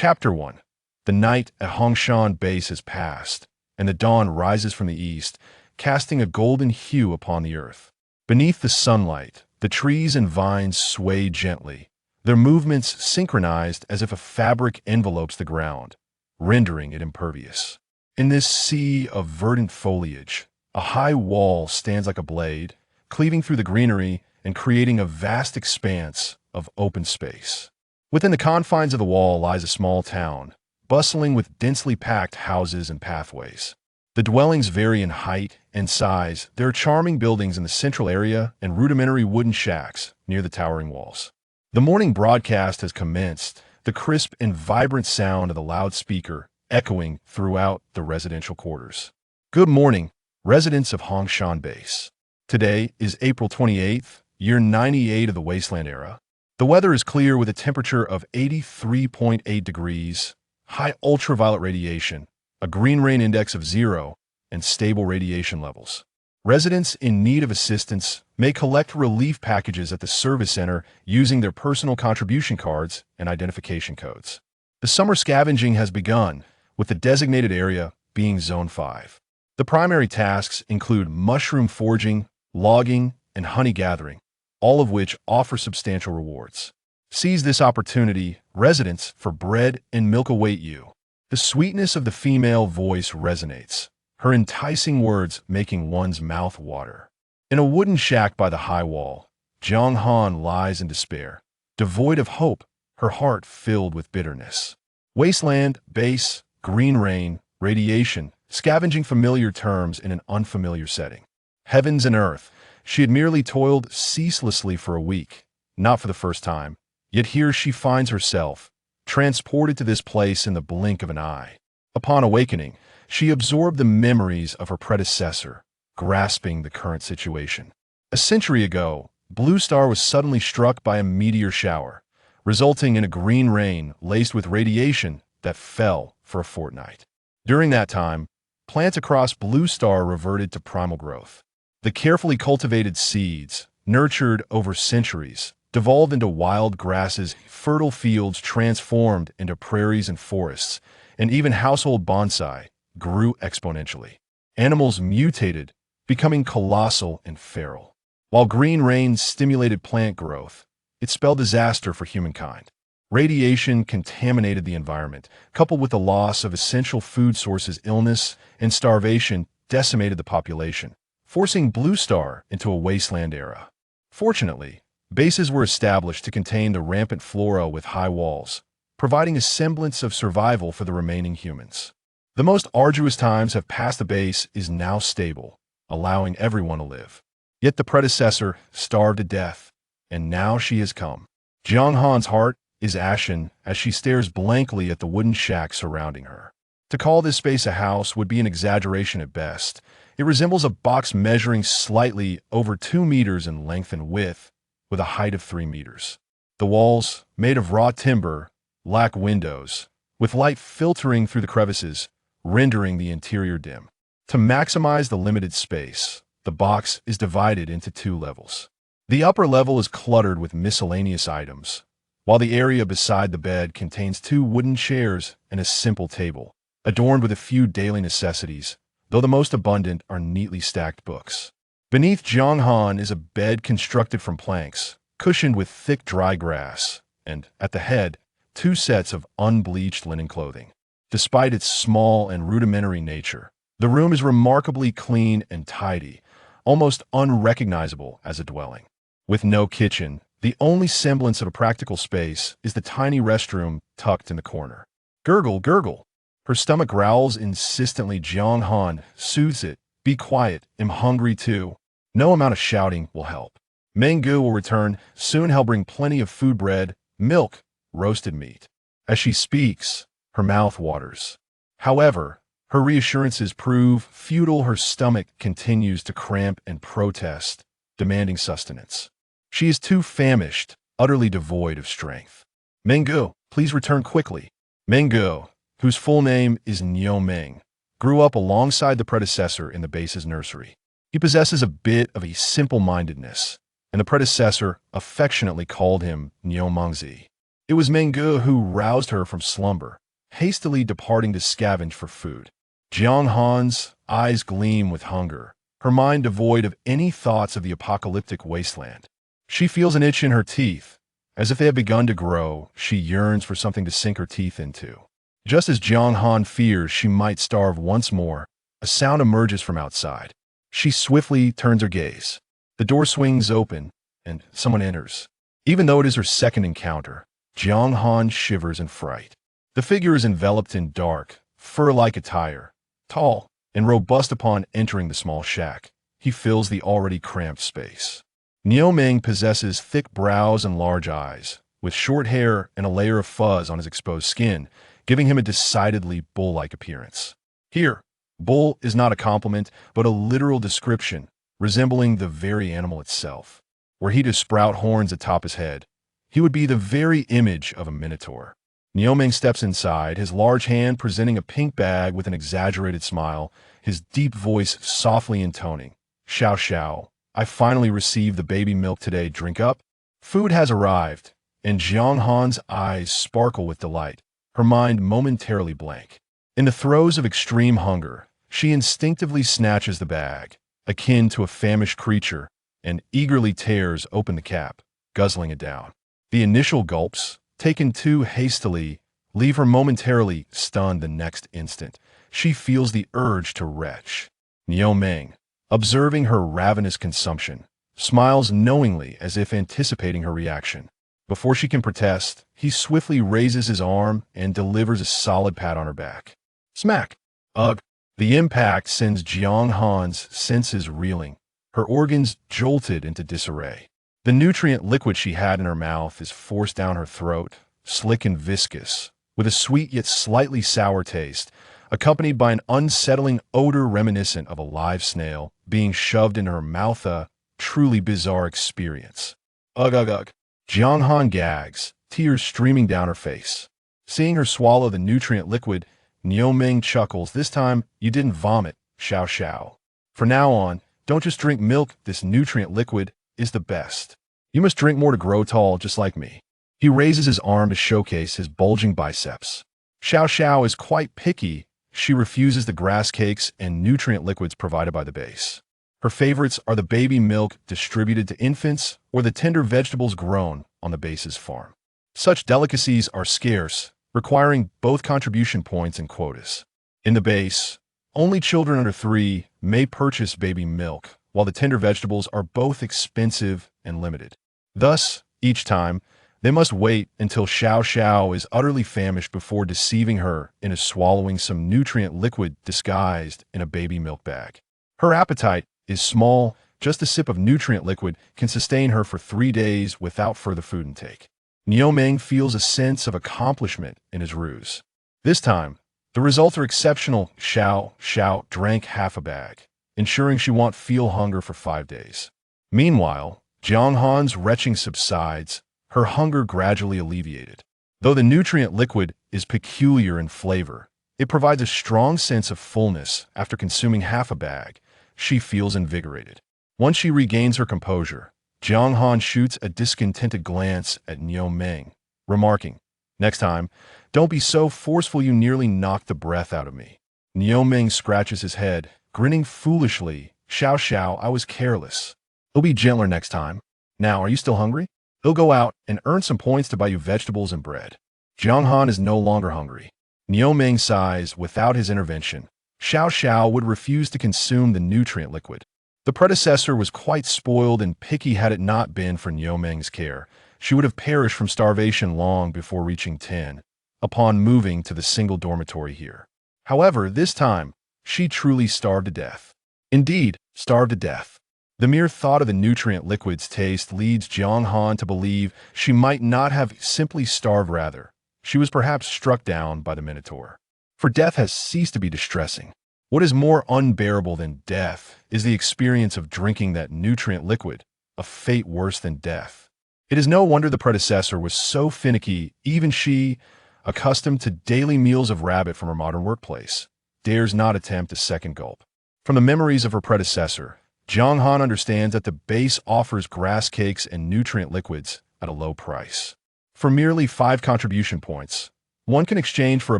Chapter 1. The night at Hongshan Base has passed, and the dawn rises from the east, casting a golden hue upon the earth. Beneath the sunlight, the trees and vines sway gently, their movements synchronized as if a fabric envelopes the ground, rendering it impervious. In this sea of verdant foliage, a high wall stands like a blade, cleaving through the greenery and creating a vast expanse of open space. Within the confines of the wall lies a small town, bustling with densely packed houses and pathways. The dwellings vary in height and size. There are charming buildings in the central area and rudimentary wooden shacks near the towering walls. The morning broadcast has commenced, the crisp and vibrant sound of the loudspeaker echoing throughout the residential quarters. Good morning, residents of Hongshan Base. Today is April 28th, year 98 of the Wasteland era. The weather is clear with a temperature of 83.8 degrees, high ultraviolet radiation, a green rain index of 0, and stable radiation levels. Residents in need of assistance may collect relief packages at the service center using their personal contribution cards and identification codes. The summer scavenging has begun, with the designated area being Zone 5. The primary tasks include mushroom foraging, logging, and honey gathering, all of which offer substantial rewards. Seize this opportunity, residents, for bread and milk await you. The sweetness of the female voice resonates, her enticing words making one's mouth water. In a wooden shack by the high wall, Jiang Han lies in despair, devoid of hope, her heart filled with bitterness. Wasteland, base, green rain, radiation, scavenging familiar terms in an unfamiliar setting. Heavens and earth, she had merely toiled ceaselessly for a week, not for the first time, yet here she finds herself, transported to this place in the blink of an eye. Upon awakening, she absorbed the memories of her predecessor, grasping the current situation. A century ago, Blue Star was suddenly struck by a meteor shower, resulting in a green rain laced with radiation that fell for a fortnight. During that time, plants across Blue Star reverted to primal growth. The carefully cultivated seeds, nurtured over centuries, devolved into wild grasses, fertile fields transformed into prairies and forests, and even household bonsai grew exponentially. Animals mutated, becoming colossal and feral. While green rain stimulated plant growth, it spelled disaster for humankind. Radiation contaminated the environment, coupled with the loss of essential food sources. Illness and starvation decimated the population, forcing Blue Star into a wasteland era. Fortunately, bases were established to contain the rampant flora with high walls, providing a semblance of survival for the remaining humans. The most arduous times have passed. The base is now stable, allowing everyone to live. Yet the predecessor starved to death, and now she has come. Jiang Han's heart is ashen as she stares blankly at the wooden shack surrounding her. To call this space a house would be an exaggeration at best. It resembles a box measuring slightly over 2 meters in length and width, with a height of 3 meters. The walls, made of raw timber, lack windows, with light filtering through the crevices, rendering the interior dim. To maximize the limited space, the box is divided into 2 levels. The upper level is cluttered with miscellaneous items, while the area beside the bed contains 2 wooden chairs and a simple table, adorned with a few daily necessities, though the most abundant are neatly stacked books. Beneath Jiang Han is a bed constructed from planks, cushioned with thick dry grass, and, at the head, 2 sets of unbleached linen clothing. Despite its small and rudimentary nature, the room is remarkably clean and tidy, almost unrecognizable as a dwelling. With no kitchen, the only semblance of a practical space is the tiny restroom tucked in the corner. Gurgle, gurgle. Her stomach growls insistently. Jiang Han soothes it. Be quiet, I'm hungry too. No amount of shouting will help. Menggu will return. Soon he'll bring plenty of food, bread, milk, roasted meat. As she speaks, her mouth waters. However, her reassurances prove futile. Her stomach continues to cramp and protest, demanding sustenance. She is too famished, utterly devoid of strength. Menggu, please return quickly. Menggu, whose full name is Niu Meng, grew up alongside the predecessor in the base's nursery. He possesses a bit of a simple-mindedness, and the predecessor affectionately called him Niu Mengzi. It was Mengge who roused her from slumber, hastily departing to scavenge for food. Jiang Han's eyes gleam with hunger, her mind devoid of any thoughts of the apocalyptic wasteland. She feels an itch in her teeth. As if they have begun to grow, she yearns for something to sink her teeth into. Just as Jiang Han fears she might starve once more, a sound emerges from outside. She swiftly turns her gaze. The door swings open, and someone enters. Even though it is her second encounter, Jiang Han shivers in fright. The figure is enveloped in dark, fur-like attire. Tall and robust upon entering the small shack, he fills the already cramped space. Niu Ming possesses thick brows and large eyes, with short hair and a layer of fuzz on his exposed skin, giving him a decidedly bull-like appearance. Here, bull is not a compliment, but a literal description, resembling the very animal itself. Were he to sprout horns atop his head, he would be the very image of a minotaur. Niu Ming steps inside, his large hand presenting a pink bag with an exaggerated smile, his deep voice softly intoning, "Xiao Xiao, I finally received the baby milk today, drink up." Food has arrived, and Jiang Han's eyes sparkle with delight, her mind momentarily blank. In the throes of extreme hunger, she instinctively snatches the bag, akin to a famished creature, and eagerly tears open the cap, guzzling it down. The initial gulps, taken too hastily, leave her momentarily stunned the next instant. She feels the urge to retch. Niu Ming, observing her ravenous consumption, smiles knowingly as if anticipating her reaction. Before she can protest, he swiftly raises his arm and delivers a solid pat on her back. Smack! Ugh! The impact sends Jiang Han's senses reeling, her organs jolted into disarray. The nutrient liquid she had in her mouth is forced down her throat, slick and viscous, with a sweet yet slightly sour taste, accompanied by an unsettling odor reminiscent of a live snail being shoved into her mouth, a truly bizarre experience. Ugh, ugh, ugh. Jiang Han gags, tears streaming down her face. Seeing her swallow the nutrient liquid, Niu Ming chuckles. "This time, you didn't vomit, Xiao Xiao. From now on, don't just drink milk, this nutrient liquid is the best. You must drink more to grow tall, just like me." He raises his arm to showcase his bulging biceps. Xiao Xiao is quite picky. She refuses the grass cakes and nutrient liquids provided by the base. Her favorites are the baby milk distributed to infants or the tender vegetables grown on the base's farm. Such delicacies are scarce, requiring both contribution points and quotas. In the base, only children under 3 may purchase baby milk, while the tender vegetables are both expensive and limited. Thus, each time, they must wait until Xiao Xiao is utterly famished before deceiving her into swallowing some nutrient liquid disguised in a baby milk bag. Her appetite is small. Just a sip of nutrient liquid can sustain her for 3 days without further food intake. Niu Ming feels a sense of accomplishment in his ruse. This time, the results are exceptional. Xiao Xiao drank half a bag, ensuring she won't feel hunger for 5 days. Meanwhile, Jiang Han's retching subsides, her hunger gradually alleviated. Though the nutrient liquid is peculiar in flavor, it provides a strong sense of fullness. After consuming half a bag, she feels invigorated. Once she regains her composure, Jiang Han shoots a discontented glance at Niu Ming, remarking, "Next time, don't be so forceful, you nearly knocked the breath out of me." Niu Ming scratches his head, grinning foolishly. "Xiao Xiao, I was careless. It'll be gentler next time. Now, are you still hungry? He'll go out and earn some points to buy you vegetables and bread." Jiang Han is no longer hungry. Niu Ming sighs. Without his intervention, Xiao Xiao would refuse to consume the nutrient liquid. The predecessor was quite spoiled and picky. Had it not been for Niu Ming's care, she would have perished from starvation long before reaching 10, upon moving to the single dormitory here. However, this time, she truly starved to death. Indeed, starved to death. The mere thought of the nutrient liquid's taste leads Jiang Han to believe she might not have simply starved, rather, she was perhaps struck down by the Minotaur. For death has ceased to be distressing. What is more unbearable than death is the experience of drinking that nutrient liquid, a fate worse than death. It is no wonder the predecessor was so finicky. Even she, accustomed to daily meals of rabbit from her modern workplace, dares not attempt a second gulp. From the memories of her predecessor, Jiang Han understands that the base offers grass cakes and nutrient liquids at a low price. For merely 5 contribution points, one can exchange for a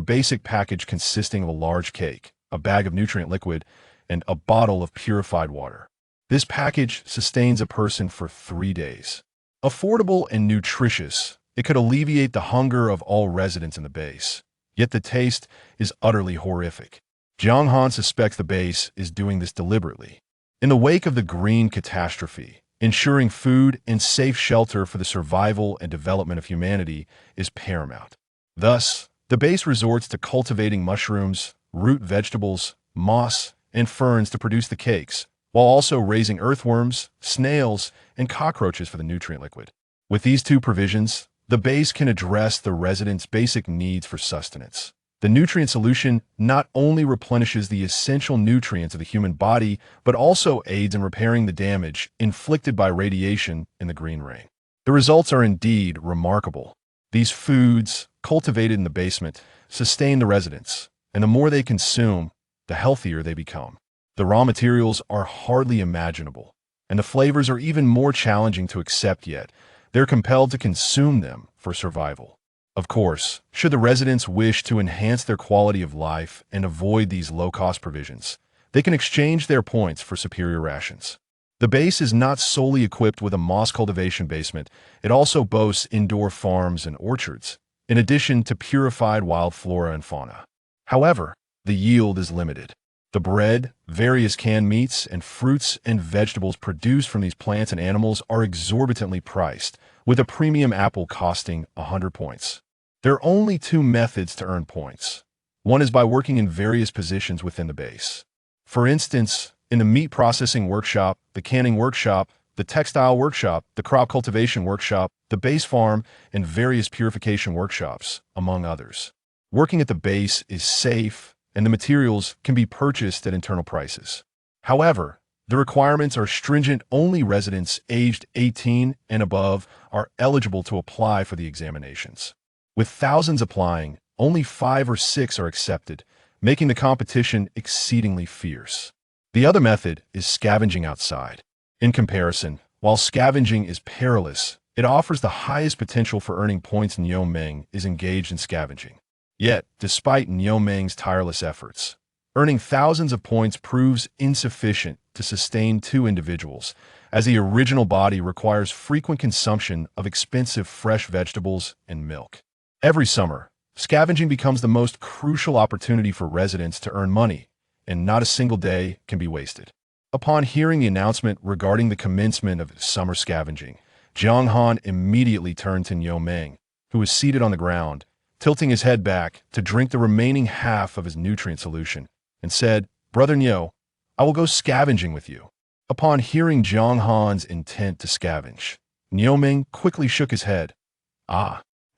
basic package consisting of a large cake, a bag of nutrient liquid, and a bottle of purified water. This package sustains a person for 3 days. Affordable and nutritious, it could alleviate the hunger of all residents in the base. Yet the taste is utterly horrific. Jiang Han suspects the base is doing this deliberately. In the wake of the green catastrophe, ensuring food and safe shelter for the survival and development of humanity is paramount. Thus, the base resorts to cultivating mushrooms, root vegetables, moss, and ferns to produce the cakes, while also raising earthworms, snails, and cockroaches for the nutrient liquid. With these 2 provisions, the base can address the residents' basic needs for sustenance. The nutrient solution not only replenishes the essential nutrients of the human body, but also aids in repairing the damage inflicted by radiation in the green ring. The results are indeed remarkable. These foods, cultivated in the basement, sustain the residents, and the more they consume, the healthier they become. The raw materials are hardly imaginable, and the flavors are even more challenging to accept, yet they're compelled to consume them for survival. Of course, should the residents wish to enhance their quality of life and avoid these low-cost provisions, they can exchange their points for superior rations. The base is not solely equipped with a moss cultivation basement, it also boasts indoor farms and orchards, in addition to purified wild flora and fauna. However, the yield is limited. The bread, various canned meats, and fruits and vegetables produced from these plants and animals are exorbitantly priced, with a premium apple costing 100 points. There are only 2 methods to earn points. One is by working in various positions within the base. For instance, in the meat processing workshop, the canning workshop, the textile workshop, the crop cultivation workshop, the base farm, and various purification workshops, among others. Working at the base is safe, and the materials can be purchased at internal prices. However, the requirements are stringent. Only residents aged 18 and above are eligible to apply for the examinations. With thousands applying, only 5 or 6 are accepted, making the competition exceedingly fierce. The other method is scavenging outside. In comparison, while scavenging is perilous, it offers the highest potential for earning points. Niu Meng is engaged in scavenging. Yet, despite Niu Meng's tireless efforts, earning thousands of points proves insufficient to sustain 2 individuals, as the original body requires frequent consumption of expensive fresh vegetables and milk. Every summer, scavenging becomes the most crucial opportunity for residents to earn money, and not a single day can be wasted. Upon hearing the announcement regarding the commencement of summer scavenging, Jiang Han immediately turned to Niu Meng, who was seated on the ground, tilting his head back to drink the remaining half of his nutrient solution, and said, "Brother Niu, I will go scavenging with you." Upon hearing Jiang Han's intent to scavenge, Niu Meng quickly shook his head.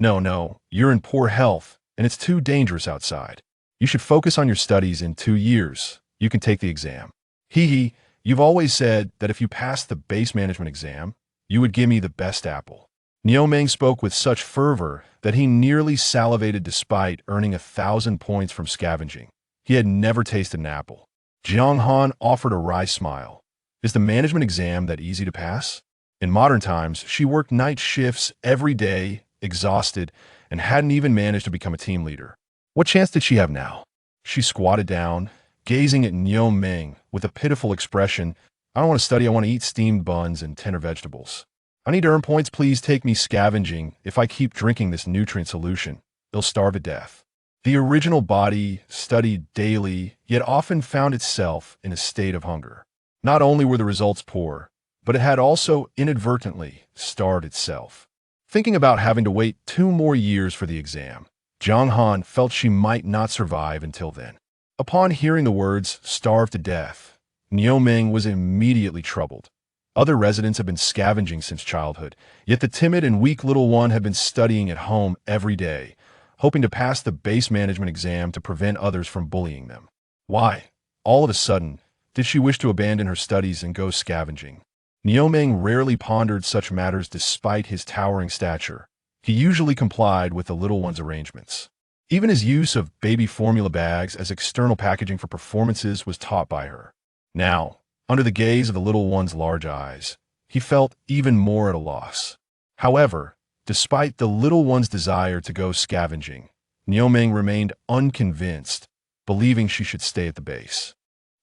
No, you're in poor health, and it's too dangerous outside. You should focus on your studies. In 2 years, you can take the exam. You've always said that if you passed the base management exam, you would give me the best apple. Niu Meng spoke with such fervor that he nearly salivated despite earning 1,000 points from scavenging. He had never tasted an apple. Jiang Han offered a wry smile. Is the management exam that easy to pass? In modern times, she worked night shifts every day, exhausted, and hadn't even managed to become a team leader. What chance did she have now? She squatted down, gazing at Niu Meng with a pitiful expression. "I don't want to study, I want to eat steamed buns and tender vegetables. I need to earn points. Please take me scavenging. If I keep drinking this nutrient solution, it'll starve to death." The original body studied daily, yet often found itself in a state of hunger. Not only were the results poor, but it had also inadvertently starved itself. Thinking about having to wait 2 more years for the exam, Jiang Han felt she might not survive until then. Upon hearing the words "starve to death," Niu Meng was immediately troubled. Other residents had been scavenging since childhood, yet the timid and weak little one had been studying at home every day, hoping to pass the base management exam to prevent others from bullying them. Why, all of a sudden, did she wish to abandon her studies and go scavenging? Niu Meng rarely pondered such matters despite his towering stature. He usually complied with the little one's arrangements. Even his use of baby formula bags as external packaging for performances was taught by her. Now, under the gaze of the little one's large eyes, he felt even more at a loss. However, Despite the little one's desire to go scavenging, Niu remained unconvinced, believing she should stay at the base.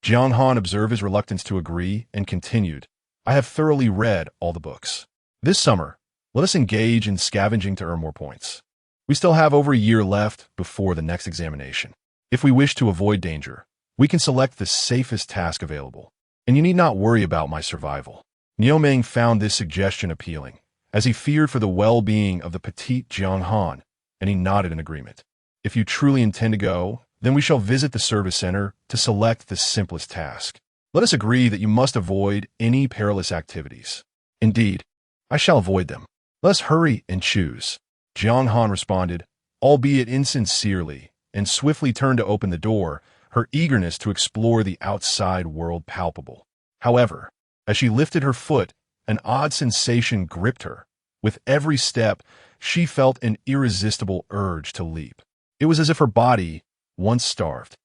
Jiang Han observed his reluctance to agree and continued, I have thoroughly read all the books. This summer, let us engage in scavenging to earn more points. We still have over a year left before the next examination. If we wish to avoid danger, we can select the safest task available, and you need not worry about my survival. Niu found this suggestion appealing, as he feared for the well-being of the petite Jiang Han, and he nodded in agreement. If you truly intend to go, then we shall visit the service center to select the simplest task. Let us agree that you must avoid any perilous activities. Indeed, I shall avoid them. Let us hurry and choose. Jiang Han responded, albeit insincerely, and swiftly turned to open the door, her eagerness to explore the outside world palpable. However, as she lifted her foot, an odd sensation gripped her. With every step, she felt an irresistible urge to leap. It was as if her body, once starved,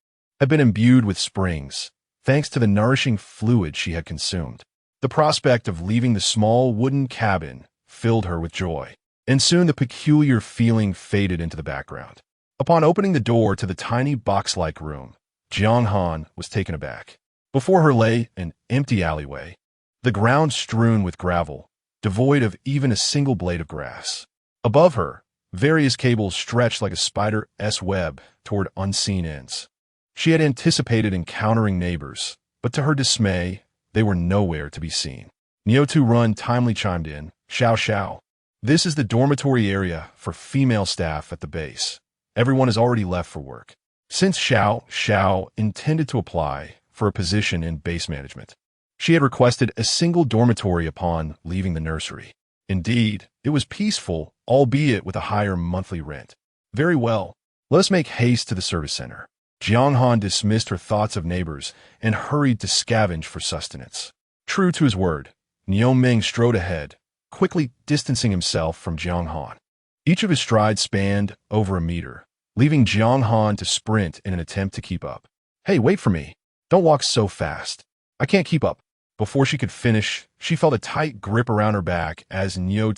had been imbued with springs, thanks to the nourishing fluid she had consumed. The prospect of leaving the small wooden cabin filled her with joy, and soon the peculiar feeling faded into the background. Upon opening the door to the tiny box-like room, Jiang Han was taken aback. Before her lay an empty alleyway, the ground strewn with gravel, devoid of even a single blade of grass. Above her, various cables stretched like a spider's web toward unseen ends. She had anticipated encountering neighbors, but to her dismay, they were nowhere to be seen. Niu Run timely chimed in, Xiao Xiao. This is the dormitory area for female staff at the base. Everyone has already left for work. Since Xiao Xiao intended to apply for a position in base management, she had requested a single dormitory upon leaving the nursery. Indeed, it was peaceful, albeit with a higher monthly rent. Very well, let us make haste to the service center. Jiang Han dismissed her thoughts of neighbors and hurried to scavenge for sustenance. True to his word, Niu strode ahead, quickly distancing himself from Jiang Han. Each of his strides spanned over a meter, leaving Jiang Han to sprint in an attempt to keep up. Hey, wait for me. Don't walk so fast. I can't keep up. Before she could finish, she felt a tight grip around her back as Niu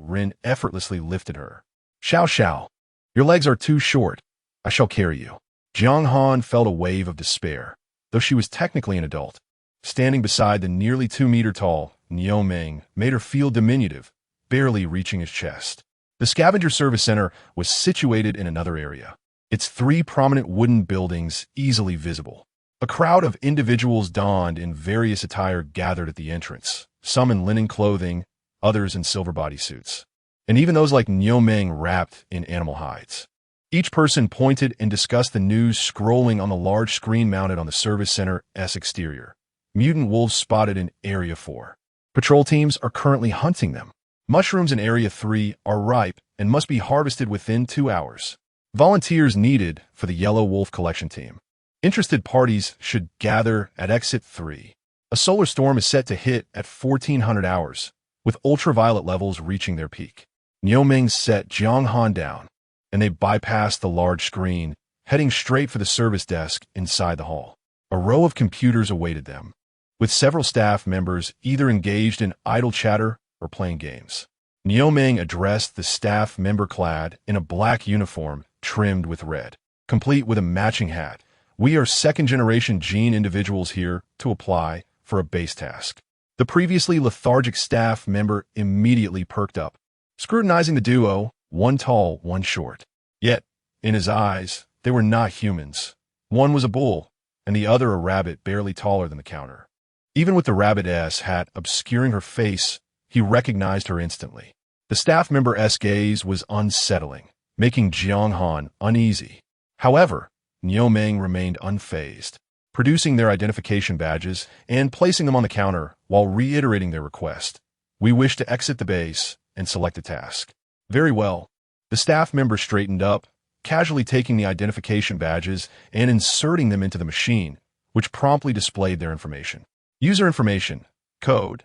Ren effortlessly lifted her. Xiao Xiao, your legs are too short. I shall carry you. Jiang Han felt a wave of despair, though she was technically an adult. Standing beside the nearly 2-meter-tall Niu made her feel diminutive, barely reaching his chest. The scavenger service center was situated in another area, its 3 prominent wooden buildings easily visible. A crowd of individuals donned in various attire gathered at the entrance, some in linen clothing, others in silver bodysuits, and even those like Niu wrapped in animal hides. Each person pointed and discussed the news scrolling on the large screen mounted on the service center's exterior. Mutant wolves spotted in Area 4. Patrol teams are currently hunting them. Mushrooms in Area 3 are ripe and must be harvested within 2 hours. Volunteers needed for the Yellow Wolf collection team. Interested parties should gather at Exit 3. A solar storm is set to hit at 1400 hours, with ultraviolet levels reaching their peak. Niu set Jiang Han down, and they bypassed the large screen, heading straight for the service desk inside the hall. A row of computers awaited them, with several staff members either engaged in idle chatter or playing games. Niu addressed the staff member clad in a black uniform trimmed with red, complete with a matching hat. We are second-generation gene individuals here to apply for a base task. The previously lethargic staff member immediately perked up, scrutinizing the duo, one tall, one short. Yet, in his eyes, they were not humans. One was a bull, and the other a rabbit barely taller than the counter. Even with the rabbit's hat obscuring her face, he recognized her instantly. The staff member's gaze was unsettling, making Jiang Han uneasy. However, Niu remained unfazed, producing their identification badges and placing them on the counter while reiterating their request. We wish to exit the base and select a task. Very well. The staff member straightened up, casually taking the identification badges and inserting them into the machine, which promptly displayed their information. User information, code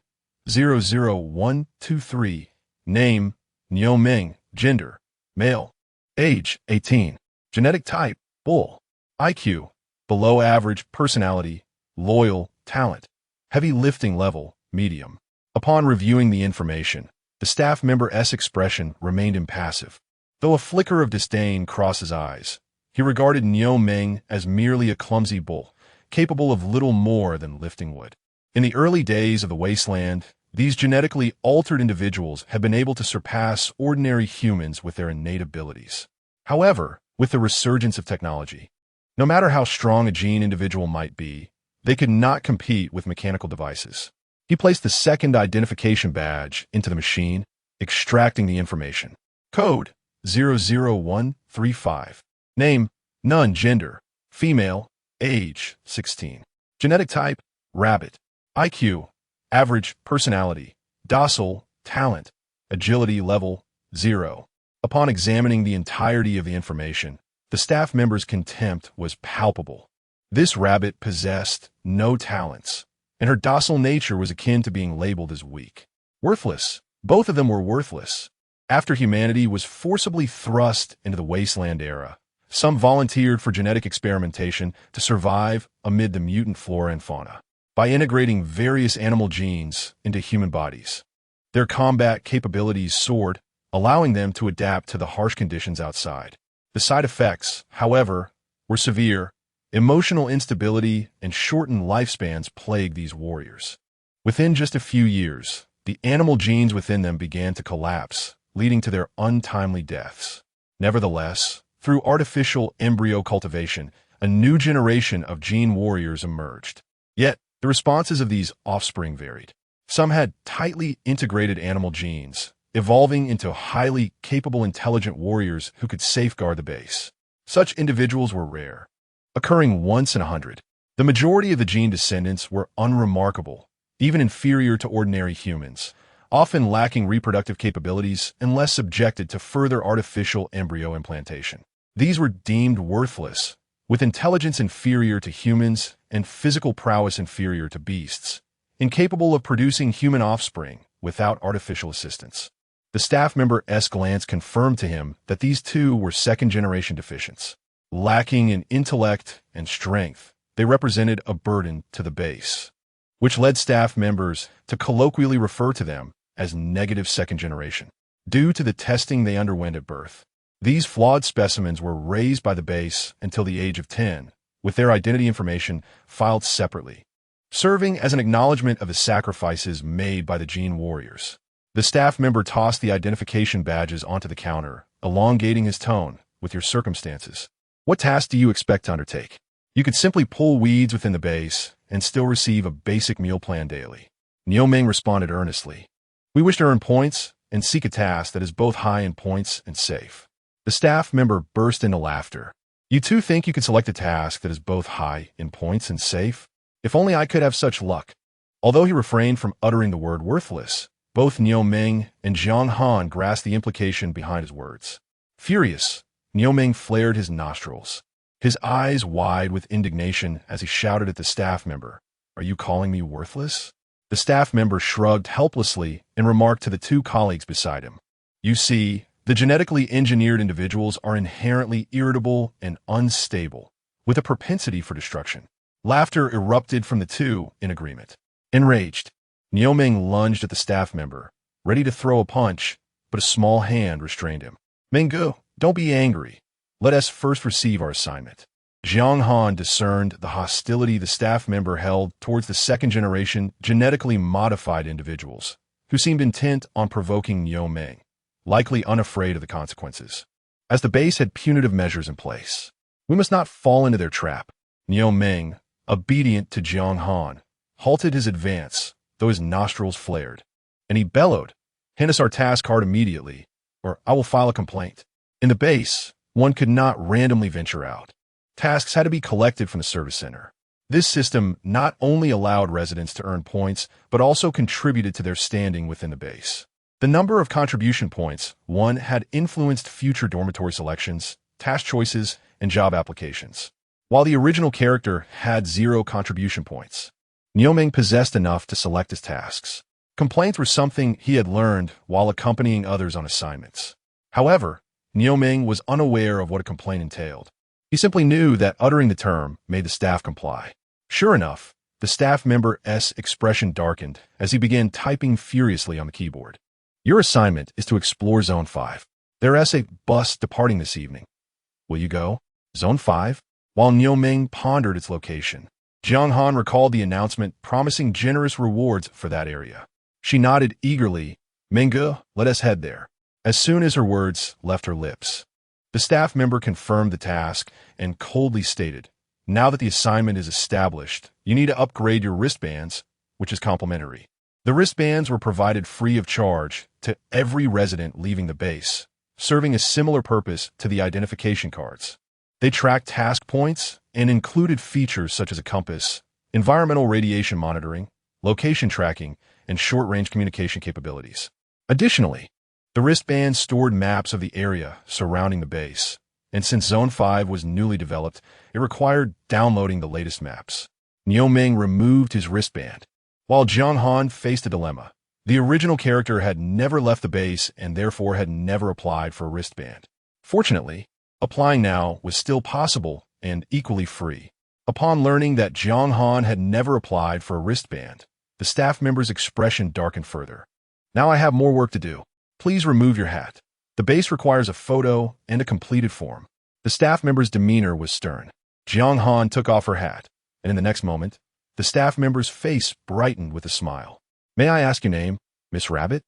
00123, name Niu gender, male, age 18, genetic type, bull. IQ, below average, personality, loyal, talent, heavy lifting level, medium. Upon reviewing the information, The staff member's expression remained impassive. Though a flicker of disdain crossed his eyes, he regarded Niu Meng as merely a clumsy bull, capable of little more than lifting wood. In the early days of the Wasteland, these genetically altered individuals had been able to surpass ordinary humans with their innate abilities. However, with the resurgence of technology, no matter how strong a gene individual might be, they could not compete with mechanical devices. He placed the second identification badge into the machine, extracting the information. Code 00135. Name, none. Gender, female. Age, 16. Genetic type, rabbit. IQ, average. Personality, docile. Talent, agility level, 0. Upon examining the entirety of the information, the staff member's contempt was palpable. This rabbit possessed no talents, and her docile nature was akin to being labeled as weak. Worthless. Both of them were worthless. After humanity was forcibly thrust into the Wasteland era, some volunteered for genetic experimentation to survive amid the mutant flora and fauna. By integrating various animal genes into human bodies, their combat capabilities soared, allowing them to adapt to the harsh conditions outside. The side effects, however, were severe. Emotional instability and shortened lifespans plagued these warriors. Within just a few years, the animal genes within them began to collapse, leading to their untimely deaths. Nevertheless, through artificial embryo cultivation, a new generation of gene warriors emerged. Yet, the responses of these offspring varied. Some had tightly integrated animal genes, evolving into highly capable intelligent warriors who could safeguard the base. Such individuals were rare, occurring once in 100. The majority of the gene descendants were unremarkable, even inferior to ordinary humans, often lacking reproductive capabilities and less subjected to further artificial embryo implantation. These were deemed worthless, with intelligence inferior to humans and physical prowess inferior to beasts, incapable of producing human offspring without artificial assistance. The staff member's glance confirmed to him that these two were second-generation deficients. Lacking in intellect and strength, they represented a burden to the base, which led staff members to colloquially refer to them as negative second generation. Due to the testing they underwent at birth, these flawed specimens were raised by the base until the age of 10, with their identity information filed separately, serving as an acknowledgement of the sacrifices made by the gene warriors. The staff member tossed the identification badges onto the counter, elongating his tone. With your circumstances, what task do you expect to undertake? You could simply pull weeds within the base and still receive a basic meal plan daily. Niu Meng responded earnestly. We wish to earn points and seek a task that is both high in points and safe. The staff member burst into laughter. You two think you could select a task that is both high in points and safe? If only I could have such luck. Although he refrained from uttering the word worthless, both Niu Meng and Jiang Han grasped the implication behind his words. Furious, Niu Meng flared his nostrils, his eyes wide with indignation as he shouted at the staff member, Are you calling me worthless? The staff member shrugged helplessly and remarked to the two colleagues beside him. You see, the genetically engineered individuals are inherently irritable and unstable, with a propensity for destruction. Laughter erupted from the two in agreement. Enraged, Niu Meng lunged at the staff member, ready to throw a punch, but a small hand restrained him. Menggu, don't be angry. Let us first receive our assignment. Jiang Han discerned the hostility the staff member held towards the second-generation genetically modified individuals, who seemed intent on provoking Niu Meng, likely unafraid of the consequences. As the base had punitive measures in place, we must not fall into their trap. Niu Meng, obedient to Jiang Han, halted his advance, though his nostrils flared, and he bellowed, Hand us our task card immediately, or I will file a complaint. In the base, one could not randomly venture out. Tasks had to be collected from the service center. This system not only allowed residents to earn points, but also contributed to their standing within the base. The number of contribution points one had influenced future dormitory selections, task choices, and job applications. While the original character had 0 contribution points, Niu Meng possessed enough to select his tasks. Complaints were something he had learned while accompanying others on assignments. However, Niu Meng was unaware of what a complaint entailed. He simply knew that uttering the term made the staff comply. Sure enough, the staff member's expression darkened as he began typing furiously on the keyboard. Your assignment is to explore Zone 5. There's a bus departing this evening. Will you go? Zone 5? While Niu Ming pondered its location, Jiang Han recalled the announcement promising generous rewards for that area. She nodded eagerly. Mingge, let us head there. As soon as her words left her lips, the staff member confirmed the task and coldly stated, now that the assignment is established, you need to upgrade your wristbands, which is complimentary. The wristbands were provided free of charge to every resident leaving the base, serving a similar purpose to the identification cards. They tracked task points and included features such as a compass, environmental radiation monitoring, location tracking, and short-range communication capabilities. Additionally, the wristbands stored maps of the area surrounding the base, and since Zone 5 was newly developed, it required downloading the latest maps. Niu Ming removed his wristband, while Jiang Han faced a dilemma. The original character had never left the base and therefore had never applied for a wristband. Fortunately, applying now was still possible and equally free. Upon learning that Jiang Han had never applied for a wristband, the staff member's expression darkened further. Now I have more work to do. Please remove your hat. The base requires a photo and a completed form. The staff member's demeanor was stern. Jiang Han took off her hat, and in the next moment, the staff member's face brightened with a smile. May I ask your name, Miss Rabbit?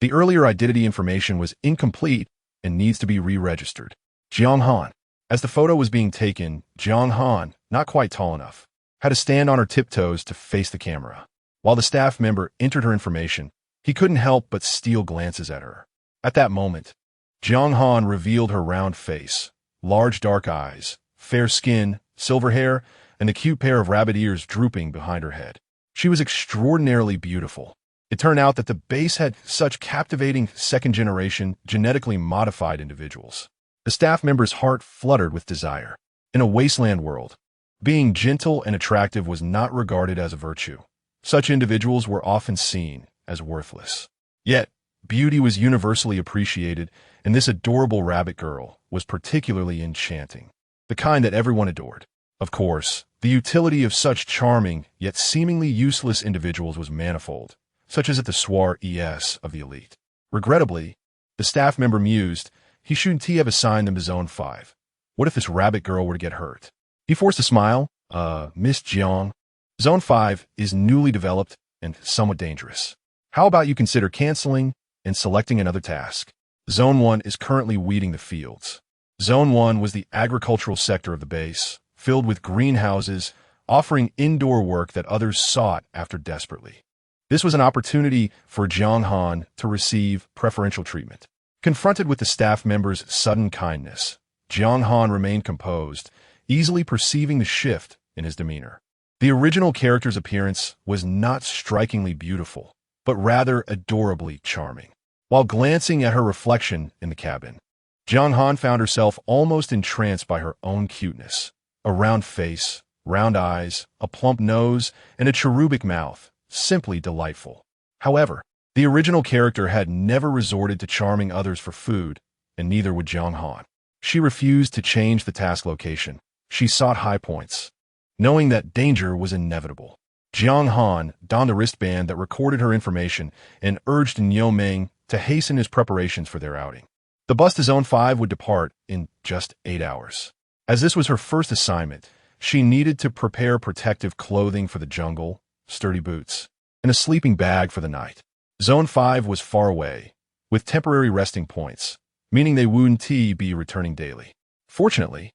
The earlier identity information was incomplete and needs to be re-registered. Jiang Han. As the photo was being taken, Jiang Han, not quite tall enough, had to stand on her tiptoes to face the camera. While the staff member entered her information, he couldn't help but steal glances at her. At that moment, Jiang Han revealed her round face, large dark eyes, fair skin, silver hair, and the cute pair of rabbit ears drooping behind her head. She was extraordinarily beautiful. It turned out that the base had such captivating second-generation, genetically modified individuals. The staff member's heart fluttered with desire. In a wasteland world, being gentle and attractive was not regarded as a virtue. Such individuals were often seen as worthless. Yet, beauty was universally appreciated, and this adorable rabbit girl was particularly enchanting, the kind that everyone adored. Of course, the utility of such charming, yet seemingly useless individuals was manifold, such as at the soir es of the elite. Regrettably, the staff member mused, he shouldn't have assigned them to Zone 5. What if this rabbit girl were to get hurt? He forced a smile. Miss Jiang, Zone 5 is newly developed and somewhat dangerous. How about you consider canceling and selecting another task? Zone 1 is currently weeding the fields. Zone 1 was the agricultural sector of the base, filled with greenhouses, offering indoor work that others sought after desperately. This was an opportunity for Jiang Han to receive preferential treatment. Confronted with the staff member's sudden kindness, Jiang Han remained composed, easily perceiving the shift in his demeanor. The original character's appearance was not strikingly beautiful, but rather adorably charming. While glancing at her reflection in the cabin, Jiang Han found herself almost entranced by her own cuteness. A round face, round eyes, a plump nose, and a cherubic mouth, simply delightful. However, the original character had never resorted to charming others for food, and neither would Jiang Han. She refused to change the task location. She sought high points, knowing that danger was inevitable. Jiang Han donned a wristband that recorded her information and urged Niu Ming to hasten his preparations for their outing. The bus to Zone 5 would depart in just 8 hours. As this was her first assignment, she needed to prepare protective clothing for the jungle, sturdy boots, and a sleeping bag for the night. Zone 5 was far away, with temporary resting points, meaning they wouldn't be returning daily. Fortunately,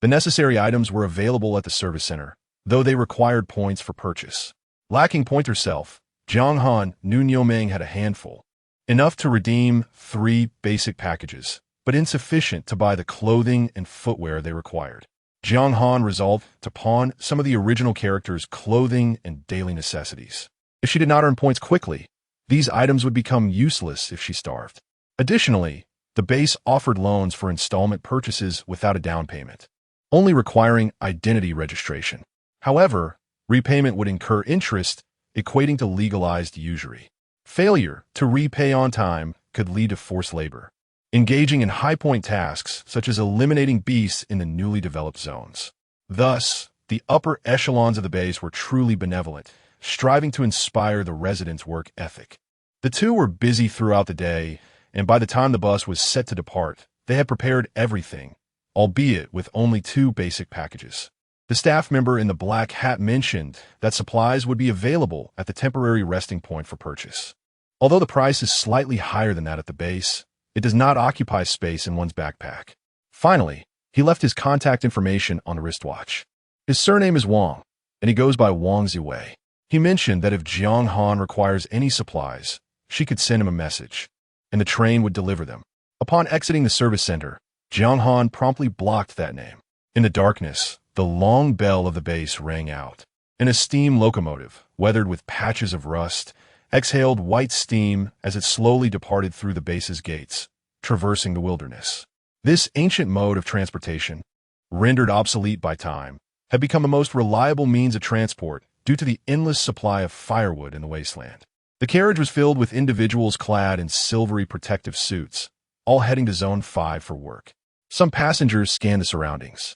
the necessary items were available at the service center, though they required points for purchase. Lacking point herself, Jiang Han knew Niu Ming had a handful, enough to redeem 3 basic packages, but insufficient to buy the clothing and footwear they required. Jiang Han resolved to pawn some of the original character's clothing and daily necessities. If she did not earn points quickly, these items would become useless if she starved. Additionally, the base offered loans for installment purchases without a down payment, only requiring identity registration. However, repayment would incur interest, equating to legalized usury. Failure to repay on time could lead to forced labor, engaging in high-point tasks such as eliminating beasts in the newly developed zones. Thus, the upper echelons of the base were truly benevolent, striving to inspire the residents' work ethic. The two were busy throughout the day, and by the time the bus was set to depart, they had prepared everything, albeit with only two basic packages. The staff member in the black hat mentioned that supplies would be available at the temporary resting point for purchase. Although the price is slightly higher than that at the base, it does not occupy space in one's backpack. Finally, he left his contact information on the wristwatch. His surname is Wang, and he goes by Wang Ziwei. He mentioned that if Jiang Han requires any supplies, she could send him a message, and the train would deliver them. Upon exiting the service center, Jiang Han promptly blocked that name. In the darkness, the long bell of the base rang out, and a steam locomotive, weathered with patches of rust, exhaled white steam as it slowly departed through the base's gates, traversing the wilderness. This ancient mode of transportation, rendered obsolete by time, had become the most reliable means of transport due to the endless supply of firewood in the wasteland. The carriage was filled with individuals clad in silvery protective suits, all heading to Zone 5 for work. Some passengers scanned the surroundings,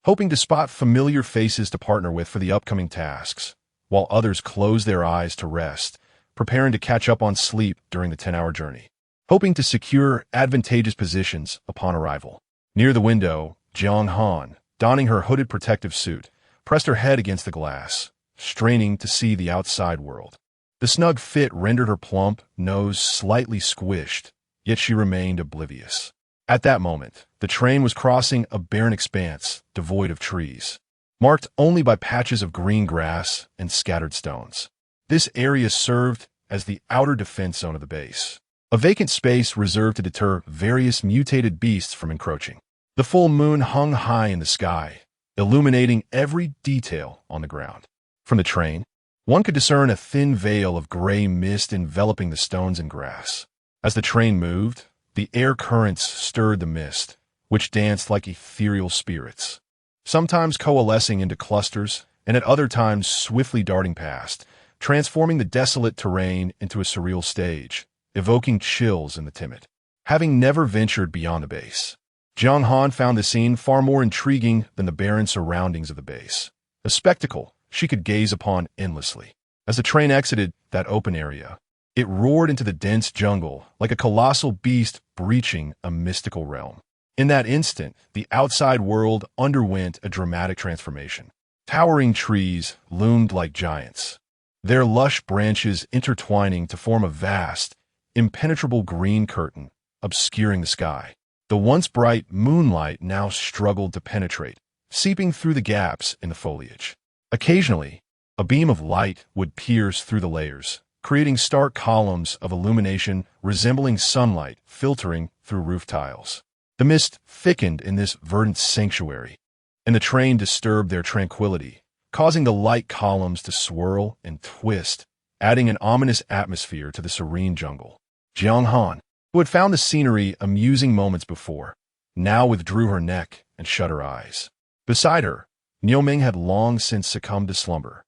hoping to spot familiar faces to partner with for the upcoming tasks, while others closed their eyes to rest, preparing to catch up on sleep during the 10-hour journey, hoping to secure advantageous positions upon arrival. Near the window, Jiang Han, donning her hooded protective suit, pressed her head against the glass, straining to see the outside world. The snug fit rendered her plump nose slightly squished, yet she remained oblivious. At that moment, the train was crossing a barren expanse devoid of trees, marked only by patches of green grass and scattered stones. This area served as the outer defense zone of the base, a vacant space reserved to deter various mutated beasts from encroaching. The full moon hung high in the sky, illuminating every detail on the ground. From the train, one could discern a thin veil of gray mist enveloping the stones and grass. As the train moved, the air currents stirred the mist, which danced like ethereal spirits, sometimes coalescing into clusters and at other times swiftly darting past, transforming the desolate terrain into a surreal stage, evoking chills in the timid. Having never ventured beyond the base, Jiang Han found the scene far more intriguing than the barren surroundings of the base, a spectacle she could gaze upon endlessly. As the train exited that open area, it roared into the dense jungle like a colossal beast breaching a mystical realm. In that instant, the outside world underwent a dramatic transformation. Towering trees loomed like giants, their lush branches intertwining to form a vast, impenetrable green curtain obscuring the sky. The once bright moonlight now struggled to penetrate, seeping through the gaps in the foliage. Occasionally, a beam of light would pierce through the layers, creating stark columns of illumination resembling sunlight filtering through roof tiles. The mist thickened in this verdant sanctuary, and the train disturbed their tranquility, causing the light columns to swirl and twist, adding an ominous atmosphere to the serene jungle. Jiang Han, who had found the scenery amusing moments before, now withdrew her neck and shut her eyes. Beside her, Niu Ming had long since succumbed to slumber.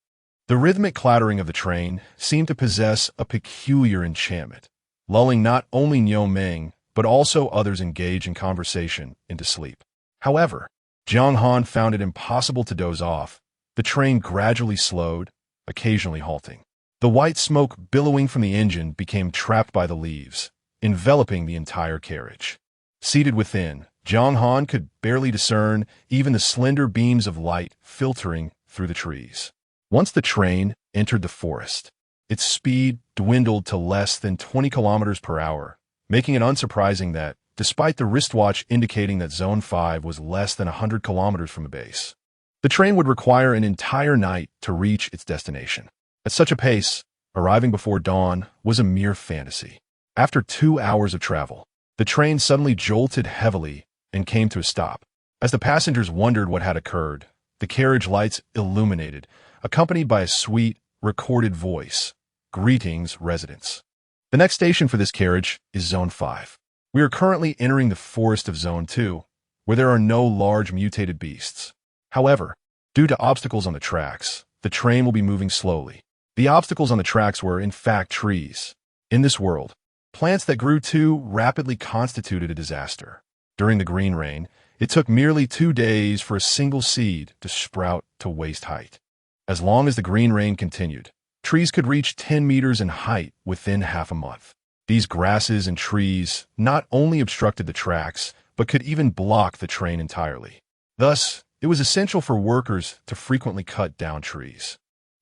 The rhythmic clattering of the train seemed to possess a peculiar enchantment, lulling not only Niu Ming, but also others engaged in conversation into sleep. However, Jiang Han found it impossible to doze off. The train gradually slowed, occasionally halting. The white smoke billowing from the engine became trapped by the leaves, enveloping the entire carriage. Seated within, Jiang Han could barely discern even the slender beams of light filtering through the trees. Once the train entered the forest, its speed dwindled to less than 20 kilometers per hour, making it unsurprising that, despite the wristwatch indicating that Zone 5 was less than 100 kilometers from the base, the train would require an entire night to reach its destination. At such a pace, arriving before dawn was a mere fantasy. After 2 hours of travel, the train suddenly jolted heavily and came to a stop. As the passengers wondered what had occurred, the carriage lights illuminated, accompanied by a sweet, recorded voice. "Greetings, residents. The next station for this carriage is Zone 5. We are currently entering the forest of Zone 2, where there are no large mutated beasts. However, due to obstacles on the tracks, the train will be moving slowly." The obstacles on the tracks were, in fact, trees. In this world, plants that grew too rapidly constituted a disaster. During the green rain, it took merely 2 days for a single seed to sprout to waist height. As long as the green rain continued, Trees could reach 10 meters in height within half a month. These grasses and trees not only obstructed the tracks, but could even block the train entirely. Thus, it was essential for workers to frequently cut down trees.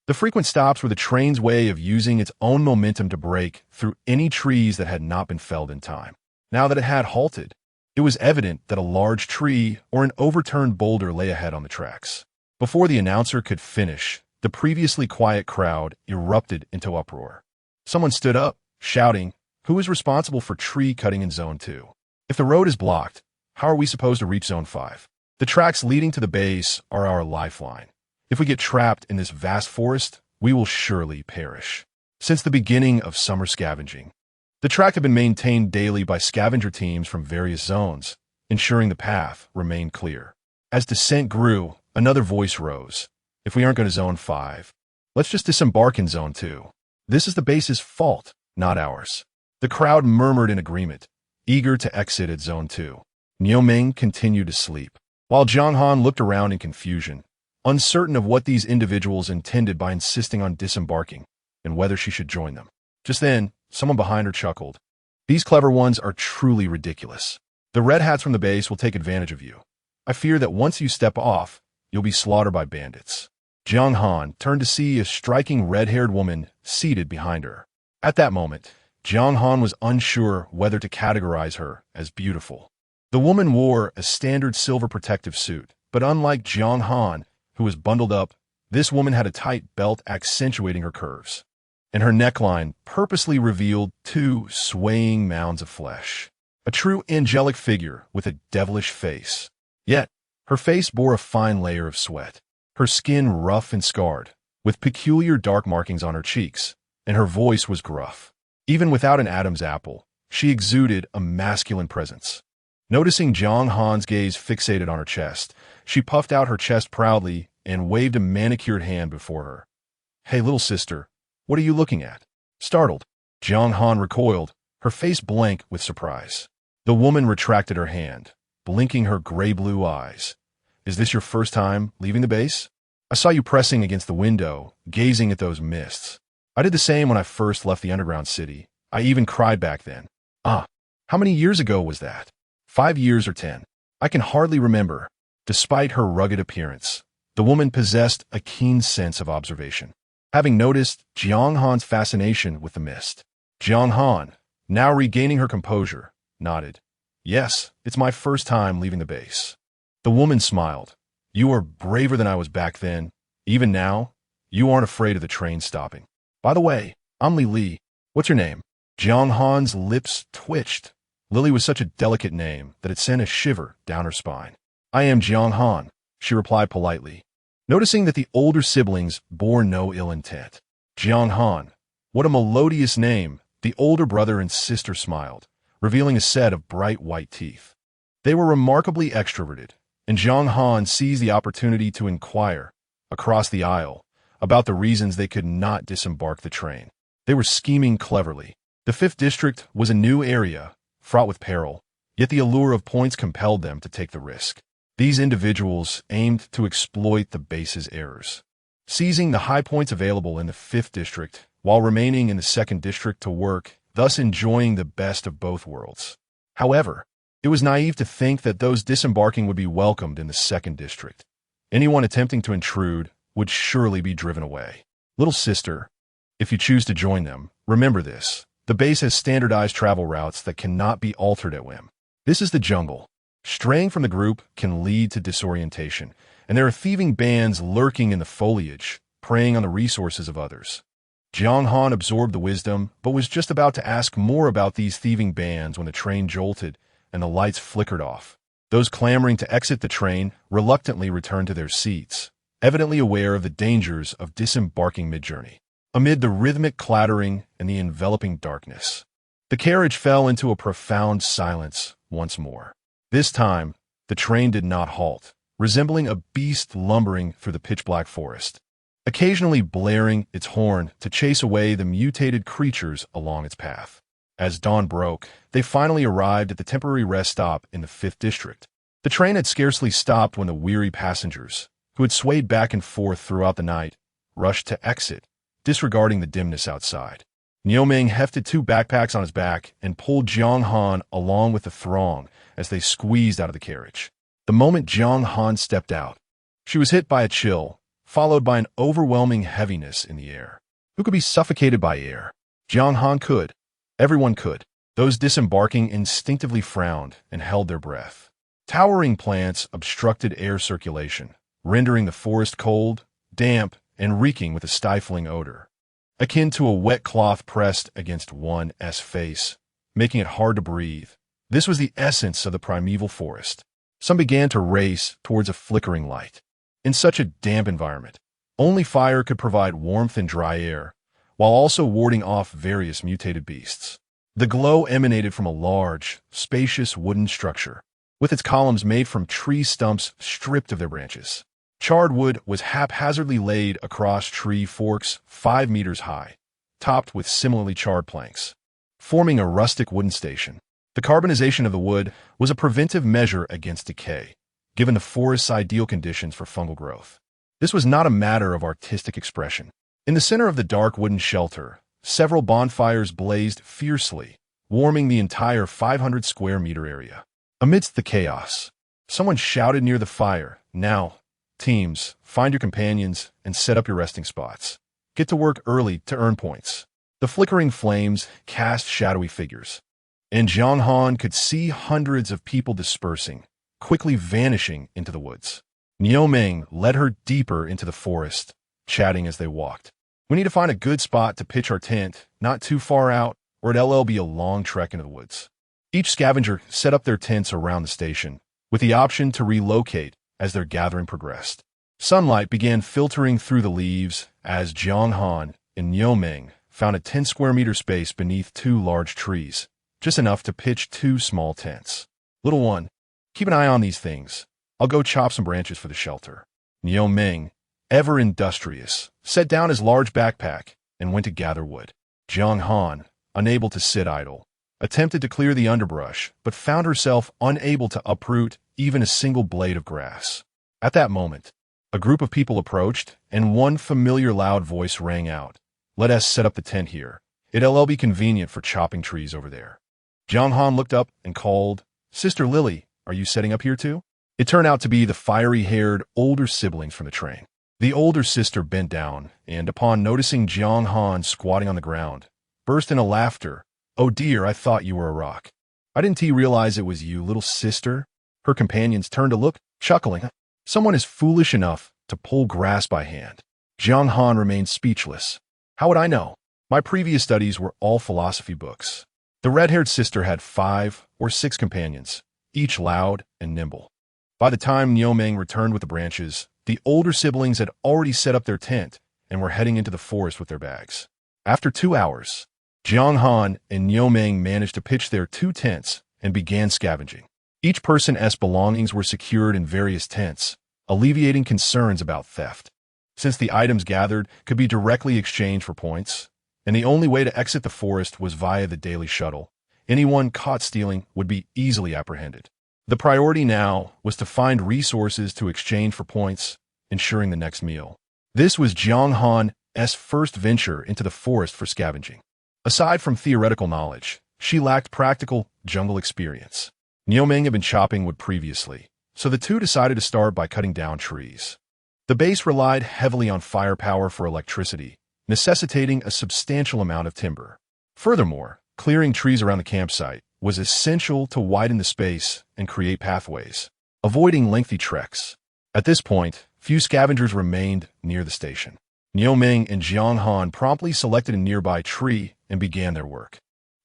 The frequent stops were the train's way of using its own momentum to break through any trees that had not been felled in time. Now that it had halted, it was evident that a large tree or an overturned boulder lay ahead on the tracks. Before the announcer could finish, the previously quiet crowd erupted into uproar. Someone stood up, shouting, "Who is responsible for tree cutting in Zone 2? If the road is blocked, how are we supposed to reach Zone 5? The tracks leading to the base are our lifeline. If we get trapped in this vast forest, we will surely perish." Since the beginning of summer scavenging, the track had been maintained daily by scavenger teams from various zones, ensuring the path remained clear. As descent grew, another voice rose. "If we aren't going to Zone 5, let's just disembark in Zone 2. This is the base's fault, not ours." The crowd murmured in agreement, eager to exit at Zone 2. Niu Ming continued to sleep, while Jiang Han looked around in confusion, uncertain of what these individuals intended by insisting on disembarking and whether she should join them. Just then, someone behind her chuckled. "These clever ones are truly ridiculous. The red hats from the base will take advantage of you. I fear that once you step off, you'll be slaughtered by bandits." Jiang Han turned to see a striking red-haired woman seated behind her. At that moment, Jiang Han was unsure whether to categorize her as beautiful. The woman wore a standard silver protective suit, but unlike Jiang Han, who was bundled up, this woman had a tight belt accentuating her curves, and her neckline purposely revealed two swaying mounds of flesh. A true angelic figure with a devilish face. Yet, her face bore a fine layer of sweat, her skin rough and scarred, with peculiar dark markings on her cheeks, and her voice was gruff. Even without an Adam's apple, she exuded a masculine presence. Noticing Jiang Han's gaze fixated on her chest, she puffed out her chest proudly and waved a manicured hand before her. "Hey, little sister, what are you looking at?" Startled, Jiang Han recoiled, her face blank with surprise. The woman retracted her hand, blinking her gray-blue eyes. "Is this your first time leaving the base? I saw you pressing against the window, gazing at those mists. I did the same when I first left the underground city. I even cried back then." "Ah, how many years ago was that? 5 years or 10? I can hardly remember." Despite her rugged appearance, the woman possessed a keen sense of observation. Having noticed Jiang Han's fascination with the mist, Jiang Han, now regaining her composure, nodded. "Yes, it's my first time leaving the base." The woman smiled. "You are braver than I was back then. Even now, you aren't afraid of the train stopping. By the way, I'm Li. What's your name?" Jiang Han's lips twitched. Lily was such a delicate name that it sent a shiver down her spine. "I am Jiang Han," she replied politely, noticing that the older siblings bore no ill intent. "Jiang Han, what a melodious name," the older brother and sister smiled, revealing a set of bright white teeth. They were remarkably extroverted, and Jiang Han seized the opportunity to inquire, across the aisle, about the reasons they could not disembark the train. They were scheming cleverly. The 5th District was a new area, fraught with peril, yet the allure of points compelled them to take the risk. These individuals aimed to exploit the base's errors, seizing the high points available in the 5th District while remaining in the 2nd District to work, thus enjoying the best of both worlds. However, it was naive to think that those disembarking would be welcomed in the 2nd District. Anyone attempting to intrude would surely be driven away. "Little sister, if you choose to join them, remember this. The base has standardized travel routes that cannot be altered at whim. This is the jungle. Straying from the group can lead to disorientation, and there are thieving bands lurking in the foliage, preying on the resources of others." Jiang Han absorbed the wisdom, but was just about to ask more about these thieving bands when the train jolted and the lights flickered off. Those clamoring to exit the train reluctantly returned to their seats, evidently aware of the dangers of disembarking mid-journey. Amid the rhythmic clattering and the enveloping darkness, the carriage fell into a profound silence once more. This time, the train did not halt, resembling a beast lumbering through the pitch-black forest, occasionally blaring its horn to chase away the mutated creatures along its path. As dawn broke, they finally arrived at the temporary rest stop in the 5th District. The train had scarcely stopped when the weary passengers, who had swayed back and forth throughout the night, rushed to exit, disregarding the dimness outside. Niu Ming hefted 2 backpacks on his back and pulled Jiang Han along with the throng as they squeezed out of the carriage. The moment Jiang Han stepped out, she was hit by a chill, followed by an overwhelming heaviness in the air. Who could be suffocated by air? Jiang Han could. Everyone could. Those disembarking instinctively frowned and held their breath. Towering plants obstructed air circulation, rendering the forest cold, damp, and reeking with a stifling odor, akin to a wet cloth pressed against one's face, making it hard to breathe. This was the essence of the primeval forest. Some began to race towards a flickering light. In such a damp environment, only fire could provide warmth and dry air, while also warding off various mutated beasts. The glow emanated from a large, spacious wooden structure, with its columns made from tree stumps stripped of their branches. Charred wood was haphazardly laid across tree forks 5 meters high, topped with similarly charred planks, forming a rustic wooden station. The carbonization of the wood was a preventive measure against decay, given the forest's ideal conditions for fungal growth. This was not a matter of artistic expression. In the center of the dark wooden shelter, several bonfires blazed fiercely, warming the entire 500 square meter area. Amidst the chaos, someone shouted near the fire, "Now, teams, find your companions and set up your resting spots. Get to work early to earn points." The flickering flames cast shadowy figures, and Jiang Han could see hundreds of people dispersing, quickly vanishing into the woods. Niu Ming led her deeper into the forest, chatting as they walked. "We need to find a good spot to pitch our tent, not too far out, or it'll be a long trek into the woods." Each scavenger set up their tents around the station, with the option to relocate as their gathering progressed. Sunlight began filtering through the leaves as Jiang Han and Niu Ming found a 10 square meter space beneath 2 large trees, just enough to pitch 2 small tents. "Little one, keep an eye on these things. I'll go chop some branches for the shelter." Niu Ming, ever industrious, set down his large backpack and went to gather wood. Jiang Han, unable to sit idle, attempted to clear the underbrush, but found herself unable to uproot even a single blade of grass. At that moment, a group of people approached, and one familiar loud voice rang out, "Let us set up the tent here. It'll be convenient for chopping trees over there." Jiang Han looked up and called, "Sister Lily, are you setting up here too?" It turned out to be the fiery-haired older siblings from the train. The older sister bent down, and upon noticing Jiang Han squatting on the ground, burst into laughter. "Oh dear, I thought you were a rock. I didn't realize it was you, little sister." Her companions turned to look, chuckling. Someone is foolish enough to pull grass by hand. Jiang Han remained speechless. "How would I know? My previous studies were all philosophy books." The red-haired sister had 5 or 6 companions, each loud and nimble. By the time Niu Ming returned with the branches, the older siblings had already set up their tent and were heading into the forest with their bags. After 2 hours, Jiang Han and Niu Ming managed to pitch their 2 tents and began scavenging. Each person's belongings were secured in various tents, alleviating concerns about theft. Since the items gathered could be directly exchanged for points, and the only way to exit the forest was via the daily shuttle, anyone caught stealing would be easily apprehended. The priority now was to find resources to exchange for points, ensuring the next meal. This was Jiang Han's first venture into the forest for scavenging. Aside from theoretical knowledge, she lacked practical jungle experience. Niu Ming had been chopping wood previously, so the two decided to start by cutting down trees. The base relied heavily on firepower for electricity, necessitating a substantial amount of timber. Furthermore, clearing trees around the campsite was essential to widen the space and create pathways, avoiding lengthy treks. At this point, few scavengers remained near the station. Niu Ming and Jiang Han promptly selected a nearby tree and began their work.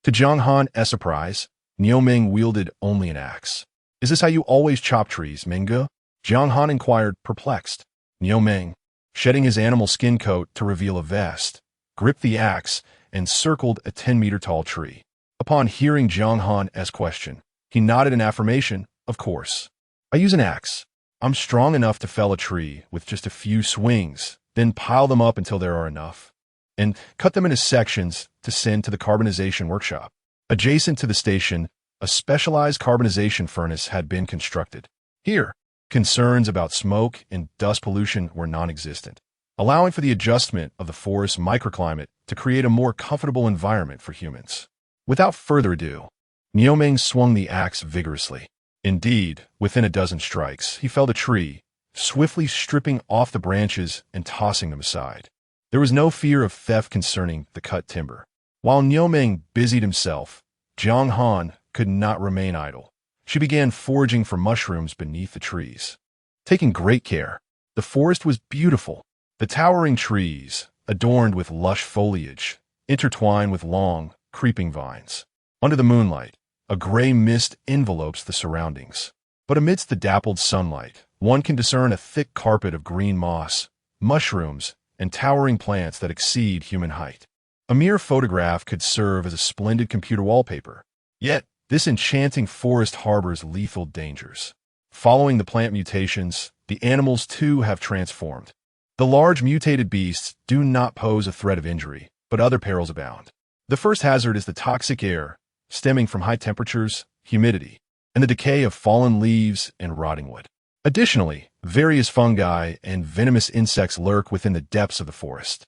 To Jiang Han's surprise, Niu Ming wielded only an axe. "Is this how you always chop trees, Minga?" Jiang Han inquired, perplexed. Niu Ming, shedding his animal skin coat to reveal a vest, gripped the axe and circled a 10-meter-tall tree. Upon hearing Jiang Han's question, he nodded in affirmation. "Of course. I use an axe. I'm strong enough to fell a tree with just a few swings, then pile them up until there are enough, and cut them into sections to send to the carbonization workshop." Adjacent to the station, a specialized carbonization furnace had been constructed. Here, concerns about smoke and dust pollution were non-existent. allowing for the adjustment of the forest's microclimate to create a more comfortable environment for humans. Without further ado, Nioming swung the axe vigorously. Indeed, within a dozen strikes, he felled a tree, swiftly stripping off the branches and tossing them aside. There was no fear of theft concerning the cut timber. While Nioming busied himself, Jiang Han could not remain idle. She began foraging for mushrooms beneath the trees. Taking great care, the forest was beautiful. The towering trees, adorned with lush foliage, intertwined with long, creeping vines. Under the moonlight, a gray mist envelopes the surroundings. But amidst the dappled sunlight, one can discern a thick carpet of green moss, mushrooms, and towering plants that exceed human height. A mere photograph could serve as a splendid computer wallpaper. Yet, this enchanting forest harbors lethal dangers. Following the plant mutations, the animals too have transformed. The large mutated beasts do not pose a threat of injury, but other perils abound. The first hazard is the toxic air, stemming from high temperatures, humidity, and the decay of fallen leaves and rotting wood. Additionally, various fungi and venomous insects lurk within the depths of the forest.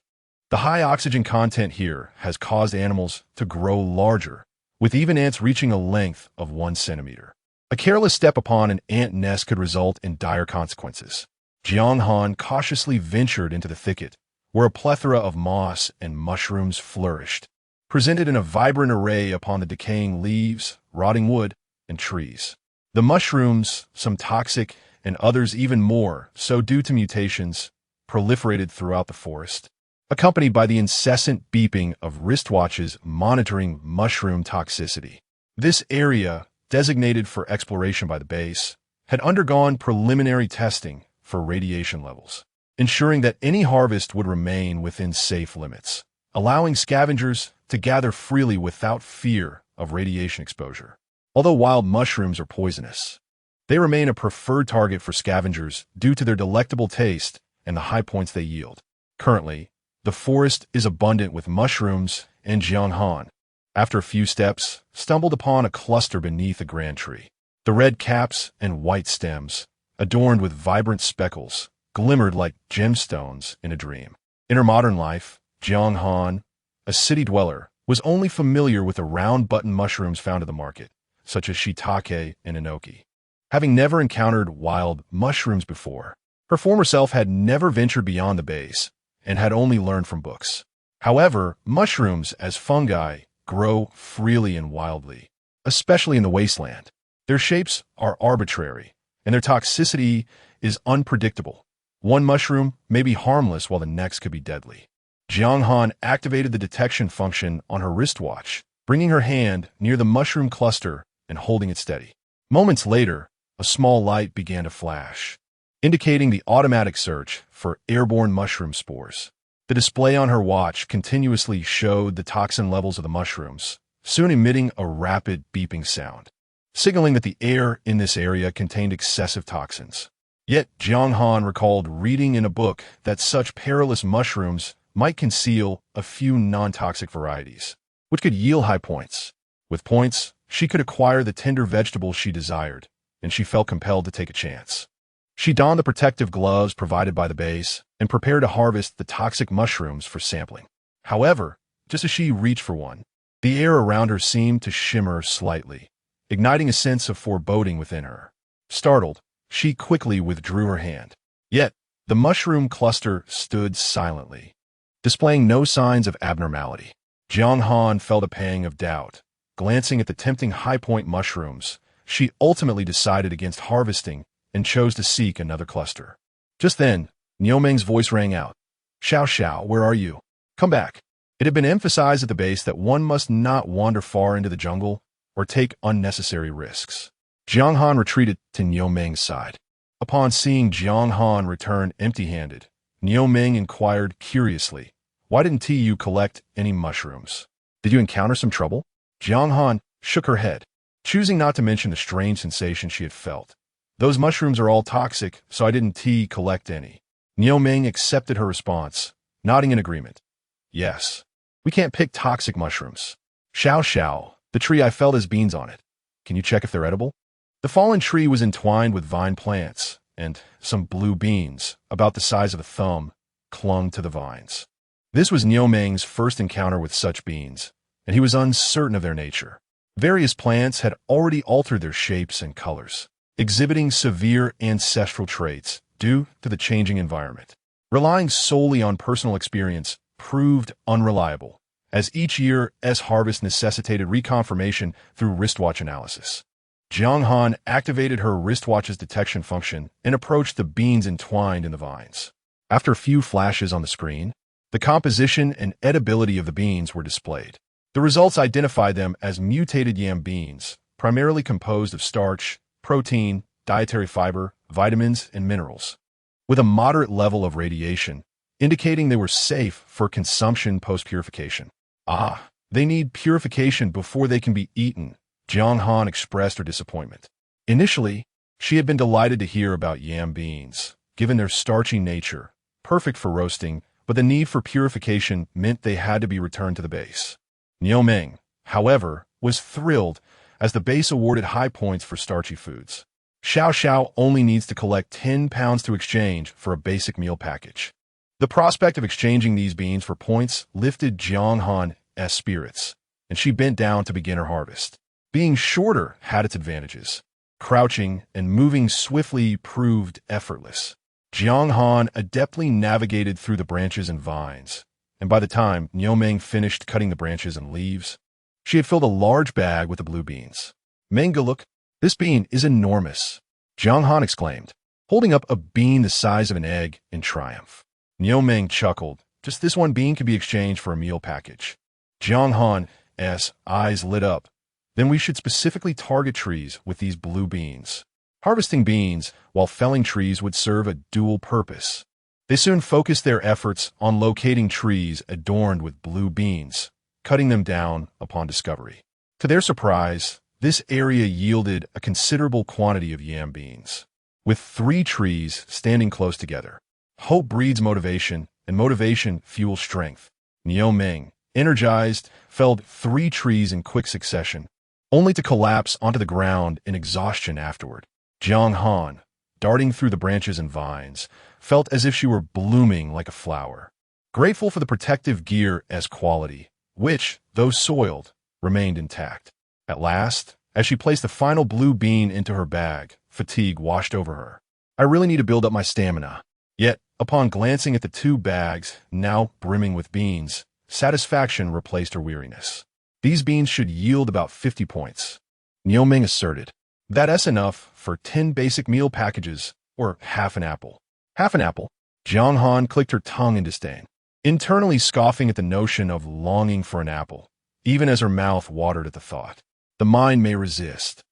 The high oxygen content here has caused animals to grow larger, with even ants reaching a length of 1 centimeter. A careless step upon an ant nest could result in dire consequences. Jiang Han cautiously ventured into the thicket, where a plethora of moss and mushrooms flourished, presented in a vibrant array upon the decaying leaves, rotting wood, and trees. The mushrooms, some toxic and others even more so due to mutations, proliferated throughout the forest, accompanied by the incessant beeping of wristwatches monitoring mushroom toxicity. This area, designated for exploration by the base, had undergone preliminary testing for radiation levels, ensuring that any harvest would remain within safe limits, allowing scavengers to gather freely without fear of radiation exposure. Although wild mushrooms are poisonous, they remain a preferred target for scavengers due to their delectable taste and the high points they yield. Currently, the forest is abundant with mushrooms, and Jiang Han, after a few steps, stumbled upon a cluster beneath a grand tree. The red caps and white stems, adorned with vibrant speckles, glimmered like gemstones in a dream. In her modern life, Jiang Han, a city dweller, was only familiar with the round button mushrooms found in the market, such as shiitake and enoki. Having never encountered wild mushrooms before, her former self had never ventured beyond the base and had only learned from books. However, mushrooms, as fungi, grow freely and wildly, especially in the wasteland. Their shapes are arbitrary, and their toxicity is unpredictable. One mushroom may be harmless while the next could be deadly. Jiang Han activated the detection function on her wristwatch, bringing her hand near the mushroom cluster and holding it steady. Moments later, a small light began to flash, indicating the automatic search for airborne mushroom spores. The display on her watch continuously showed the toxin levels of the mushrooms, soon emitting a rapid beeping sound, signaling that the air in this area contained excessive toxins. Yet Jiang Han recalled reading in a book that such perilous mushrooms might conceal a few non-toxic varieties, which could yield high points. With points, she could acquire the tender vegetables she desired, and she felt compelled to take a chance. She donned the protective gloves provided by the base and prepared to harvest the toxic mushrooms for sampling. However, just as she reached for one, the air around her seemed to shimmer slightly, igniting a sense of foreboding within her. Startled, she quickly withdrew her hand. Yet, the mushroom cluster stood silently, displaying no signs of abnormality. Jiang Han felt a pang of doubt. Glancing at the tempting high-point mushrooms, she ultimately decided against harvesting and chose to seek another cluster. Just then, Nioming's voice rang out. "Xiao Xiao, where are you? Come back." It had been emphasized at the base that one must not wander far into the jungle or take unnecessary risks. Jiang Han retreated to Nioming's side. Upon seeing Jiang Han return empty-handed, Nioming inquired curiously, "Why didn't you collect any mushrooms? Did you encounter some trouble?" Jiang Han shook her head, choosing not to mention the strange sensation she had felt. "Those mushrooms are all toxic, so I didn't collect any." Nioming accepted her response, nodding in agreement. "Yes, we can't pick toxic mushrooms. Xiao Xiao, the tree I felled has beans on it. Can you check if they're edible?" The fallen tree was entwined with vine plants and some blue beans, about the size of a thumb, clung to the vines. This was Niu Meng's first encounter with such beans, and he was uncertain of their nature. Various plants had already altered their shapes and colors, exhibiting severe ancestral traits due to the changing environment. Relying solely on personal experience proved unreliable, as each year's harvest necessitated reconfirmation through wristwatch analysis. Jiang Han activated her wristwatch's detection function and approached the beans entwined in the vines. After a few flashes on the screen, the composition and edibility of the beans were displayed. The results identified them as mutated yam beans, primarily composed of starch, protein, dietary fiber, vitamins, and minerals, with a moderate level of radiation, indicating they were safe for consumption post-purification. They need purification before they can be eaten, Jiang Han expressed her disappointment. Initially, she had been delighted to hear about yam beans, given their starchy nature, perfect for roasting, but the need for purification meant they had to be returned to the base. Niu Meng, however, was thrilled as the base awarded high points for starchy foods. Xiao Xiao only needs to collect 10 pounds to exchange for a basic meal package. The prospect of exchanging these beans for points lifted Jiang Han's spirits, and she bent down to begin her harvest. Being shorter had its advantages. Crouching and moving swiftly proved effortless. Jiang Han adeptly navigated through the branches and vines, and by the time Niu Meng finished cutting the branches and leaves, she had filled a large bag with the blue beans. "Menga, look, this bean is enormous," Jiang Han exclaimed, holding up a bean the size of an egg in triumph. Niu Meng chuckled. Just this one bean could be exchanged for a meal package. Jiang Han's eyes lit up. Then we should specifically target trees with these blue beans. Harvesting beans while felling trees would serve a dual purpose. They soon focused their efforts on locating trees adorned with blue beans, cutting them down upon discovery. To their surprise, this area yielded a considerable quantity of yam beans. With 3 trees standing close together, hope breeds motivation, and motivation fuels strength. Niu Meng, energized, felled 3 trees in quick succession, only to collapse onto the ground in exhaustion afterward. Jiang Han, darting through the branches and vines, felt as if she were blooming like a flower. Grateful for the protective gear as quality, which, though soiled, remained intact. At last, as she placed the final blue bean into her bag, fatigue washed over her. "I really need to build up my stamina." Yet, upon glancing at the 2 bags, now brimming with beans, satisfaction replaced her weariness. These beans should yield about 50 points. Niu Meng asserted. "That's enough for 10 basic meal packages, or half an apple." "Half an apple?" Jiang Han clicked her tongue in disdain, internally scoffing at the notion of longing for an apple, even as her mouth watered at the thought. The mind may resist,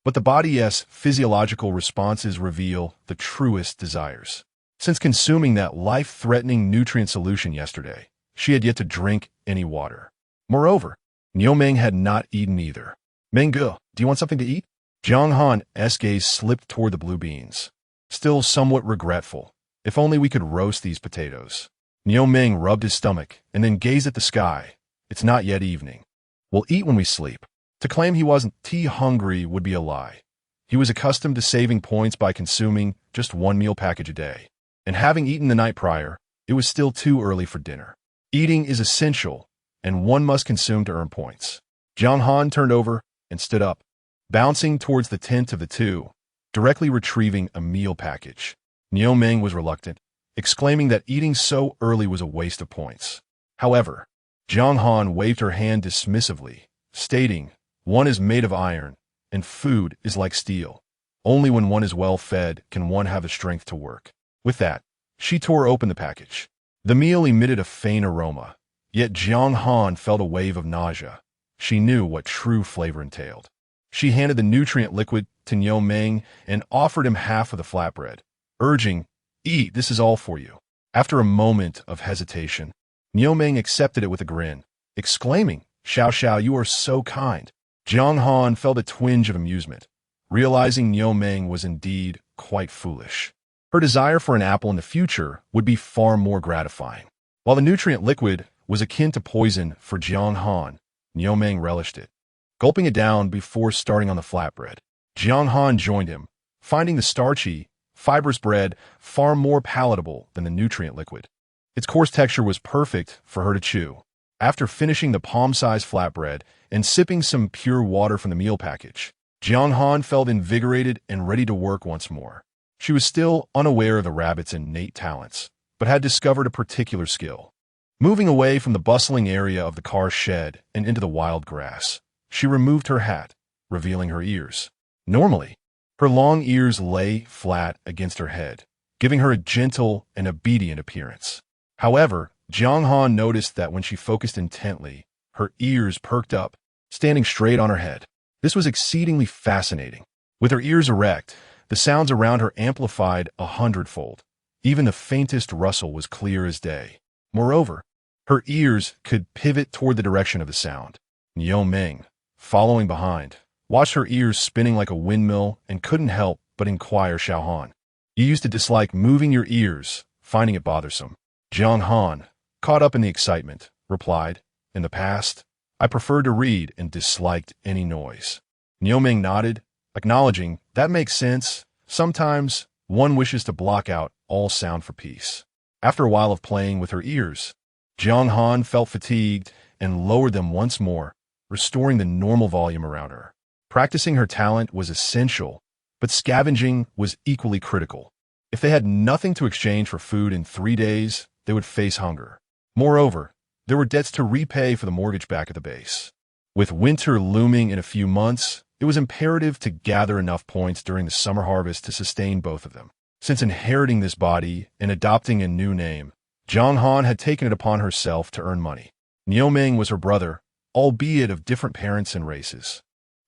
but the body's physiological responses reveal the truest desires. Since consuming that life-threatening nutrient solution yesterday, she had yet to drink any water. Moreover, Niu Meng had not eaten either. "Menga, do you want something to eat?" Jiang Han's gaze slipped toward the blue beans. Still somewhat regretful. "If only we could roast these potatoes." Niu Meng rubbed his stomach and then gazed at the sky. "It's not yet evening. We'll eat when we sleep." To claim he wasn't hungry would be a lie. He was accustomed to saving points by consuming just 1 meal package a day. And having eaten the night prior, it was still too early for dinner. Eating is essential, and one must consume to earn points. Jiang Han turned over and stood up, bouncing towards the tent of the 2, directly retrieving a meal package. Niu Meng was reluctant, exclaiming that eating so early was a waste of points. However, Jiang Han waved her hand dismissively, stating, "One is made of iron, and food is like steel. Only when one is well fed can one have the strength to work." With that, she tore open the package. The meal emitted a faint aroma, yet Jiang Han felt a wave of nausea. She knew what true flavor entailed. She handed the nutrient liquid to Niu Meng and offered him half of the flatbread, urging, "Eat, this is all for you." After a moment of hesitation, Niu Meng accepted it with a grin, exclaiming, "Xiao Xiao, you are so kind." Jiang Han felt a twinge of amusement, realizing Niu Meng was indeed quite foolish. Her desire for an apple in the future would be far more gratifying. While the nutrient liquid was akin to poison for Jiang Han, Niu Meng relished it, gulping it down before starting on the flatbread. Jiang Han joined him, finding the starchy, fibrous bread far more palatable than the nutrient liquid. Its coarse texture was perfect for her to chew. After finishing the palm-sized flatbread and sipping some pure water from the meal package, Jiang Han felt invigorated and ready to work once more. She was still unaware of the rabbit's innate talents, but had discovered a particular skill. Moving away from the bustling area of the car shed and into the wild grass, she removed her hat, revealing her ears. Normally, her long ears lay flat against her head, giving her a gentle and obedient appearance. However, Jiang Han noticed that when she focused intently, her ears perked up, standing straight on her head. This was exceedingly fascinating. With her ears erect, the sounds around her amplified 100-fold. Even the faintest rustle was clear as day. Moreover, her ears could pivot toward the direction of the sound. Niu Ming, following behind, watched her ears spinning like a windmill and couldn't help but inquire Xiao Han. You used to dislike moving your ears, finding it bothersome. Jiang Han, caught up in the excitement, replied, In the past, I preferred to read and disliked any noise. Niu Ming nodded, acknowledging, That makes sense. Sometimes, one wishes to block out all sound for peace. After a while of playing with her ears, Jiang Han felt fatigued and lowered them once more, restoring the normal volume around her. Practicing her talent was essential, but scavenging was equally critical. If they had nothing to exchange for food in 3 days, they would face hunger. Moreover, there were debts to repay for the mortgage back at the base. With winter looming in a few months, it was imperative to gather enough points during the summer harvest to sustain both of them. Since inheriting this body and adopting a new name, Jiang Han had taken it upon herself to earn money. Niu Ming was her brother, albeit of different parents and races.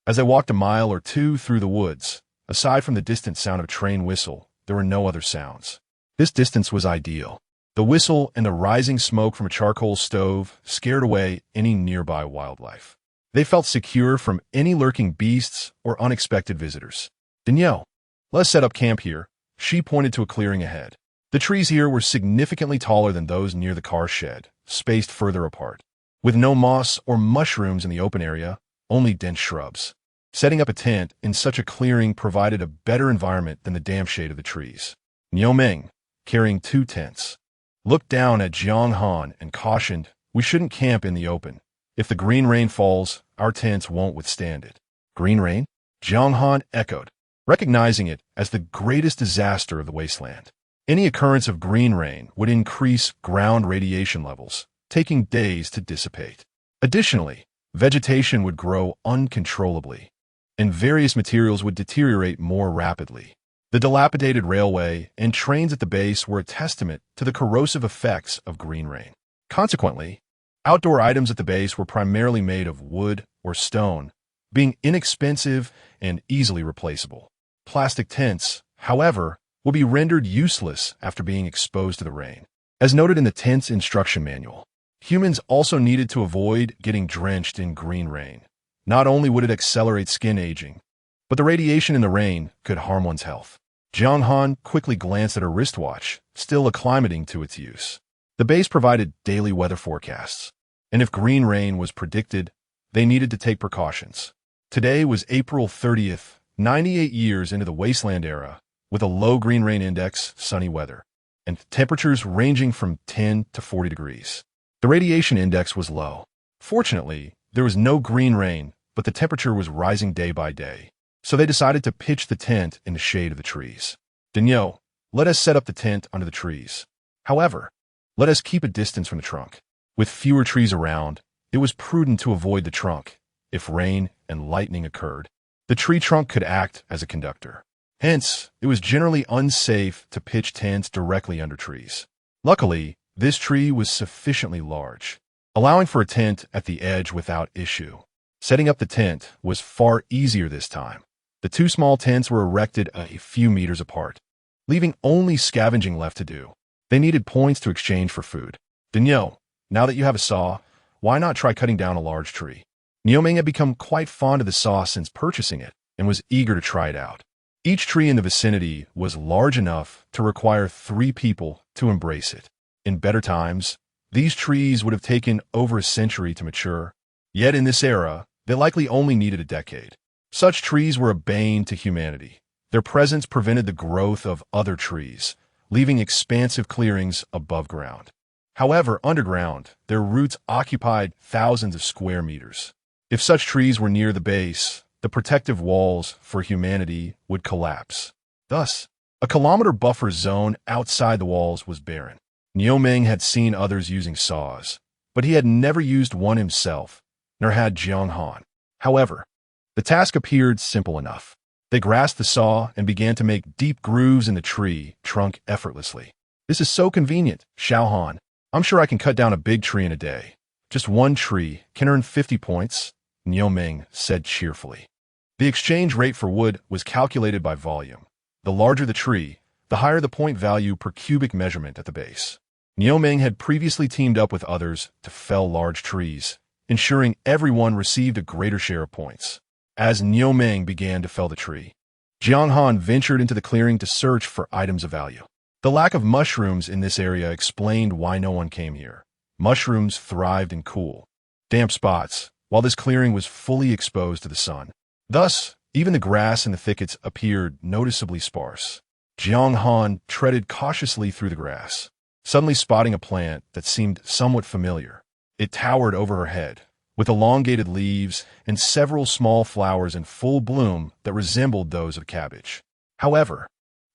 As they walked a mile or two through the woods, aside from the distant sound of a train whistle, there were no other sounds. This distance was ideal. The whistle and the rising smoke from a charcoal stove scared away any nearby wildlife. They felt secure from any lurking beasts or unexpected visitors. Danielle, let's set up camp here. She pointed to a clearing ahead. The trees here were significantly taller than those near the car shed, spaced further apart. With no moss or mushrooms in the open area, only dense shrubs. Setting up a tent in such a clearing provided a better environment than the damp shade of the trees. Niu Ming, carrying 2 tents, looked down at Jiang Han and cautioned, We shouldn't camp in the open. If the green rain falls, our tents won't withstand it. Green rain? Jiang Han echoed, recognizing it as the greatest disaster of the wasteland. Any occurrence of green rain would increase ground radiation levels, taking days to dissipate. Additionally, vegetation would grow uncontrollably, and various materials would deteriorate more rapidly. The dilapidated railway and trains at the base were a testament to the corrosive effects of green rain. Consequently, outdoor items at the base were primarily made of wood or stone, being inexpensive and easily replaceable. Plastic tents, however, will be rendered useless after being exposed to the rain. As noted in the tent's instruction manual, humans also needed to avoid getting drenched in green rain. Not only would it accelerate skin aging, but the radiation in the rain could harm one's health. Jiang Han quickly glanced at her wristwatch, still acclimating to its use. The base provided daily weather forecasts, and if green rain was predicted, they needed to take precautions. Today was April 30th, 98 years into the Wasteland era, with a low green rain index, sunny weather, and temperatures ranging from 10 to 40 degrees. The radiation index was low. Fortunately, there was no green rain, but the temperature was rising day by day, so they decided to pitch the tent in the shade of the trees. Danielle, let us set up the tent under the trees. However, let us keep a distance from the trunk. With fewer trees around, it was prudent to avoid the trunk. If rain and lightning occurred, the tree trunk could act as a conductor. Hence, it was generally unsafe to pitch tents directly under trees. Luckily, this tree was sufficiently large, allowing for a tent at the edge without issue. Setting up the tent was far easier this time. The 2 small tents were erected a few meters apart, leaving only scavenging left to do. They needed points to exchange for food. Danielle, now that you have a saw, why not try cutting down a large tree? Niu Ming had become quite fond of the saw since purchasing it and was eager to try it out. Each tree in the vicinity was large enough to require 3 people to embrace it. In better times, these trees would have taken over a century to mature, yet in this era, they likely only needed a decade. Such trees were a bane to humanity. Their presence prevented the growth of other trees, leaving expansive clearings above ground. However, underground, their roots occupied thousands of square meters. If such trees were near the base, the protective walls for humanity would collapse. Thus, a kilometer buffer zone outside the walls was barren. Niu Ming had seen others using saws, but he had never used one himself, nor had Jiang Han. However, the task appeared simple enough. They grasped the saw and began to make deep grooves in the tree trunk effortlessly. "This is so convenient, Xiao Han. I'm sure I can cut down a big tree in a day. Just one tree can earn 50 points, Niu Ming said cheerfully. The exchange rate for wood was calculated by volume. The larger the tree, the higher the point value per cubic measurement at the base. Niu Ming had previously teamed up with others to fell large trees, ensuring everyone received a greater share of points. As Niu Ming began to fell the tree, Jiang Han ventured into the clearing to search for items of value. The lack of mushrooms in this area explained why no one came here. Mushrooms thrived in cool, damp spots, while this clearing was fully exposed to the sun. Thus, even the grass in the thickets appeared noticeably sparse. Jiang Han treaded cautiously through the grass, suddenly spotting a plant that seemed somewhat familiar. It towered over her head, with elongated leaves and several small flowers in full bloom that resembled those of cabbage. However,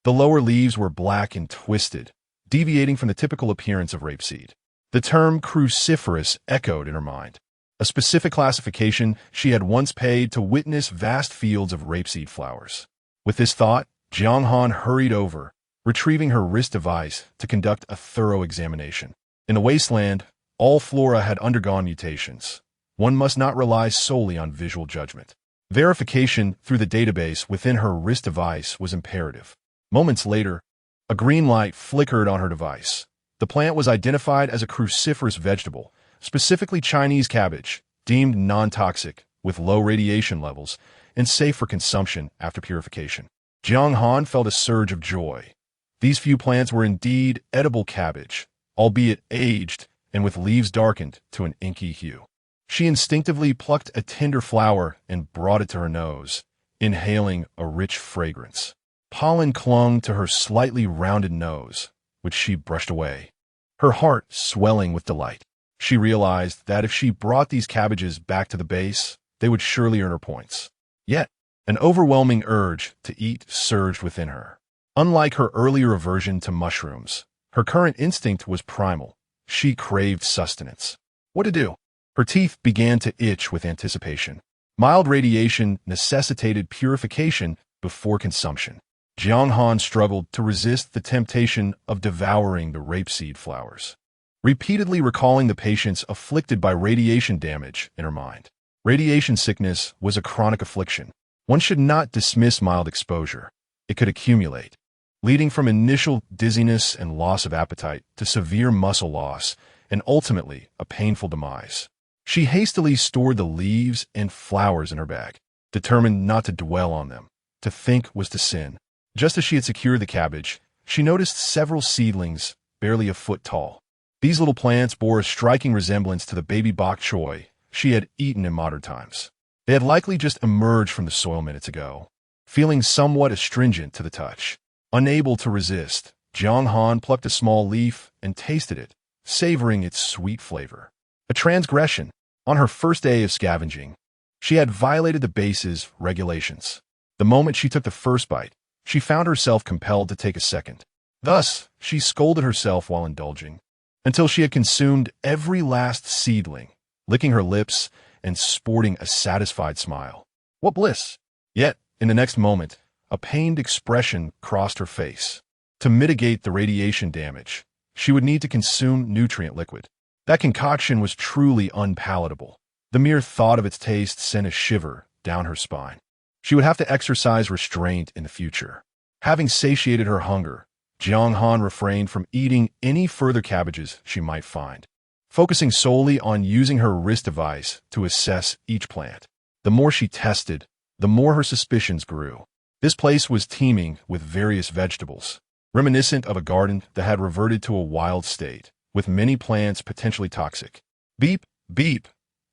the lower leaves were black and twisted, deviating from the typical appearance of rapeseed. The term cruciferous echoed in her mind, a specific classification she had once paid to witness vast fields of rapeseed flowers. With this thought, Jiang Han hurried over, retrieving her wrist device to conduct a thorough examination. In the Wasteland, all flora had undergone mutations. One must not rely solely on visual judgment. Verification through the database within her wrist device was imperative. Moments later, a green light flickered on her device. The plant was identified as a cruciferous vegetable, specifically Chinese cabbage, deemed non-toxic, with low radiation levels, and safe for consumption after purification. Jiang Han felt a surge of joy. These few plants were indeed edible cabbage, albeit aged and with leaves darkened to an inky hue. She instinctively plucked a tender flower and brought it to her nose, inhaling a rich fragrance. Pollen clung to her slightly rounded nose, which she brushed away, her heart swelling with delight. She realized that if she brought these cabbages back to the base, they would surely earn her points. Yet, an overwhelming urge to eat surged within her. Unlike her earlier aversion to mushrooms, her current instinct was primal. She craved sustenance. What to do? Her teeth began to itch with anticipation. Mild radiation necessitated purification before consumption. Jiang Han struggled to resist the temptation of devouring the rapeseed flowers, repeatedly recalling the patients afflicted by radiation damage in her mind. Radiation sickness was a chronic affliction. One should not dismiss mild exposure. It could accumulate, leading from initial dizziness and loss of appetite to severe muscle loss and ultimately a painful demise. She hastily stored the leaves and flowers in her bag, determined not to dwell on them. To think was to sin. Just as she had secured the cabbage, she noticed several seedlings, barely a foot tall. These little plants bore a striking resemblance to the baby bok choy she had eaten in modern times. They had likely just emerged from the soil minutes ago, feeling somewhat astringent to the touch. Unable to resist, Jiang Han plucked a small leaf and tasted it, savoring its sweet flavor. A transgression. On her first day of scavenging, she had violated the base's regulations. The moment she took the first bite, she found herself compelled to take a second. Thus, she scolded herself while indulging, until she had consumed every last seedling, licking her lips and sporting a satisfied smile. What bliss! Yet, in the next moment, a pained expression crossed her face. To mitigate the radiation damage, she would need to consume nutrient liquid. That concoction was truly unpalatable. The mere thought of its taste sent a shiver down her spine. She would have to exercise restraint in the future. Having satiated her hunger, Jiang Han refrained from eating any further cabbages she might find, focusing solely on using her wrist device to assess each plant. The more she tested, the more her suspicions grew. This place was teeming with various vegetables, reminiscent of a garden that had reverted to a wild state, with many plants potentially toxic. Beep, beep.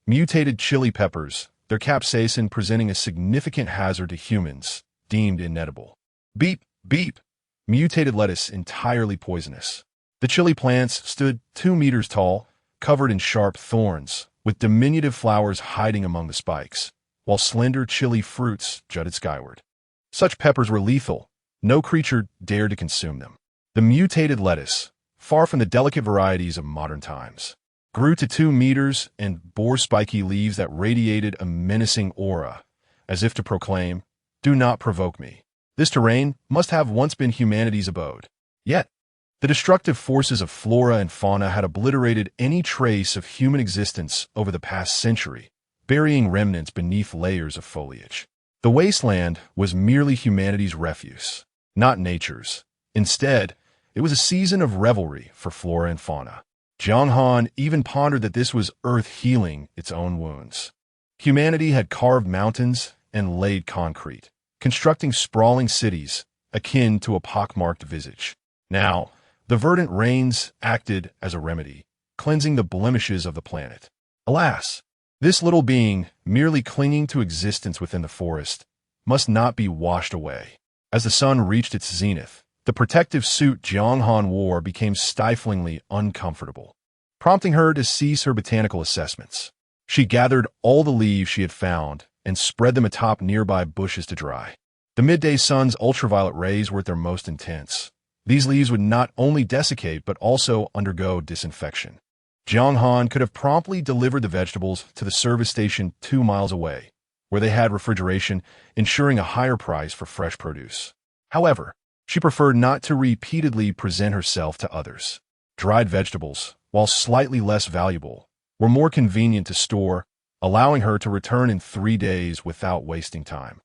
Mutated chili peppers, their capsaicin presenting a significant hazard to humans, deemed inedible. Beep, beep. Mutated lettuce entirely poisonous. The chili plants stood 2 meters tall, covered in sharp thorns, with diminutive flowers hiding among the spikes, while slender chili fruits jutted skyward. Such peppers were lethal. No creature dared to consume them. The mutated lettuce, far from the delicate varieties of modern times, grew to 2 meters and bore spiky leaves that radiated a menacing aura, as if to proclaim, "Do not provoke me. This terrain must have once been humanity's abode." Yet, the destructive forces of flora and fauna had obliterated any trace of human existence over the past century, burying remnants beneath layers of foliage. The wasteland was merely humanity's refuse, not nature's. Instead, it was a season of revelry for flora and fauna. Jiang Han even pondered that this was Earth healing its own wounds. Humanity had carved mountains and laid concrete, constructing sprawling cities akin to a pockmarked visage. Now, the verdant rains acted as a remedy, cleansing the blemishes of the planet. Alas, this little being, merely clinging to existence within the forest, must not be washed away. As the sun reached its zenith, the protective suit Jiang Han wore became stiflingly uncomfortable, prompting her to cease her botanical assessments. She gathered all the leaves she had found and spread them atop nearby bushes to dry. The midday sun's ultraviolet rays were at their most intense. These leaves would not only desiccate but also undergo disinfection. Jiang Han could have promptly delivered the vegetables to the service station 2 miles away, where they had refrigeration, ensuring a higher price for fresh produce. However, she preferred not to repeatedly present herself to others. Dried vegetables, while slightly less valuable, were more convenient to store, allowing her to return in 3 days without wasting time.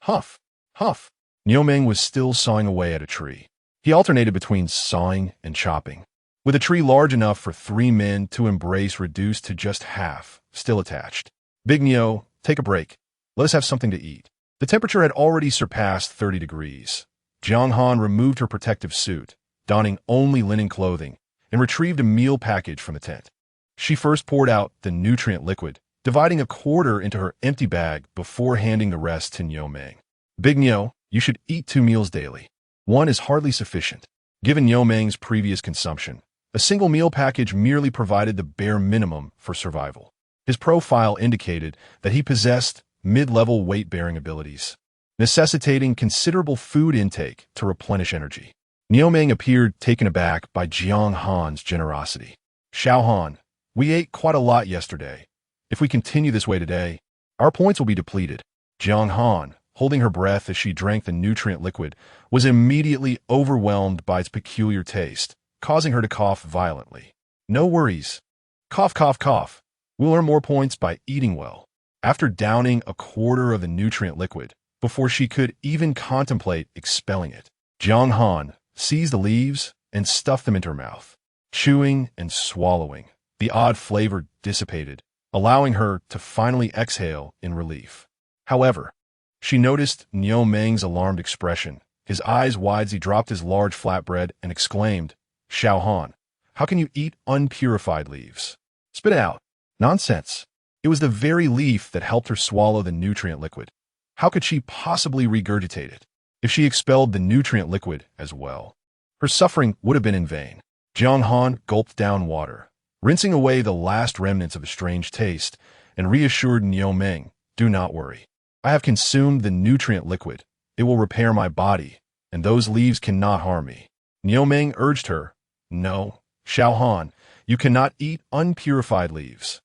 Huff, huff. Niomeng was still sawing away at a tree. He alternated between sawing and chopping, with a tree large enough for 3 men to embrace reduced to just half, still attached. "Big Nio, take a break. Let us have something to eat." The temperature had already surpassed 30 degrees. Jiang Han removed her protective suit, donning only linen clothing, and retrieved a meal package from the tent. She first poured out the nutrient liquid, dividing a quarter into her empty bag before handing the rest to Niomeng. "Big Nio, you should eat 2 meals daily. One is hardly sufficient." Given Niomeng's previous consumption, a single meal package merely provided the bare minimum for survival. His profile indicated that he possessed mid-level weight-bearing abilities, necessitating considerable food intake to replenish energy. Niomeng appeared taken aback by Jiang Han's generosity. "Xiao Han, we ate quite a lot yesterday. If we continue this way today, our points will be depleted." Jiang Han, holding her breath as she drank the nutrient liquid, was immediately overwhelmed by its peculiar taste, causing her to cough violently. "No worries. Cough, cough, cough. We'll earn more points by eating well." After downing a quarter of the nutrient liquid, before she could even contemplate expelling it, Jiang Han seized the leaves and stuffed them into her mouth. Chewing and swallowing, the odd flavor dissipated, allowing her to finally exhale in relief. However, she noticed Niomeng's alarmed expression. His eyes wide as he dropped his large flatbread and exclaimed, "Xiao Han, how can you eat unpurified leaves? Spit it out." "Nonsense. It was the very leaf that helped her swallow the nutrient liquid. How could she possibly regurgitate it? If she expelled the nutrient liquid as well, her suffering would have been in vain." Jiang Han gulped down water, rinsing away the last remnants of a strange taste, and reassured Niomeng, "Do not worry. I have consumed the nutrient liquid. It will repair my body, and those leaves cannot harm me." Niomeng urged her, "No, Xiao Han, you cannot eat unpurified leaves.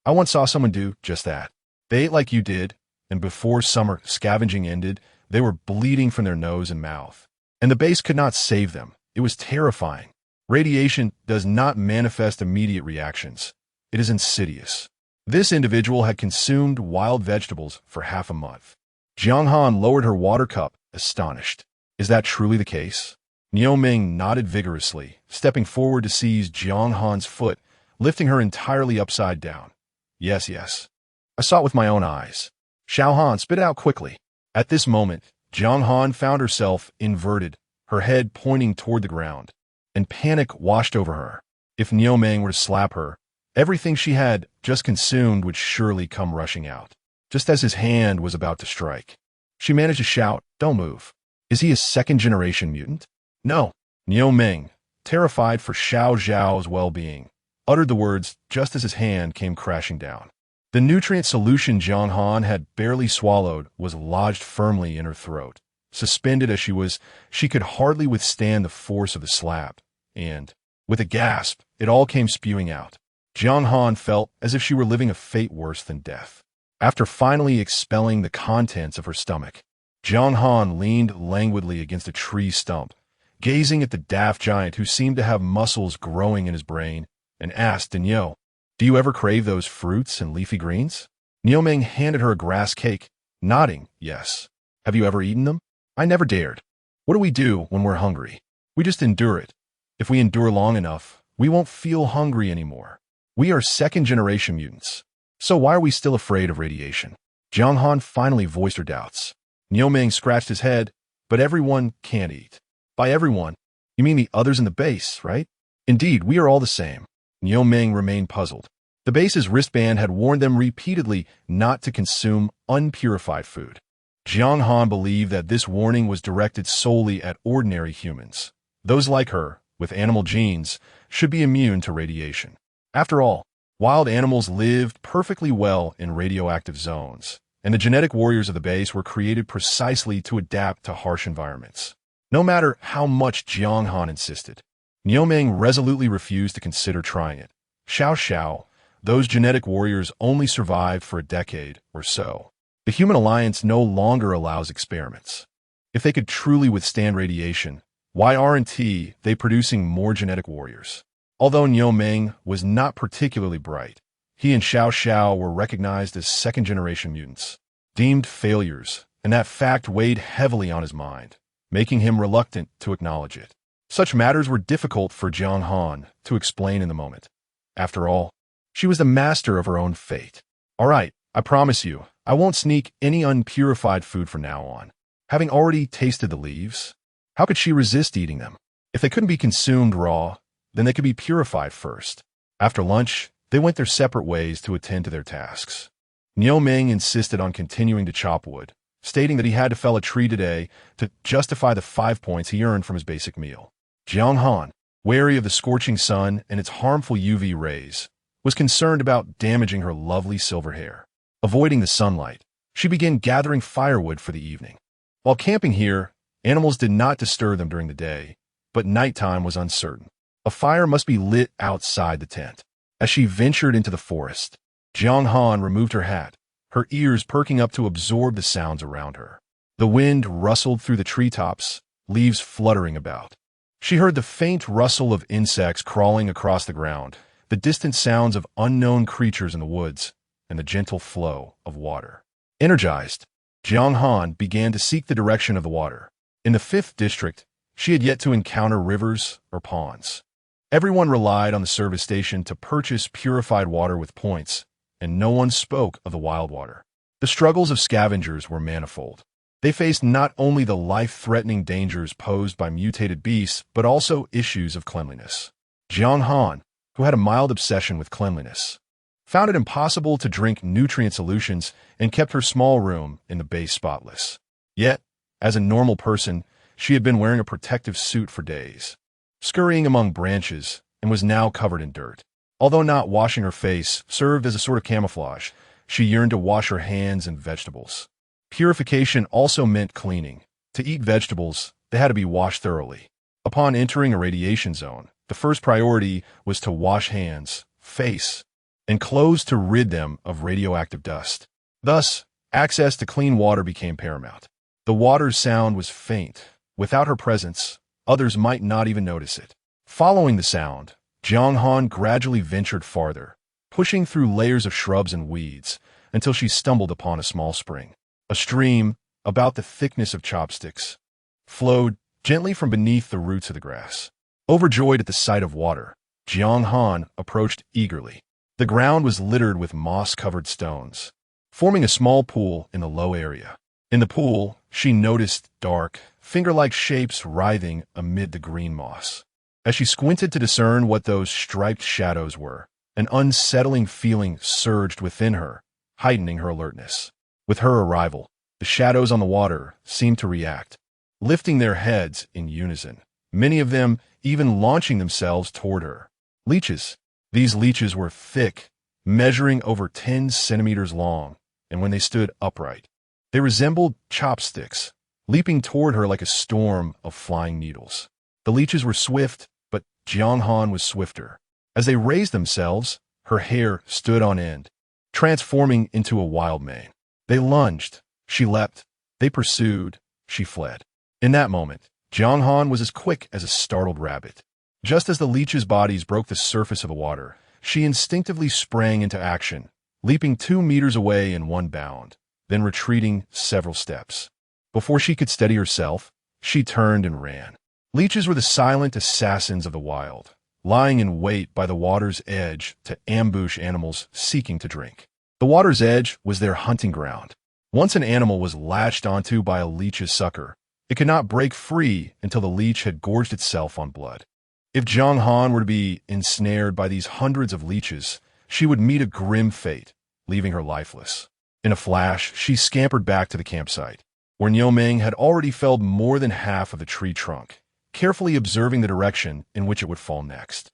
I once saw someone do just that. They ate like you did, and before summer scavenging ended, they were bleeding from their nose and mouth. And the base could not save them. It was terrifying. Radiation does not manifest immediate reactions. It is insidious." This individual had consumed wild vegetables for half a month. Jiang Han lowered her water cup, astonished. "Is that truly the case?" Niomeng nodded vigorously, stepping forward to seize Jiang Han's foot, lifting her entirely upside down. Yes, yes. I saw it with my own eyes." "Xiao Han, spit it out quickly." At this moment, Jiang Han found herself inverted, her head pointing toward the ground, and panic washed over her. If Niomeng were to slap her, everything she had just consumed would surely come rushing out. Just as his hand was about to strike, she managed to shout, "Don't move. Is he a second-generation mutant?" "No." Niomeng, terrified for Xiao Zhao's well-being, uttered the words just as his hand came crashing down. The nutrient solution Jiang Han had barely swallowed was lodged firmly in her throat. Suspended as she could hardly withstand the force of the slap, and, with a gasp, it all came spewing out. Jiang Han felt as if she were living a fate worse than death. After finally expelling the contents of her stomach, Jiang Han leaned languidly against a tree stump, gazing at the daft giant who seemed to have muscles growing in his brain, and asked Danielle, "Do you ever crave those fruits and leafy greens?" Nioming handed her a grass cake, nodding, "Yes. Have you ever eaten them?" "I never dared." "What do we do when we're hungry? We just endure it. If we endure long enough, we won't feel hungry anymore. We are second-generation mutants. So why are we still afraid of radiation?" Jiang Han finally voiced her doubts. Nioming scratched his head, "But everyone can't eat." "By everyone, you mean the others in the base, right?" "Indeed, we are all the same." Nioming remained puzzled. The base's wristband had warned them repeatedly not to consume unpurified food. Jiang Han believed that this warning was directed solely at ordinary humans. Those like her, with animal genes, should be immune to radiation. After all, wild animals lived perfectly well in radioactive zones, and the genetic warriors of the base were created precisely to adapt to harsh environments. No matter how much Jiang Han insisted, Nioming resolutely refused to consider trying it. Xiao, those genetic warriors only survived for a decade or so. The human alliance no longer allows experiments. If they could truly withstand radiation, why aren't they producing more genetic warriors? Although Nioming was not particularly bright, he and Xiao were recognized as second-generation mutants, deemed failures, and that fact weighed heavily on his mind, making him reluctant to acknowledge it. Such matters were difficult for Jiang Han to explain in the moment. After all, she was the master of her own fate. "All right, I promise you, I won't sneak any unpurified food from now on." Having already tasted the leaves, how could she resist eating them? If they couldn't be consumed raw, then they could be purified first. After lunch, they went their separate ways to attend to their tasks. Nioming insisted on continuing to chop wood, stating that he had to fell a tree today to justify the 5 points he earned from his basic meal. Jiang Han, wary of the scorching sun and its harmful UV rays, was concerned about damaging her lovely silver hair. Avoiding the sunlight, she began gathering firewood for the evening. While camping here, animals did not disturb them during the day, but nighttime was uncertain. A fire must be lit outside the tent. As she ventured into the forest, Jiang Han removed her hat, her ears perking up to absorb the sounds around her. The wind rustled through the treetops, leaves fluttering about. She heard the faint rustle of insects crawling across the ground, the distant sounds of unknown creatures in the woods, and the gentle flow of water. Energized, Jiang Han began to seek the direction of the water. In the 5th district, she had yet to encounter rivers or ponds. Everyone relied on the service station to purchase purified water with points, and no one spoke of the wild water. The struggles of scavengers were manifold. They faced not only the life-threatening dangers posed by mutated beasts, but also issues of cleanliness. Jiang Han, who had a mild obsession with cleanliness, found it impossible to drink nutrient solutions and kept her small room in the base spotless. Yet, as a normal person, she had been wearing a protective suit for days, scurrying among branches, and was now covered in dirt. Although not washing her face served as a sort of camouflage, she yearned to wash her hands and vegetables. Purification also meant cleaning. To eat vegetables, they had to be washed thoroughly. Upon entering a radiation zone, the first priority was to wash hands, face, and clothes to rid them of radioactive dust. Thus, access to clean water became paramount. The water's sound was faint. Without her presence, others might not even notice it. Following the sound, Jiang Han gradually ventured farther, pushing through layers of shrubs and weeds until she stumbled upon a small spring. A stream, about the thickness of chopsticks, flowed gently from beneath the roots of the grass. Overjoyed at the sight of water, Jiang Han approached eagerly. The ground was littered with moss-covered stones, forming a small pool in the low area. In the pool, she noticed dark, finger-like shapes writhing amid the green moss. As she squinted to discern what those striped shadows were, an unsettling feeling surged within her, heightening her alertness. With her arrival, the shadows on the water seemed to react, lifting their heads in unison, many of them even launching themselves toward her. Leeches. These leeches were thick, measuring over 10 centimeters long, and when they stood upright, they resembled chopsticks, leaping toward her like a storm of flying needles. The leeches were swift, but Jiang Han was swifter. As they raised themselves, her hair stood on end, transforming into a wild mane. They lunged, she leapt, they pursued, she fled. In that moment, Jiang Han was as quick as a startled rabbit. Just as the leeches' bodies broke the surface of the water, she instinctively sprang into action, leaping 2 meters away in one bound, then retreating several steps. Before she could steady herself, she turned and ran. Leeches were the silent assassins of the wild, lying in wait by the water's edge to ambush animals seeking to drink. The water's edge was their hunting ground. Once an animal was latched onto by a leech's sucker, it could not break free until the leech had gorged itself on blood. If Jiang Han were to be ensnared by these hundreds of leeches, she would meet a grim fate, leaving her lifeless. In a flash, she scampered back to the campsite, where Niu Ming had already felled more than half of the tree trunk, carefully observing the direction in which it would fall next.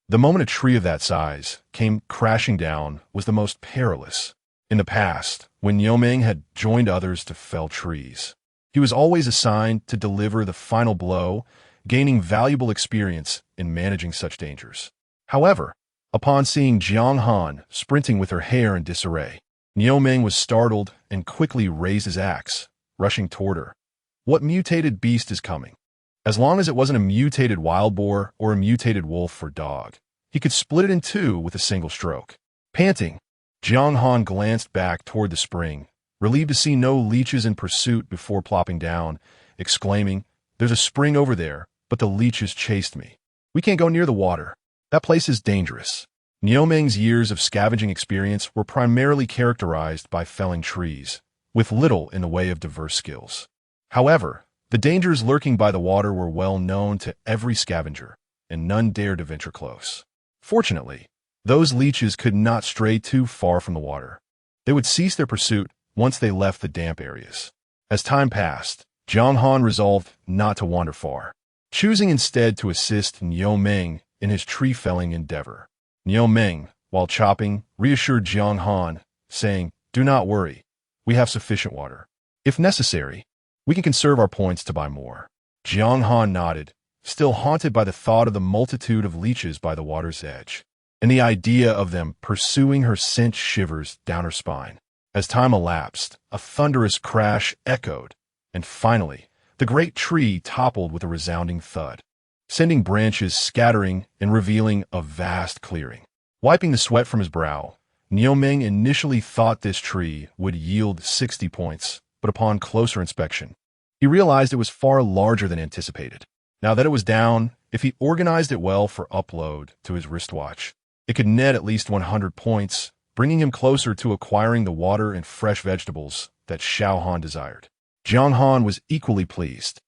The moment a tree of that size came crashing down was the most perilous. In the past, when Niu Ming had joined others to fell trees, he was always assigned to deliver the final blow, gaining valuable experience in managing such dangers. However, upon seeing Jiang Han sprinting with her hair in disarray, Niu Ming was startled and quickly raised his axe, rushing toward her. What mutated beast is coming? As long as it wasn't a mutated wild boar or a mutated wolf or dog, he could split it in two with a single stroke. Panting, Jiang Han glanced back toward the spring, relieved to see no leeches in pursuit before plopping down, exclaiming, "There's a spring over there, but the leeches chased me. We can't go near the water. That place is dangerous." Niu Ming's years of scavenging experience were primarily characterized by felling trees, with little in the way of diverse skills. However, the dangers lurking by the water were well known to every scavenger, and none dared to venture close. Fortunately, those leeches could not stray too far from the water. They would cease their pursuit once they left the damp areas. As time passed, Jiang Han resolved not to wander far, choosing instead to assist Niu Ming in his tree-felling endeavor. Niu Ming, while chopping, reassured Jiang Han, saying, "Do not worry, we have sufficient water. If necessary, we can conserve our points to buy more." Jiang Han nodded, still haunted by the thought of the multitude of leeches by the water's edge, and the idea of them pursuing her sent shivers down her spine. As time elapsed, a thunderous crash echoed, and finally, the great tree toppled with a resounding thud, sending branches scattering and revealing a vast clearing. Wiping the sweat from his brow, Niu Ming initially thought this tree would yield 60 points, but upon closer inspection, he realized it was far larger than anticipated. Now that it was down, if he organized it well for upload to his wristwatch, it could net at least 100 points, bringing him closer to acquiring the water and fresh vegetables that Xiao Han desired. Jiang Han was equally pleased.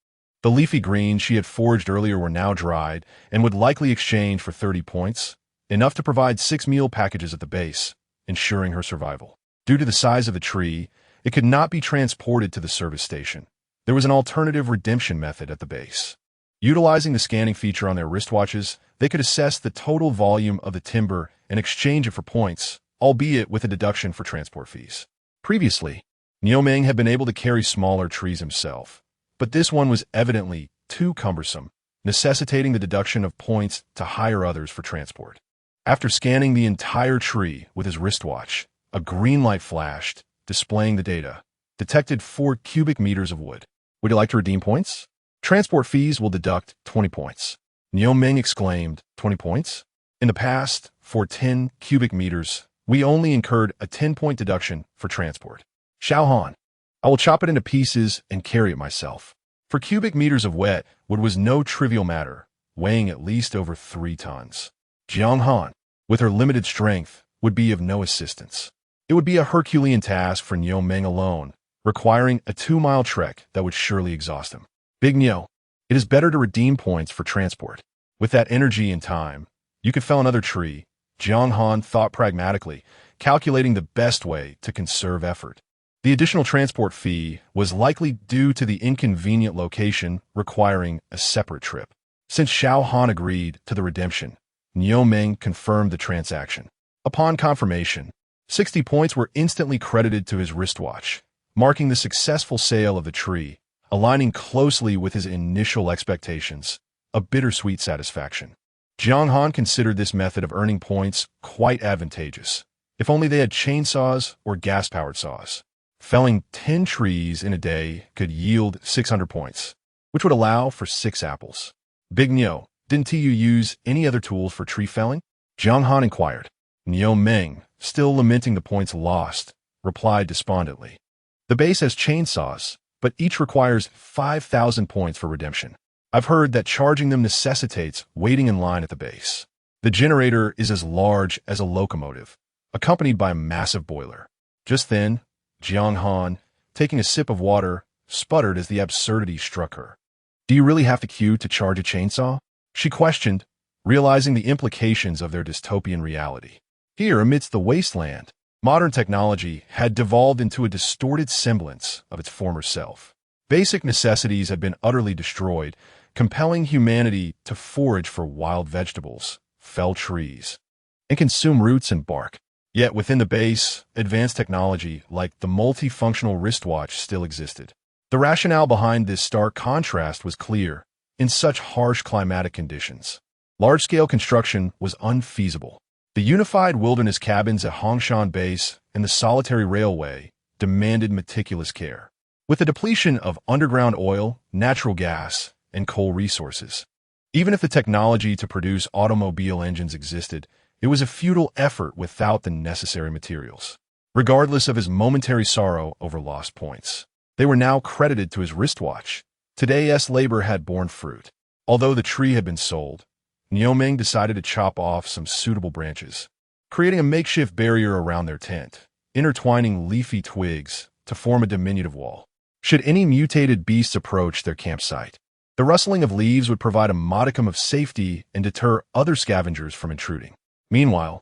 The leafy greens she had foraged earlier were now dried and would likely exchange for 30 points, enough to provide 6 meal packages at the base, ensuring her survival. Due to the size of the tree, it could not be transported to the service station. There was an alternative redemption method at the base. Utilizing the scanning feature on their wristwatches, they could assess the total volume of the timber and exchange it for points, albeit with a deduction for transport fees. Previously, Niu Ming had been able to carry smaller trees himself, but this one was evidently too cumbersome, necessitating the deduction of points to hire others for transport. After scanning the entire tree with his wristwatch, a green light flashed, displaying the data. Detected 4 cubic meters of wood. Would you like to redeem points? Transport fees will deduct 20 points. Niu Ming exclaimed, 20 points? In the past, for 10 cubic meters, we only incurred a 10-point deduction for transport. Xiao Han, I will chop it into pieces and carry it myself. For cubic meters of wet, wood was no trivial matter, weighing at least over 3 tons. Jiang Han, with her limited strength, would be of no assistance. It would be a Herculean task for Niu Ming alone, requiring a 2-mile trek that would surely exhaust him. Big Niu, it is better to redeem points for transport. With that energy and time, you could fell another tree. Jiang Han thought pragmatically, calculating the best way to conserve effort. The additional transport fee was likely due to the inconvenient location requiring a separate trip. Since Jiang Han agreed to the redemption, Niu Ming confirmed the transaction. Upon confirmation, 60 points were instantly credited to his wristwatch, marking the successful sale of the tree, aligning closely with his initial expectations, a bittersweet satisfaction. Jiang Han considered this method of earning points quite advantageous, if only they had chainsaws or gas-powered saws. Felling 10 trees in a day could yield 600 points, which would allow for 6 apples. Big Niu, didn't you use any other tools for tree felling? Jiang Han inquired. Niu Ming, still lamenting the points lost, replied despondently. The base has chainsaws, but each requires 5,000 points for redemption. I've heard that charging them necessitates waiting in line at the base. The generator is as large as a locomotive, accompanied by a massive boiler. Just then, Jiang Han, taking a sip of water, sputtered as the absurdity struck her. Do you really have to queue to charge a chainsaw? She questioned, realizing the implications of their dystopian reality. Here, amidst the wasteland, modern technology had devolved into a distorted semblance of its former self. Basic necessities had been utterly destroyed, compelling humanity to forage for wild vegetables, fell trees, and consume roots and bark. Yet within the base, advanced technology like the multifunctional wristwatch still existed. The rationale behind this stark contrast was clear. In such harsh climatic conditions, large-scale construction was unfeasible. The unified wilderness cabins at Hongshan Base and the solitary railway demanded meticulous care. With the depletion of underground oil, natural gas, and coal resources, even if the technology to produce automobile engines existed, it was a futile effort without the necessary materials. Regardless of his momentary sorrow over lost points, they were now credited to his wristwatch. Today's labor had borne fruit. Although the tree had been sold, Niu Ming decided to chop off some suitable branches, creating a makeshift barrier around their tent, intertwining leafy twigs to form a diminutive wall. Should any mutated beasts approach their campsite, the rustling of leaves would provide a modicum of safety and deter other scavengers from intruding. Meanwhile,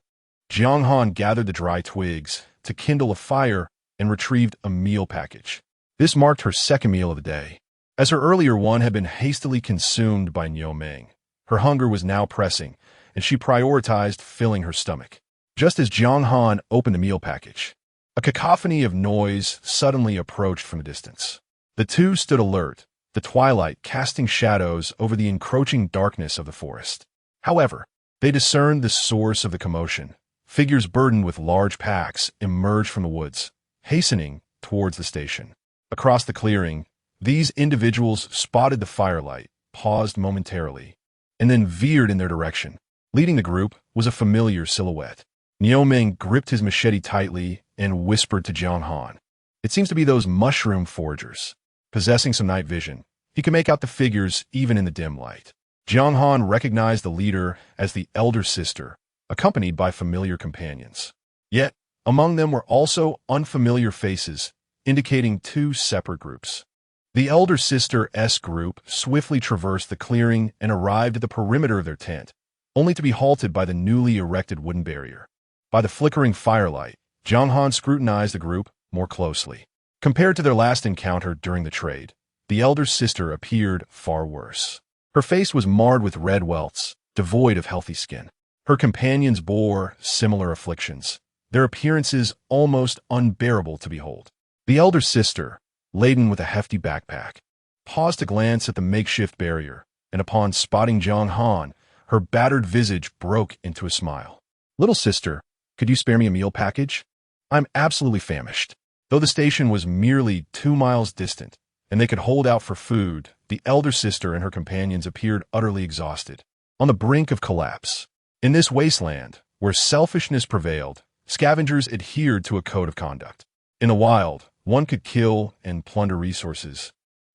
Jiang Han gathered the dry twigs to kindle a fire and retrieved a meal package. This marked her second meal of the day, as her earlier one had been hastily consumed by Niu Ming. Her hunger was now pressing, and she prioritized filling her stomach. Just as Jiang Han opened the meal package, a cacophony of noise suddenly approached from a distance. The two stood alert, the twilight casting shadows over the encroaching darkness of the forest. However, they discerned the source of the commotion. Figures burdened with large packs emerged from the woods, hastening towards the station. Across the clearing, these individuals spotted the firelight, paused momentarily, and then veered in their direction. Leading the group was a familiar silhouette. Niu Ming gripped his machete tightly and whispered to Jiang Han. It seems to be those mushroom foragers. Possessing some night vision, he could make out the figures even in the dim light. Jiang Han recognized the leader as the elder sister, accompanied by familiar companions. Yet, among them were also unfamiliar faces, indicating two separate groups. The elder sister's group swiftly traversed the clearing and arrived at the perimeter of their tent, only to be halted by the newly erected wooden barrier. By the flickering firelight, Jiang Han scrutinized the group more closely. Compared to their last encounter during the trade, the elder sister appeared far worse. Her face was marred with red welts, devoid of healthy skin. Her companions bore similar afflictions, their appearances almost unbearable to behold. The elder sister, laden with a hefty backpack, paused to glance at the makeshift barrier, and upon spotting Jiang Han, her battered visage broke into a smile. "Little sister, could you spare me a meal package? I'm absolutely famished." Though the station was merely 2 miles distant, and they could hold out for food, the elder sister and her companions appeared utterly exhausted, on the brink of collapse. In this wasteland, where selfishness prevailed, scavengers adhered to a code of conduct. In the wild, one could kill and plunder resources,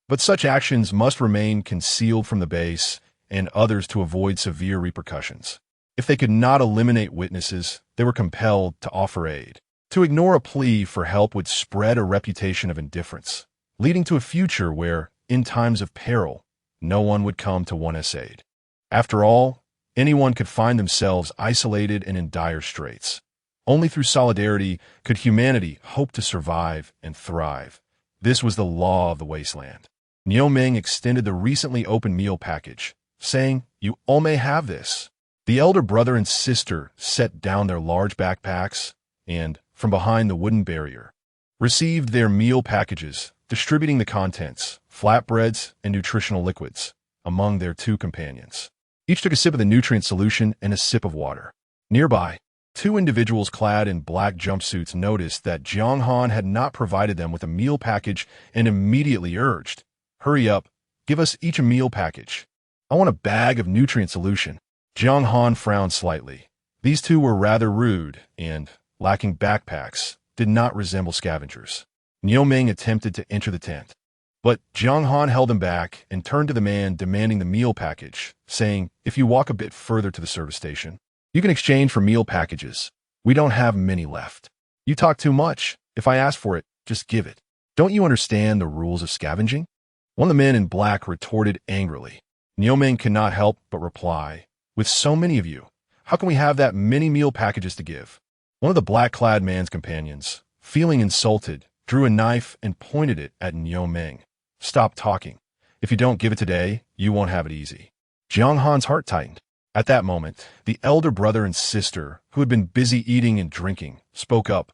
but such actions must remain concealed from the base and others to avoid severe repercussions. If they could not eliminate witnesses, they were compelled to offer aid. To ignore a plea for help would spread a reputation of indifference, leading to a future where, in times of peril, no one would come to one's aid. After all, anyone could find themselves isolated and in dire straits. Only through solidarity could humanity hope to survive and thrive. This was the law of the wasteland. Niu Ming extended the recently opened meal package, saying, "You all may have this." The elder brother and sister set down their large backpacks and, from behind the wooden barrier, received their meal packages, distributing the contents, flatbreads and nutritional liquids, among their two companions. Each took a sip of the nutrient solution and a sip of water. Nearby, two individuals clad in black jumpsuits noticed that Jiang Han had not provided them with a meal package and immediately urged, "Hurry up, give us each a meal package. I want a bag of nutrient solution." Jiang Han frowned slightly. These two were rather rude and, lacking backpacks, did not resemble scavengers. Niu Ming attempted to enter the tent, but Jiang Han held him back and turned to the man demanding the meal package, saying, "If you walk a bit further to the service station, you can exchange for meal packages. We don't have many left. You talk too much. If I ask for it, just give it. Don't you understand the rules of scavenging?" One of the men in black retorted angrily. Niu Ming could not help but reply, "With so many of you, how can we have that many meal packages to give?" One of the black-clad man's companions, feeling insulted, drew a knife and pointed it at Niu Ming. "Stop talking. If you don't give it today, you won't have it easy." Jiang Han's heart tightened. At that moment, the elder brother and sister, who had been busy eating and drinking, spoke up.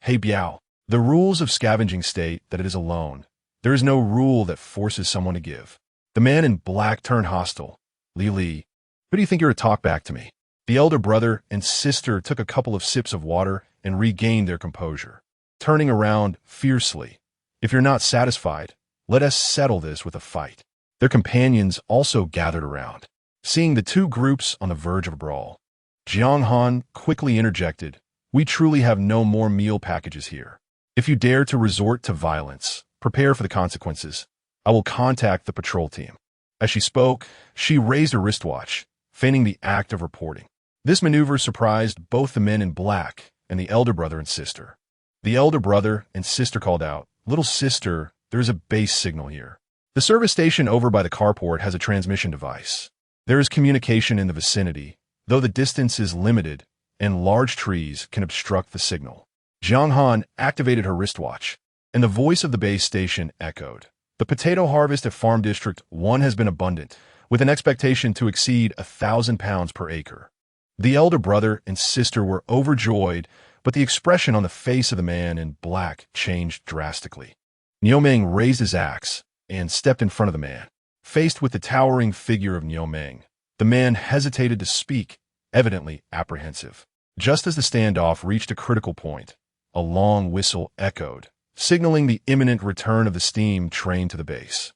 "Hey Biao, the rules of scavenging state that it is a loan. There is no rule that forces someone to give." The man in black turned hostile. Li, who do you think you're to talk back to me?" The elder brother and sister took a couple of sips of water and regained their composure, turning around fiercely. "If you're not satisfied, let us settle this with a fight." Their companions also gathered around, seeing the two groups on the verge of a brawl. Jiang Han quickly interjected, "We truly have no more meal packages here. If you dare to resort to violence, prepare for the consequences. I will contact the patrol team." As she spoke, she raised her wristwatch, feigning the act of reporting. This maneuver surprised both the men in black and the elder brother and sister. The elder brother and sister called out, "Little sister, there is a base signal here. The service station over by the carport has a transmission device. There is communication in the vicinity, though the distance is limited and large trees can obstruct the signal." Jiang Han activated her wristwatch, and the voice of the base station echoed. "The potato harvest at Farm District 1 has been abundant, with an expectation to exceed 1,000 pounds per acre." The elder brother and sister were overjoyed, but the expression on the face of the man in black changed drastically. Niu Ming raised his axe and stepped in front of the man. Faced with the towering figure of Niu Ming, the man hesitated to speak, evidently apprehensive. Just as the standoff reached a critical point, a long whistle echoed, signaling the imminent return of the steam train to the base.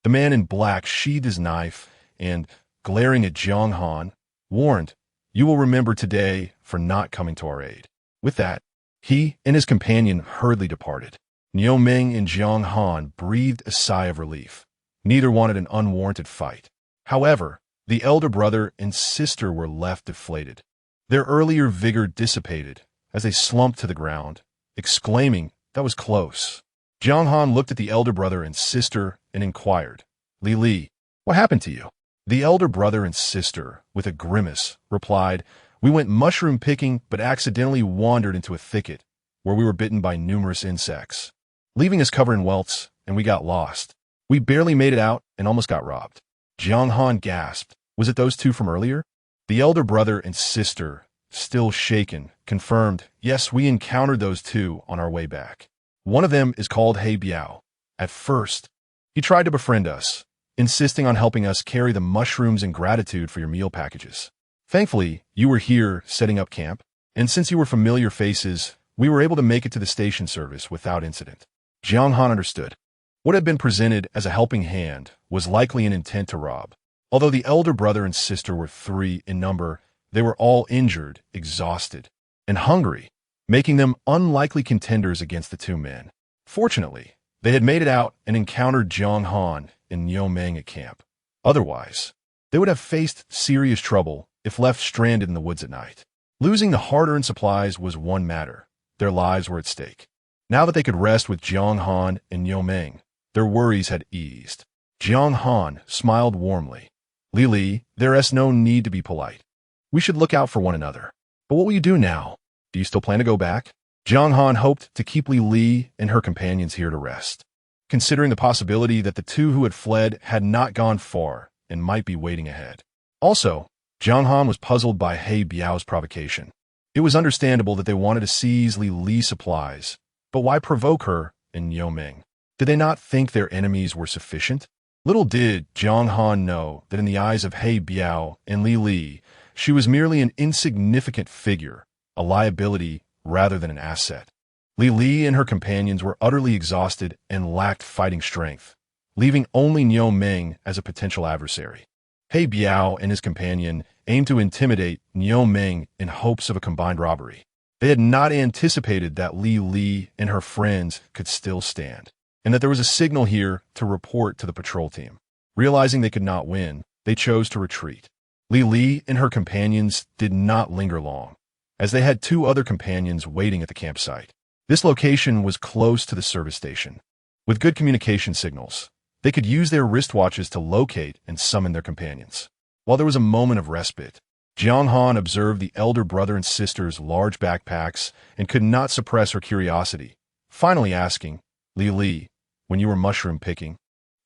The man in black sheathed his knife and, glaring at Jiang Han, warned, "You will remember today for not coming to our aid." With that, he and his companion hurriedly departed. Niu Ming and Jiang Han breathed a sigh of relief. Neither wanted an unwarranted fight. However, the elder brother and sister were left deflated. Their earlier vigor dissipated as they slumped to the ground, exclaiming, "That was close." Jiang Han looked at the elder brother and sister and inquired, Li, what happened to you?" The elder brother and sister, with a grimace, replied, "We went mushroom picking but accidentally wandered into a thicket where we were bitten by numerous insects, leaving us covered in welts, and we got lost. We barely made it out and almost got robbed." Jiang Han gasped. Was it those two from earlier? The elder brother and sister, still shaken, confirmed, "Yes, we encountered those two on our way back. One of them is called He Biao. At first, he tried to befriend us, insisting on helping us carry the mushrooms in gratitude for your meal packages. Thankfully, you were here setting up camp, and since you were familiar faces, we were able to make it to the station service without incident." Jiang Han understood. What had been presented as a helping hand was likely an intent to rob. Although the elder brother and sister were 3 in number, they were all injured, exhausted, and hungry, making them unlikely contenders against the two men. Fortunately, they had made it out and encountered Jiang Han and Niu Ming at camp. Otherwise, they would have faced serious trouble if left stranded in the woods at night. Losing the hard-earned supplies was one matter. Their lives were at stake. Now that they could rest with Jiang Han and Niu Ming, their worries had eased. Jiang Han smiled warmly. Li, there is no need to be polite. We should look out for one another. But what will you do now? Do you still plan to go back? Jiang Han hoped to keep Li and her companions here to rest. Considering the possibility that the two who had fled had not gone far, and might be waiting ahead. Also, Jiang Han was puzzled by He Biao's provocation. It was understandable that they wanted to seize Li Li's supplies, but why provoke her and Niu Ming? Did they not think their enemies were sufficient? Little did Jiang Han know that in the eyes of He Biao and Li Li, she was merely an insignificant figure, a liability rather than an asset. Li Li and her companions were utterly exhausted and lacked fighting strength, leaving only Niu Ming as a potential adversary. He Biao and his companion aimed to intimidate Niu Ming in hopes of a combined robbery. They had not anticipated that Li Li and her friends could still stand, and that there was a signal here to report to the patrol team. Realizing they could not win, they chose to retreat. Li Li and her companions did not linger long, as they had two other companions waiting at the campsite. This location was close to the service station. With good communication signals, they could use their wristwatches to locate and summon their companions. While there was a moment of respite, Jiang Han observed the elder brother and sister's large backpacks and could not suppress her curiosity, finally asking, Li Li, when you were mushroom picking,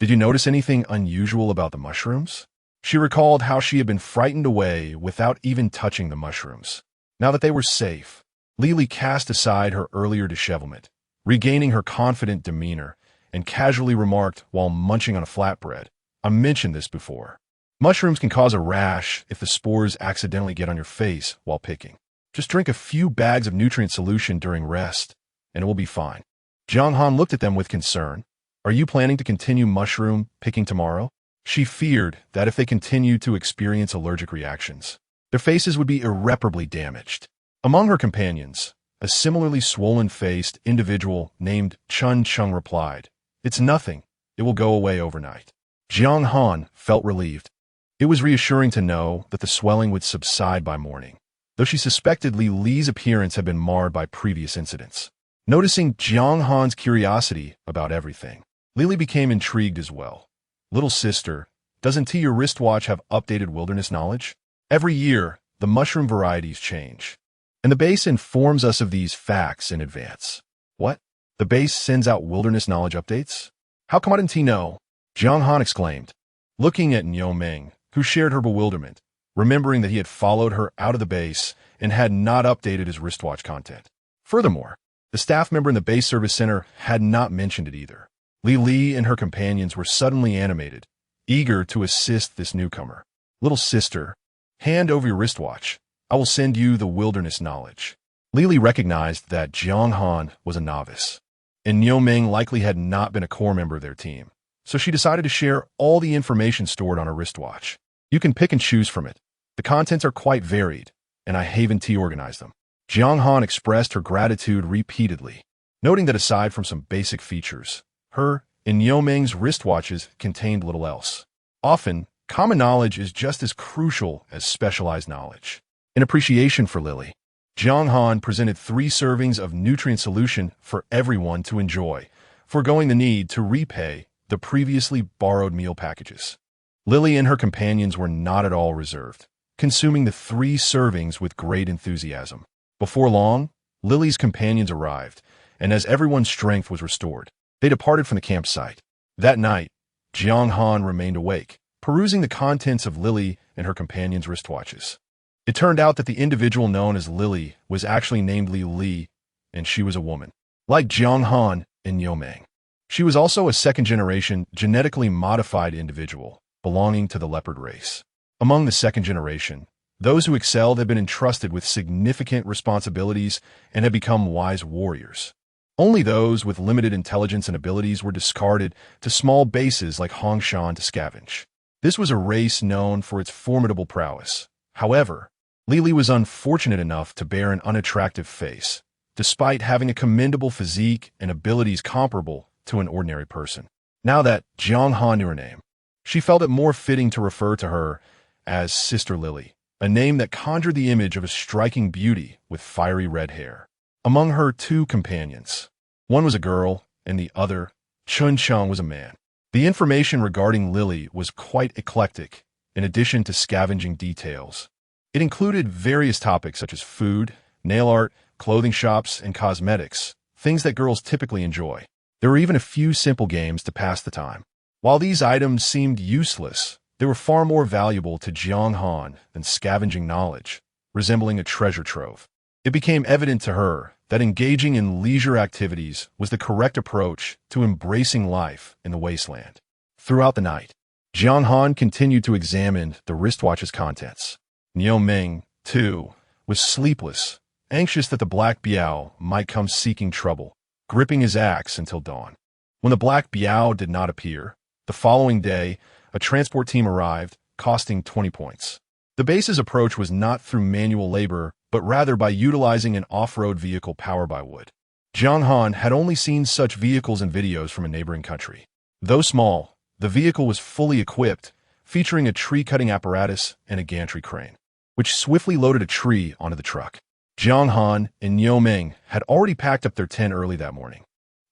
did you notice anything unusual about the mushrooms? She recalled how she had been frightened away without even touching the mushrooms. Now that they were safe, Li Li cast aside her earlier dishevelment, regaining her confident demeanor, and casually remarked while munching on a flatbread, I mentioned this before. Mushrooms can cause a rash if the spores accidentally get on your face while picking. Just drink a few bags of nutrient solution during rest, and it will be fine. Jiang Han looked at them with concern. Are you planning to continue mushroom picking tomorrow? She feared that if they continued to experience allergic reactions, their faces would be irreparably damaged. Among her companions, a similarly swollen-faced individual named Chun Chung replied, It's nothing. It will go away overnight. Jiang Han felt relieved. It was reassuring to know that the swelling would subside by morning, though she suspected Li Li's appearance had been marred by previous incidents. Noticing Jiang Han's curiosity about everything, Li Li became intrigued as well. Little sister, doesn't your wristwatch have updated wilderness knowledge? Every year, the mushroom varieties change, and the base informs us of these facts in advance. What? The base sends out wilderness knowledge updates? How come I didn't know? Jiang Han exclaimed, looking at Niu Ming, who shared her bewilderment, remembering that he had followed her out of the base and had not updated his wristwatch content. Furthermore, the staff member in the base service center had not mentioned it either. Li Li and her companions were suddenly animated, eager to assist this newcomer. Little sister, hand over your wristwatch. I will send you the wilderness knowledge. Li Li recognized that Jiang Han was a novice, and Niu Ming likely had not been a core member of their team, so she decided to share all the information stored on her wristwatch. You can pick and choose from it. The contents are quite varied, and I haven't organized them. Jiang Han expressed her gratitude repeatedly, noting that aside from some basic features, her and Niu Ming's wristwatches contained little else. Often, common knowledge is just as crucial as specialized knowledge. In appreciation for Lily, Jiang Han presented 3 servings of nutrient solution for everyone to enjoy, foregoing the need to repay the previously borrowed meal packages. Lily and her companions were not at all reserved, consuming the 3 servings with great enthusiasm. Before long, Lily's companions arrived, and as everyone's strength was restored, they departed from the campsite. That night, Jiang Han remained awake, perusing the contents of Lily and her companions' wristwatches. It turned out that the individual known as Lily was actually named Li Li, and she was a woman. Like Jiang Han and Niu Ming, she was also a second-generation genetically modified individual belonging to the leopard race. Among the second generation, those who excelled had been entrusted with significant responsibilities and had become wise warriors. Only those with limited intelligence and abilities were discarded to small bases like Hongshan to scavenge. This was a race known for its formidable prowess. However, Li Li was unfortunate enough to bear an unattractive face, despite having a commendable physique and abilities comparable to an ordinary person. Now that Jiang Han knew her name, she felt it more fitting to refer to her as Sister Lily, a name that conjured the image of a striking beauty with fiery red hair. Among her 2 companions, one was a girl and the other, Chun Chung, was a man. The information regarding Lily was quite eclectic, in addition to scavenging details. It included various topics such as food, nail art, clothing shops, and cosmetics, things that girls typically enjoy. There were even a few simple games to pass the time. While these items seemed useless, They were far more valuable to Jiang Han than scavenging knowledge, resembling a treasure trove. It became evident to her that engaging in leisure activities was the correct approach to embracing life in the wasteland. Throughout the night, Jiang Han continued to examine the wristwatch's contents. Niu Ming, too, was sleepless, anxious that the Black Biao might come seeking trouble, gripping his axe until dawn. When the Black Biao did not appear, the following day, a transport team arrived, costing 20 points. The base's approach was not through manual labor, but rather by utilizing an off-road vehicle powered by wood. Jiang Han had only seen such vehicles in videos from a neighboring country. Though small, the vehicle was fully equipped, featuring a tree-cutting apparatus and a gantry crane, which swiftly loaded a tree onto the truck. Jiang Han and Niu Ming had already packed up their tent early that morning,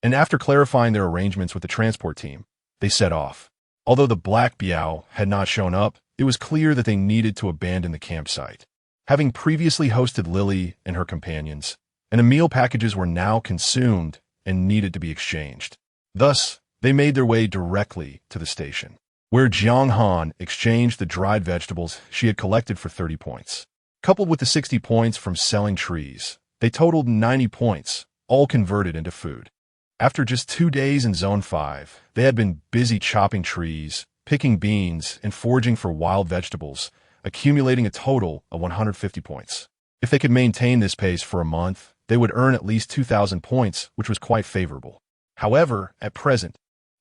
and after clarifying their arrangements with the transport team, they set off. Although the Black Biao had not shown up, it was clear that they needed to abandon the campsite. Having previously hosted Lily and her companions, and the meal packages were now consumed and needed to be exchanged. Thus, they made their way directly to the station, where Jiang Han exchanged the dried vegetables she had collected for 30 points. Coupled with the 60 points from selling trees, they totaled 90 points, all converted into food. After just 2 days in Zone 5, they had been busy chopping trees, picking beans, and foraging for wild vegetables, accumulating a total of 150 points. If they could maintain this pace for a month, they would earn at least 2,000 points, which was quite favorable. However, at present,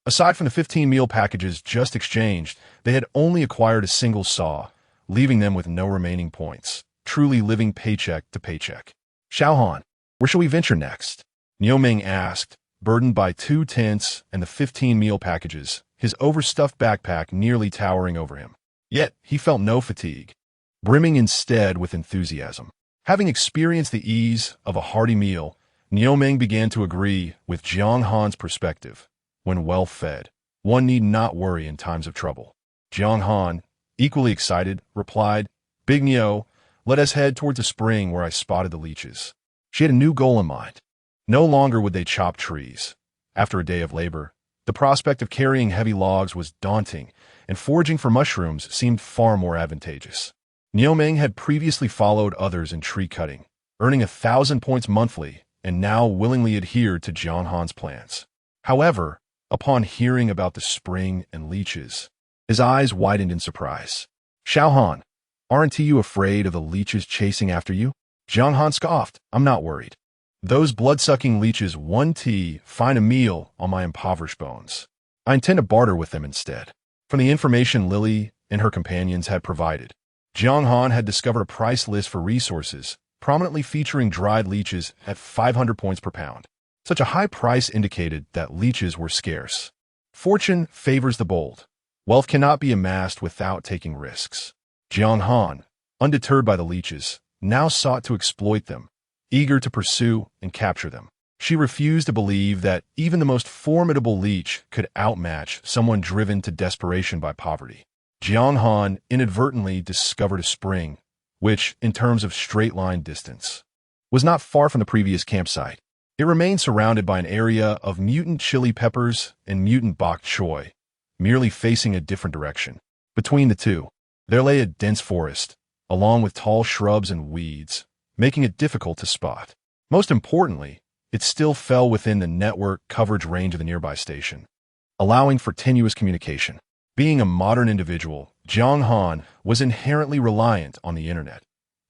aside from the 15 meal packages just exchanged, they had only acquired a single saw, leaving them with no remaining points, truly living paycheck to paycheck. Xiaohan, where shall we venture next? Niu Ming asked, burdened by 2 tents and the 15 meal packages, his overstuffed backpack nearly towering over him. Yet, he felt no fatigue, brimming instead with enthusiasm. Having experienced the ease of a hearty meal, Niu Ming began to agree with Jiang Han's perspective. When well fed, one need not worry in times of trouble. Jiang Han, equally excited, replied, "Big Niu, let us head towards the spring where I spotted the leeches." She had a new goal in mind. No longer would they chop trees. After a day of labor, the prospect of carrying heavy logs was daunting, and foraging for mushrooms seemed far more advantageous. Niu Ming had previously followed others in tree cutting, earning 1,000 points monthly, and now willingly adhered to Jiang Han's plans. However, upon hearing about the spring and leeches, his eyes widened in surprise. "Xiaohan, aren't you afraid of the leeches chasing after you?" Jiang Han scoffed, "I'm not worried. Those blood-sucking leeches find a meal on my impoverished bones. I intend to barter with them instead." From the information Lily and her companions had provided, Jiang Han had discovered a price list for resources, prominently featuring dried leeches at 500 points per pound. Such a high price indicated that leeches were scarce. Fortune favors the bold. Wealth cannot be amassed without taking risks. Jiang Han, undeterred by the leeches, now sought to exploit them, eager to pursue and capture them. She refused to believe that even the most formidable leech could outmatch someone driven to desperation by poverty. Jiang Han inadvertently discovered a spring, which, in terms of straight-line distance, was not far from the previous campsite. It remained surrounded by an area of mutant chili peppers and mutant bok choy, merely facing a different direction. Between the two, there lay a dense forest, along with tall shrubs and weeds, making it difficult to spot. Most importantly, it still fell within the network coverage range of the nearby station, allowing for tenuous communication. Being a modern individual, Jiang Han was inherently reliant on the internet.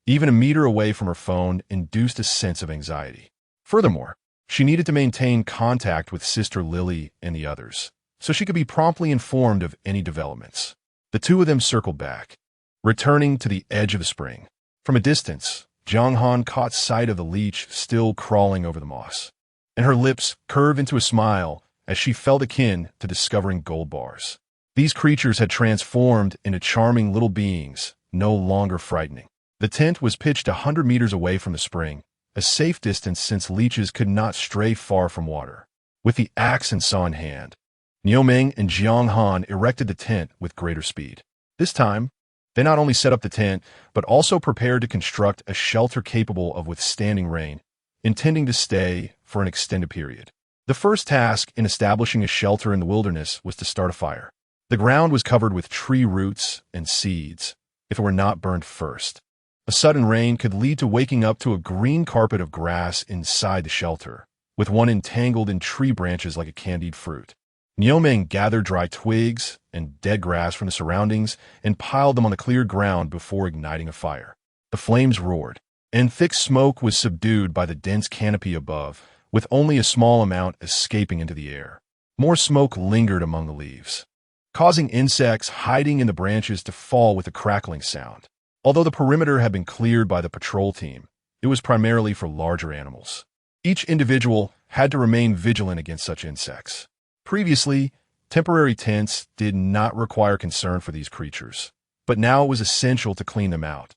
Even a meter away from her phone induced a sense of anxiety. Furthermore, she needed to maintain contact with Sister Lily and the others, so she could be promptly informed of any developments. The two of them circled back, returning to the edge of the spring. From a distance, Jiang Han caught sight of the leech still crawling over the moss, and her lips curved into a smile as she felt akin to discovering gold bars. These creatures had transformed into charming little beings, no longer frightening. The tent was pitched 100 meters away from the spring, a safe distance since leeches could not stray far from water. With the axe and saw in hand, Niu Ming and Jiang Han erected the tent with greater speed. This time, they not only set up the tent, but also prepared to construct a shelter capable of withstanding rain, intending to stay for an extended period. The first task in establishing a shelter in the wilderness was to start a fire. The ground was covered with tree roots and seeds, if it were not burned first. A sudden rain could lead to waking up to a green carpet of grass inside the shelter, with one entangled in tree branches like a candied fruit. Nioming gathered dry twigs and dead grass from the surroundings and piled them on the cleared ground before igniting a fire. The flames roared, and thick smoke was subdued by the dense canopy above, with only a small amount escaping into the air. More smoke lingered among the leaves, causing insects hiding in the branches to fall with a crackling sound. Although the perimeter had been cleared by the patrol team, it was primarily for larger animals. Each individual had to remain vigilant against such insects. Previously, temporary tents did not require concern for these creatures, but now it was essential to clean them out,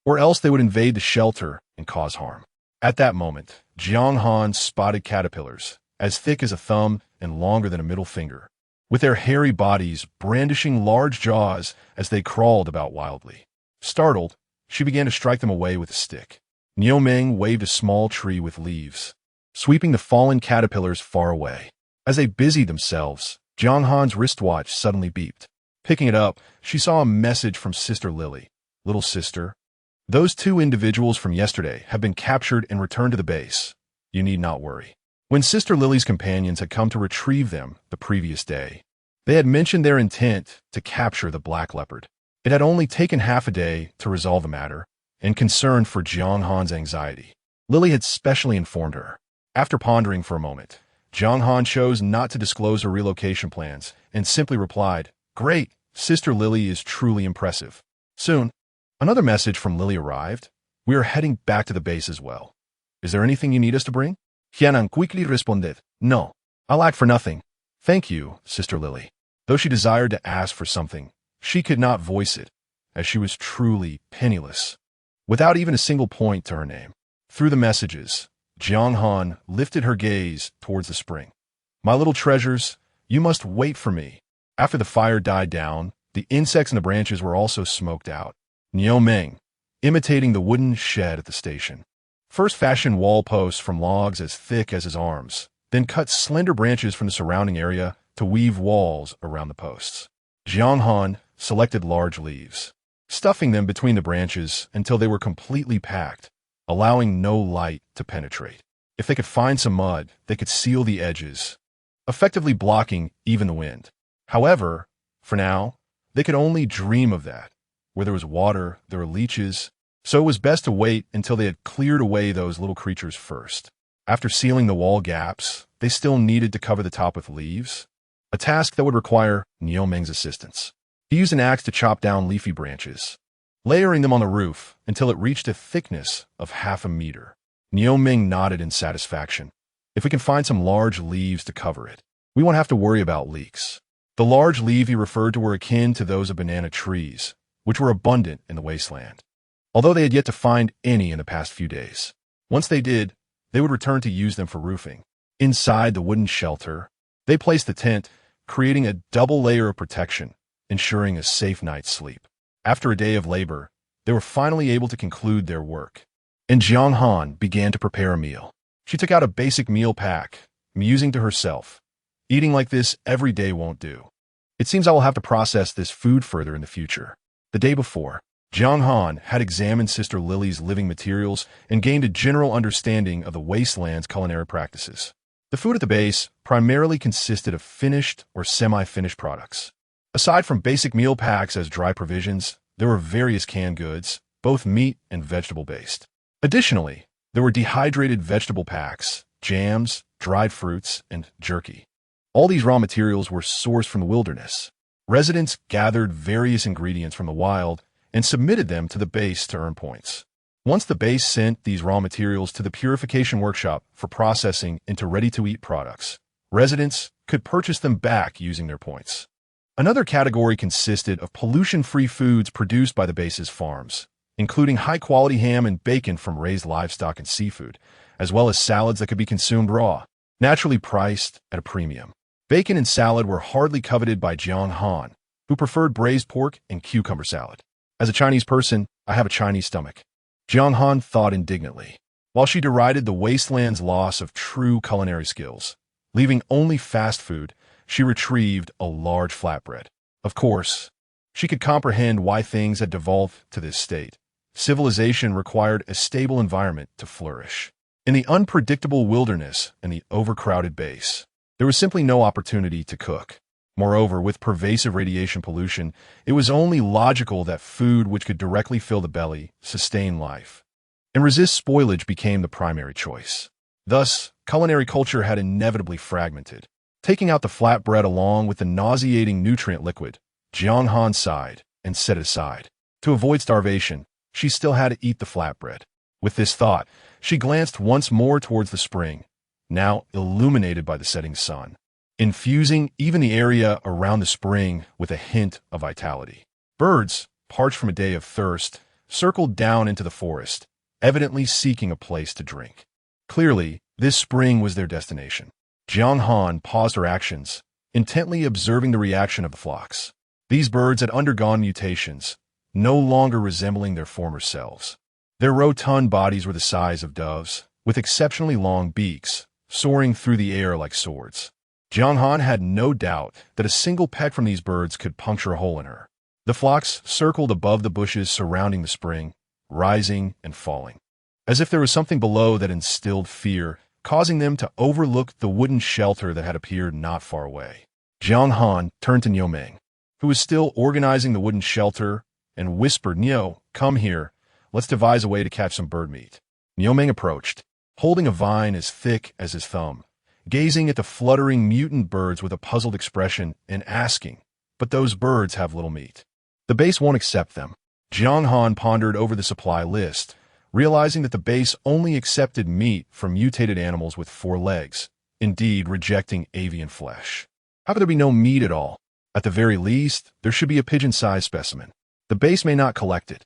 or else they would invade the shelter and cause harm. At that moment, Jiang Han spotted caterpillars, as thick as a thumb and longer than a middle finger, with their hairy bodies brandishing large jaws as they crawled about wildly. Startled, she began to strike them away with a stick. Nioming waved a small tree with leaves, sweeping the fallen caterpillars far away. As they busied themselves, Jiang Han's wristwatch suddenly beeped. Picking it up, she saw a message from Sister Lily. Little sister, those two individuals from yesterday have been captured and returned to the base. You need not worry. When Sister Lily's companions had come to retrieve them the previous day, they had mentioned their intent to capture the black leopard. It had only taken half a day to resolve the matter, and concerned for Jiang Han's anxiety, Lily had specially informed her. After pondering for a moment, Jiang Han chose not to disclose her relocation plans and simply replied, "Great, Sister Lily is truly impressive." Soon, another message from Lily arrived. "We are heading back to the base as well. Is there anything you need us to bring?" Jiang Han quickly responded, "No, I lack for nothing. Thank you, Sister Lily." Though she desired to ask for something, she could not voice it, as she was truly penniless, without even a single point to her name. Through the messages, Jiang Han lifted her gaze towards the spring. "My little treasures, you must wait for me." After the fire died down, the insects in the branches were also smoked out. Nioming, imitating the wooden shed at the station, first fashioned wall posts from logs as thick as his arms, then cut slender branches from the surrounding area to weave walls around the posts. Jiang Han selected large leaves, stuffing them between the branches until they were completely packed, allowing no light to penetrate. If they could find some mud, they could seal the edges, effectively blocking even the wind. However, for now, they could only dream of that. Where there was water, there were leeches, so it was best to wait until they had cleared away those little creatures first. After sealing the wall gaps, they still needed to cover the top with leaves, a task that would require Nioming's assistance. He used an axe to chop down leafy branches, layering them on the roof until it reached a thickness of half a meter. Nioming nodded in satisfaction. "If we can find some large leaves to cover it, we won't have to worry about leaks." The large leaves he referred to were akin to those of banana trees, which were abundant in the wasteland, although they had yet to find any in the past few days. Once they did, they would return to use them for roofing. Inside the wooden shelter, they placed the tent, creating a double layer of protection, ensuring a safe night's sleep. After a day of labor, they were finally able to conclude their work, and Jiang Han began to prepare a meal. She took out a basic meal pack, musing to herself, "Eating like this every day won't do. It seems I will have to process this food further in the future." The day before, Jiang Han had examined Sister Lily's living materials and gained a general understanding of the Wasteland's culinary practices. The food at the base primarily consisted of finished or semi-finished products. Aside from basic meal packs as dry provisions, there were various canned goods, both meat and vegetable-based. Additionally, there were dehydrated vegetable packs, jams, dried fruits, and jerky. All these raw materials were sourced from the wilderness. Residents gathered various ingredients from the wild and submitted them to the base to earn points. Once the base sent these raw materials to the purification workshop for processing into ready-to-eat products, residents could purchase them back using their points. Another category consisted of pollution-free foods produced by the base's farms, including high-quality ham and bacon from raised livestock and seafood, as well as salads that could be consumed raw, naturally priced at a premium. Bacon and salad were hardly coveted by Jiang Han, who preferred braised pork and cucumber salad. "As a Chinese person, I have a Chinese stomach," Jiang Han thought indignantly, while she derided the Wasteland's loss of true culinary skills. Leaving only fast food, she retrieved a large flatbread. Of course, she could comprehend why things had devolved to this state. Civilization required a stable environment to flourish. In the unpredictable wilderness and the overcrowded base, there was simply no opportunity to cook. Moreover, with pervasive radiation pollution, it was only logical that food which could directly fill the belly sustain life, and resist spoilage became the primary choice. Thus, culinary culture had inevitably fragmented. Taking out the flatbread along with the nauseating nutrient liquid, Jiang Han sighed and set it aside. To avoid starvation, she still had to eat the flatbread. With this thought, she glanced once more towards the spring, now illuminated by the setting sun, infusing even the area around the spring with a hint of vitality. Birds, parched from a day of thirst, circled down into the forest, evidently seeking a place to drink. Clearly, this spring was their destination. Jiang Han paused her actions, intently observing the reaction of the flocks. These birds had undergone mutations, no longer resembling their former selves. Their rotund bodies were the size of doves, with exceptionally long beaks, soaring through the air like swords. Jiang Han had no doubt that a single peck from these birds could puncture a hole in her. The flocks circled above the bushes surrounding the spring, rising and falling, as if there was something below that instilled fear, causing them to overlook the wooden shelter that had appeared not far away. Jiang Han turned to Niu Meng, who was still organizing the wooden shelter, and whispered, "Niu, come here. Let's devise a way to catch some bird meat." Niu Meng approached, holding a vine as thick as his thumb, gazing at the fluttering mutant birds with a puzzled expression and asking, "But those birds have little meat. The base won't accept them." Jiang Han pondered over the supply list, realizing that the base only accepted meat from mutated animals with 4 legs, indeed rejecting avian flesh. How could there be no meat at all? At the very least, there should be a pigeon-sized specimen. The base may not collect it,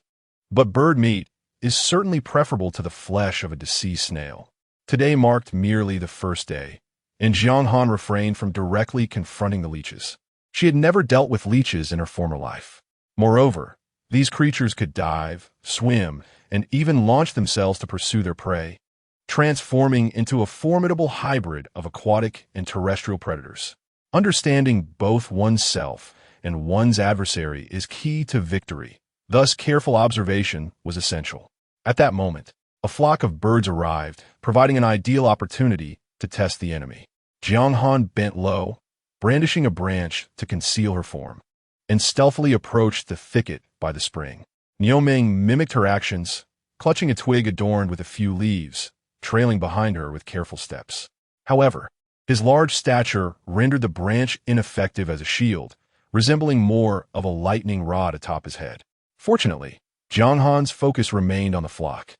but bird meat is certainly preferable to the flesh of a deceased snail. Today marked merely the first day, and Jiang Han refrained from directly confronting the leeches. She had never dealt with leeches in her former life. Moreover, these creatures could dive, swim, and even launch themselves to pursue their prey, transforming into a formidable hybrid of aquatic and terrestrial predators. Understanding both oneself and one's adversary is key to victory. Thus, careful observation was essential. At that moment, a flock of birds arrived, providing an ideal opportunity to test the enemy. Jiang Han bent low, brandishing a branch to conceal her form, and stealthily approached the thicket by the spring. Niu Meng mimicked her actions, clutching a twig adorned with a few leaves, trailing behind her with careful steps. However, his large stature rendered the branch ineffective as a shield, resembling more of a lightning rod atop his head. Fortunately, Jiang Han's focus remained on the flock,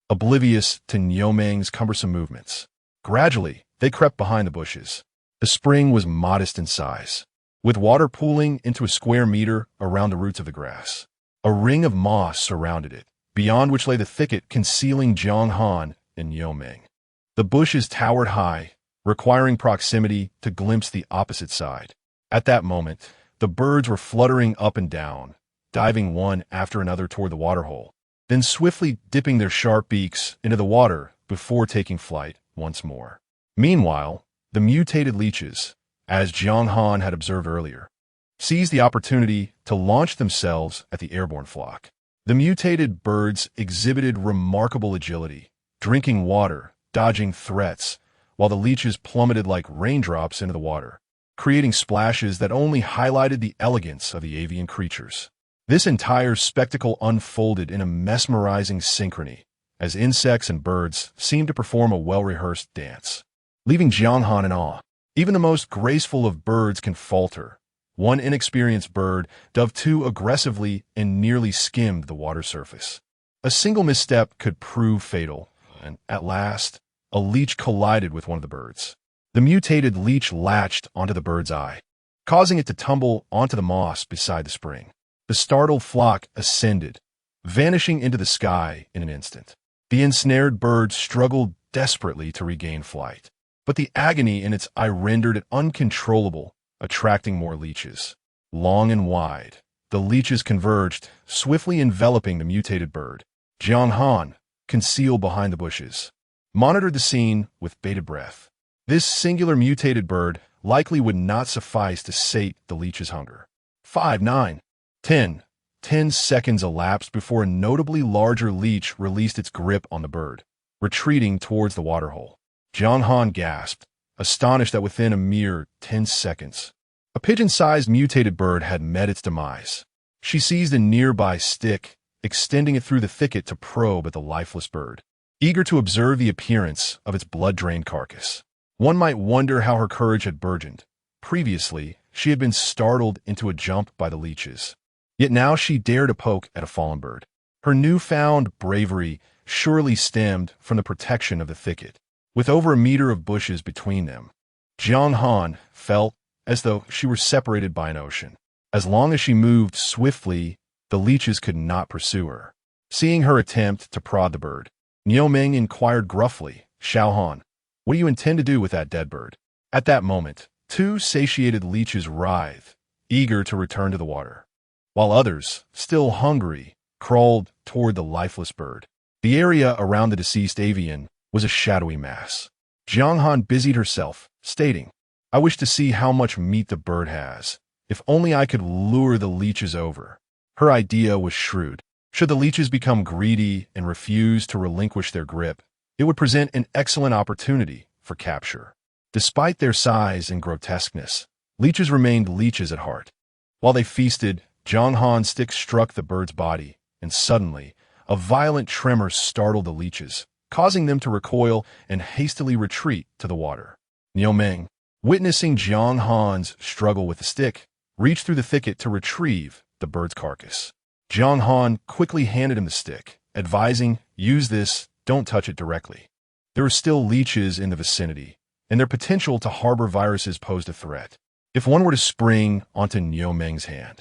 oblivious to Niu Meng's cumbersome movements. Gradually, they crept behind the bushes. The spring was modest in size, with water pooling into a square meter around the roots of the grass. A ring of moss surrounded it, beyond which lay the thicket concealing Jiang Han and Niu Meng. The bushes towered high, requiring proximity to glimpse the opposite side. At that moment, the birds were fluttering up and down, diving one after another toward the waterhole, then swiftly dipping their sharp beaks into the water before taking flight once more. Meanwhile, the mutated leeches, as Jiang Han had observed earlier, seized the opportunity to launch themselves at the airborne flock. The mutated birds exhibited remarkable agility, drinking water, dodging threats, while the leeches plummeted like raindrops into the water, creating splashes that only highlighted the elegance of the avian creatures. This entire spectacle unfolded in a mesmerizing synchrony, as insects and birds seemed to perform a well-rehearsed dance, leaving Jiang Han in awe. Even the most graceful of birds can falter. One inexperienced bird dove too aggressively and nearly skimmed the water surface. A single misstep could prove fatal, and at last, a leech collided with one of the birds. The mutated leech latched onto the bird's eye, causing it to tumble onto the moss beside the spring. The startled flock ascended, vanishing into the sky in an instant. The ensnared bird struggled desperately to regain flight, but the agony in its eye rendered it uncontrollable, attracting more leeches. Long and wide, the leeches converged, swiftly enveloping the mutated bird. Jiang Han, concealed behind the bushes, monitored the scene with bated breath. This singular mutated bird likely would not suffice to sate the leech's hunger. 5, 9, 10. 10 seconds elapsed before a notably larger leech released its grip on the bird, retreating towards the waterhole. Jiang Han gasped, astonished that within a mere 10 seconds, a pigeon-sized mutated bird had met its demise. She seized a nearby stick, extending it through the thicket to probe at the lifeless bird, eager to observe the appearance of its blood-drained carcass. One might wonder how her courage had burgeoned. Previously, she had been startled into a jump by the leeches. Yet now she dared to poke at a fallen bird. Her newfound bravery surely stemmed from the protection of the thicket. With over a meter of bushes between them, Jiang Han felt as though she were separated by an ocean. As long as she moved swiftly, the leeches could not pursue her. Seeing her attempt to prod the bird, Niu Ming inquired gruffly, "Xiao Han, what do you intend to do with that dead bird?" At that moment, two satiated leeches writhed, eager to return to the water, while others, still hungry, crawled toward the lifeless bird. The area around the deceased avian was a shadowy mass. Jiang Han busied herself, stating, "I wish to see how much meat the bird has. If only I could lure the leeches over." Her idea was shrewd. Should the leeches become greedy and refuse to relinquish their grip, it would present an excellent opportunity for capture. Despite their size and grotesqueness, leeches remained leeches at heart. While they feasted, Jiang Han's stick struck the bird's body, and suddenly, a violent tremor startled the leeches, causing them to recoil and hastily retreat to the water. Niu Ming, witnessing Jiang Han's struggle with the stick, reached through the thicket to retrieve the bird's carcass. Jiang Han quickly handed him the stick, advising, "Use this, don't touch it directly." There were still leeches in the vicinity, and their potential to harbor viruses posed a threat. If one were to spring onto Niu Ming's hand,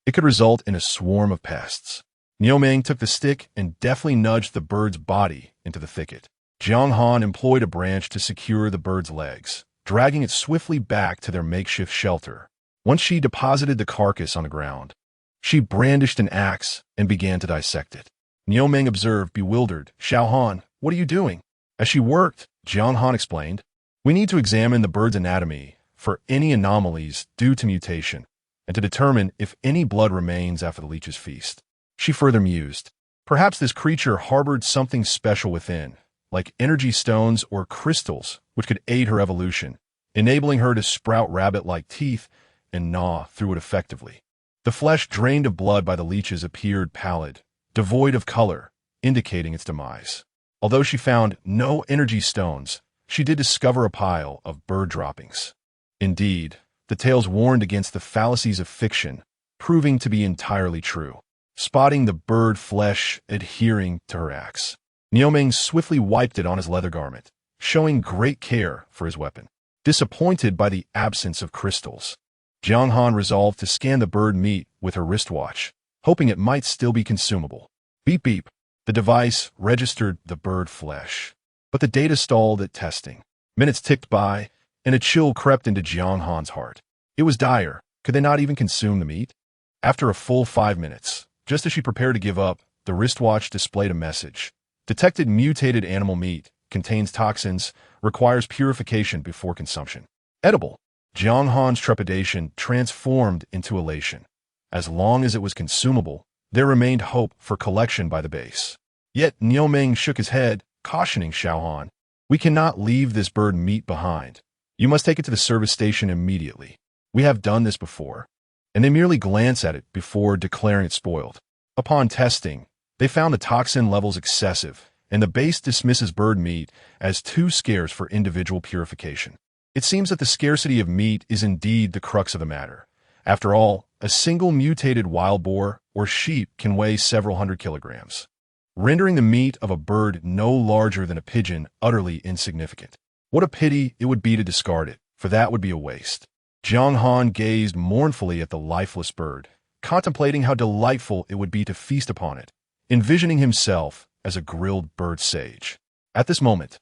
it could result in a swarm of pests. Niu Ming took the stick and deftly nudged the bird's body into the thicket. Jiang Han employed a branch to secure the bird's legs, dragging it swiftly back to their makeshift shelter. Once she deposited the carcass on the ground, she brandished an axe and began to dissect it. Niu Ming observed, bewildered, "Xiao Han, what are you doing?" As she worked, Jiang Han explained, "We need to examine the bird's anatomy for any anomalies due to mutation, and to determine if any blood remains after the leech's feast." She further mused, "Perhaps this creature harbored something special within, like energy stones or crystals, which could aid her evolution, enabling her to sprout rabbit-like teeth and gnaw through it effectively." The flesh drained of blood by the leeches appeared pallid, devoid of color, indicating its demise. Although she found no energy stones, she did discover a pile of bird droppings. Indeed, the tales warned against the fallacies of fiction, proving to be entirely true. Spotting the bird flesh adhering to her axe, Niu Ming swiftly wiped it on his leather garment, showing great care for his weapon. Disappointed by the absence of crystals, Jiang Han resolved to scan the bird meat with her wristwatch, hoping it might still be consumable. Beep beep. The device registered the bird flesh, but the data stalled at testing. Minutes ticked by, and a chill crept into Jiang Han's heart. It was dire. Could they not even consume the meat? After a full 5 minutes, just as she prepared to give up, the wristwatch displayed a message. Detected mutated animal meat, contains toxins, requires purification before consumption. Edible. Jiang Han's trepidation transformed into elation. As long as it was consumable, there remained hope for collection by the base. Yet Niu Ming shook his head, cautioning Xiao Han, "We cannot leave this bird meat behind. You must take it to the service station immediately. We have done this before." And they merely glance at it before declaring it spoiled. Upon testing, they found the toxin levels excessive, and the base dismisses bird meat as too scarce for individual purification. It seems that the scarcity of meat is indeed the crux of the matter. After all, a single mutated wild boar or sheep can weigh several hundred kilograms, rendering the meat of a bird no larger than a pigeon utterly insignificant. What a pity it would be to discard it, for that would be a waste. Jiang Han gazed mournfully at the lifeless bird, contemplating how delightful it would be to feast upon it, envisioning himself as a grilled bird sage. At this moment,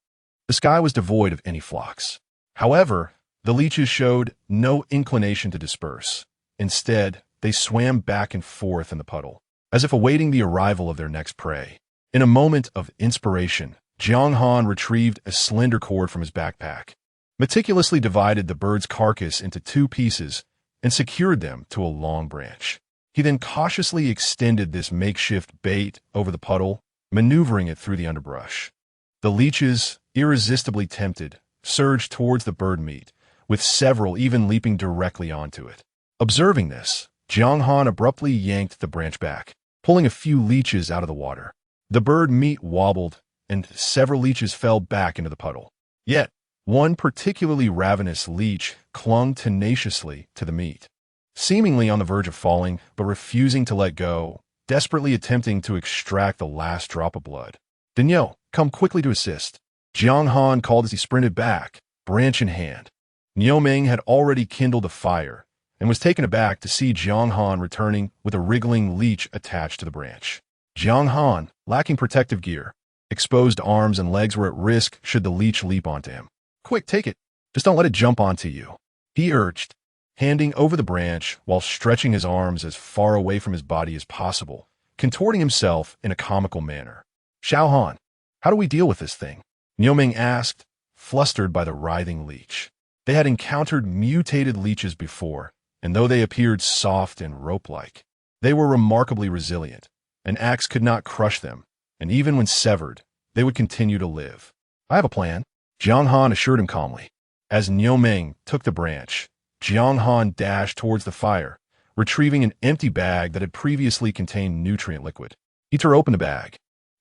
the sky was devoid of any flocks. However, the leeches showed no inclination to disperse. Instead, they swam back and forth in the puddle, as if awaiting the arrival of their next prey. In a moment of inspiration, Jiang Han retrieved a slender cord from his backpack, meticulously divided the bird's carcass into 2 pieces, and secured them to a long branch. He then cautiously extended this makeshift bait over the puddle, maneuvering it through the underbrush. The leeches, irresistibly tempted, surged towards the bird meat, with several even leaping directly onto it. Observing this, Jiang Han abruptly yanked the branch back, pulling a few leeches out of the water. The bird meat wobbled, and several leeches fell back into the puddle. Yet, one particularly ravenous leech clung tenaciously to the meat, seemingly on the verge of falling, but refusing to let go, desperately attempting to extract the last drop of blood. Daniel, come quickly to assist. Jiang Han called as he sprinted back, branch in hand. Niu Ming had already kindled a fire, and was taken aback to see Jiang Han returning with a wriggling leech attached to the branch. Jiang Han, lacking protective gear, exposed arms and legs were at risk should the leech leap onto him. Quick, take it. Just don't let it jump onto you, he urged, handing over the branch while stretching his arms as far away from his body as possible, contorting himself in a comical manner. Xiao Han, how do we deal with this thing? Niu Ming asked, flustered by the writhing leech. They had encountered mutated leeches before, and though they appeared soft and rope-like, they were remarkably resilient. An axe could not crush them, and even when severed, they would continue to live. I have a plan, Jiang Han assured him calmly. As Niu Ming took the branch, Jiang Han dashed towards the fire, retrieving an empty bag that had previously contained nutrient liquid. He tore open the bag,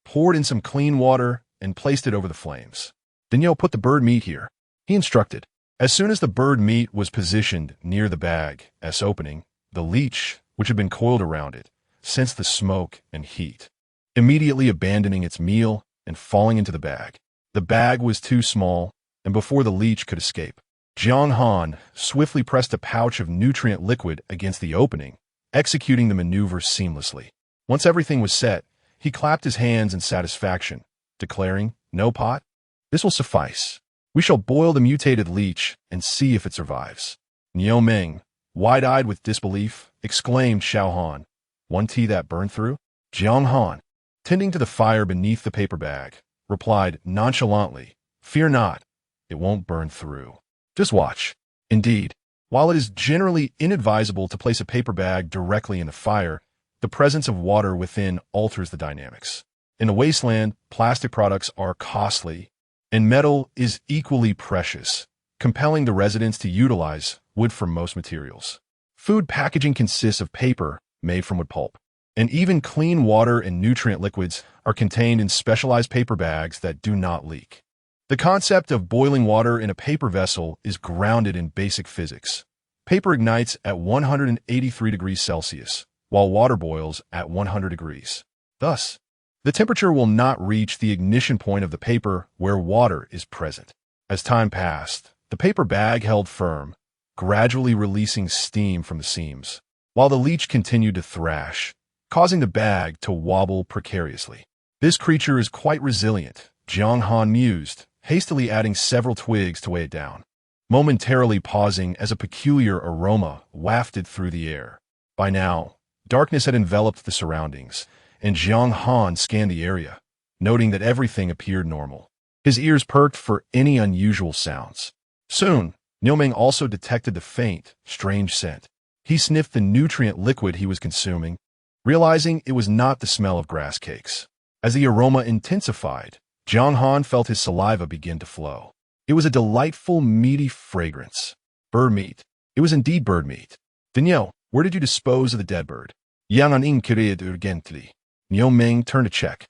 poured in some clean water, and placed it over the flames. Daniel, put the bird meat here, he instructed. As soon as the bird meat was positioned near the bag's opening, the leech, which had been coiled around it, sensed the smoke and heat, immediately abandoning its meal and falling into the bag. The bag was too small, and before the leech could escape, Jiang Han swiftly pressed a pouch of nutrient liquid against the opening, executing the maneuver seamlessly. Once everything was set, he clapped his hands in satisfaction, declaring, "No pot? This will suffice. We shall boil the mutated leech and see if it survives." Niu Ming, wide-eyed with disbelief, exclaimed Xiao Han, "One tea that burned through?" Jiang Han, tending to the fire beneath the paper bag, replied nonchalantly, "Fear not, it won't burn through. Just watch." Indeed, while it is generally inadvisable to place a paper bag directly in the fire, the presence of water within alters the dynamics. In the wasteland, plastic products are costly, and metal is equally precious, compelling the residents to utilize wood for most materials. Food packaging consists of paper made from wood pulp, and even clean water and nutrient liquids are contained in specialized paper bags that do not leak. The concept of boiling water in a paper vessel is grounded in basic physics. Paper ignites at 183 degrees Celsius, while water boils at 100 degrees. Thus, the temperature will not reach the ignition point of the paper where water is present. As time passed, the paper bag held firm, gradually releasing steam from the seams, while the leech continued to thrash, causing the bag to wobble precariously. This creature is quite resilient, Jiang Han mused, hastily adding several twigs to weigh it down, momentarily pausing as a peculiar aroma wafted through the air. By now, darkness had enveloped the surroundings, and Jiang Han scanned the area, noting that everything appeared normal. His ears perked for any unusual sounds. Soon, Niu Ming also detected the faint, strange scent. He sniffed the nutrient liquid he was consuming, realizing it was not the smell of grass cakes. As the aroma intensified, Jiang Han felt his saliva begin to flow. It was a delightful, meaty fragrance. Bird meat. It was indeed bird meat. Daniel, where did you dispose of the dead bird? Jiang Han inquired urgently. Niu Ming turned to check.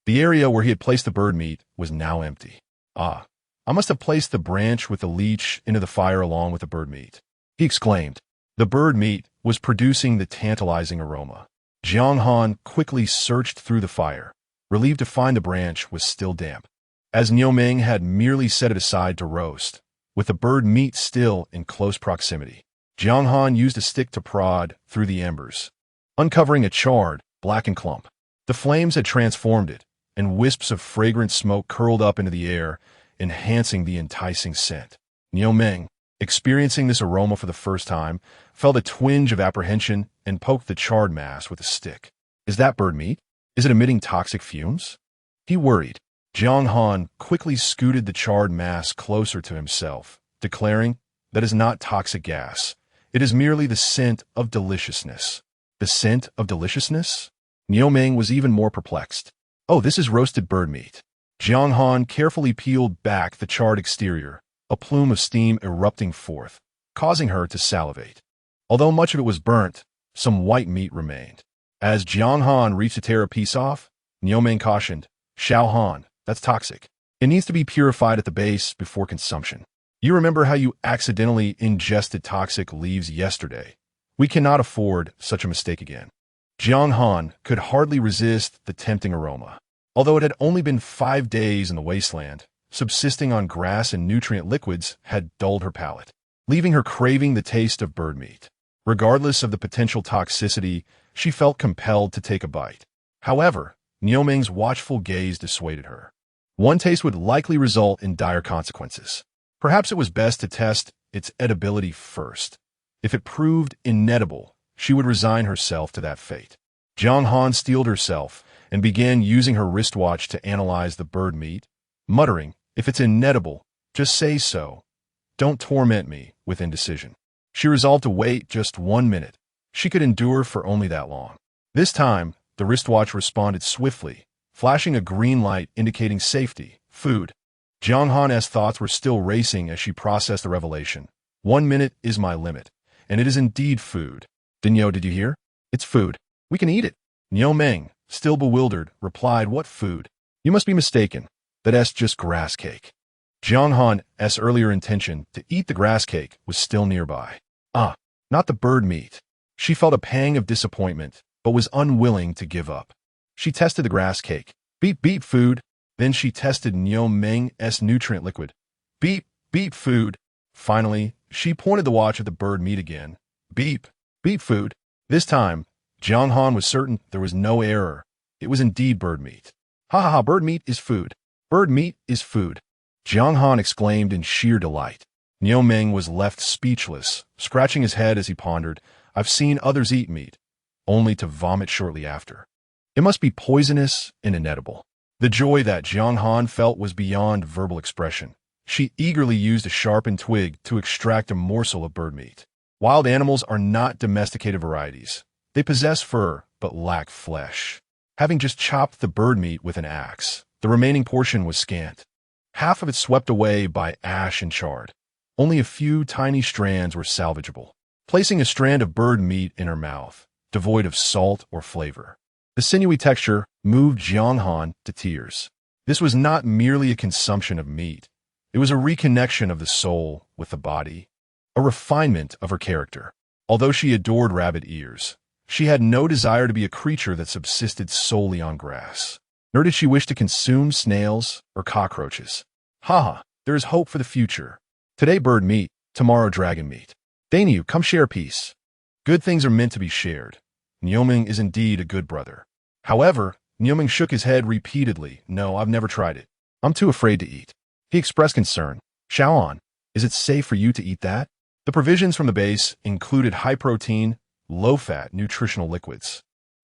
The area where he had placed the bird meat was now empty. Ah, I must have placed the branch with the leech into the fire along with the bird meat, he exclaimed. The bird meat was producing the tantalizing aroma. Jiang Han quickly searched through the fire, relieved to find the branch was still damp, as Niu Ming had merely set it aside to roast, with the bird meat still in close proximity. Jiang Han used a stick to prod through the embers, uncovering a charred, blackened clump. The flames had transformed it, and wisps of fragrant smoke curled up into the air, enhancing the enticing scent. Niu Ming, experiencing this aroma for the first time, felt a twinge of apprehension and poked the charred mass with a stick. Is that bird meat? Is it emitting toxic fumes? He worried. Jiang Han quickly scooted the charred mass closer to himself, declaring, "That is not toxic gas. It is merely the scent of deliciousness. The scent of deliciousness? Niu Ming was even more perplexed. Oh, this is roasted bird meat. Jiang Han carefully peeled back the charred exterior, a plume of steam erupting forth, causing her to salivate. Although much of it was burnt, some white meat remained. As Jiang Han reached to tear a piece off, Niu Ming cautioned, Xiao Han, that's toxic. It needs to be purified at the base before consumption. You remember how you accidentally ingested toxic leaves yesterday. We cannot afford such a mistake again. Jiang Han could hardly resist the tempting aroma. Although it had only been 5 days in the wasteland, subsisting on grass and nutrient liquids had dulled her palate, leaving her craving the taste of bird meat. Regardless of the potential toxicity, she felt compelled to take a bite. However, Niu Ming's watchful gaze dissuaded her. One taste would likely result in dire consequences. Perhaps it was best to test its edibility first. If it proved inedible, she would resign herself to that fate. Jiang Han steeled herself and began using her wristwatch to analyze the bird meat, muttering, if it's inedible, just say so. Don't torment me with indecision. She resolved to wait just 1 minute. She could endure for only that long. This time, the wristwatch responded swiftly, flashing a green light indicating safety, food. Jiang Han's thoughts were still racing as she processed the revelation. 1 minute is my limit, and it is indeed food. Dinyo, did you hear? It's food. We can eat it. Niu Ming, still bewildered, replied, what food? You must be mistaken. That's just grass cake. Jiang Han's earlier intention to eat the grass cake was still nearby. Ah, not the bird meat. She felt a pang of disappointment, but was unwilling to give up. She tested the grass cake. Beep, beep, food. Then she tested Niu Ming's nutrient liquid. Beep, beep, food. Finally, she pointed the watch at the bird meat again. Beep, beep, food. This time, Jiang Han was certain there was no error. It was indeed bird meat. Ha ha ha, bird meat is food. Bird meat is food. Jiang Han exclaimed in sheer delight. Niu Ming was left speechless, scratching his head as he pondered, I've seen others eat meat, only to vomit shortly after. It must be poisonous and inedible. The joy that Jiang Han felt was beyond verbal expression. She eagerly used a sharpened twig to extract a morsel of bird meat. Wild animals are not domesticated varieties. They possess fur, but lack flesh. Having just chopped the bird meat with an axe, the remaining portion was scant. Half of it swept away by ash and charred. Only a few tiny strands were salvageable. Placing a strand of bird meat in her mouth, devoid of salt or flavor, the sinewy texture moved Jiang Han to tears. This was not merely a consumption of meat. It was a reconnection of the soul with the body, a refinement of her character. Although she adored rabbit ears, she had no desire to be a creature that subsisted solely on grass. Nor did she wish to consume snails or cockroaches. Ha! There is hope for the future. Today bird meat, tomorrow dragon meat. Dainyu, come share a piece. Good things are meant to be shared. Niu Ming is indeed a good brother. However, Niu Ming shook his head repeatedly. No, I've never tried it. I'm too afraid to eat. He expressed concern. Xiaoan, is it safe for you to eat that? The provisions from the base included high-protein, low-fat nutritional liquids,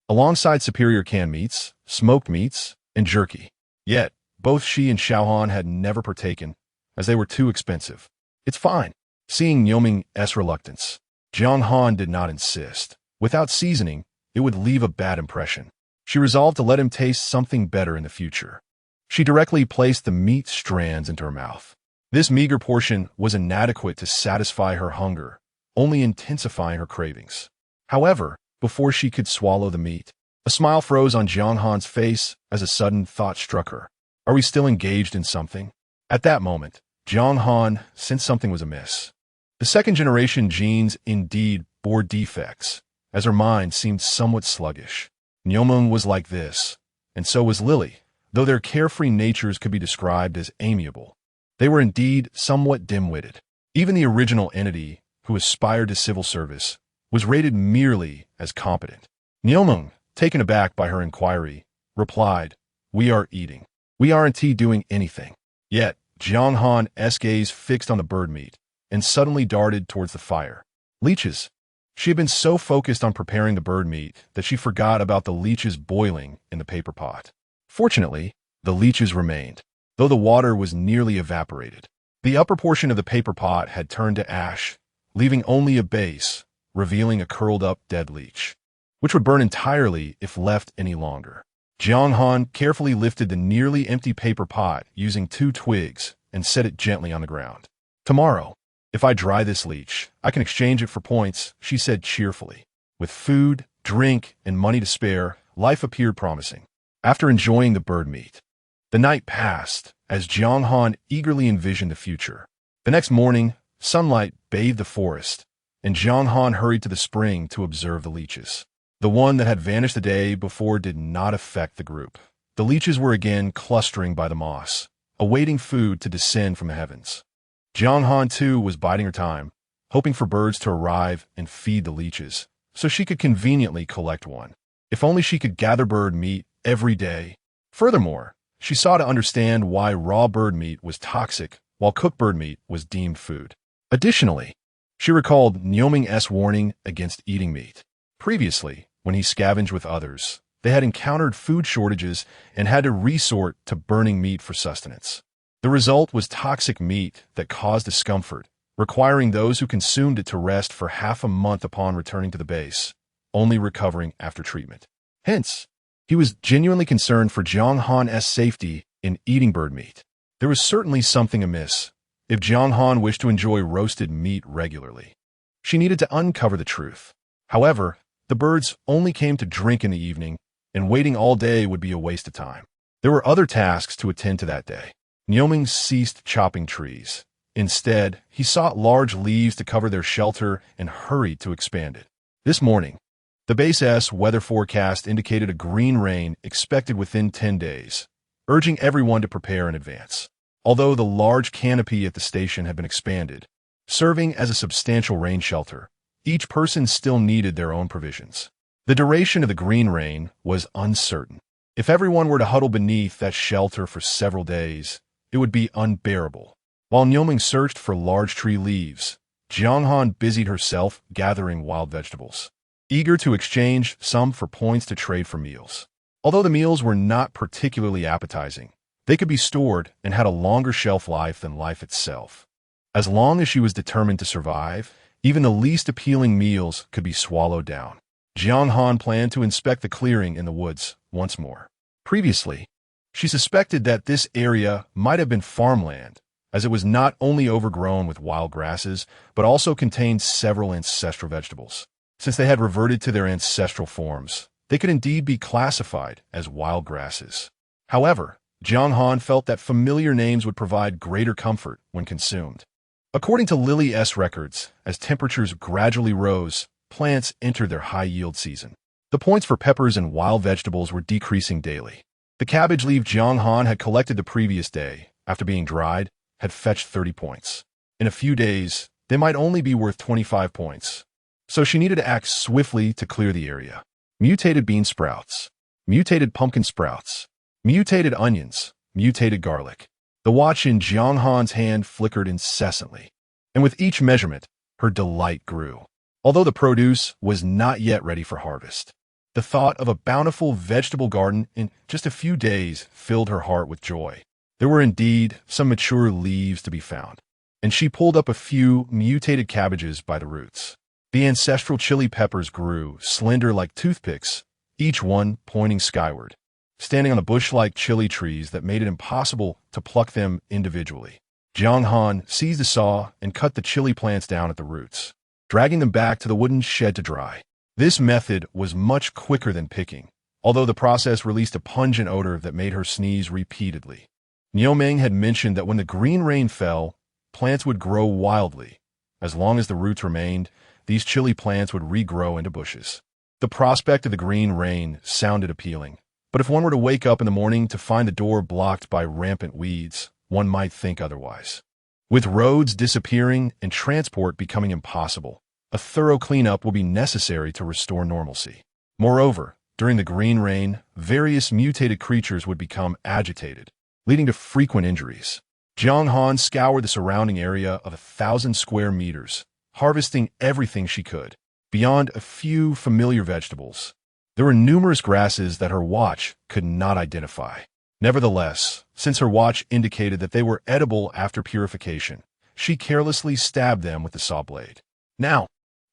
alongside superior canned meats, smoked meats, and jerky. Yet, both she and Xiaohan had never partaken, as they were too expensive. It's fine. Seeing Niu Ming's reluctance, Jiang Han did not insist. Without seasoning, it would leave a bad impression. She resolved to let him taste something better in the future. She directly placed the meat strands into her mouth. This meager portion was inadequate to satisfy her hunger, only intensifying her cravings. However, before she could swallow the meat, a smile froze on Jiang Han's face as a sudden thought struck her. Are we still engaged in something? At that moment, Jiang Han sensed something was amiss. The second-generation genes indeed bore defects, as her mind seemed somewhat sluggish. Niu Ming was like this, and so was Lily, though their carefree natures could be described as amiable. They were indeed somewhat dim-witted. Even the original entity, who aspired to civil service, was rated merely as competent. Niu Ming, taken aback by her inquiry, replied, we are eating. We aren't doing anything. Yet, Jiang Han's gaze fixed on the bird meat, and suddenly darted towards the fire. Leeches. She had been so focused on preparing the bird meat that she forgot about the leeches boiling in the paper pot. Fortunately, the leeches remained, though the water was nearly evaporated. The upper portion of the paper pot had turned to ash, leaving only a base, revealing a curled-up dead leech, which would burn entirely if left any longer. Jiang Han carefully lifted the nearly empty paper pot using 2 twigs and set it gently on the ground. "Tomorrow, if I dry this leech, I can exchange it for points," she said cheerfully. With food, drink, and money to spare, life appeared promising. After enjoying the bird meat, the night passed as Jiang Han eagerly envisioned the future. The next morning, sunlight bathed the forest, and Jiang Han hurried to the spring to observe the leeches. The one that had vanished the day before did not affect the group. The leeches were again clustering by the moss, awaiting food to descend from the heavens. Jiang Han, too, was biding her time, hoping for birds to arrive and feed the leeches, so she could conveniently collect one. If only she could gather bird meat every day. Furthermore, she sought to understand why raw bird meat was toxic while cooked bird meat was deemed food. Additionally, she recalled Nioming's warning against eating meat. Previously, when he scavenged with others, they had encountered food shortages and had to resort to burning meat for sustenance. The result was toxic meat that caused discomfort, requiring those who consumed it to rest for half a month upon returning to the base, only recovering after treatment. Hence, he was genuinely concerned for Jiang Han's safety in eating bird meat. There was certainly something amiss if Jiang Han wished to enjoy roasted meat regularly. She needed to uncover the truth. However, the birds only came to drink in the evening, and waiting all day would be a waste of time. There were other tasks to attend to that day. Nioming ceased chopping trees. Instead, he sought large leaves to cover their shelter and hurried to expand it. This morning, the base's weather forecast indicated a green rain expected within 10 days, urging everyone to prepare in advance. Although the large canopy at the station had been expanded, serving as a substantial rain shelter, each person still needed their own provisions. The duration of the green rain was uncertain. If everyone were to huddle beneath that shelter for several days, it would be unbearable. While Nioming searched for large tree leaves, Jiang Han busied herself gathering wild vegetables, eager to exchange some for points to trade for meals. Although the meals were not particularly appetizing, they could be stored and had a longer shelf life than life itself. As long as she was determined to survive, even the least appealing meals could be swallowed down. Jiang Han planned to inspect the clearing in the woods once more. Previously, she suspected that this area might have been farmland, as it was not only overgrown with wild grasses, but also contained several ancestral vegetables. Since they had reverted to their ancestral forms, they could indeed be classified as wild grasses. However, Jiang Han felt that familiar names would provide greater comfort when consumed. According to Lily's records, as temperatures gradually rose, plants entered their high-yield season. The points for peppers and wild vegetables were decreasing daily. The cabbage leaf Jiang Han had collected the previous day, after being dried, had fetched 30 points. In a few days, they might only be worth 25 points. So she needed to act swiftly to clear the area. Mutated bean sprouts, mutated pumpkin sprouts, mutated onions, mutated garlic. The watch in Jiang Han's hand flickered incessantly, and with each measurement, her delight grew. Although the produce was not yet ready for harvest, the thought of a bountiful vegetable garden in just a few days filled her heart with joy. There were indeed some mature leaves to be found, and she pulled up a few mutated cabbages by the roots. The ancestral chili peppers grew, slender like toothpicks, each one pointing skyward, standing on the bush-like chili trees that made it impossible to pluck them individually. Jiang Han seized a saw and cut the chili plants down at the roots, dragging them back to the wooden shed to dry. This method was much quicker than picking, although the process released a pungent odor that made her sneeze repeatedly. Nioming had mentioned that when the green rain fell, plants would grow wildly. As long as the roots remained, these chili plants would regrow into bushes. The prospect of the green rain sounded appealing, but if one were to wake up in the morning to find the door blocked by rampant weeds, one might think otherwise. With roads disappearing and transport becoming impossible, a thorough cleanup will be necessary to restore normalcy. Moreover, during the green rain, various mutated creatures would become agitated, leading to frequent injuries. Jiang Han scoured the surrounding area of 1,000 square meters, harvesting everything she could, beyond a few familiar vegetables. There were numerous grasses that her watch could not identify. Nevertheless, since her watch indicated that they were edible after purification, she carelessly stabbed them with the saw blade. Now,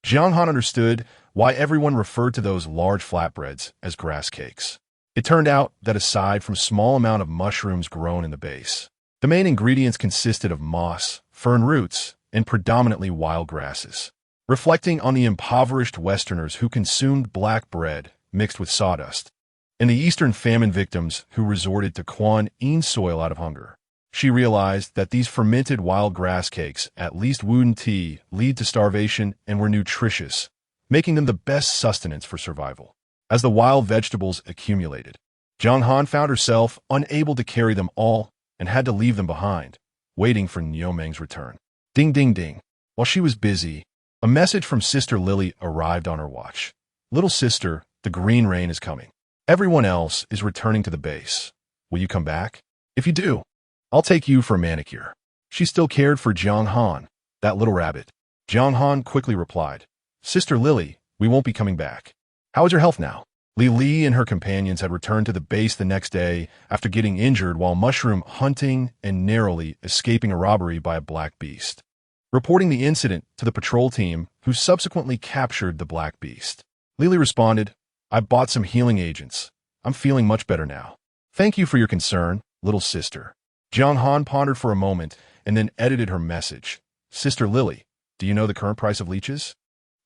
Jiang Han understood why everyone referred to those large flatbreads as grass cakes. It turned out that aside from a small amount of mushrooms grown in the base, the main ingredients consisted of moss, fern roots, and predominantly wild grasses. Reflecting on the impoverished Westerners who consumed black bread mixed with sawdust, and the Eastern famine victims who resorted to Quan Yin soil out of hunger, she realized that these fermented wild grass cakes at least wouldn't lead to starvation and were nutritious, making them the best sustenance for survival. As the wild vegetables accumulated, Jiang Han found herself unable to carry them all and had to leave them behind, waiting for Niumeng's return. Ding, ding, ding. While she was busy, a message from Sister Lily arrived on her watch. Little sister, the green rain is coming. Everyone else is returning to the base. Will you come back? If you do, I'll take you for a manicure. She still cared for Jiang Han, that little rabbit. Jiang Han quickly replied, Sister Lily, we won't be coming back. How is your health now? Li Li and her companions had returned to the base the next day after getting injured while mushroom hunting and narrowly escaping a robbery by a black beast. Reporting the incident to the patrol team, who subsequently captured the black beast, Lily responded, I bought some healing agents. I'm feeling much better now. Thank you for your concern, little sister. Jiang Han pondered for a moment and then edited her message. Sister Lily, do you know the current price of leeches?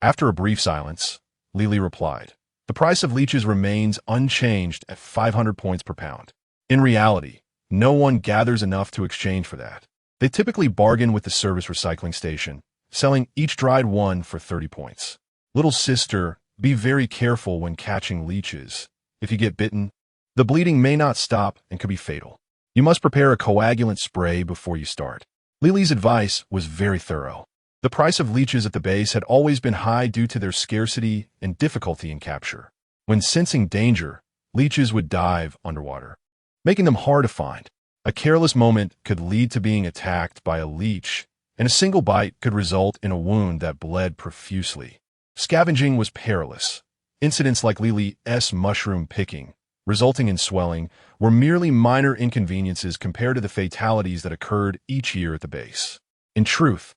After a brief silence, Lily replied, the price of leeches remains unchanged at 500 points per pound. In reality, no one gathers enough to exchange for that. They typically bargain with the service recycling station, selling each dried one for 30 points. Little sister, be very careful when catching leeches. If you get bitten, the bleeding may not stop and could be fatal. You must prepare a coagulant spray before you start. Lily's advice was very thorough. The price of leeches at the base had always been high due to their scarcity and difficulty in capture. When sensing danger, leeches would dive underwater, making them hard to find. A careless moment could lead to being attacked by a leech, and a single bite could result in a wound that bled profusely. Scavenging was perilous. Incidents like Lily's mushroom picking, resulting in swelling, were merely minor inconveniences compared to the fatalities that occurred each year at the base. In truth,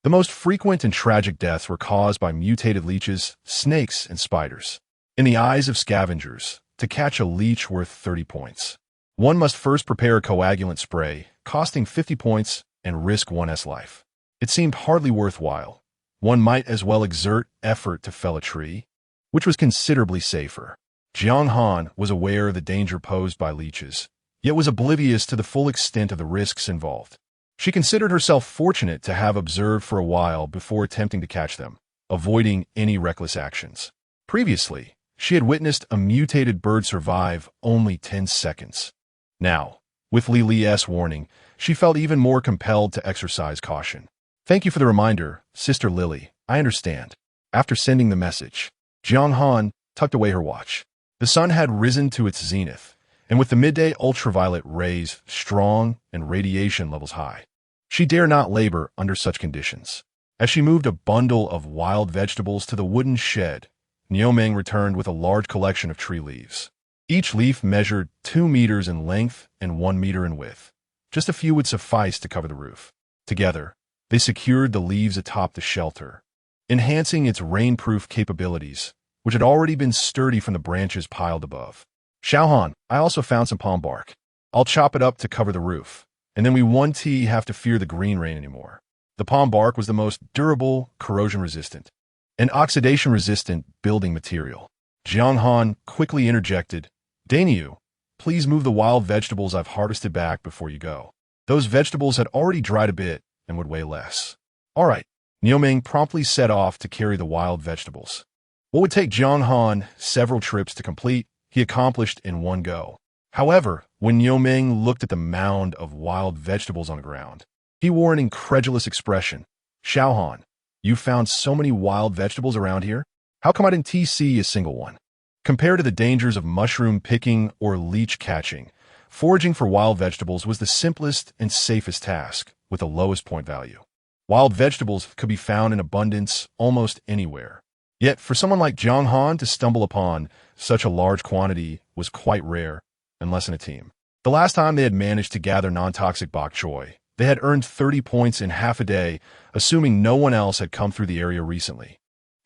the most frequent and tragic deaths were caused by mutated leeches, snakes, and spiders. In the eyes of scavengers, to catch a leech worth 30 points, one must first prepare a coagulant spray, costing 50 points, and risk one's life. It seemed hardly worthwhile. One might as well exert effort to fell a tree, which was considerably safer. Jiang Han was aware of the danger posed by leeches, yet was oblivious to the full extent of the risks involved. She considered herself fortunate to have observed for a while before attempting to catch them, avoiding any reckless actions. Previously, she had witnessed a mutated bird survive only 10 seconds. Now, with Li's warning, she felt even more compelled to exercise caution. Thank you for the reminder, Sister Lily. I understand. After sending the message, Jiang Han tucked away her watch. The sun had risen to its zenith, and with the midday ultraviolet rays strong and radiation levels high, she dare not labor under such conditions. As she moved a bundle of wild vegetables to the wooden shed, Niumeng returned with a large collection of tree leaves. Each leaf measured 2 meters in length and 1 meter in width. Just a few would suffice to cover the roof. Together, they secured the leaves atop the shelter, enhancing its rainproof capabilities, which had already been sturdy from the branches piled above. Xiao Han, I also found some palm bark. I'll chop it up to cover the roof, and then we won't have to fear the green rain anymore. The palm bark was the most durable, corrosion-resistant, and oxidation-resistant building material. Jiang Han quickly interjected, Dainyu, please move the wild vegetables I've harvested back before you go. Those vegetables had already dried a bit and would weigh less. All right. Niumeng promptly set off to carry the wild vegetables. What would take Jiang Han several trips to complete, he accomplished in one go. However, when Niumeng looked at the mound of wild vegetables on the ground, he wore an incredulous expression. Xiao Han, you found so many wild vegetables around here? How come I didn't see a single one? Compared to the dangers of mushroom picking or leech catching, foraging for wild vegetables was the simplest and safest task, with the lowest point value. Wild vegetables could be found in abundance almost anywhere. Yet, for someone like Jiang Han to stumble upon such a large quantity was quite rare, unless in a team. The last time they had managed to gather non-toxic bok choy They had earned 30 points in half a day, assuming no one else had come through the area recently.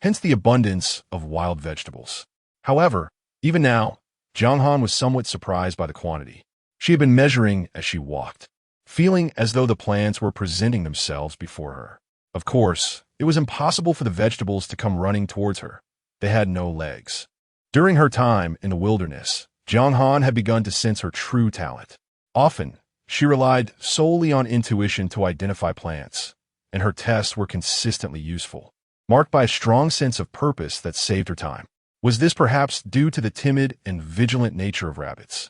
Hence the abundance of wild vegetables. However, even now, Jiang Han was somewhat surprised by the quantity. She had been measuring as she walked, feeling as though the plants were presenting themselves before her. Of course, it was impossible for the vegetables to come running towards her. They had no legs. During her time in the wilderness, Jiang Han had begun to sense her true talent. Often, she relied solely on intuition to identify plants, and her tests were consistently useful, marked by a strong sense of purpose that saved her time. Was this perhaps due to the timid and vigilant nature of rabbits,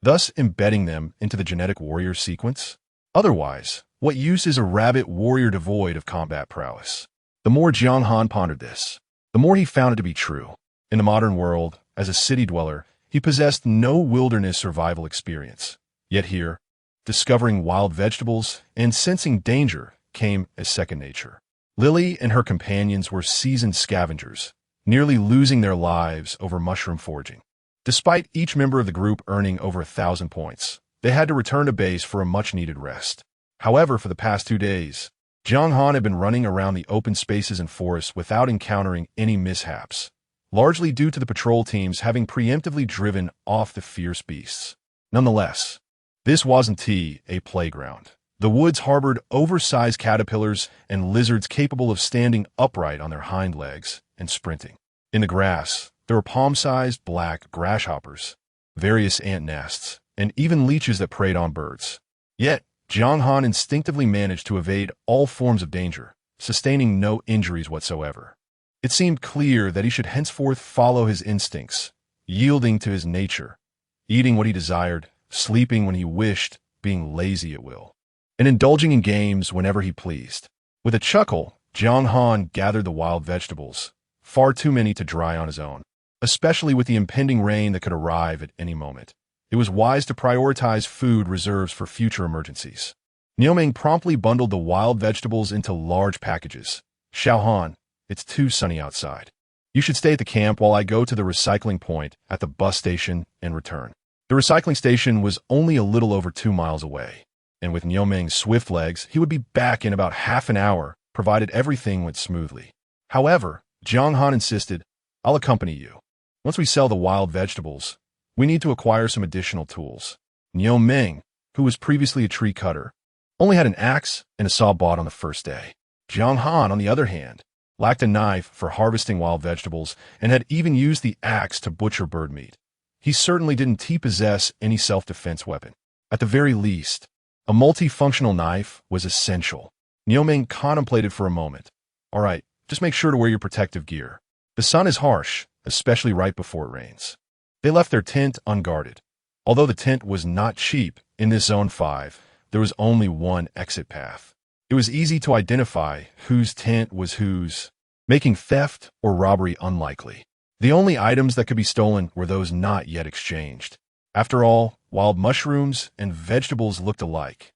thus embedding them into the genetic warrior sequence? Otherwise, what use is a rabbit warrior devoid of combat prowess? The more Jiang Han pondered this, the more he found it to be true. In the modern world, as a city dweller, he possessed no wilderness survival experience. Yet here, discovering wild vegetables and sensing danger came as second nature. Lily and her companions were seasoned scavengers, nearly losing their lives over mushroom foraging. Despite each member of the group earning over 1,000 points, they had to return to base for a much-needed rest. However, for the past 2 days, Jiang Han had been running around the open spaces and forests without encountering any mishaps, largely due to the patrol teams having preemptively driven off the fierce beasts. Nonetheless, this wasn't a playground. The woods harbored oversized caterpillars and lizards capable of standing upright on their hind legs and sprinting. In the grass, there were palm-sized black grasshoppers, various ant nests, and even leeches that preyed on birds. Yet, Jiang Han instinctively managed to evade all forms of danger, sustaining no injuries whatsoever. It seemed clear that he should henceforth follow his instincts, yielding to his nature, eating what he desired, sleeping when he wished, being lazy at will, and indulging in games whenever he pleased. With a chuckle, Jiang Han gathered the wild vegetables, far too many to dry on his own, especially with the impending rain that could arrive at any moment. It was wise to prioritize food reserves for future emergencies. Niuming promptly bundled the wild vegetables into large packages. Xiao Han, it's too sunny outside. You should stay at the camp while I go to the recycling point at the bus station and return. The recycling station was only a little over 2 miles away, and with Niuming's swift legs, he would be back in about half an hour, provided everything went smoothly. However, Jiang Han insisted, I'll accompany you. Once we sell the wild vegetables, we need to acquire some additional tools. Niuming, who was previously a tree cutter, only had an axe and a saw bought on the first day. Jiang Han, on the other hand, lacked a knife for harvesting wild vegetables and had even used the axe to butcher bird meat. He certainly didn't possess any self-defense weapon. At the very least, a multifunctional knife was essential. Niuming contemplated for a moment. All right, just make sure to wear your protective gear. The sun is harsh, especially right before it rains. They left their tent unguarded. Although the tent was not cheap, in this Zone 5, there was only one exit path. It was easy to identify whose tent was whose, making theft or robbery unlikely. The only items that could be stolen were those not yet exchanged. After all, wild mushrooms and vegetables looked alike,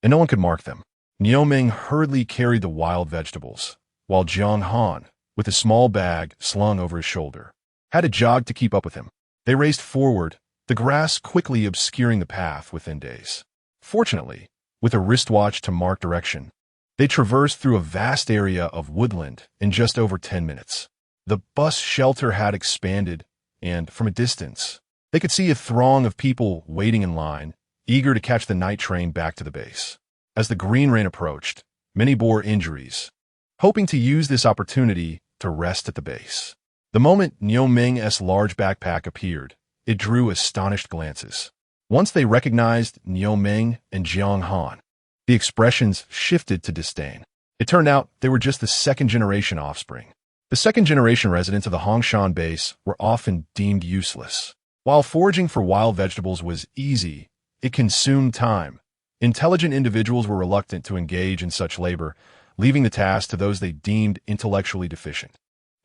and no one could mark them. Niuming hurriedly carried the wild vegetables, while Jiang Han, with a small bag slung over his shoulder, had to jog to keep up with him. They raced forward, the grass quickly obscuring the path within days. Fortunately, with a wristwatch to mark direction, they traversed through a vast area of woodland in just over 10 minutes. The bus shelter had expanded, and from a distance, they could see a throng of people waiting in line, eager to catch the night train back to the base. As the green rain approached, many bore injuries, hoping to use this opportunity to rest at the base. The moment Niuming's large backpack appeared, it drew astonished glances. Once they recognized Niuming and Jiang Han, the expressions shifted to disdain. It turned out they were just the second-generation offspring. The second-generation residents of the Hongshan base were often deemed useless. While foraging for wild vegetables was easy, it consumed time. Intelligent individuals were reluctant to engage in such labor, leaving the task to those they deemed intellectually deficient.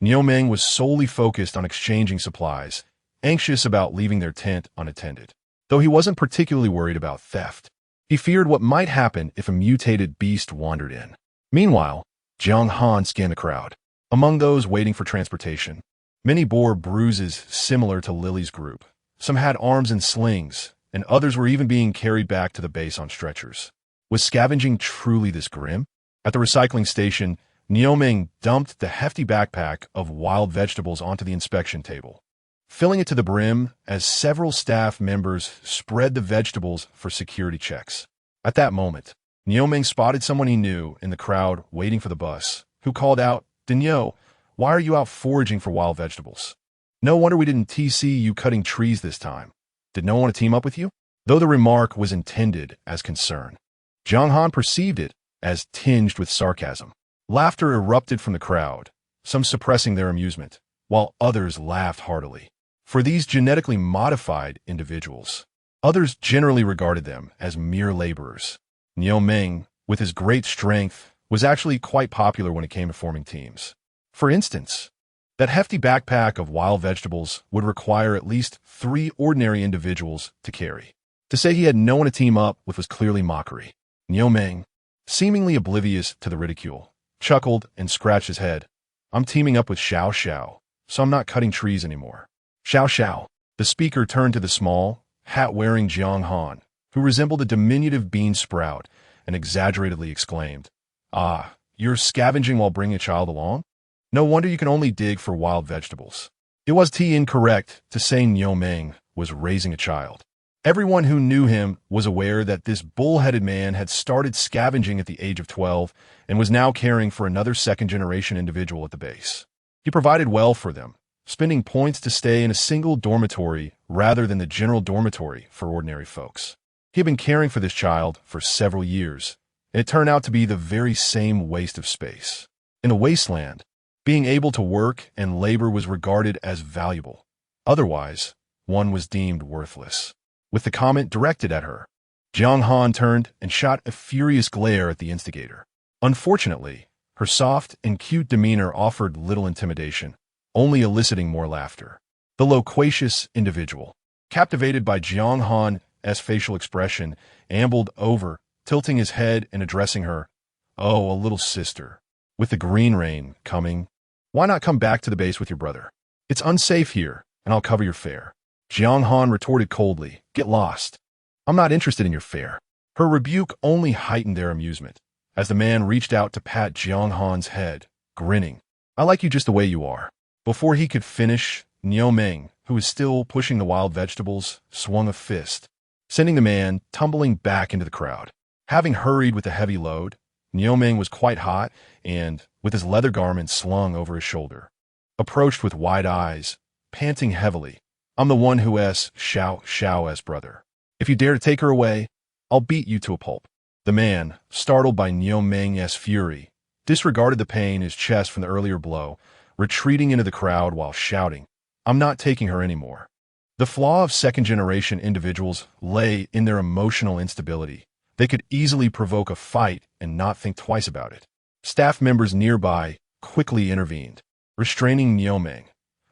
Niuming was solely focused on exchanging supplies, anxious about leaving their tent unattended. Though he wasn't particularly worried about theft, he feared what might happen if a mutated beast wandered in. Meanwhile, Jiang Han scanned the crowd. Among those waiting for transportation, many bore bruises similar to Lily's group. Some had arms in slings, and others were even being carried back to the base on stretchers. Was scavenging truly this grim? At the recycling station, Nioming dumped the hefty backpack of wild vegetables onto the inspection table, filling it to the brim as several staff members spread the vegetables for security checks. At that moment, Nioming spotted someone he knew in the crowd waiting for the bus, who called out, "Dinyo, why are you out foraging for wild vegetables? No wonder we didn't TC you cutting trees this time. Did no one want to team up with you?" Though the remark was intended as concern, Jiang Han perceived it as tinged with sarcasm. Laughter erupted from the crowd, some suppressing their amusement, while others laughed heartily. For these genetically modified individuals, others generally regarded them as mere laborers. Nioming, with his great strength, was actually quite popular when it came to forming teams. For instance, that hefty backpack of wild vegetables would require at least 3 ordinary individuals to carry. To say he had no one to team up with was clearly mockery. Nioming, seemingly oblivious to the ridicule, chuckled and scratched his head. "I'm teaming up with Xiao Xiao, so I'm not cutting trees anymore." Xiao Xiao. The speaker turned to the small, hat-wearing Jiang Han, who resembled a diminutive bean sprout, and exaggeratedly exclaimed, "Ah, you're scavenging while bringing a child along? No wonder you can only dig for wild vegetables." It was incorrect to say Nioming was raising a child. Everyone who knew him was aware that this bull-headed man had started scavenging at the age of 12 and was now caring for another second-generation individual at the base. He provided well for them, spending points to stay in a single dormitory rather than the general dormitory for ordinary folks. He had been caring for this child for several years, and it turned out to be the very same waste of space. In the Wasteland, being able to work and labor was regarded as valuable. Otherwise, one was deemed worthless. With the comment directed at her, Jiang Han turned and shot a furious glare at the instigator. Unfortunately, her soft and cute demeanor offered little intimidation, only eliciting more laughter. The loquacious individual, captivated by Jiang Han's facial expression, ambled over, tilting his head and addressing her. "Oh, a little sister. With the green rain coming, why not come back to the base with your brother? It's unsafe here, and I'll cover your fare." Jiang Han retorted coldly, "Get lost. I'm not interested in your fare." Her rebuke only heightened their amusement, as the man reached out to pat Jiang Han's head, grinning. "I like you just the way you are." Before he could finish, Nioming, who was still pushing the wild vegetables, swung a fist, sending the man tumbling back into the crowd. Having hurried with the heavy load, Nioming was quite hot and, with his leather garment slung over his shoulder, approached with wide eyes, panting heavily. "I'm the one who is Xiao Xiao's brother. If you dare to take her away, I'll beat you to a pulp." The man, startled by Nioming's fury, disregarded the pain in his chest from the earlier blow, retreating into the crowd while shouting, "I'm not taking her anymore." The flaw of second-generation individuals lay in their emotional instability. They could easily provoke a fight and not think twice about it. Staff members nearby quickly intervened, restraining Nioming.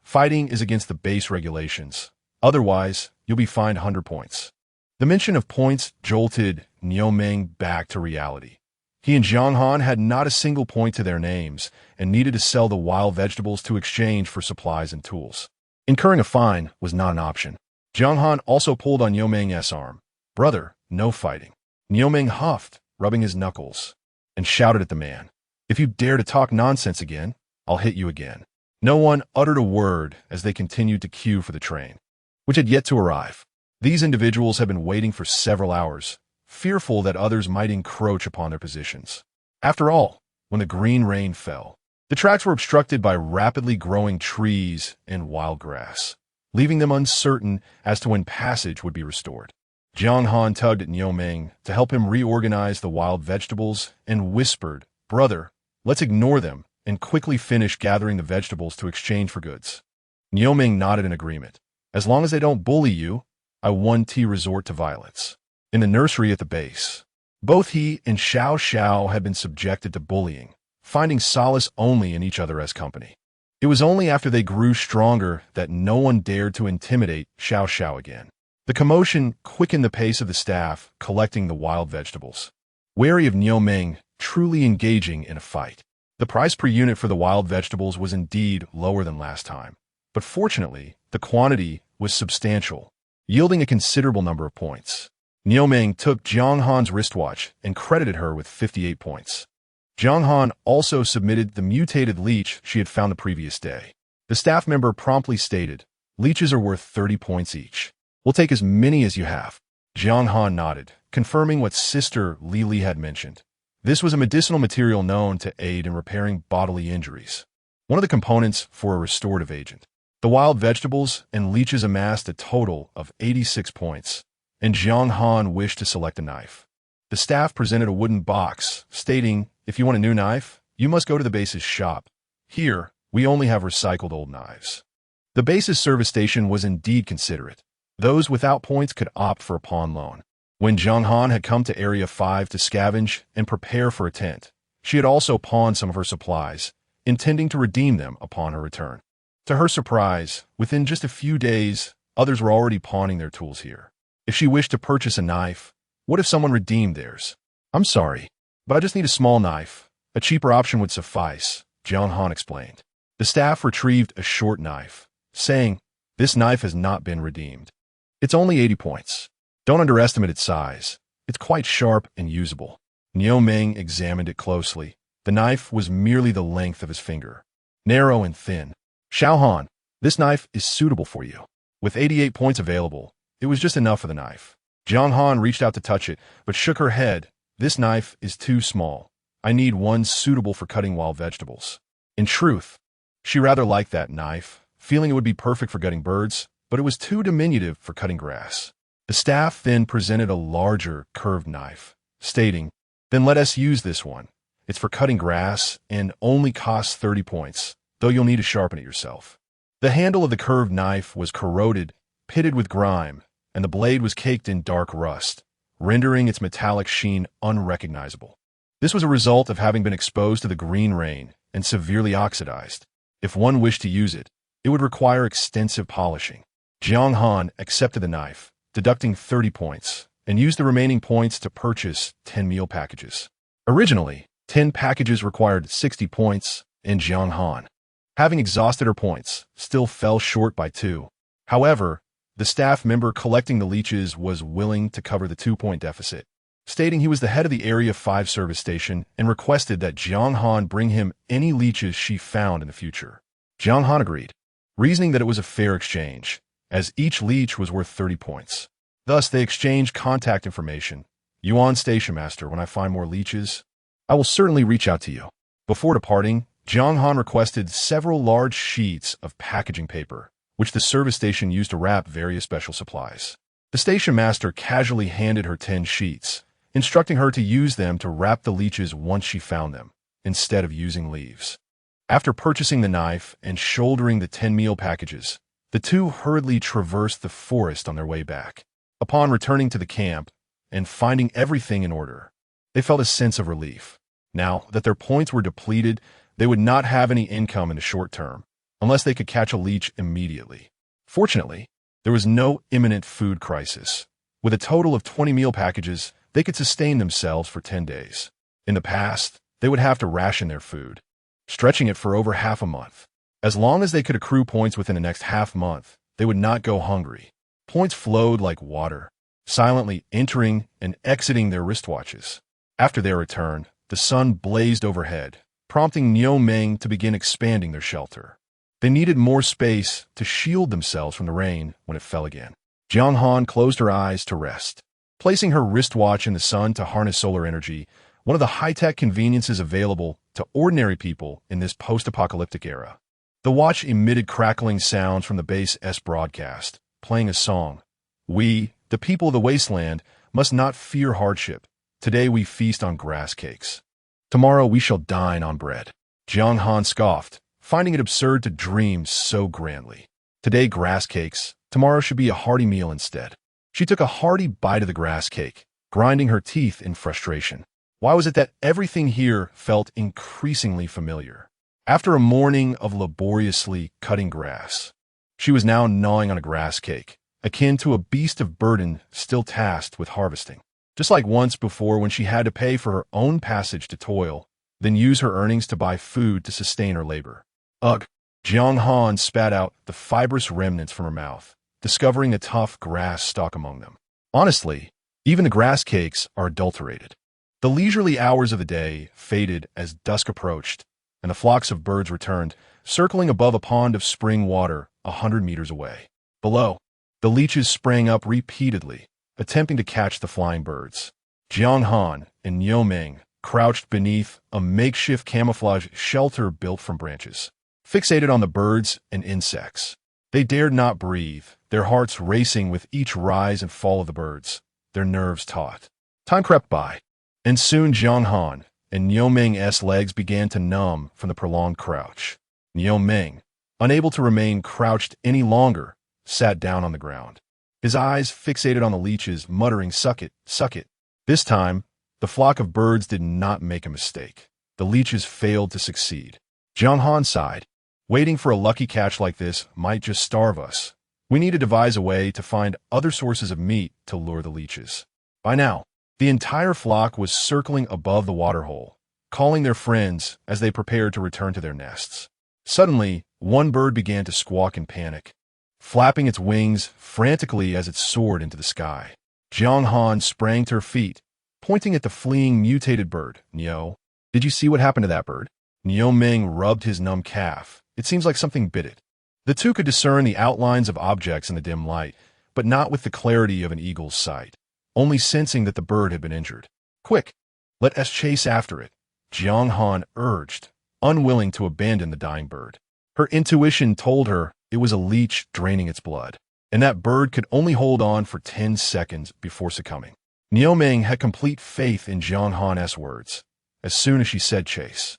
"Fighting is against the base regulations. Otherwise, you'll be fined 100 points. The mention of points jolted Nioming back to reality. He and Jiang Han had not a single point to their names and needed to sell the wild vegetables to exchange for supplies and tools. Incurring a fine was not an option. Jiang Han also pulled on Nioming's arm. "Brother, no fighting." Nioming huffed, rubbing his knuckles, and shouted at the man, "If you dare to talk nonsense again, I'll hit you again." No one uttered a word as they continued to queue for the train, which had yet to arrive. These individuals had been waiting for several hours, fearful that others might encroach upon their positions. After all, when the green rain fell, the tracks were obstructed by rapidly growing trees and wild grass, leaving them uncertain as to when passage would be restored. Jiang Han tugged at Nioming to help him reorganize the wild vegetables and whispered, "Brother, let's ignore them and quickly finish gathering the vegetables to exchange for goods." Nioming nodded in agreement. "As long as they don't bully you, I won't resort to violence." In the nursery at the base, both he and Xiao Xiao had been subjected to bullying, finding solace only in each other's company. It was only after they grew stronger that no one dared to intimidate Xiao Xiao again. The commotion quickened the pace of the staff collecting the wild vegetables, wary of Nioming truly engaging in a fight. The price per unit for the wild vegetables was indeed lower than last time, but fortunately, the quantity was substantial, yielding a considerable number of points. Niu took Jiang Han's wristwatch and credited her with 58 points. Jiang Han also submitted the mutated leech she had found the previous day. The staff member promptly stated, "Leeches are worth 30 points each. We'll take as many as you have." Jiang Han nodded, confirming what Sister Li had mentioned. This was a medicinal material known to aid in repairing bodily injuries, one of the components for a restorative agent. The wild vegetables and leeches amassed a total of 86 points, and Jiang Han wished to select a knife. The staff presented a wooden box, stating, "If you want a new knife, you must go to the base's shop. Here, we only have recycled old knives." The base's service station was indeed considerate. Those without points could opt for a pawn loan. When Jiang Han had come to Area 5 to scavenge and prepare for a tent, she had also pawned some of her supplies, intending to redeem them upon her return. To her surprise, within just a few days, others were already pawning their tools here. If she wished to purchase a knife, what if someone redeemed theirs? "I'm sorry, but I just need a small knife. A cheaper option would suffice," Jiang Han explained. The staff retrieved a short knife, saying, "This knife has not been redeemed. It's only 80 points. Don't underestimate its size. It's quite sharp and usable." Niu examined it closely. The knife was merely the length of his finger, narrow and thin. "Xiao Han, this knife is suitable for you." With 88 points available, it was just enough for the knife. Jiang Han reached out to touch it, but shook her head. "This knife is too small. I need one suitable for cutting wild vegetables." In truth, she rather liked that knife, feeling it would be perfect for gutting birds, but it was too diminutive for cutting grass. The staff then presented a larger, curved knife, stating, "Then let us use this one. It's for cutting grass and only costs 30 points, though you'll need to sharpen it yourself." The handle of the curved knife was corroded, pitted with grime, and the blade was caked in dark rust, rendering its metallic sheen unrecognizable. This was a result of having been exposed to the green rain and severely oxidized. If one wished to use it, it would require extensive polishing. Jiang Han accepted the knife, deducting 30 points, and used the remaining points to purchase 10 meal packages. Originally, 10 packages required 60 points, and Jiang Han, having exhausted her points, still fell short by 2. However, the staff member collecting the leeches was willing to cover the 2-point deficit, stating he was the head of the Area 5 service station and requested that Jiang Han bring him any leeches she found in the future. Jiang Han agreed, reasoning that it was a fair exchange, as each leech was worth 30 points. Thus, they exchanged contact information. "Yuan Station Master, when I find more leeches, I will certainly reach out to you." Before departing, Jiang Han requested several large sheets of packaging paper, which the service station used to wrap various special supplies. The station master casually handed her 10 sheets, instructing her to use them to wrap the leeches once she found them, instead of using leaves. After purchasing the knife and shouldering the 10 meal packages, the two hurriedly traversed the forest on their way back. Upon returning to the camp and finding everything in order, they felt a sense of relief. Now that their points were depleted, they would not have any income in the short term, unless they could catch a leech immediately. Fortunately, there was no imminent food crisis. With a total of 20 meal packages, they could sustain themselves for 10 days. In the past, they would have to ration their food, stretching it for over half a month. As long as they could accrue points within the next half month, they would not go hungry. Points flowed like water, silently entering and exiting their wristwatches. After their return, the sun blazed overhead, prompting Niu to begin expanding their shelter. They needed more space to shield themselves from the rain when it fell again. Jiang Han closed her eyes to rest, placing her wristwatch in the sun to harness solar energy, one of the high-tech conveniences available to ordinary people in this post-apocalyptic era. The watch emitted crackling sounds from the base S broadcast, playing a song. "We, the people of the Wasteland, must not fear hardship. Today we feast on grass cakes. Tomorrow we shall dine on bread." Jiang Han scoffed, finding it absurd to dream so grandly. Today grass cakes, tomorrow should be a hearty meal instead. She took a hearty bite of the grass cake, grinding her teeth in frustration. Why was it that everything here felt increasingly familiar? After a morning of laboriously cutting grass, she was now gnawing on a grass cake, akin to a beast of burden still tasked with harvesting. Just like once before when she had to pay for her own passage to toil, then use her earnings to buy food to sustain her labor. Ugh! Jiang Han spat out the fibrous remnants from her mouth, discovering a tough grass stalk among them. Honestly, Even the grass cakes are adulterated. The leisurely hours of the day faded as dusk approached, and the flocks of birds returned, circling above a pond of spring water 100 meters away. Below, the leeches sprang up repeatedly, attempting to catch the flying birds. Jiang Han and Niu Ming crouched beneath a makeshift camouflage shelter built from branches, fixated on the birds and insects. They dared not breathe, their hearts racing with each rise and fall of the birds, their nerves taut. Time crept by, and soon Jiang Han and Niu Ming's legs began to numb from the prolonged crouch. Niu Ming, unable to remain crouched any longer, sat down on the ground. His eyes fixated on the leeches, muttering, "Suck it, suck it." This time, the flock of birds did not make a mistake. The leeches failed to succeed. Jiang Han sighed. Waiting for a lucky catch like this might just starve us. We need to devise a way to find other sources of meat to lure the leeches. By now, the entire flock was circling above the waterhole, calling their friends as they prepared to return to their nests. Suddenly, one bird began to squawk in panic, flapping its wings frantically as it soared into the sky. Jiang Han sprang to her feet, pointing at the fleeing mutated bird. "Niu, did you see what happened to that bird?" Niu Ming rubbed his numb calf. It seems like something bit it. The two could discern the outlines of objects in the dim light, but not with the clarity of an eagle's sight, only sensing that the bird had been injured. "Quick, let us chase after it," Jiang Han urged, unwilling to abandon the dying bird. Her intuition told her it was a leech draining its blood, and that bird could only hold on for 10 seconds before succumbing. Niu Ming had complete faith in Jiang Han's words. As soon as she said chase,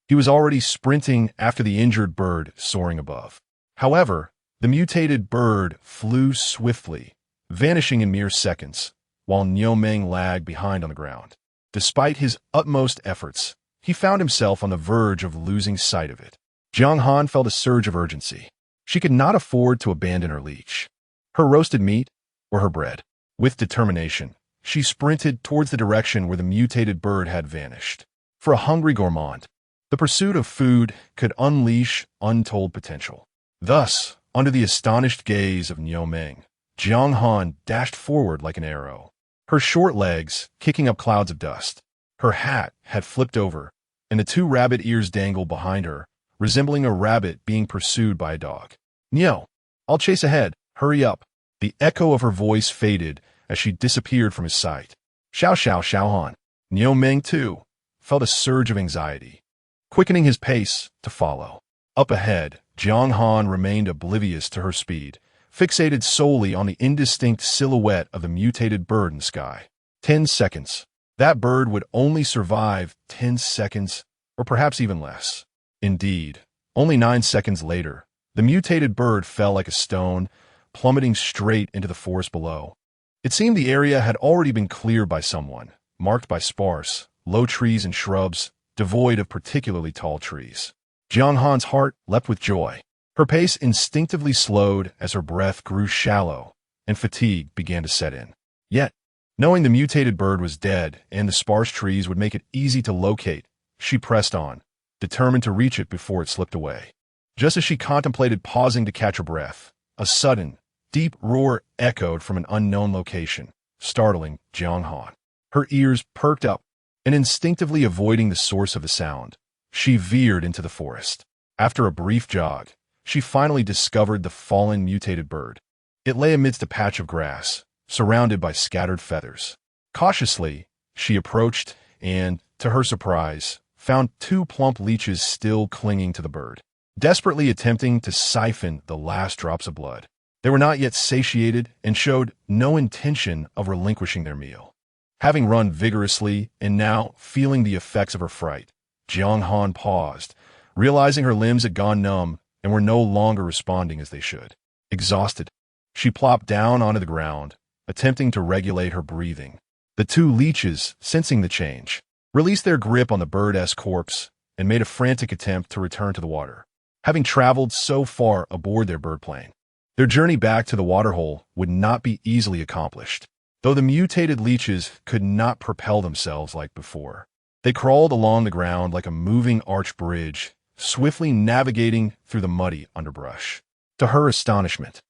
he was already sprinting after the injured bird soaring above. However, the mutated bird flew swiftly, vanishing in mere seconds, while Niu Ming lagged behind on the ground. Despite his utmost efforts, he found himself on the verge of losing sight of it. Jiang Han felt a surge of urgency. She could not afford to abandon her leech, her roasted meat, or her bread. With determination, she sprinted towards the direction where the mutated bird had vanished. For a hungry gourmand, the pursuit of food could unleash untold potential. Thus, under the astonished gaze of Niu Ming, Jiang Han dashed forward like an arrow, her short legs kicking up clouds of dust. Her hat had flipped over, and the two rabbit ears dangled behind her, resembling a rabbit being pursued by a dog. "Niu, I'll chase ahead. Hurry up." The echo of her voice faded as she disappeared from his sight. Xiao Han. Niu Ming, too, felt a surge of anxiety, quickening his pace to follow. Up ahead, Jiang Han remained oblivious to her speed, fixated solely on the indistinct silhouette of the mutated bird in the sky. 10 seconds. That bird would only survive 10 seconds, or perhaps even less. Indeed, only 9 seconds later, the mutated bird fell like a stone, plummeting straight into the forest below. It seemed the area had already been cleared by someone, marked by sparse, low trees and shrubs, devoid of particularly tall trees. Jiang Han's heart leapt with joy. Her pace instinctively slowed as her breath grew shallow, and fatigue began to set in. Yet, knowing the mutated bird was dead and the sparse trees would make it easy to locate, she pressed on, determined to reach it before it slipped away. Just as she contemplated pausing to catch her breath, a sudden, deep roar echoed from an unknown location, startling Jiang Han. Her ears perked up, and instinctively avoiding the source of the sound, she veered into the forest. After a brief jog, she finally discovered the fallen mutated bird. It lay amidst a patch of grass, surrounded by scattered feathers. Cautiously, she approached and, to her surprise, found 2 plump leeches still clinging to the bird, desperately attempting to siphon the last drops of blood. They were not yet satiated and showed no intention of relinquishing their meal. Having run vigorously and now feeling the effects of her fright, Jiang Han paused, realizing her limbs had gone numb and were no longer responding as they should. Exhausted, she plopped down onto the ground, attempting to regulate her breathing. The 2 leeches, sensing the change, released their grip on the bird's corpse and made a frantic attempt to return to the water. Having traveled so far aboard their birdplane, their journey back to the waterhole would not be easily accomplished. Though the mutated leeches could not propel themselves like before, they crawled along the ground like a moving arch bridge, swiftly navigating through the muddy underbrush. To her astonishment,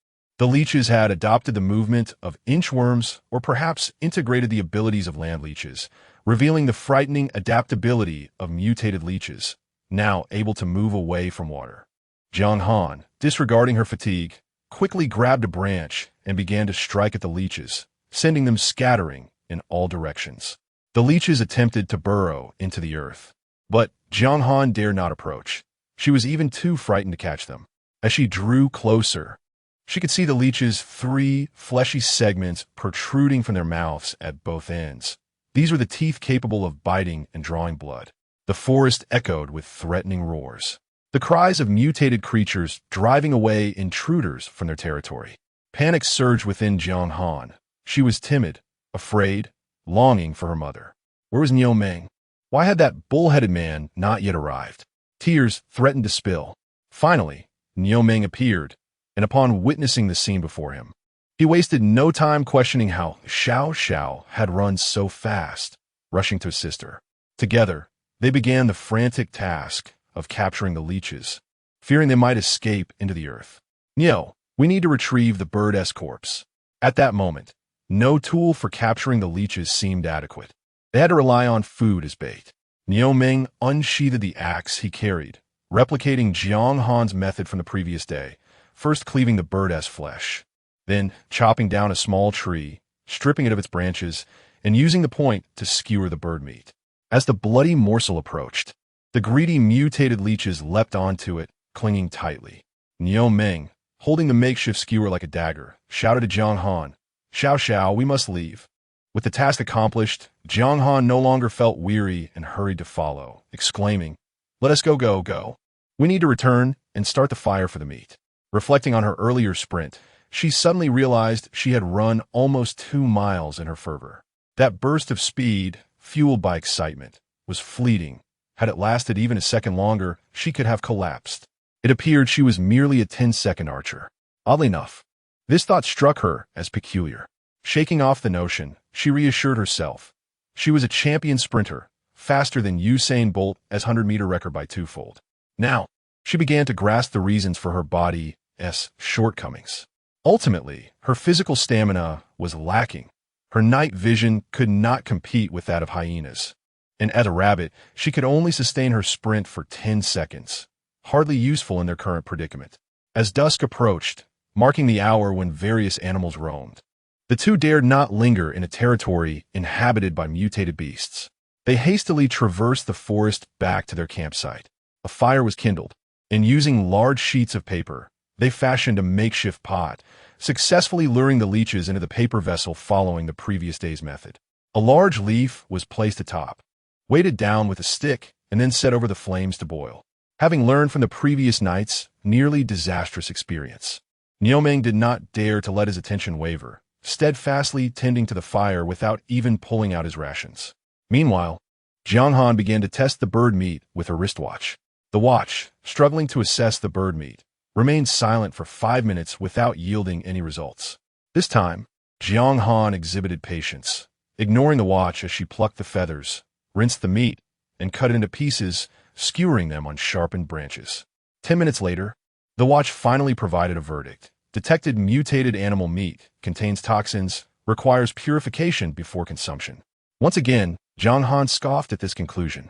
The leeches had adopted the movement of inchworms or perhaps integrated the abilities of land leeches, revealing the frightening adaptability of mutated leeches, now able to move away from water. Jiang Han, disregarding her fatigue, quickly grabbed a branch and began to strike at the leeches, sending them scattering in all directions. The leeches attempted to burrow into the earth, but Jiang Han dared not approach. She was even too frightened to catch them. As she drew closer, she could see the leeches' 3 fleshy segments protruding from their mouths at both ends. These were the teeth capable of biting and drawing blood. The forest echoed with threatening roars, the cries of mutated creatures driving away intruders from their territory. Panic surged within Jiang Han. She was timid, afraid, longing for her mother. Where was Niu Meng? Why had that bull-headed man not yet arrived? Tears threatened to spill. Finally, Niu Meng appeared, and upon witnessing the scene before him, he wasted no time questioning how Xiao had run so fast, rushing to assist her. Together, they began the frantic task of capturing the leeches, fearing they might escape into the earth. Niu, we need to retrieve the bird's corpse. At that moment, no tool for capturing the leeches seemed adequate. They had to rely on food as bait. Niu Meng unsheathed the axe he carried, replicating Jiang Han's method from the previous day, first cleaving the bird's flesh, then chopping down a small tree, stripping it of its branches, and using the point to skewer the bird meat. As the bloody morsel approached, the greedy mutated leeches leapt onto it, clinging tightly. Niu Meng, holding the makeshift skewer like a dagger, shouted to Jiang Han, Xiao, we must leave. With the task accomplished, Jiang Han no longer felt weary and hurried to follow, exclaiming, Let us go. We need to return and start the fire for the meat. Reflecting on her earlier sprint, she suddenly realized she had run almost 2 miles in her fervor. That burst of speed, fueled by excitement, was fleeting. Had it lasted even a second longer, she could have collapsed. It appeared she was merely a 10-second archer. Oddly enough, this thought struck her as peculiar. Shaking off the notion, she reassured herself. She was a champion sprinter, faster than Usain Bolt's 100-meter record by 2-fold. Now, she began to grasp the reasons for her body's shortcomings. Ultimately, her physical stamina was lacking. Her night vision could not compete with that of hyenas. And as a rabbit, she could only sustain her sprint for 10 seconds, hardly useful in their current predicament. As dusk approached, marking the hour when various animals roamed, the two dared not linger in a territory inhabited by mutated beasts. They hastily traversed the forest back to their campsite. A fire was kindled, and using large sheets of paper, they fashioned a makeshift pot, successfully luring the leeches into the paper vessel following the previous day's method. A large leaf was placed atop, weighted down with a stick, and then set over the flames to boil. Having learned from the previous night's nearly disastrous experience, Niu Meng did not dare to let his attention waver, steadfastly tending to the fire without even pulling out his rations. Meanwhile, Jiang Han began to test the bird meat with her wristwatch. The watch, struggling to assess the bird meat, remained silent for 5 minutes without yielding any results. This time, Jiang Han exhibited patience, ignoring the watch as she plucked the feathers, rinsed the meat, and cut it into pieces, skewering them on sharpened branches. 10 minutes later, the watch finally provided a verdict. Detected mutated animal meat, contains toxins, requires purification before consumption. Once again, Jiang Han scoffed at this conclusion.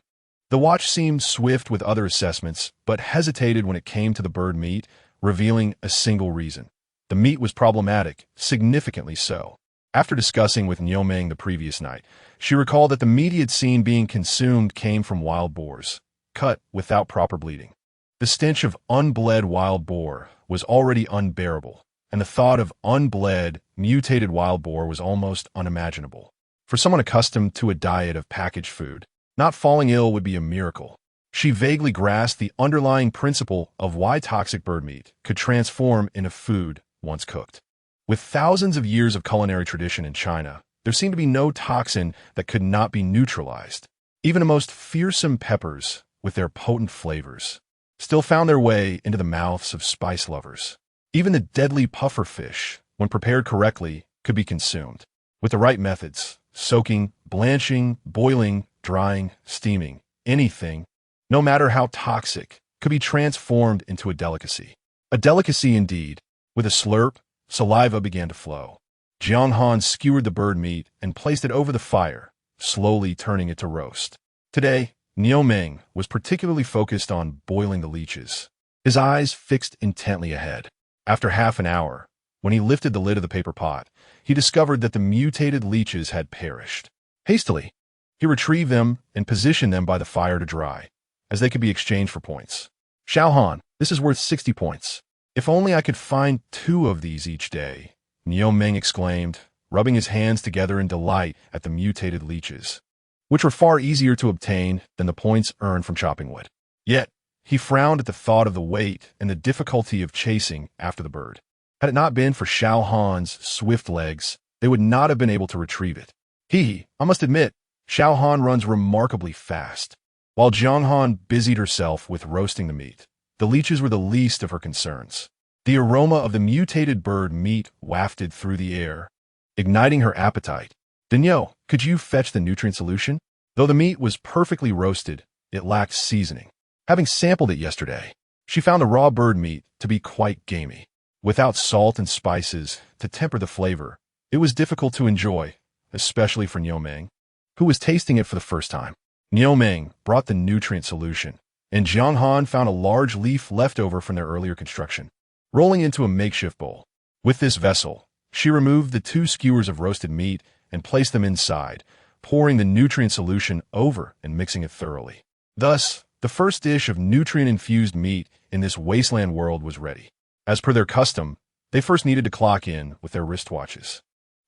The watch seemed swift with other assessments, but hesitated when it came to the bird meat, revealing a single reason. The meat was problematic, significantly so. After discussing with Niu Meng the previous night, she recalled that the meat he had seen being consumed came from wild boars, cut without proper bleeding. The stench of unbled wild boar was already unbearable, and the thought of unbled, mutated wild boar was almost unimaginable. For someone accustomed to a diet of packaged food, not falling ill would be a miracle. She vaguely grasped the underlying principle of why toxic bird meat could transform into food once cooked. With thousands of years of culinary tradition in China, there seemed to be no toxin that could not be neutralized. Even the most fearsome peppers, with their potent flavors, still found their way into the mouths of spice lovers. Even the deadly puffer fish, when prepared correctly, could be consumed. With the right methods, soaking, blanching, boiling, drying, steaming, anything, no matter how toxic, could be transformed into a delicacy. A delicacy indeed, with a slurp, Saliva began to flow. Jiang Han skewered the bird meat and placed it over the fire, slowly turning it to roast. Today, Niu Ming was particularly focused on boiling the leeches, his eyes fixed intently ahead. After half an hour, when he lifted the lid of the paper pot, he discovered that the mutated leeches had perished. Hastily, he retrieved them and positioned them by the fire to dry, as they could be exchanged for points. Xiao Han, this is worth 60 points. If only I could find 2 of these each day, Niu Ming exclaimed, rubbing his hands together in delight at the mutated leeches, which were far easier to obtain than the points earned from chopping wood. Yet, he frowned at the thought of the weight and the difficulty of chasing after the bird. Had it not been for Xiao Han's swift legs, they would not have been able to retrieve it. I must admit, Xiao Han runs remarkably fast. While Jiang Han busied herself with roasting the meat, the leeches were the least of her concerns. The aroma of the mutated bird meat wafted through the air, igniting her appetite. Danielle, could you fetch the nutrient solution? Though the meat was perfectly roasted, it lacked seasoning. Having sampled it yesterday, she found the raw bird meat to be quite gamey. Without salt and spices to temper the flavor, it was difficult to enjoy, especially for Niu Ming, who was tasting it for the first time. Niu Ming brought the nutrient solution, and Jiang Han found a large leaf left over from their earlier construction, rolling into a makeshift bowl. With this vessel, she removed the 2 skewers of roasted meat and placed them inside, pouring the nutrient solution over and mixing it thoroughly. Thus, the first dish of nutrient-infused meat in this wasteland world was ready. As per their custom, they first needed to clock in with their wristwatches.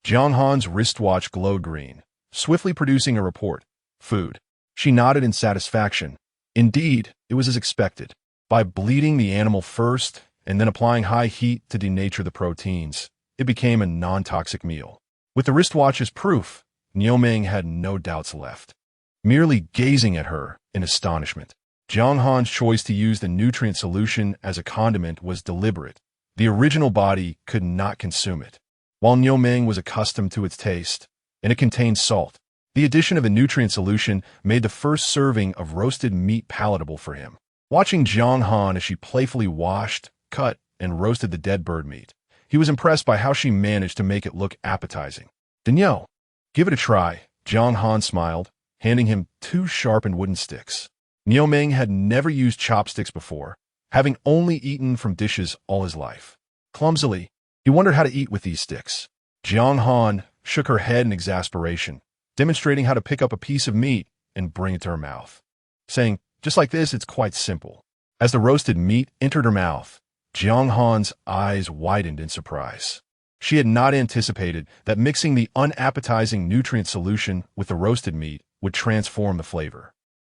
Jiang Han's wristwatch glowed green, swiftly producing a report. Food. She nodded in satisfaction. Indeed, it was as expected. By bleeding the animal first and then applying high heat to denature the proteins, it became a non-toxic meal. With the wristwatch as proof, Niu Ming had no doubts left. Merely gazing at her in astonishment, Jiang Han's choice to use the nutrient solution as a condiment was deliberate. The original body could not consume it. While Niu Ming was accustomed to its taste, and it contained salt, the addition of a nutrient solution made the first serving of roasted meat palatable for him. Watching Jiang Han as she playfully washed, cut, and roasted the dead bird meat, he was impressed by how she managed to make it look appetizing. Danielle, give it a try, Jiang Han smiled, handing him 2 sharpened wooden sticks. Niu Ming had never used chopsticks before, having only eaten from dishes all his life. Clumsily, he wondered how to eat with these sticks. Jiang Han shook her head in exasperation, demonstrating how to pick up a piece of meat and bring it to her mouth, saying, just like this, it's quite simple. As the roasted meat entered her mouth, Jiang Han's eyes widened in surprise. She had not anticipated that mixing the unappetizing nutrient solution with the roasted meat would transform the flavor.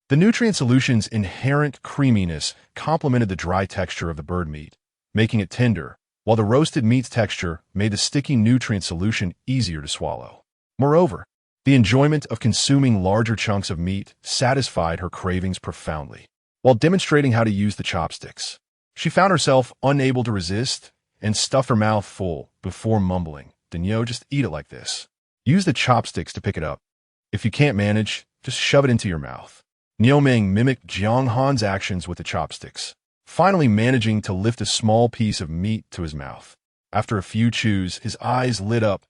The nutrient solution's inherent creaminess complemented the dry texture of the bird meat, making it tender, while the roasted meat's texture made the sticky nutrient solution easier to swallow. Moreover, the enjoyment of consuming larger chunks of meat satisfied her cravings profoundly. While demonstrating how to use the chopsticks, she found herself unable to resist and stuffed her mouth full before mumbling, Danielle, just eat it like this. Use the chopsticks to pick it up. If you can't manage, just shove it into your mouth. Niu Ming mimicked Jiang Han's actions with the chopsticks, finally managing to lift a small piece of meat to his mouth. After a few chews, his eyes lit up.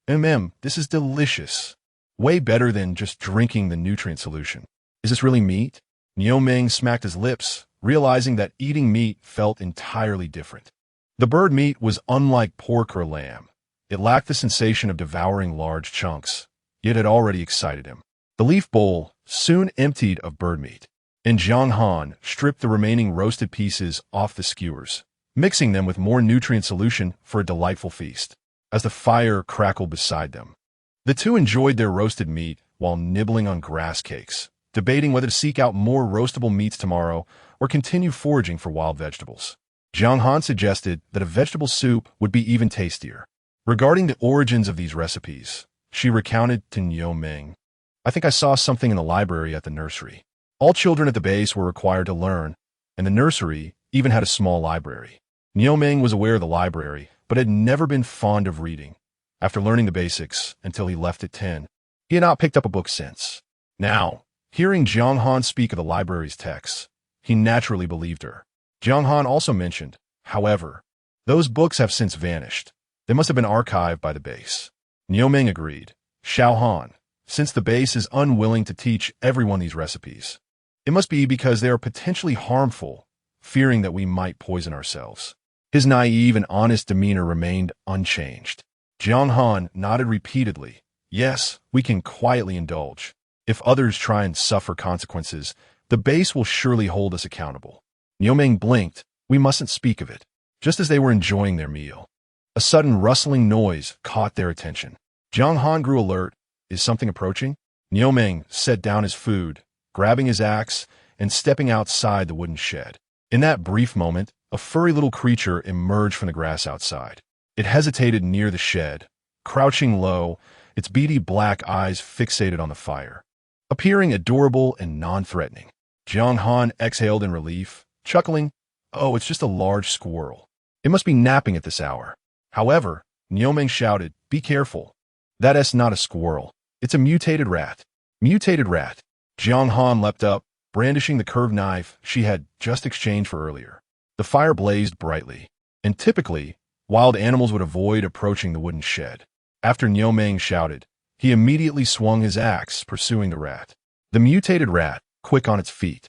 This is delicious. Way better than just drinking the nutrient solution. Is this really meat? Niu Ming smacked his lips, realizing that eating meat felt entirely different. The bird meat was unlike pork or lamb. It lacked the sensation of devouring large chunks, yet it already excited him. The leaf bowl soon emptied of bird meat, and Jiang Han stripped the remaining roasted pieces off the skewers, mixing them with more nutrient solution for a delightful feast. As the fire crackled beside them, the 2 enjoyed their roasted meat while nibbling on grass cakes, debating whether to seek out more roastable meats tomorrow or continue foraging for wild vegetables. Jiang Han suggested that a vegetable soup would be even tastier. Regarding the origins of these recipes, she recounted to Niu Ming, I think I saw something in the library at the nursery. All children at the base were required to learn, and the nursery even had a small library. Niu Ming was aware of the library, but had never been fond of reading. After learning the basics until he left at 10, he had not picked up a book since. Now, hearing Jiang Han speak of the library's texts, he naturally believed her. Jiang Han also mentioned, however, those books have since vanished. They must have been archived by the base. Nioming agreed. Jiang Han, since the base is unwilling to teach everyone these recipes, it must be because they are potentially harmful, fearing that we might poison ourselves. His naive and honest demeanor remained unchanged. Jiang Han nodded repeatedly. Yes, we can quietly indulge. If others try and suffer consequences, the base will surely hold us accountable. Nioming blinked. We mustn't speak of it. Just as they were enjoying their meal, a sudden rustling noise caught their attention. Jiang Han grew alert. Is something approaching? Nioming set down his food, grabbing his axe and stepping outside the wooden shed. In that brief moment, a furry little creature emerged from the grass outside. It hesitated near the shed, crouching low, its beady black eyes fixated on the fire, appearing adorable and non-threatening. Jiang Han exhaled in relief, chuckling, "Oh, it's just a large squirrel. It must be napping at this hour." However, Nioming shouted, "Be careful. That's not a squirrel. It's a mutated rat." Mutated rat. Jiang Han leapt up, brandishing the curved knife she had just exchanged for earlier. The fire blazed brightly, and typically, wild animals would avoid approaching the wooden shed. After Nioming shouted, he immediately swung his axe, pursuing the rat. The mutated rat, quick on its feet,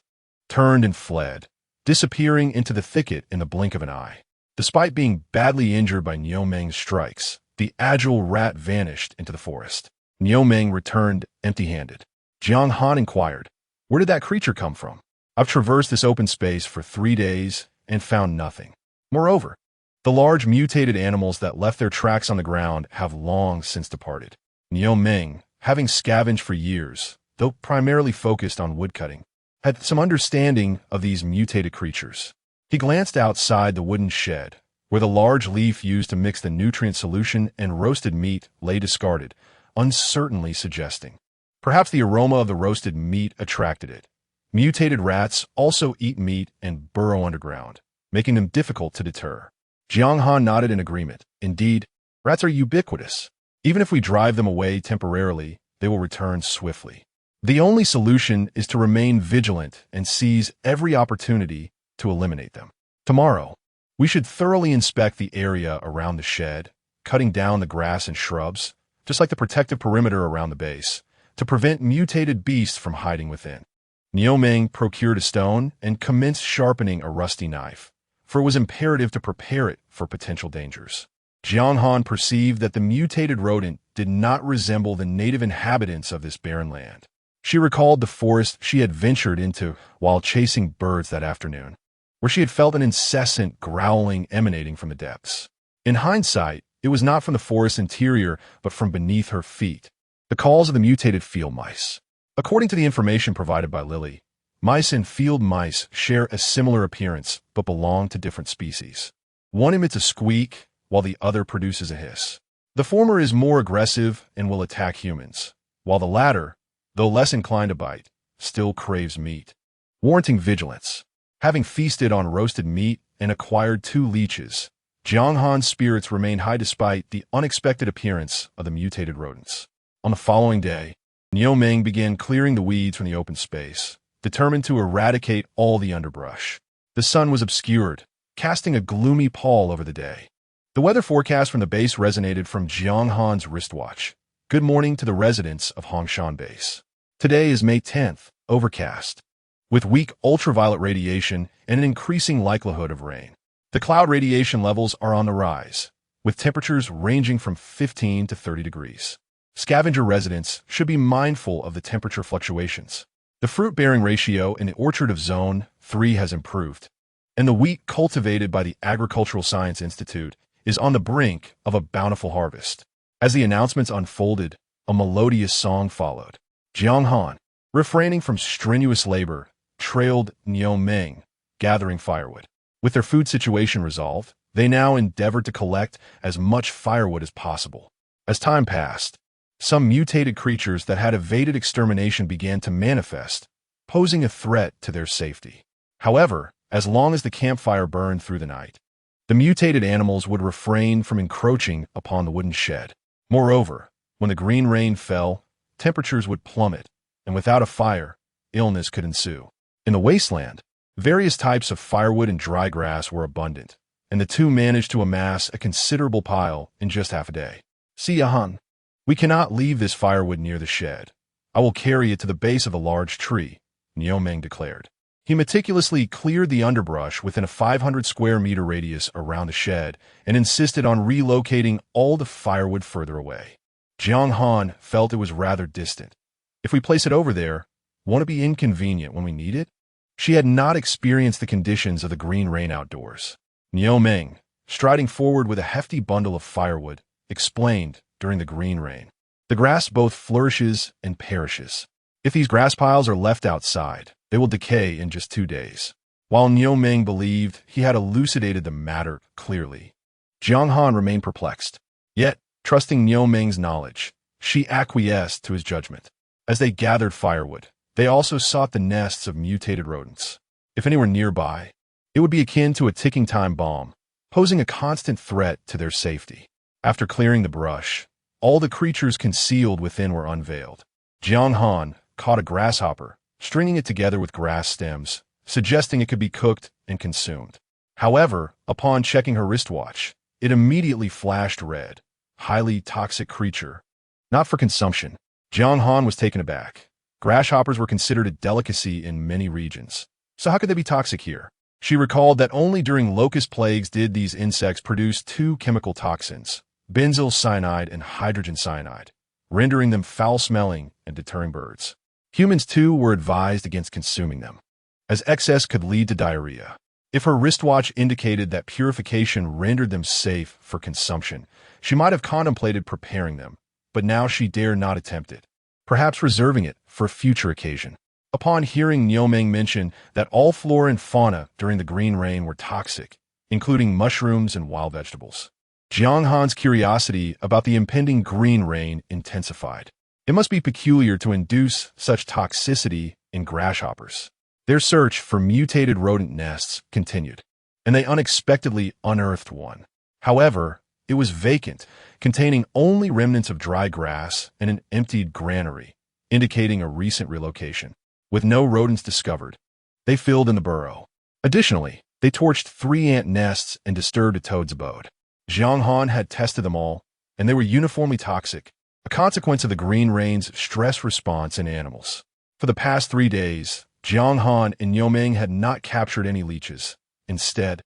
turned and fled, disappearing into the thicket in the blink of an eye. Despite being badly injured by Nioming's strikes, the agile rat vanished into the forest. Nioming returned empty-handed. Jiang Han inquired, "Where did that creature come from? I've traversed this open space for 3 days and found nothing." Moreover, the large mutated animals that left their tracks on the ground have long since departed. Nioming, having scavenged for years, though primarily focused on woodcutting, had some understanding of these mutated creatures. He glanced outside the wooden shed, where the large leaf used to mix the nutrient solution and roasted meat lay discarded, uncertainly suggesting. Perhaps the aroma of the roasted meat attracted it. Mutated rats also eat meat and burrow underground, making them difficult to deter. Jiang Han nodded in agreement. Indeed, rats are ubiquitous. Even if we drive them away temporarily, they will return swiftly. The only solution is to remain vigilant and seize every opportunity to eliminate them. Tomorrow, we should thoroughly inspect the area around the shed, cutting down the grass and shrubs, just like the protective perimeter around the base, to prevent mutated beasts from hiding within. Nioming procured a stone and commenced sharpening a rusty knife, for it was imperative to prepare it for potential dangers. Jiang Han perceived that the mutated rodent did not resemble the native inhabitants of this barren land. She recalled the forest she had ventured into while chasing birds that afternoon, where she had felt an incessant growling emanating from the depths. In hindsight, it was not from the forest's interior, but from beneath her feet. The calls of the mutated field mice. According to the information provided by Lily, mice and field mice share a similar appearance, but belong to different species. One emits a squeak, while the other produces a hiss. The former is more aggressive and will attack humans, while the latter, though less inclined to bite, still craves meat, warranting vigilance. Having feasted on roasted meat and acquired 2 leeches, Jiang Han's spirits remained high despite the unexpected appearance of the mutated rodents. On the following day, Nioming began clearing the weeds from the open space, determined to eradicate all the underbrush. The sun was obscured, casting a gloomy pall over the day. The weather forecast from the base resonated from Jiang Han's wristwatch. Good morning to the residents of Hongshan Base. Today is May 10th, overcast, with weak ultraviolet radiation and an increasing likelihood of rain. The cloud radiation levels are on the rise, with temperatures ranging from 15 to 30 degrees. Scavenger residents should be mindful of the temperature fluctuations. The fruit-bearing ratio in the orchard of Zone 3 has improved, and the wheat cultivated by the Agricultural Science Institute is on the brink of a bountiful harvest. As the announcements unfolded, a melodious song followed. Jiang Han, refraining from strenuous labor, trailed Nioming, gathering firewood. With their food situation resolved, they now endeavored to collect as much firewood as possible. As time passed, some mutated creatures that had evaded extermination began to manifest, posing a threat to their safety. However, as long as the campfire burned through the night, the mutated animals would refrain from encroaching upon the wooden shed. Moreover, when the green rain fell, temperatures would plummet, and without a fire, illness could ensue. In the wasteland, various types of firewood and dry grass were abundant, and the two managed to amass a considerable pile in just half a day. Jiang Han, we cannot leave this firewood near the shed. I will carry it to the base of a large tree, Niu declared. He meticulously cleared the underbrush within a 500 square meter radius around the shed and insisted on relocating all the firewood further away. Jiang Han felt it was rather distant. If we place it over there, won't it be inconvenient when we need it? She had not experienced the conditions of the green rain outdoors. Niu, striding forward with a hefty bundle of firewood, explained during the green rain. The grass both flourishes and perishes. If these grass piles are left outside, they will decay in just 2 days. While Niu believed he had elucidated the matter clearly, Jiang Han remained perplexed. Yet, trusting Niu knowledge, she acquiesced to his judgment. As they gathered firewood, they also sought the nests of mutated rodents. If any were nearby, it would be akin to a ticking time bomb, posing a constant threat to their safety. After clearing the brush, all the creatures concealed within were unveiled. Jiang Han caught a grasshopper, stringing it together with grass stems, suggesting it could be cooked and consumed. However, upon checking her wristwatch, it immediately flashed red. Highly toxic creature. Not for consumption. Jiang Han was taken aback. Grasshoppers were considered a delicacy in many regions. So how could they be toxic here? She recalled that only during locust plagues did these insects produce 2 chemical toxins, benzyl cyanide and hydrogen cyanide, rendering them foul-smelling and deterring birds. Humans, too, were advised against consuming them, as excess could lead to diarrhea. If her wristwatch indicated that purification rendered them safe for consumption, she might have contemplated preparing them, but now she dare not attempt it, perhaps reserving it for a future occasion. Upon hearing Niu mention that all flora and fauna during the green rain were toxic, including mushrooms and wild vegetables, Jiang Han's curiosity about the impending green rain intensified. It must be peculiar to induce such toxicity in grasshoppers. Their search for mutated rodent nests continued, and they unexpectedly unearthed one. However, it was vacant, containing only remnants of dry grass and an emptied granary, indicating a recent relocation. With no rodents discovered, they filled in the burrow. Additionally, they torched 3 ant nests and disturbed a toad's abode. Jiang Han had tested them all, and they were uniformly toxic, a consequence of the green rain's stress response in animals. For the past 3 days, Jiang Han and Niu had not captured any leeches. Instead,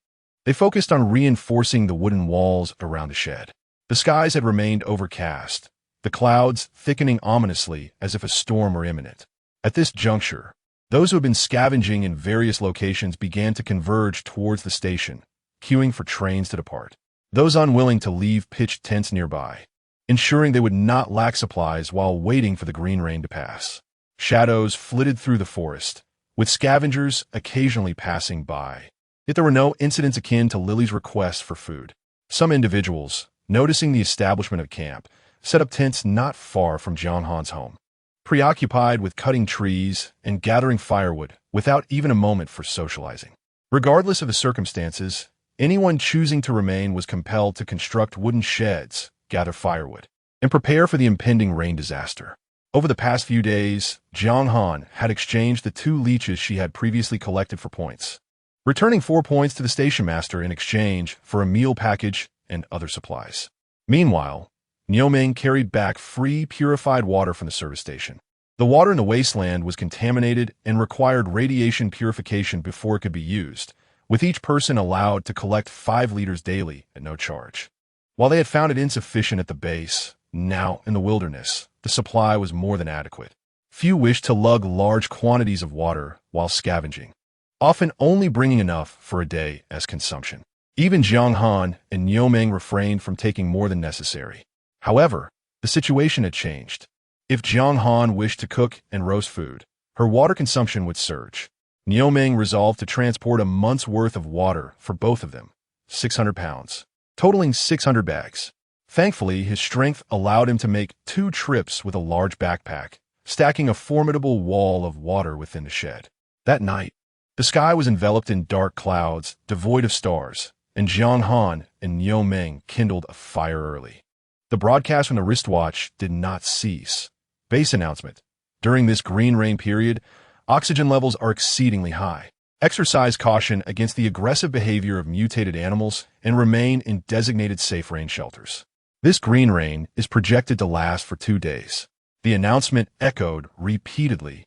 they focused on reinforcing the wooden walls around the shed. The skies had remained overcast, the clouds thickening ominously as if a storm were imminent. At this juncture, those who had been scavenging in various locations began to converge towards the station, queuing for trains to depart. Those unwilling to leave pitched tents nearby, ensuring they would not lack supplies while waiting for the green rain to pass. Shadows flitted through the forest, with scavengers occasionally passing by. Yet there were no incidents akin to Lily's request for food. Some individuals, noticing the establishment of camp, set up tents not far from Jiang Han's home, preoccupied with cutting trees and gathering firewood without even a moment for socializing. Regardless of the circumstances, anyone choosing to remain was compelled to construct wooden sheds, gather firewood, and prepare for the impending rain disaster. Over the past few days, Jiang Han had exchanged the 2 leeches she had previously collected for points, returning 4 points to the station master in exchange for a meal package and other supplies. Meanwhile, Niu carried back free purified water from the service station. The water in the Wasteland was contaminated and required radiation purification before it could be used, with each person allowed to collect 5 liters daily at no charge. While they had found it insufficient at the base, now in the wilderness, the supply was more than adequate. Few wished to lug large quantities of water while scavenging, often only bringing enough for a day as consumption. Even Jiang Han and Niu refrained from taking more than necessary. However, the situation had changed. If Jiang Han wished to cook and roast food, her water consumption would surge. Niu resolved to transport a month's worth of water for both of them, 600 pounds, totaling 600 bags. Thankfully, his strength allowed him to make 2 trips with a large backpack, stacking a formidable wall of water within the shed. That night, the sky was enveloped in dark clouds, devoid of stars, and Jiang Han and Niu kindled a fire early. The broadcast from the wristwatch did not cease. Base announcement. During this green rain period, oxygen levels are exceedingly high. Exercise caution against the aggressive behavior of mutated animals and remain in designated safe rain shelters. This green rain is projected to last for 2 days. The announcement echoed repeatedly,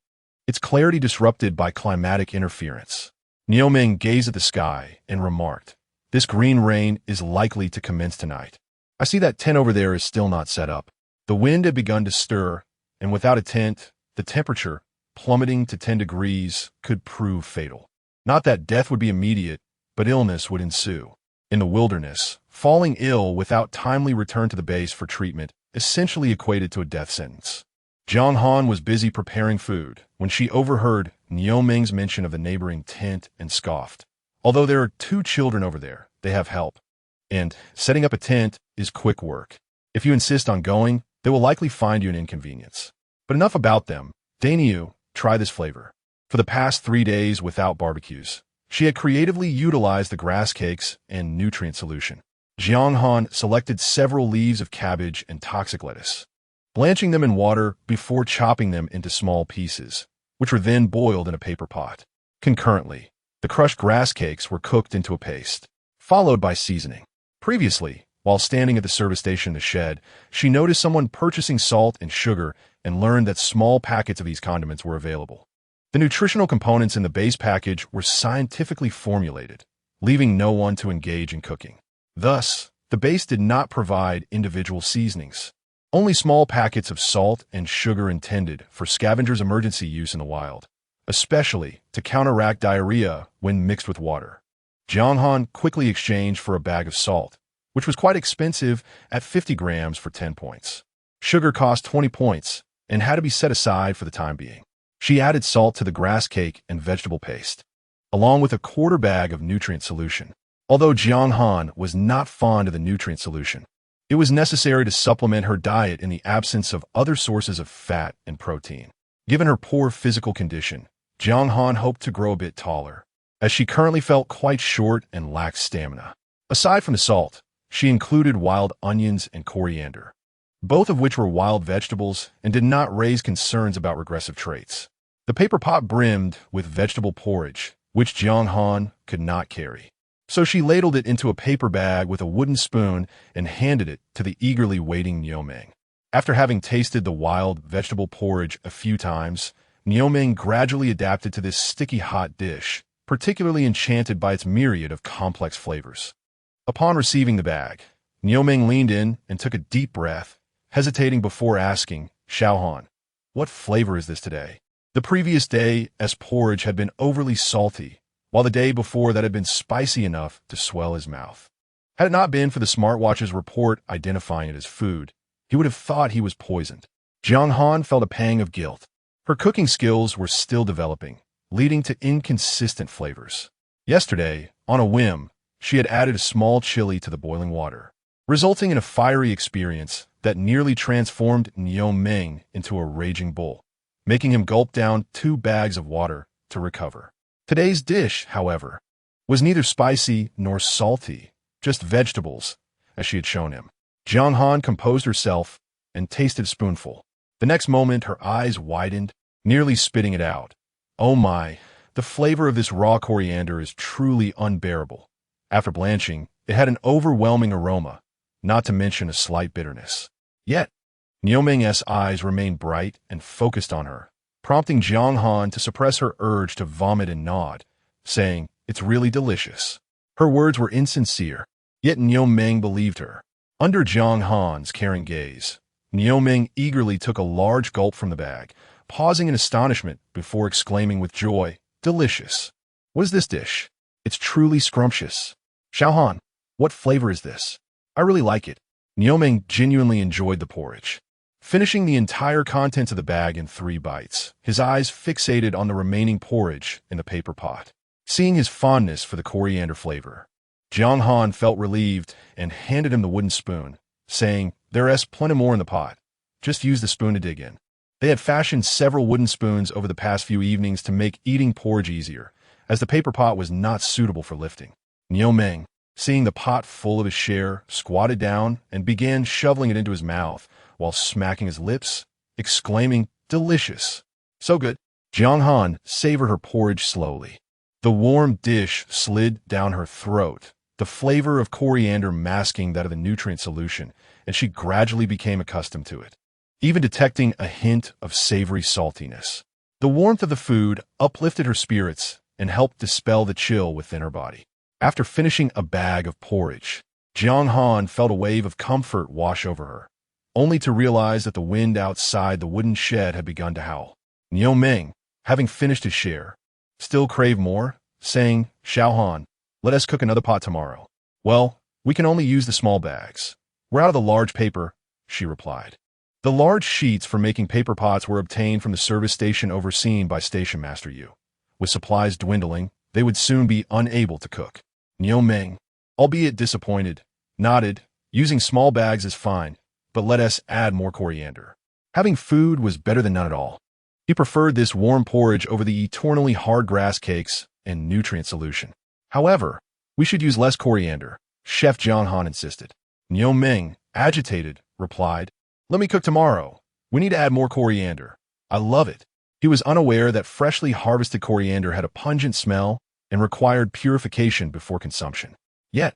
its clarity disrupted by climatic interference. Nioming gazed at the sky and remarked, "This green rain is likely to commence tonight. I see that tent over there is still not set up." The wind had begun to stir, and without a tent, the temperature, plummeting to 10 degrees, could prove fatal. Not that death would be immediate, but illness would ensue. In the wilderness, falling ill without timely return to the base for treatment essentially equated to a death sentence. Jiang Han was busy preparing food when she overheard Nioming's mention of the neighboring tent and scoffed. "Although there are 2 children over there, they have help. And setting up a tent is quick work. If you insist on going, they will likely find you an inconvenience. But enough about them. Dainyu, try this flavor." For the past 3 days without barbecues, she had creatively utilized the grass cakes and nutrient solution. Jiang Han selected several leaves of cabbage and toxic lettuce, blanching them in water before chopping them into small pieces, which were then boiled in a paper pot. Concurrently, the crushed grass cakes were cooked into a paste, followed by seasoning. Previously, while standing at the service station in the shed, she noticed someone purchasing salt and sugar and learned that small packets of these condiments were available. The nutritional components in the base package were scientifically formulated, leaving no one to engage in cooking. Thus, the base did not provide individual seasonings, only small packets of salt and sugar intended for scavengers' emergency use in the wild, especially to counteract diarrhea when mixed with water. Jiang Han quickly exchanged for a bag of salt, which was quite expensive at 50 grams for 10 points. Sugar cost 20 points and had to be set aside for the time being. She added salt to the grass cake and vegetable paste, along with a quarter bag of nutrient solution. Although Jiang Han was not fond of the nutrient solution, it was necessary to supplement her diet in the absence of other sources of fat and protein. Given her poor physical condition, Jiang Han hoped to grow a bit taller, as she currently felt quite short and lacked stamina. Aside from the salt, she included wild onions and coriander, both of which were wild vegetables and did not raise concerns about regressive traits. The paper pot brimmed with vegetable porridge, which Jiang Han could not carry. So she ladled it into a paper bag with a wooden spoon and handed it to the eagerly waiting Nioming. After having tasted the wild vegetable porridge a few times, Nioming gradually adapted to this sticky hot dish, particularly enchanted by its myriad of complex flavors. Upon receiving the bag, Nioming leaned in and took a deep breath, hesitating before asking, "Xiao Han, what flavor is this today?" The previous day, as porridge had been overly salty, while the day before that had been spicy enough to swell his mouth. Had it not been for the smartwatch's report identifying it as food, he would have thought he was poisoned. Jiang Han felt a pang of guilt. Her cooking skills were still developing, leading to inconsistent flavors. Yesterday, on a whim, she had added a small chili to the boiling water, resulting in a fiery experience that nearly transformed Nioming into a raging bull, making him gulp down 2 bags of water to recover. Today's dish, however, was neither spicy nor salty, just vegetables, as she had shown him. Jiang Han composed herself and tasted a spoonful. The next moment, her eyes widened, nearly spitting it out. "Oh my, the flavor of this raw coriander is truly unbearable." After blanching, it had an overwhelming aroma, not to mention a slight bitterness. Yet, Nioming's eyes remained bright and focused on her, prompting Jiang Han to suppress her urge to vomit and nod, saying, "It's really delicious." Her words were insincere, yet Nioming believed her. Under Jiang Han's caring gaze, Nioming eagerly took a large gulp from the bag, pausing in astonishment before exclaiming with joy, "Delicious! What is this dish? It's truly scrumptious. Xiao Han, what flavor is this? I really like it." Nioming genuinely enjoyed the porridge, finishing the entire contents of the bag in 3 bites, his eyes fixated on the remaining porridge in the paper pot. Seeing his fondness for the coriander flavor, Jiang Han felt relieved and handed him the wooden spoon, saying, "There's plenty more in the pot. Just use the spoon to dig in." They had fashioned several wooden spoons over the past few evenings to make eating porridge easier, as the paper pot was not suitable for lifting. Nioming, seeing the pot full of his share, squatted down and began shoveling it into his mouth while smacking his lips, exclaiming, "Delicious! So good." Jiang Han savored her porridge slowly, The warm dish slid down her throat, the flavor of coriander masking that of the nutrient solution, and she gradually became accustomed to it, even detecting a hint of savory saltiness. The warmth of the food uplifted her spirits and helped dispel the chill within her body. After finishing a bag of porridge, Jiang Han felt a wave of comfort wash over her, only to realize that the wind outside the wooden shed had begun to howl. Niu Ming, having finished his share, still craved more, saying, "Xiao Han, let us cook another pot tomorrow." "Well, we can only use the small bags. We're out of the large paper," she replied. The large sheets for making paper pots were obtained from the service station overseen by Station Master Yu. With supplies dwindling, they would soon be unable to cook. Niu Ming, albeit disappointed, nodded. Using small bags is fine, but let us add more coriander. Having food was better than none at all. He preferred this warm porridge over the eternally hard grass cakes and nutrient solution. "However, we should use less coriander," Chef Jiang Han insisted. Niu Ming, agitated, replied, "Let me cook tomorrow. We need to add more coriander. I love it." He was unaware that freshly harvested coriander had a pungent smell and required purification before consumption. Yet,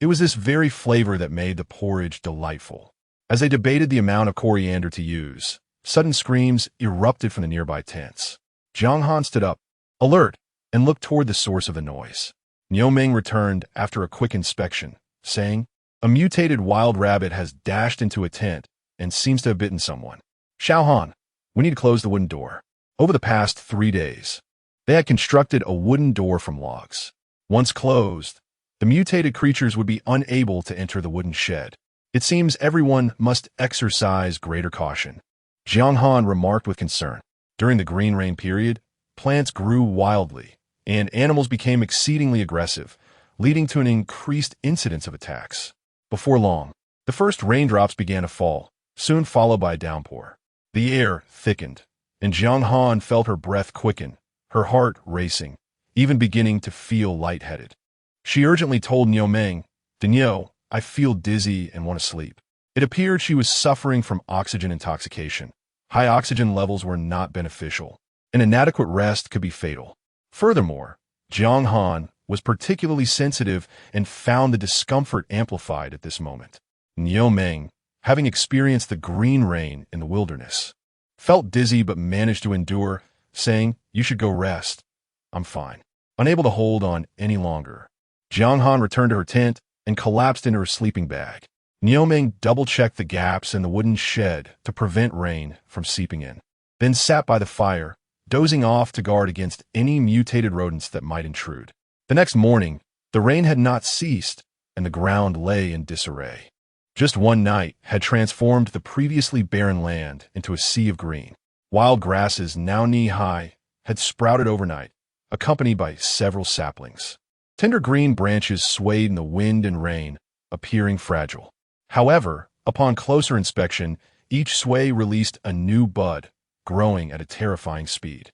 it was this very flavor that made the porridge delightful. As they debated the amount of coriander to use, sudden screams erupted from the nearby tents. Jiang Han stood up, alert, and looked toward the source of the noise. Niu Ming returned after a quick inspection, saying, "A mutated wild rabbit has dashed into a tent and seems to have bitten someone. Xiao Han, we need to close the wooden door." Over the past 3 days, they had constructed a wooden door from logs. Once closed, the mutated creatures would be unable to enter the wooden shed. It seems everyone must exercise greater caution. Jiang Han remarked with concern. During the green rain period, plants grew wildly, and animals became exceedingly aggressive, leading to an increased incidence of attacks. Before long, the first raindrops began to fall, soon followed by a downpour. The air thickened, and Jiang Han felt her breath quicken, her heart racing, even beginning to feel lightheaded. She urgently told Niu Ming, "Niu, I feel dizzy and want to sleep." It appeared she was suffering from oxygen intoxication. High oxygen levels were not beneficial, and inadequate rest could be fatal. Furthermore, Jiang Han was particularly sensitive and found the discomfort amplified at this moment. Niu Ming, having experienced the green rain in the wilderness, felt dizzy but managed to endure, saying, "You should go rest. I'm fine." Unable to hold on any longer, Jiang Han returned to her tent and collapsed into her sleeping bag. Niu Ming double-checked the gaps in the wooden shed to prevent rain from seeping in, then sat by the fire, dozing off to guard against any mutated rodents that might intrude. The next morning, the rain had not ceased, and the ground lay in disarray. Just one night had transformed the previously barren land into a sea of green. Wild grasses, now knee-high, had sprouted overnight, accompanied by several saplings. Tender green branches swayed in the wind and rain, appearing fragile. However, upon closer inspection, each sway released a new bud, growing at a terrifying speed.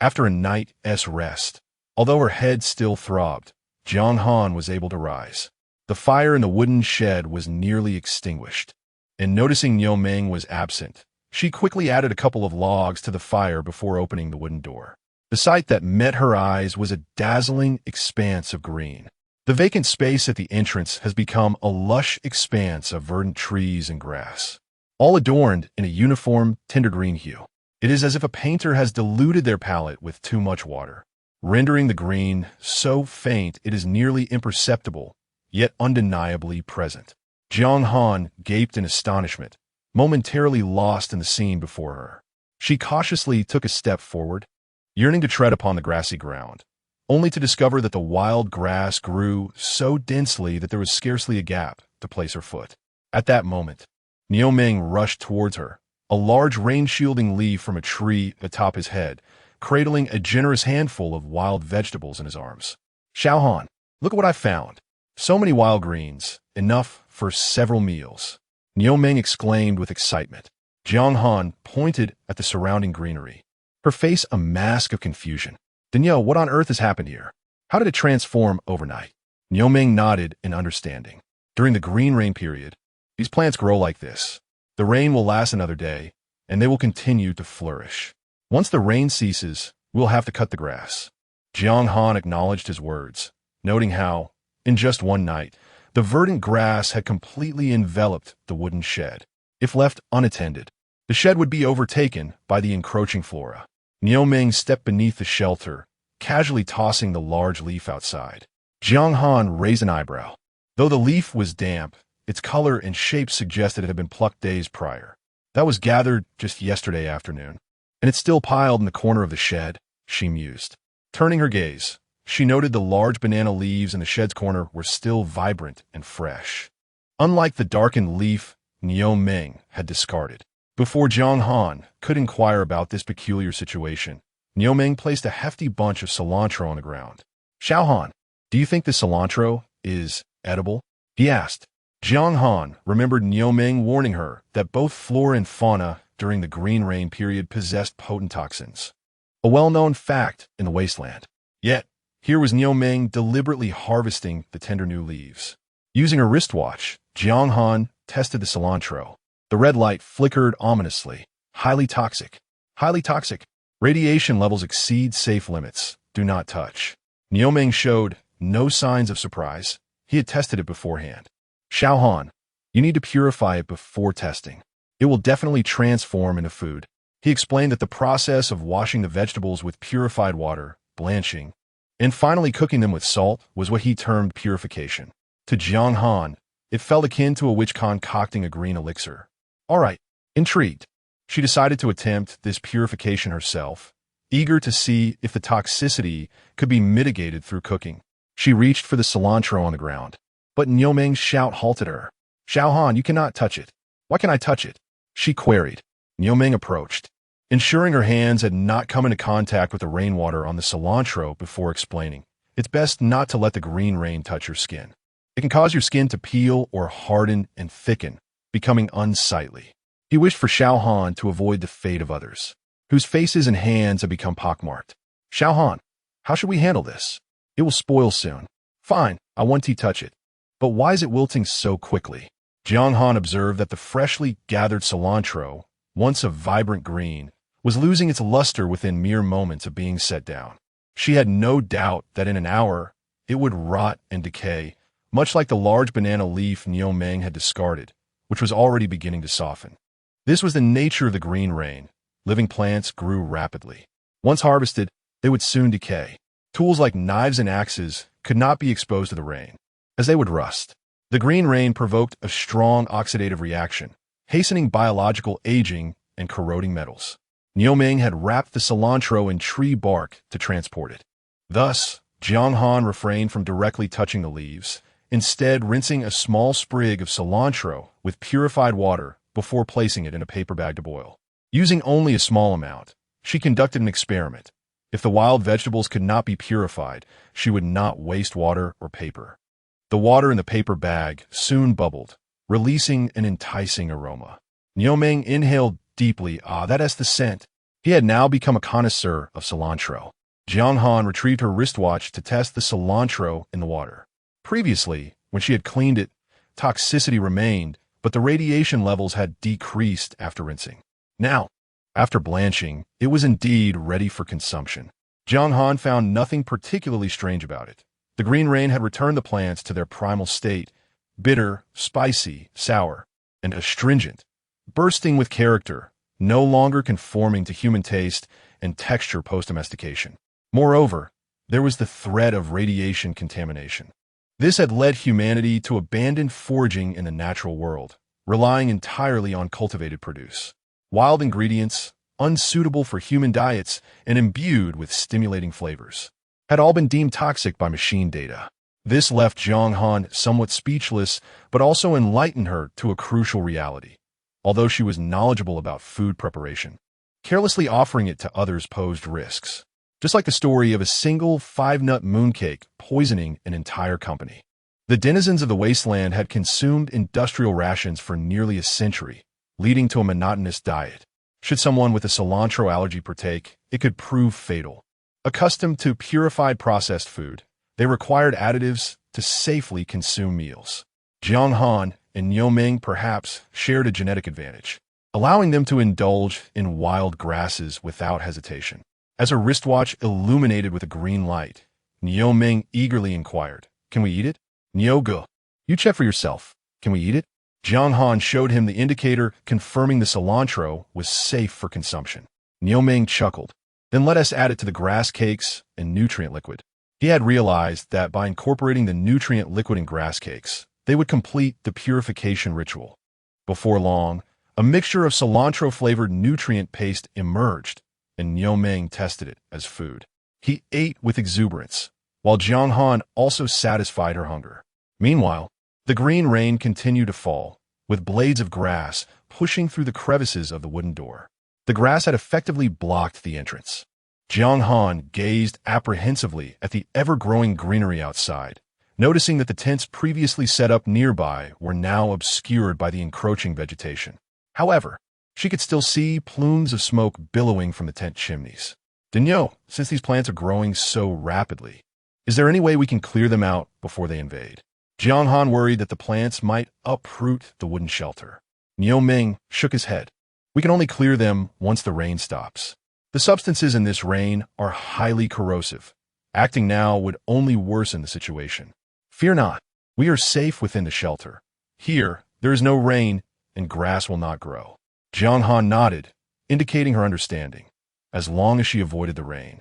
After a night's rest, although her head still throbbed, Jiang Han was able to rise. The fire in the wooden shed was nearly extinguished, and noticing Niu Ming was absent, she quickly added a couple of logs to the fire before opening the wooden door. The sight that met her eyes was a dazzling expanse of green. The vacant space at the entrance has become a lush expanse of verdant trees and grass, all adorned in a uniform tender green hue. It is as if a painter has diluted their palette with too much water, rendering the green so faint it is nearly imperceptible, yet undeniably present. Jiang Han gaped in astonishment, momentarily lost in the scene before her. She cautiously took a step forward, yearning to tread upon the grassy ground, only to discover that the wild grass grew so densely that there was scarcely a gap to place her foot. At that moment, Niu Ming rushed towards her, a large rain-shielding leaf from a tree atop his head, cradling a generous handful of wild vegetables in his arms. "Xiao Han, look at what I found. So many wild greens, enough for several meals," Niu Ming exclaimed with excitement. Jiang Han pointed at the surrounding greenery, her face a mask of confusion. "Niu, what on earth has happened here? How did it transform overnight?" Niu Ming nodded in understanding. "During the green rain period, these plants grow like this. The rain will last another day, and they will continue to flourish. Once the rain ceases, we'll have to cut the grass. Jiang Han acknowledged his words, noting how, in just one night, the verdant grass had completely enveloped the wooden shed. If left unattended, the shed would be overtaken by the encroaching flora. Niu Ming stepped beneath the shelter, casually tossing the large leaf outside. Jiang Han raised an eyebrow. Though the leaf was damp, its color and shape suggested it had been plucked days prior. That was gathered just yesterday afternoon, and it's still piled in the corner of the shed, she mused. Turning her gaze, she noted the large banana leaves in the shed's corner were still vibrant and fresh. Unlike the darkened leaf Niu Ming had discarded. Before Jiang Han could inquire about this peculiar situation, Niu Ming placed a hefty bunch of cilantro on the ground. Xiao Han, do you think the cilantro is edible? He asked. Jiang Han remembered Niu Ming warning her that both flora and fauna during the green rain period possessed potent toxins. A well-known fact in the Wasteland. Yet, here was Niu Ming deliberately harvesting the tender new leaves. Using her wristwatch, Jiang Han tested the cilantro. The red light flickered ominously. Highly toxic. Highly toxic. Radiation levels exceed safe limits. Do not touch. Niu Ming showed no signs of surprise. He had tested it beforehand. Xiao Han, you need to purify it before testing. It will definitely transform into food. He explained that the process of washing the vegetables with purified water, blanching, and finally cooking them with salt was what he termed purification. To Jiang Han, it felt akin to a witch concocting a green elixir. All right, intrigued, she decided to attempt this purification herself, eager to see if the toxicity could be mitigated through cooking. She reached for the cilantro on the ground, but Niu Ming's shout halted her. Xiao Han, you cannot touch it. Why can I touch it? She queried. Niu Ming approached, ensuring her hands had not come into contact with the rainwater on the cilantro before explaining. It's best not to let the green rain touch your skin. It can cause your skin to peel or harden and thicken, becoming unsightly. He wished for Xiao Han to avoid the fate of others, whose faces and hands had become pockmarked. Xiao Han, how should we handle this? It will spoil soon. Fine, I won't touch it. But why is it wilting so quickly? Jiang Han observed that the freshly gathered cilantro, once a vibrant green, was losing its luster within mere moments of being set down. She had no doubt that in an hour, it would rot and decay, much like the large banana leaf Niu Ming had discarded, which was already beginning to soften. This was the nature of the green rain. Living plants grew rapidly. Once harvested, they would soon decay. Tools like knives and axes could not be exposed to the rain, as they would rust. The green rain provoked a strong oxidative reaction, hastening biological aging and corroding metals. Niu Ming had wrapped the cilantro in tree bark to transport it. Thus, Jiang Han refrained from directly touching the leaves, instead rinsing a small sprig of cilantro with purified water before placing it in a paper bag to boil. Using only a small amount, she conducted an experiment. If the wild vegetables could not be purified, she would not waste water or paper. The water in the paper bag soon bubbled, releasing an enticing aroma. Niu Ming inhaled deeply. That is the scent. He had now become a connoisseur of cilantro. Jiang Han retrieved her wristwatch to test the cilantro in the water. Previously, when she had cleaned it, toxicity remained, but the radiation levels had decreased after rinsing. Now, after blanching, it was indeed ready for consumption. Jiang Han found nothing particularly strange about it. The green rain had returned the plants to their primal state, bitter, spicy, sour, and astringent, bursting with character, no longer conforming to human taste and texture post-domestication. Moreover, there was the threat of radiation contamination. This had led humanity to abandon foraging in the natural world, relying entirely on cultivated produce. Wild ingredients, unsuitable for human diets and imbued with stimulating flavors, had all been deemed toxic by machine data. This left Jiang Han somewhat speechless, but also enlightened her to a crucial reality. Although she was knowledgeable about food preparation, carelessly offering it to others posed risks. Just like the story of a single 5-nut mooncake poisoning an entire company. The denizens of the wasteland had consumed industrial rations for nearly a century, leading to a monotonous diet. Should someone with a cilantro allergy partake, it could prove fatal. Accustomed to purified processed food, they required additives to safely consume meals. Jiang Han and Niu Ming perhaps shared a genetic advantage, allowing them to indulge in wild grasses without hesitation. As her wristwatch illuminated with a green light, Niu Ming eagerly inquired, "Can we eat it?" "Niu Ge, you check for yourself. Can we eat it?" Jiang Han showed him the indicator, confirming the cilantro was safe for consumption. Niu Ming chuckled. "Then let us add it to the grass cakes and nutrient liquid." He had realized that by incorporating the nutrient liquid in grass cakes, they would complete the purification ritual. Before long, a mixture of cilantro-flavored nutrient paste emerged, and Niu Ming tested it as food. He ate with exuberance, while Jiang Han also satisfied her hunger. Meanwhile, the green rain continued to fall, with blades of grass pushing through the crevices of the wooden door. The grass had effectively blocked the entrance. Jiang Han gazed apprehensively at the ever-growing greenery outside, noticing that the tents previously set up nearby were now obscured by the encroaching vegetation. However, she could still see plumes of smoke billowing from the tent chimneys. "Dinyo, since these plants are growing so rapidly, is there any way we can clear them out before they invade?" Jiang Han worried that the plants might uproot the wooden shelter. Niu Ming shook his head. "We can only clear them once the rain stops. The substances in this rain are highly corrosive. Acting now would only worsen the situation. Fear not, we are safe within the shelter. Here, there is no rain, and grass will not grow." Jiang Han nodded, indicating her understanding. As long as she avoided the rain,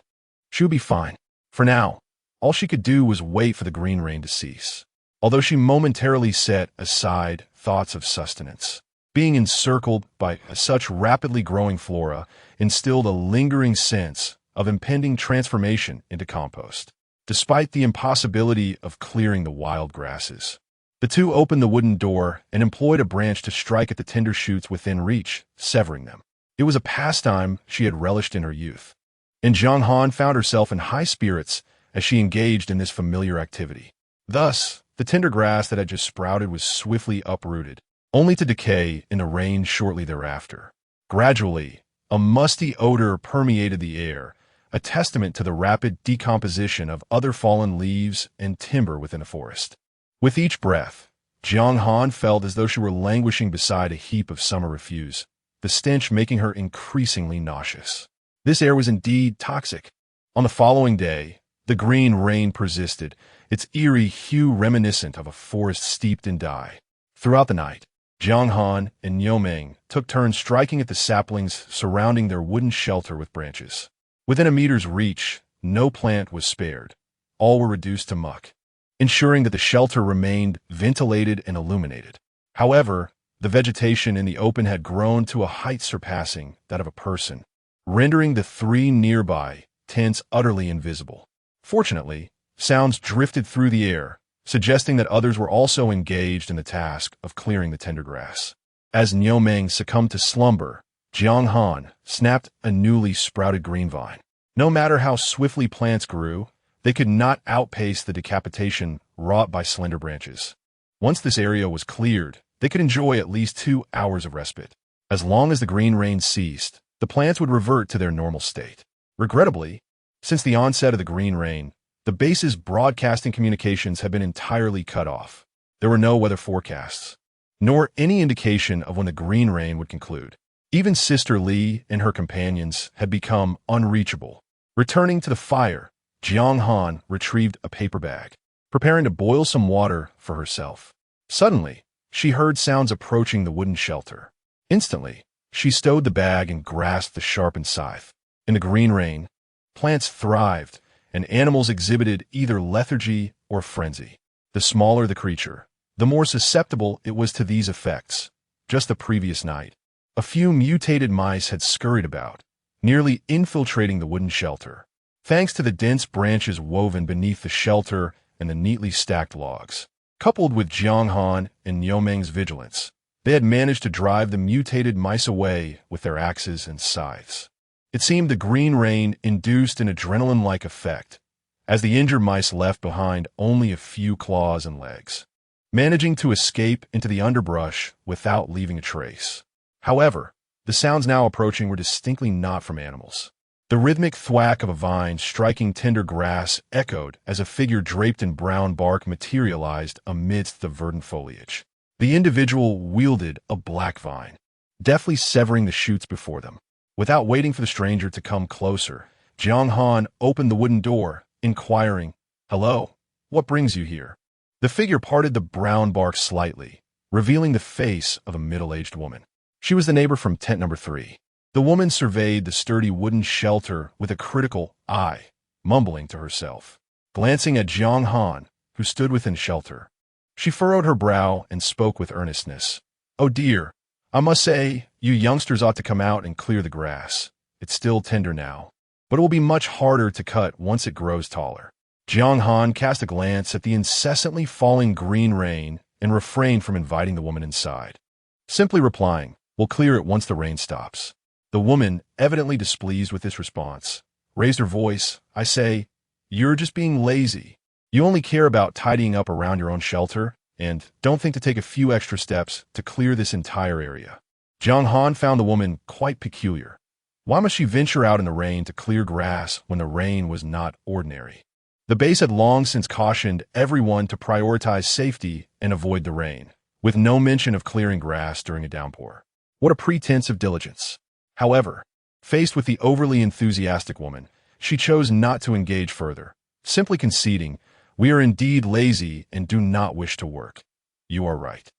she would be fine. For now, all she could do was wait for the green rain to cease. Although she momentarily set aside thoughts of sustenance, being encircled by such rapidly growing flora instilled a lingering sense of impending transformation into compost. Despite the impossibility of clearing the wild grasses, the two opened the wooden door and employed a branch to strike at the tender shoots within reach, severing them. It was a pastime she had relished in her youth, and Jiang Han found herself in high spirits as she engaged in this familiar activity. Thus, the tender grass that had just sprouted was swiftly uprooted, only to decay in the rain shortly thereafter. Gradually, a musty odor permeated the air, a testament to the rapid decomposition of other fallen leaves and timber within the forest. With each breath, Jiang Han felt as though she were languishing beside a heap of summer refuse, the stench making her increasingly nauseous. This air was indeed toxic. On the following day, the green rain persisted, its eerie hue reminiscent of a forest steeped in dye. Throughout the night, Jiang Han and Niu Ming took turns striking at the saplings surrounding their wooden shelter with branches. Within a meter's reach, no plant was spared. All were reduced to muck, ensuring that the shelter remained ventilated and illuminated. However, the vegetation in the open had grown to a height surpassing that of a person, rendering the three nearby tents utterly invisible. Fortunately, sounds drifted through the air, suggesting that others were also engaged in the task of clearing the tender grass. As Niu Ming succumbed to slumber, Jiang Han snapped a newly sprouted green vine. No matter how swiftly plants grew, they could not outpace the decapitation wrought by slender branches. Once this area was cleared, they could enjoy at least 2 hours of respite. As long as the green rain ceased, the plants would revert to their normal state. Regrettably, since the onset of the green rain, the base's broadcasting communications had been entirely cut off. There were no weather forecasts, nor any indication of when the green rain would conclude. Even Sister Li and her companions had become unreachable. Returning to the fire, Jiang Han retrieved a paper bag, preparing to boil some water for herself. Suddenly, she heard sounds approaching the wooden shelter. Instantly, she stowed the bag and grasped the sharpened scythe. In the green rain, plants thrived, and animals exhibited either lethargy or frenzy. The smaller the creature, the more susceptible it was to these effects. Just the previous night, a few mutated mice had scurried about, nearly infiltrating the wooden shelter. Thanks to the dense branches woven beneath the shelter and the neatly stacked logs, coupled with Jiang Han and Niu Ming's vigilance, they had managed to drive the mutated mice away with their axes and scythes. It seemed the green rain induced an adrenaline-like effect, as the injured mice left behind only a few claws and legs, managing to escape into the underbrush without leaving a trace. However, the sounds now approaching were distinctly not from animals. The rhythmic thwack of a vine striking tender grass echoed as a figure draped in brown bark materialized amidst the verdant foliage. The individual wielded a black vine, deftly severing the shoots before them. Without waiting for the stranger to come closer, Jiang Han opened the wooden door, inquiring, "Hello, what brings you here?" The figure parted the brown bark slightly, revealing the face of a middle-aged woman. She was the neighbor from tent number 3. The woman surveyed the sturdy wooden shelter with a critical eye, mumbling to herself. Glancing at Jiang Han, who stood within shelter, she furrowed her brow and spoke with earnestness. "Oh dear, I must say, you youngsters ought to come out and clear the grass. It's still tender now, but it will be much harder to cut once it grows taller." Jiang Han cast a glance at the incessantly falling green rain and refrained from inviting the woman inside, simply replying, "We'll clear it once the rain stops." The woman, evidently displeased with this response, raised her voice. "I say, you're just being lazy. You only care about tidying up around your own shelter, and don't think to take a few extra steps to clear this entire area." Jiang Han found the woman quite peculiar. Why must she venture out in the rain to clear grass when the rain was not ordinary? The base had long since cautioned everyone to prioritize safety and avoid the rain, with no mention of clearing grass during a downpour. What a pretense of diligence! However, faced with the overly enthusiastic woman, she chose not to engage further, simply conceding, "We are indeed lazy and do not wish to work." "You are right.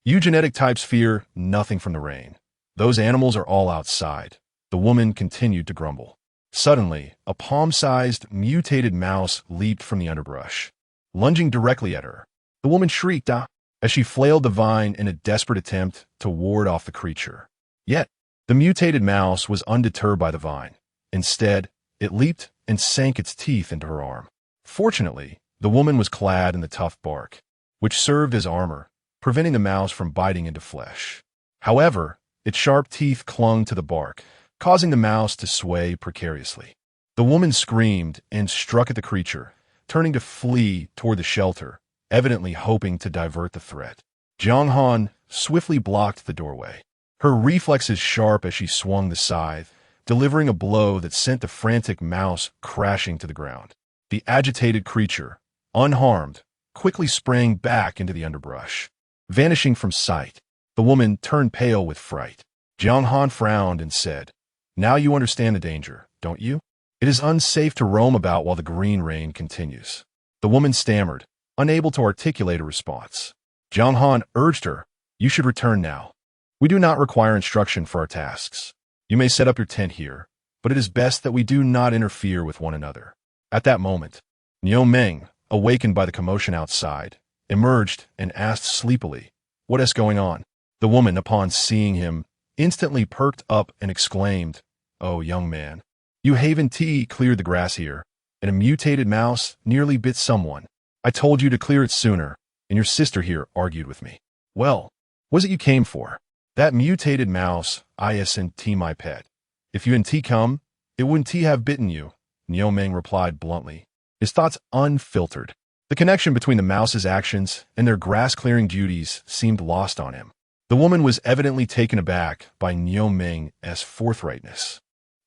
You genetic types fear nothing from the rain. Those animals are all outside." The woman continued to grumble. Suddenly, a palm-sized, mutated mouse leaped from the underbrush, lunging directly at her. The woman shrieked as she flailed the vine in a desperate attempt to ward off the creature. Yet, the mutated mouse was undeterred by the vine. Instead, it leaped and sank its teeth into her arm. Fortunately, the woman was clad in the tough bark, which served as armor, preventing the mouse from biting into flesh. However, its sharp teeth clung to the bark, causing the mouse to sway precariously. The woman screamed and struck at the creature, turning to flee toward the shelter, evidently hoping to divert the threat. Jiang Han swiftly blocked the doorway, her reflexes sharp as she swung the scythe, delivering a blow that sent the frantic mouse crashing to the ground. The agitated creature, unharmed, quickly sprang back into the underbrush. Vanishing from sight, the woman turned pale with fright. Jiang Han frowned and said, "Now you understand the danger, don't you? It is unsafe to roam about while the green rain continues." The woman stammered, unable to articulate a response. Jiang Han urged her, "You should return now. We do not require instruction for our tasks. You may set up your tent here, but it is best that we do not interfere with one another." At that moment, Niu Meng, awakened by the commotion outside, emerged and asked sleepily, "What is going on?" The woman, upon seeing him, instantly perked up and exclaimed, "Oh, young man, you haven't cleared the grass here, and a mutated mouse nearly bit someone. I told you to clear it sooner, and your sister here argued with me. Well, what was it you came for? That mutated mouse, isn't my pet. If you hadn't come, it wouldn't have bitten you," Niu Meng replied bluntly, his thoughts unfiltered. The connection between the mouse's actions and their grass-clearing duties seemed lost on him. The woman was evidently taken aback by Niu Meng's forthrightness.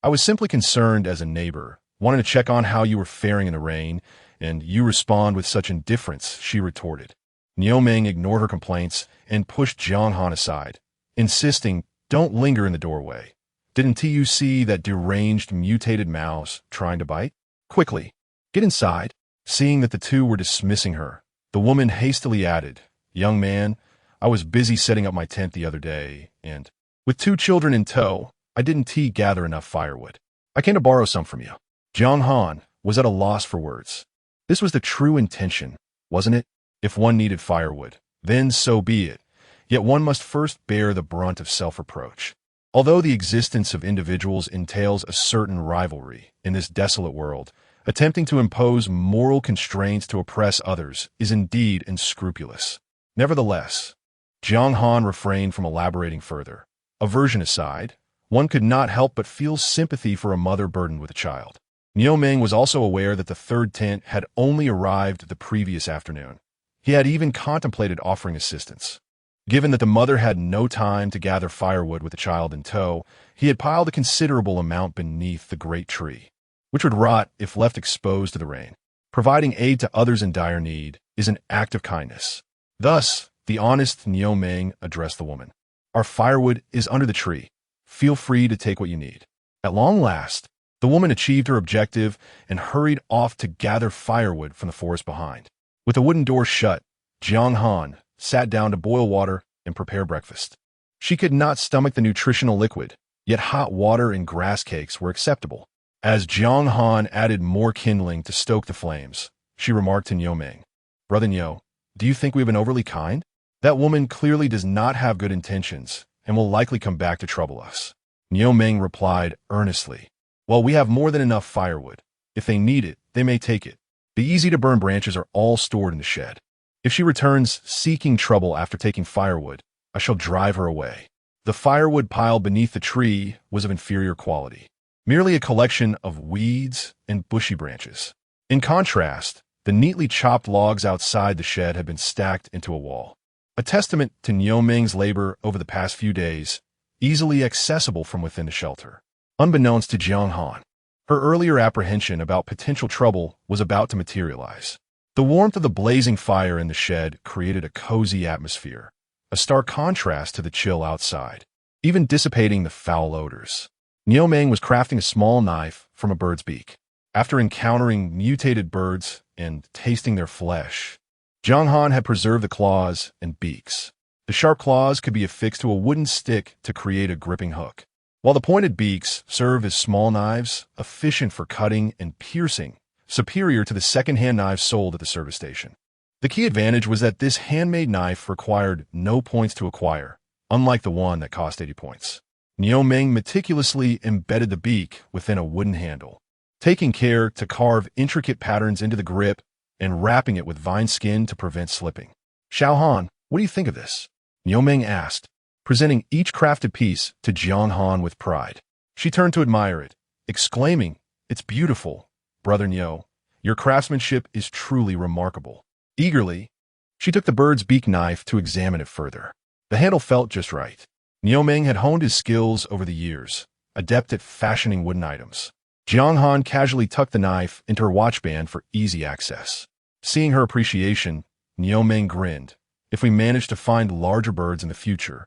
"I was simply concerned as a neighbor, wanted to check on how you were faring in the rain, and you respond with such indifference," she retorted. Niu Meng ignored her complaints and pushed Jiang Han aside, insisting, "Don't linger in the doorway. Didn't you see that deranged mutated mouse trying to bite? Quickly, get inside." Seeing that the two were dismissing her, the woman hastily added, "Young man, I was busy setting up my tent the other day, and, with 2 children in tow, I didn't gather enough firewood. I came to borrow some from you." Jiang Han was at a loss for words. This was the true intention, wasn't it? If one needed firewood, then so be it. Yet one must first bear the brunt of self-reproach. Although the existence of individuals entails a certain rivalry in this desolate world, attempting to impose moral constraints to oppress others is indeed unscrupulous. Nevertheless, Jiang Han refrained from elaborating further. Aversion aside, one could not help but feel sympathy for a mother burdened with a child. Niu Meng was also aware that the third tent had only arrived the previous afternoon. He had even contemplated offering assistance. Given that the mother had no time to gather firewood with the child in tow, he had piled a considerable amount beneath the great tree, which would rot if left exposed to the rain. Providing aid to others in dire need is an act of kindness. Thus, the honest Niu Meng addressed the woman. "Our firewood is under the tree. Feel free to take what you need." At long last, The woman achieved her objective and hurried off to gather firewood from the forest behind. With the wooden door shut, Jiang Han sat down to boil water and prepare breakfast. She could not stomach the nutritional liquid, yet hot water and grass cakes were acceptable. As Jiang Han added more kindling to stoke the flames, she remarked to Niu Ming, "Brother Niu, do you think we've been overly kind? That woman clearly does not have good intentions and will likely come back to trouble us." Niu Ming replied earnestly, "Well, we have more than enough firewood. If they need it, they may take it. The easy-to-burn branches are all stored in the shed. If she returns seeking trouble after taking firewood, I shall drive her away." The firewood pile beneath the tree was of inferior quality, merely a collection of weeds and bushy branches. In contrast, the neatly chopped logs outside the shed had been stacked into a wall, a testament to Niu Ming's labor over the past few days, easily accessible from within the shelter. Unbeknownst to Jiang Han, her earlier apprehension about potential trouble was about to materialize. The warmth of the blazing fire in the shed created a cozy atmosphere, a stark contrast to the chill outside, even dissipating the foul odors. Niu Ming was crafting a small knife from a bird's beak. After encountering mutated birds and tasting their flesh, Jiang Han had preserved the claws and beaks. The sharp claws could be affixed to a wooden stick to create a gripping hook, while the pointed beaks serve as small knives, efficient for cutting and piercing, superior to the second-hand knives sold at the service station. The key advantage was that this handmade knife required no points to acquire, unlike the one that cost 80 points. Niu Ming meticulously embedded the beak within a wooden handle, taking care to carve intricate patterns into the grip and wrapping it with vine skin to prevent slipping. "Xiao Han, what do you think of this?" Niu Ming asked, presenting each crafted piece to Jiang Han with pride. She turned to admire it, exclaiming, "It's beautiful, Brother Niu. Your craftsmanship is truly remarkable." Eagerly, she took the bird's beak knife to examine it further. The handle felt just right. Niu Ming had honed his skills over the years, adept at fashioning wooden items. Jiang Han casually tucked the knife into her watch band for easy access. Seeing her appreciation, Niu Ming grinned. "If we manage to find larger birds in the future,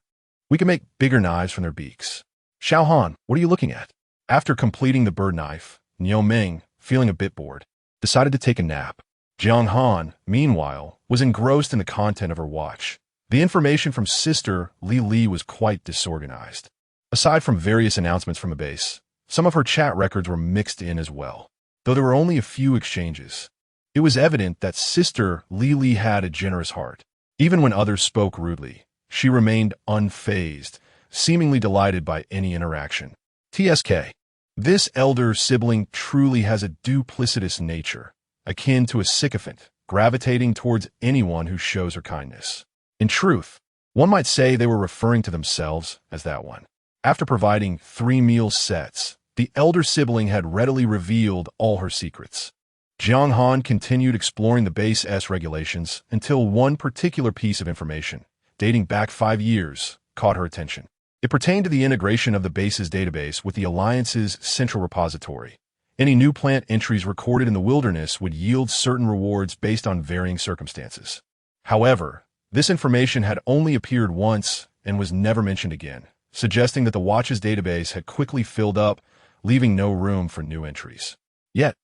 we can make bigger knives from their beaks." "Xiao Han, what are you looking at?" After completing the bird knife, Niu Ming, feeling a bit bored, decided to take a nap. Jiang Han, meanwhile, was engrossed in the content of her watch. The information from Sister Li Li was quite disorganized. Aside from various announcements from a base, some of her chat records were mixed in as well, though there were only a few exchanges. It was evident that Sister Li Li had a generous heart. Even when others spoke rudely, she remained unfazed, seemingly delighted by any interaction. TSK. This elder sibling truly has a duplicitous nature, akin to a sycophant, gravitating towards anyone who shows her kindness. In truth, one might say they were referring to themselves as that one. After providing 3 meal sets, the elder sibling had readily revealed all her secrets. Jiang Han continued exploring the base S regulations until one particular piece of information, dating back 5 years, caught her attention. It pertained to the integration of the base's database with the Alliance's central repository. Any new plant entries recorded in the wilderness would yield certain rewards based on varying circumstances. However, this information had only appeared once and was never mentioned again, suggesting that the Watch's database had quickly filled up, leaving no room for new entries. Yet,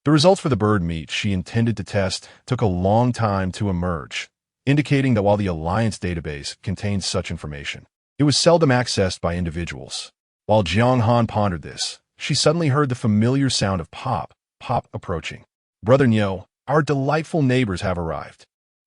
the results for the bird meat she intended to test took a long time to emerge, indicating that while the Alliance database contained such information, it was seldom accessed by individuals. While Jiang Han pondered this, she suddenly heard the familiar sound of pop approaching. "Brother Niu, our delightful neighbors have arrived,"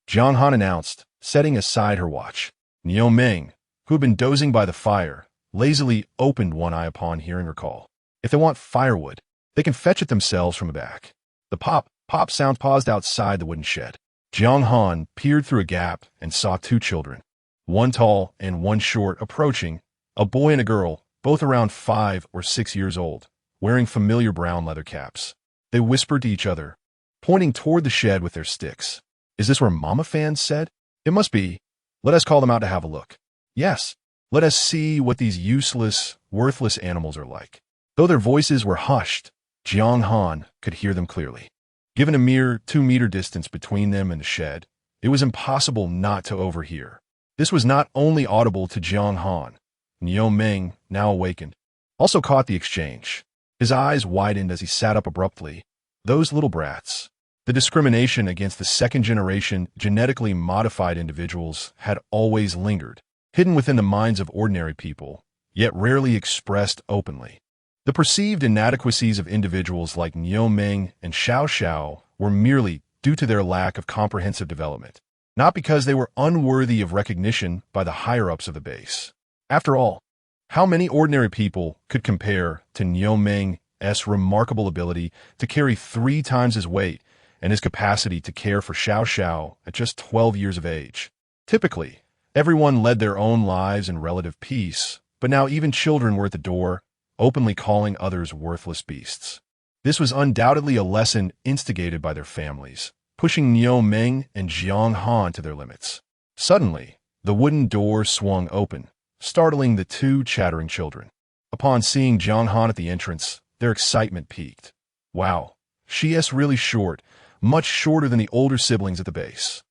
Jiang Han announced, setting aside her watch. Niu Ming, who had been dozing by the fire, lazily opened one eye upon hearing her call. "If they want firewood, they can fetch it themselves from the back." The pop sound paused outside the wooden shed. Jiang Han peered through a gap and saw 2 children, one tall and one short, approaching, a boy and a girl, both around 5 or 6 years old, wearing familiar brown leather caps. They whispered to each other, pointing toward the shed with their sticks. "Is this where Mama Fan said? It must be. Let us call them out to have a look. Yes, let us see what these useless, worthless animals are like." Though their voices were hushed, Jiang Han could hear them clearly. Given a mere 2-meter distance between them and the shed, it was impossible not to overhear. This was not only audible to Jiang Han. Niu Ming, now awakened, also caught the exchange. His eyes widened as he sat up abruptly. Those little brats. The discrimination against the second-generation genetically modified individuals had always lingered, hidden within the minds of ordinary people, yet rarely expressed openly. The perceived inadequacies of individuals like Niu Ming and Xiao Xiao were merely due to their lack of comprehensive development, not because they were unworthy of recognition by the higher-ups of the base. After all, how many ordinary people could compare to Niu Ming's remarkable ability to carry 3 times his weight and his capacity to care for Xiao Xiao at just 12 years of age? Typically, everyone led their own lives in relative peace, but now even children were at the door, openly calling others worthless beasts. This was undoubtedly a lesson instigated by their families, pushing Niu Ming and Jiang Han to their limits. Suddenly, the wooden door swung open, startling the 2 chattering children. Upon seeing Jiang Han at the entrance, their excitement peaked. Wow, she's really short, much shorter than the older siblings at the base.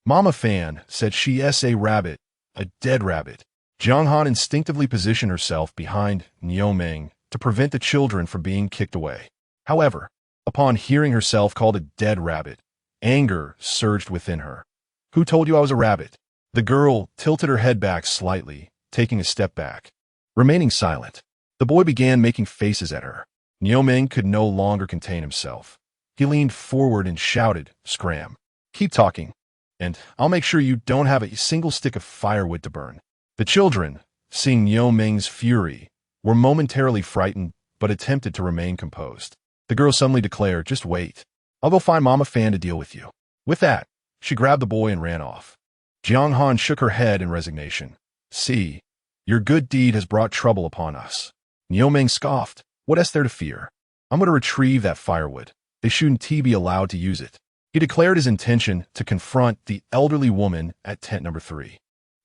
Mama Fan said she's a rabbit, a dead rabbit. Jiang Han instinctively positioned herself behind Niu Ming to prevent the children from being kicked away. However, upon hearing herself called a dead rabbit, anger surged within her. Who told you I was a rabbit? The girl tilted her head back slightly, taking a step back. Remaining silent, the boy began making faces at her. Niu Ming could no longer contain himself. He leaned forward and shouted, "Scram! Keep talking, and I'll make sure you don't have a single stick of firewood to burn." The children, seeing Niu Ming's fury, were momentarily frightened but attempted to remain composed. The girl suddenly declared, "Just wait. I'll go find Mama Fan to deal with you." With that, she grabbed the boy and ran off. Jiang Han shook her head in resignation. "See, your good deed has brought trouble upon us." Niu Ming scoffed. "What is there to fear? I'm going to retrieve that firewood. They shouldn't be allowed to use it." He declared his intention to confront the elderly woman at tent number 3.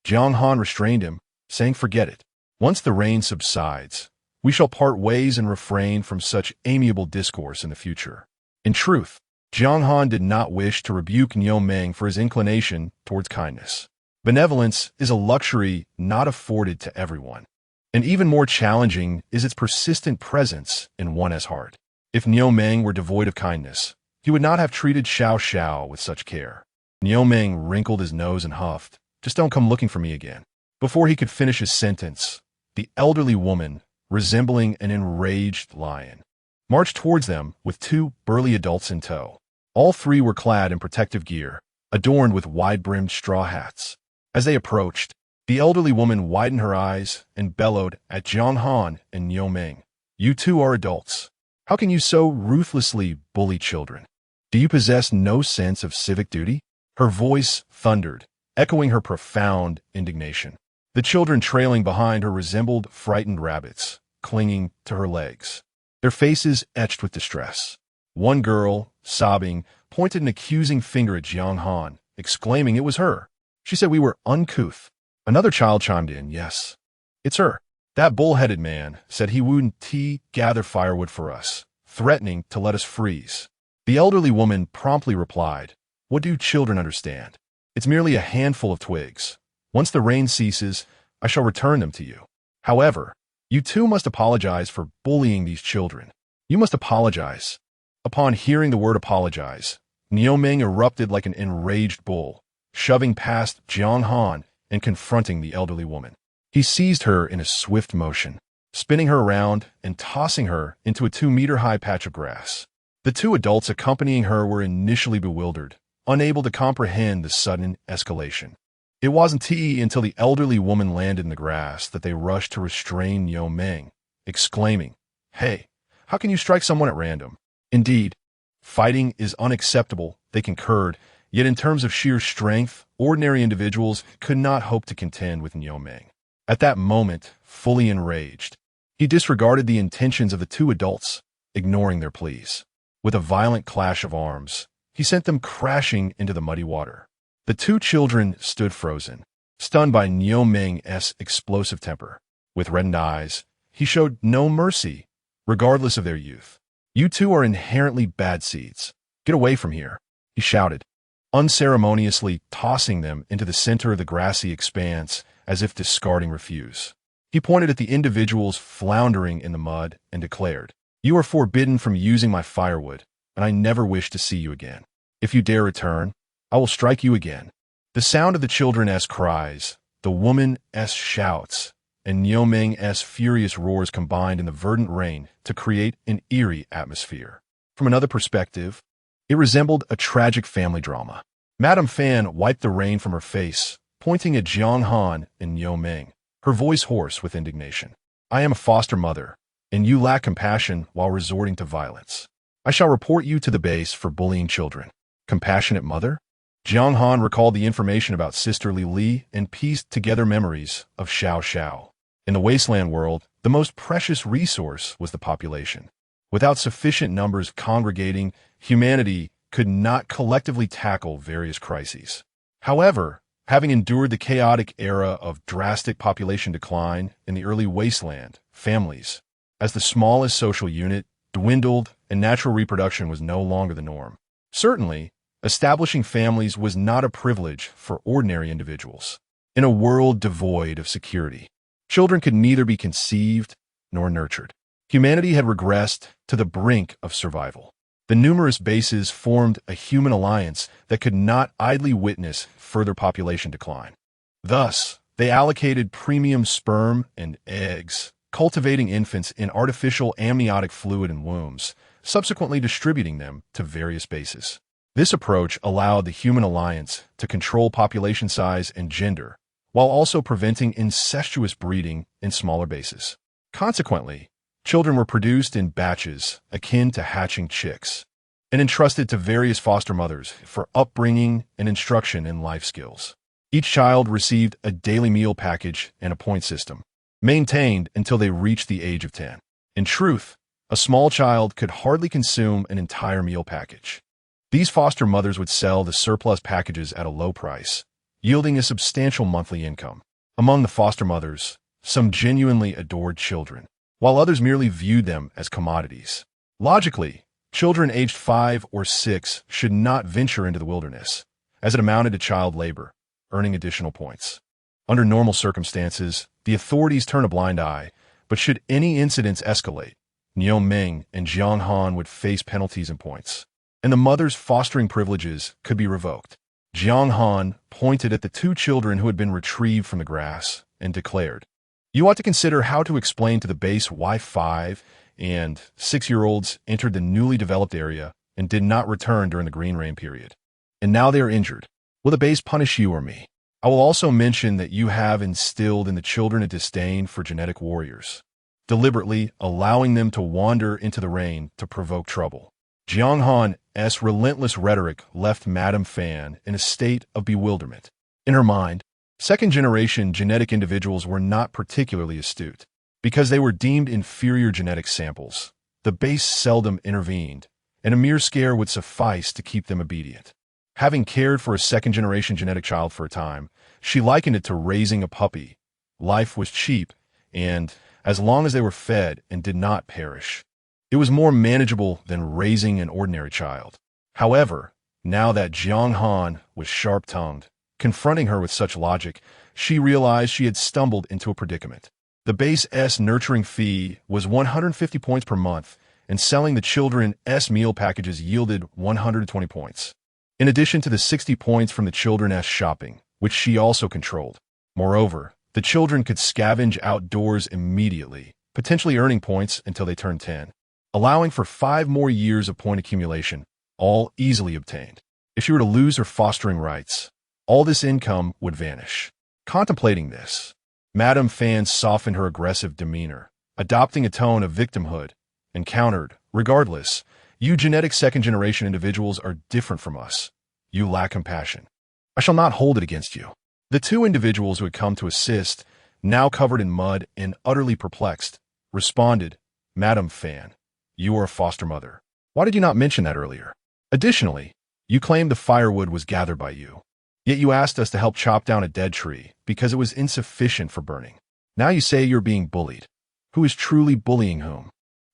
Jiang Han restrained him, saying, "Forget it. Once the rain subsides, we shall part ways and refrain from such amiable discourse in the future." In truth, Jiang Han did not wish to rebuke Niu Ming for his inclination towards kindness. Benevolence is a luxury not afforded to everyone, and even more challenging is its persistent presence in one's heart. If Niu Ming were devoid of kindness, he would not have treated Xiao Xiao with such care. Niu Ming wrinkled his nose and huffed, "Just don't come looking for me again." Before he could finish his sentence, the elderly woman, resembling an enraged lion, marched towards them with 2 burly adults in tow. All 3 were clad in protective gear, adorned with wide-brimmed straw hats. As they approached, the elderly woman widened her eyes and bellowed at Jiang Han and Niu Ming. "You 2 are adults. How can you so ruthlessly bully children? Do you possess no sense of civic duty?" Her voice thundered, echoing her profound indignation. The children trailing behind her resembled frightened rabbits, clinging to her legs, their faces etched with distress. One girl, sobbing, pointed an accusing finger at Jiang Han, exclaiming it was her. She said we were uncouth. Another child chimed in, "Yes, it's her." That bull-headed man said he wouldn't gather firewood for us, threatening to let us freeze. The elderly woman promptly replied, "What do children understand? It's merely a handful of twigs. Once the rain ceases, I shall return them to you. However, you 2 must apologize for bullying these children. You must apologize." Upon hearing the word apologize, Niu Ming erupted like an enraged bull, shoving past Jiang Han and confronting the elderly woman. He seized her in a swift motion, spinning her around and tossing her into a 2-meter-high patch of grass. The 2 adults accompanying her were initially bewildered, unable to comprehend the sudden escalation. It wasn't until the elderly woman landed in the grass that they rushed to restrain Niu Ming, exclaiming, "Hey, how can you strike someone at random?" Indeed, fighting is unacceptable, they concurred, yet in terms of sheer strength, ordinary individuals could not hope to contend with Niu Ming. At that moment, fully enraged, he disregarded the intentions of the 2 adults, ignoring their pleas. With a violent clash of arms, he sent them crashing into the muddy water. The 2 children stood frozen, stunned by Niu Ming's explosive temper. With reddened eyes, he showed no mercy, regardless of their youth. "You 2 are inherently bad seeds. Get away from here," he shouted, unceremoniously tossing them into the center of the grassy expanse as if discarding refuse. He pointed at the individuals floundering in the mud and declared, You are forbidden from using my firewood, and I never wish to see you again. If you dare return, I will strike you again." The sound of the children's cries, the woman's shouts, and Niuming's furious roars combined in the verdant rain to create an eerie atmosphere. From another perspective, it resembled a tragic family drama. Madame Fan wiped the rain from her face, pointing at Jiang Han and Niuming, her voice hoarse with indignation. "I am a foster mother, and you lack compassion while resorting to violence. I shall report you to the base for bullying children." Compassionate mother? Jiang Han recalled the information about sisterly Li and pieced together memories of Xiao Xiao. In the Wasteland world, the most precious resource was the population. Without sufficient numbers congregating, humanity could not collectively tackle various crises. However, having endured the chaotic era of drastic population decline in the early Wasteland, families, as the smallest social unit, dwindled and natural reproduction was no longer the norm. Certainly, establishing families was not a privilege for ordinary individuals. In a world devoid of security, children could neither be conceived nor nurtured. Humanity had regressed to the brink of survival. The numerous bases formed a human alliance that could not idly witness further population decline. Thus, they allocated premium sperm and eggs, cultivating infants in artificial amniotic fluid and wombs, subsequently distributing them to various bases. This approach allowed the human alliance to control population size and gender, while also preventing incestuous breeding in smaller bases. Consequently, children were produced in batches akin to hatching chicks and entrusted to various foster mothers for upbringing and instruction in life skills. Each child received a daily meal package and a point system, maintained until they reached the age of 10. In truth, a small child could hardly consume an entire meal package. These foster mothers would sell the surplus packages at a low price, yielding a substantial monthly income. Among the foster mothers, some genuinely adored children, while others merely viewed them as commodities. Logically, children aged 5 or 6 should not venture into the wilderness, as it amounted to child labor, earning additional points. Under normal circumstances, the authorities turn a blind eye, but should any incidents escalate, Niuming and Jiang Han would face penalties and points, and the mother's fostering privileges could be revoked. Jiang Han pointed at the 2 children who had been retrieved from the grass and declared, "You ought to consider how to explain to the base why 5 and 6-year-olds entered the newly developed area and did not return during the green rain period. And now they are injured. Will the base punish you or me? I will also mention that you have instilled in the children a disdain for genetic warriors, deliberately allowing them to wander into the rain to provoke trouble." Jiang Han's relentless rhetoric left Madame Fan in a state of bewilderment. In her mind, second-generation genetic individuals were not particularly astute. Because they were deemed inferior genetic samples, the base seldom intervened, and a mere scare would suffice to keep them obedient. Having cared for a second-generation genetic child for a time, she likened it to raising a puppy. Life was cheap, and as long as they were fed and did not perish, it was more manageable than raising an ordinary child. However, now that Jiang Han was sharp-tongued, confronting her with such logic, she realized she had stumbled into a predicament. The base's nurturing fee was 150 points per month, and selling the children's meal packages yielded 120 points, in addition to the 60 points from the children's shopping, which she also controlled. Moreover, the children could scavenge outdoors immediately, potentially earning points until they turned 10, allowing for 5 more years of point accumulation, all easily obtained. If she were to lose her fostering rights, all this income would vanish. Contemplating this, Madame Fan softened her aggressive demeanor, adopting a tone of victimhood, and countered, "Regardless, you genetic second-generation individuals are different from us. You lack compassion. I shall not hold it against you." The 2 individuals who had come to assist, now covered in mud and utterly perplexed, responded, "Madame Fan, you are a foster mother. Why did you not mention that earlier? Additionally, you claimed the firewood was gathered by you. Yet you asked us to help chop down a dead tree because it was insufficient for burning. Now you say you're being bullied. Who is truly bullying whom?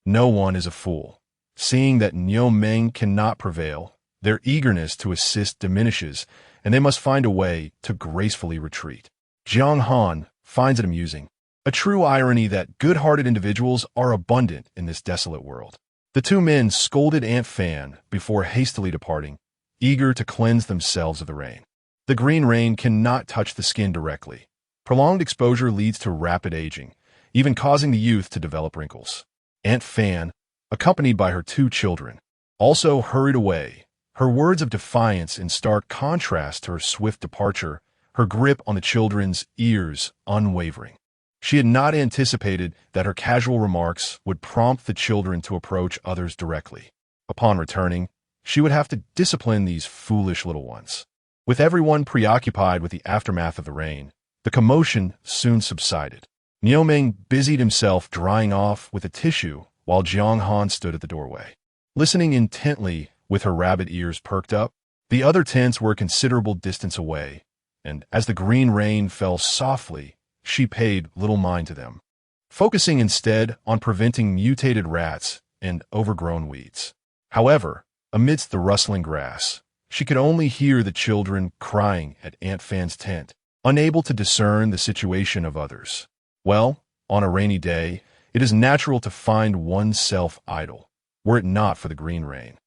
No one is a fool. Seeing that Niuming cannot prevail, their eagerness to assist diminishes, and they must find a way to gracefully retreat. Jiang Han finds it amusing, a true irony that good-hearted individuals are abundant in this desolate world. The two men scolded Aunt Fan before hastily departing, eager to cleanse themselves of the rain. The green rain cannot touch the skin directly. Prolonged exposure leads to rapid aging, even causing the youth to develop wrinkles. Aunt Fan, accompanied by her two children, also hurried away, her words of defiance in stark contrast to her swift departure, her grip on the children's ears unwavering. She had not anticipated that her casual remarks would prompt the children to approach others directly. Upon returning, she would have to discipline these foolish little ones. With everyone preoccupied with the aftermath of the rain, the commotion soon subsided. Nioming busied himself drying off with a tissue while Jiang Han stood at the doorway. Listening intently with her rabbit ears perked up, the other tents were a considerable distance away, and as the green rain fell softly, she paid little mind to them, focusing instead on preventing mutated rats and overgrown weeds. However, amidst the rustling grass, she could only hear the children crying at Aunt Fan's tent, unable to discern the situation of others. Well, on a rainy day, it is natural to find oneself idle. Were it not for the green rain,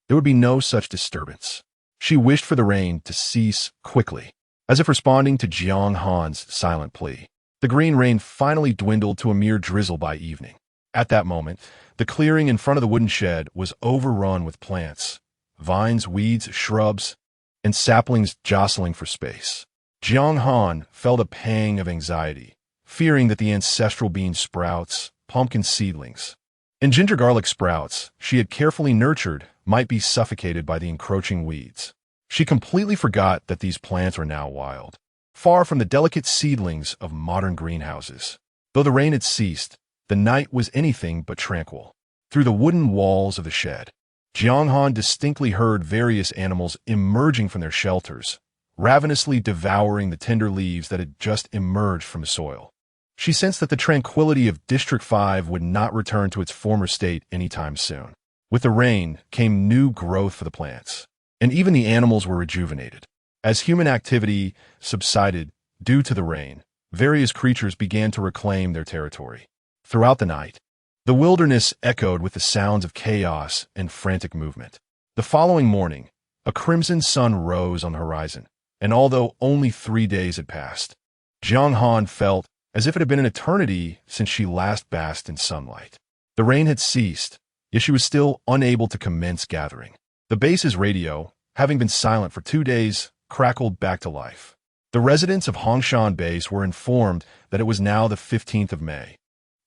there would be no such disturbance. She wished for the rain to cease quickly, as if responding to Jiang Han's silent plea. The green rain finally dwindled to a mere drizzle by evening. At that moment, the clearing in front of the wooden shed was overrun with plants, vines, weeds, shrubs, and saplings jostling for space. Jiang Han felt a pang of anxiety, fearing that the ancestral bean sprouts, pumpkin seedlings, and ginger garlic sprouts she had carefully nurtured might be suffocated by the encroaching weeds. She completely forgot that these plants were now wild, far from the delicate seedlings of modern greenhouses. Though the rain had ceased, the night was anything but tranquil. Through the wooden walls of the shed, Jiang Han distinctly heard various animals emerging from their shelters, ravenously devouring the tender leaves that had just emerged from the soil. She sensed that the tranquility of District 5 would not return to its former state anytime soon. With the rain came new growth for the plants, and even the animals were rejuvenated. As human activity subsided due to the rain, various creatures began to reclaim their territory. Throughout the night, the wilderness echoed with the sounds of chaos and frantic movement. The following morning, a crimson sun rose on the horizon, and although only 3 days had passed, Jiang Han felt as if it had been an eternity since she last basked in sunlight. The rain had ceased, yet she was still unable to commence gathering. The base's radio, having been silent for 2 days, crackled back to life. The residents of Hongshan Base were informed that it was now the 15th of May,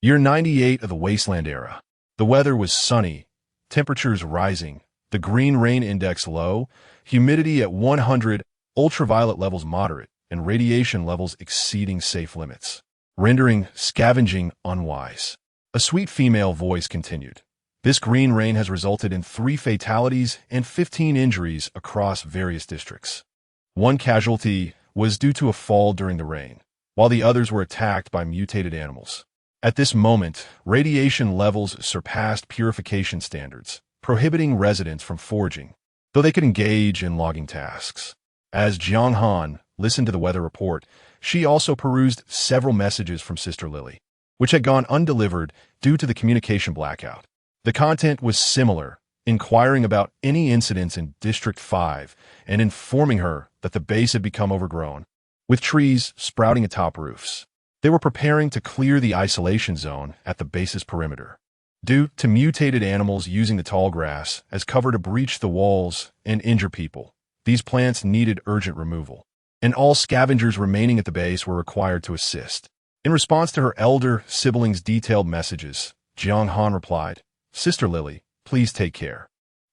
year 98 of the Wasteland era. The weather was sunny, temperatures rising, the green rain index low, humidity at 100, ultraviolet levels moderate, and radiation levels exceeding safe limits, rendering scavenging unwise. A sweet female voice continued. This green rain has resulted in 3 fatalities and 15 injuries across various districts. One casualty was due to a fall during the rain, while the others were attacked by mutated animals. At this moment, radiation levels surpassed purification standards, prohibiting residents from foraging, though they could engage in logging tasks. As Jiang Han listened to the weather report, she also perused several messages from Sister Lily, which had gone undelivered due to the communication blackout. The content was similar, inquiring about any incidents in District 5 and informing her that the base had become overgrown, with trees sprouting atop roofs. They were preparing to clear the isolation zone at the base's perimeter. Due to mutated animals using the tall grass as cover to breach the walls and injure people, these plants needed urgent removal, and all scavengers remaining at the base were required to assist. In response to her elder siblings' detailed messages, Jiang Han replied, "Sister Lily, please take care.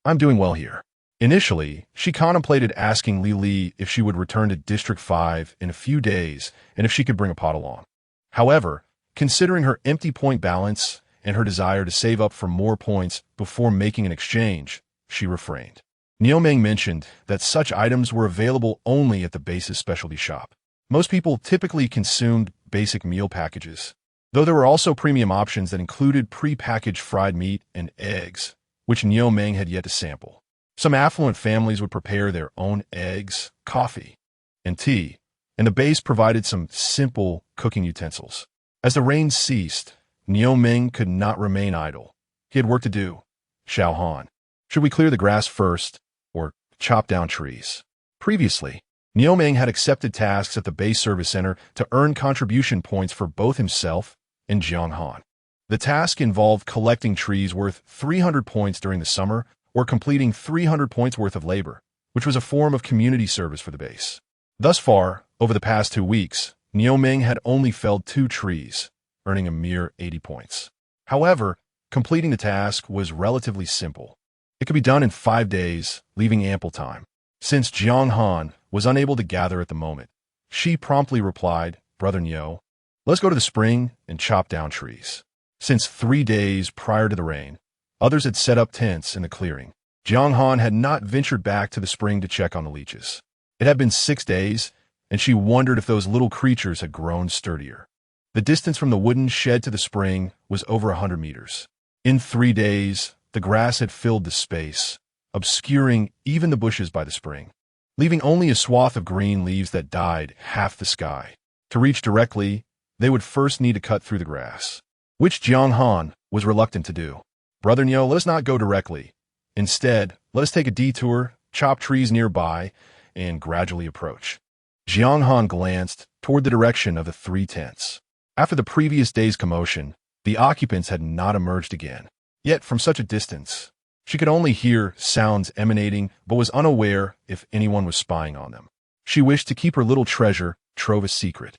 I'm doing well here." Initially, she contemplated asking Li Li if she would return to District 5 in a few days and if she could bring a pot along. However, considering her empty point balance and her desire to save up for more points before making an exchange, she refrained. Niomeng mentioned that such items were available only at the base's specialty shop. Most people typically consumed basic meal packages, though there were also premium options that included pre-packaged fried meat and eggs, which Niomeng had yet to sample. Some affluent families would prepare their own eggs, coffee, and tea, and the base provided some simple cooking utensils. As the rain ceased, Niomeng could not remain idle. He had work to do, Jiang Han. Should we clear the grass first, or chop down trees? Previously, Nioming had accepted tasks at the base service center to earn contribution points for both himself and Jiang Han. The task involved collecting trees worth 300 points during the summer or completing 300 points worth of labor, which was a form of community service for the base. Thus far, over the past 2 weeks, Nioming had only felled 2 trees, earning a mere 80 points. However, completing the task was relatively simple. It could be done in 5 days, leaving ample time. Since Jiang Han was unable to gather at the moment, she promptly replied, "Brother Nio, let's go to the spring and chop down trees." Since 3 days prior to the rain, others had set up tents in the clearing. Jiang Han had not ventured back to the spring to check on the leeches. It had been 6 days, and she wondered if those little creatures had grown sturdier. The distance from the wooden shed to the spring was over 100 meters. In 3 days, the grass had filled the space, obscuring even the bushes by the spring, leaving only a swath of green leaves that dyed half the sky. To reach directly, they would first need to cut through the grass, which Jiang Han was reluctant to do. "Brother Nio, let us not go directly. Instead, let us take a detour, chop trees nearby, and gradually approach." Jiang Han glanced toward the direction of the 3 tents. After the previous day's commotion, the occupants had not emerged again. Yet, from such a distance, she could only hear sounds emanating but was unaware if anyone was spying on them. She wished to keep her little treasure trove a secret.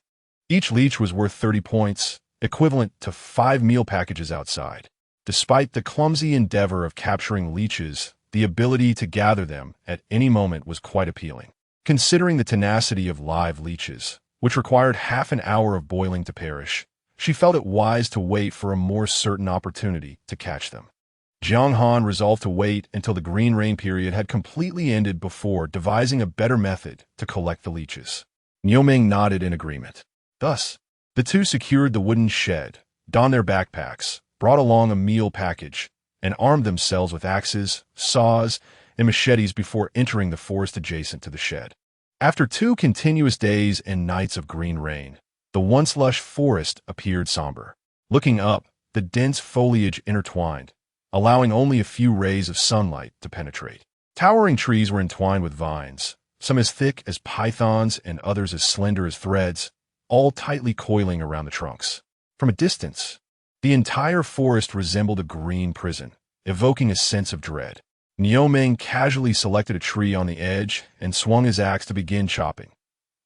Each leech was worth 30 points, equivalent to 5 meal packages outside. Despite the clumsy endeavor of capturing leeches, the ability to gather them at any moment was quite appealing. Considering the tenacity of live leeches, which required half an hour of boiling to perish, she felt it wise to wait for a more certain opportunity to catch them. Jiang Han resolved to wait until the green rain period had completely ended before devising a better method to collect the leeches. Nioming nodded in agreement. Thus, the two secured the wooden shed, donned their backpacks, brought along a meal package, and armed themselves with axes, saws, and machetes before entering the forest adjacent to the shed. After 2 continuous days and nights of green rain, the once lush forest appeared somber. Looking up, the dense foliage intertwined, allowing only a few rays of sunlight to penetrate. Towering trees were entwined with vines, some as thick as pythons and others as slender as threads, all tightly coiling around the trunks. From a distance, the entire forest resembled a green prison, evoking a sense of dread. Nioming casually selected a tree on the edge and swung his axe to begin chopping.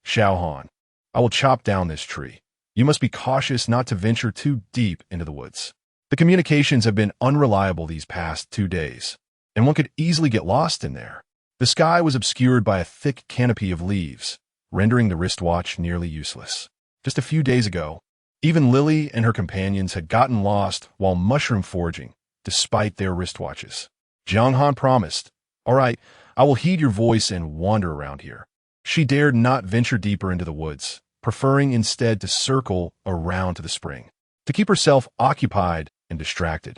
"Jiang Han, I will chop down this tree. You must be cautious not to venture too deep into the woods. The communications have been unreliable these past 2 days, and one could easily get lost in there." The sky was obscured by a thick canopy of leaves, rendering the wristwatch nearly useless. Just a few days ago, even Lily and her companions had gotten lost while mushroom foraging, despite their wristwatches. Jiang Han promised, "All right, I will heed your voice and wander around here." She dared not venture deeper into the woods, preferring instead to circle around to the spring, to keep herself occupied and distracted.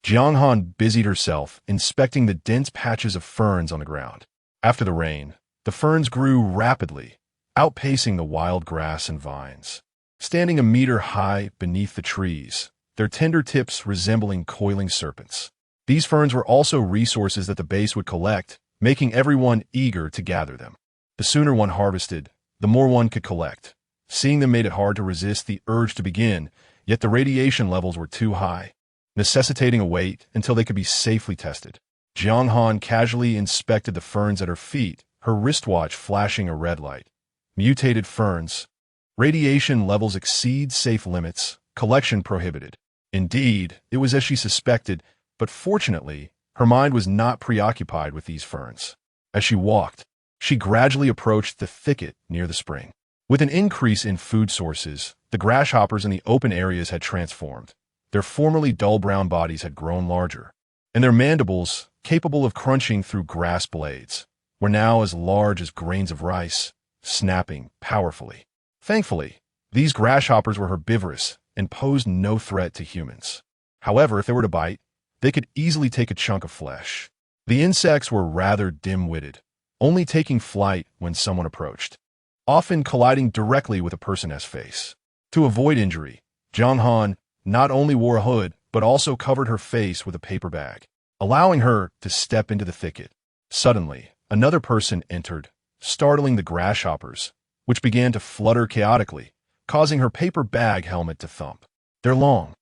Jiang Han busied herself inspecting the dense patches of ferns on the ground. After the rain, the ferns grew rapidly, outpacing the wild grass and vines. Standing a meter high beneath the trees, their tender tips resembling coiling serpents. These ferns were also resources that the base would collect, making everyone eager to gather them. The sooner one harvested, the more one could collect. Seeing them made it hard to resist the urge to begin, yet the radiation levels were too high, necessitating a wait until they could be safely tested. Jiang Han casually inspected the ferns at her feet, her wristwatch flashing a red light. Mutated ferns. Radiation levels exceed safe limits. Collection prohibited. Indeed, it was as she suspected, but fortunately, her mind was not preoccupied with these ferns. As she walked, she gradually approached the thicket near the spring. With an increase in food sources, the grasshoppers in the open areas had transformed. Their formerly dull brown bodies had grown larger, and their mandibles, capable of crunching through grass blades, were now as large as grains of rice, snapping powerfully. Thankfully, these grasshoppers were herbivorous and posed no threat to humans. However, if they were to bite, they could easily take a chunk of flesh. The insects were rather dim-witted, only taking flight when someone approached, often colliding directly with a person's face. To avoid injury, Jiang Han not only wore a hood, but also covered her face with a paper bag. allowing her to step into the thicket. Suddenly, another person entered, startling the grasshoppers, which began to flutter chaotically, causing her paper bag helmet to thump. Their long,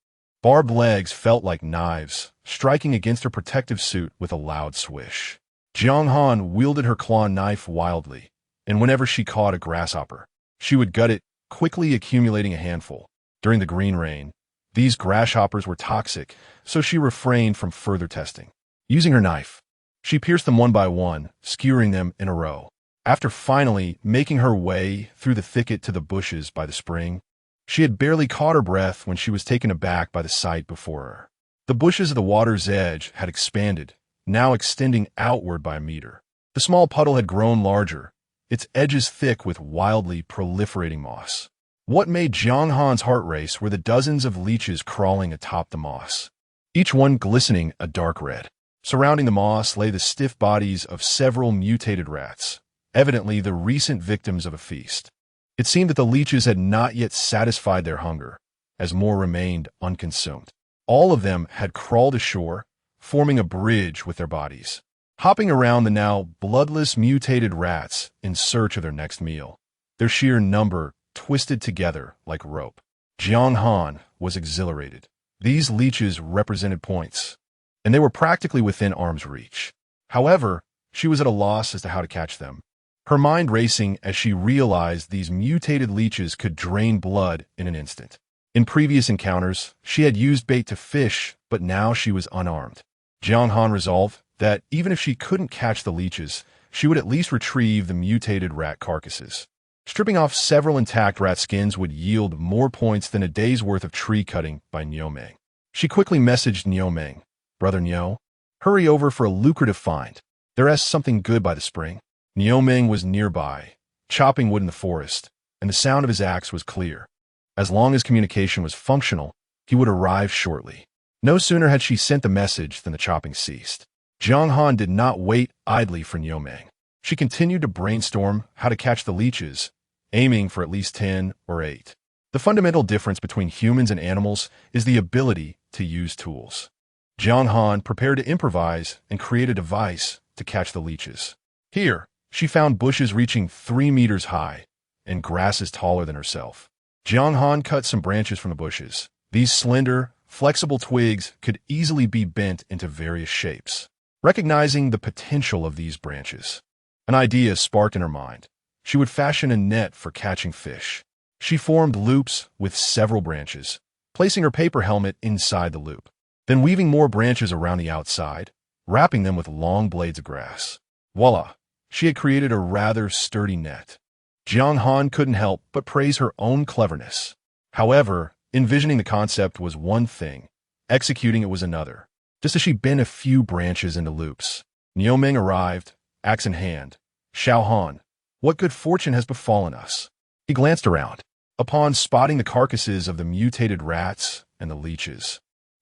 barbed legs felt like knives, striking against her protective suit with a loud swish. Jiang Han wielded her claw knife wildly, and whenever she caught a grasshopper, she would gut it, quickly accumulating a handful. During the green rain, these grasshoppers were toxic, so she refrained from further testing. Using her knife, she pierced them one by one, skewering them in a row. After finally making her way through the thicket to the bushes by the spring, she had barely caught her breath when she was taken aback by the sight before her. The bushes of the water's edge had expanded, now extending outward by a meter. The small puddle had grown larger, its edges thick with wildly proliferating moss. What made Jiang Han's heart race were the dozens of leeches crawling atop the moss, each one glistening a dark red. Surrounding the moss lay the stiff bodies of several mutated rats, evidently the recent victims of a feast. It seemed that the leeches had not yet satisfied their hunger, as more remained unconsumed. All of them had crawled ashore, forming a bridge with their bodies, hopping around the now bloodless mutated rats in search of their next meal, their sheer number twisted together like rope. Jiang Han was exhilarated. These leeches represented points, and they were practically within arm's reach. However, she was at a loss as to how to catch them, her mind racing as she realized these mutated leeches could drain blood in an instant. In previous encounters, she had used bait to fish, but now she was unarmed. Jiang Han resolved that even if she couldn't catch the leeches, she would at least retrieve the mutated rat carcasses. Stripping off several intact rat skins would yield more points than a day's worth of tree cutting by Niomeng. She quickly messaged Niomeng, "Brother Nio, hurry over for a lucrative find. There's something good by the spring." Niomeng was nearby, chopping wood in the forest, and the sound of his axe was clear. As long as communication was functional, he would arrive shortly. No sooner had she sent the message than the chopping ceased. Jiang Han did not wait idly for Niomeng. She continued to brainstorm how to catch the leeches, aiming for at least 10 or 8. The fundamental difference between humans and animals is the ability to use tools. Jiang Han prepared to improvise and create a device to catch the leeches. Here, she found bushes reaching 3 meters high and grasses taller than herself. Jiang Han cut some branches from the bushes. These slender, flexible twigs could easily be bent into various shapes. Recognizing the potential of these branches, an idea sparked in her mind. She would fashion a net for catching fish. She formed loops with several branches, placing her paper helmet inside the loop, then weaving more branches around the outside, wrapping them with long blades of grass. Voila! She had created a rather sturdy net. Jiang Han couldn't help but praise her own cleverness. However, envisioning the concept was one thing, executing it was another. Just as she bent a few branches into loops, Niomeng arrived, axe in hand. "Xiao Han, what good fortune has befallen us?" He glanced around. Upon spotting the carcasses of the mutated rats and the leeches,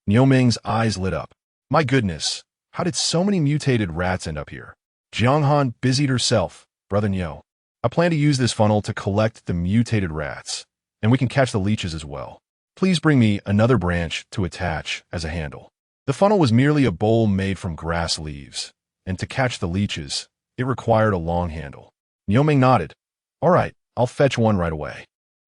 Niomeng's eyes lit up. "My goodness, how did so many mutated rats end up here?" Jiang Han busied herself. "Brother Nio, I plan to use this funnel to collect the mutated rats, and we can catch the leeches as well. Please bring me another branch to attach as a handle." The funnel was merely a bowl made from grass leaves, and to catch the leeches, it required a long handle. Niomeng nodded. "All right, I'll fetch one right away."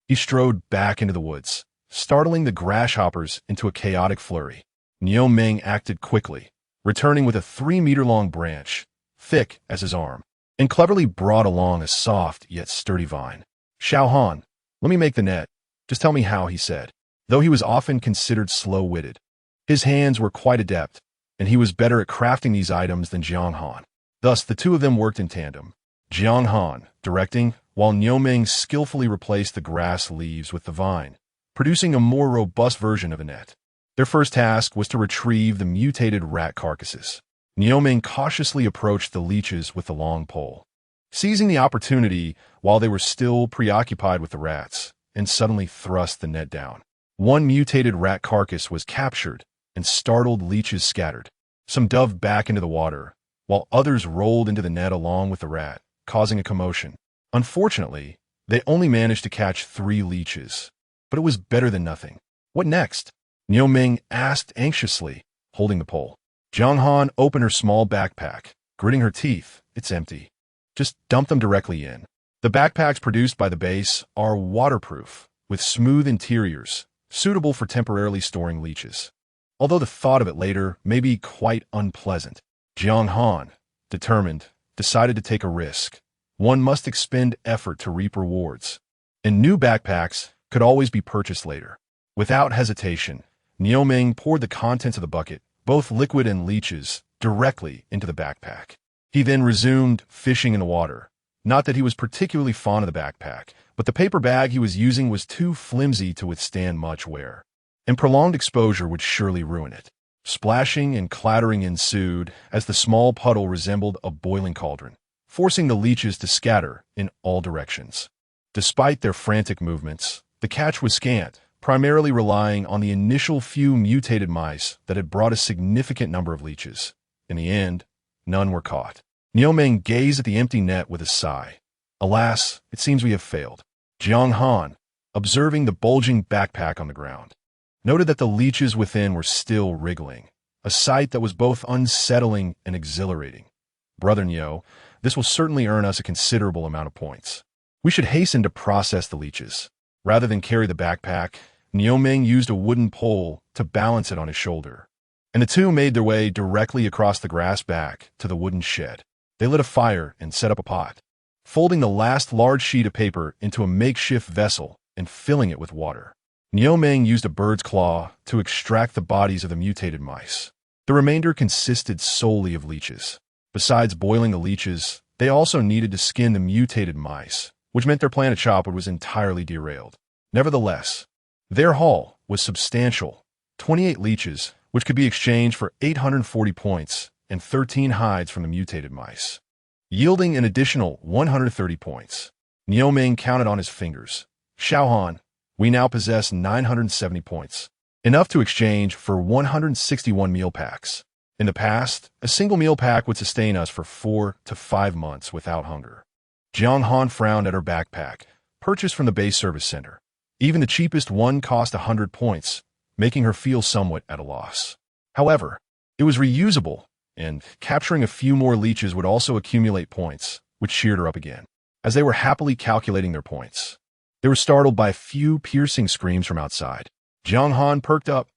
He strode back into the woods, startling the grasshoppers into a chaotic flurry. Niomeng acted quickly, returning with a 3-meter-long branch, thick as his arm, and cleverly brought along a soft yet sturdy vine. "Xiao Han, let me make the net. Just tell me how," he said. Though he was often considered slow-witted, his hands were quite adept, and he was better at crafting these items than Jiang Han. Thus, the two of them worked in tandem, Jiang Han directing, while Niomeng skillfully replaced the grass leaves with the vine, producing a more robust version of a net. Their first task was to retrieve the mutated rat carcasses. Niomeng cautiously approached the leeches with the long pole, seizing the opportunity while they were still preoccupied with the rats, and suddenly thrust the net down. One mutated rat carcass was captured, and startled leeches scattered. Some dove back into the water, while others rolled into the net along with the rat, causing a commotion. Unfortunately, they only managed to catch 3 leeches, but it was better than nothing. "What next?" Niomeng asked anxiously, holding the pole. Jiang Han opened her small backpack. Gritting her teeth, it's empty. Just dump them directly in. The backpacks produced by the base are waterproof, with smooth interiors, suitable for temporarily storing leeches. Although the thought of it later may be quite unpleasant, Jiang Han, determined, decided to take a risk. One must expend effort to reap rewards. And new backpacks could always be purchased later. Without hesitation, Nioming poured the contents of the bucket, both liquid and leeches, directly into the backpack. He then resumed fishing in the water. Not that he was particularly fond of the backpack, but the paper bag he was using was too flimsy to withstand much wear, and prolonged exposure would surely ruin it. Splashing and clattering ensued as the small puddle resembled a boiling cauldron, forcing the leeches to scatter in all directions. Despite their frantic movements, the catch was scant, primarily relying on the initial few mutated mice that had brought a significant number of leeches. In the end, none were caught. Nioming gazed at the empty net with a sigh. Alas, it seems we have failed. Jiang Han, observing the bulging backpack on the ground, noted that the leeches within were still wriggling, a sight that was both unsettling and exhilarating. Brother Nio, this will certainly earn us a considerable amount of points. We should hasten to process the leeches. Rather than carry the backpack, Nioming used a wooden pole to balance it on his shoulder, and the two made their way directly across the grass back to the wooden shed. They lit a fire and set up a pot, folding the last large sheet of paper into a makeshift vessel and filling it with water. Nioming used a bird's claw to extract the bodies of the mutated mice. The remainder consisted solely of leeches. Besides boiling the leeches, they also needed to skin the mutated mice, which meant their plan to chop wood was entirely derailed. Nevertheless, their haul was substantial, 28 leeches, which could be exchanged for 840 points and 13 hides from the mutated mice, yielding an additional 130 points. Nioming counted on his fingers. Xiaohan, we now possess 970 points, enough to exchange for 161 meal packs. In the past, a single meal pack would sustain us for 4 to 5 months without hunger. Jiang Han frowned at her backpack, purchased from the base service center. Even the cheapest one cost 100 points, making her feel somewhat at a loss. However, it was reusable, and capturing a few more leeches would also accumulate points, which cheered her up again. As they were happily calculating their points, they were startled by a few piercing screams from outside. Jiang Han perked up.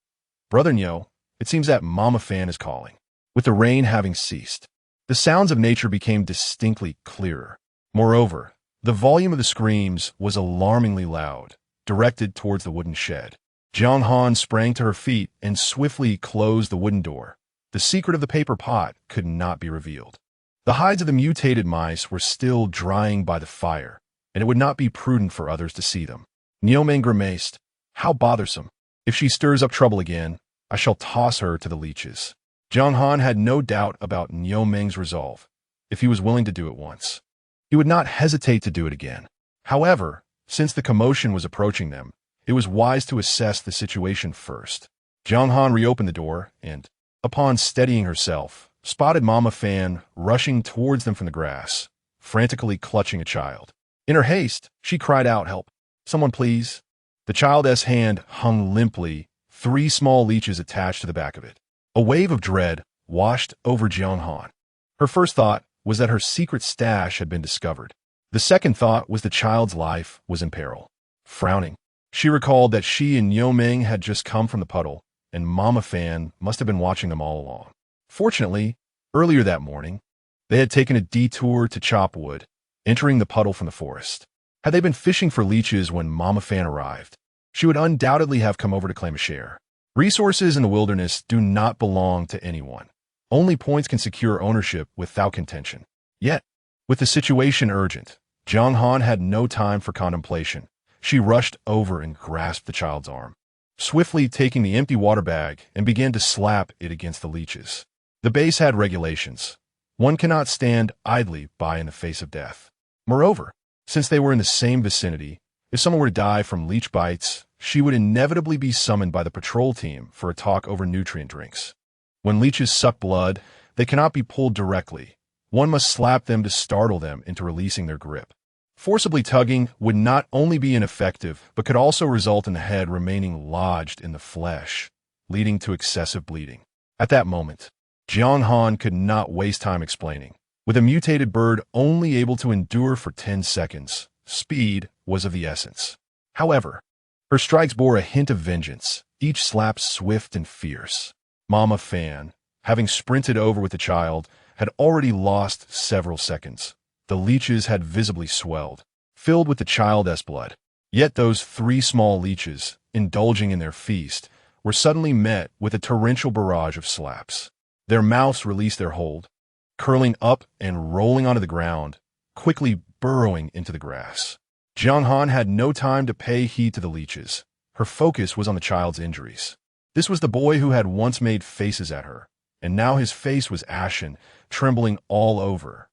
Brother Nio, it seems that Mama Fan is calling. With the rain having ceased, the sounds of nature became distinctly clearer. Moreover, the volume of the screams was alarmingly loud, directed towards the wooden shed. Jiang Han sprang to her feet and swiftly closed the wooden door. The secret of the paper pot could not be revealed. The hides of the mutated mice were still drying by the fire, and it would not be prudent for others to see them. Nioming grimaced. How bothersome. If she stirs up trouble again, I shall toss her to the leeches. Jiang Han had no doubt about Nioming's resolve. If he was willing to do it once, he would not hesitate to do it again. However, since the commotion was approaching them, it was wise to assess the situation first. Jiang Han reopened the door and, upon steadying herself, spotted Mama Fan rushing towards them from the grass, frantically clutching a child. In her haste, she cried out, "Help! Someone please!" The child's hand hung limply, 3 small leeches attached to the back of it. A wave of dread washed over Jiang Han. Her first thought was that her secret stash had been discovered. The second thought was the child's life was in peril. Frowning, she recalled that she and Nioming had just come from the puddle, and Mama Fan must have been watching them all along. Fortunately, earlier that morning, they had taken a detour to chop wood, entering the puddle from the forest. Had they been fishing for leeches when Mama Fan arrived, she would undoubtedly have come over to claim a share. Resources in the wilderness do not belong to anyone. Only points can secure ownership without contention. Yet, with the situation urgent, Jiang Han had no time for contemplation. She rushed over and grasped the child's arm, swiftly taking the empty water bag and began to slap it against the leeches. The base had regulations. One cannot stand idly by in the face of death. Moreover, since they were in the same vicinity, if someone were to die from leech bites, she would inevitably be summoned by the patrol team for a talk over nutrient drinks. When leeches suck blood, they cannot be pulled directly. One must slap them to startle them into releasing their grip. Forcibly tugging would not only be ineffective, but could also result in the head remaining lodged in the flesh, leading to excessive bleeding. At that moment, Jiang Han could not waste time explaining. With a mutated bird only able to endure for 10 seconds, speed was of the essence. However, her strikes bore a hint of vengeance, each slap swift and fierce. Mama Fan, having sprinted over with the child, had already lost several seconds. The leeches had visibly swelled, filled with the child's blood. Yet those 3 small leeches, indulging in their feast, were suddenly met with a torrential barrage of slaps. Their mouths released their hold, curling up and rolling onto the ground, quickly burrowing into the grass. Jiang Han had no time to pay heed to the leeches. Her focus was on the child's injuries. This was the boy who had once made faces at her, and now his face was ashen, trembling all over,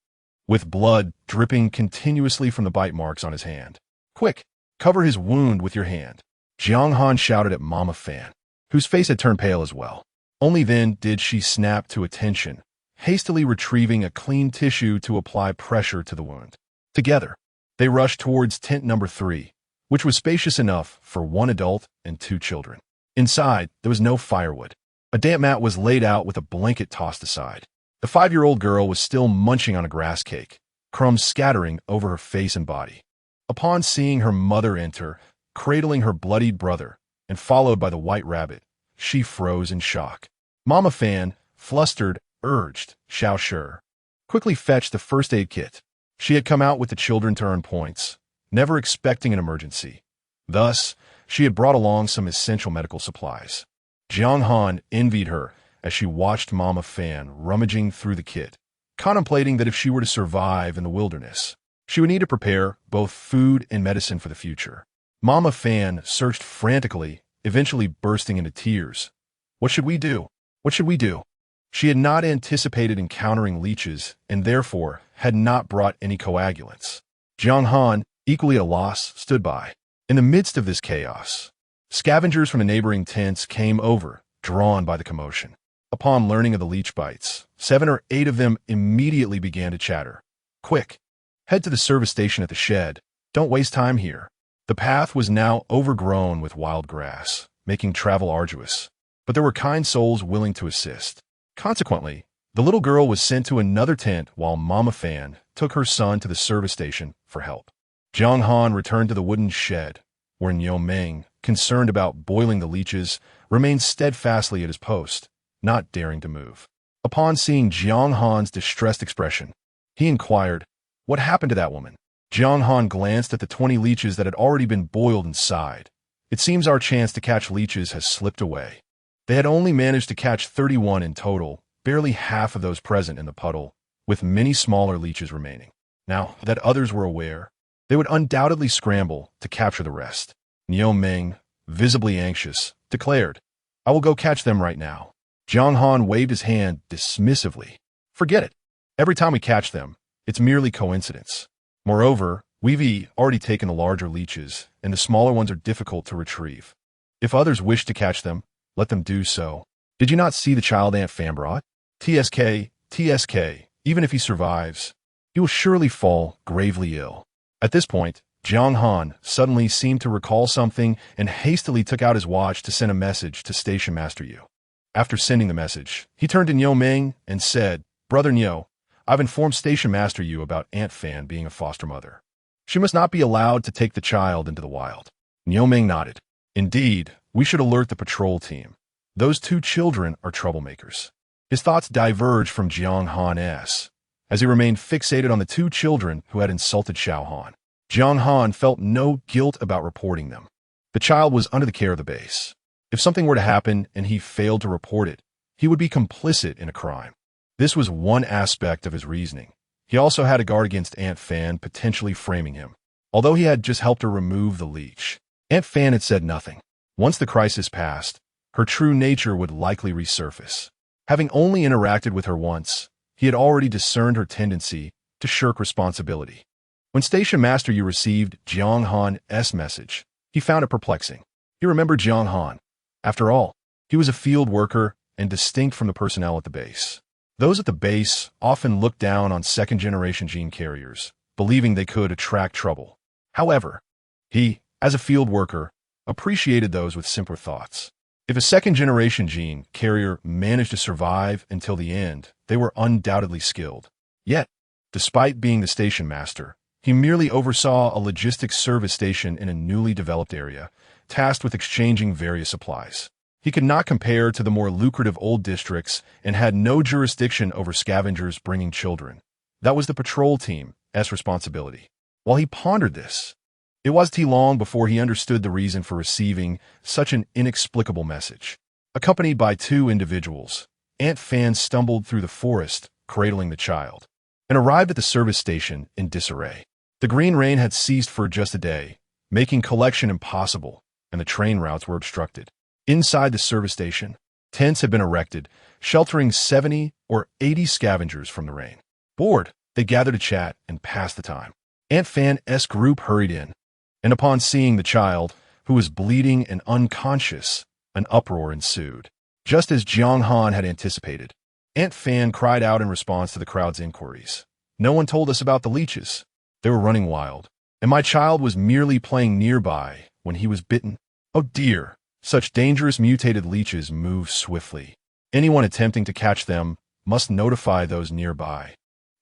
with blood dripping continuously from the bite marks on his hand. "Quick, cover his wound with your hand," Jiang Han shouted at Mama Fan, whose face had turned pale as well. Only then did she snap to attention, hastily retrieving a clean tissue to apply pressure to the wound. Together, they rushed towards tent number 3, which was spacious enough for 1 adult and 2 children. Inside, there was no firewood. A damp mat was laid out with a blanket tossed aside. The 5-year-old girl was still munching on a grass cake, crumbs scattering over her face and body. Upon seeing her mother enter, cradling her bloodied brother, and followed by the white rabbit, she froze in shock. Mama Fan, flustered, urged Xiao Shi, quickly fetch the first aid kit. She had come out with the children to earn points, never expecting an emergency. Thus, she had brought along some essential medical supplies. Jiang Han envied her as she watched Mama Fan rummaging through the kit, contemplating that if she were to survive in the wilderness, she would need to prepare both food and medicine for the future. Mama Fan searched frantically, eventually bursting into tears. "What should we do? What should we do?" She had not anticipated encountering leeches and therefore had not brought any coagulants. Jiang Han, equally at a loss, stood by. In the midst of this chaos, scavengers from the neighboring tents came over, drawn by the commotion. Upon learning of the leech bites, 7 or 8 of them immediately began to chatter. "Quick, head to the service station at the shed. Don't waste time here." The path was now overgrown with wild grass, making travel arduous, but there were kind souls willing to assist. Consequently, the little girl was sent to another tent while Mama Fan took her son to the service station for help. Jiang Han returned to the wooden shed, where Niu Meng, concerned about boiling the leeches, remained steadfastly at his post, not daring to move. Upon seeing Jiang Han's distressed expression, he inquired, "What happened to that woman?" Jiang Han glanced at the 20 leeches that had already been boiled and sighed. "It seems our chance to catch leeches has slipped away." They had only managed to catch 31 in total, barely half of those present in the puddle, with many smaller leeches remaining. Now that others were aware, they would undoubtedly scramble to capture the rest. Niu Meng, visibly anxious, declared, "I will go catch them right now." Jiang Han waved his hand dismissively. "Forget it. Every time we catch them, it's merely coincidence. Moreover, we've already taken the larger leeches, and the smaller ones are difficult to retrieve. If others wish to catch them, let them do so. Did you not see the child Aunt Fan brought? TSK, even if he survives, he will surely fall gravely ill." At this point, Jiang Han suddenly seemed to recall something and hastily took out his watch to send a message to Station Master Yu. After sending the message, he turned to Niu Meng and said, "Brother Niu, I've informed Station Master Yu about Aunt Fan being a foster mother. She must not be allowed to take the child into the wild." Niu Meng nodded. "Indeed, we should alert the patrol team. Those 2 children are troublemakers." His thoughts diverged from Jiang Han's, as he remained fixated on the 2 children who had insulted Xiao Han. Jiang Han felt no guilt about reporting them. The child was under the care of the base. If something were to happen and he failed to report it, he would be complicit in a crime. This was one aspect of his reasoning. He also had to guard against Aunt Fan potentially framing him. Although he had just helped her remove the leech, Aunt Fan had said nothing. Once the crisis passed, her true nature would likely resurface. Having only interacted with her once, he had already discerned her tendency to shirk responsibility. When Station Master Yu received Jiang Han's message, he found it perplexing. He remembered Jiang Han. After all, he was a field worker and distinct from the personnel at the base. Those at the base often looked down on second-generation gene carriers, believing they could attract trouble. However, he, as a field worker, appreciated those with simpler thoughts. If a second-generation gene carrier managed to survive until the end, they were undoubtedly skilled. Yet, despite being the station master, he merely oversaw a logistics service station in a newly developed area, tasked with exchanging various supplies. He could not compare to the more lucrative old districts and had no jurisdiction over scavengers bringing children. That was the patrol team's responsibility. While he pondered this, it wasn't long before he understood the reason for receiving such an inexplicable message. Accompanied by two individuals, Aunt Fan stumbled through the forest, cradling the child, and arrived at the service station in disarray. The green rain had ceased for just a day, making collection impossible, and the train routes were obstructed. Inside the service station, tents had been erected, sheltering 70 or 80 scavengers from the rain. Bored, they gathered to chat and pass the time. Aunt Fan's group hurried in, and upon seeing the child, who was bleeding and unconscious, an uproar ensued. Just as Jiang Han had anticipated, Aunt Fan cried out in response to the crowd's inquiries. "No one told us about the leeches. They were running wild, and my child was merely playing nearby when he was bitten. Oh dear, such dangerous mutated leeches move swiftly. Anyone attempting to catch them must notify those nearby,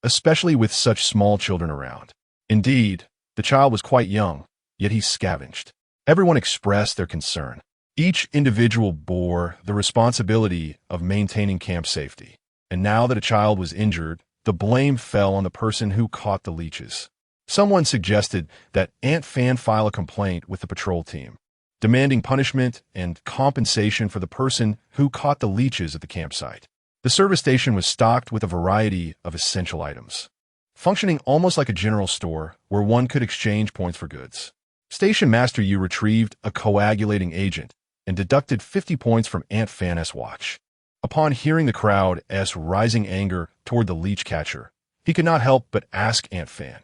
especially with such small children around." Indeed, the child was quite young, yet he scavenged. Everyone expressed their concern. Each individual bore the responsibility of maintaining camp safety. And now that a child was injured, the blame fell on the person who caught the leeches. Someone suggested that Aunt Fan file a complaint with the patrol team, demanding punishment and compensation for the person who caught the leeches at the campsite. The service station was stocked with a variety of essential items, functioning almost like a general store where one could exchange points for goods. Station Master Yu retrieved a coagulating agent and deducted 50 points from Aunt Fan's watch. Upon hearing the crowd's rising anger toward the leech catcher, he could not help but ask Aunt Fan,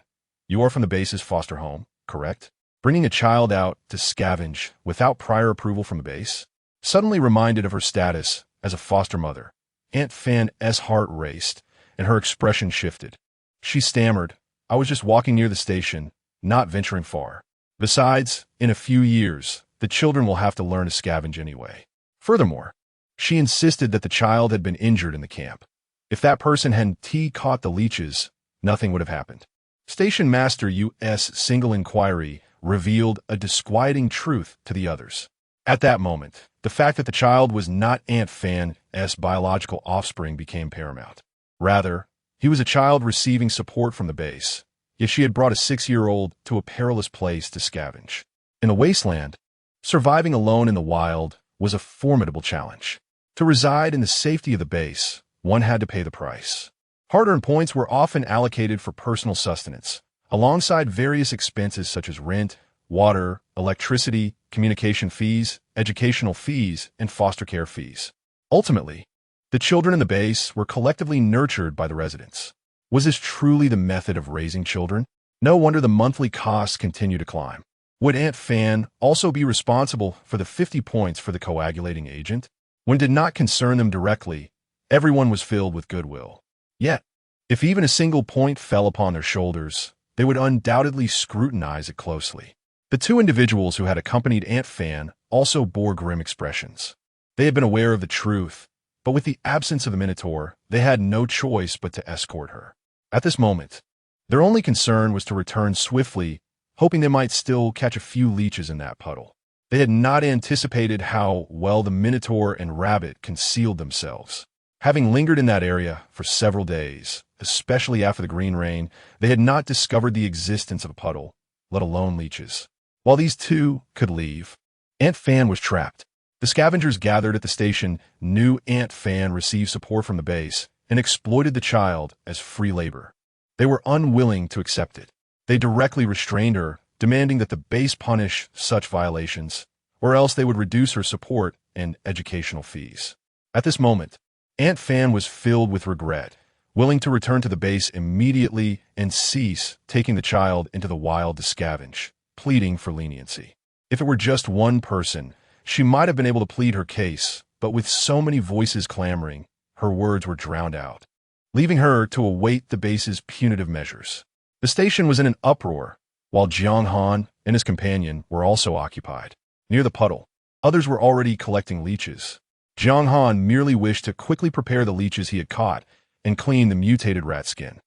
"You are from the base's foster home, correct? Bringing a child out to scavenge without prior approval from the base?" Suddenly reminded of her status as a foster mother, Aunt Fan's heart raced and her expression shifted. She stammered, "I was just walking near the station, not venturing far. Besides, in a few years, the children will have to learn to scavenge anyway." Furthermore, she insisted that the child had been injured in the camp. If that person hadn't caught the leeches, nothing would have happened. Station Master Yu's single inquiry revealed a disquieting truth to the others. At that moment, the fact that the child was not Aunt Fan's biological offspring became paramount. Rather, he was a child receiving support from the base, yet she had brought a 6-year-old to a perilous place to scavenge. In the Wasteland, surviving alone in the wild was a formidable challenge. To reside in the safety of the base, one had to pay the price. Hard-earned points were often allocated for personal sustenance, alongside various expenses such as rent, water, electricity, communication fees, educational fees, and foster care fees. Ultimately, the children in the base were collectively nurtured by the residents. Was this truly the method of raising children? No wonder the monthly costs continue to climb. Would Aunt Fan also be responsible for the 50 points for the coagulating agent? When it did not concern them directly, everyone was filled with goodwill. Yet, if even a single point fell upon their shoulders, they would undoubtedly scrutinize it closely. The two individuals who had accompanied Aunt Fan also bore grim expressions. They had been aware of the truth, but with the absence of the Minotaur, they had no choice but to escort her. At this moment, their only concern was to return swiftly, hoping they might still catch a few leeches in that puddle. They had not anticipated how well the Minotaur and Rabbit concealed themselves. Having lingered in that area for several days, especially after the green rain, they had not discovered the existence of a puddle, let alone leeches. While these two could leave, Aunt Fan was trapped. The scavengers gathered at the station knew Aunt Fan received support from the base and exploited the child as free labor. They were unwilling to accept it. They directly restrained her, demanding that the base punish such violations, or else they would reduce her support and educational fees. At this moment, Aunt Fan was filled with regret, willing to return to the base immediately and cease taking the child into the wild to scavenge, pleading for leniency. If it were just one person, she might have been able to plead her case, but with so many voices clamoring, her words were drowned out, leaving her to await the base's punitive measures. The station was in an uproar, while Jiang Han and his companion were also occupied. Near the puddle, Others were already collecting leeches. Jiang Han merely wished to quickly prepare the leeches he had caught and clean the mutated rat skin.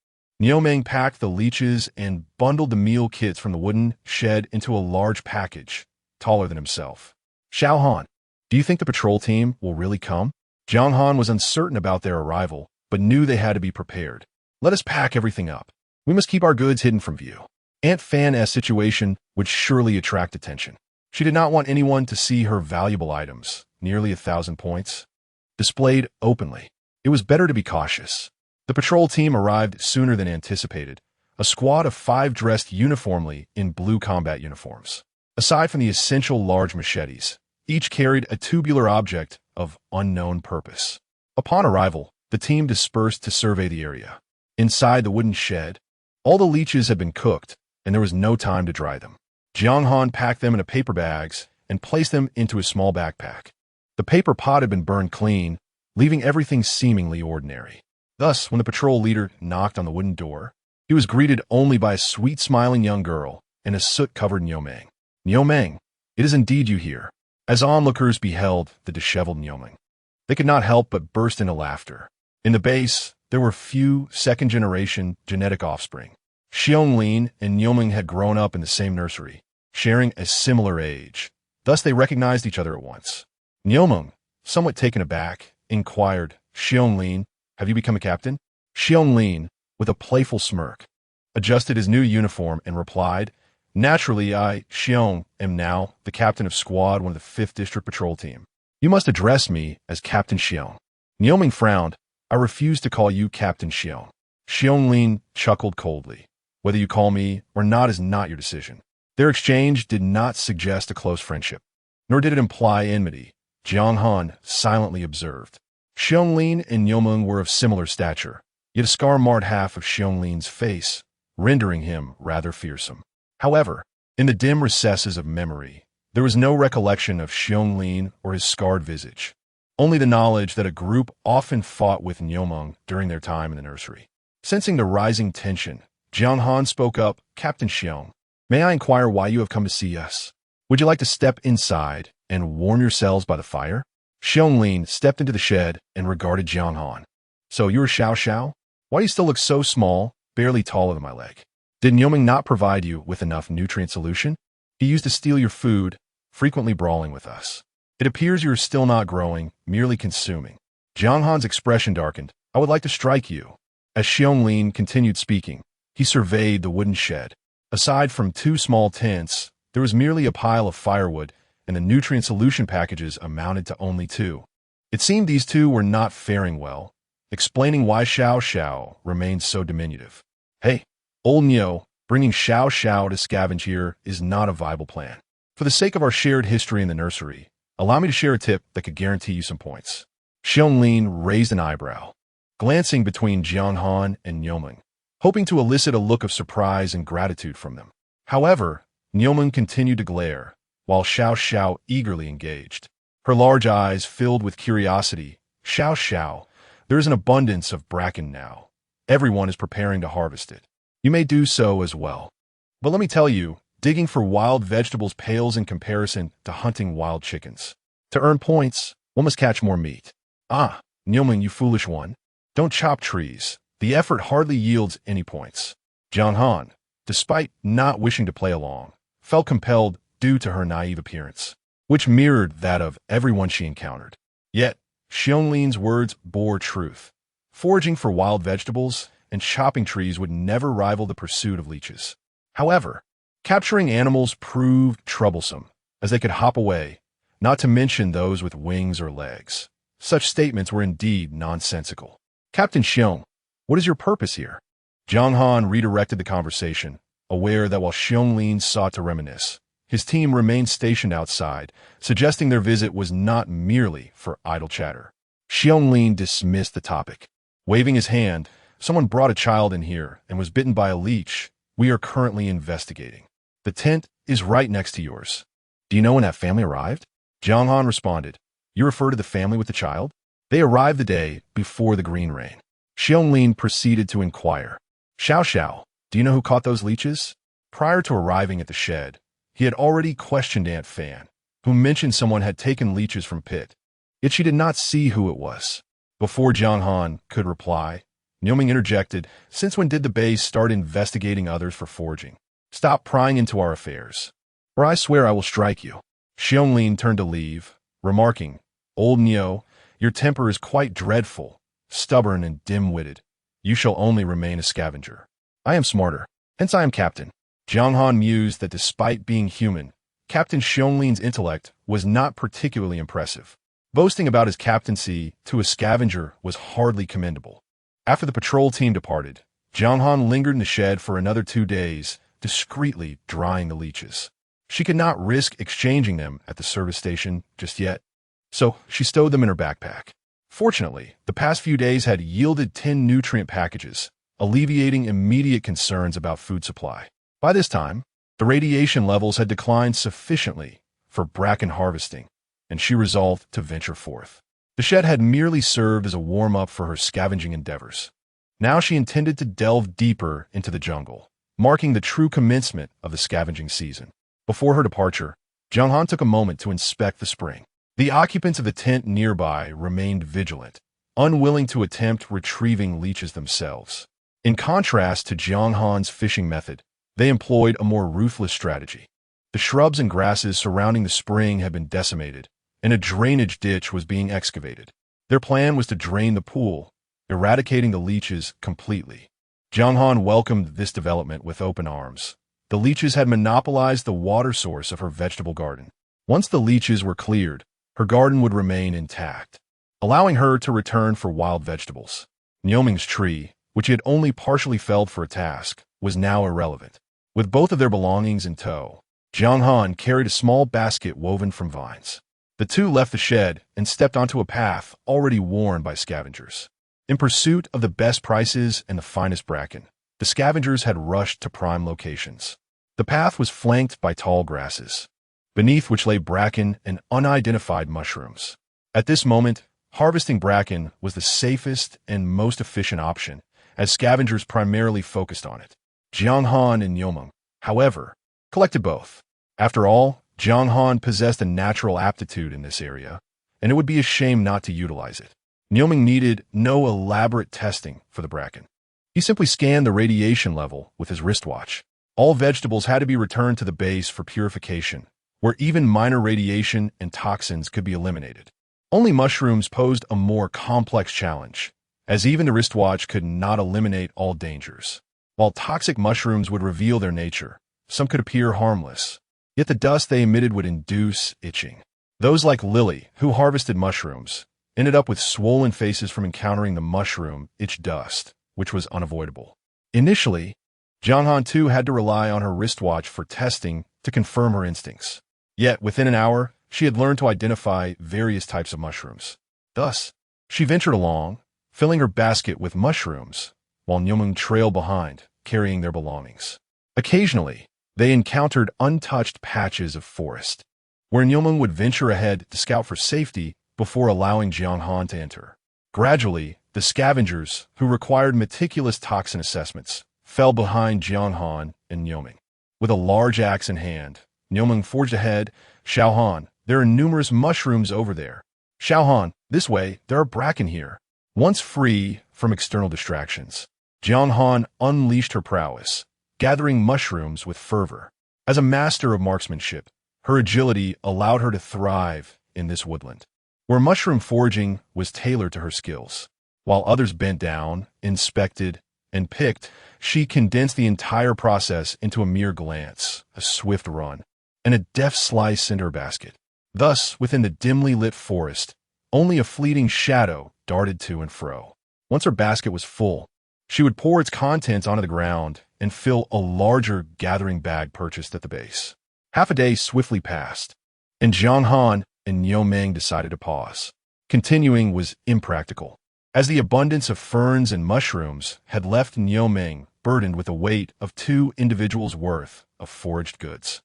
Niomeng packed the leeches and bundled the meal kits from the wooden shed into a large package, taller than himself. Xiao Han, do you think the patrol team will really come? Jiang Han was uncertain about their arrival, but knew they had to be prepared. Let us pack everything up. We must keep our goods hidden from view. Aunt Fan's situation would surely attract attention. She did not want anyone to see her valuable items, nearly 1,000 points, displayed openly. It was better to be cautious. The patrol team arrived sooner than anticipated, a squad of 5 dressed uniformly in blue combat uniforms. Aside from the essential large machetes, each carried a tubular object of unknown purpose. Upon arrival, the team dispersed to survey the area. Inside the wooden shed, all the leeches had been cooked, and there was no time to dry them. Jiang Han packed them in paper bags and placed them into a small backpack. The paper pot had been burned clean, leaving everything seemingly ordinary. Thus, when the patrol leader knocked on the wooden door, he was greeted only by a sweet-smiling young girl and a soot-covered Niomeng. Niomeng, it is indeed you here. As onlookers beheld the disheveled Niomeng, they could not help but burst into laughter. In the base, there were few second-generation genetic offspring. Xianglin and Niomeng had grown up in the same nursery, sharing a similar age. Thus, they recognized each other at once. Niomeng, somewhat taken aback, inquired, Xianglin, have you become a captain? Xianglin, with a playful smirk, adjusted his new uniform and replied, naturally, I, Xiong, am now the captain of Squad 1 of the 5th District Patrol Team. You must address me as Captain Xiong. Niomeng frowned. I refuse to call you Captain Xiong. Xianglin chuckled coldly. Whether you call me or not is not your decision. Their exchange did not suggest a close friendship, nor did it imply enmity. Jiang Han silently observed. Xianglin and Niomeng were of similar stature, yet a scar marred half of Xianglin's face, rendering him rather fearsome. However, in the dim recesses of memory, there was no recollection of Xianglin or his scarred visage, only the knowledge that a group often fought with Niomeng during their time in the nursery. Sensing the rising tension, Jiang Han spoke up, Captain Xiong, may I inquire why you have come to see us? Would you like to step inside and warm yourselves by the fire? Xianglin stepped into the shed and regarded Jiang Han. So you're Xiao Xiao? Why do you still look so small, barely taller than my leg? Did Niomeng not provide you with enough nutrient solution? He used to steal your food, frequently brawling with us. It appears you are still not growing, merely consuming. Jiang Han's expression darkened. I would like to strike you. As Xianglin continued speaking, he surveyed the wooden shed. Aside from 2 small tents, there was merely a pile of firewood, and the nutrient solution packages amounted to only 2. It seemed these 2 were not faring well, explaining why Xiao Xiao remained so diminutive. Hey, old Nio, bringing Xiao Xiao to scavenge here is not a viable plan. For the sake of our shared history in the nursery, allow me to share a tip that could guarantee you some points. Xianglin raised an eyebrow, glancing between Jiang Han and Niomeng, hoping to elicit a look of surprise and gratitude from them. However, Niomeng continued to glare, while Xiao Xiao eagerly engaged. Her large eyes filled with curiosity. Xiao Xiao, there is an abundance of bracken now. Everyone is preparing to harvest it. You may do so as well. But let me tell you, digging for wild vegetables pales in comparison to hunting wild chickens. To earn points, one must catch more meat. Ah, Niomeng, you foolish one. Don't chop trees. The effort hardly yields any points. Jiang Han, despite not wishing to play along, felt compelled due to her naive appearance, which mirrored that of everyone she encountered. Yet, Xianglin's words bore truth. Foraging for wild vegetables and chopping trees would never rival the pursuit of leeches. However, capturing animals proved troublesome, as they could hop away, not to mention those with wings or legs. Such statements were indeed nonsensical. Captain Xiong, what is your purpose here? Jiang Han redirected the conversation, aware that while Xianglin sought to reminisce, his team remained stationed outside, suggesting their visit was not merely for idle chatter. Xianglin dismissed the topic. Waving his hand, someone brought a child in here and was bitten by a leech. We are currently investigating. The tent is right next to yours. Do you know when that family arrived? Jiang Han responded. You refer to the family with the child? They arrived the day before the green rain. Xianglin proceeded to inquire. Xiao Xiao, do you know who caught those leeches? Prior to arriving at the shed, he had already questioned Aunt Fan, who mentioned someone had taken leeches from pit. Yet she did not see who it was. Before Jiang Han could reply, Niuming interjected, "Since when did the base start investigating others for foraging? Stop prying into our affairs, or I swear I will strike you." Xiongling turned to leave, remarking, "Old Nio, your temper is quite dreadful, stubborn and dim-witted. You shall only remain a scavenger. I am smarter, hence I am captain." Jiang Han mused that despite being human, Captain Xionglin's intellect was not particularly impressive. Boasting about his captaincy to a scavenger was hardly commendable. After the patrol team departed, Jiang Han lingered in the shed for another 2 days, discreetly drying the leeches. She could not risk exchanging them at the service station just yet, so she stowed them in her backpack. Fortunately, the past few days had yielded 10 nutrient packages, alleviating immediate concerns about food supply. By this time, the radiation levels had declined sufficiently for bracken harvesting, and she resolved to venture forth. The shed had merely served as a warm-up for her scavenging endeavors. Now she intended to delve deeper into the jungle, marking the true commencement of the scavenging season. Before her departure, Jiang Han took a moment to inspect the spring. The occupants of the tent nearby remained vigilant, unwilling to attempt retrieving leeches themselves. In contrast to Jiang Han's fishing method, they employed a more ruthless strategy. The shrubs and grasses surrounding the spring had been decimated, and a drainage ditch was being excavated. Their plan was to drain the pool, eradicating the leeches completely. Jiang Han welcomed this development with open arms. The leeches had monopolized the water source of her vegetable garden. Once the leeches were cleared, her garden would remain intact, allowing her to return for wild vegetables. Niuming's tree, which he had only partially felled for a task, was now irrelevant. With both of their belongings in tow, Jiang Han carried a small basket woven from vines. The two left the shed and stepped onto a path already worn by scavengers. In pursuit of the best prices and the finest bracken, the scavengers had rushed to prime locations. The path was flanked by tall grasses, beneath which lay bracken and unidentified mushrooms. At this moment, harvesting bracken was the safest and most efficient option, as scavengers primarily focused on it. Jiang Han and Niuming, however, collected both. After all, Jiang Han possessed a natural aptitude in this area, and it would be a shame not to utilize it. Niuming needed no elaborate testing for the bracken. He simply scanned the radiation level with his wristwatch. All vegetables had to be returned to the base for purification, where even minor radiation and toxins could be eliminated. Only mushrooms posed a more complex challenge, as even the wristwatch could not eliminate all dangers. While toxic mushrooms would reveal their nature, some could appear harmless, yet the dust they emitted would induce itching. Those like Lily, who harvested mushrooms, ended up with swollen faces from encountering the mushroom itch dust, which was unavoidable. Initially, Jiang Han too had to rely on her wristwatch for testing to confirm her instincts. Yet, within an hour, she had learned to identify various types of mushrooms. Thus, she ventured along, filling her basket with mushrooms, while Niuming trailed behind, carrying their belongings. Occasionally, they encountered untouched patches of forest, where Niuming would venture ahead to scout for safety before allowing Jiang Han to enter. Gradually, the scavengers, who required meticulous toxin assessments, fell behind Jiang Han and Niuming. With a large axe in hand, Niuming forged ahead. "Xiao Han, there are numerous mushrooms over there. Xiao Han, this way, there are bracken here." Once free from external distractions, Jiang Han unleashed her prowess, gathering mushrooms with fervor. As a master of marksmanship, her agility allowed her to thrive in this woodland, where mushroom foraging was tailored to her skills. While others bent down, inspected, and picked, she condensed the entire process into a mere glance, a swift run, and a deft slice into her basket. Thus, within the dimly lit forest, only a fleeting shadow darted to and fro. Once her basket was full, she would pour its contents onto the ground and fill a larger gathering bag purchased at the base. Half a day swiftly passed, and Jiang Han and Niuming decided to pause. Continuing was impractical, as the abundance of ferns and mushrooms had left Niuming burdened with the weight of 2 individuals' worth of foraged goods.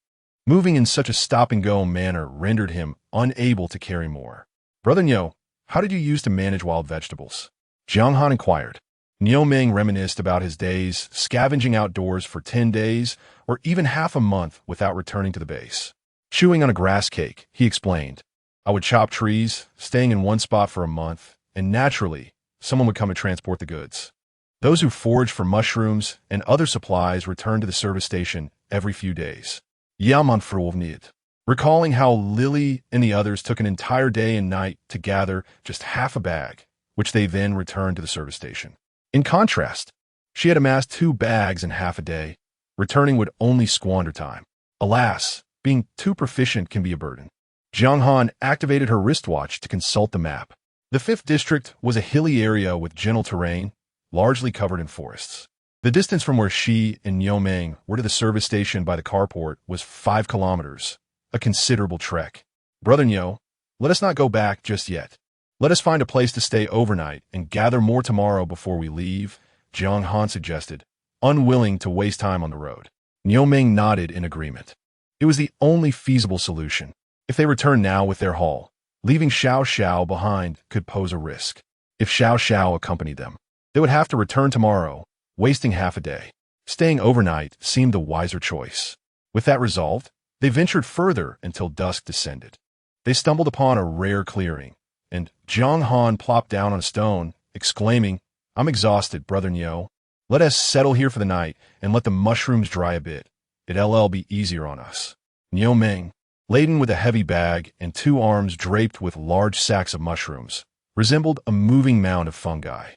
Moving in such a stop-and-go manner rendered him unable to carry more. "Brother Niu, how did you use to manage wild vegetables?" Jiang Han inquired. Niuming reminisced about his days scavenging outdoors for 10 days or even half a month without returning to the base. Chewing on a grass cake, he explained. I would chop trees, staying in one spot for a month, and naturally, someone would come and transport the goods. Those who foraged for mushrooms and other supplies returned to the service station every few days. Jiang Han, recalling how Lily and the others took an entire day and night to gather just half a bag, which they then returned to the service station. In contrast, she had amassed 2 bags in half a day. Returning would only squander time. Alas, being too proficient can be a burden. Jiang Han activated her wristwatch to consult the map. The 5th district was a hilly area with gentle terrain, largely covered in forests. The distance from where she and Niu Ming were to the service station by the carport was 5 kilometers, a considerable trek. Brother Niu, let us not go back just yet. Let us find a place to stay overnight and gather more tomorrow before we leave, Jiang Han suggested, unwilling to waste time on the road. Niu Ming nodded in agreement. It was the only feasible solution. If they returned now with their haul, leaving Xiao Xiao behind could pose a risk. If Xiao Xiao accompanied them, they would have to return tomorrow, wasting half a day. Staying overnight seemed the wiser choice. With that resolved, they ventured further until dusk descended. They stumbled upon a rare clearing, and Jiang Han plopped down on a stone, exclaiming, I'm exhausted, Brother Niu. Let us settle here for the night and let the mushrooms dry a bit. It'll be easier on us. Niu Ming, laden with a heavy bag and 2 arms draped with large sacks of mushrooms, resembled a moving mound of fungi.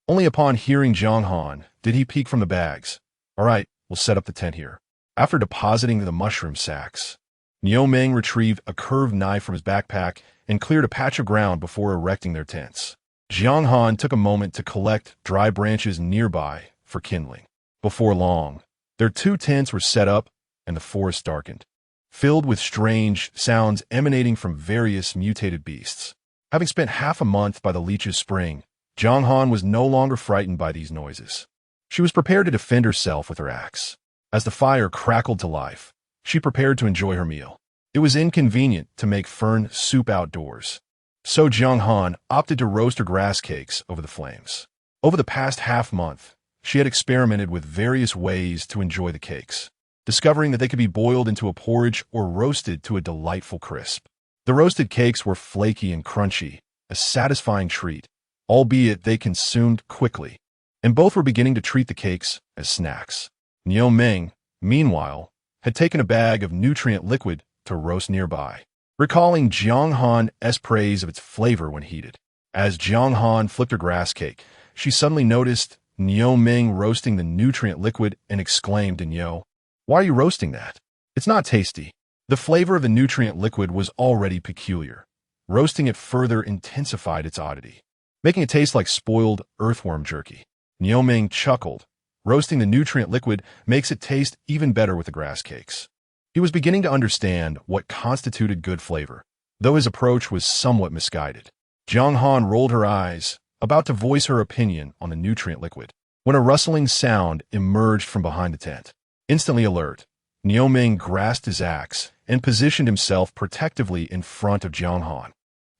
Only upon hearing Jiang Han did he peek from the bags. All right, we'll set up the tent here. After depositing the mushroom sacks, Niu Ming retrieved a curved knife from his backpack and cleared a patch of ground before erecting their tents. Jiang Han took a moment to collect dry branches nearby for kindling. Before long, their 2 tents were set up and the forest darkened, filled with strange sounds emanating from various mutated beasts. Having spent half a month by the leech's spring, Jiang Han was no longer frightened by these noises. She was prepared to defend herself with her axe. As the fire crackled to life, she prepared to enjoy her meal. It was inconvenient to make fern soup outdoors, so Jiang Han opted to roast her grass cakes over the flames. Over the past half-month, she had experimented with various ways to enjoy the cakes, discovering that they could be boiled into a porridge or roasted to a delightful crisp. The roasted cakes were flaky and crunchy, a satisfying treat, albeit they consumed quickly, and both were beginning to treat the cakes as snacks. Niu Ming, meanwhile, had taken a bag of nutrient liquid to roast nearby, recalling Jiang Han's praise of its flavor when heated. As Jiang Han flipped her grass cake, she suddenly noticed Niu Ming roasting the nutrient liquid and exclaimed to Niu, Why are you roasting that? It's not tasty. The flavor of the nutrient liquid was already peculiar. Roasting it further intensified its oddity, making it taste like spoiled earthworm jerky. Niu Ming chuckled. Roasting the nutrient liquid makes it taste even better with the grass cakes. He was beginning to understand what constituted good flavor, though his approach was somewhat misguided. Jiang Han rolled her eyes, about to voice her opinion on the nutrient liquid, when a rustling sound emerged from behind the tent. Instantly alert, Niu Ming grasped his axe and positioned himself protectively in front of Jiang Han.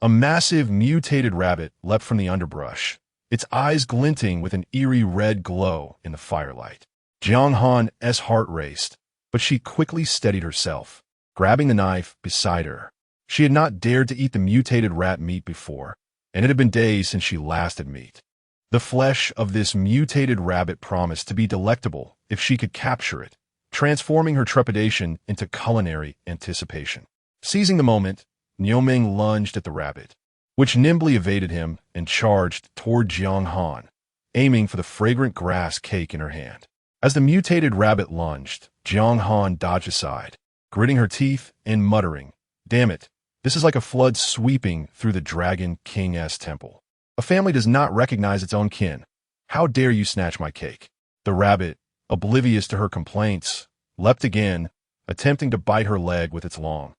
A massive mutated rabbit leapt from the underbrush, its eyes glinting with an eerie red glow in the firelight. Jiang Han's heart raced, but she quickly steadied herself, grabbing the knife beside her. She had not dared to eat the mutated rat meat before, and it had been days since she last had meat. The flesh of this mutated rabbit promised to be delectable if she could capture it, transforming her trepidation into culinary anticipation. Seizing the moment, Niu Ming lunged at the rabbit, which nimbly evaded him and charged toward Jiang Han, aiming for the fragrant grass cake in her hand. As the mutated rabbit lunged, Jiang Han dodged aside, gritting her teeth and muttering, Damn it, this is like a flood sweeping through the Dragon King's temple. A family does not recognize its own kin. How dare you snatch my cake? The rabbit, oblivious to her complaints, leapt again, attempting to bite her leg with its long,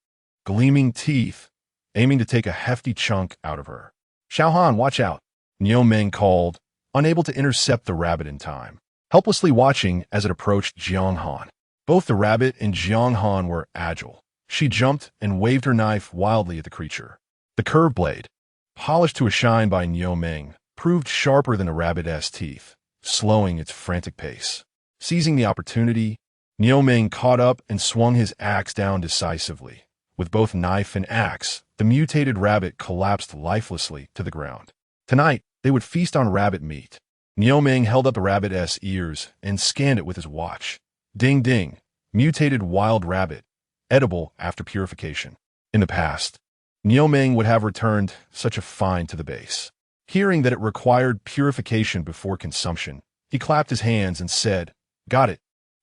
gleaming teeth, aiming to take a hefty chunk out of her. Xiao Han, watch out, Niu Ming called, unable to intercept the rabbit in time, helplessly watching as it approached Jiang Han. Both the rabbit and Jiang Han were agile. She jumped and waved her knife wildly at the creature. The curved blade, polished to a shine by Niu Ming, proved sharper than the rabbit's teeth, slowing its frantic pace. Seizing the opportunity, Niu Ming caught up and swung his axe down decisively, With both knife and axe, the mutated rabbit collapsed lifelessly to the ground. Tonight, they would feast on rabbit meat. Niu Ming held up the rabbit's ears and scanned it with his watch. Ding ding, mutated wild rabbit, edible after purification. In the past, Niu Ming would have returned such a find to the base. Hearing that it required purification before consumption, he clapped his hands and said, "Got it.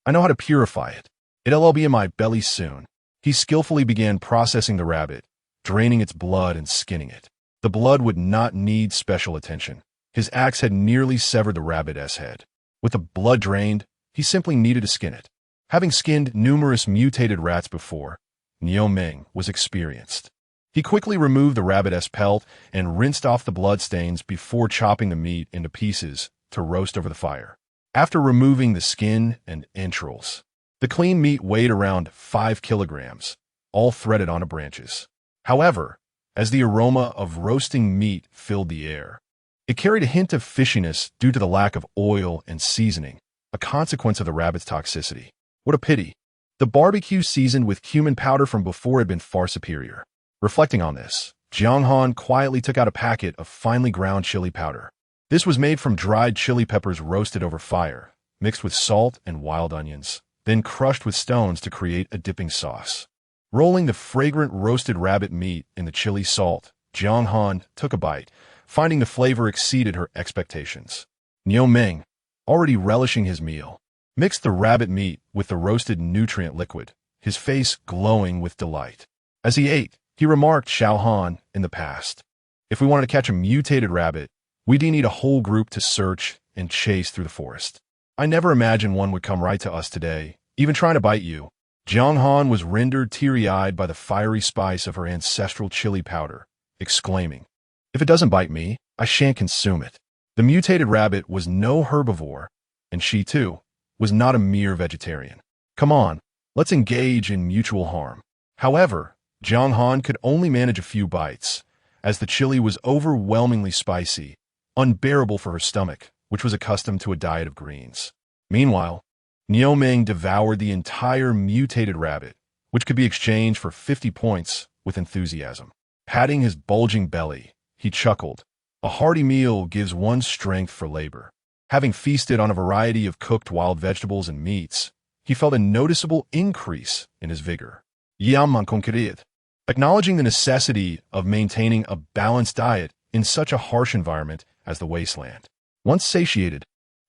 I know how to purify it. It'll be in my belly soon." He skillfully began processing the rabbit, draining its blood and skinning it. The blood would not need special attention. His axe had nearly severed the rabbit's head. With the blood drained, he simply needed to skin it. Having skinned numerous mutated rats before, Niu Ming was experienced. He quickly removed the rabbit's pelt and rinsed off the bloodstains before chopping the meat into pieces to roast over the fire. After removing the skin and entrails, the clean meat weighed around 5 kilograms, all threaded onto branches. However, as the aroma of roasting meat filled the air, it carried a hint of fishiness due to the lack of oil and seasoning, a consequence of the rabbit's toxicity. What a pity. The barbecue seasoned with cumin powder from before had been far superior. Reflecting on this, Jiang Han quietly took out a packet of finely ground chili powder. This was made from dried chili peppers roasted over fire, mixed with salt and wild onions, then crushed with stones to create a dipping sauce. Rolling the fragrant roasted rabbit meat in the chili salt, Jiang Han took a bite, finding the flavor exceeded her expectations. Niu Ming, already relishing his meal, mixed the rabbit meat with the roasted nutrient liquid, his face glowing with delight. As he ate, he remarked Jiang Han in the past, "If we wanted to catch a mutated rabbit, we'd need a whole group to search and chase through the forest. I never imagined one would come right to us today, even trying to bite you." Jiang Han was rendered teary-eyed by the fiery spice of her ancestral chili powder, exclaiming, "If it doesn't bite me, I shan't consume it." The mutated rabbit was no herbivore, and she, too, was not a mere vegetarian. "Come on, let's engage in mutual harm." However, Jiang Han could only manage a few bites, as the chili was overwhelmingly spicy, unbearable for her stomach, which was accustomed to a diet of greens. Meanwhile, Niu Ming devoured the entire mutated rabbit, which could be exchanged for 50 points with enthusiasm. Patting his bulging belly, he chuckled, "A hearty meal gives one strength for labor." Having feasted on a variety of cooked wild vegetables and meats, he felt a noticeable increase in his vigor. Yaman conquerid. Acknowledging the necessity of maintaining a balanced diet in such a harsh environment as the Wasteland. Once satiated,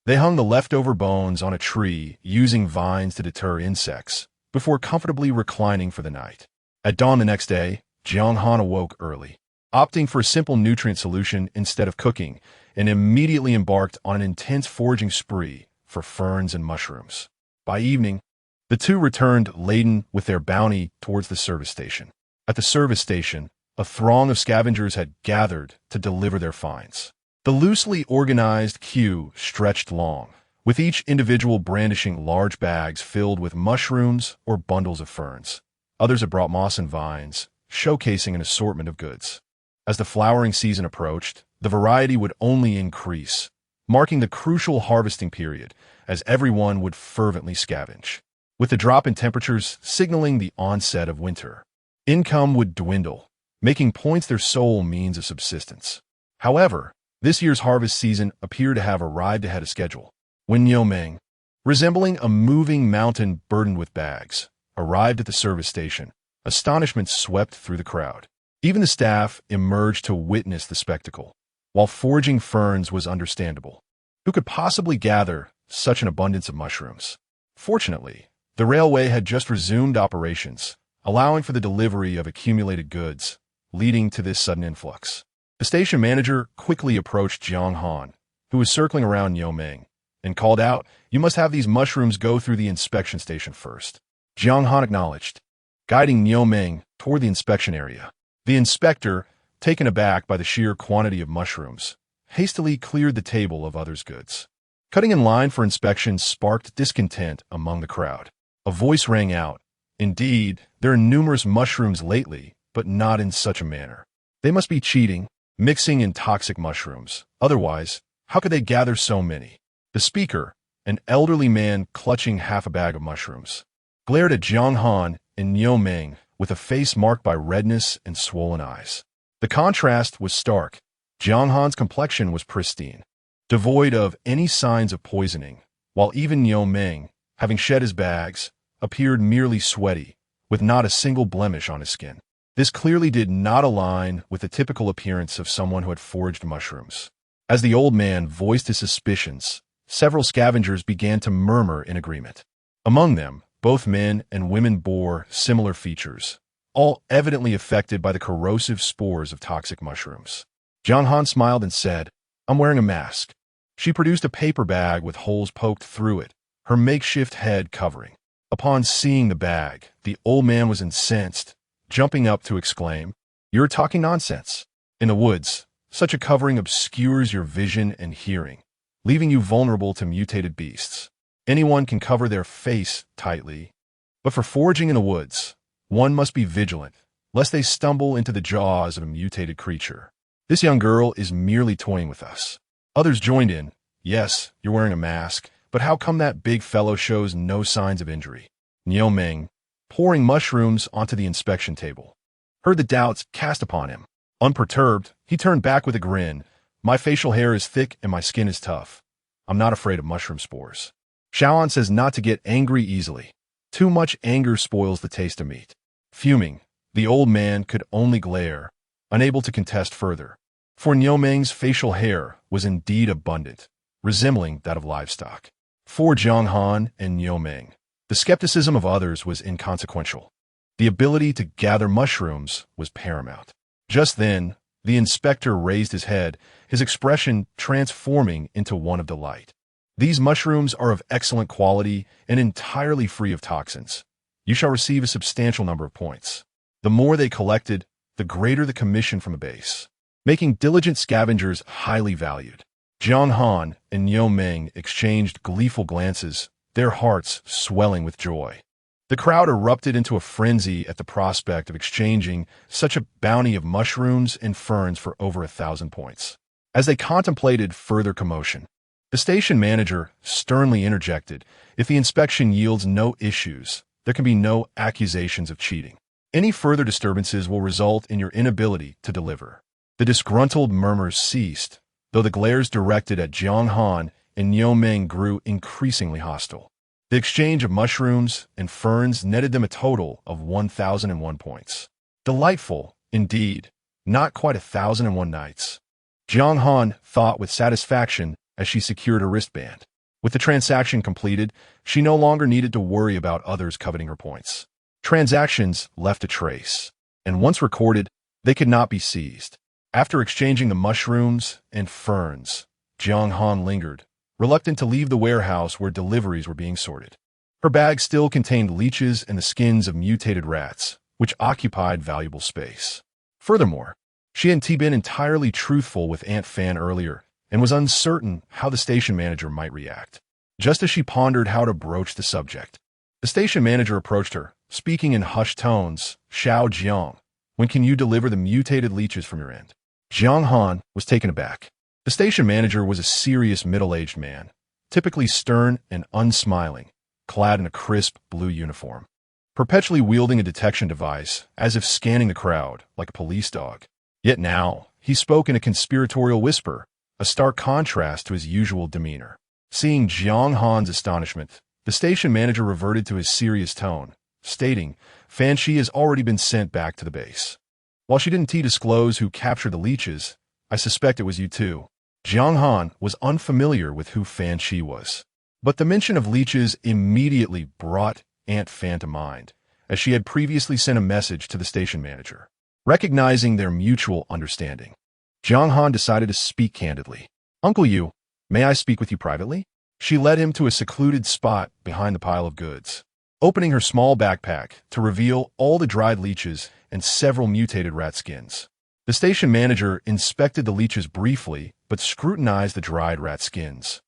they hung the leftover bones on a tree using vines to deter insects, before comfortably reclining for the night. At dawn the next day, Jiang Han awoke early, opting for a simple nutrient solution instead of cooking, and immediately embarked on an intense foraging spree for ferns and mushrooms. By evening, the two returned laden with their bounty towards the service station. At the service station, a throng of scavengers had gathered to deliver their finds. The loosely organized queue stretched long, with each individual brandishing large bags filled with mushrooms or bundles of ferns. Others had brought moss and vines, showcasing an assortment of goods. As the flowering season approached, the variety would only increase, marking the crucial harvesting period as everyone would fervently scavenge. With the drop in temperatures signaling the onset of winter, income would dwindle, making points their sole means of subsistence. However, this year's harvest season appeared to have arrived ahead of schedule. When Niu Ming, resembling a moving mountain burdened with bags, arrived at the service station, astonishment swept through the crowd. Even the staff emerged to witness the spectacle. While foraging ferns was understandable, who could possibly gather such an abundance of mushrooms? Fortunately, the railway had just resumed operations, allowing for the delivery of accumulated goods, leading to this sudden influx. The station manager quickly approached Jiang Han, who was circling around Niu Ming, and called out, "You must have these mushrooms go through the inspection station first." Jiang Han acknowledged, guiding Niu Ming toward the inspection area. The inspector, taken aback by the sheer quantity of mushrooms, hastily cleared the table of others' goods. Cutting in line for inspection sparked discontent among the crowd. A voice rang out, "Indeed, there are numerous mushrooms lately, but not in such a manner. They must be cheating, mixing in toxic mushrooms. Otherwise, how could they gather so many?" The speaker, an elderly man clutching half a bag of mushrooms, glared at Jiang Han and Niu Ming with a face marked by redness and swollen eyes. The contrast was stark. Jiang Han's complexion was pristine, devoid of any signs of poisoning, while even Niu Meng, having shed his bags, appeared merely sweaty, with not a single blemish on his skin. This clearly did not align with the typical appearance of someone who had foraged mushrooms. As the old man voiced his suspicions, several scavengers began to murmur in agreement. Among them, both men and women bore similar features, all evidently affected by the corrosive spores of toxic mushrooms. Jiang Han smiled and said, "I'm wearing a mask." She produced a paper bag with holes poked through it, her makeshift head covering. Upon seeing the bag, the old man was incensed, jumping up to exclaim, "You're talking nonsense. In the woods, such a covering obscures your vision and hearing, leaving you vulnerable to mutated beasts. Anyone can cover their face tightly, but for foraging in the woods, one must be vigilant, lest they stumble into the jaws of a mutated creature. This young girl is merely toying with us." Others joined in. "Yes, you're wearing a mask, but how come that big fellow shows no signs of injury?" Niu Meng, pouring mushrooms onto the inspection table, heard the doubts cast upon him. Unperturbed, he turned back with a grin. "My facial hair is thick and my skin is tough. I'm not afraid of mushroom spores." Shaoan says not to get angry easily. Too much anger spoils the taste of meat. Fuming, the old man could only glare, unable to contest further. For Niu Meng's facial hair was indeed abundant, resembling that of livestock. For Jiang Han and Niu Meng, the skepticism of others was inconsequential. The ability to gather mushrooms was paramount. Just then, the inspector raised his head, his expression transforming into one of delight. "These mushrooms are of excellent quality and entirely free of toxins. You shall receive a substantial number of points. The more they collected, the greater the commission from a base, making diligent scavengers highly valued." Jiang Han and Niu Meng exchanged gleeful glances, their hearts swelling with joy. The crowd erupted into a frenzy at the prospect of exchanging such a bounty of mushrooms and ferns for over 1,000 points. As they contemplated further commotion, the station manager sternly interjected, "If the inspection yields no issues, there can be no accusations of cheating. Any further disturbances will result in your inability to deliver." The disgruntled murmurs ceased, though the glares directed at Jiang Han and Niu Meng grew increasingly hostile. The exchange of mushrooms and ferns netted them a total of 1,001 points. Delightful, indeed, not quite 1,001 nights. Jiang Han thought with satisfaction as she secured a wristband. With the transaction completed, she no longer needed to worry about others coveting her points. Transactions left a trace, and once recorded, they could not be seized. After exchanging the mushrooms and ferns, Jiang Han lingered, reluctant to leave the warehouse where deliveries were being sorted. Her bag still contained leeches and the skins of mutated rats, which occupied valuable space. Furthermore, she hadn't been entirely truthful with Aunt Fan earlier and was uncertain how the station manager might react. Just as she pondered how to broach the subject, the station manager approached her, speaking in hushed tones, "Xiao Jiang, when can you deliver the mutated leeches from your end?" Jiang Han was taken aback. The station manager was a serious middle-aged man, typically stern and unsmiling, clad in a crisp blue uniform, perpetually wielding a detection device as if scanning the crowd like a police dog. Yet now, he spoke in a conspiratorial whisper, a stark contrast to his usual demeanor. Seeing Jiang Han's astonishment, the station manager reverted to his serious tone, stating, "Fan Shi has already been sent back to the base. While she didn't disclose who captured the leeches, I suspect it was you too." Jiang Han was unfamiliar with who Fan Shi was, but the mention of leeches immediately brought Aunt Fan to mind, as she had previously sent a message to the station manager. Recognizing their mutual understanding, Jiang Han decided to speak candidly. "Uncle Yu, may I speak with you privately?" She led him to a secluded spot behind the pile of goods, opening her small backpack to reveal all the dried leeches and several mutated rat skins. The station manager inspected the leeches briefly, but scrutinized the dried rat skins.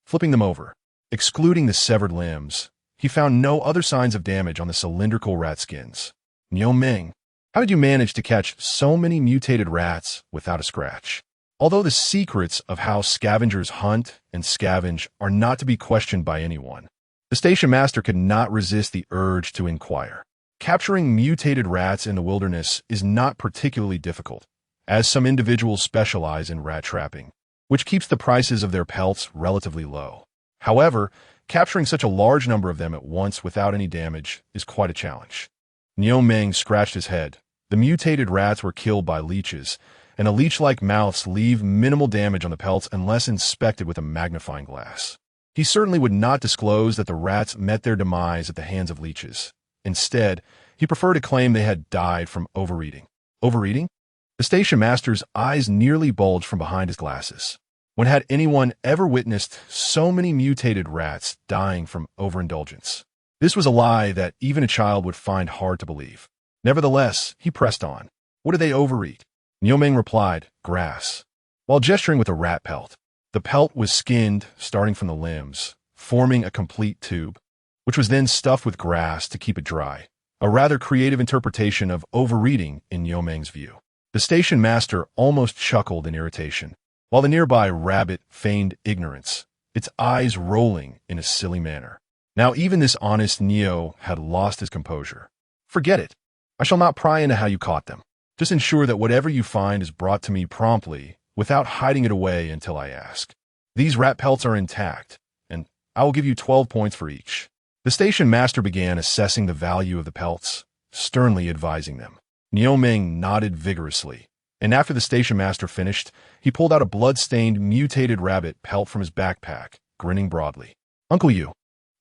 Flipping them over, excluding the severed limbs, he found no other signs of damage on the cylindrical rat skins. "Niu Meng, how did you manage to catch so many mutated rats without a scratch?" Although the secrets of how scavengers hunt and scavenge are not to be questioned by anyone, the station master could not resist the urge to inquire. Capturing mutated rats in the wilderness is not particularly difficult, as some individuals specialize in rat trapping, which keeps the prices of their pelts relatively low. However, capturing such a large number of them at once without any damage is quite a challenge. Niu Meng scratched his head. The mutated rats were killed by leeches, and the leech-like mouths leave minimal damage on the pelts unless inspected with a magnifying glass. He certainly would not disclose that the rats met their demise at the hands of leeches. Instead, he preferred to claim they had died from overeating. Overeating? The station master's eyes nearly bulged from behind his glasses. When had anyone ever witnessed so many mutated rats dying from overindulgence? This was a lie that even a child would find hard to believe. Nevertheless, he pressed on. What did they overeat? Niu Meng replied, grass. While gesturing with a rat pelt, the pelt was skinned, starting from the limbs, forming a complete tube, which was then stuffed with grass to keep it dry. A rather creative interpretation of overeating in Niu Meng's view. The station master almost chuckled in irritation, while the nearby rabbit feigned ignorance, its eyes rolling in a silly manner. Now even this honest Niu had lost his composure. Forget it. I shall not pry into how you caught them. Just ensure that whatever you find is brought to me promptly, without hiding it away until I ask. These rat pelts are intact, and I will give you 12 points for each. The station master began assessing the value of the pelts, sternly advising them. Niu Meng nodded vigorously, and after the station master finished, he pulled out a blood-stained, mutated rabbit pelt from his backpack, grinning broadly. Uncle Yu,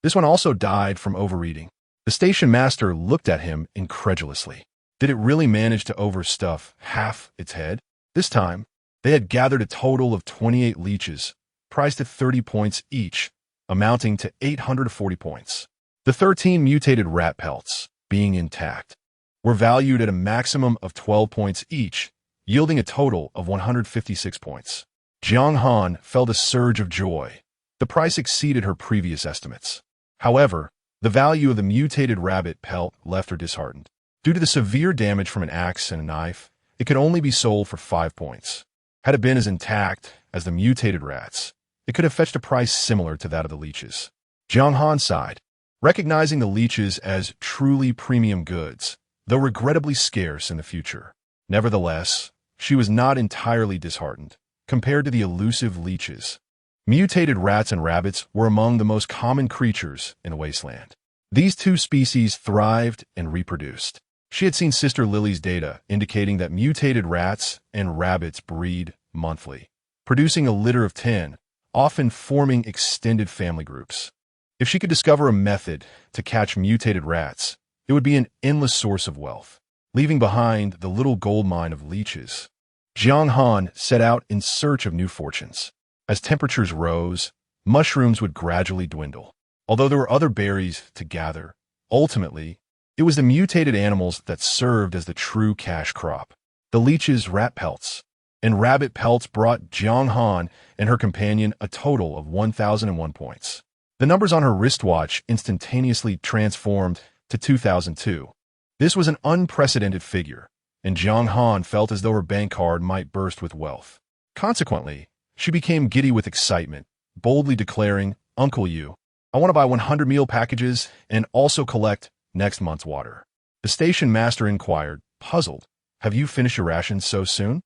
this one also died from overeating. The station master looked at him incredulously. Did it really manage to overstuff half its head? This time, they had gathered a total of 28 leeches, priced at 30 points each, amounting to 840 points. The 13 mutated rat pelts, being intact, were valued at a maximum of 12 points each, yielding a total of 156 points. Jiang Han felt a surge of joy. The price exceeded her previous estimates. However, the value of the mutated rabbit pelt left her disheartened. Due to the severe damage from an axe and a knife, it could only be sold for 5 points. Had it been as intact as the mutated rats, it could have fetched a price similar to that of the leeches. Jiang Han sighed, recognizing the leeches as truly premium goods, though regrettably scarce in the future. Nevertheless, she was not entirely disheartened. Compared to the elusive leeches, mutated rats and rabbits were among the most common creatures in the Wasteland. These two species thrived and reproduced. She had seen Sister Lily's data indicating that mutated rats and rabbits breed monthly, producing a litter of 10, often forming extended family groups. If she could discover a method to catch mutated rats, it would be an endless source of wealth, leaving behind the little gold mine of leeches. Jiang Han set out in search of new fortunes. As temperatures rose, mushrooms would gradually dwindle. Although there were other berries to gather, ultimately, it was the mutated animals that served as the true cash crop. The leech's rat pelts and rabbit pelts brought Jiang Han and her companion a total of 1,001 points. The numbers on her wristwatch instantaneously transformed to 2002. This was an unprecedented figure, and Jiang Han felt as though her bank card might burst with wealth. Consequently, she became giddy with excitement, boldly declaring, Uncle Yu, I want to buy 100 meal packages and also collect next month's water. The station master inquired, puzzled, have you finished your rations so soon?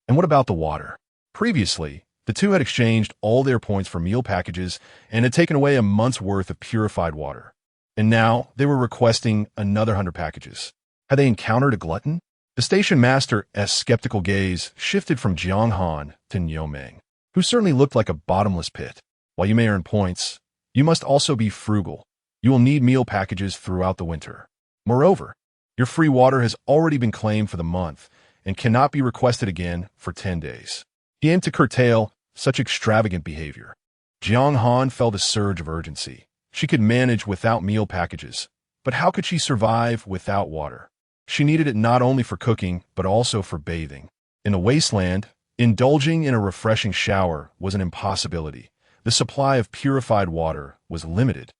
And what about the water? Previously, the two had exchanged all their points for meal packages and had taken away a month's worth of purified water. And now they were requesting another 100 packages. Had they encountered a glutton? The station master's skeptical gaze shifted from Jiang Han to Niu Meng, who certainly looked like a bottomless pit. While you may earn points, you must also be frugal. You will need meal packages throughout the winter. Moreover, your free water has already been claimed for the month and cannot be requested again for 10 days. He aimed to curtail such extravagant behavior. Jiang Han felt a surge of urgency. She could manage without meal packages, but how could she survive without water? She needed it not only for cooking, but also for bathing. In the Wasteland, indulging in a refreshing shower was an impossibility. The supply of purified water was limited,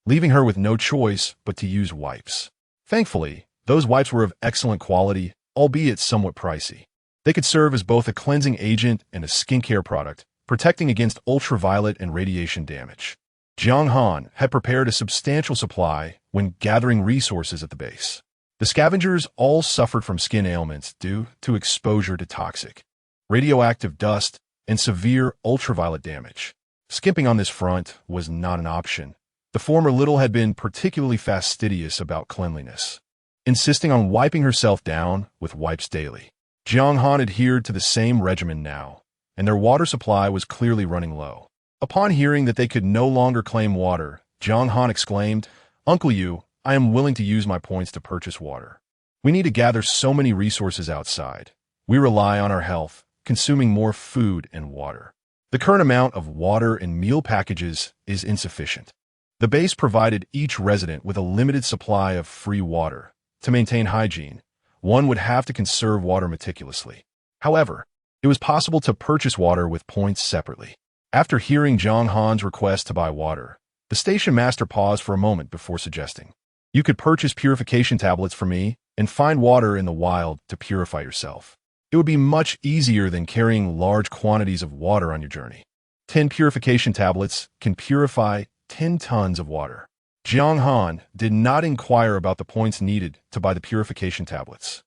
leaving her with no choice but to use wipes. Thankfully, those wipes were of excellent quality, albeit somewhat pricey. They could serve as both a cleansing agent and a skincare product, protecting against ultraviolet and radiation damage. Jiang Han had prepared a substantial supply when gathering resources at the base. The scavengers all suffered from skin ailments due to exposure to toxic, radioactive dust and severe ultraviolet damage. Skimping on this front was not an option. The former little had been particularly fastidious about cleanliness, insisting on wiping herself down with wipes daily. Jiang Han adhered to the same regimen now, and their water supply was clearly running low. Upon hearing that they could no longer claim water, Jiang Han exclaimed, "Uncle Yu, I am willing to use my points to purchase water. We need to gather so many resources outside. We rely on our health, consuming more food and water. The current amount of water and meal packages is insufficient." The base provided each resident with a limited supply of free water. To maintain hygiene, one would have to conserve water meticulously. However, it was possible to purchase water with points separately. After hearing Jiang Han's request to buy water, the station master paused for a moment before suggesting, "You could purchase purification tablets for me and find water in the wild to purify yourself. It would be much easier than carrying large quantities of water on your journey. 10 purification tablets can purify 10 tons of water." Jiang Han did not inquire about the points needed to buy the purification tablets.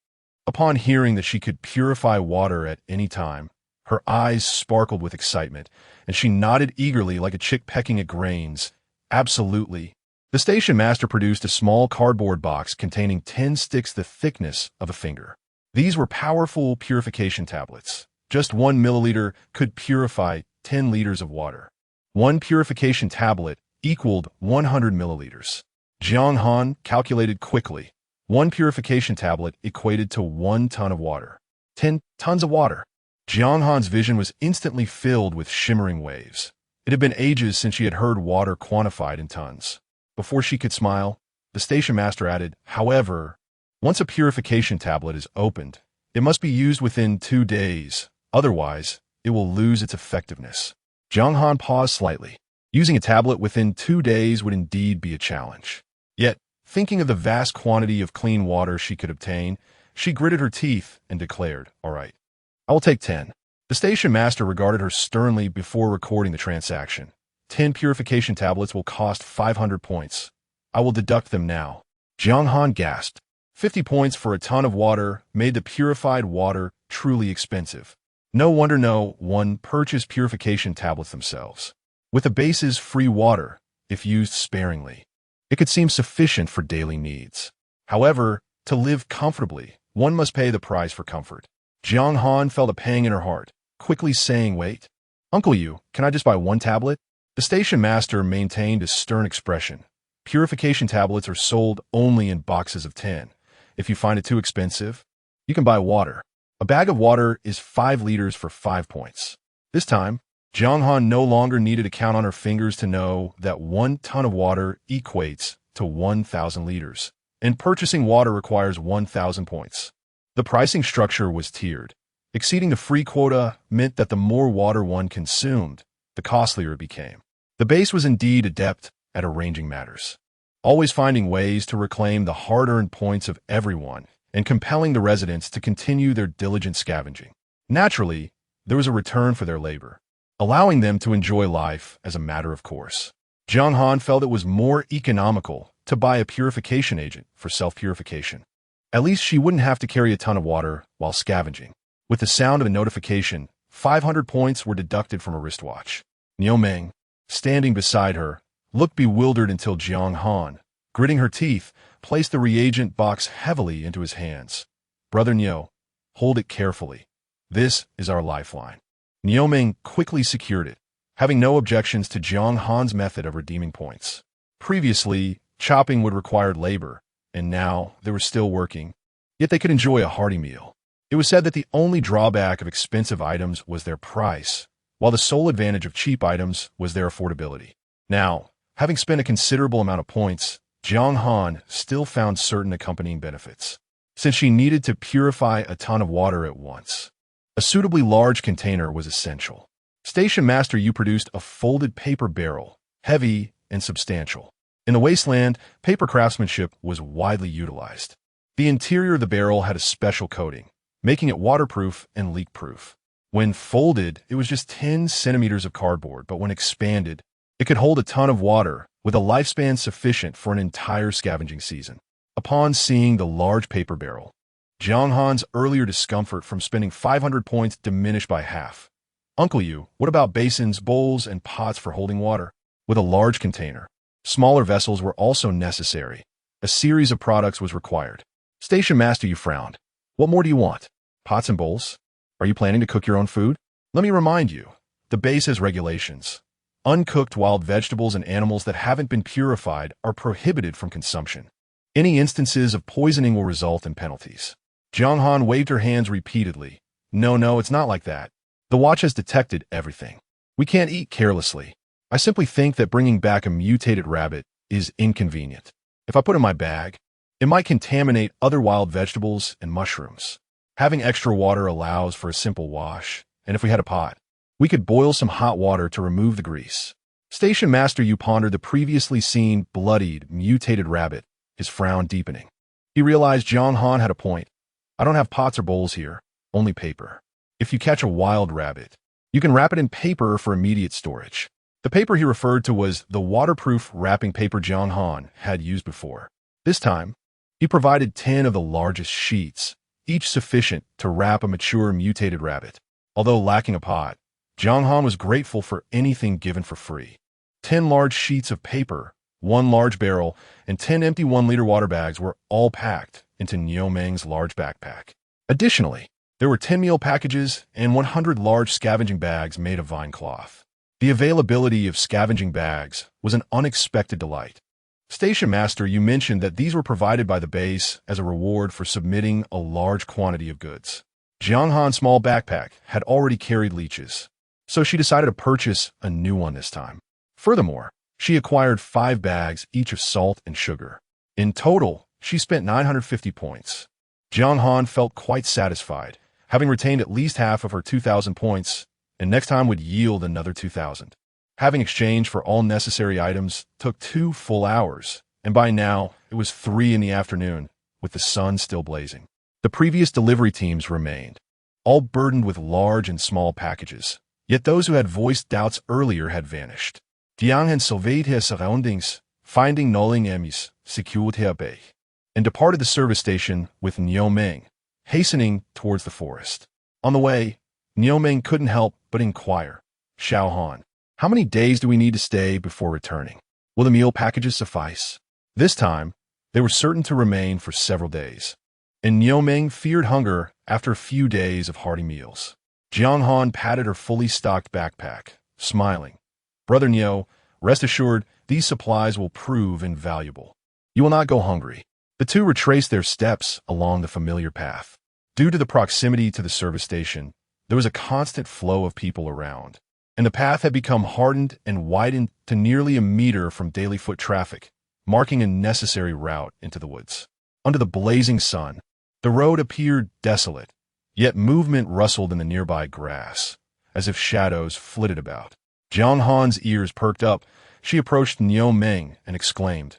Upon hearing that she could purify water at any time, her eyes sparkled with excitement, and she nodded eagerly like a chick pecking at grains. "Absolutely." The station master produced a small cardboard box containing 10 sticks the thickness of a finger. These were powerful purification tablets. Just 1 milliliter could purify 10 liters of water. One purification tablet equaled 100 milliliters. Jiang Han calculated quickly. One purification tablet equated to 1 ton of water. 10 tons of water. Jiang Han's vision was instantly filled with shimmering waves. It had been ages since she had heard water quantified in tons. Before she could smile, the station master added, "However, once a purification tablet is opened, it must be used within 2 days. Otherwise, it will lose its effectiveness." Jiang Han paused slightly. Using a tablet within 2 days would indeed be a challenge. Yet, thinking of the vast quantity of clean water she could obtain, she gritted her teeth and declared, "All right, I will take 10. The station master regarded her sternly before recording the transaction. 10 purification tablets will cost 500 points. I will deduct them now." Jiang Han gasped. 50 points for a ton of water made the purified water truly expensive. No wonder no one purchased purification tablets themselves. With the base's free water, if used sparingly, it could seem sufficient for daily needs. However, to live comfortably, one must pay the price for comfort. Jiang Han felt a pang in her heart, quickly saying, "Wait. Uncle Yu, can I just buy 1 tablet?" The station master maintained a stern expression. "Purification tablets are sold only in boxes of 10. If you find it too expensive, you can buy water. A bag of water is 5 liters for 5 points." This time, Jiang Han no longer needed to count on her fingers to know that 1 ton of water equates to 1,000 liters, and purchasing water requires 1,000 points. The pricing structure was tiered. Exceeding the free quota meant that the more water one consumed, the costlier it became. The base was indeed adept at arranging matters, always finding ways to reclaim the hard-earned points of everyone and compelling the residents to continue their diligent scavenging. Naturally, there was a return for their labor, allowing them to enjoy life as a matter of course. Jiang Han felt it was more economical to buy a purification agent for self-purification. At least she wouldn't have to carry a ton of water while scavenging. With the sound of a notification, 500 points were deducted from her wristwatch. Niu Meng, standing beside her, looked bewildered until Jiang Han, gritting her teeth, placed the reagent box heavily into his hands. "Brother Niu, hold it carefully. This is our lifeline." Niu Meng quickly secured it, having no objections to Jiang Han's method of redeeming points. Previously, chopping would require labor, and now they were still working, yet they could enjoy a hearty meal. It was said that the only drawback of expensive items was their price, while the sole advantage of cheap items was their affordability. Now, having spent a considerable amount of points, Jiang Han still found certain accompanying benefits. Since she needed to purify a ton of water at once, a suitably large container was essential. Station Master Yu produced a folded paper barrel, heavy and substantial. In the Wasteland, paper craftsmanship was widely utilized. The interior of the barrel had a special coating, making it waterproof and leak-proof. When folded, it was just 10 centimeters of cardboard, but when expanded, it could hold a ton of water with a lifespan sufficient for an entire scavenging season. upon seeing the large paper barrel. Jiang Han's earlier discomfort from spending 500 points diminished by half. Uncle Yu, what about basins, bowls, and pots for holding water? With a large container. Smaller vessels were also necessary. A series of products was required. Station Master Yu frowned. What more do you want? Pots and bowls? Are you planning to cook your own food? Let me remind you, the base has regulations. Uncooked wild vegetables and animals that haven't been purified are prohibited from consumption. Any instances of poisoning will result in penalties. Jiang Han waved her hands repeatedly. No, it's not like that. The watch has detected everything. We can't eat carelessly. I simply think that bringing back a mutated rabbit is inconvenient. If I put it in my bag, it might contaminate other wild vegetables and mushrooms. Having extra water allows for a simple wash, and if we had a pot, we could boil some hot water to remove the grease. Station Master Yu pondered the previously seen bloodied, mutated rabbit, his frown deepening. He realized Jiang Han had a point. I don't have pots or bowls here, only paper. If you catch a wild rabbit, you can wrap it in paper for immediate storage. The paper he referred to was the waterproof wrapping paper Jiang Han had used before. This time, he provided 10 of the largest sheets, each sufficient to wrap a mature mutated rabbit. Although lacking a pot, Jiang Han was grateful for anything given for free. 10 large sheets of paper, 1 large barrel, and 10 empty 1-liter water bags were all packed into Niu Meng's large backpack. Additionally, there were 10 meal packages and 100 large scavenging bags made of vine cloth. The availability of scavenging bags was an unexpected delight. Station Master, you mentioned that these were provided by the base as a reward for submitting a large quantity of goods. Jiang Han's small backpack had already carried leeches, so she decided to purchase a new one this time. Furthermore, she acquired 5 bags each of salt and sugar. In total, she spent 950 points. Jiang Han felt quite satisfied, having retained at least half of her 2,000 points, and next time would yield another 2,000. Having exchanged for all necessary items took 2 full hours, and by now it was 3 in the afternoon, with the sun still blazing. The previous delivery teams remained, all burdened with large and small packages, yet those who had voiced doubts earlier had vanished. Jiang Han surveyed his surroundings, finding nulling emis, security bay, and departed the service station with Niu Meng, hastening towards the forest. On the way, Niu Meng couldn't help but inquire, Xiao Han, how many days do we need to stay before returning? Will the meal packages suffice? This time, they were certain to remain for several days, and Niu Meng feared hunger after a few days of hearty meals. Jiang Han patted her fully stocked backpack, smiling. Brother Niu, rest assured, these supplies will prove invaluable. You will not go hungry. The two retraced their steps along the familiar path. Due to the proximity to the service station, there was a constant flow of people around, and the path had become hardened and widened to nearly a meter from daily foot traffic, marking a necessary route into the woods. Under the blazing sun, the road appeared desolate, yet movement rustled in the nearby grass, as if shadows flitted about. Jiang Han's ears perked up. She approached Niu Meng and exclaimed,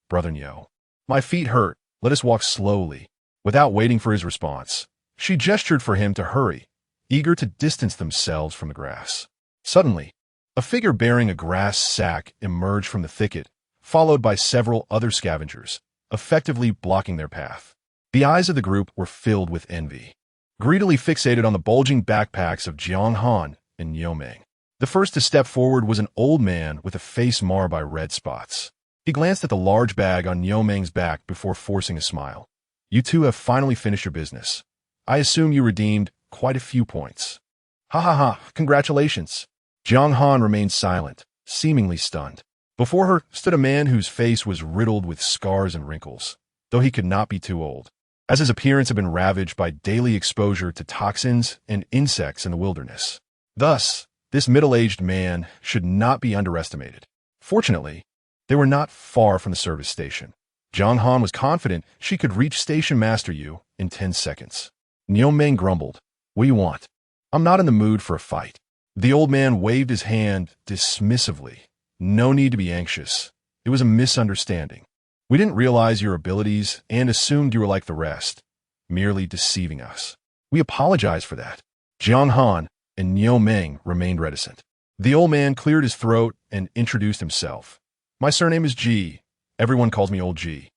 Brother Niu, my feet hurt. Let us walk slowly. Without waiting for his response, she gestured for him to hurry, eager to distance themselves from the grass. Suddenly, a figure bearing a grass sack emerged from the thicket, followed by several other scavengers, effectively blocking their path. The eyes of the group were filled with envy, greedily fixated on the bulging backpacks of Jiang Han and Niu Meng. The first to step forward was an old man with a face marred by red spots. He glanced at the large bag on Niu Meng's back before forcing a smile. You two have finally finished your business. I assume you redeemed quite a few points. Ha, congratulations. Jiang Han remained silent, seemingly stunned. Before her stood a man whose face was riddled with scars and wrinkles, though he could not be too old, as his appearance had been ravaged by daily exposure to toxins and insects in the wilderness. Thus, this middle-aged man should not be underestimated. Fortunately, they were not far from the service station. Jiang Han was confident she could reach Station Master Yu in 10 seconds. Niu Meng grumbled, What do you want? I'm not in the mood for a fight. The old man waved his hand dismissively. No need to be anxious. It was a misunderstanding. We didn't realize your abilities and assumed you were like the rest, merely deceiving us. We apologize for that. Jiang Han and Niu Meng remained reticent. The old man cleared his throat and introduced himself. My surname is G. Everyone calls me Old G.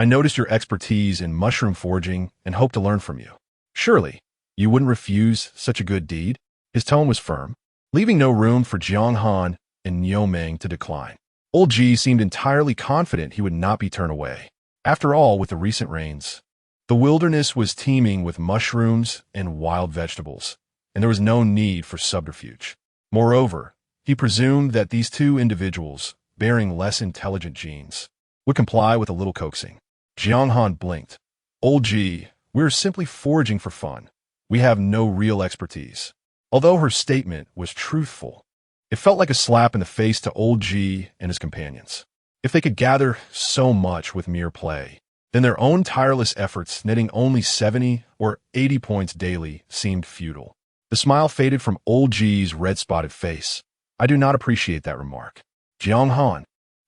I noticed your expertise in mushroom foraging and hope to learn from you. Surely, you wouldn't refuse such a good deed? His tone was firm, leaving no room for Jiang Han and Niu Ming to decline. Old Ji seemed entirely confident he would not be turned away. After all, with the recent rains, the wilderness was teeming with mushrooms and wild vegetables, and there was no need for subterfuge. Moreover, he presumed that these two individuals, bearing less intelligent genes, would comply with a little coaxing. Jiang Han blinked. Old Ji, we're simply foraging for fun. We have no real expertise. Although her statement was truthful, it felt like a slap in the face to Old Ji and his companions. If they could gather so much with mere play, then their own tireless efforts, netting only 70 or 80 points daily, seemed futile. The smile faded from Old Ji's red-spotted face. I do not appreciate that remark. Jiang Han,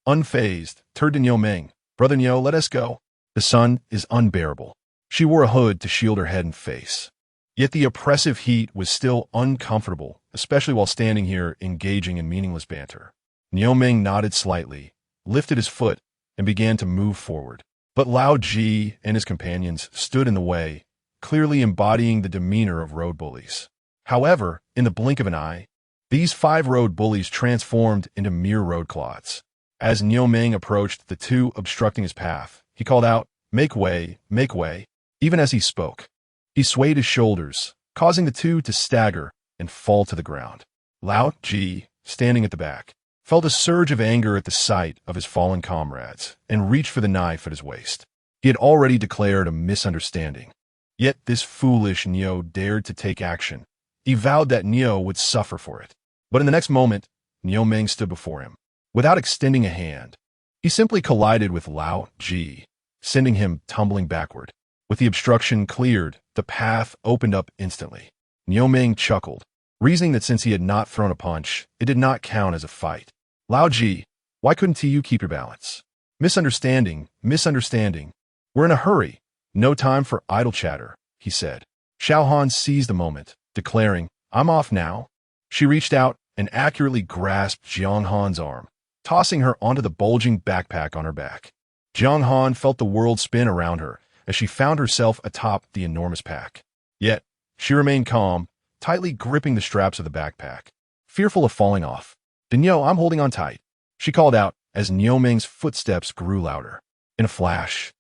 unfazed, turned to Niu Ming. Brother Niu, let us go. The sun is unbearable. She wore a hood to shield her head and face. Yet the oppressive heat was still uncomfortable, especially while standing here engaging in meaningless banter. Niu Ming nodded slightly, lifted his foot, and began to move forward. But Lao Ji and his companions stood in the way, clearly embodying the demeanor of road bullies. However, in the blink of an eye, these 5 road bullies transformed into mere road clods. As Niu Ming approached the two obstructing his path, he called out, make way, make way. Even as he spoke, he swayed his shoulders, causing the two to stagger and fall to the ground. Lao Ji, standing at the back, felt a surge of anger at the sight of his fallen comrades and reached for the knife at his waist. He had already declared a misunderstanding. Yet this foolish Niu dared to take action. He vowed that Niu would suffer for it. But in the next moment, Niu Ming stood before him. Without extending a hand, he simply collided with Lao Ji, sending him tumbling backward. With the obstruction cleared, the path opened up instantly. Niu Ming chuckled, reasoning that since he had not thrown a punch, it did not count as a fight. Lao Ji, why couldn't you keep your balance? Misunderstanding. We're in a hurry. No time for idle chatter, he said. Xiao Han seized the moment, declaring, I'm off now. She reached out and accurately grasped Jiang Han's arm, tossing her onto the bulging backpack on her back. Jiang Han felt the world spin around her as she found herself atop the enormous pack. Yet, she remained calm, tightly gripping the straps of the backpack, fearful of falling off. Niu, I'm holding on tight, she called out as Niu Ming's footsteps grew louder. In a flash,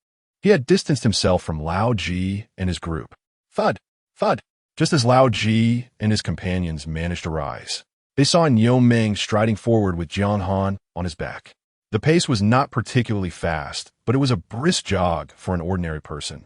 he had distanced himself from Lao Ji and his group. Thud, thud. Just as Lao Ji and his companions managed to rise, they saw Niu Ming striding forward with Jiang Han on his back. The pace was not particularly fast, but it was a brisk jog for an ordinary person.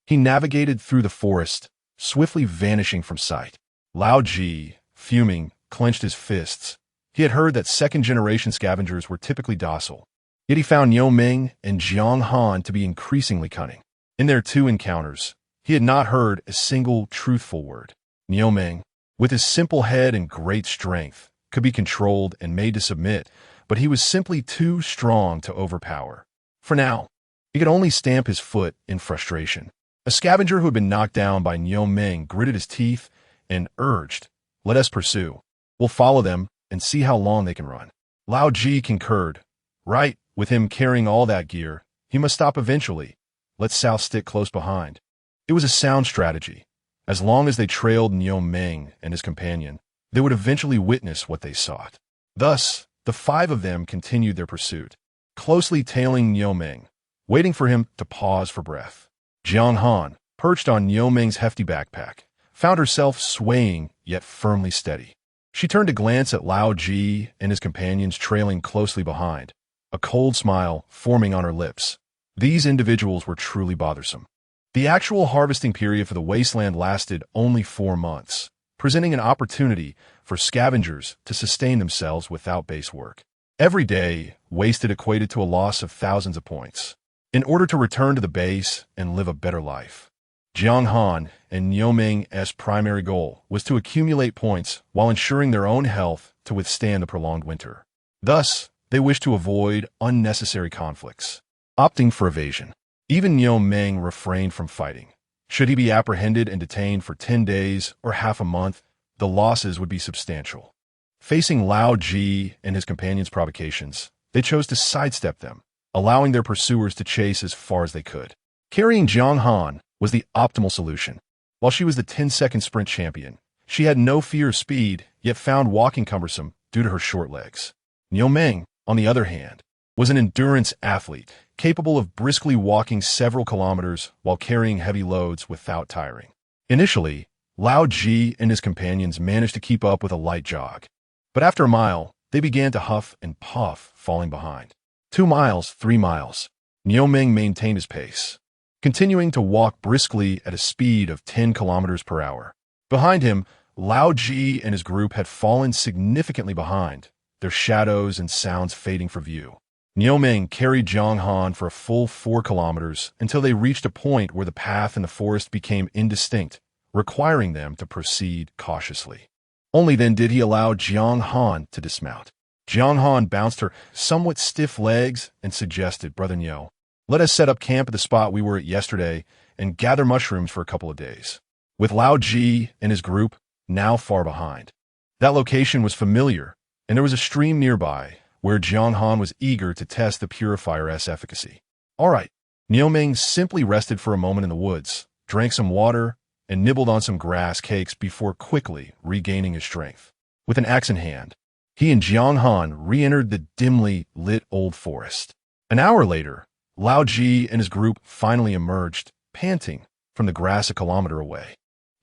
He navigated through the forest, swiftly vanishing from sight. Lao Ji, fuming, clenched his fists. He had heard that second-generation scavengers were typically docile. Yet he found Niu Ming and Jiang Han to be increasingly cunning. In their 2 encounters, he had not heard a single truthful word. Niu Ming, with his simple head and great strength, could be controlled and made to submit, but he was simply too strong to overpower. For now, he could only stamp his foot in frustration. A scavenger who had been knocked down by Niu Ming gritted his teeth and urged, let us pursue. We'll follow them and see how long they can run. Lao Ji concurred. Right, with him carrying all that gear, he must stop eventually. Let Cao stick close behind. It was a sound strategy. As long as they trailed Niu Ming and his companion, they would eventually witness what they sought. Thus, the 5 of them continued their pursuit, closely tailing Niu Ming, waiting for him to pause for breath. Jiang Han, perched on Niu Ming's hefty backpack, found herself swaying yet firmly steady. She turned to glance at Lao Ji and his companions trailing closely behind, a cold smile forming on her lips. These individuals were truly bothersome. The actual harvesting period for the Wasteland lasted only 4 months, presenting an opportunity for scavengers to sustain themselves without base work. Every day, wasted equated to a loss of thousands of points. In order to return to the base and live a better life, Jiang Han and Niu Ming's primary goal was to accumulate points while ensuring their own health to withstand the prolonged winter. Thus, they wished to avoid unnecessary conflicts, opting for evasion. Even Niu Ming refrained from fighting. Should he be apprehended and detained for 10 days or half a month, the losses would be substantial. Facing Lao Ji and his companions' provocations, they chose to sidestep them, allowing their pursuers to chase as far as they could. Carrying Jiang Han was the optimal solution. While she was the 10-second sprint champion, she had no fear of speed, yet found walking cumbersome due to her short legs. Niu Meng, on the other hand, was an endurance athlete, capable of briskly walking several kilometers while carrying heavy loads without tiring. Initially, Lao Ji and his companions managed to keep up with a light jog. But after a mile, they began to huff and puff, falling behind. 2 miles, 3 miles. Niu Meng maintained his pace, continuing to walk briskly at a speed of 10 kilometers per hour. Behind him, Lao Ji and his group had fallen significantly behind, their shadows and sounds fading from view. Niu Meng carried Jiang Han for a full 4 kilometers until they reached a point where the path in the forest became indistinct, requiring them to proceed cautiously. Only then did he allow Jiang Han to dismount. Jiang Han bounced her somewhat stiff legs and suggested, "Brother Niu, let us set up camp at the spot we were at yesterday and gather mushrooms for a couple of days." With Lao Ji and his group now far behind, that location was familiar, and there was a stream nearby where Jiang Han was eager to test the purifier's efficacy. All right, Niu Meng simply rested for a moment in the woods, drank some water, and nibbled on some grass cakes before quickly regaining his strength. With an axe in hand, he and Jiang Han re-entered the dimly lit old forest. An hour later, Lao Ji and his group finally emerged, panting, from the grass a kilometer away.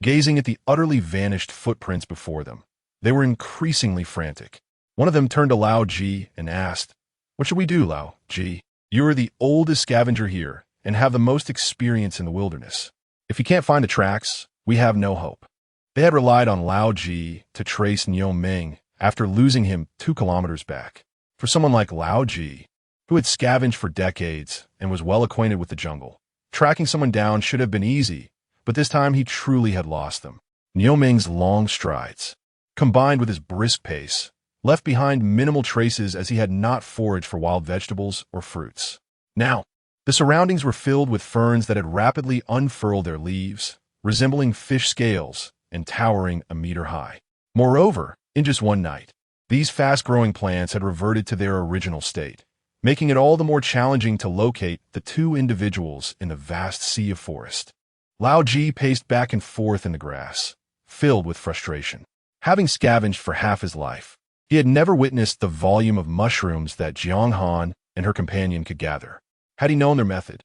Gazing at the utterly vanished footprints before them, they were increasingly frantic. One of them turned to Lao Ji and asked, "What should we do, Lao Ji? You are the oldest scavenger here and have the most experience in the wilderness. If you can't find the tracks, we have no hope." They had relied on Lao Ji to trace Niu Meng after losing him 2 kilometers back. For someone like Lao Ji, who had scavenged for decades and was well acquainted with the jungle, tracking someone down should have been easy, but this time he truly had lost them. Niu Meng's long strides, combined with his brisk pace, left behind minimal traces as he had not foraged for wild vegetables or fruits. Now, the surroundings were filled with ferns that had rapidly unfurled their leaves, resembling fish scales and towering a meter high. Moreover, in just one night, these fast-growing plants had reverted to their original state, making it all the more challenging to locate the 2 individuals in the vast sea of forest. Lao Ji paced back and forth in the grass, filled with frustration. Having scavenged for half his life, he had never witnessed the volume of mushrooms that Jiang Han and her companion could gather. Had he known their method,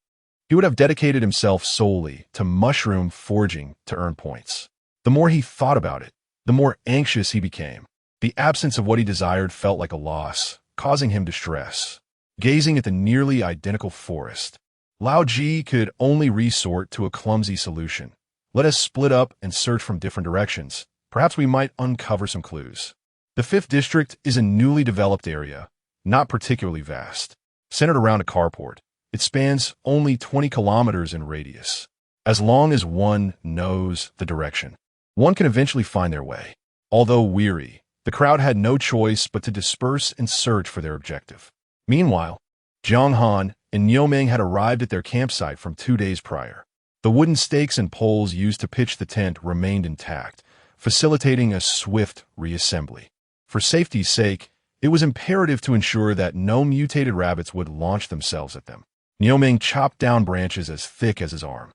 he would have dedicated himself solely to mushroom foraging to earn points. The more he thought about it, the more anxious he became. The absence of what he desired felt like a loss, causing him distress. Gazing at the nearly identical forest, Lao Ji could only resort to a clumsy solution. "Let us split up and search from different directions. Perhaps we might uncover some clues." The 5th district is a newly developed area, not particularly vast, centered around a carport. It spans only 20 kilometers in radius. As long as one knows the direction, one can eventually find their way. Although weary, the crowd had no choice but to disperse and search for their objective. Meanwhile, Jiang Han and Niu Meng had arrived at their campsite from 2 days prior. The wooden stakes and poles used to pitch the tent remained intact, facilitating a swift reassembly. For safety's sake, it was imperative to ensure that no mutated rabbits would launch themselves at them. Niu Meng chopped down branches as thick as his arm,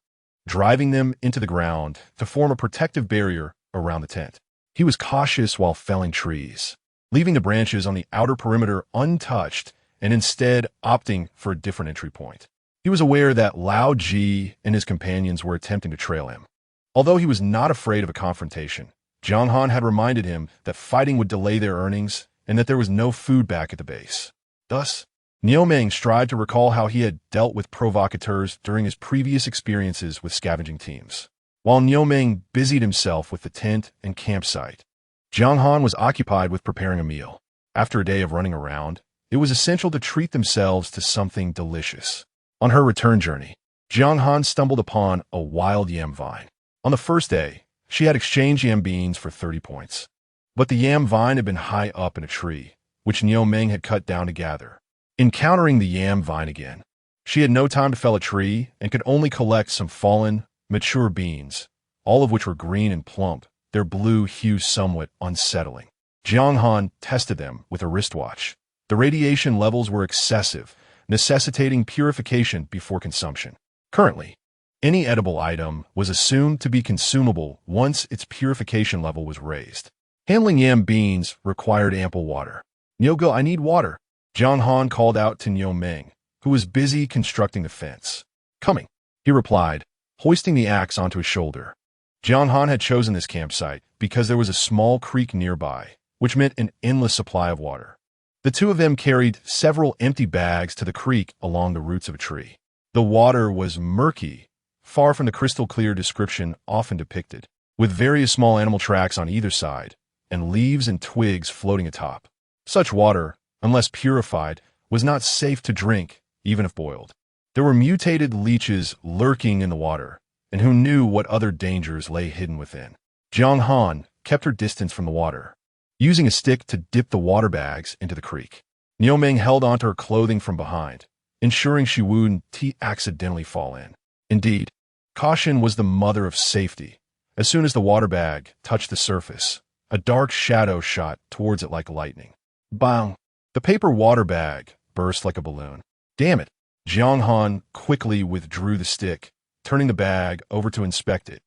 driving them into the ground to form a protective barrier around the tent. He was cautious while felling trees, leaving the branches on the outer perimeter untouched and instead opting for a different entry point. He was aware that Lao Ji and his companions were attempting to trail him. Although he was not afraid of a confrontation, Jiang Han had reminded him that fighting would delay their earnings and that there was no food back at the base. Thus, Niu Meng strived to recall how he had dealt with provocateurs during his previous experiences with scavenging teams. While Niu Meng busied himself with the tent and campsite, Jiang Han was occupied with preparing a meal. After a day of running around, it was essential to treat themselves to something delicious. On her return journey, Jiang Han stumbled upon a wild yam vine. On the first day, she had exchanged yam beans for 30 points. But the yam vine had been high up in a tree, which Niu Meng had cut down to gather. Encountering the yam vine again, she had no time to fell a tree and could only collect some fallen, mature beans, all of which were green and plump, their blue hue somewhat unsettling. Jiang Han tested them with a wristwatch. The radiation levels were excessive, necessitating purification before consumption. Currently, any edible item was assumed to be consumable once its purification level was raised. Handling yam beans required ample water. "Nyogo, I need water," Jiang Han called out to Niu Ming, who was busy constructing the fence. "Coming," he replied, hoisting the axe onto his shoulder. Jiang Han had chosen this campsite because there was a small creek nearby, which meant an endless supply of water. The two of them carried several empty bags to the creek along the roots of a tree. The water was murky, far from the crystal-clear description often depicted, with various small animal tracks on either side, and leaves and twigs floating atop. Such water, unless purified, was not safe to drink, even if boiled. There were mutated leeches lurking in the water, and who knew what other dangers lay hidden within. Jiang Han kept her distance from the water, using a stick to dip the water bags into the creek. Niu Ming held onto her clothing from behind, ensuring she wouldn't accidentally fall in. Indeed, caution was the mother of safety. As soon as the water bag touched the surface, a dark shadow shot towards it like lightning. Bang! The paper water bag burst like a balloon. "Damn it!" Jiang Han quickly withdrew the stick, turning the bag over to inspect it,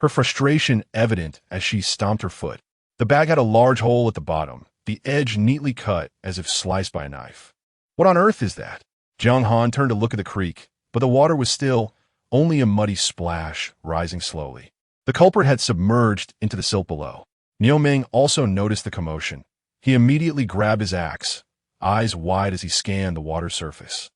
her frustration evident as she stomped her foot. The bag had a large hole at the bottom, the edge neatly cut as if sliced by a knife. "What on earth is that?" Jiang Han turned to look at the creek, but the water was still, only a muddy splash rising slowly. The culprit had submerged into the silt below. Niu Ming also noticed the commotion. He immediately grabbed his axe, eyes wide as he scanned the water surface.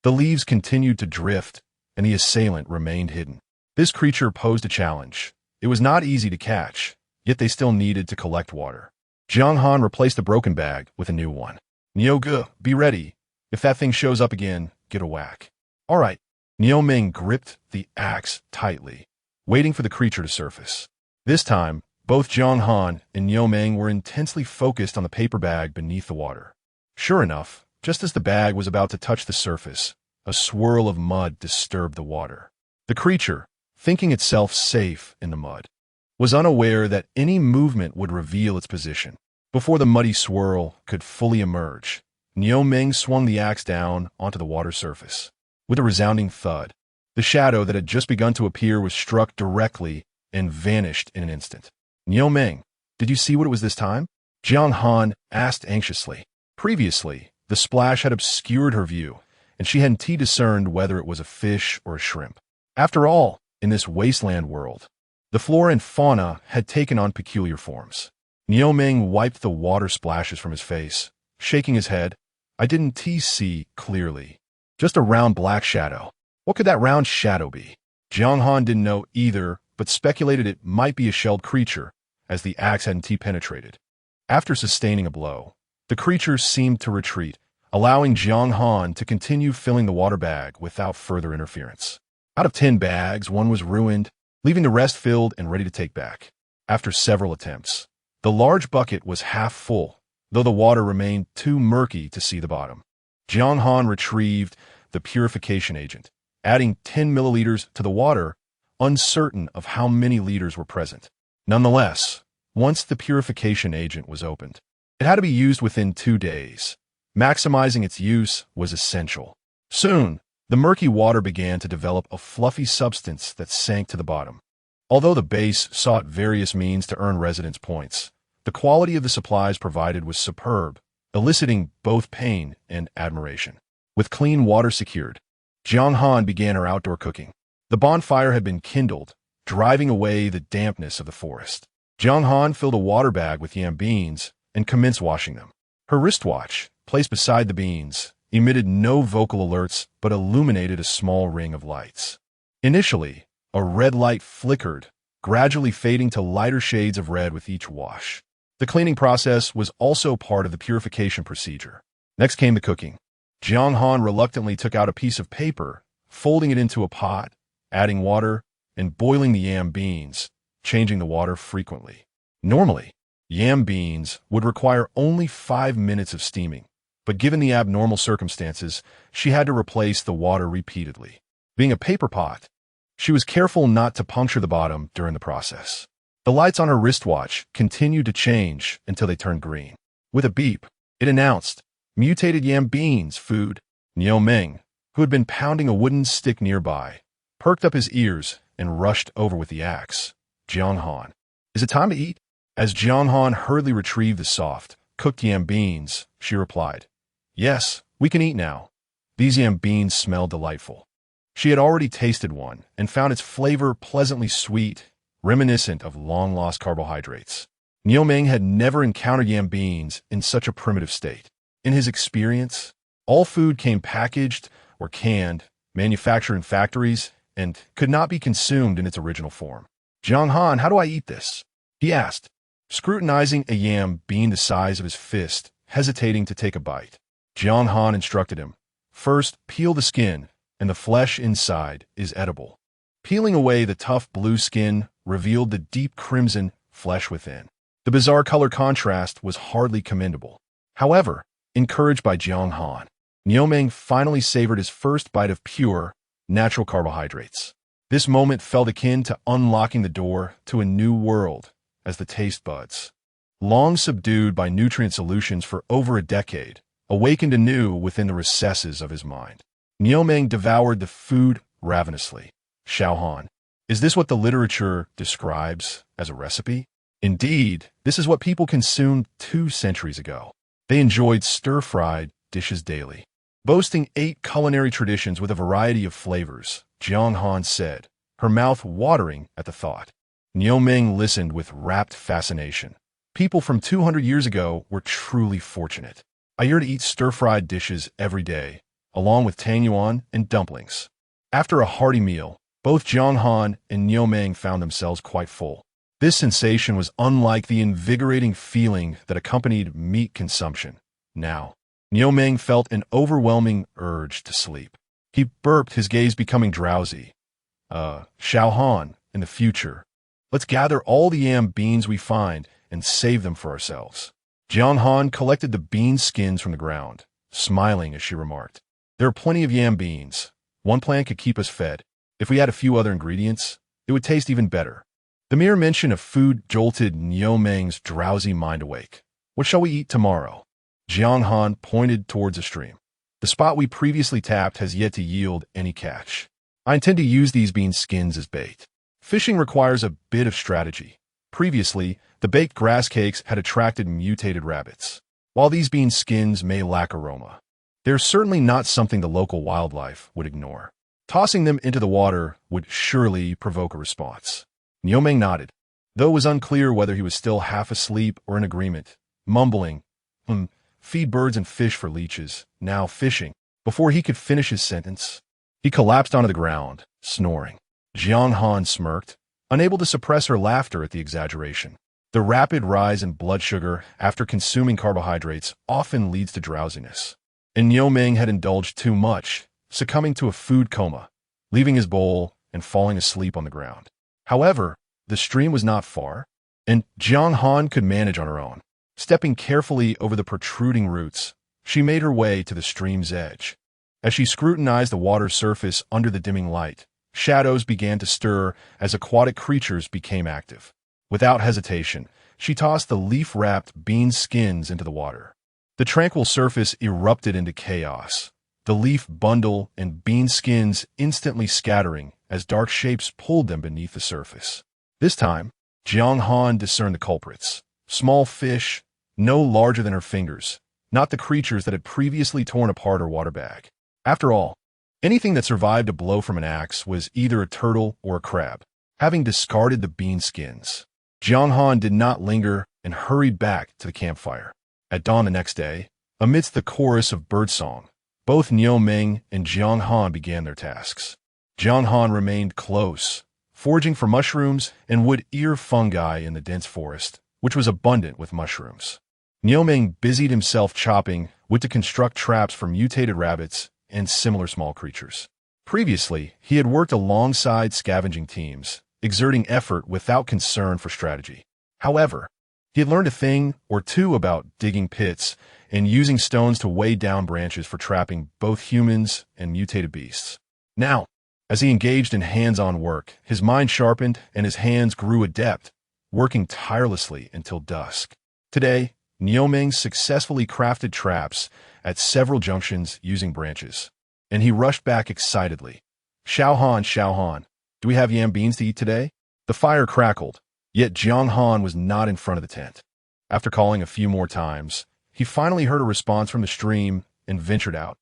The leaves continued to drift, and the assailant remained hidden. This creature posed a challenge. It was not easy to catch, yet they still needed to collect water. Jiang Han replaced the broken bag with a new one. "Nyoge, be ready. If that thing shows up again, get a whack." "All right." Niu Ming gripped the axe tightly, waiting for the creature to surface. This time, both Jiang Han and Niu Ming were intensely focused on the paper bag beneath the water. Sure enough, just as the bag was about to touch the surface, a swirl of mud disturbed the water. The creature, thinking itself safe in the mud, was unaware that any movement would reveal its position. Before the muddy swirl could fully emerge, Niu Ming swung the axe down onto the water surface. With a resounding thud, the shadow that had just begun to appear was struck directly and vanished in an instant. "Niu Ming, did you see what it was this time?" Jiang Han asked anxiously. Previously, the splash had obscured her view, and she hadn't discerned whether it was a fish or a shrimp. After all, in this wasteland world, the flora and fauna had taken on peculiar forms. Niu Ming wiped the water splashes from his face, shaking his head. "I didn't see clearly. Just a round black shadow. What could that round shadow be?" Jiang Han didn't know either, but speculated it might be a shelled creature, as the axe hadn't penetrated. After sustaining a blow, the creature seemed to retreat, allowing Jiang Han to continue filling the water bag without further interference. Out of 10 bags, one was ruined, leaving the rest filled and ready to take back. After several attempts, the large bucket was half full, though the water remained too murky to see the bottom. Jiang Han retrieved the purification agent, adding 10 milliliters to the water, uncertain of how many liters were present. Nonetheless, once the purification agent was opened, it had to be used within 2 days. Maximizing its use was essential. Soon, the murky water began to develop a fluffy substance that sank to the bottom. Although the base sought various means to earn residence points, the quality of the supplies provided was superb, eliciting both pain and admiration. With clean water secured, Jiang Han began her outdoor cooking. The bonfire had been kindled, driving away the dampness of the forest. Jiang Han filled a water bag with yam beans and commenced washing them. Her wristwatch, placed beside the beans, emitted no vocal alerts but illuminated a small ring of lights. Initially, a red light flickered, gradually fading to lighter shades of red with each wash. The cleaning process was also part of the purification procedure. Next came the cooking. Jiang Han reluctantly took out a piece of paper, folding it into a pot, adding water, and boiling the yam beans, changing the water frequently. Normally, yam beans would require only 5 minutes of steaming, but given the abnormal circumstances, she had to replace the water repeatedly. Being a paper pot, she was careful not to puncture the bottom during the process. The lights on her wristwatch continued to change until they turned green. With a beep, it announced, "Mutated yam beans, food." Niu Ming, who had been pounding a wooden stick nearby, perked up his ears and rushed over with the axe. Jiang Han, is it time to eat? As Jiang Han hurriedly retrieved the soft, cooked yam beans, she replied, Yes, we can eat now. These yam beans smelled delightful. She had already tasted one and found its flavor pleasantly sweet, reminiscent of long-lost carbohydrates. Niu Ming had never encountered yam beans in such a primitive state. In his experience, all food came packaged or canned, manufactured in factories, and could not be consumed in its original form. Jiang Han, how do I eat this? He asked, scrutinizing a yam bean the size of his fist, hesitating to take a bite. Jiang Han instructed him, First, peel the skin, and the flesh inside is edible. Peeling away the tough blue skin revealed the deep crimson flesh within. The bizarre color contrast was hardly commendable. However, encouraged by Jiang Han, Niu Ming finally savored his first bite of pure, natural carbohydrates. This moment felt akin to unlocking the door to a new world, as the taste buds, long subdued by nutrient solutions for over a decade, awakened anew within the recesses of his mind. Niu Ming devoured the food ravenously. Xiao Han, is this what the literature describes as a recipe? Indeed, this is what people consumed 2 centuries ago. They enjoyed stir-fried dishes daily. Boasting 8 culinary traditions with a variety of flavors, Jiang Han said, her mouth watering at the thought. Niu Ming listened with rapt fascination. People from 200 years ago were truly fortunate. I yearn to eat stir-fried dishes every day, along with tang yuan and dumplings. After a hearty meal, both Jiang Han and Niu Ming found themselves quite full. This sensation was unlike the invigorating feeling that accompanied meat consumption. Now, Niu Ming felt an overwhelming urge to sleep. He burped, his gaze becoming drowsy. Xiao Han, in the future, let's gather all the yam beans we find and save them for ourselves. Jiang Han collected the bean skins from the ground, smiling as she remarked, There are plenty of yam beans. One plant could keep us fed. If we had a few other ingredients, it would taste even better. The mere mention of food jolted Niu Ming's drowsy mind awake. What shall we eat tomorrow? Jiang Han pointed towards a stream. The spot we previously tapped has yet to yield any catch. I intend to use these bean skins as bait. Fishing requires a bit of strategy. Previously, the baked grass cakes had attracted mutated rabbits. While these bean skins may lack aroma, they're certainly not something the local wildlife would ignore. Tossing them into the water would surely provoke a response. Niu Ming nodded, though it was unclear whether he was still half asleep or in agreement, mumbling, feed birds and fish for leeches, now fishing. Before he could finish his sentence, he collapsed onto the ground, snoring. Jiang Han smirked, unable to suppress her laughter at the exaggeration. The rapid rise in blood sugar after consuming carbohydrates often leads to drowsiness, and Niu Ming had indulged too much, succumbing to a food coma, leaving his bowl and falling asleep on the ground. However, the stream was not far, and Jiang Han could manage on her own. Stepping carefully over the protruding roots, she made her way to the stream's edge. As she scrutinized the water's surface under the dimming light, shadows began to stir as aquatic creatures became active. Without hesitation, she tossed the leaf-wrapped bean skins into the water. The tranquil surface erupted into chaos, the leaf bundle and bean skins instantly scattering as dark shapes pulled them beneath the surface. This time, Jiang Han discerned the culprits. Small fish, no larger than her fingers, not the creatures that had previously torn apart her water bag. After all, anything that survived a blow from an axe was either a turtle or a crab. Having discarded the bean skins, Jiang Han did not linger and hurried back to the campfire. At dawn the next day, amidst the chorus of birdsong, both Niu Ming and Jiang Han began their tasks. Jiang Han remained close, foraging for mushrooms and wood-ear fungi in the dense forest, which was abundant with mushrooms. Niu Ming busied himself chopping wood to construct traps for mutated rabbits and similar small creatures. Previously, he had worked alongside scavenging teams, exerting effort without concern for strategy. However, he had learned a thing or two about digging pits and using stones to weigh down branches for trapping both humans and mutated beasts. Now, as he engaged in hands-on work, his mind sharpened and his hands grew adept, working tirelessly until dusk. Today, Nioming successfully crafted traps at several junctions using branches, and he rushed back excitedly. Xiao Han, do we have yam beans to eat today? The fire crackled, yet Jiang Han was not in front of the tent. After calling a few more times, he finally heard a response from the stream and ventured out.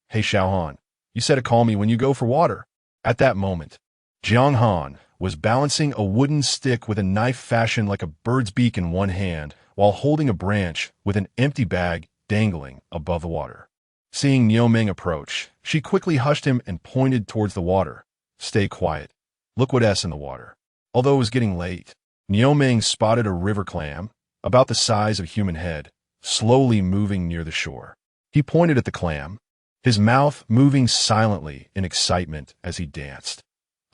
Hey Xiao Han, you said to call me when you go for water. At that moment, Jiang Han was balancing a wooden stick with a knife fashioned like a bird's beak in one hand while holding a branch with an empty bag dangling above the water. Seeing Nioming approach, she quickly hushed him and pointed towards the water. Stay quiet. Look what's in the water. Although it was getting late, Nioming spotted a river clam, about the size of a human head, slowly moving near the shore. He pointed at the clam, his mouth moving silently in excitement as he danced.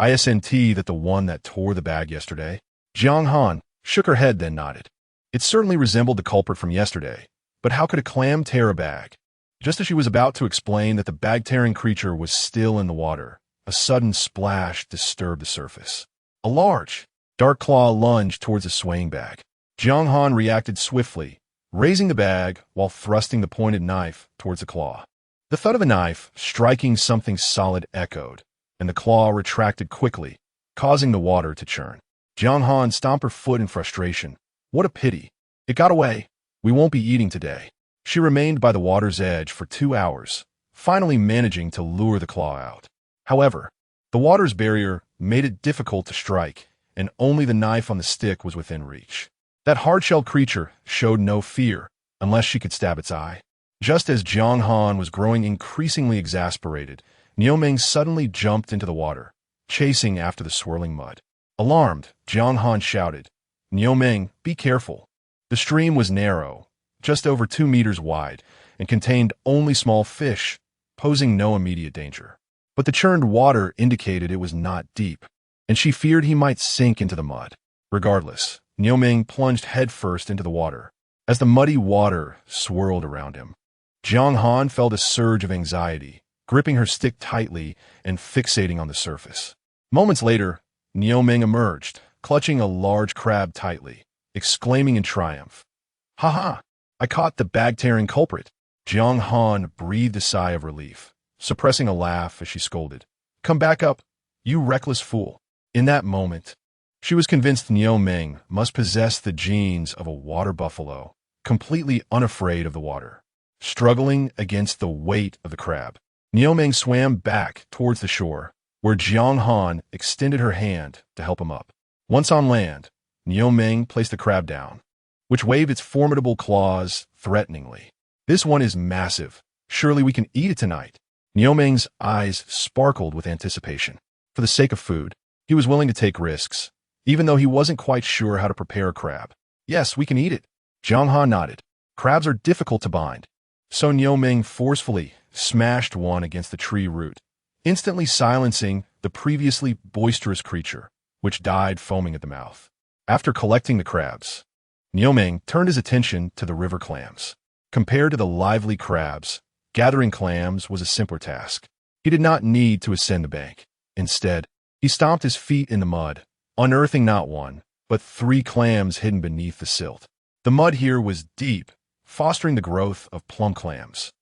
Isn't that the one that tore the bag yesterday? Jiang Han shook her head then nodded. It certainly resembled the culprit from yesterday, but how could a clam tear a bag? Just as she was about to explain that the bag-tearing creature was still in the water, a sudden splash disturbed the surface. A large, dark claw lunged towards the swaying bag. Jiang Han reacted swiftly, raising the bag while thrusting the pointed knife towards the claw. The thud of a knife striking something solid echoed, and the claw retracted quickly, causing the water to churn. Jiang Han stomped her foot in frustration. What a pity. It got away. We won't be eating today. She remained by the water's edge for 2 hours, finally managing to lure the claw out. However, the water's barrier made it difficult to strike, and only the knife on the stick was within reach. That hard-shelled creature showed no fear, unless she could stab its eye. Just as Jiang Han was growing increasingly exasperated, Nioming suddenly jumped into the water, chasing after the swirling mud. Alarmed, Jiang Han shouted, Nioming, be careful. The stream was narrow, just over 2 meters wide, and contained only small fish, posing no immediate danger. But the churned water indicated it was not deep, and she feared he might sink into the mud. Regardless, Nioming plunged headfirst into the water, as the muddy water swirled around him. Jiang Han felt a surge of anxiety, gripping her stick tightly and fixating on the surface. Moments later, Nioming emerged, clutching a large crab tightly, exclaiming in triumph, "Ha ha! I caught the bag-tearing culprit." Jiang Han breathed a sigh of relief, suppressing a laugh as she scolded, "Come back up, you reckless fool." In that moment, she was convinced Nioming must possess the genes of a water buffalo, completely unafraid of the water. Struggling against the weight of the crab, Nioming swam back towards the shore, where Jiang Han extended her hand to help him up. Once on land, Nioming placed the crab down, which waved its formidable claws threateningly. "This one is massive. Surely we can eat it tonight." Nioming's eyes sparkled with anticipation. For the sake of food, he was willing to take risks, even though he wasn't quite sure how to prepare a crab. "Yes, we can eat it." Jiang Han nodded. Crabs are difficult to bind. So Nioming forcefully smashed one against the tree root, instantly silencing the previously boisterous creature, which died foaming at the mouth. After collecting the crabs, Nioming turned his attention to the river clams. Compared to the lively crabs, gathering clams was a simpler task. He did not need to ascend the bank. Instead, he stomped his feet in the mud, unearthing not one, but 3 clams hidden beneath the silt. The mud here was deep, fostering the growth of plum clams.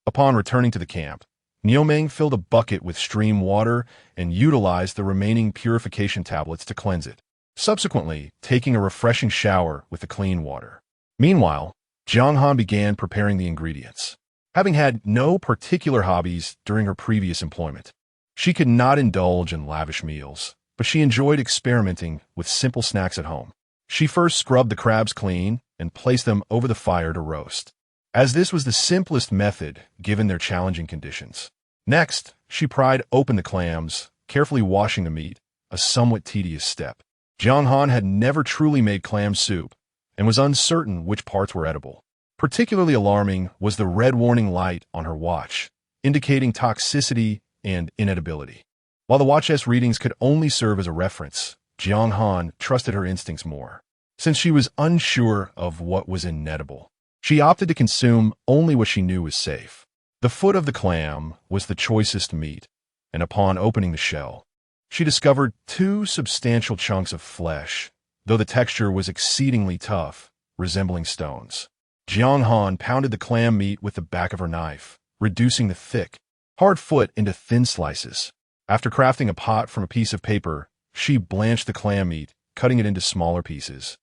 Upon returning to the camp, Nioming filled a bucket with stream water and utilized the remaining purification tablets to cleanse it, subsequently taking a refreshing shower with the clean water. Meanwhile, Jiang Han began preparing the ingredients. Having had no particular hobbies during her previous employment, she could not indulge in lavish meals, but she enjoyed experimenting with simple snacks at home. She first scrubbed the crabs clean and placed them over the fire to roast, as this was the simplest method given their challenging conditions. Next, she pried open the clams, carefully washing the meat, a somewhat tedious step. Jiang Han had never truly made clam soup and was uncertain which parts were edible. Particularly alarming was the red warning light on her watch, indicating toxicity and inedibility. While the watch's readings could only serve as a reference, Jiang Han trusted her instincts more. Since she was unsure of what was inedible, she opted to consume only what she knew was safe. The foot of the clam was the choicest meat, and upon opening the shell, she discovered 2 substantial chunks of flesh, though the texture was exceedingly tough, resembling stones. Jiang Han pounded the clam meat with the back of her knife, reducing the thick, hard foot into thin slices. After crafting a pot from a piece of paper, she blanched the clam meat, cutting it into smaller pieces,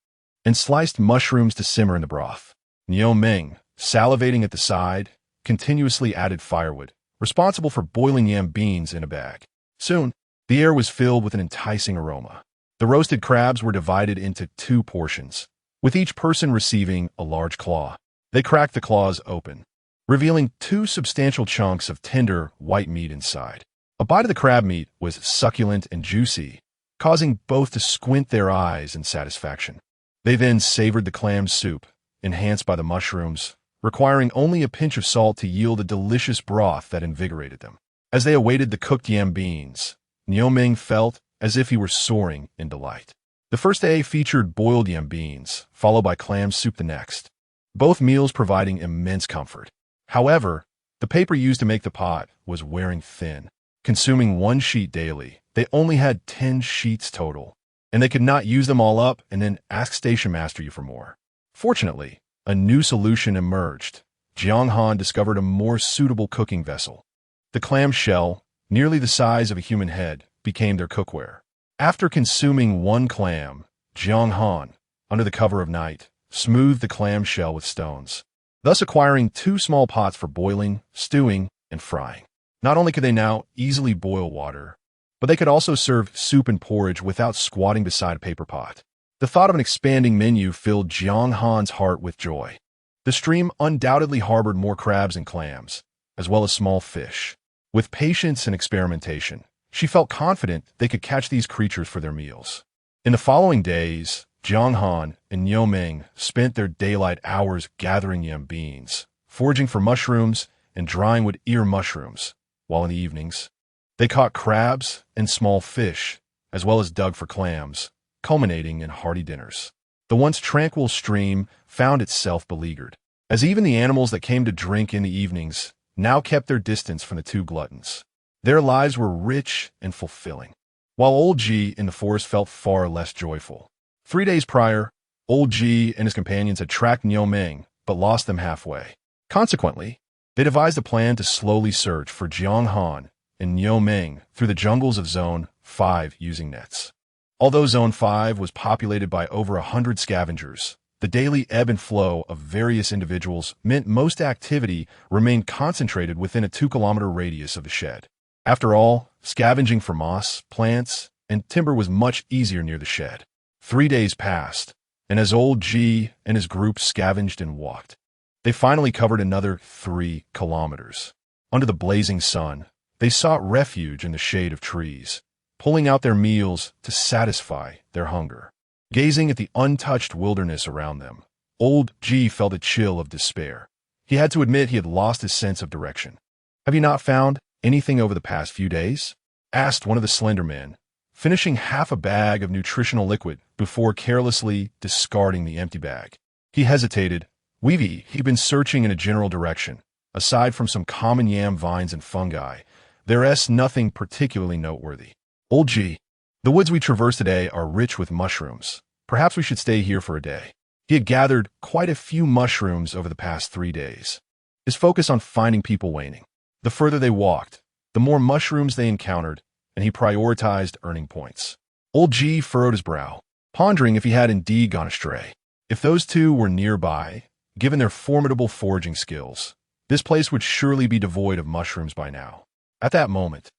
and sliced mushrooms to simmer in the broth. Niu Ming, salivating at the side, continuously added firewood, responsible for boiling yam beans in a bag. Soon, the air was filled with an enticing aroma. The roasted crabs were divided into 2 portions, with each person receiving a large claw. They cracked the claws open, revealing 2 substantial chunks of tender, white meat inside. A bite of the crab meat was succulent and juicy, causing both to squint their eyes in satisfaction. They then savored the clam soup, enhanced by the mushrooms, requiring only a pinch of salt to yield a delicious broth that invigorated them. As they awaited the cooked yam beans, Niu Ming felt as if he were soaring in delight. The first day featured boiled yam beans, followed by clam soup the next, both meals providing immense comfort. However, the paper used to make the pot was wearing thin. Consuming 1 sheet daily, they only had 10 sheets total, and they could not use them all up and then ask Station Master you for more. Fortunately, a new solution emerged. Jiang Han discovered a more suitable cooking vessel. The clam shell, nearly the size of a human head, became their cookware. After consuming 1 clam, Jiang Han, under the cover of night, smoothed the clam shell with stones, thus acquiring 2 small pots for boiling, stewing, and frying. Not only could they now easily boil water, but they could also serve soup and porridge without squatting beside a paper pot. The thought of an expanding menu filled Jiang Han's heart with joy. The stream undoubtedly harbored more crabs and clams, as well as small fish. With patience and experimentation, she felt confident they could catch these creatures for their meals. In the following days, Jiang Han and Niu Ming spent their daylight hours gathering yam beans, foraging for mushrooms, and drying wood ear mushrooms, while in the evenings, they caught crabs and small fish, as well as dug for clams, culminating in hearty dinners. The once tranquil stream found itself beleaguered, as even the animals that came to drink in the evenings now kept their distance from the 2 gluttons. Their lives were rich and fulfilling, while Old G in the forest felt far less joyful. 3 days prior, Old G and his companions had tracked Niu Ming, but lost them halfway. Consequently, they devised a plan to slowly search for Jiang Han and Niu Ming through the jungles of Zone 5 using nets. Although Zone 5 was populated by over 100 scavengers, the daily ebb and flow of various individuals meant most activity remained concentrated within a 2-kilometer radius of the shed. After all, scavenging for moss, plants, and timber was much easier near the shed. 3 days passed, and as Old G and his group scavenged and walked, they finally covered another 3 kilometers. Under the blazing sun, they sought refuge in the shade of trees, pulling out their meals to satisfy their hunger. Gazing at the untouched wilderness around them, Old G felt a chill of despair. He had to admit he had lost his sense of direction. "Have you not found anything over the past few days?" asked one of the slender men, finishing half a bag of nutritional liquid before carelessly discarding the empty bag. He hesitated. He'd been searching in a general direction. Aside from some common yam vines and fungi, there's nothing particularly noteworthy. "Old G, the woods we traverse today are rich with mushrooms. Perhaps we should stay here for a day." He had gathered quite a few mushrooms over the past 3 days, his focus on finding people waning. The further they walked, the more mushrooms they encountered, and he prioritized earning points. Old G furrowed his brow, pondering if he had indeed gone astray. If those 2 were nearby, given their formidable foraging skills, this place would surely be devoid of mushrooms by now. At that moment,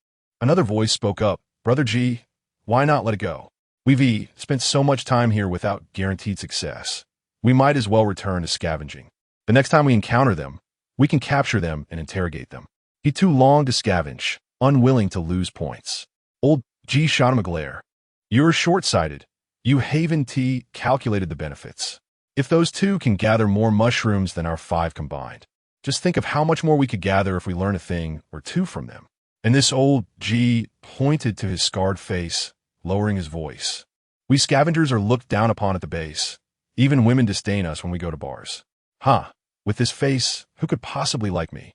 another voice spoke up. "Brother G, why not let it go? We've spent so much time here without guaranteed success. We might as well return to scavenging. The next time we encounter them, we can capture them and interrogate them." He too longed to scavenge, unwilling to lose points. Old G shot him a glare. "You're short-sighted. You Haven T calculated the benefits. If those 2 can gather more mushrooms than our 5 combined, just think of how much more we could gather if we learn a thing or 2 from them." And this Old G pointed to his scarred face, lowering his voice. "We scavengers are looked down upon at the base. Even women disdain us when we go to bars. With this face, who could possibly like me?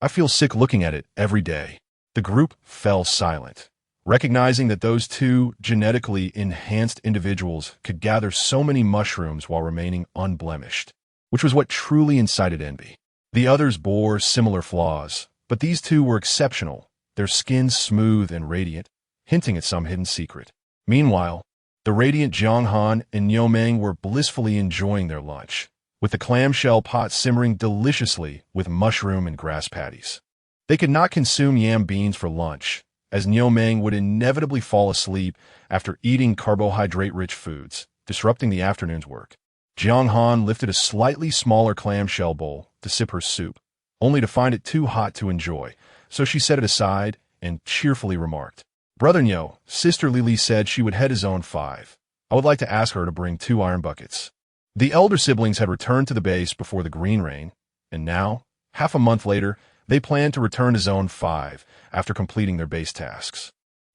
I feel sick looking at it every day." The group fell silent, recognizing that those 2 genetically enhanced individuals could gather so many mushrooms while remaining unblemished. which was what truly incited envy. The others bore similar flaws, but these two were exceptional, their skins smooth and radiant, hinting at some hidden secret. Meanwhile, the radiant Jiang Han and Niu Meng were blissfully enjoying their lunch, with the clamshell pot simmering deliciously with mushroom and grass patties. They could not consume yam beans for lunch, as Niu Meng would inevitably fall asleep after eating carbohydrate-rich foods, disrupting the afternoon's work. Jiang Han lifted a slightly smaller clamshell bowl to sip her soup, only to find it too hot to enjoy, so she set it aside and cheerfully remarked, "Brother Niu, Sister Lily said she would head to Zone 5. I would like to ask her to bring 2 iron buckets." The elder siblings had returned to the base before the green rain, and now, half a month later, they planned to return to Zone 5 after completing their base tasks.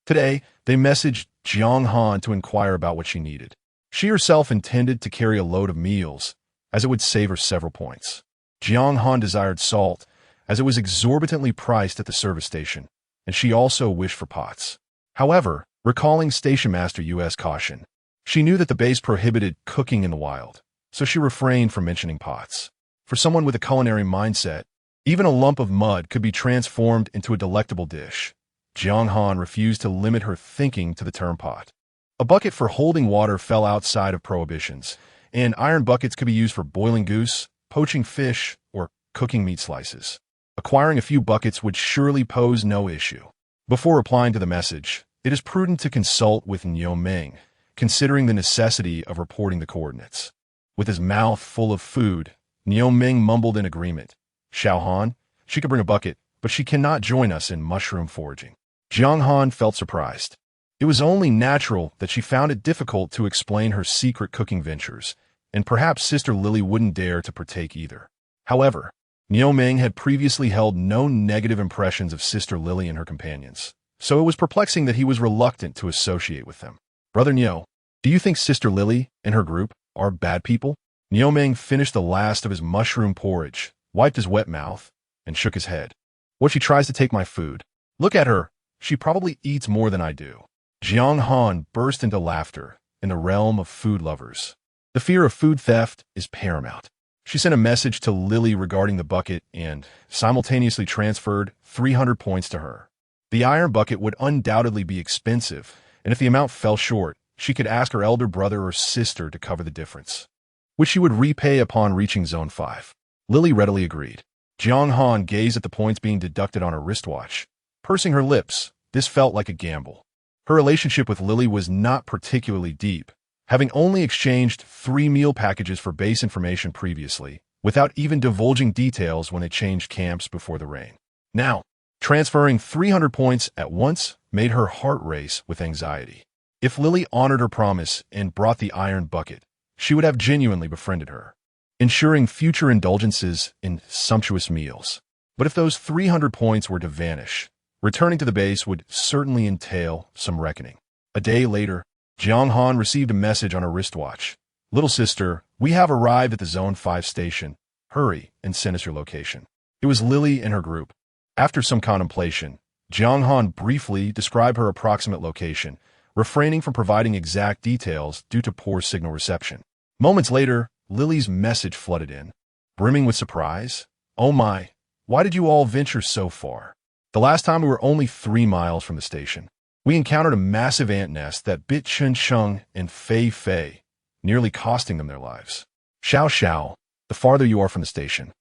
Today, they messaged Jiang Han to inquire about what she needed. She herself intended to carry a load of meals, as it would save her several points. Jiang Han desired salt, as it was exorbitantly priced at the service station, and she also wished for pots. However, recalling Station Master U.S. caution, she knew that the base prohibited cooking in the wild, so she refrained from mentioning pots. For someone with a culinary mindset, even a lump of mud could be transformed into a delectable dish. Jiang Han refused to limit her thinking to the term pot. A bucket for holding water fell outside of prohibitions, and iron buckets could be used for boiling goose, poaching fish, or cooking meat slices. Acquiring a few buckets would surely pose no issue. Before replying to the message, it is prudent to consult with Niu Meng, considering the necessity of reporting the coordinates. With his mouth full of food, Niu Meng mumbled in agreement. "Xiao Han, she could bring a bucket, but she cannot join us in mushroom foraging." Jiang Han felt surprised. It was only natural that she found it difficult to explain her secret cooking ventures, and perhaps Sister Lily wouldn't dare to partake either. However, Niu Meng had previously held no negative impressions of Sister Lily and her companions, so it was perplexing that he was reluctant to associate with them. "Brother Niu, do you think Sister Lily and her group are bad people?" Niu Meng finished the last of his mushroom porridge, wiped his wet mouth, and shook his head. "What, she tries to take my food? Look at her. She probably eats more than I do." Jiang Han burst into laughter in the realm of food lovers. The fear of food theft is paramount. She sent a message to Lily regarding the bucket and simultaneously transferred 300 points to her. The iron bucket would undoubtedly be expensive, and if the amount fell short, she could ask her elder brother or sister to cover the difference, which she would repay upon reaching Zone 5. Lily readily agreed. Jiang Han gazed at the points being deducted on her wristwatch. Pursing her lips, this felt like a gamble. Her relationship with Lily was not particularly deep, having only exchanged 3 meal packages for base information previously, without even divulging details when they changed camps before the rain. Now, transferring 300 points at once made her heart race with anxiety. If Lily honored her promise and brought the iron bucket, she would have genuinely befriended her, ensuring future indulgences in sumptuous meals. But if those 300 points were to vanish, returning to the base would certainly entail some reckoning. A day later, Jiang Han received a message on her wristwatch. "Little sister, we have arrived at the Zone 5 station. Hurry and send us your location." It was Lily and her group. After some contemplation, Jiang Han briefly described her approximate location, refraining from providing exact details due to poor signal reception. Moments later, Lily's message flooded in. Brimming with surprise, "Oh my, why did you all venture so far? The last time we were only 3 miles from the station. We encountered a massive ant nest that bit Chen Sheng and Fei Fei, nearly costing them their lives. Xiao Xiao, the farther you are from the station,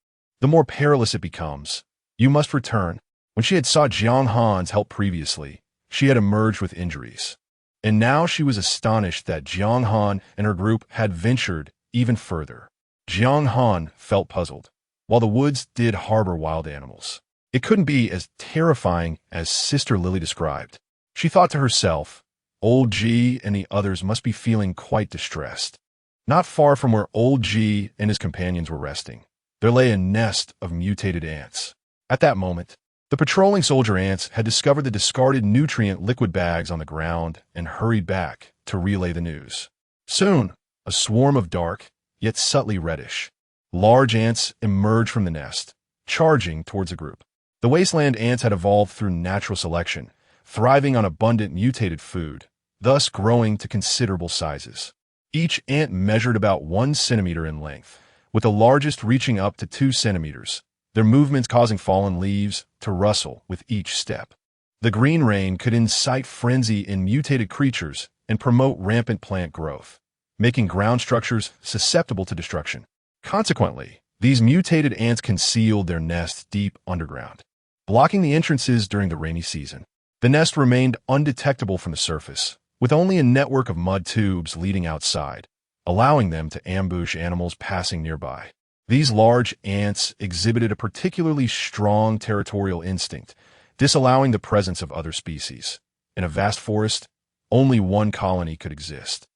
the more perilous it becomes. You must return." When she had sought Jiang Han's help previously, she had emerged with injuries. And now she was astonished that Jiang Han and her group had ventured even further. Jiang Han felt puzzled. While the woods did harbor wild animals, it couldn't be as terrifying as Sister Lily described. She thought to herself, Old G and the others must be feeling quite distressed. Not far from where Old G and his companions were resting, there lay a nest of mutated ants. At that moment, the patrolling soldier ants had discovered the discarded nutrient liquid bags on the ground and hurried back to relay the news. Soon, a swarm of dark, yet subtly reddish, large ants emerged from the nest, charging towards the group. The wasteland ants had evolved through natural selection, thriving on abundant mutated food, thus growing to considerable sizes. Each ant measured about 1 centimeter in length, with the largest reaching up to 2 centimeters, their movements causing fallen leaves to rustle with each step. The green rain could incite frenzy in mutated creatures and promote rampant plant growth, making ground structures susceptible to destruction. Consequently, these mutated ants concealed their nests deep underground, blocking the entrances during the rainy season. The nest remained undetectable from the surface, with only a network of mud tubes leading outside, allowing them to ambush animals passing nearby. These large ants exhibited a particularly strong territorial instinct, disallowing the presence of other species. In a vast forest, only one colony could exist.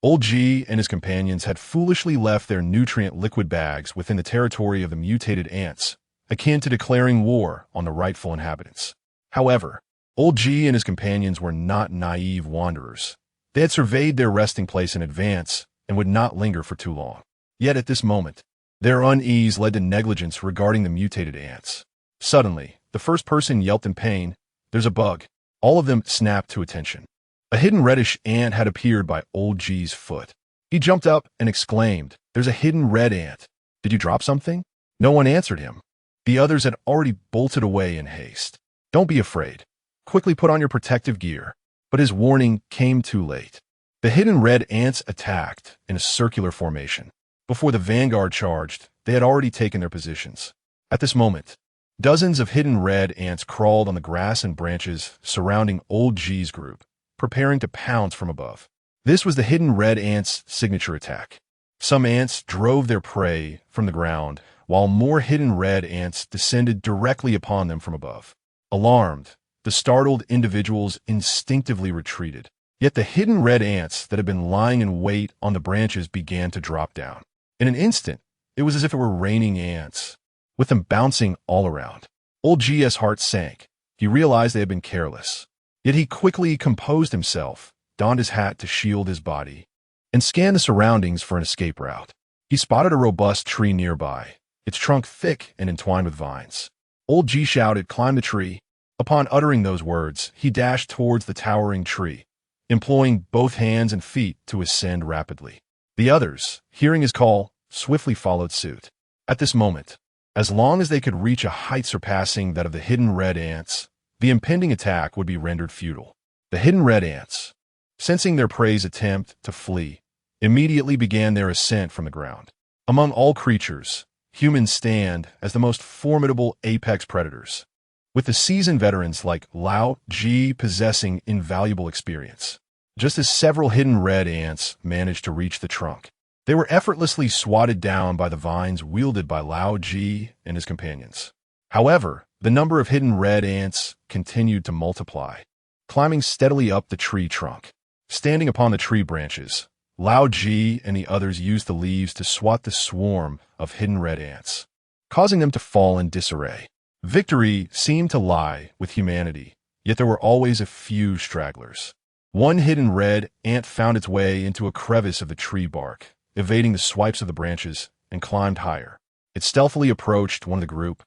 Old G and his companions had foolishly left their nutrient liquid bags within the territory of the mutated ants, akin to declaring war on the rightful inhabitants. However, Old G and his companions were not naive wanderers. They had surveyed their resting place in advance and would not linger for too long. Yet at this moment, their unease led to negligence regarding the mutated ants. Suddenly, the first person yelped in pain, "There's a bug." All of them snapped to attention. A hidden reddish ant had appeared by Old G's foot. He jumped up and exclaimed, "There's a hidden red ant. Did you drop something?" No one answered him. The others had already bolted away in haste. "Don't be afraid. Quickly put on your protective gear." But his warning came too late. The hidden red ants attacked in a circular formation. Before the vanguard charged, they had already taken their positions. At this moment, dozens of hidden red ants crawled on the grass and branches surrounding Old G's group, preparing to pounce from above. This was the hidden red ants' signature attack. Some ants drove their prey from the ground, while more hidden red ants descended directly upon them from above. Alarmed, the startled individuals instinctively retreated. Yet the hidden red ants that had been lying in wait on the branches began to drop down. In an instant, it was as if it were raining ants, with them bouncing all around. Old G's heart sank. He realized they had been careless. Yet he quickly composed himself, donned his hat to shield his body, and scanned the surroundings for an escape route. He spotted a robust tree nearby, its trunk thick and entwined with vines. Old G shouted, "Climb the tree." Upon uttering those words, he dashed towards the towering tree, employing both hands and feet to ascend rapidly. The others, hearing his call, swiftly followed suit. At this moment, as long as they could reach a height surpassing that of the hidden red ants, the impending attack would be rendered futile. The hidden red ants, sensing their prey's attempt to flee, immediately began their ascent from the ground. Among all creatures, humans stand as the most formidable apex predators, with the seasoned veterans like Lao Ji possessing invaluable experience. Just as several hidden red ants managed to reach the trunk, they were effortlessly swatted down by the vines wielded by Lao Ji and his companions. However, the number of hidden red ants continued to multiply, climbing steadily up the tree trunk. Standing upon the tree branches, Lao Ji and the others used the leaves to swat the swarm of hidden red ants, causing them to fall in disarray. Victory seemed to lie with humanity, yet there were always a few stragglers. One hidden red ant found its way into a crevice of the tree bark, evading the swipes of the branches, and climbed higher. It stealthily approached one of the group,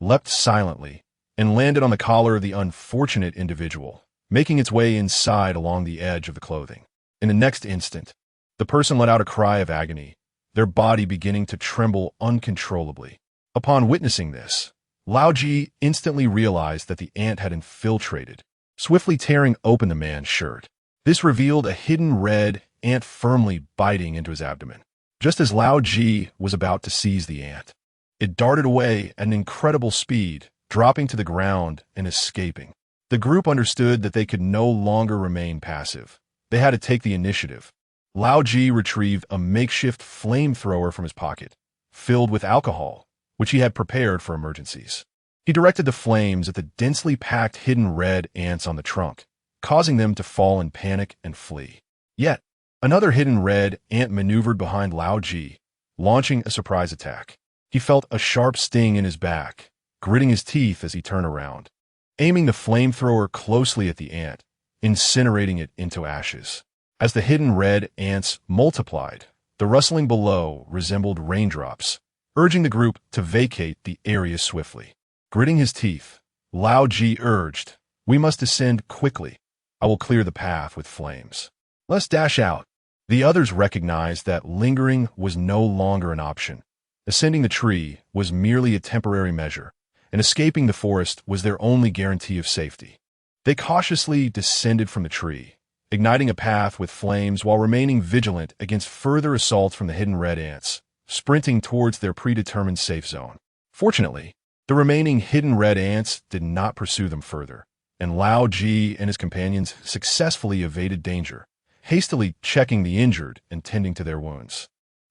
leapt silently, and landed on the collar of the unfortunate individual, making its way inside along the edge of the clothing. In the next instant, the person let out a cry of agony, their body beginning to tremble uncontrollably. Upon witnessing this, Lao Ji instantly realized that the ant had infiltrated, swiftly tearing open the man's shirt. This revealed a hidden red ant firmly biting into his abdomen. Just as Lao Ji was about to seize the ant, it darted away at an incredible speed, dropping to the ground and escaping. The group understood that they could no longer remain passive. They had to take the initiative. Lao Ji retrieved a makeshift flamethrower from his pocket, filled with alcohol, which he had prepared for emergencies. He directed the flames at the densely packed hidden red ants on the trunk, causing them to fall in panic and flee. Yet, another hidden red ant maneuvered behind Lao Ji, launching a surprise attack. He felt a sharp sting in his back, gritting his teeth as he turned around, aiming the flamethrower closely at the ant, incinerating it into ashes. As the hidden red ants multiplied, the rustling below resembled raindrops, urging the group to vacate the area swiftly. Gritting his teeth, Lao Ji urged, "We must descend quickly. I will clear the path with flames. Let's dash out." The others recognized that lingering was no longer an option, Ascending the tree was merely a temporary measure, and escaping the forest was their only guarantee of safety. They cautiously descended from the tree, igniting a path with flames while remaining vigilant against further assaults from the hidden red ants, sprinting towards their predetermined safe zone. Fortunately, the remaining hidden red ants did not pursue them further, and Lao Ji and his companions successfully evaded danger, hastily checking the injured and tending to their wounds.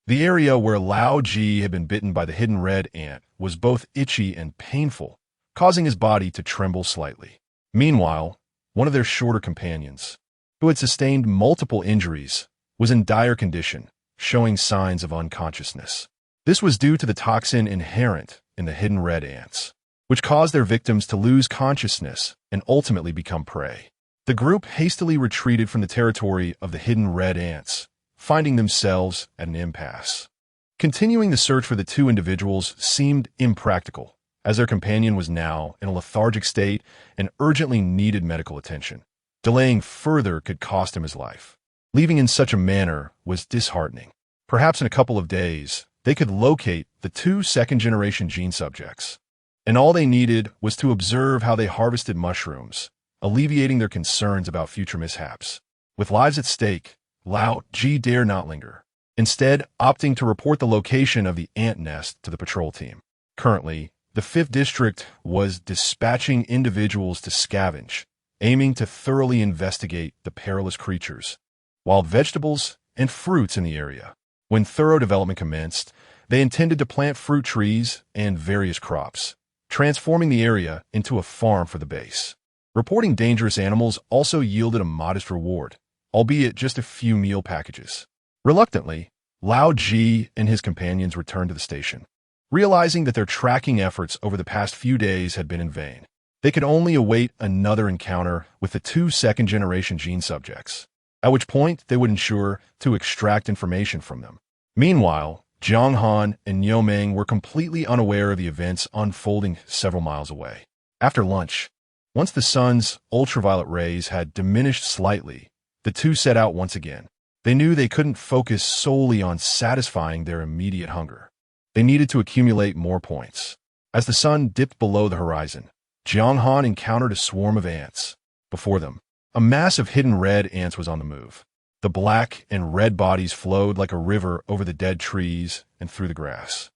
The area where Lao Ji had been bitten by the hidden red ant was both itchy and painful, causing his body to tremble slightly. Meanwhile, one of their shorter companions, who had sustained multiple injuries, was in dire condition, showing signs of unconsciousness. This was due to the toxin inherent in the hidden red ants, which caused their victims to lose consciousness and ultimately become prey. The group hastily retreated from the territory of the hidden red ants, finding themselves at an impasse. Continuing the search for the two individuals seemed impractical, as their companion was now in a lethargic state and urgently needed medical attention. Delaying further could cost him his life. Leaving in such a manner was disheartening. Perhaps in a couple of days, they could locate the two second-generation gene subjects, and all they needed was to observe how they harvested mushrooms, alleviating their concerns about future mishaps. With lives at stake, Lao Ji dare not linger, instead opting to report the location of the ant nest to the patrol team. Currently, the 5th District was dispatching individuals to scavenge, aiming to thoroughly investigate the perilous creatures, wild vegetables, and fruits in the area. When thorough development commenced, they intended to plant fruit trees and various crops, transforming the area into a farm for the base. Reporting dangerous animals also yielded a modest reward, albeit just a few meal packages. Reluctantly, Lao Ji and his companions returned to the station, realizing that their tracking efforts over the past few days had been in vain. They could only await another encounter with the two second-generation gene subjects, at which point they would ensure to extract information from them. Meanwhile, Jiang Han and Niu Meng were completely unaware of the events unfolding several miles away. After lunch, once the sun's ultraviolet rays had diminished slightly, the two set out once again. They knew they couldn't focus solely on satisfying their immediate hunger. They needed to accumulate more points. As the sun dipped below the horizon, Jiang Han encountered a swarm of ants. Before them, a mass of hidden red ants was on the move. The black and red bodies flowed like a river over the dead trees and through the grass,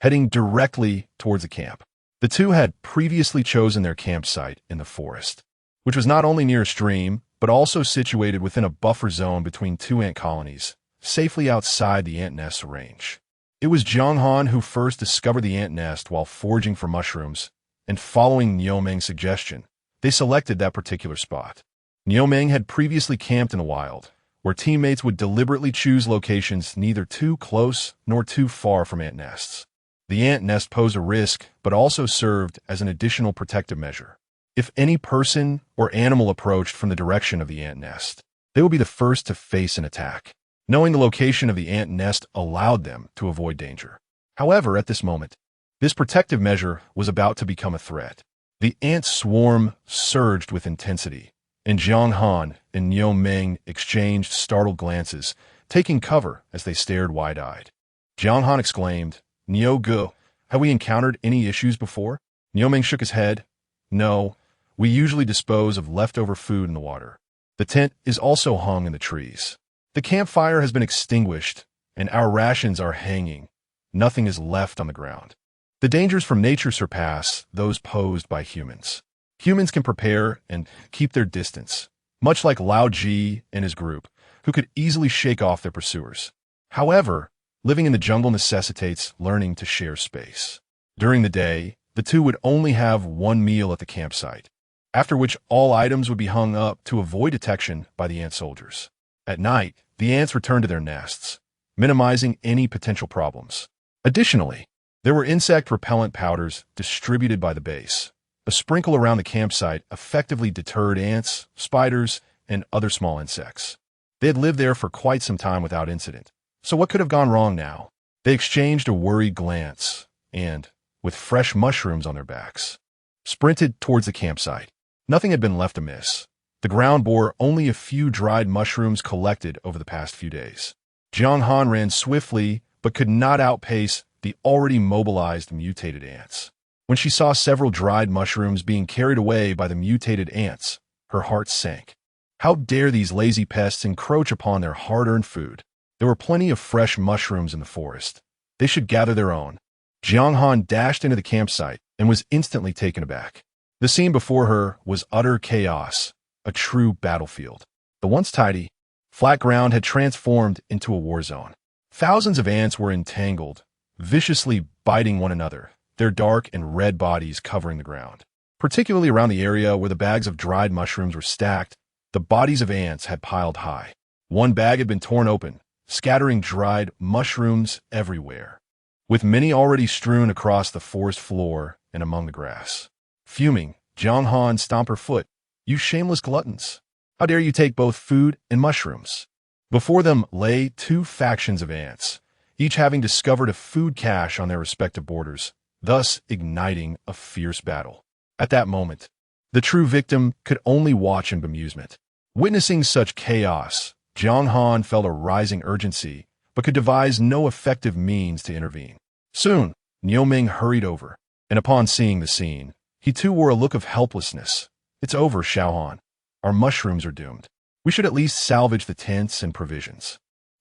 heading directly towards the camp. The two had previously chosen their campsite in the forest, which was not only near a stream, but also situated within a buffer zone between two ant colonies, safely outside the ant nest's range. It was Jiang Han who first discovered the ant nest while foraging for mushrooms, and following Niu Meng's suggestion, they selected that particular spot. Niu Meng had previously camped in the wild, where teammates would deliberately choose locations neither too close nor too far from ant nests. The ant nest posed a risk, but also served as an additional protective measure. If any person or animal approached from the direction of the ant nest, they would be the first to face an attack. Knowing the location of the ant nest allowed them to avoid danger. However, at this moment, this protective measure was about to become a threat. The ant swarm surged with intensity, and Jiang Han and Niu Meng exchanged startled glances, taking cover as they stared wide-eyed. Jiang Han exclaimed, "Niu Ge, have we encountered any issues before?" Niu Meng shook his head. "No, we usually dispose of leftover food in the water. The tent is also hung in the trees. The campfire has been extinguished, and our rations are hanging. Nothing is left on the ground. The dangers from nature surpass those posed by humans. Humans can prepare and keep their distance, much like Lao Ji and his group, who could easily shake off their pursuers. However, living in the jungle necessitates learning to share space. During the day, the two would only have one meal at the campsite, after which all items would be hung up to avoid detection by the ant soldiers. At night, the ants returned to their nests, minimizing any potential problems. Additionally, there were insect repellent powders distributed by the base. A sprinkle around the campsite effectively deterred ants, spiders, and other small insects. They had lived there for quite some time without incident, so what could have gone wrong now? They exchanged a worried glance and, with fresh mushrooms on their backs, sprinted towards the campsite. Nothing had been left amiss. The ground bore only a few dried mushrooms collected over the past few days. Jiang Han ran swiftly, but could not outpace the already mobilized mutated ants. When she saw several dried mushrooms being carried away by the mutated ants, her heart sank. How dare these lazy pests encroach upon their hard-earned food? There were plenty of fresh mushrooms in the forest. They should gather their own. Jiang Han dashed into the campsite and was instantly taken aback. The scene before her was utter chaos, a true battlefield. The once tidy, flat ground had transformed into a war zone. Thousands of ants were entangled, viciously biting one another, their dark and red bodies covering the ground. Particularly around the area where the bags of dried mushrooms were stacked, the bodies of ants had piled high. One bag had been torn open, scattering dried mushrooms everywhere, with many already strewn across the forest floor and among the grass. Fuming, Jiang Han stomped her foot. "You shameless gluttons! How dare you take both food and mushrooms?" Before them lay two factions of ants, each having discovered a food cache on their respective borders, thus igniting a fierce battle. At that moment, the true victim could only watch in bemusement. Witnessing such chaos, Jiang Han felt a rising urgency, but could devise no effective means to intervene. Soon, Niu Ming hurried over, and upon seeing the scene, he too wore a look of helplessness. "It's over, Xiao Han. Our mushrooms are doomed. We should at least salvage the tents and provisions."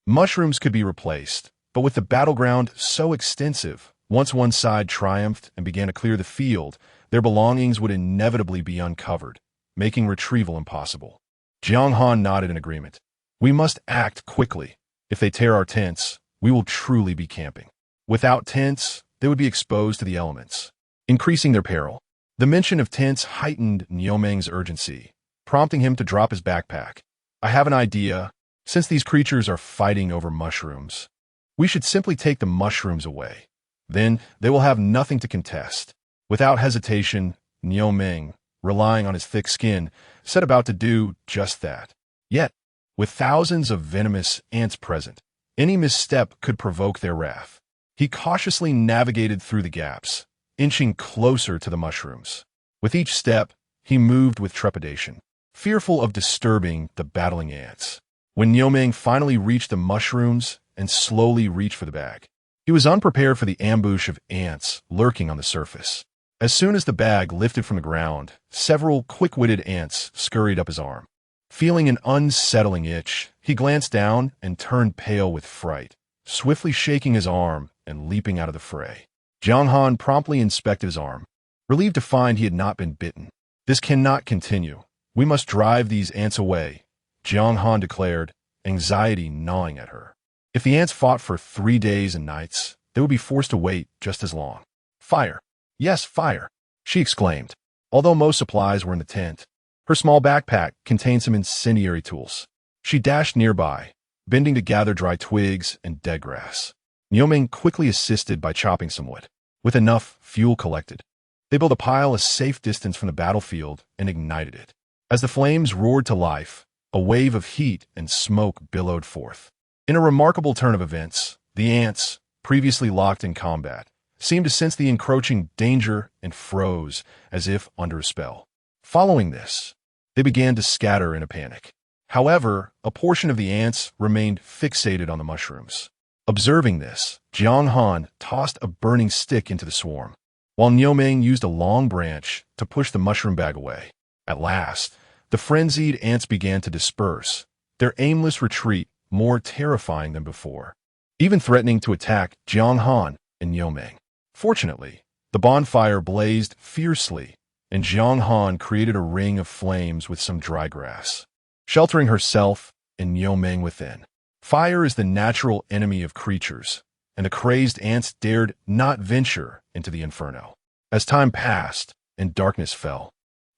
Mushrooms could be replaced, but with the battleground so extensive, once one side triumphed and began to clear the field, their belongings would inevitably be uncovered, making retrieval impossible. Jiang Han nodded in agreement. "We must act quickly. If they tear our tents, we will truly be camping. Without tents, they would be exposed to the elements, increasing their peril." The mention of tents heightened Niu Ming's urgency, prompting him to drop his backpack. "I have an idea. Since these creatures are fighting over mushrooms, we should simply take the mushrooms away. Then they will have nothing to contest." Without hesitation, Niu Ming, relying on his thick skin, set about to do just that. Yet, with thousands of venomous ants present, any misstep could provoke their wrath. He cautiously navigated through the gaps, inching closer to the mushrooms. With each step, he moved with trepidation, fearful of disturbing the battling ants. When Niu Ming finally reached the mushrooms and slowly reached for the bag, he was unprepared for the ambush of ants lurking on the surface. As soon as the bag lifted from the ground, several quick-witted ants scurried up his arm. Feeling an unsettling itch, he glanced down and turned pale with fright, swiftly shaking his arm and leaping out of the fray. Jiang Han promptly inspected his arm, relieved to find he had not been bitten. "This cannot continue. We must drive these ants away," Jiang Han declared, anxiety gnawing at her. If the ants fought for 3 days and nights, they would be forced to wait just as long. "Fire! Yes, fire!" she exclaimed. Although most supplies were in the tent, her small backpack contained some incendiary tools. She dashed nearby, bending to gather dry twigs and dead grass. Niu Ming quickly assisted by chopping some wood. With enough fuel collected, they built a pile a safe distance from the battlefield and ignited it. As the flames roared to life, a wave of heat and smoke billowed forth. In a remarkable turn of events, the ants, previously locked in combat, seemed to sense the encroaching danger and froze as if under a spell. Following this, they began to scatter in a panic. However, a portion of the ants remained fixated on the mushrooms. Observing this, Jiang Han tossed a burning stick into the swarm, while Niu Ming used a long branch to push the mushroom bag away. At last, the frenzied ants began to disperse, their aimless retreat more terrifying than before, even threatening to attack Jiang Han and Niu Ming. Fortunately, the bonfire blazed fiercely, and Jiang Han created a ring of flames with some dry grass, sheltering herself and Niu Ming within. Fire is the natural enemy of creatures, and the crazed ants dared not venture into the inferno. As time passed and darkness fell,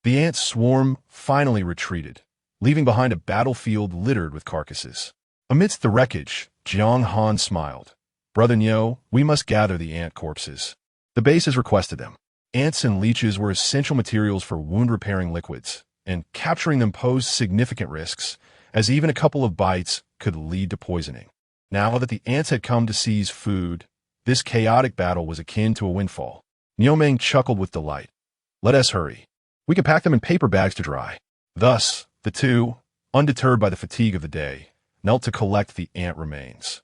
the ant swarm finally retreated, leaving behind a battlefield littered with carcasses. Amidst the wreckage, Jiang Han smiled. "Brother Niu, we must gather the ant corpses. The base has requested them." Ants and leeches were essential materials for wound-repairing liquids, and capturing them posed significant risks, as even a couple of bites could lead to poisoning. Now that the ants had come to seize food, this chaotic battle was akin to a windfall. Niu Ming chuckled with delight. "Let us hurry. We can pack them in paper bags to dry." Thus, the two, undeterred by the fatigue of the day, knelt to collect the ant remains.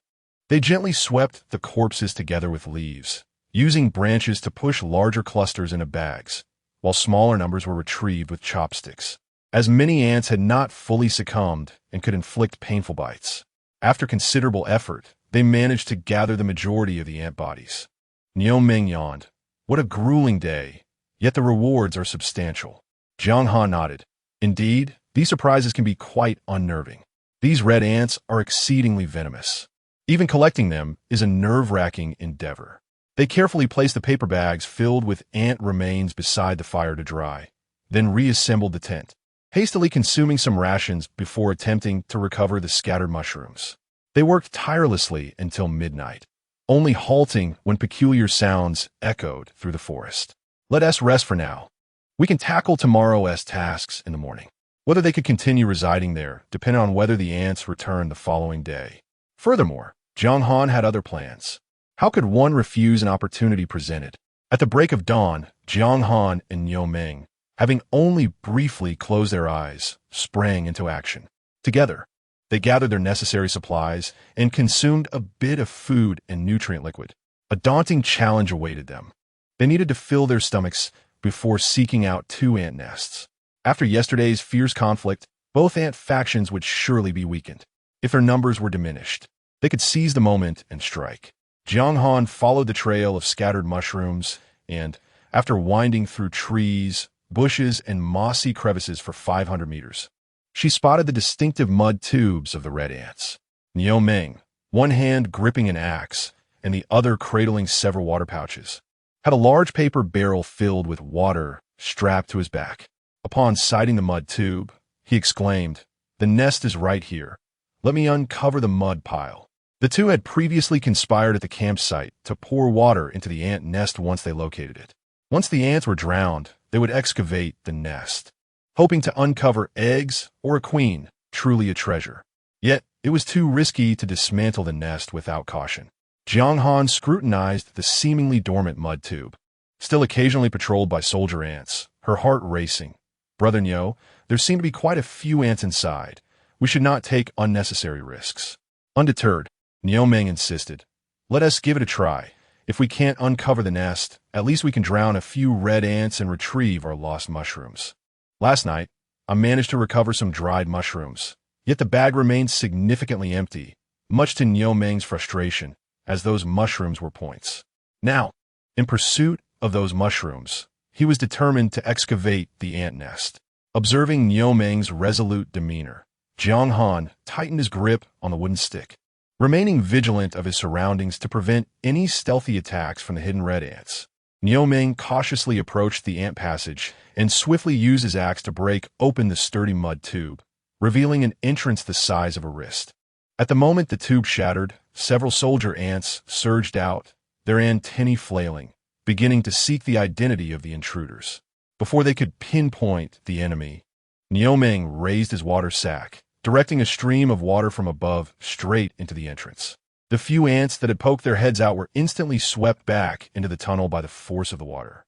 They gently swept the corpses together with leaves, using branches to push larger clusters into bags, while smaller numbers were retrieved with chopsticks. As many ants had not fully succumbed and could inflict painful bites. After considerable effort, they managed to gather the majority of the ant bodies. Niu Ming yawned. What a grueling day, yet the rewards are substantial. Jiang Han nodded. Indeed, these surprises can be quite unnerving. These red ants are exceedingly venomous. Even collecting them is a nerve-wracking endeavor. They carefully placed the paper bags filled with ant remains beside the fire to dry, then reassembled the tent, hastily consuming some rations before attempting to recover the scattered mushrooms. They worked tirelessly until midnight, only halting when peculiar sounds echoed through the forest. Let us rest for now. We can tackle tomorrow's tasks in the morning. Whether they could continue residing there depended on whether the ants returned the following day. Furthermore, Jiang Han had other plans. How could one refuse an opportunity presented? At the break of dawn, Jiang Han and Niu Ming, having only briefly closed their eyes, sprang into action. Together, they gathered their necessary supplies and consumed a bit of food and nutrient liquid. A daunting challenge awaited them. They needed to fill their stomachs before seeking out 2 ant nests. After yesterday's fierce conflict, both ant factions would surely be weakened. If their numbers were diminished, they could seize the moment and strike. Jiang Han followed the trail of scattered mushrooms and, after winding through trees, bushes, and mossy crevices for 500 meters, she spotted the distinctive mud tubes of the red ants. Niu Ming, one hand gripping an axe and the other cradling several water pouches, had a large paper barrel filled with water strapped to his back. Upon sighting the mud tube, he exclaimed, "The nest is right here. Let me uncover the mud pile." The two had previously conspired at the campsite to pour water into the ant nest once they located it. Once the ants were drowned, they would excavate the nest, hoping to uncover eggs or a queen, truly a treasure. Yet, it was too risky to dismantle the nest without caution. Jiang Han scrutinized the seemingly dormant mud tube, still occasionally patrolled by soldier ants, her heart racing. Brother Niu, there seem to be quite a few ants inside. We should not take unnecessary risks. Undeterred, Niu Ming insisted, "Let us give it a try. If we can't uncover the nest, at least we can drown a few red ants and retrieve our lost mushrooms. Last night, I managed to recover some dried mushrooms, yet the bag remained significantly empty, much to Niu Ming's frustration, as those mushrooms were points. Now, in pursuit of those mushrooms, he was determined to excavate the ant nest. Observing Niu Ming's resolute demeanor, Jiang Han tightened his grip on the wooden stick, remaining vigilant of his surroundings to prevent any stealthy attacks from the hidden red ants. Niu Ming cautiously approached the ant passage and swiftly used his axe to break open the sturdy mud tube, revealing an entrance the size of a wrist. At the moment the tube shattered, several soldier ants surged out, their antennae flailing, beginning to seek the identity of the intruders. Before they could pinpoint the enemy, Niu Ming raised his water sack, directing a stream of water from above straight into the entrance. The few ants that had poked their heads out were instantly swept back into the tunnel by the force of the water.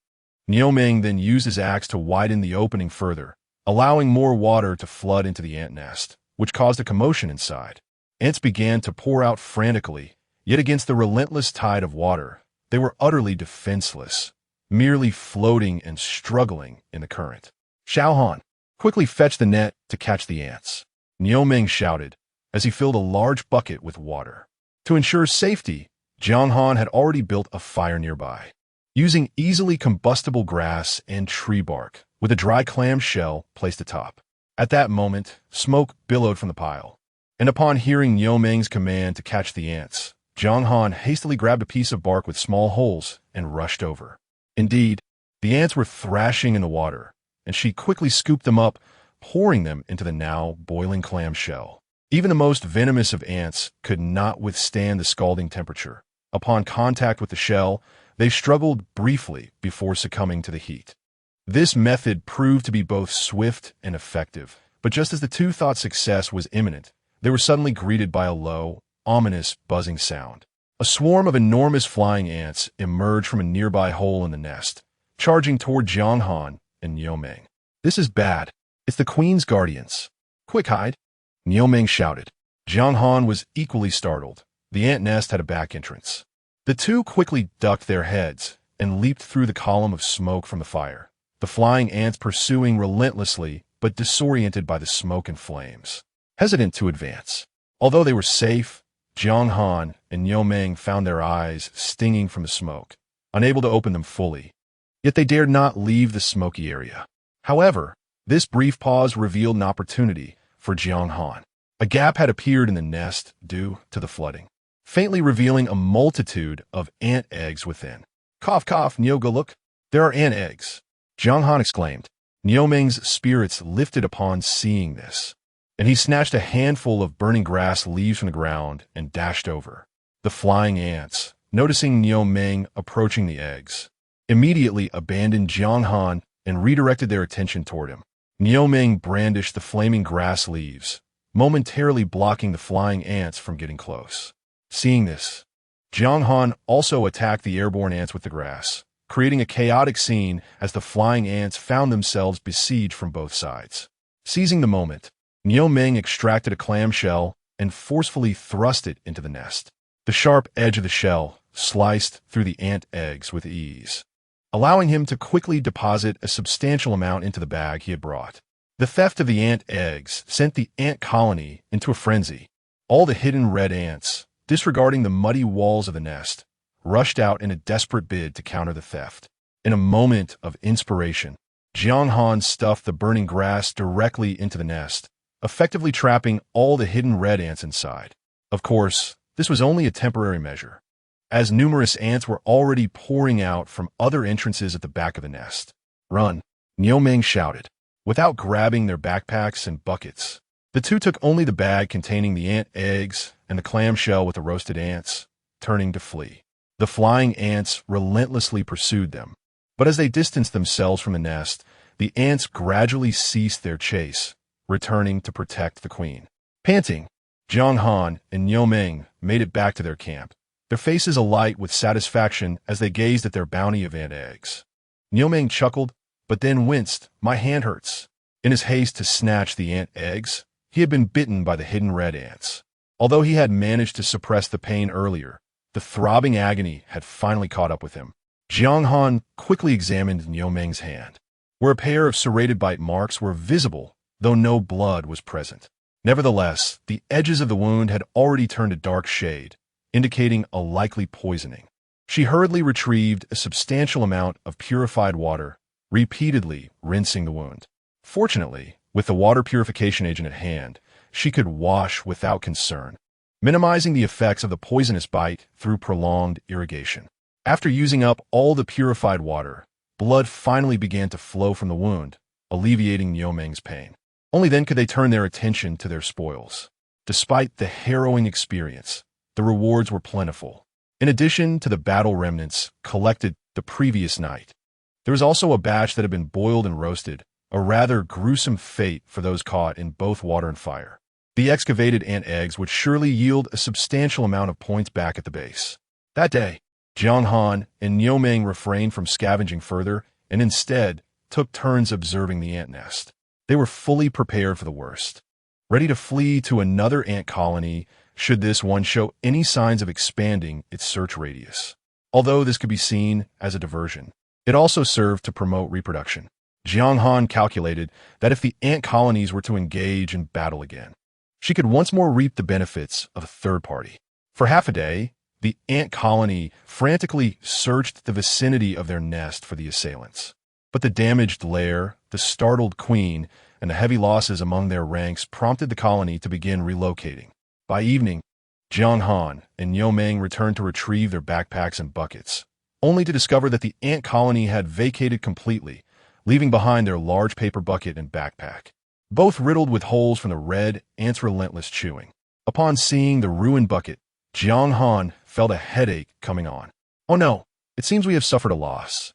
Niu Ming then used his axe to widen the opening further, allowing more water to flood into the ant nest, which caused a commotion inside. Ants began to pour out frantically, yet against the relentless tide of water, they were utterly defenseless, merely floating and struggling in the current. Xiao Han, quickly fetch the net to catch the ants, Niu Ming shouted as he filled a large bucket with water. To ensure safety, Jiang Han had already built a fire nearby, using easily combustible grass and tree bark, with a dry clam shell placed atop. At that moment, smoke billowed from the pile, and upon hearing Niu Ming's command to catch the ants, Jiang Han hastily grabbed a piece of bark with small holes and rushed over. Indeed, the ants were thrashing in the water, and she quickly scooped them up, pouring them into the now boiling clam shell. Even the most venomous of ants could not withstand the scalding temperature. Upon contact with the shell, they struggled briefly before succumbing to the heat. This method proved to be both swift and effective, but just as the two thought success was imminent, they were suddenly greeted by a low, ominous buzzing sound. A swarm of enormous flying ants emerged from a nearby hole in the nest, charging toward Jiang Han and Niu Ming. "This is bad. It's the Queen's guardians. Quick, hide!" Niu Ming shouted. Jiang Han was equally startled, the ant nest had a back entrance. The two quickly ducked their heads and leaped through the column of smoke from the fire, the flying ants pursuing relentlessly but disoriented by the smoke and flames, hesitant to advance. Although they were safe, Jiang Han and Niu Meng found their eyes stinging from the smoke, unable to open them fully. Yet they dared not leave the smoky area. However, this brief pause revealed an opportunity for Jiang Han. A gap had appeared in the nest due to the flooding, faintly revealing a multitude of ant eggs within. Cough, cough, Nyoga, look, there are ant eggs, Jiang Han exclaimed. Niu Meng's spirits lifted upon seeing this, and he snatched a handful of burning grass leaves from the ground and dashed over. The flying ants, noticing Niu Meng approaching the eggs, immediately abandoned Jiang Han and redirected their attention toward him. Niu Meng brandished the flaming grass leaves, momentarily blocking the flying ants from getting close. Seeing this, Jiang Han also attacked the airborne ants with the grass, creating a chaotic scene as the flying ants found themselves besieged from both sides. Seizing the moment, Niu Meng extracted a clamshell and forcefully thrust it into the nest. The sharp edge of the shell sliced through the ant eggs with ease, allowing him to quickly deposit a substantial amount into the bag he had brought. The theft of the ant eggs sent the ant colony into a frenzy. All the hidden red ants, disregarding the muddy walls of the nest, rushed out in a desperate bid to counter the theft. In a moment of inspiration, Jiang Han stuffed the burning grass directly into the nest, effectively trapping all the hidden red ants inside. Of course, this was only a temporary measure, as numerous ants were already pouring out from other entrances at the back of the nest. Run, Niu Meng shouted. Without grabbing their backpacks and buckets, the two took only the bag containing the ant eggs and the clamshell with the roasted ants, turning to flee. The flying ants relentlessly pursued them, but as they distanced themselves from the nest, the ants gradually ceased their chase, returning to protect the queen. Panting, Jiang Han and Niu Meng made it back to their camp, their faces alight with satisfaction as they gazed at their bounty of ant eggs. Niu Meng chuckled, but then winced. My hand hurts. In his haste to snatch the ant eggs, he had been bitten by the hidden red ants. Although he had managed to suppress the pain earlier, the throbbing agony had finally caught up with him. Jiang Han quickly examined Niu Meng's hand, where a pair of serrated bite marks were visible, though no blood was present. Nevertheless, the edges of the wound had already turned a dark shade, indicating a likely poisoning. She hurriedly retrieved a substantial amount of purified water, repeatedly rinsing the wound. Fortunately, with the water purification agent at hand, she could wash without concern, minimizing the effects of the poisonous bite through prolonged irrigation. After using up all the purified water, blood finally began to flow from the wound, alleviating Niu Meng's pain. Only then could they turn their attention to their spoils. Despite the harrowing experience, the rewards were plentiful. In addition to the battle remnants collected the previous night, there was also a batch that had been boiled and roasted, a rather gruesome fate for those caught in both water and fire. The excavated ant eggs would surely yield a substantial amount of points back at the base. That day, Jiang Han and Niu Meng refrained from scavenging further and instead took turns observing the ant nest. They were fully prepared for the worst, ready to flee to another ant colony should this one show any signs of expanding its search radius. Although this could be seen as a diversion, it also served to promote reproduction. Jiang Han calculated that if the ant colonies were to engage in battle again, she could once more reap the benefits of a third party. For half a day, the ant colony frantically searched the vicinity of their nest for the assailants. But the damaged lair, the startled queen, and the heavy losses among their ranks prompted the colony to begin relocating. By evening, Jiang Han and Niu Meng returned to retrieve their backpacks and buckets, only to discover that the ant colony had vacated completely, leaving behind their large paper bucket and backpack, both riddled with holes from the red ants' relentless chewing. Upon seeing the ruined bucket, Jiang Han felt a headache coming on. Oh no, it seems we have suffered a loss.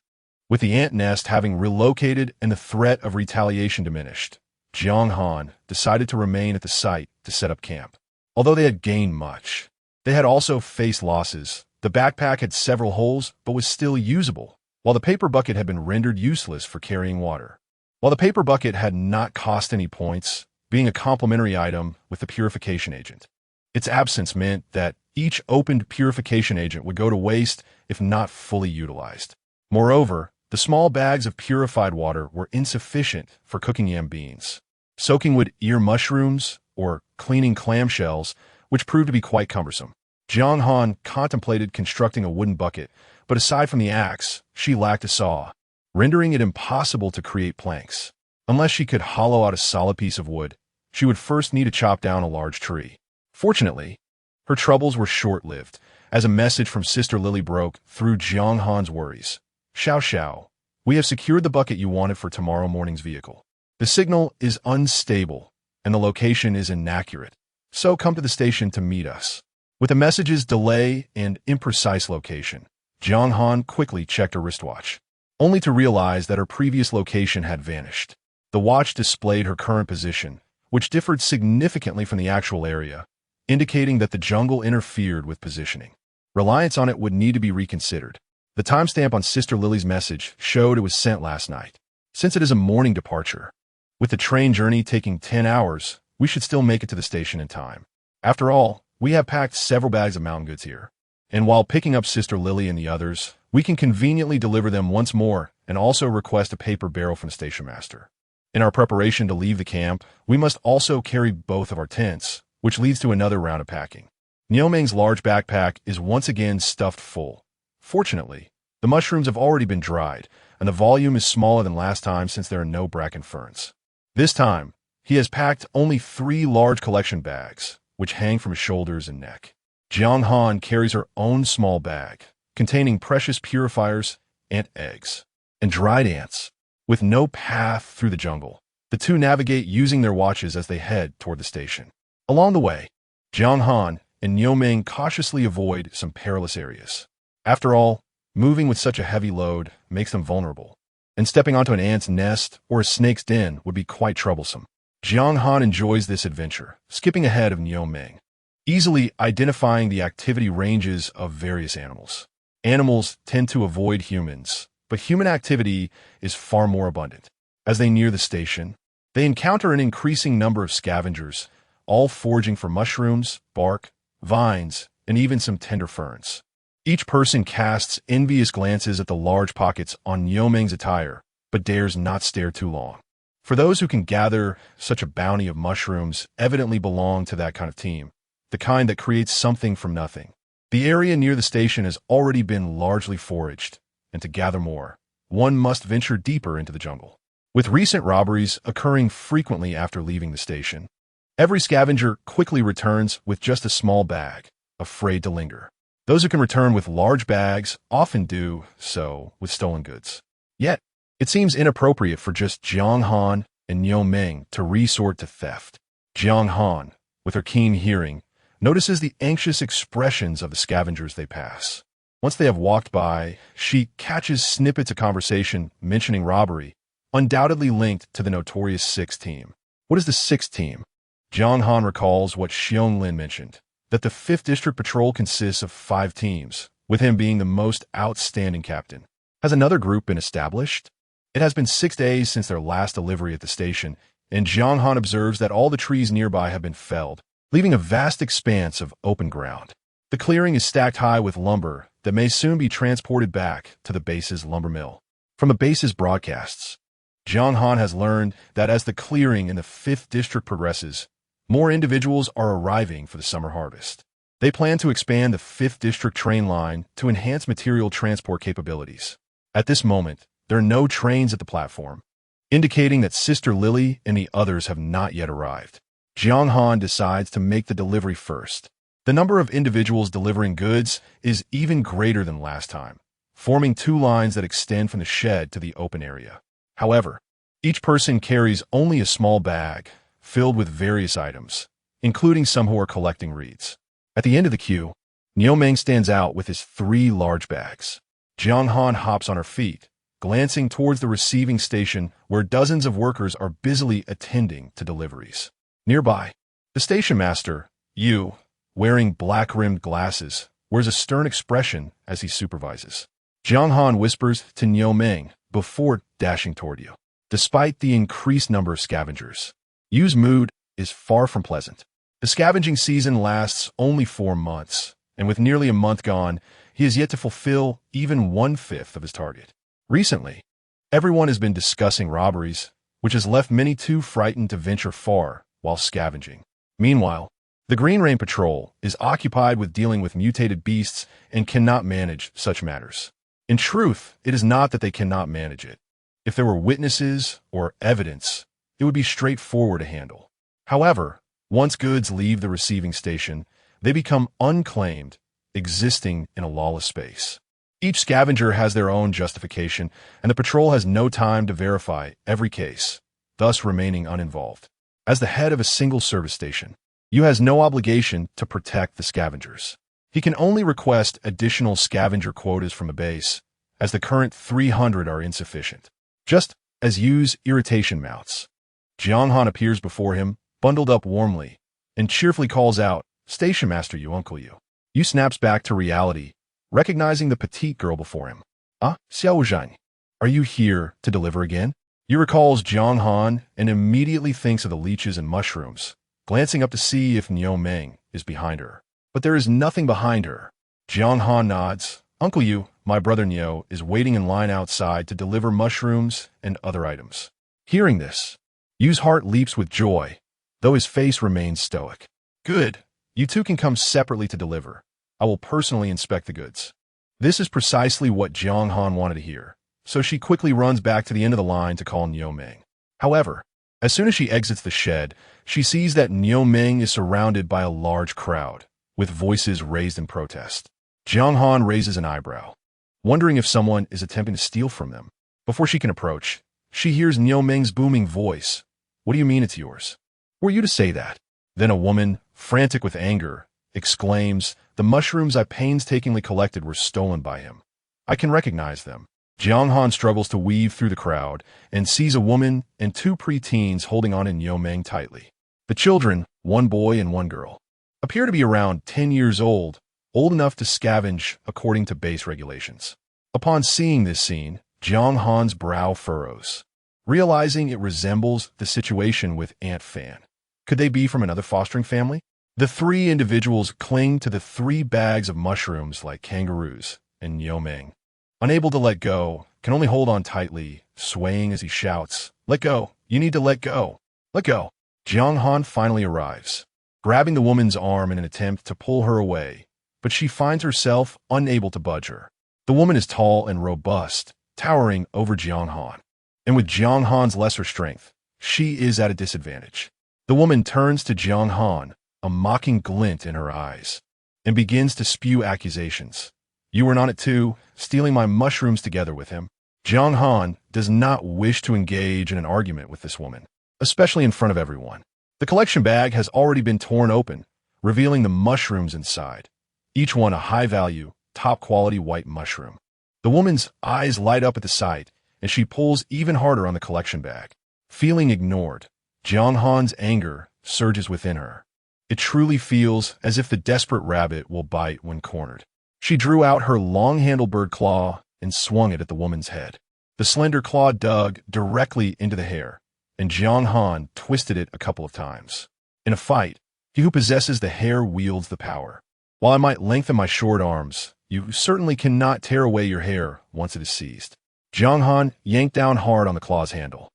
With the ant nest having relocated and the threat of retaliation diminished, Jiang Han decided to remain at the site to set up camp. Although they had gained much, they had also faced losses. The backpack had several holes but was still usable, while the paper bucket had been rendered useless for carrying water. While the paper bucket had not cost any points, being a complementary item with the purification agent, its absence meant that Each opened purification agent would go to waste if not fully utilized. Moreover, the small bags of purified water were insufficient for cooking yam beans, soaking with ear mushrooms, or cleaning clamshells, which proved to be quite cumbersome. Jiang Han contemplated constructing a wooden bucket, but aside from the axe, she lacked a saw, rendering it impossible to create planks. Unless she could hollow out a solid piece of wood, she would first need to chop down a large tree. Fortunately, her troubles were short-lived, as a message from Sister Lily broke through Jiang Han's worries. Xiao Xiao, we have secured the bucket you wanted for tomorrow morning's vehicle. The signal is unstable, and the location is inaccurate, so come to the station to meet us. With the message's delay and imprecise location, Jiang Han quickly checked her wristwatch, only to realize that her previous location had vanished. The watch displayed her current position, which differed significantly from the actual area, indicating that the jungle interfered with positioning. Reliance on it would need to be reconsidered. The timestamp on Sister Lily's message showed it was sent last night. Since it is a morning departure, with the train journey taking 10 hours, we should still make it to the station in time. After all, we have packed several bags of mountain goods here. And while picking up Sister Lily and the others, we can conveniently deliver them once more and also request a paper barrel from the station master. In our preparation to leave the camp, we must also carry both of our tents, which leads to another round of packing. Niuming's large backpack is once again stuffed full. Fortunately, the mushrooms have already been dried, and the volume is smaller than last time since there are no bracken ferns. This time, he has packed only 3 large collection bags, which hang from his shoulders and neck. Jiang Han carries her own small bag, containing precious purifiers, ant eggs, and dried ants. With no path through the jungle, the two navigate using their watches as they head toward the station. Along the way, Jiang Han and Niuming cautiously avoid some perilous areas. After all, moving with such a heavy load makes them vulnerable, and stepping onto an ant's nest or a snake's den would be quite troublesome. Jiang Han enjoys this adventure, skipping ahead of Niuming, easily identifying the activity ranges of various animals. Animals tend to avoid humans, but human activity is far more abundant. As they near the station, they encounter an increasing number of scavengers, all foraging for mushrooms, bark, vines, and even some tender ferns. Each person casts envious glances at the large pockets on Niuming's attire, but dares not stare too long. For those who can gather such a bounty of mushrooms evidently belong to that kind of team, the kind that creates something from nothing. The area near the station has already been largely foraged, and to gather more, one must venture deeper into the jungle. With recent robberies occurring frequently after leaving the station, every scavenger quickly returns with just a small bag, afraid to linger. Those who can return with large bags often do so with stolen goods. Yet, it seems inappropriate for just Jiang Han and Niuming to resort to theft. Jiang Han, with her keen hearing, notices the anxious expressions of the scavengers they pass. Once they have walked by, she catches snippets of conversation mentioning robbery, undoubtedly linked to the notorious 6th team. What is the 6th team? Jiang Han recalls what Xiong mentioned, that the 5th District Patrol consists of 5 teams, with him being the most outstanding captain. Has another group been established? It has been 6 days since their last delivery at the station, and Jiang Han observes that all the trees nearby have been felled, leaving a vast expanse of open ground. The clearing is stacked high with lumber that may soon be transported back to the base's lumber mill. From the base's broadcasts, Jiang Han has learned that as the clearing in the 5th District progresses, more individuals are arriving for the summer harvest. They plan to expand the 5th District train line to enhance material transport capabilities. At this moment, there are no trains at the platform, indicating that Sister Lily and the others have not yet arrived. Jiang Han decides to make the delivery first. The number of individuals delivering goods is even greater than last time, forming 2 lines that extend from the shed to the open area. However, each person carries only a small bag filled with various items, including some who are collecting reeds. At the end of the queue, Niuming stands out with his 3 large bags. Jiang Han hops on her feet, glancing towards the receiving station where dozens of workers are busily attending to deliveries. Nearby, the station master, Yu, wearing black-rimmed glasses, wears a stern expression as he supervises. Jiang Han whispers to Niuming before dashing toward you. Despite the increased number of scavengers, Yu's mood is far from pleasant. The scavenging season lasts only 4 months, and with nearly a month gone, he has yet to fulfill even 1/5 of his target. Recently, everyone has been discussing robberies, which has left many too frightened to venture far while scavenging. Meanwhile, the Green Rain Patrol is occupied with dealing with mutated beasts and cannot manage such matters. In truth, it is not that they cannot manage it. If there were witnesses or evidence, it would be straightforward to handle. However, once goods leave the receiving station, they become unclaimed, existing in a lawless space. Each scavenger has their own justification, and the patrol has no time to verify every case, thus remaining uninvolved. As the head of a single service station, you has no obligation to protect the scavengers. He can only request additional scavenger quotas from a base, as the current 300 are insufficient. Just as Yu's irritation mounts, Jiang Han appears before him, bundled up warmly, and cheerfully calls out, "Station Master Yu, Uncle Yu." Yu snaps back to reality, recognizing the petite girl before him. "Ah, Xiao Zhang, are you here to deliver again?" Yu recalls Jiang Han and immediately thinks of the leeches and mushrooms, glancing up to see if Niu Meng is behind her. But there is nothing behind her. Jiang Han nods. "Uncle Yu, my brother Niu, is waiting in line outside to deliver mushrooms and other items." Hearing this, Yu's heart leaps with joy, though his face remains stoic. "Good. You two can come separately to deliver. I will personally inspect the goods." This is precisely what Jiang Han wanted to hear, so she quickly runs back to the end of the line to call Niu Meng. However, as soon as she exits the shed, she sees that Niu Meng is surrounded by a large crowd, with voices raised in protest. Jiang Han raises an eyebrow, wondering if someone is attempting to steal from them. Before she can approach, she hears Niu Meng's booming voice. "What do you mean it's yours? Were you to say that?" Then a woman, frantic with anger, exclaims, "The mushrooms I painstakingly collected were stolen by him. I can recognize them." Jiang Han struggles to weave through the crowd and sees a woman and two preteens holding on to Niu Meng tightly. The children, one boy and one girl, appear to be around 10 years old enough to scavenge according to base regulations. Upon seeing this scene, Jiang Han's brow furrows, realizing it resembles the situation with Aunt Fan. Could they be from another fostering family? The three individuals cling to the 3 bags of mushrooms like kangaroos, and Niu Meng, unable to let go, can only hold on tightly, swaying as he shouts, "Let go! You need to let go! Let go!" Jiang Han finally arrives, grabbing the woman's arm in an attempt to pull her away, but she finds herself unable to budge her. The woman is tall and robust, towering over Jiang Han, and with Jiang Han's lesser strength, she is at a disadvantage. The woman turns to Jiang Han, a mocking glint in her eyes, and begins to spew accusations. "You were on it too, stealing my mushrooms together with him." Jiang Han does not wish to engage in an argument with this woman, especially in front of everyone. The collection bag has already been torn open, revealing the mushrooms inside, each one a high-value, top-quality white mushroom. The woman's eyes light up at the sight, and she pulls even harder on the collection bag. Feeling ignored, Jiang Han's anger surges within her. It truly feels as if the desperate rabbit will bite when cornered. She drew out her long-handled bird claw and swung it at the woman's head. The slender claw dug directly into the hair, and Jiang Han twisted it a couple of times. In a fight, he who possesses the hair wields the power. While I might lengthen my short arms, you certainly cannot tear away your hair once it is seized. Jiang Han yanked down hard on the claw's handle,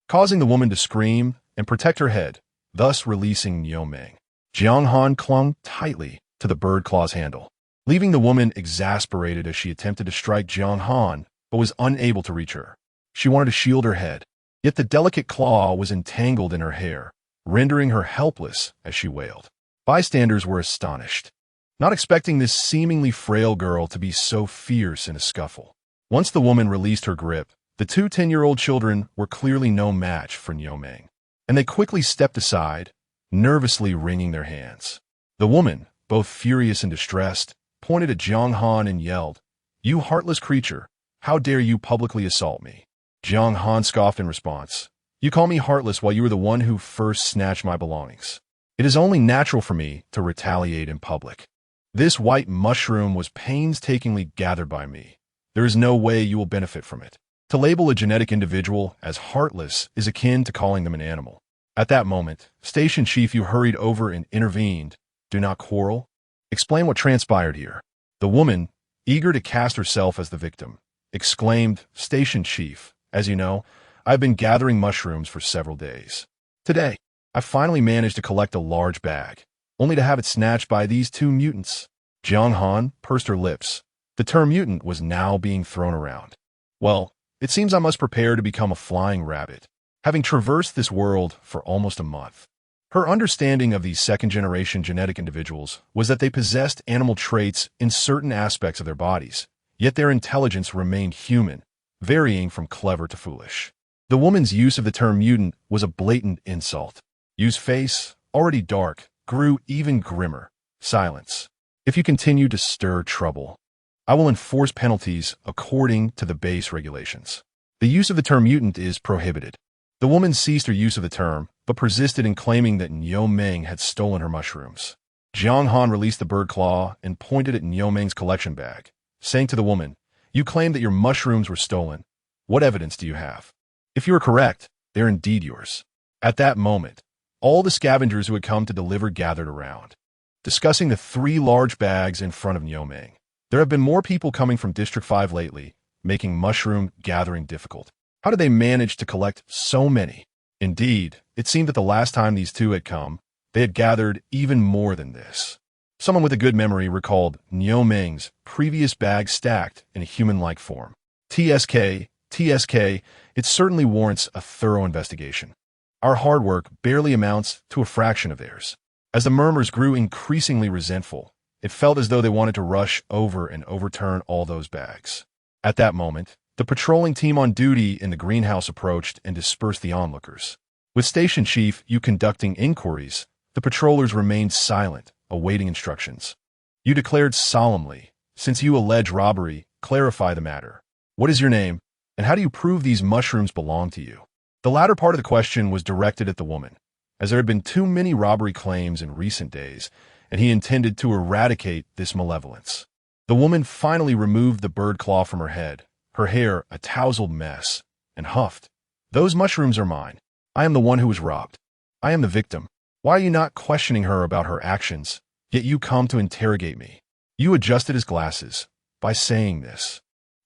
causing the woman to scream and protect her head, thus releasing Niu Meng. Jiang Han clung tightly to the bird claw's handle, leaving the woman exasperated as she attempted to strike Jiang Han, but was unable to reach her. She wanted to shield her head, yet the delicate claw was entangled in her hair, rendering her helpless as she wailed. Bystanders were astonished, not expecting this seemingly frail girl to be so fierce in a scuffle. Once the woman released her grip, the 2 10-year-old children were clearly no match for Niu Meng, and they quickly stepped aside, nervously wringing their hands. The woman, both furious and distressed, pointed at Jiang Han and yelled, "You heartless creature, how dare you publicly assault me?" Jiang Han scoffed in response, "You call me heartless while you were the one who first snatched my belongings. It is only natural for me to retaliate in public. This white mushroom was painstakingly gathered by me. There is no way you will benefit from it. To label a genetic individual as heartless is akin to calling them an animal." At that moment, Station Chief Yu hurried over and intervened. "Do not quarrel. Explain what transpired here. The woman, eager to cast herself as the victim, exclaimed, Station Chief, as you know, I've been gathering mushrooms for several days. Today, I finally managed to collect a large bag, only to have it snatched by these two mutants. Jiang Han pursed her lips. The term mutant was now being thrown around. Well, it seems I must prepare to become a flying rabbit, having traversed this world for almost a month. Her understanding of these second-generation genetic individuals was that they possessed animal traits in certain aspects of their bodies, yet their intelligence remained human, varying from clever to foolish. The woman's use of the term mutant was a blatant insult. Yu's face, already dark, grew even grimmer. Silence. If you continue to stir trouble, I will enforce penalties according to the base regulations. The use of the term mutant is prohibited. The woman ceased her use of the term, but persisted in claiming that Niu Meng had stolen her mushrooms. Jiang Han released the bird claw and pointed at Niu Meng's collection bag, saying to the woman, You claim that your mushrooms were stolen. What evidence do you have? If you are correct, they're indeed yours. At that moment, all the scavengers who had come to deliver gathered around, discussing the 3 large bags in front of Niu Meng. There have been more people coming from District 5 lately, making mushroom gathering difficult. How did they manage to collect so many? Indeed, it seemed that the last time these two had come, they had gathered even more than this. Someone with a good memory recalled Niu Meng's previous bag stacked in a human-like form. TSK, it certainly warrants a thorough investigation. Our hard work barely amounts to a fraction of theirs. As the murmurs grew increasingly resentful, it felt as though they wanted to rush over and overturn all those bags. At that moment, the patrolling team on duty in the greenhouse approached and dispersed the onlookers. With Station Chief Yu conducting inquiries, the patrollers remained silent, awaiting instructions. Yu declared solemnly, Since you allege robbery, clarify the matter. What is your name, and how do you prove these mushrooms belong to you? The latter part of the question was directed at the woman, as there had been too many robbery claims in recent days, and he intended to eradicate this malevolence. The woman finally removed the bird claw from her head, her hair a tousled mess, and huffed. Those mushrooms are mine. I am the one who was robbed. I am the victim. Why are you not questioning her about her actions, yet you come to interrogate me? You adjusted his glasses. By saying this,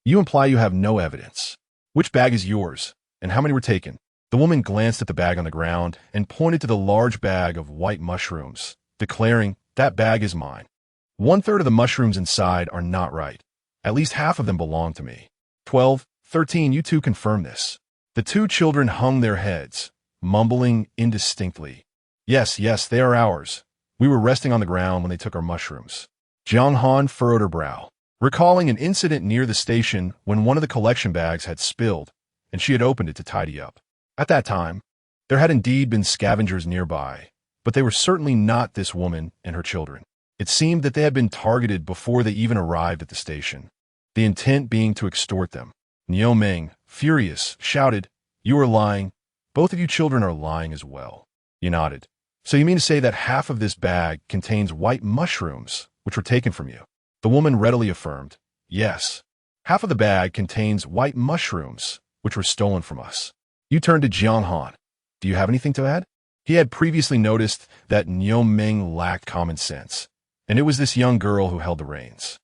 you imply you have no evidence. Which bag is yours, and how many were taken? The woman glanced at the bag on the ground and pointed to the large bag of white mushrooms, declaring, That bag is mine. 1/3 of the mushrooms inside are not right. At least half of them belong to me. 12, 13, you two confirm this. The 2 children hung their heads, mumbling indistinctly. Yes, they are ours. We were resting on the ground when they took our mushrooms. Jiang Han furrowed her brow, recalling an incident near the station when one of the collection bags had spilled, and she had opened it to tidy up. At that time, there had indeed been scavengers nearby, but they were certainly not this woman and her children. It seemed that they had been targeted before they even arrived at the station, the intent being to extort them. Niu Meng, furious, shouted, You are lying. Both of you children are lying as well. He nodded. So you mean to say that half of this bag contains white mushrooms, which were taken from you? The woman readily affirmed, Yes. Half of the bag contains white mushrooms, which were stolen from us. You turned to Jiang Han. Do you have anything to add? He had previously noticed that Niu Meng lacked common sense, and it was this young girl who held the reins.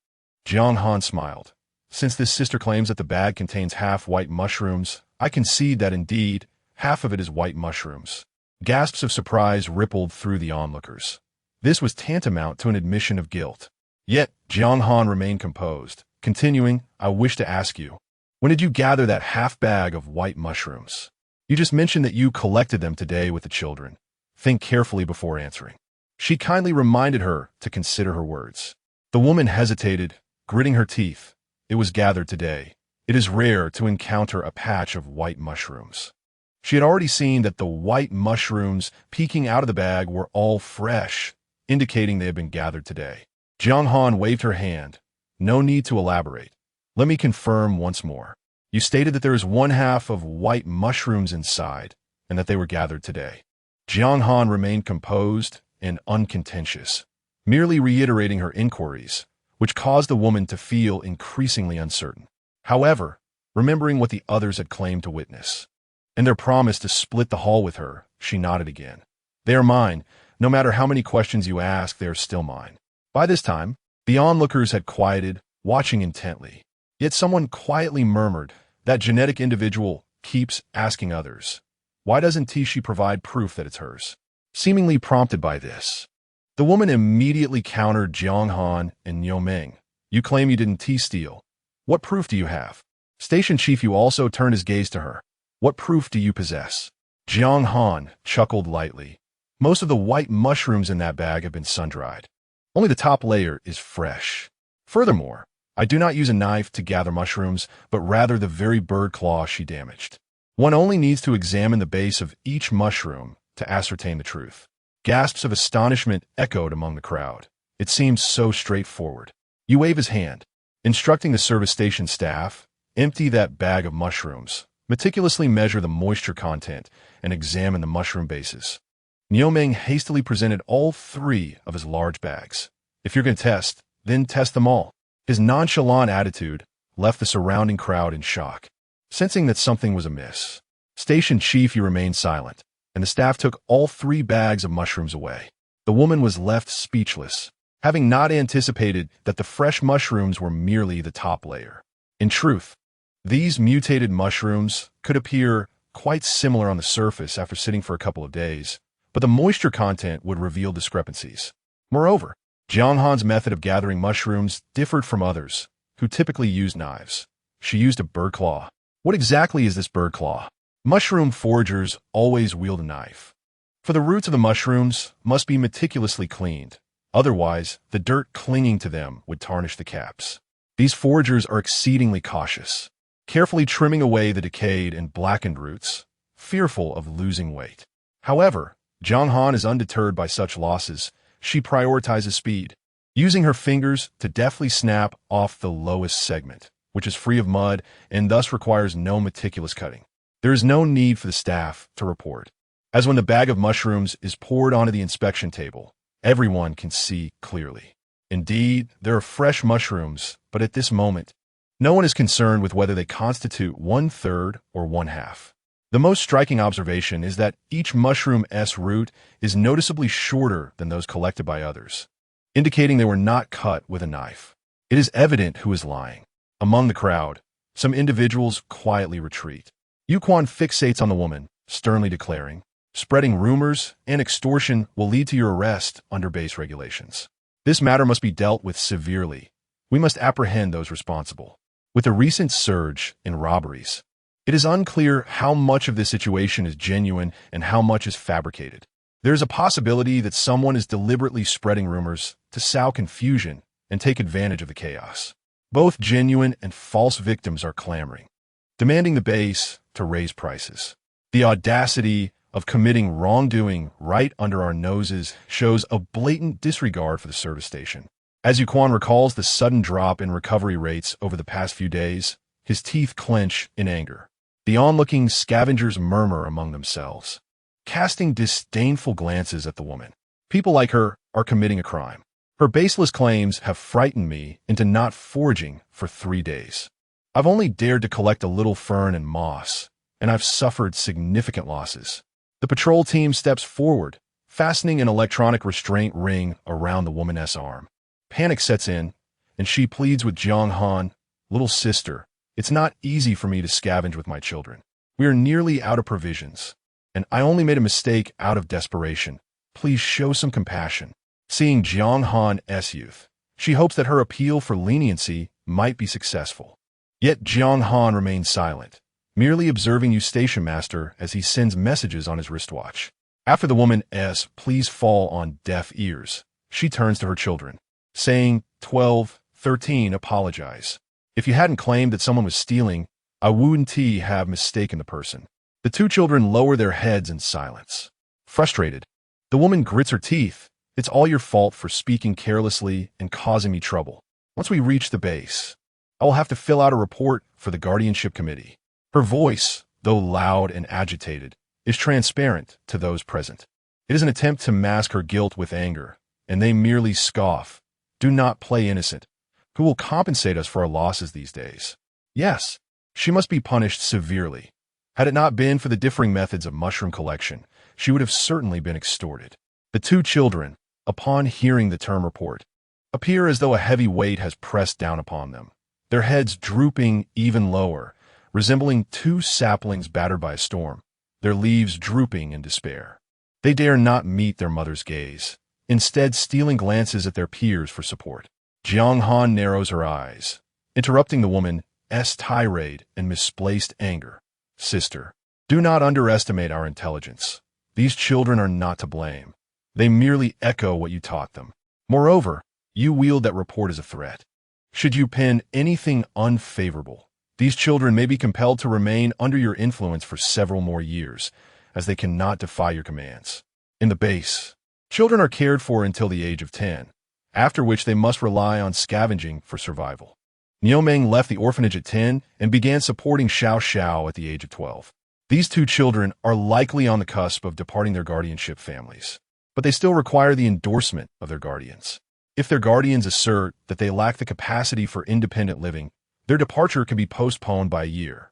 Jiang Han smiled. Since this sister claims that the bag contains half white mushrooms, I concede that indeed, half of it is white mushrooms. Gasps of surprise rippled through the onlookers. This was tantamount to an admission of guilt. Yet, Jiang Han remained composed, continuing, I wish to ask you, when did you gather that half bag of white mushrooms? You just mentioned that you collected them today with the children. Think carefully before answering. She kindly reminded her to consider her words. The woman hesitated, gritting her teeth. It was gathered today. It is rare to encounter a patch of white mushrooms. She had already seen that the white mushrooms peeking out of the bag were all fresh, indicating they had been gathered today. Jiang Han waved her hand. No need to elaborate. Let me confirm once more. You stated that there is 1/2 of white mushrooms inside, and that they were gathered today. Jiang Han remained composed and uncontentious, merely reiterating her inquiries, which caused the woman to feel increasingly uncertain. However, remembering what the others had claimed to witness, and their promise to split the haul with her, she nodded again. They are mine. No matter how many questions you ask, they are still mine. By this time, the onlookers had quieted, watching intently. Yet someone quietly murmured, "That genetic individual keeps asking others. Why doesn't Tishi provide proof that it's hers?" Seemingly prompted by this, the woman immediately countered Jiang Han and Niu Ming. "You claim you didn't steal. What proof do you have?" Station Chief Yu also turned his gaze to her. "What proof do you possess?" Jiang Han chuckled lightly. "Most of the white mushrooms in that bag have been sun-dried. Only the top layer is fresh. Furthermore, I do not use a knife to gather mushrooms, but rather the very bird claw she damaged. One only needs to examine the base of each mushroom to ascertain the truth." Gasps of astonishment echoed among the crowd. It seemed so straightforward. Yu waved his hand, instructing the service station staff, "Empty that bag of mushrooms, meticulously measure the moisture content, and examine the mushroom bases." Niu Ming hastily presented all 3 of his large bags. "If you're going to test, then test them all." His nonchalant attitude left the surrounding crowd in shock. Sensing that something was amiss, Station Chief Yu remained silent, and the staff took all 3 bags of mushrooms away. The woman was left speechless, having not anticipated that the fresh mushrooms were merely the top layer. In truth, these mutated mushrooms could appear quite similar on the surface after sitting for a couple of days, but the moisture content would reveal discrepancies. Moreover, Jiang Han's method of gathering mushrooms differed from others, who typically used knives. She used a bird claw. What exactly is this bird claw? Mushroom foragers always wield a knife. For the roots of the mushrooms must be meticulously cleaned. Otherwise, the dirt clinging to them would tarnish the caps. These foragers are exceedingly cautious, carefully trimming away the decayed and blackened roots, fearful of losing weight. However, Jiang Han is undeterred by such losses. She prioritizes speed, using her fingers to deftly snap off the lowest segment, which is free of mud and thus requires no meticulous cutting. There is no need for the staff to report, as when the bag of mushrooms is poured onto the inspection table, everyone can see clearly. Indeed, there are fresh mushrooms, but at this moment, no one is concerned with whether they constitute 1/3 or 1/2. The most striking observation is that each mushroom's root is noticeably shorter than those collected by others, indicating they were not cut with a knife. It is evident who is lying. Among the crowd, some individuals quietly retreat. Yu Quan fixates on the woman, sternly declaring, "Spreading rumors and extortion will lead to your arrest under base regulations. This matter must be dealt with severely. We must apprehend those responsible." With the recent surge in robberies, it is unclear how much of this situation is genuine and how much is fabricated. There is a possibility that someone is deliberately spreading rumors to sow confusion and take advantage of the chaos. Both genuine and false victims are clamoring, demanding the base to raise prices. The audacity of committing wrongdoing right under our noses shows a blatant disregard for the service station. As Yu Quan recalls the sudden drop in recovery rates over the past few days, his teeth clench in anger. The onlooking scavengers murmur among themselves, casting disdainful glances at the woman. People like her are committing a crime. Her baseless claims have frightened me into not foraging for 3 days. I've only dared to collect a little fern and moss, and I've suffered significant losses. The patrol team steps forward, fastening an electronic restraint ring around the woman's arm. Panic sets in, and she pleads with Jiang Han, "Little sister, it's not easy for me to scavenge with my children. We are nearly out of provisions, and I only made a mistake out of desperation. Please show some compassion." Seeing Jiang Han's youth, she hopes that her appeal for leniency might be successful. Yet Jiang Han remains silent, merely observing Yu's station master as he sends messages on his wristwatch. After the woman's pleas fall on deaf ears, she turns to her children, saying, 12, 13, apologize. If you hadn't claimed that someone was stealing, I wouldn't have mistaken the person. The 2 children lower their heads in silence. Frustrated, the woman grits her teeth. "It's all your fault for speaking carelessly and causing me trouble. Once we reach the base, I will have to fill out a report for the guardianship committee." Her voice, though loud and agitated, is transparent to those present. It is an attempt to mask her guilt with anger, and they merely scoff. "Do not play innocent. Who will compensate us for our losses these days?" Yes, she must be punished severely. Had it not been for the differing methods of mushroom collection, she would have certainly been extorted. The 2 children, upon hearing the term report, appear as though a heavy weight has pressed down upon them, their heads drooping even lower, resembling two saplings battered by a storm, their leaves drooping in despair. They dare not meet their mother's gaze, instead stealing glances at their peers for support. Jiang Han narrows her eyes, interrupting the woman's tirade and misplaced anger. Sister, do not underestimate our intelligence. These children are not to blame. They merely echo what you taught them. Moreover, you wield that report as a threat. Should you pen anything unfavorable, these children may be compelled to remain under your influence for several more years, as they cannot defy your commands. In the base, children are cared for until the age of 10, after which they must rely on scavenging for survival. Niumeng left the orphanage at 10 and began supporting Xiao Xiao at the age of 12. These two children are likely on the cusp of departing their guardianship families, but they still require the endorsement of their guardians. If their guardians assert that they lack the capacity for independent living, their departure can be postponed by a year.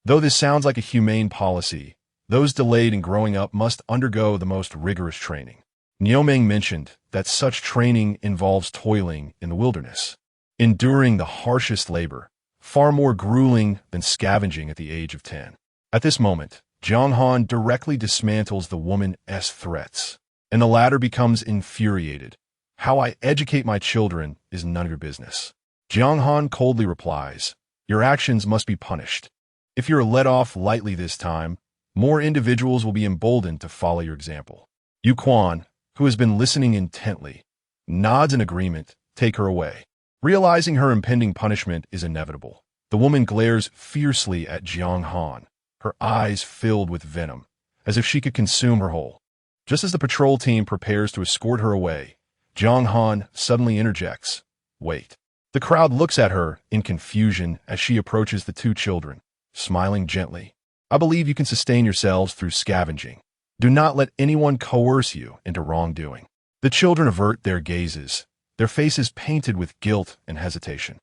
Though this sounds like a humane policy, those delayed in growing up must undergo the most rigorous training. Niumeng mentioned that such training involves toiling in the wilderness, enduring the harshest labor, far more grueling than scavenging at the age of 10. At this moment, Jiang Han directly dismantles the woman's threats, and the latter becomes infuriated. How I educate my children is none of your business. Jiang Han coldly replies, your actions must be punished. If you're let off lightly this time, more individuals will be emboldened to follow your example. Yu Quan, who has been listening intently, nods in agreement. Take her away. Realizing her impending punishment is inevitable, the woman glares fiercely at Jiang Han, her eyes filled with venom, as if she could consume her whole. Just as the patrol team prepares to escort her away, Jiang Han suddenly interjects, wait. The crowd looks at her in confusion as she approaches the two children, smiling gently. I believe you can sustain yourselves through scavenging. Do not let anyone coerce you into wrongdoing. The children avert their gazes, their faces painted with guilt and hesitation.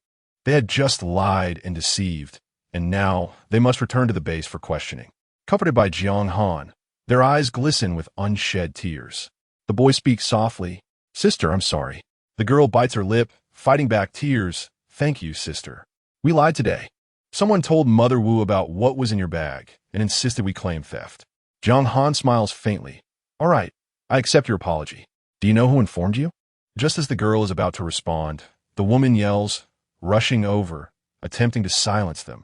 They had just lied and deceived, and now they must return to the base for questioning. Comforted by Jiang Han, their eyes glisten with unshed tears. The boy speaks softly, Sister, I'm sorry. The girl bites her lip, fighting back tears. Thank you, sister. We lied today. Someone told Mother Wu about what was in your bag and insisted we claim theft. Jiang Han smiles faintly. All right, I accept your apology. Do you know who informed you? Just as the girl is about to respond, the woman yells, rushing over, attempting to silence them.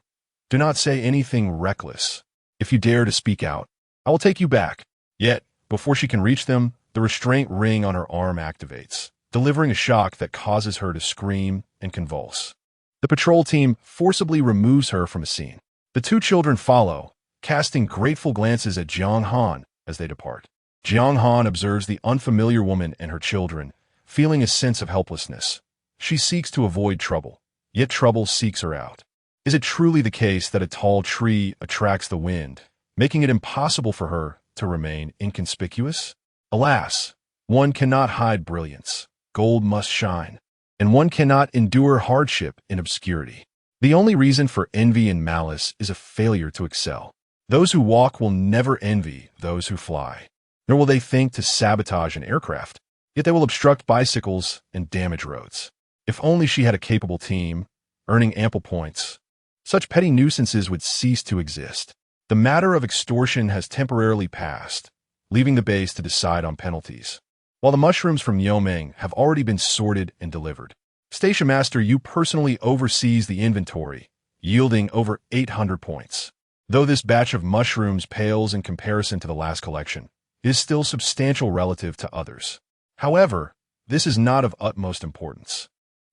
Do not say anything reckless. If you dare to speak out, I will take you back. Yet, before she can reach them, the restraint ring on her arm activates, delivering a shock that causes her to scream and convulse. The patrol team forcibly removes her from a scene. The two children follow, casting grateful glances at Jiang Han as they depart. Jiang Han observes the unfamiliar woman and her children, feeling a sense of helplessness. She seeks to avoid trouble, yet trouble seeks her out. Is it truly the case that a tall tree attracts the wind, making it impossible for her to remain inconspicuous? Alas, one cannot hide brilliance. Gold must shine, and one cannot endure hardship in obscurity. The only reason for envy and malice is a failure to excel. Those who walk will never envy those who fly, nor will they think to sabotage an aircraft, yet they will obstruct bicycles and damage roads. If only she had a capable team, earning ample points, such petty nuisances would cease to exist. The matter of extortion has temporarily passed, leaving the base to decide on penalties. While the mushrooms from Niumeng have already been sorted and delivered, Station Master Yu personally oversees the inventory, yielding over 800 points. Though this batch of mushrooms pales in comparison to the last collection, it is still substantial relative to others. However, this is not of utmost importance.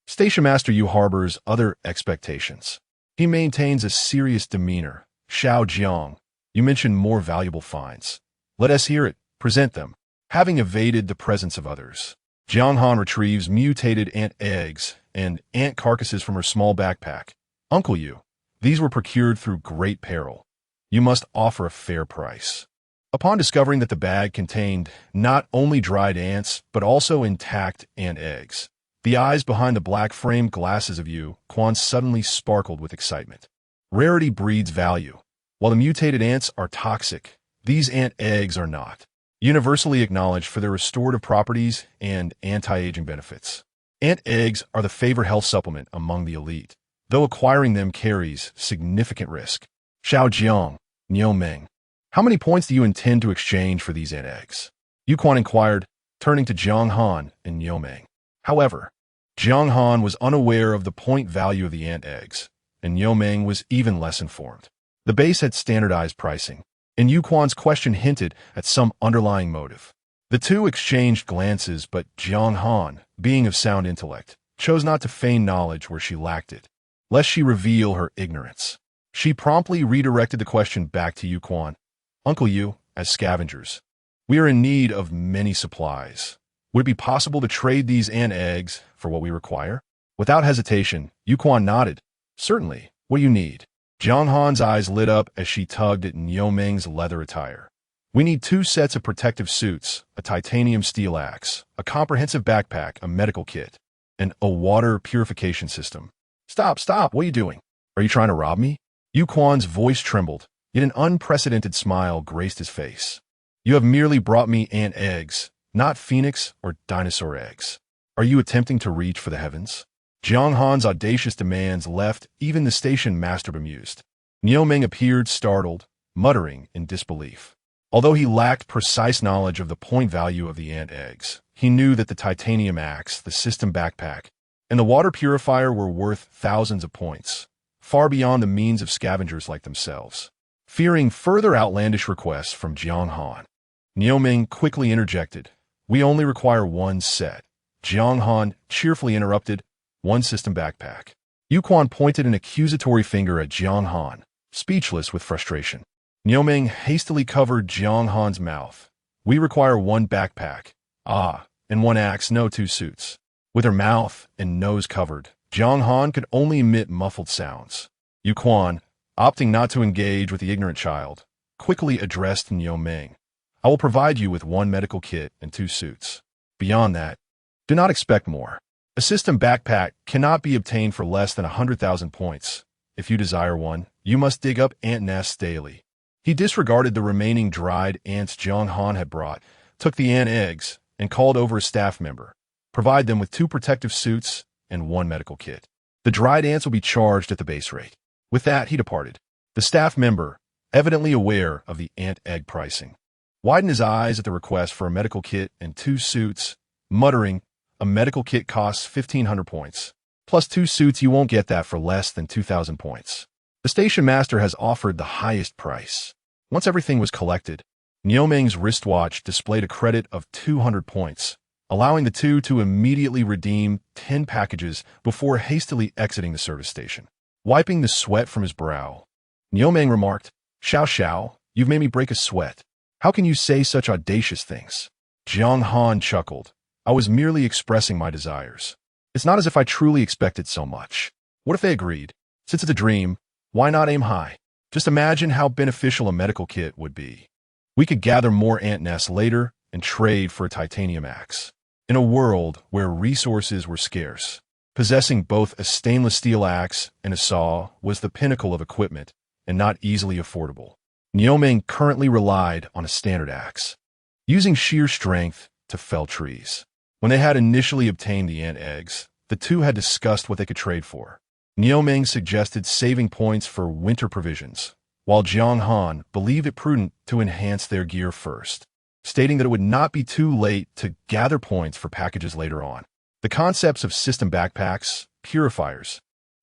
Station Master Yu harbors other expectations. He maintains a serious demeanor. Xiao Jiang, you mentioned more valuable finds. Let us hear it. Present them. Having evaded the presence of others, Jiang Han retrieves mutated ant eggs and ant carcasses from her small backpack. Uncle Yu, these were procured through great peril. You must offer a fair price. Upon discovering that the bag contained not only dried ants, but also intact ant eggs, the eyes behind the black-framed glasses of Yu Quan suddenly sparkled with excitement. Rarity breeds value. While the mutated ants are toxic, these ant eggs are not. Universally acknowledged for their restorative properties and anti-aging benefits. Ant eggs are the favorite health supplement among the elite, though acquiring them carries significant risk. Xiao Jiang, Niu Meng. How many points do you intend to exchange for these ant eggs? Yuquan inquired, turning to Jiang Han and Niu Meng. However, Jiang Han was unaware of the point value of the ant eggs, and Niu Meng was even less informed. The base had standardized pricing, and Yuquan's question hinted at some underlying motive. The two exchanged glances, but Jiang Han, being of sound intellect, chose not to feign knowledge where she lacked it, lest she reveal her ignorance. She promptly redirected the question back to Yuquan. Uncle Yu, as scavengers, we are in need of many supplies. Would it be possible to trade these ant eggs for what we require? Without hesitation, Yuquan nodded. Certainly. What do you need? Jiang Han's eyes lit up as she tugged at Niu Meng's leather attire. We need 2 sets of protective suits, a titanium steel axe, a comprehensive backpack, a medical kit, and a water purification system. Stop, what are you doing? Are you trying to rob me? Yuquan's voice trembled, yet an unprecedented smile graced his face. You have merely brought me ant eggs, not phoenix or dinosaur eggs. Are you attempting to reach for the heavens? Jiang Han's audacious demands left even the station master bemused. Niu Meng appeared startled, muttering in disbelief. Although he lacked precise knowledge of the point value of the ant eggs, he knew that the titanium axe, the system backpack, and the water purifier were worth thousands of points, far beyond the means of scavengers like themselves. Fearing further outlandish requests from Jiang Han, Niu Meng quickly interjected. We only require 1 set. Jiang Han cheerfully interrupted. 1 system backpack. Yuquan pointed an accusatory finger at Jiang Han, speechless with frustration. Niu Meng hastily covered Jiang Han's mouth. We require 1 backpack. And 1 axe, no 2 suits. With her mouth and nose covered, Jiang Han could only emit muffled sounds. Yuquan, opting not to engage with the ignorant child, quickly addressed Niu Meng. I will provide you with 1 medical kit and 2 suits. Beyond that, do not expect more. A system backpack cannot be obtained for less than 100,000 points. If you desire one, you must dig up ant nests daily. He disregarded the remaining dried ants Jiang Han had brought, took the ant eggs, and called over a staff member. Provide them with 2 protective suits and 1 medical kit. The dried ants will be charged at the base rate. With that, he departed. The staff member, evidently aware of the ant egg pricing, widened his eyes at the request for a medical kit and 2 suits, muttering, a medical kit costs 1,500 points. Plus 2 suits, you won't get that for less than 2,000 points. The station master has offered the highest price. Once everything was collected, Niu Meng's wristwatch displayed a credit of 200 points, allowing the two to immediately redeem 10 packages before hastily exiting the service station. Wiping the sweat from his brow, Niu Meng remarked, Xiao, you've made me break a sweat. How can you say such audacious things? Jiang Han chuckled. I was merely expressing my desires. It's not as if I truly expected so much. What if they agreed? Since it's a dream, why not aim high? Just imagine how beneficial a medical kit would be. We could gather more ant nests later and trade for a titanium axe. In a world where resources were scarce, possessing both a stainless steel axe and a saw was the pinnacle of equipment and not easily affordable. Niu Meng currently relied on a standard axe, using sheer strength to fell trees. When they had initially obtained the ant eggs, the two had discussed what they could trade for. Niu Meng suggested saving points for winter provisions, while Jiang Han believed it prudent to enhance their gear first, stating that it would not be too late to gather points for packages later on. The concepts of system backpacks, purifiers,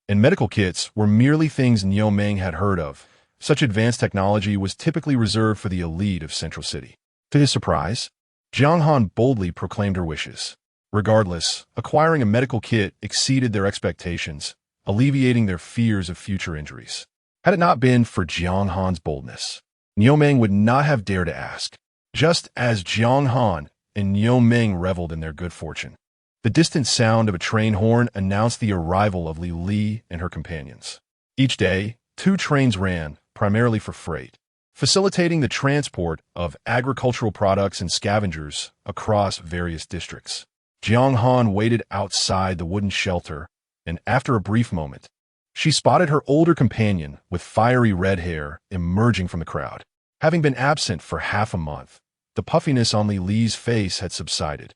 and medical kits were merely things Niu Meng had heard of. Such advanced technology was typically reserved for the elite of Central City. To his surprise, Jiang Han boldly proclaimed her wishes. Regardless, acquiring a medical kit exceeded their expectations, alleviating their fears of future injuries. Had it not been for Jiang Han's boldness, Niu Meng would not have dared to ask. Just as Jiang Han and Niu Meng reveled in their good fortune, the distant sound of a train horn announced the arrival of Li and her companions. Each day, 2 trains ran, primarily for freight, facilitating the transport of agricultural products and scavengers across various districts. Jiang Han waited outside the wooden shelter, and after a brief moment, she spotted her older companion with fiery red hair emerging from the crowd. Having been absent for half a month, the puffiness on Li's face had subsided,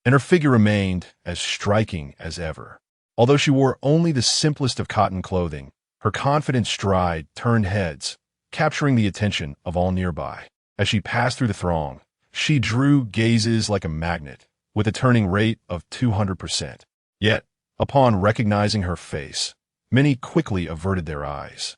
and her figure remained as striking as ever. Although she wore only the simplest of cotton clothing, her confident stride turned heads, capturing the attention of all nearby. As she passed through the throng, she drew gazes like a magnet, with a turning rate of 200%. Yet, upon recognizing her face, many quickly averted their eyes.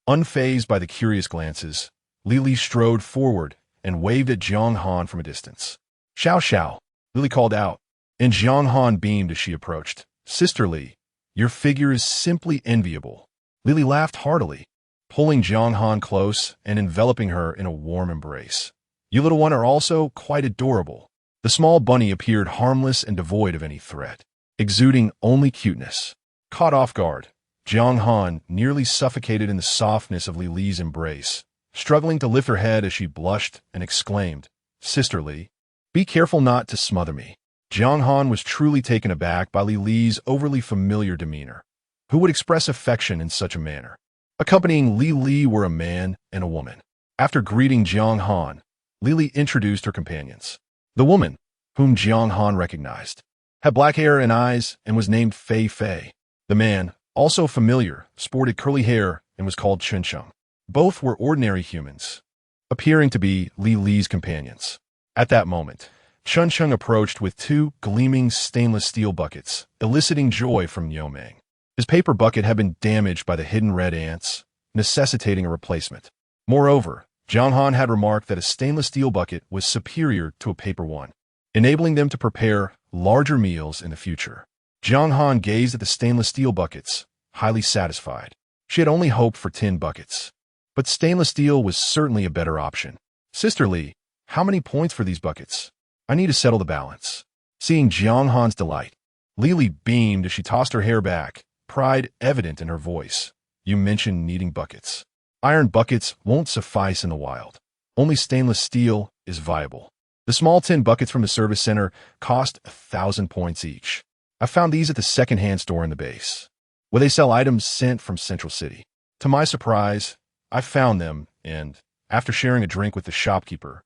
Unfazed by the curious glances, Lily strode forward and waved at Jiang Han from a distance. "Xiao Xiao," Lily called out, and Jiang Han beamed as she approached. "Sister Li, your figure is simply enviable." Lily laughed heartily, pulling Jiang Han close and enveloping her in a warm embrace. "You little one are also quite adorable." The small bunny appeared harmless and devoid of any threat, exuding only cuteness. Caught off guard, Jiang Han nearly suffocated in the softness of Li's embrace, struggling to lift her head as she blushed and exclaimed, "Sister Li, be careful not to smother me." Jiang Han was truly taken aback by Li's overly familiar demeanor. Who would express affection in such a manner? Accompanying Li were a man and a woman. After greeting Jiang Han, Lily introduced her companions. The woman, whom Jiang Han recognized, had black hair and eyes and was named Fei Fei. The man, also familiar, sported curly hair and was called Chun Chung. Both were ordinary humans, appearing to be Li's companions. At that moment, Chun Chung approached with two gleaming stainless steel buckets, eliciting joy from Yao Ming. His paper bucket had been damaged by the hidden red ants, necessitating a replacement. Moreover, Jiang Han had remarked that a stainless steel bucket was superior to a paper one, enabling them to prepare larger meals in the future. Jiang Han gazed at the stainless steel buckets, highly satisfied. She had only hoped for tin buckets, but stainless steel was certainly a better option. "Sister Li, how many points for these buckets? I need to settle the balance." Seeing Jiang Han's delight, Lily beamed as she tossed her hair back, pride evident in her voice. "You mentioned needing buckets. Iron buckets won't suffice in the wild. Only stainless steel is viable. The small tin buckets from the service center cost 1,000 points each. I found these at the second-hand store in the base, where they sell items sent from Central City. To my surprise, I found them, and after sharing a drink with the shopkeeper,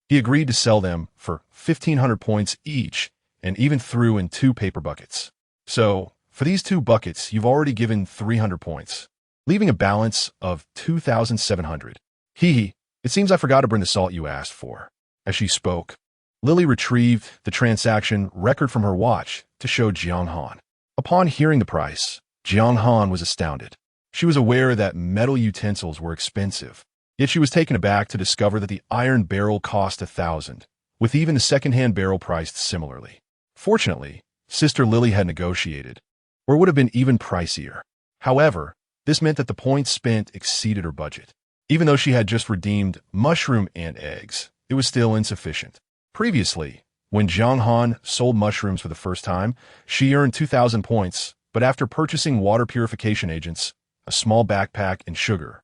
he agreed to sell them for 1,500 points each and even threw in 2 paper buckets. So, for these 2 buckets, you've already given 300 points, leaving a balance of 2,700. Hee, it seems I forgot to bring the salt you asked for." As she spoke, Lily retrieved the transaction record from her watch to show Jiang Han. Upon hearing the price, Jiang Han was astounded. She was aware that metal utensils were expensive, yet she was taken aback to discover that the iron barrel cost 1,000, with even the second-hand barrel priced similarly. Fortunately, Sister Lily had negotiated, or it would have been even pricier. However, this meant that the points spent exceeded her budget. Even though she had just redeemed mushroom and eggs, it was still insufficient. Previously, when Jiang Han sold mushrooms for the first time, she earned 2,000 points, but after purchasing water purification agents, a small backpack, and sugar,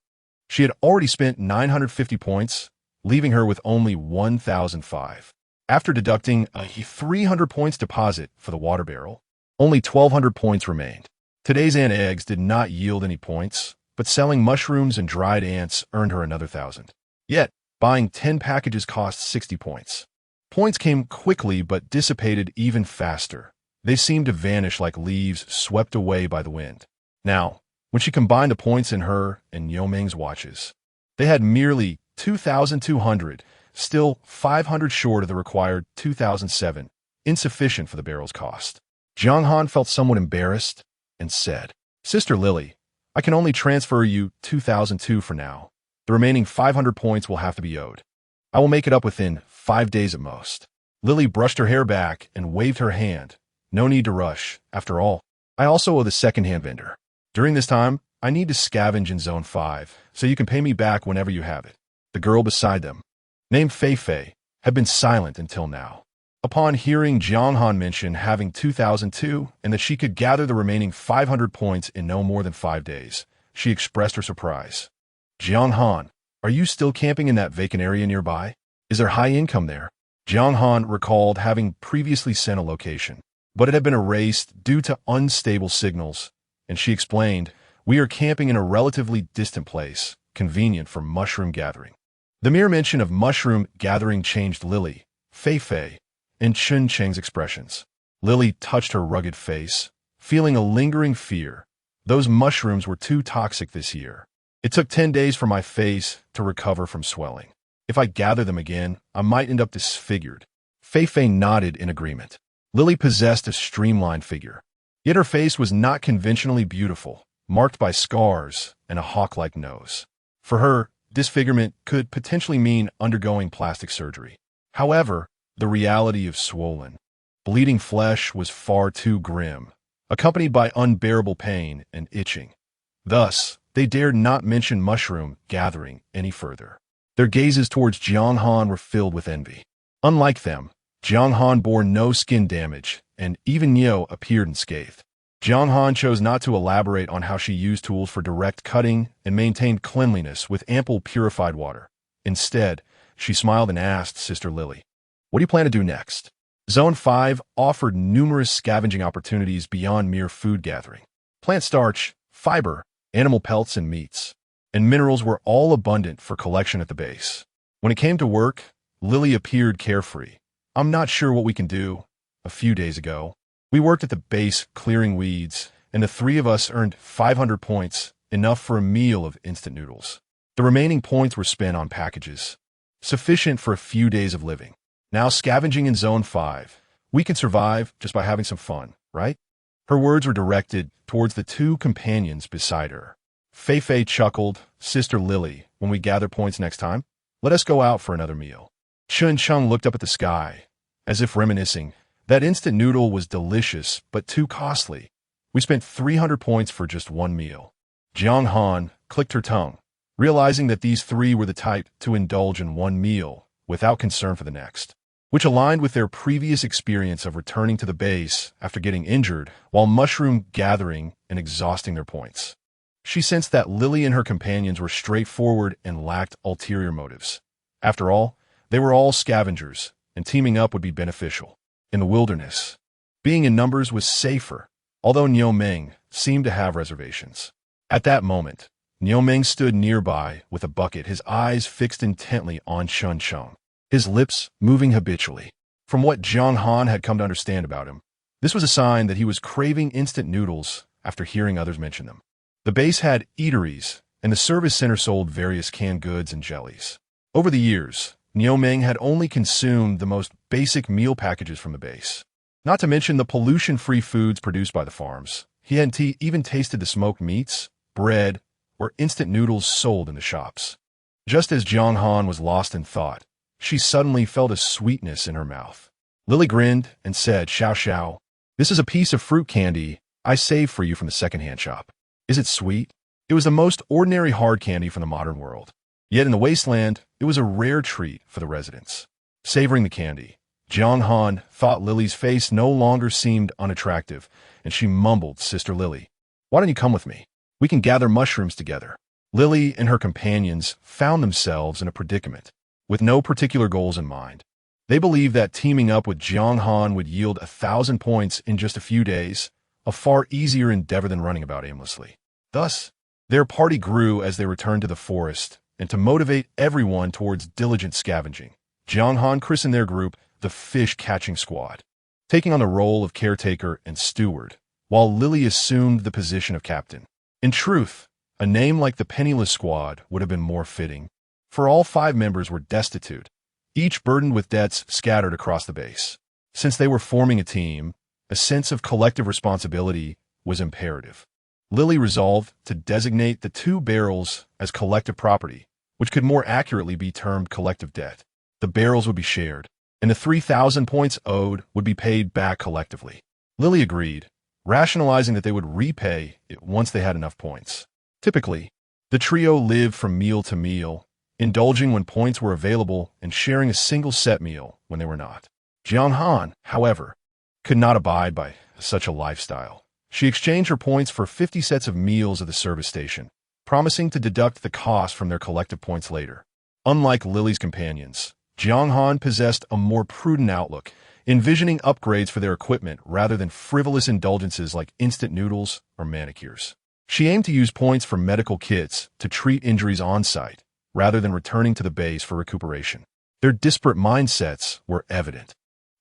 she had already spent 950 points, leaving her with only 1,005. After deducting a 300 points deposit for the water barrel, only 1,200 points remained. Today's ant eggs did not yield any points, but selling mushrooms and dried ants earned her another 1,000. Yet, buying 10 packages cost 60 points. Points came quickly but dissipated even faster. They seemed to vanish like leaves swept away by the wind. Now, when she combined the points in her and Yao Ming's watches, they had merely 2,200, still 500 short of the required 2,007, insufficient for the barrel's cost. Jiang Han felt somewhat embarrassed and said, "Sister Lily, I can only transfer you 2,002 for now. The remaining 500 points will have to be owed. I will make it up within 5 days at most." Lily brushed her hair back and waved her hand. "No need to rush. After all, I also owe the second-hand vendor. During this time, I need to scavenge in Zone 5, so you can pay me back whenever you have it." The girl beside them, named Fei Fei, had been silent until now. Upon hearing Jiang Han mention having 2,002 and that she could gather the remaining 500 points in no more than 5 days, she expressed her surprise. "Jiang Han, are you still camping in that vacant area nearby? Is there high income there?" Jiang Han recalled having previously sent a location, but it had been erased due to unstable signals, and she explained, "We are camping in a relatively distant place, convenient for mushroom gathering." The mere mention of mushroom gathering changed Lily, Fei Fei, in Chun Cheng's expressions. Lily touched her rugged face, feeling a lingering fear. Those mushrooms were too toxic this year. It took 10 days for my face to recover from swelling. If I gather them again, I might end up disfigured. Fei Fei nodded in agreement. Lily possessed a streamlined figure. Yet her face was not conventionally beautiful, marked by scars and a hawk-like nose. For her, disfigurement could potentially mean undergoing plastic surgery. However, the reality of swollen, bleeding flesh was far too grim, accompanied by unbearable pain and itching. Thus, they dared not mention mushroom gathering any further. Their gazes towards Jiang Han were filled with envy. Unlike them, Jiang Han bore no skin damage, and even Neo appeared unscathed. Jiang Han chose not to elaborate on how she used tools for direct cutting and maintained cleanliness with ample purified water. Instead, she smiled and asked Sister Lily, "What do you plan to do next?" Zone 5 offered numerous scavenging opportunities beyond mere food gathering. Plant starch, fiber, animal pelts and meats, and minerals were all abundant for collection at the base. When it came to work, Lily appeared carefree. "I'm not sure what we can do. A few days ago, we worked at the base clearing weeds, and the three of us earned 500 points, enough for a meal of instant noodles. The remaining points were spent on packages, sufficient for a few days of living. Now scavenging in Zone 5, we can survive just by having some fun, right?" Her words were directed towards the two companions beside her. Fei Fei chuckled. "Sister Lily, when we gather points next time, let us go out for another meal." Chun Chung looked up at the sky, as if reminiscing. That instant noodle was delicious, but too costly. We spent 300 points for just one meal. Jiang Han clicked her tongue, realizing that these three were the type to indulge in one meal without concern for the next, which aligned with their previous experience of returning to the base after getting injured while mushroom gathering and exhausting their points. She sensed that Lily and her companions were straightforward and lacked ulterior motives. After all, they were all scavengers, and teaming up would be beneficial. In the wilderness, being in numbers was safer, although Niu Meng seemed to have reservations. At that moment, Niu Meng stood nearby with a bucket, his eyes fixed intently on Chun Chung, his lips moving habitually. From what Jiang Han had come to understand about him, this was a sign that he was craving instant noodles after hearing others mention them. The base had eateries, and the service center sold various canned goods and jellies. Over the years, Niu Meng had only consumed the most basic meal packages from the base. Not to mention the pollution-free foods produced by the farms. He hadn't even tasted the smoked meats, bread, or instant noodles sold in the shops. Just as Jiang Han was lost in thought, she suddenly felt a sweetness in her mouth. Lily grinned and said, "Xiao Xiao, this is a piece of fruit candy I saved for you from the secondhand shop. Is it sweet?" It was the most ordinary hard candy from the modern world. Yet in the Wasteland, it was a rare treat for the residents. Savoring the candy, Jiang Han thought Lily's face no longer seemed unattractive, and she mumbled, "Sister Lily, why don't you come with me? We can gather mushrooms together." Lily and her companions found themselves in a predicament, with no particular goals in mind. They believed that teaming up with Jiang Han would yield 1,000 points in just a few days, a far easier endeavor than running about aimlessly. Thus, their party grew as they returned to the forest, and to motivate everyone towards diligent scavenging, Jiang Han christened their group the Fish-Catching Squad, taking on the role of caretaker and steward, while Lily assumed the position of captain. In truth, a name like the Penniless Squad would have been more fitting, for all 5 members were destitute, each burdened with debts scattered across the base. Since they were forming a team, a sense of collective responsibility was imperative. Lily resolved to designate the 2 barrels as collective property, which could more accurately be termed collective debt. The barrels would be shared, and the 3,000 points owed would be paid back collectively. Lily agreed, rationalizing that they would repay it once they had enough points. Typically, the trio lived from meal to meal, indulging when points were available and sharing a single set meal when they were not. Jiang Han, however, could not abide by such a lifestyle. She exchanged her points for 50 sets of meals at the service station, promising to deduct the cost from their collective points later. Unlike Lily's companions, Jiang Han possessed a more prudent outlook, envisioning upgrades for their equipment rather than frivolous indulgences like instant noodles or manicures. She aimed to use points for medical kits to treat injuries on-site, rather than returning to the base for recuperation. Their disparate mindsets were evident.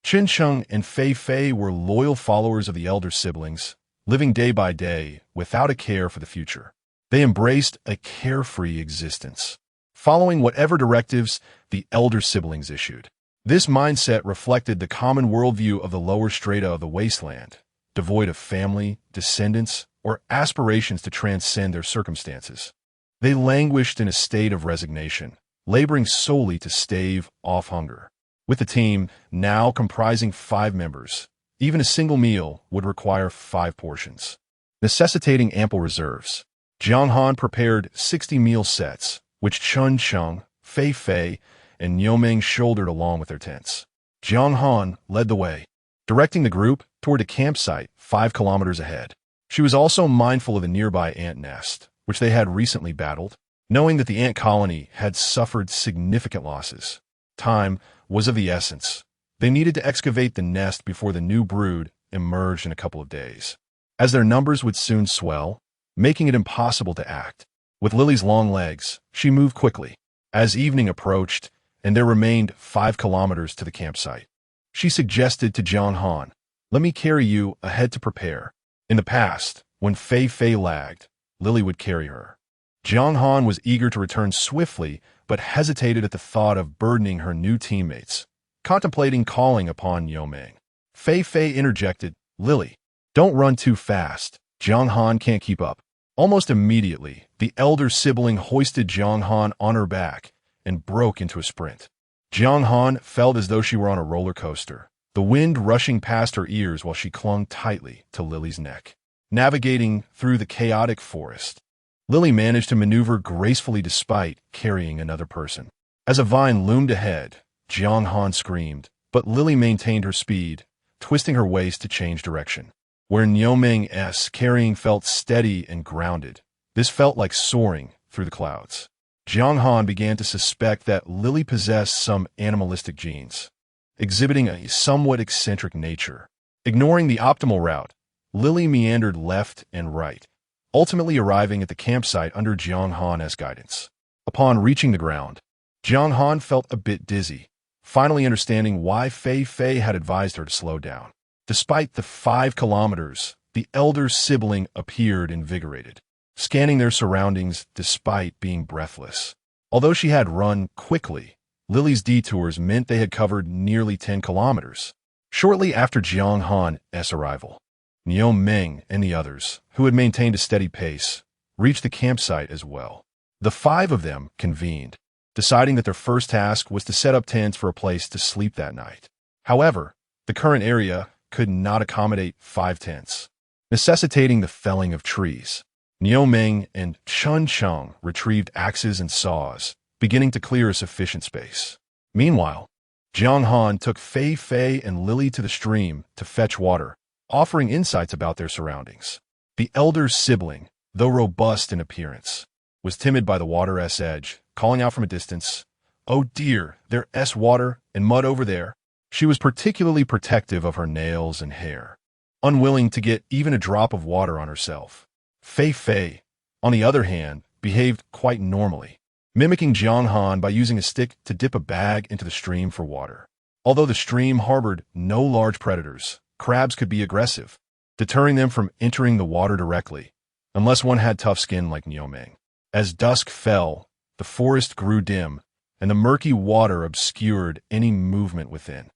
Qin Sheng and Fei Fei were loyal followers of the elder siblings, living day by day without a care for the future. They embraced a carefree existence, following whatever directives the elder siblings issued. This mindset reflected the common worldview of the lower strata of the Wasteland, devoid of family, descendants, or aspirations to transcend their circumstances. They languished in a state of resignation, laboring solely to stave off hunger. With the team now comprising 5 members, even a single meal would require 5 portions, necessitating ample reserves. Jiang Han prepared 60 meal sets, which Qin Sheng, Fei Fei, and Niu shouldered along with their tents. Jiang Han led the way, directing the group toward a campsite 5 kilometers ahead. She was also mindful of the nearby ant nest, which they had recently battled, knowing that the ant colony had suffered significant losses. Time was of the essence. They needed to excavate the nest before the new brood emerged in a couple of days, as their numbers would soon swell, making it impossible to act. With Lily's long legs, she moved quickly. As evening approached, and there remained 5 kilometers to the campsite, she suggested to Jiang Han, "Let me carry you ahead to prepare." In the past, when Fei Fei lagged, Lily would carry her. Jiang Han was eager to return swiftly, but hesitated at the thought of burdening her new teammates, contemplating calling upon Niu. Fei Fei interjected, "Lily, don't run too fast. Jiang Han can't keep up." Almost immediately, the elder sibling hoisted Jiang Han on her back and broke into a sprint. Jiang Han felt as though she were on a roller coaster, the wind rushing past her ears while she clung tightly to Lily's neck. Navigating through the chaotic forest, Lily managed to maneuver gracefully despite carrying another person. As a vine loomed ahead, Jiang Han screamed, but Lily maintained her speed, twisting her waist to change direction. Where Niu carrying felt steady and grounded, this felt like soaring through the clouds. Jiang Han began to suspect that Lily possessed some animalistic genes, exhibiting a somewhat eccentric nature. Ignoring the optimal route, Lily meandered left and right, ultimately arriving at the campsite under Jiang Han's guidance. Upon reaching the ground, Jiang Han felt a bit dizzy, finally understanding why Fei Fei had advised her to slow down. Despite the 5 kilometers, the elder sibling appeared invigorated, scanning their surroundings despite being breathless. Although she had run quickly, Lily's detours meant they had covered nearly 10 kilometers. Shortly after Jiang Han's arrival, Niu and the others, who had maintained a steady pace, reached the campsite as well. The 5 of them convened, deciding that their first task was to set up tents for a place to sleep that night. However, the current area could not accommodate 5 tents, necessitating the felling of trees. Niu and Qin Sheng retrieved axes and saws, beginning to clear a sufficient space. Meanwhile, Jiang Han took Fei Fei and Lily to the stream to fetch water, offering insights about their surroundings. The elder sibling, though robust in appearance, was timid by the water's edge, calling out from a distance, "Oh dear, there's water and mud over there." She was particularly protective of her nails and hair, unwilling to get even a drop of water on herself. Fei Fei, on the other hand, behaved quite normally, mimicking Jiang Han by using a stick to dip a bag into the stream for water. Although the stream harbored no large predators, crabs could be aggressive, deterring them from entering the water directly, unless one had tough skin like Niu. As dusk fell, the forest grew dim, and the murky water obscured any movement within.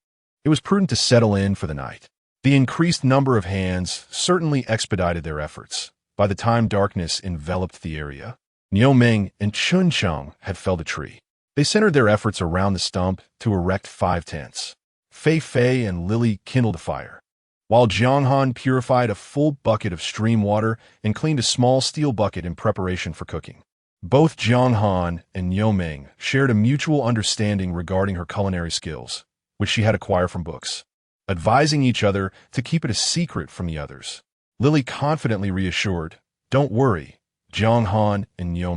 It was prudent to settle in for the night. The increased number of hands certainly expedited their efforts. By the time darkness enveloped the area, Niu and Qin Sheng had felled a tree. They centered their efforts around the stump to erect 5 tents. Fei Fei and Lily kindled a fire, while Jiang Han purified a full bucket of stream water and cleaned a small steel bucket in preparation for cooking. Both Jiang Han and Niu shared a mutual understanding regarding her culinary skills, which she had acquired from books, advising each other to keep it a secret from the others. Lily confidently reassured, "Don't worry, Jiang Han and Niu.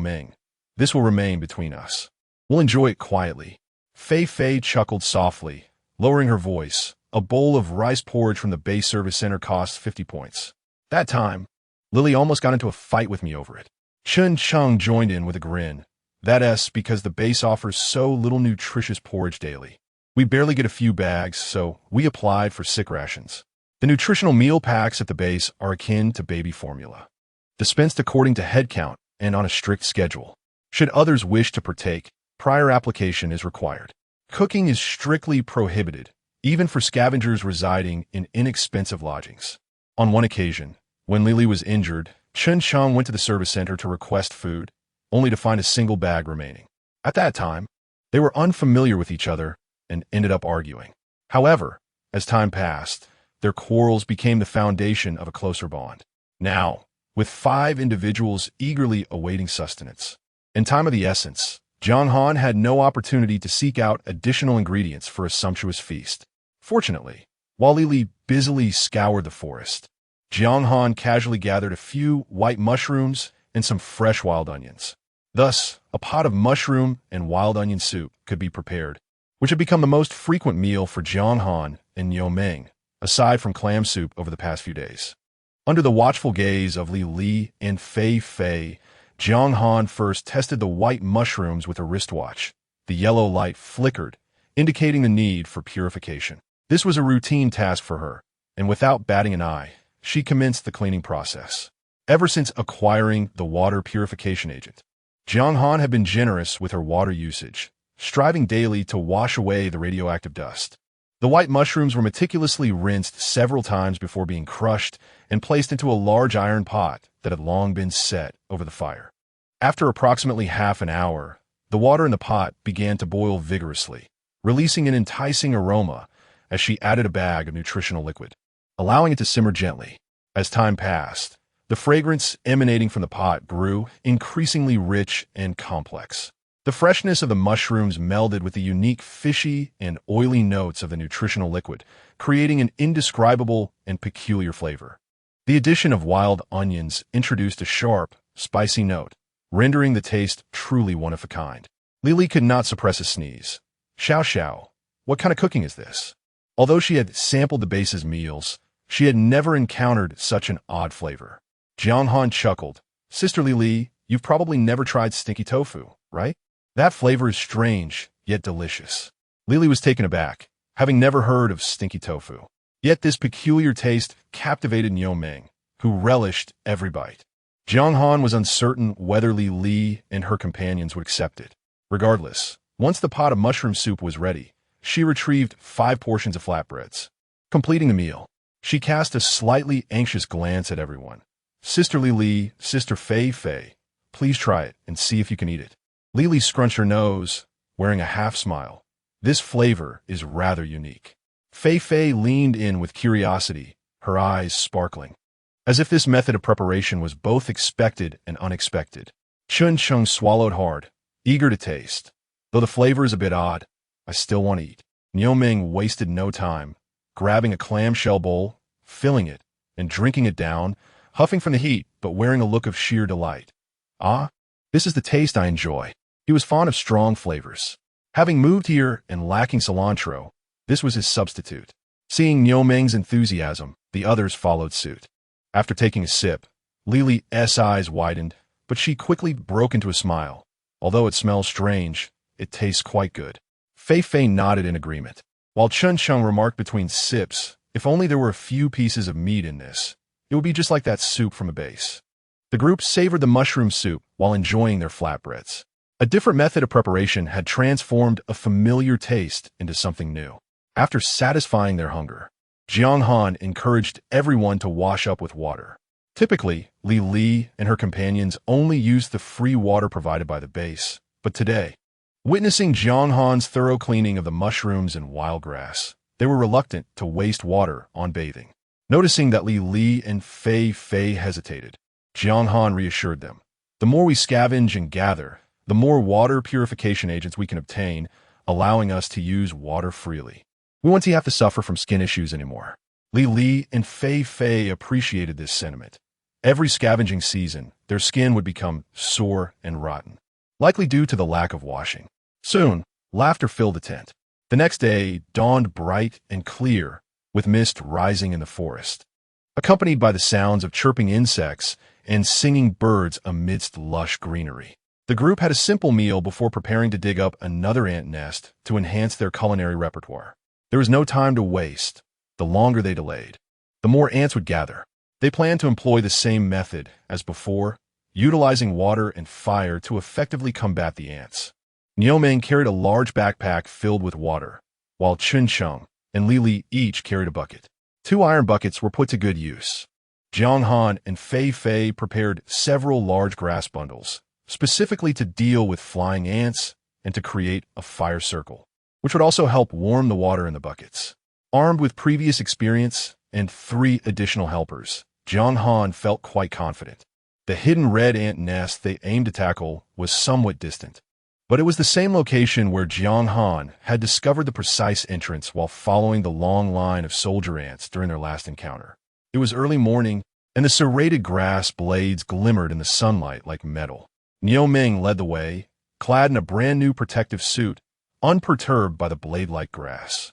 This will remain between us. We'll enjoy it quietly." Fei Fei chuckled softly, lowering her voice. A bowl of rice porridge from the base service center cost 50 points. That time, Lily almost got into a fight with me over it. Qin Sheng joined in with a grin. That's because the base offers so little nutritious porridge daily. We barely get a few bags, so we applied for sick rations. The nutritional meal packs at the base are akin to baby formula, dispensed according to head count and on a strict schedule. Should others wish to partake, prior application is required. Cooking is strictly prohibited, even for scavengers residing in inexpensive lodgings. On one occasion, when Lily was injured, Chen Chang went to the service center to request food, only to find a single bag remaining. At that time, they were unfamiliar with each other and ended up arguing. However, as time passed, their quarrels became the foundation of a closer bond. Now, with 5 individuals eagerly awaiting sustenance. In time of the essence, Jiang Han had no opportunity to seek out additional ingredients for a sumptuous feast. Fortunately, while Lily busily scoured the forest, Jiang Han casually gathered a few white mushrooms and some fresh wild onions. Thus, a pot of mushroom and wild onion soup could be prepared, which had become the most frequent meal for Jiang Han and Yao Ming, aside from clam soup over the past few days. Under the watchful gaze of Li Li and Fei Fei, Jiang Han first tested the white mushrooms with a wristwatch. The yellow light flickered, indicating the need for purification. This was a routine task for her, and without batting an eye, she commenced the cleaning process. Ever since acquiring the water purification agent, Jiang Han had been generous with her water usage, striving daily to wash away the radioactive dust. The white mushrooms were meticulously rinsed several times before being crushed and placed into a large iron pot that had long been set over the fire. After approximately half an hour, the water in the pot began to boil vigorously, releasing an enticing aroma as she added a bag of nutritional liquid, allowing it to simmer gently. As time passed, the fragrance emanating from the pot grew increasingly rich and complex. The freshness of the mushrooms melded with the unique fishy and oily notes of the nutritional liquid, creating an indescribable and peculiar flavor. The addition of wild onions introduced a sharp, spicy note, rendering the taste truly one of a kind. Lily could not suppress a sneeze. Xiao Xiao, what kind of cooking is this? Although she had sampled the base's meals, she had never encountered such an odd flavor. Jiang Han chuckled. Sister Lily, you've probably never tried stinky tofu, right? That flavor is strange, yet delicious. Lily was taken aback, having never heard of stinky tofu. Yet this peculiar taste captivated Yao Ming, who relished every bite. Jiang Han was uncertain whether Li Li and her companions would accept it. Regardless, once the pot of mushroom soup was ready, she retrieved 5 portions of flatbreads. Completing the meal, she cast a slightly anxious glance at everyone. Sister Li Li, Sister Fei Fei, please try it and see if you can eat it. Lily scrunched her nose, wearing a half smile. This flavor is rather unique. Fei Fei leaned in with curiosity, her eyes sparkling, as if this method of preparation was both expected and unexpected. Chun Chung swallowed hard, eager to taste. Though the flavor is a bit odd, I still want to eat. Yao Ming wasted no time, grabbing a clamshell bowl, filling it, and drinking it down, huffing from the heat but wearing a look of sheer delight. Ah, this is the taste I enjoy. He was fond of strong flavors. Having moved here and lacking cilantro, this was his substitute. Seeing Yao Ming's enthusiasm, the others followed suit. After taking a sip, Lily's eyes widened, but she quickly broke into a smile. Although it smells strange, it tastes quite good. Fei Fei nodded in agreement, while Chun Chung remarked between sips, if only there were a few pieces of meat in this, it would be just like that soup from a base. The group savored the mushroom soup while enjoying their flatbreads. A different method of preparation had transformed a familiar taste into something new. After satisfying their hunger, Jiang Han encouraged everyone to wash up with water. Typically, Li Li and her companions only used the free water provided by the base, but today, witnessing Jiang Han's thorough cleaning of the mushrooms and wild grass, they were reluctant to waste water on bathing. Noticing that Li Li and Fei Fei hesitated, Jiang Han reassured them. The more we scavenge and gather, the more water purification agents we can obtain, allowing us to use water freely. We won't have to suffer from skin issues anymore. Li Li and Fei Fei appreciated this sentiment. Every scavenging season, their skin would become sore and rotten, likely due to the lack of washing. Soon, laughter filled the tent. The next day dawned bright and clear, with mist rising in the forest, accompanied by the sounds of chirping insects and singing birds amidst lush greenery. The group had a simple meal before preparing to dig up another ant nest to enhance their culinary repertoire. There was no time to waste. The longer they delayed, the more ants would gather. They planned to employ the same method as before, utilizing water and fire to effectively combat the ants. Nioming carried a large backpack filled with water, while Chuncheng and Lili each carried a bucket. 2 iron buckets were put to good use. Jiang Han and Fei Fei prepared several large grass bundles, specifically to deal with flying ants and to create a fire circle, which would also help warm the water in the buckets. Armed with previous experience and 3 additional helpers, Jiang Han felt quite confident. The hidden red ant nest they aimed to tackle was somewhat distant, but it was the same location where Jiang Han had discovered the precise entrance while following the long line of soldier ants during their last encounter. It was early morning, and the serrated grass blades glimmered in the sunlight like metal. Nioming led the way, clad in a brand-new protective suit, unperturbed by the blade-like grass.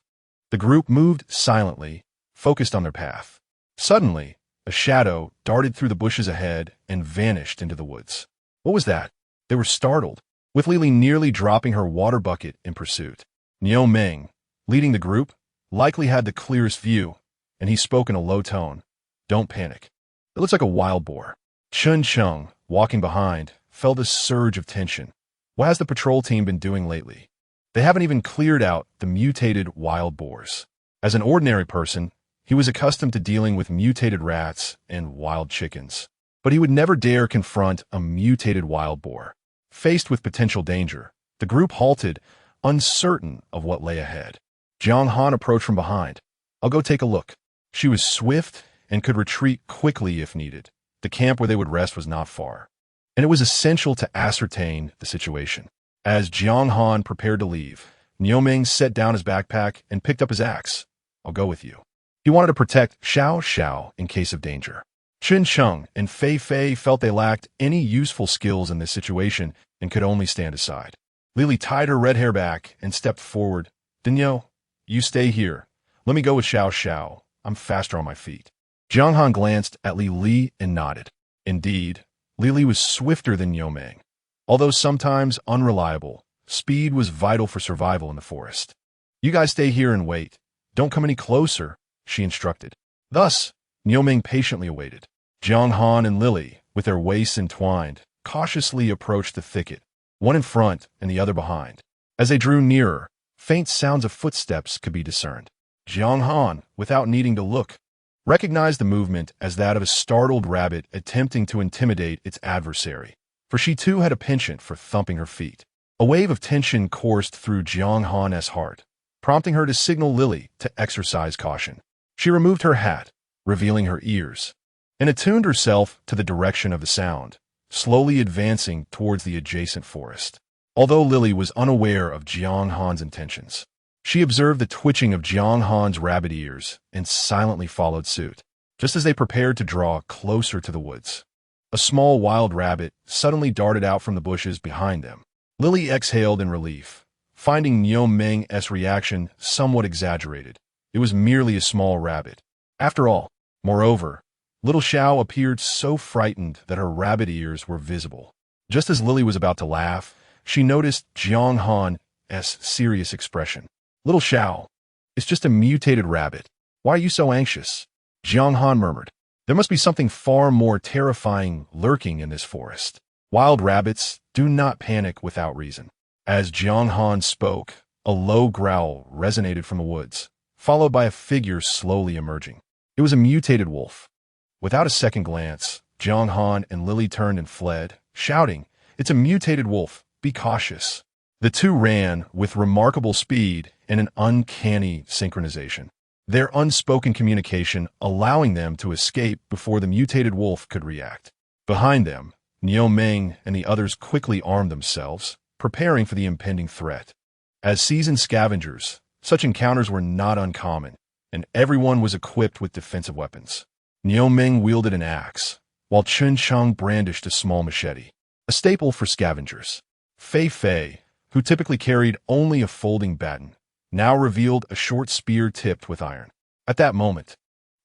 The group moved silently, focused on their path. Suddenly, a shadow darted through the bushes ahead and vanished into the woods. What was that? They were startled, with Lili nearly dropping her water bucket in pursuit. Nioming, leading the group, likely had the clearest view, and he spoke in a low tone. Don't panic. It looks like a wild boar. Chuncheng, walking behind, felt a surge of tension. What has the patrol team been doing lately? They haven't even cleared out the mutated wild boars. As an ordinary person, he was accustomed to dealing with mutated rats and wild chickens, but he would never dare confront a mutated wild boar. Faced with potential danger, the group halted, uncertain of what lay ahead. Jiang Han approached from behind. I'll go take a look. She was swift and could retreat quickly if needed. The camp where they would rest was not far, and it was essential to ascertain the situation. As Jiang Han prepared to leave, Nioming set down his backpack and picked up his axe. I'll go with you. He wanted to protect Xiao Xiao in case of danger. Chuncheng and Fei Fei felt they lacked any useful skills in this situation and could only stand aside. Lili tied her red hair back and stepped forward. Dinyo, you stay here. Let me go with Xiao Xiao. I'm faster on my feet. Jiang Han glanced at Li and nodded. Indeed, Lili was swifter than Nioming. Although sometimes unreliable, speed was vital for survival in the forest. You guys stay here and wait. Don't come any closer, she instructed. Thus, Nioming patiently awaited. Jiang Han and Lili, with their waists entwined, cautiously approached the thicket, one in front and the other behind. As they drew nearer, faint sounds of footsteps could be discerned. Jiang Han, without needing to look, recognized the movement as that of a startled rabbit attempting to intimidate its adversary, for she too had a penchant for thumping her feet. A wave of tension coursed through Jiang Han's heart, prompting her to signal Lili to exercise caution. She removed her hat, revealing her ears, and attuned herself to the direction of the sound, slowly advancing towards the adjacent forest. Although Lili was unaware of Jiang Han's intentions, she observed the twitching of Jiang Han's rabbit ears and silently followed suit. Just as they prepared to draw closer to the woods, a small wild rabbit suddenly darted out from the bushes behind them. Lili exhaled in relief, finding Nioming's reaction somewhat exaggerated. It was merely a small rabbit. After all, moreover, little Xiao appeared so frightened that her rabbit ears were visible. Just as Lili was about to laugh, she noticed Jiang Han's serious expression. Little Xiao, it's just a mutated rabbit. Why are you so anxious? Jiang Han murmured. There must be something far more terrifying lurking in this forest. Wild rabbits do not panic without reason. As Jiang Han spoke, a low growl resonated from the woods, followed by a figure slowly emerging. It was a mutated wolf. Without a second glance, Jiang Han and Lili turned and fled, shouting, It's a mutated wolf. Be cautious. The two ran with remarkable speed and an uncanny synchronization, their unspoken communication allowing them to escape before the mutated wolf could react. Behind them, Nioming and the others quickly armed themselves, preparing for the impending threat. As seasoned scavengers, such encounters were not uncommon, and everyone was equipped with defensive weapons. Nioming wielded an axe, while Chuncheng brandished a small machete, a staple for scavengers. Fei Fei, who typically carried only a folding baton, now revealed a short spear tipped with iron. At that moment,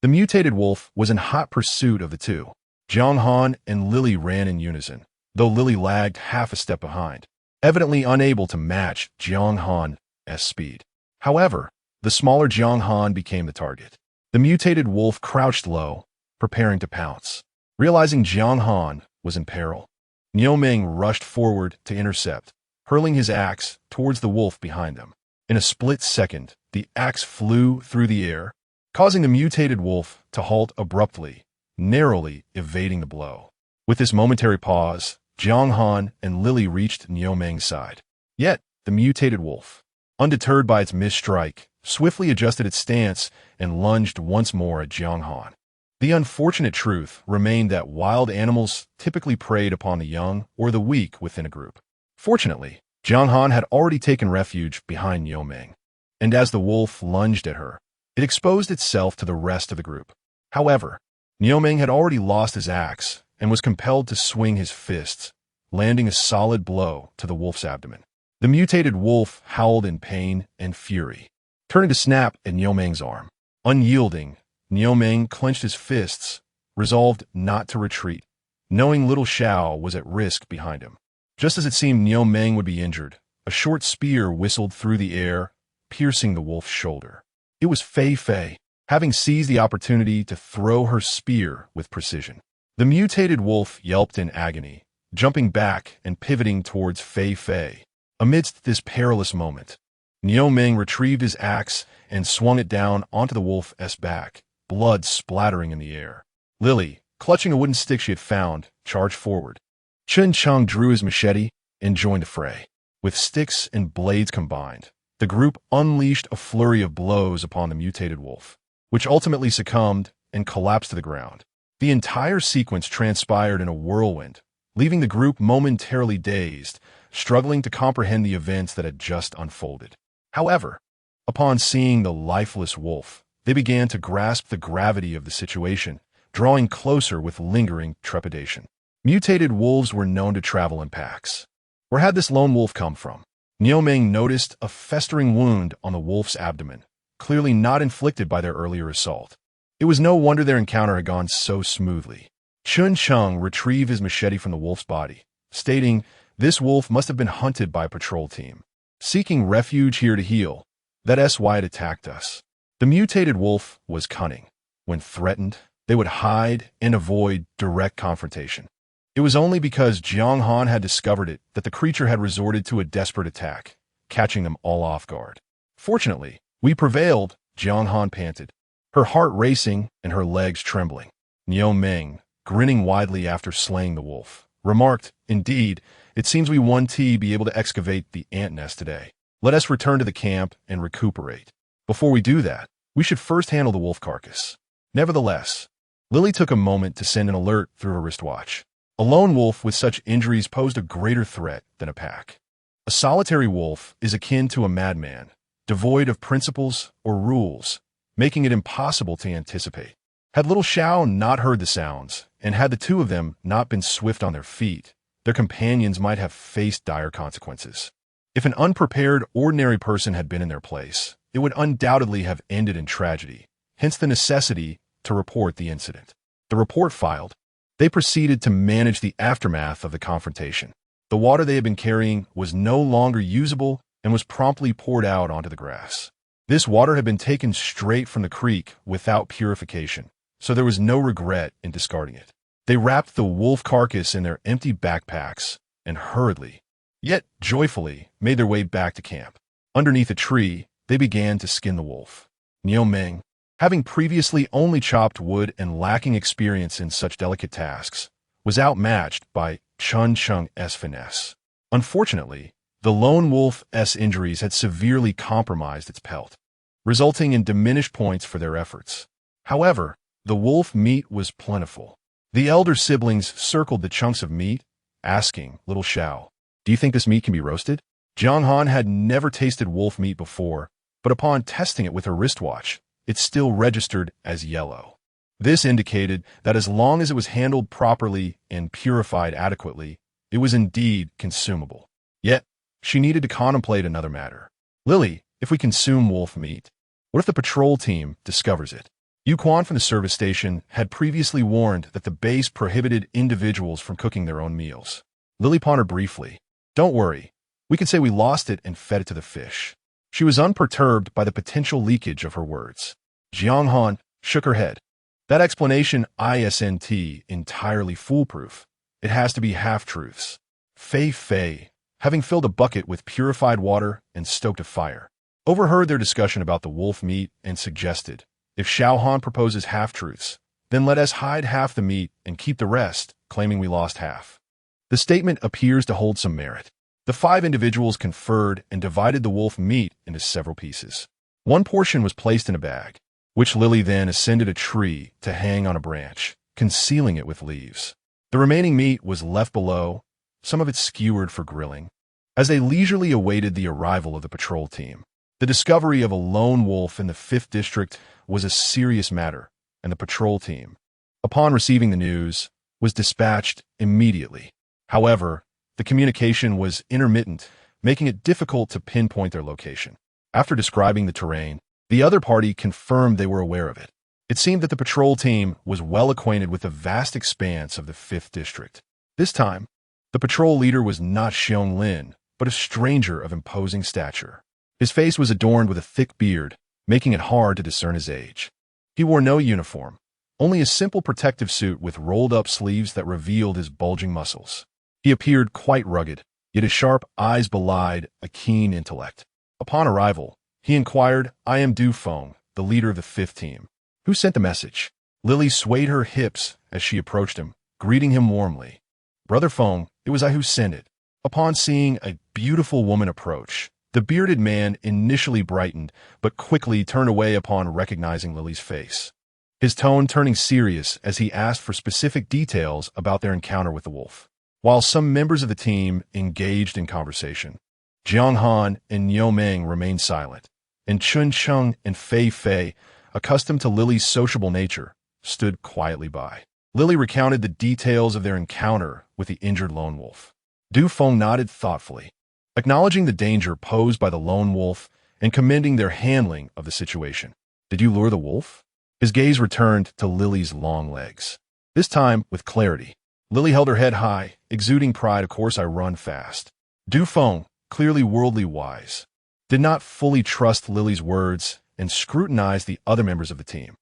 the mutated wolf was in hot pursuit of the two. Jiang Han and Lili ran in unison, though Lily lagged half a step behind, evidently unable to match Jiang Han's speed. However, the smaller Jiang Han became the target. The mutated wolf crouched low, preparing to pounce. Realizing Jiang Han was in peril, Niu Ming rushed forward to intercept, hurling his axe towards the wolf behind them. In a split second, the axe flew through the air, causing the mutated wolf to halt abruptly, narrowly evading the blow. With this momentary pause, Jiang Han and Lily reached Niu Ming's side. Yet, the mutated wolf, undeterred by its missed strike, swiftly adjusted its stance and lunged once more at Jiang Han. The unfortunate truth remained that wild animals typically preyed upon the young or the weak within a group. Fortunately, Jiang Han had already taken refuge behind Niu Ming, and as the wolf lunged at her, it exposed itself to the rest of the group. However, Niu Ming had already lost his axe and was compelled to swing his fists, landing a solid blow to the wolf's abdomen. The mutated wolf howled in pain and fury, turning to snap at Niu Ming's arm. Unyielding, Niu Ming clenched his fists, resolved not to retreat, knowing little Xiao was at risk behind him. Just as it seemed Niu Ming would be injured, a short spear whistled through the air, piercing the wolf's shoulder. It was Fei Fei, having seized the opportunity to throw her spear with precision. The mutated wolf yelped in agony, jumping back and pivoting towards Fei Fei. Amidst this perilous moment, Niu Ming retrieved his axe and swung it down onto the wolf's back, blood splattering in the air. Lily, clutching a wooden stick she had found, charged forward. Chen Cheng drew his machete and joined the fray. With sticks and blades combined, the group unleashed a flurry of blows upon the mutated wolf, which ultimately succumbed and collapsed to the ground. The entire sequence transpired in a whirlwind, leaving the group momentarily dazed, struggling to comprehend the events that had just unfolded. However, upon seeing the lifeless wolf, they began to grasp the gravity of the situation, drawing closer with lingering trepidation. Mutated wolves were known to travel in packs. Where had this lone wolf come from? Niu Ming noticed a festering wound on the wolf's abdomen, clearly not inflicted by their earlier assault. It was no wonder their encounter had gone so smoothly. Chen Cheng retrieved his machete from the wolf's body, stating, "This wolf must have been hunted by a patrol team, seeking refuge here to heal. That's why it attacked us." The mutated wolf was cunning. When threatened, they would hide and avoid direct confrontation. It was only because Jiang Han had discovered it that the creature had resorted to a desperate attack, catching them all off guard. "Fortunately, we prevailed," Jiang Han panted, her heart racing and her legs trembling. Niu Ming, grinning widely after slaying the wolf, remarked, "Indeed, it seems we won to be able to excavate the ant nest today. Let us return to the camp and recuperate. Before we do that, we should first handle the wolf carcass." Nevertheless, Lily took a moment to send an alert through her wristwatch. A lone wolf with such injuries posed a greater threat than a pack. A solitary wolf is akin to a madman, devoid of principles or rules, making it impossible to anticipate. Had little Xiao not heard the sounds, and had the two of them not been swift on their feet, their companions might have faced dire consequences. If an unprepared, ordinary person had been in their place, it would undoubtedly have ended in tragedy, hence the necessity to report the incident. The report filed, they proceeded to manage the aftermath of the confrontation. The water they had been carrying was no longer usable and was promptly poured out onto the grass. This water had been taken straight from the creek without purification, so there was no regret in discarding it. They wrapped the wolf carcass in their empty backpacks and hurriedly, yet joyfully, made their way back to camp. Underneath a tree, they began to skin the wolf. Niu Ming, having previously only chopped wood and lacking experience in such delicate tasks, was outmatched by Chen Cheng's finesse. Unfortunately, the lone wolf's injuries had severely compromised its pelt, resulting in diminished points for their efforts. However, the wolf meat was plentiful. The elder siblings circled the chunks of meat, asking little Xiao, "Do you think this meat can be roasted?" Jiang Han had never tasted wolf meat before, but upon testing it with her wristwatch, it still registered as yellow. This indicated that as long as it was handled properly and purified adequately, it was indeed consumable. Yet, she needed to contemplate another matter. "Lily, if we consume wolf meat, what if the patrol team discovers it?" Yu Quan from the service station had previously warned that the base prohibited individuals from cooking their own meals. Lily pondered briefly. Don't worry. We can say we lost it and fed it to the fish. She was unperturbed by the potential leakage of her words. Jiang Han shook her head. That explanation isn't entirely foolproof. It has to be half-truths. Fei, having filled a bucket with purified water and stoked a fire, overheard their discussion about the wolf meat and suggested, if Xiao Han proposes half-truths, then let us hide half the meat and keep the rest, claiming we lost half. The statement appears to hold some merit. The 5 individuals conferred and divided the wolf meat into several pieces. One portion was placed in a bag, which Lily then ascended a tree to hang on a branch, concealing it with leaves. The remaining meat was left below, some of it skewered for grilling. As they leisurely awaited the arrival of the patrol team, the discovery of a lone wolf in the 5th district was a serious matter, and the patrol team, upon receiving the news, was dispatched immediately. However, the communication was intermittent, making it difficult to pinpoint their location. After describing the terrain, the other party confirmed they were aware of it. It seemed that the patrol team was well acquainted with the vast expanse of the 5th district. This time, the patrol leader was not Xiong Lin, but a stranger of imposing stature. His face was adorned with a thick beard, making it hard to discern his age. He wore no uniform, only a simple protective suit with rolled-up sleeves that revealed his bulging muscles. He appeared quite rugged, yet his sharp eyes belied a keen intellect. Upon arrival, he inquired, I am Du Feng, the leader of the 5th team. Who sent the message? Lily swayed her hips as she approached him, greeting him warmly. Brother Feng, it was I who sent it. Upon seeing a beautiful woman approach, the bearded man initially brightened, but quickly turned away upon recognizing Lily's face. His tone turning serious as he asked for specific details about their encounter with the wolf. While some members of the team engaged in conversation, Jiang Han and Niu Meng remained silent, and Chun Cheng and Fei, accustomed to Lily's sociable nature, stood quietly by. Lily recounted the details of their encounter with the injured lone wolf. Du Feng nodded thoughtfully, acknowledging the danger posed by the lone wolf and commending their handling of the situation. Did you lure the wolf? His gaze returned to Lily's long legs, this time with clarity. Lily held her head high, exuding pride. Of course I run fast. Du Feng, clearly worldly wise, did not fully trust Lily's words and scrutinized the other members of the team.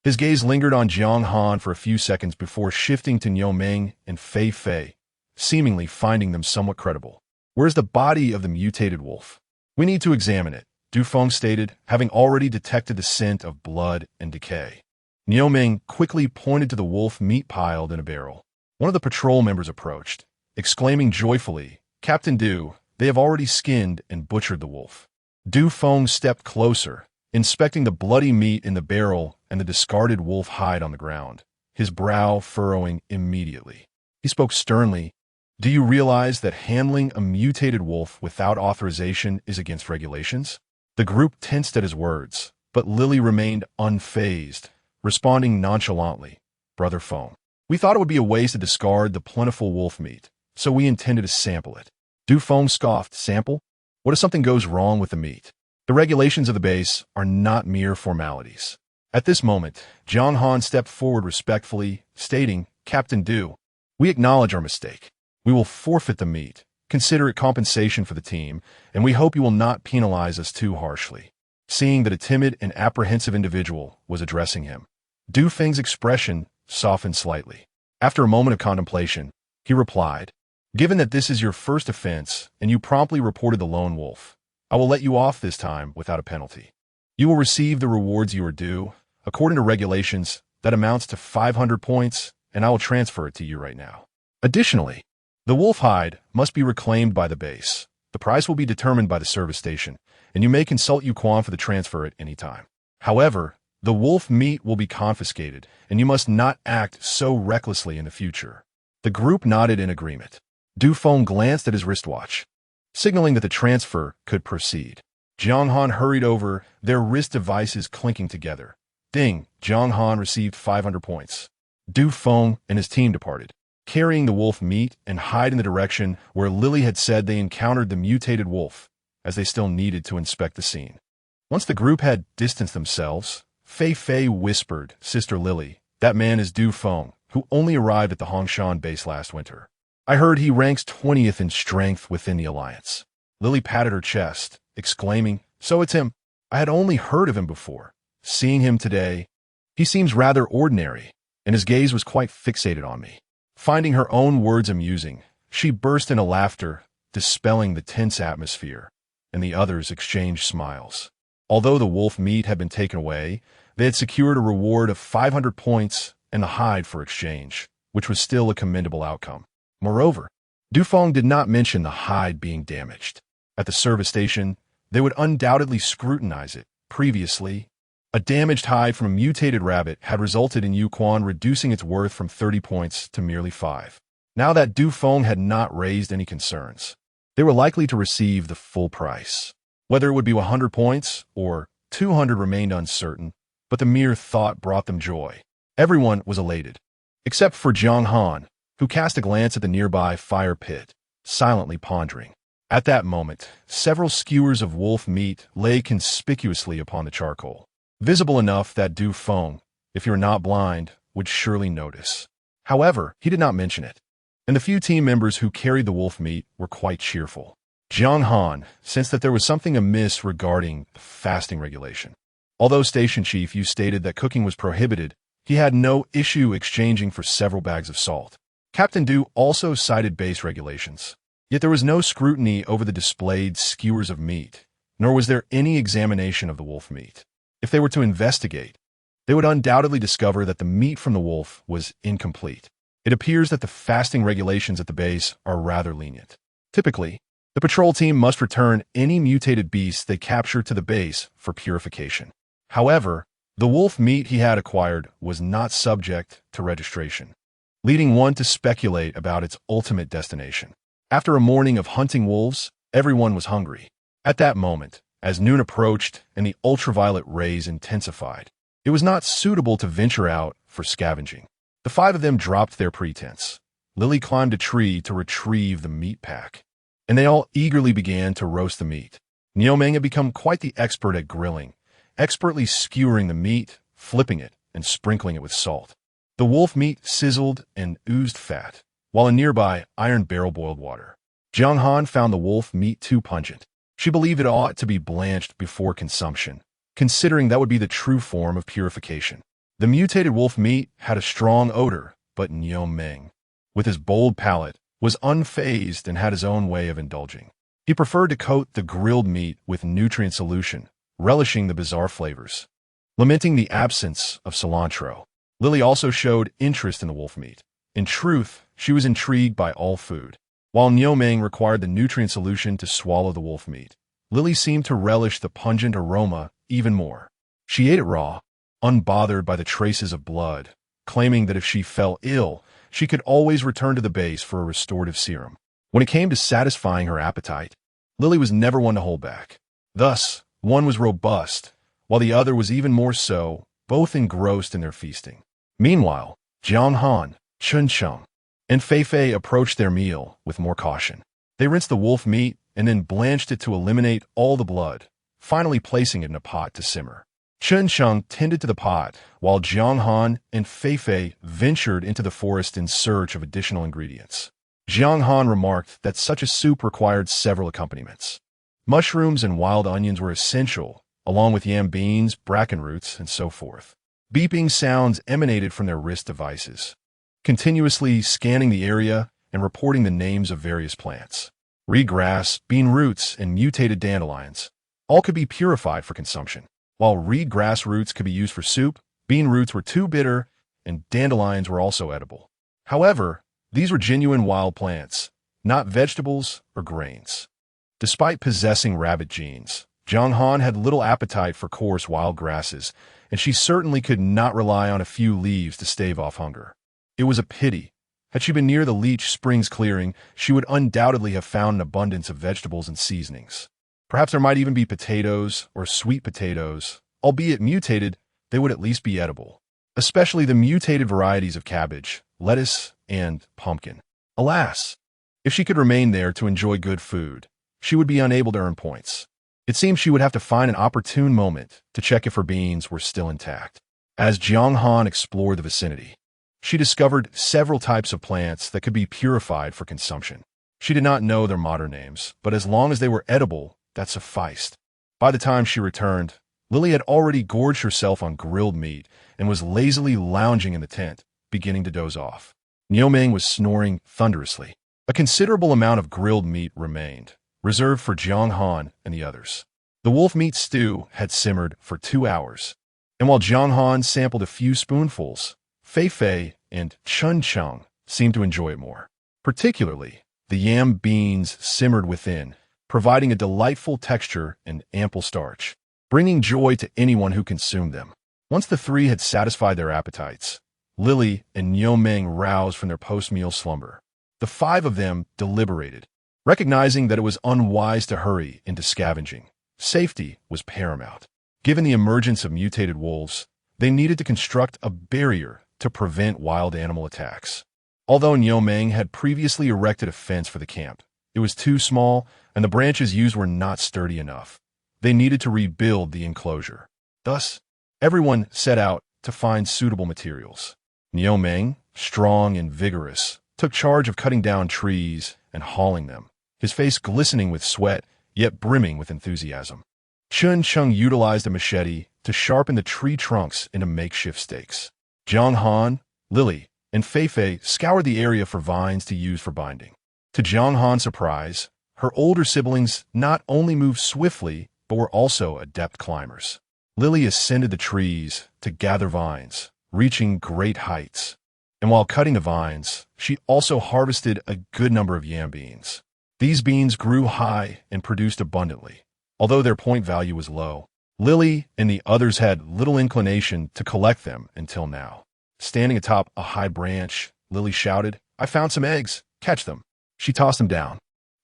His gaze lingered on Jiang Han for a few seconds before shifting to Niu Meng and Fei, seemingly finding them somewhat credible. Where's the body of the mutated wolf? We need to examine it, Du Feng stated, having already detected the scent of blood and decay. Niu Meng quickly pointed to the wolf meat piled in a barrel. One of the patrol members approached, exclaiming joyfully, Captain Du, they have already skinned and butchered the wolf. Du Feng stepped closer, inspecting the bloody meat in the barrel and the discarded wolf hide on the ground, his brow furrowing immediately. He spoke sternly, Do you realize that handling a mutated wolf without authorization is against regulations? The group tensed at his words, but Lily remained unfazed, responding nonchalantly, Brother Feng, we thought it would be a waste to discard the plentiful wolf meat, so we intended to sample it. Du Feng scoffed, Sample? What if something goes wrong with the meat? The regulations of the base are not mere formalities. At this moment, Jiang Han stepped forward respectfully, stating, Captain Du, we acknowledge our mistake. We will forfeit the meat, consider it compensation for the team, and we hope you will not penalize us too harshly. Seeing that a timid and apprehensive individual was addressing him, Du Feng's expression softened slightly. After a moment of contemplation, he replied, Given that this is your first offense and you promptly reported the lone wolf, I will let you off this time without a penalty. You will receive the rewards you are due. According to regulations, that amounts to 500 points, and I will transfer it to you right now. Additionally, the wolf hide must be reclaimed by the base. The price will be determined by the service station, and you may consult Yuquan for the transfer at any time. However, the wolf meat will be confiscated, and you must not act so recklessly in the future. The group nodded in agreement. Du Feng glanced at his wristwatch, signaling that the transfer could proceed. Jiang Han hurried over, their wrist devices clinking together. Ding! Jiang Han received 500 points. Du Feng and his team departed, carrying the wolf meat and hide in the direction where Lily had said they encountered the mutated wolf, as they still needed to inspect the scene. Once the group had distanced themselves, Fei whispered, Sister Lily, that man is Du Feng, who only arrived at the Hongshan base last winter. I heard he ranks 20th in strength within the Alliance. Lily patted her chest, exclaiming, "So it's him. I had only heard of him before. Seeing him today, he seems rather ordinary," and his gaze was quite fixated on me. Finding her own words amusing, she burst into laughter, dispelling the tense atmosphere, and the others exchanged smiles. Although the wolf meat had been taken away, they had secured a reward of 500 points and the hide for exchange, which was still a commendable outcome. Moreover, Dufong did not mention the hide being damaged. At the service station, they would undoubtedly scrutinize it. Previously, a damaged hide from a mutated rabbit had resulted in Yuquan reducing its worth from 30 points to merely 5. Now that Dufong had not raised any concerns, they were likely to receive the full price. Whether it would be 100 points or 200 remained uncertain, but the mere thought brought them joy. Everyone was elated, except for Jiang Han, who cast a glance at the nearby fire pit, silently pondering. At that moment, several skewers of wolf meat lay conspicuously upon the charcoal, visible enough that Du Feng, if you're not blind, would surely notice. However, he did not mention it, and the few team members who carried the wolf meat were quite cheerful. Jiang Han sensed that there was something amiss regarding the fasting regulation. Although Station Chief Yu stated that cooking was prohibited, he had no issue exchanging for several bags of salt. Captain Du also cited base regulations. Yet there was no scrutiny over the displayed skewers of meat, nor was there any examination of the wolf meat. If they were to investigate, they would undoubtedly discover that the meat from the wolf was incomplete. It appears that the fasting regulations at the base are rather lenient. Typically, the patrol team must return any mutated beasts they capture to the base for purification. However, the wolf meat he had acquired was not subject to registration, leading one to speculate about its ultimate destination. After a morning of hunting wolves, everyone was hungry. At that moment, as noon approached and the ultraviolet rays intensified, it was not suitable to venture out for scavenging. The 5 of them dropped their pretense. Lily climbed a tree to retrieve the meat pack, and they all eagerly began to roast the meat. Niomeng had become quite the expert at grilling, expertly skewering the meat, flipping it, and sprinkling it with salt. The wolf meat sizzled and oozed fat, while a nearby iron barrel boiled water. Jiang Han found the wolf meat too pungent. She believed it ought to be blanched before consumption, considering that would be the true form of purification. The mutated wolf meat had a strong odor, but Niomeng, with his bold palate, was unfazed and had his own way of indulging. He preferred to coat the grilled meat with nutrient solution, relishing the bizarre flavors. Lamenting the absence of cilantro, Lily also showed interest in the wolf meat. In truth, she was intrigued by all food. While Niomeng required the nutrient solution to swallow the wolf meat, Lily seemed to relish the pungent aroma even more. She ate it raw, unbothered by the traces of blood, claiming that if she fell ill, she could always return to the base for a restorative serum. When it came to satisfying her appetite, Lily was never one to hold back. Thus, one was robust, while the other was even more so, both engrossed in their feasting. Meanwhile, Jiang Han, Chun Cheng, and Fei Fei approached their meal with more caution. They rinsed the wolf meat and then blanched it to eliminate all the blood, finally placing it in a pot to simmer. Chun Cheng tended to the pot, while Jiang Han and Fei Fei ventured into the forest in search of additional ingredients. Jiang Han remarked that such a soup required several accompaniments. Mushrooms and wild onions were essential, along with yam beans, bracken roots, and so forth. Beeping sounds emanated from their wrist devices, continuously scanning the area and reporting the names of various plants. Reed grass, bean roots, and mutated dandelions all could be purified for consumption. While reed grass roots could be used for soup, bean roots were too bitter, and dandelions were also edible. However, these were genuine wild plants, not vegetables or grains. Despite possessing rabbit genes, Jiang Han had little appetite for coarse wild grasses, and she certainly could not rely on a few leaves to stave off hunger. It was a pity. Had she been near the Leech Springs clearing, she would undoubtedly have found an abundance of vegetables and seasonings. Perhaps there might even be potatoes or sweet potatoes. Albeit mutated, they would at least be edible, especially the mutated varieties of cabbage, lettuce, and pumpkin. Alas, if she could remain there to enjoy good food, she would be unable to earn points. It seemed she would have to find an opportune moment to check if her beans were still intact. As Jiang Han explored the vicinity, She discovered several types of plants that could be purified for consumption. She did not know their modern names, but as long as they were edible, that sufficed. By the time she returned, Lily had already gorged herself on grilled meat and was lazily lounging in the tent, beginning to doze off. Niu Ming was snoring thunderously. A considerable amount of grilled meat remained, reserved for Jiang Han and the others. The wolf meat stew had simmered for 2 hours, and while Jiang Han sampled a few spoonfuls, Fei Fei and Chun Chung seemed to enjoy it more. Particularly, the yam beans simmered within, providing a delightful texture and ample starch, bringing joy to anyone who consumed them. Once the three had satisfied their appetites, Lily and Niu Ming roused from their post-meal slumber. The 5 of them deliberated, recognizing that it was unwise to hurry into scavenging. Safety was paramount. Given the emergence of mutated wolves, they needed to construct a barrier to prevent wild animal attacks. Although Niu Ming had previously erected a fence for the camp, it was too small and the branches used were not sturdy enough. They needed to rebuild the enclosure. Thus, everyone set out to find suitable materials. Niu Ming, strong and vigorous, took charge of cutting down trees and hauling them, his face glistening with sweat, yet brimming with enthusiasm. Chun Chung utilized a machete to sharpen the tree trunks into makeshift stakes. Jiang Han, Lily, and Fei Fei scoured the area for vines to use for binding. To Jiang Han's surprise, her older siblings not only moved swiftly, but were also adept climbers. Lily ascended the trees to gather vines, reaching great heights. And while cutting the vines, she also harvested a good number of yam beans. These beans grew high and produced abundantly. Although their point value was low, Lily and the others had little inclination to collect them until now. Standing atop a high branch, Lily shouted, "I found some eggs. Catch them." She tossed them down,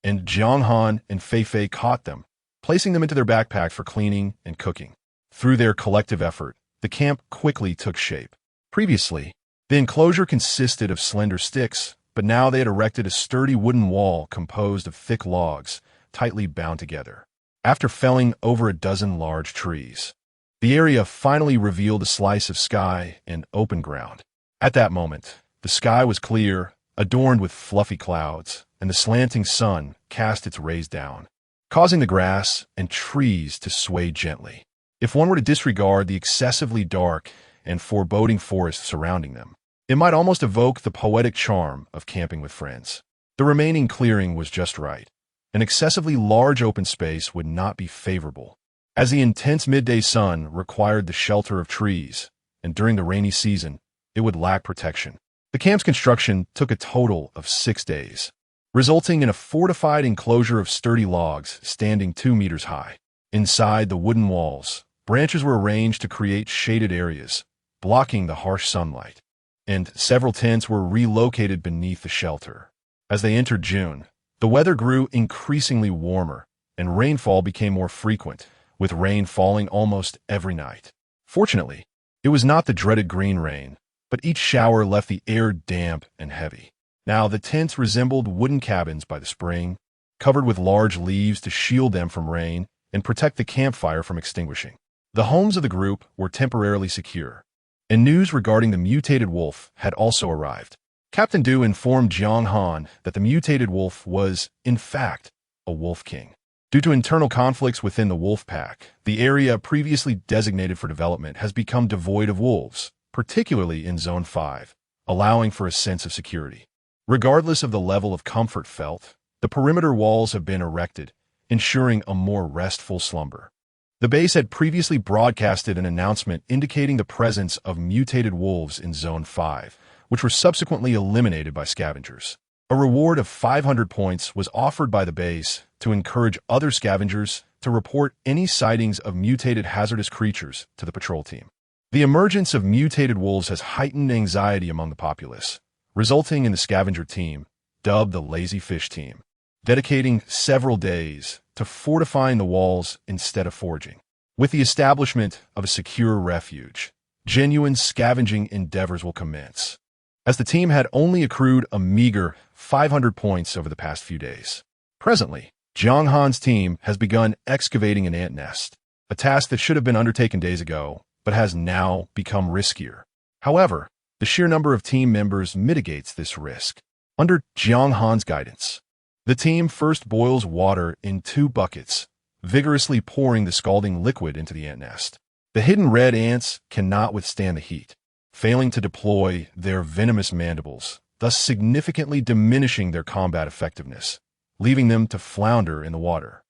and Jiang Han and Fei Fei caught them, placing them into their backpack for cleaning and cooking. Through their collective effort, the camp quickly took shape. Previously, the enclosure consisted of slender sticks, but now they had erected a sturdy wooden wall composed of thick logs, tightly bound together. After felling over a dozen large trees, the area finally revealed a slice of sky and open ground. At that moment, the sky was clear, adorned with fluffy clouds, and the slanting sun cast its rays down, causing the grass and trees to sway gently. If one were to disregard the excessively dark and foreboding forest surrounding them, it might almost evoke the poetic charm of camping with friends. The remaining clearing was just right. An excessively large open space would not be favorable, as the intense midday sun required the shelter of trees, and during the rainy season, it would lack protection. The camp's construction took a total of 6 days, resulting in a fortified enclosure of sturdy logs standing 2 meters high. Inside the wooden walls, branches were arranged to create shaded areas, blocking the harsh sunlight, and several tents were relocated beneath the shelter. As they entered June, the weather grew increasingly warmer, and rainfall became more frequent, with rain falling almost every night. Fortunately, it was not the dreaded green rain, but each shower left the air damp and heavy. Now the tents resembled wooden cabins by the spring, covered with large leaves to shield them from rain and protect the campfire from extinguishing. The homes of the group were temporarily secure, and news regarding the mutated wolf had also arrived. Captain Du informed Jiang Han that the mutated wolf was, in fact, a wolf king. Due to internal conflicts within the wolf pack, the area previously designated for development has become devoid of wolves, particularly in Zone 5, allowing for a sense of security. Regardless of the level of comfort felt, the perimeter walls have been erected, ensuring a more restful slumber. The base had previously broadcasted an announcement indicating the presence of mutated wolves in Zone 5, which were subsequently eliminated by scavengers. A reward of 500 points was offered by the base to encourage other scavengers to report any sightings of mutated hazardous creatures to the patrol team. The emergence of mutated wolves has heightened anxiety among the populace, resulting in the scavenger team, dubbed the Lazy Fish Team, dedicating several days to fortifying the walls instead of foraging. With the establishment of a secure refuge, genuine scavenging endeavors will commence, as the team had only accrued a meager 500 points over the past few days. Presently, Jiang Han's team has begun excavating an ant nest, a task that should have been undertaken days ago, but has now become riskier. However, The sheer number of team members mitigates this risk. Under Jiang Han's guidance, the team first boils water in 2 buckets, vigorously pouring the scalding liquid into the ant nest. The hidden red ants cannot withstand the heat, failing to deploy their venomous mandibles, thus significantly diminishing their combat effectiveness, leaving them to flounder in the water.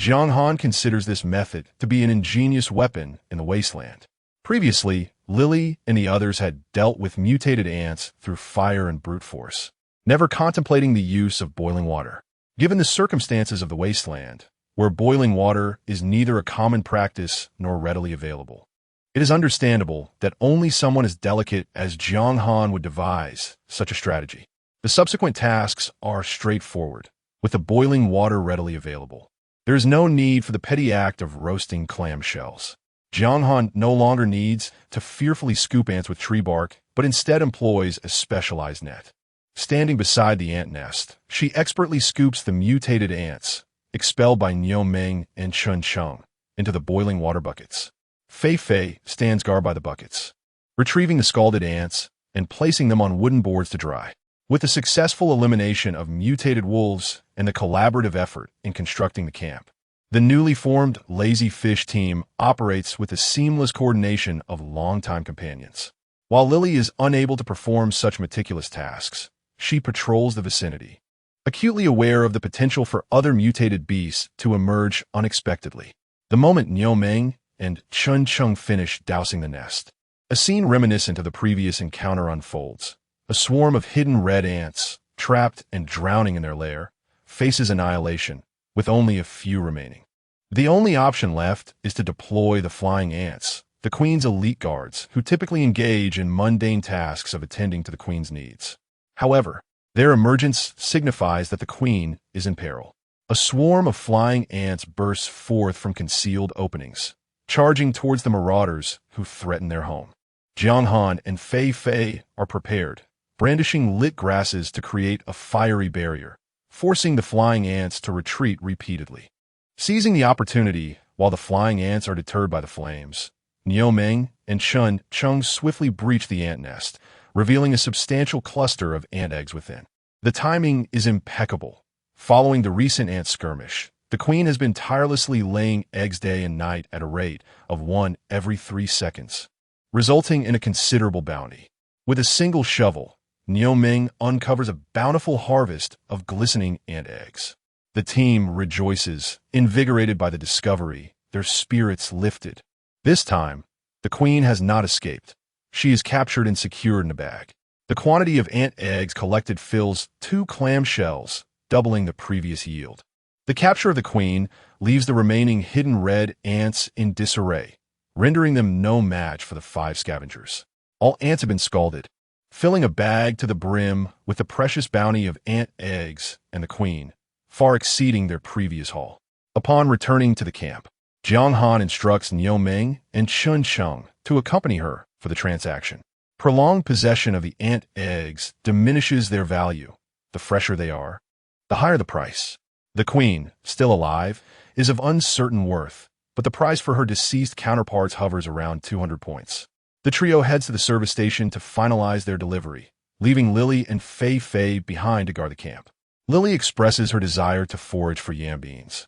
Jiang Han considers this method to be an ingenious weapon in the Wasteland. Previously, Lily and the others had dealt with mutated ants through fire and brute force, never contemplating the use of boiling water. Given the circumstances of the Wasteland, where boiling water is neither a common practice nor readily available, it is understandable that only someone as delicate as Jiang Han would devise such a strategy. The subsequent tasks are straightforward, with the boiling water readily available. There is no need for the petty act of roasting clamshells. Jiang Han no longer needs to fearfully scoop ants with tree bark, but instead employs a specialized net. Standing beside the ant nest, she expertly scoops the mutated ants, expelled by Niu Ming and Chun Chung, into the boiling water buckets. Fei Fei stands guard by the buckets, retrieving the scalded ants and placing them on wooden boards to dry. With the successful elimination of mutated wolves and the collaborative effort in constructing the camp, the newly formed Lazy Fish team operates with the seamless coordination of longtime companions. While Lily is unable to perform such meticulous tasks, she patrols the vicinity, acutely aware of the potential for other mutated beasts to emerge unexpectedly. The moment Niu Ming and Chun Chung finish dousing the nest, a scene reminiscent of the previous encounter unfolds. A swarm of hidden red ants, trapped and drowning in their lair, faces annihilation, with only a few remaining. The only option left is to deploy the flying ants, the Queen's elite guards, who typically engage in mundane tasks of attending to the Queen's needs. However, their emergence signifies that the Queen is in peril. A swarm of flying ants bursts forth from concealed openings, charging towards the marauders who threaten their home. Jiang Han and Fei Fei are prepared, brandishing lit grasses to create a fiery barrier, forcing the flying ants to retreat repeatedly. Seizing the opportunity while the flying ants are deterred by the flames, Niu Ming and Chun Chung swiftly breach the ant nest, revealing a substantial cluster of ant eggs within. The timing is impeccable. Following the recent ant skirmish, the Queen has been tirelessly laying eggs day and night at a rate of 1 every 3 seconds, resulting in a considerable bounty. With a single shovel, Niu Ming uncovers a bountiful harvest of glistening ant eggs. The team rejoices, invigorated by the discovery, their spirits lifted. This time, the Queen has not escaped. She is captured and secured in a bag. The quantity of ant eggs collected fills 2 clamshells, doubling the previous yield. The capture of the Queen leaves the remaining hidden red ants in disarray, rendering them no match for the 5 scavengers. All ants have been scalded, filling a bag to the brim with the precious bounty of ant eggs and the Queen, far exceeding their previous haul. Upon returning to the camp, Jiang Han instructs Niu Ming and Chun Chung to accompany her for the transaction. Prolonged possession of the ant eggs diminishes their value. The fresher they are, the higher the price. The Queen, still alive, is of uncertain worth, but the price for her deceased counterparts hovers around 200 points. The trio heads to the service station to finalize their delivery, leaving Lily and Fei Fei behind to guard the camp. Lily expresses her desire to forage for yam beans,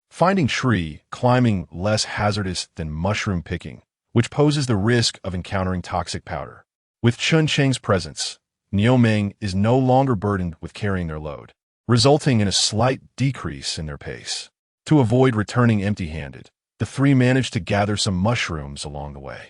finding tree climbing less hazardous than mushroom picking, which poses the risk of encountering toxic powder. With Chun Cheng's presence, Niu Ming is no longer burdened with carrying their load, resulting in a slight decrease in their pace. To avoid returning empty-handed, the 3 manage to gather some mushrooms along the way.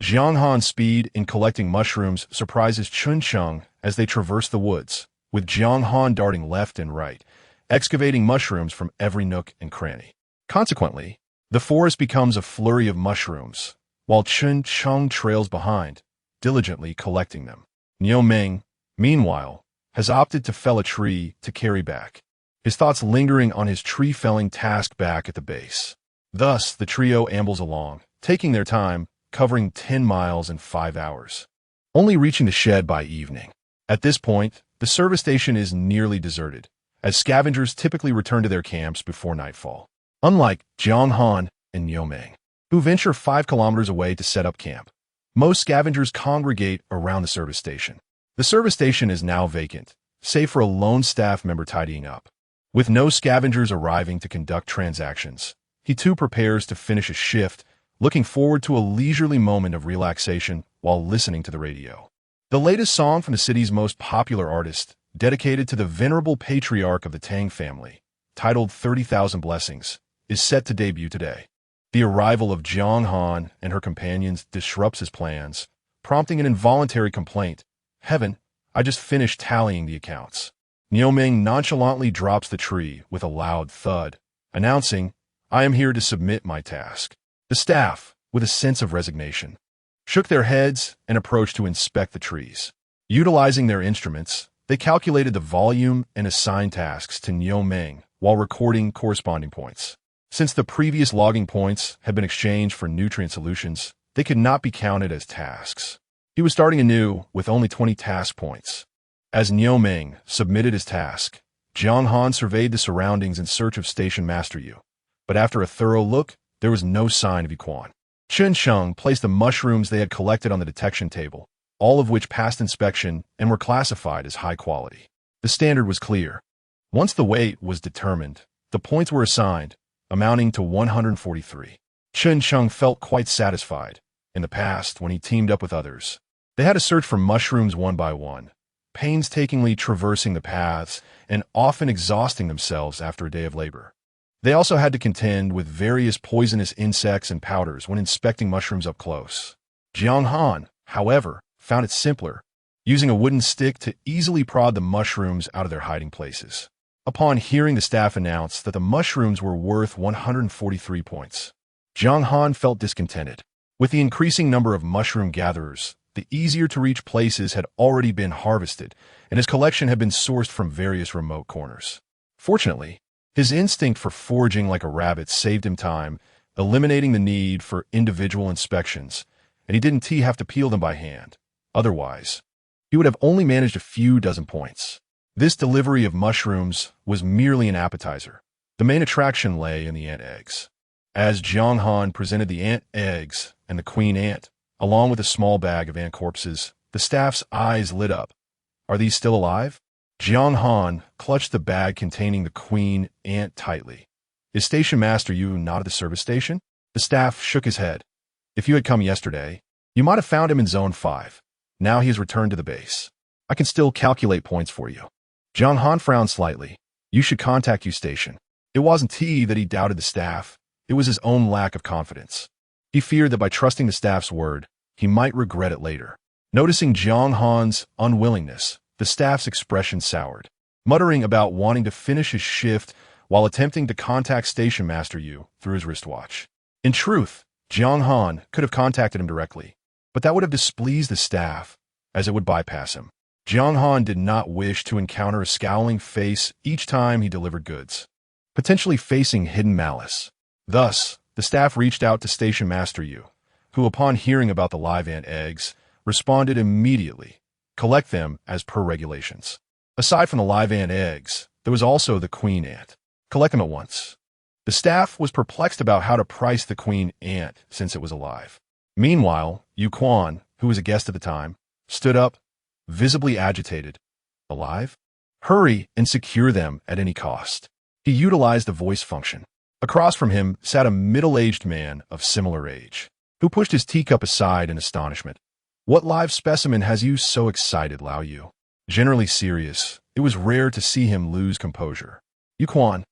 Jiang Han's speed in collecting mushrooms surprises Chun Chung as they traverse the woods, with Jiang Han darting left and right, excavating mushrooms from every nook and cranny. Consequently, the forest becomes a flurry of mushrooms, while Chun Chung trails behind, diligently collecting them. Niu Ming, meanwhile, has opted to fell a tree to carry back, his thoughts lingering on his tree-felling task back at the base. Thus, the trio ambles along, taking their time, covering 10 miles in 5 hours, only reaching the shed by evening. At this point, the service station is nearly deserted, as scavengers typically return to their camps before nightfall. Unlike Jiang Han and Niu Ming, who venture 5 kilometers away to set up camp, Most scavengers congregate around the service station. The service station is now vacant, save for a lone staff member tidying up. With no scavengers arriving to conduct transactions, he too prepares to finish his shift, looking forward to a leisurely moment of relaxation while listening to the radio. The latest song from the city's most popular artist, dedicated to the venerable patriarch of the Tang family, titled 30,000 Blessings, is set to debut today. The arrival of Jiang Han and her companions disrupts his plans, prompting an involuntary complaint. Heaven, I just finished tallying the accounts. Niu Ming nonchalantly drops the tree with a loud thud, announcing, I am here to submit my task. The staff, with a sense of resignation, shook their heads and approached to inspect the trees. Utilizing their instruments, they calculated the volume and assigned tasks to Niu Ming while recording corresponding points. Since the previous logging points had been exchanged for nutrient solutions, they could not be counted as tasks. He was starting anew with only 20 task points. As Niu Ming submitted his task, Jiang Han surveyed the surroundings in search of Station Master Yu. But after a thorough look, there was no sign of Yuquan. Chen Sheng placed the mushrooms they had collected on the detection table, all of which passed inspection and were classified as high quality. The standard was clear. Once the weight was determined, the points were assigned, amounting to 143. Chen Sheng felt quite satisfied. In the past, when he teamed up with others, they had to search for mushrooms one by one, painstakingly traversing the paths and often exhausting themselves after a day of labor. They also had to contend with various poisonous insects and powders when inspecting mushrooms up close. Jiang Han, however, found it simpler, using a wooden stick to easily prod the mushrooms out of their hiding places. Upon hearing the staff announce that the mushrooms were worth 143 points, Jiang Han felt discontented. With the increasing number of mushroom gatherers, the easier-to-reach places had already been harvested, and his collection had been sourced from various remote corners. Fortunately, his instinct for foraging like a rabbit saved him time, eliminating the need for individual inspections, and he didn't have to peel them by hand. Otherwise, he would have only managed a few dozen points. This delivery of mushrooms was merely an appetizer. The main attraction lay in the ant eggs. As Jiang Han presented the ant eggs and the queen ant, along with a small bag of ant corpses, the staff's eyes lit up. Are these still alive? Jiang Han clutched the bag containing the queen ant tightly. Is Station Master Yu not at the service station? The staff shook his head. If you had come yesterday, you might have found him in Zone 5. Now he has returned to the base. I can still calculate points for you. Jiang Han frowned slightly. You should contact Yu Station. It wasn't that he doubted the staff. It was his own lack of confidence. He feared that by trusting the staff's word, he might regret it later. Noticing Jiang Han's unwillingness, the staff's expression soured, muttering about wanting to finish his shift while attempting to contact Station Master Yu through his wristwatch. In truth, Jiang Han could have contacted him directly, but that would have displeased the staff, as it would bypass him. Jiang Han did not wish to encounter a scowling face each time he delivered goods, potentially facing hidden malice. Thus, the staff reached out to Station Master Yu, who, upon hearing about the live ant eggs, responded immediately. Collect them as per regulations. Aside from the live ant eggs, there was also the queen ant. Collect them at once. The staff was perplexed about how to price the queen ant since it was alive. Meanwhile, Yu Quan, who was a guest at the time, stood up, visibly agitated. Alive? Hurry and secure them at any cost. He utilized the voice function. Across from him sat a middle-aged man of similar age, who pushed his teacup aside in astonishment. What live specimen has you so excited, Lao Yu? Generally serious, it was rare to see him lose composure. Yu Quan,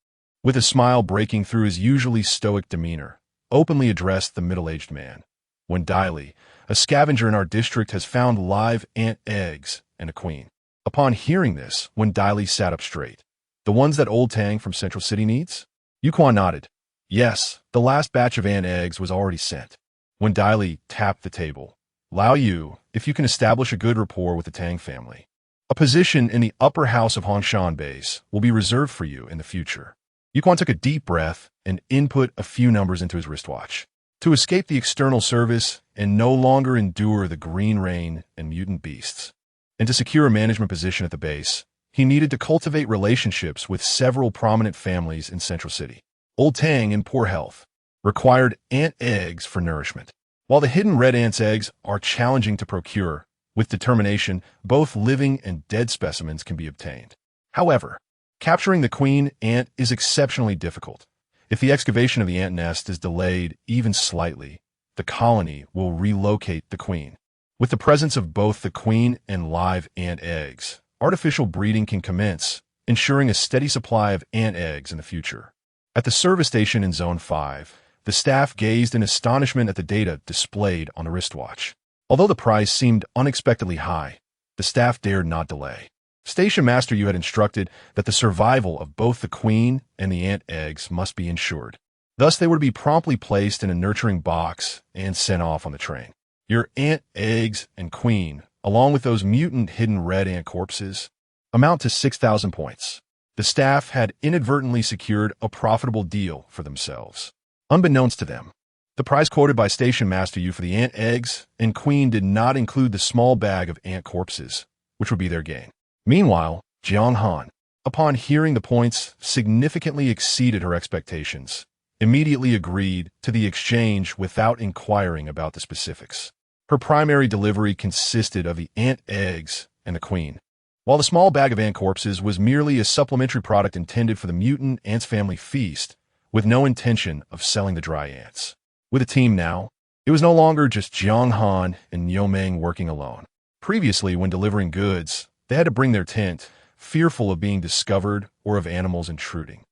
with a smile breaking through his usually stoic demeanor, openly addressed the middle-aged man. When Daili, a scavenger in our district, has found live ant eggs and a queen. Upon hearing this, when Daili sat up straight, the ones that Old Tang from Central City needs? Yu Quan nodded. Yes, the last batch of ant eggs was already sent. When Daili tapped the table, Lao Yu, if you can establish a good rapport with the Tang family, a position in the upper house of Hongshan Base will be reserved for you in the future. Yu Quan took a deep breath and input a few numbers into his wristwatch. To escape the external service and no longer endure the green rain and mutant beasts, and to secure a management position at the base, he needed to cultivate relationships with several prominent families in Central City. Old Tang, in poor health, required ant eggs for nourishment. While the hidden red ant's eggs are challenging to procure, with determination, both living and dead specimens can be obtained. However, capturing the queen ant is exceptionally difficult. If the excavation of the ant nest is delayed even slightly, the colony will relocate the queen. With the presence of both the queen and live ant eggs, artificial breeding can commence, ensuring a steady supply of ant eggs in the future. At the service station in Zone 5, the staff gazed in astonishment at the data displayed on the wristwatch. Although the price seemed unexpectedly high, the staff dared not delay. Station Master Yu had instructed that the survival of both the queen and the ant eggs must be ensured. Thus, they were to be promptly placed in a nurturing box and sent off on the train. Your ant eggs and queen, along with those mutant hidden red ant corpses, amount to 6,000 points. The staff had inadvertently secured a profitable deal for themselves. Unbeknownst to them, the price quoted by Station Master Yu for the ant eggs and queen did not include the small bag of ant corpses, which would be their gain. Meanwhile, Jiang Han, upon hearing the points significantly exceeded her expectations, immediately agreed to the exchange without inquiring about the specifics. Her primary delivery consisted of the ant eggs and the queen, while the small bag of ant corpses was merely a supplementary product intended for the mutant ants family feast, with no intention of selling the dry ants. With a team now, it was no longer just Jiang Han and Niu Meng working alone. Previously, when delivering goods, they had to bring their tent, fearful of being discovered or of animals intruding.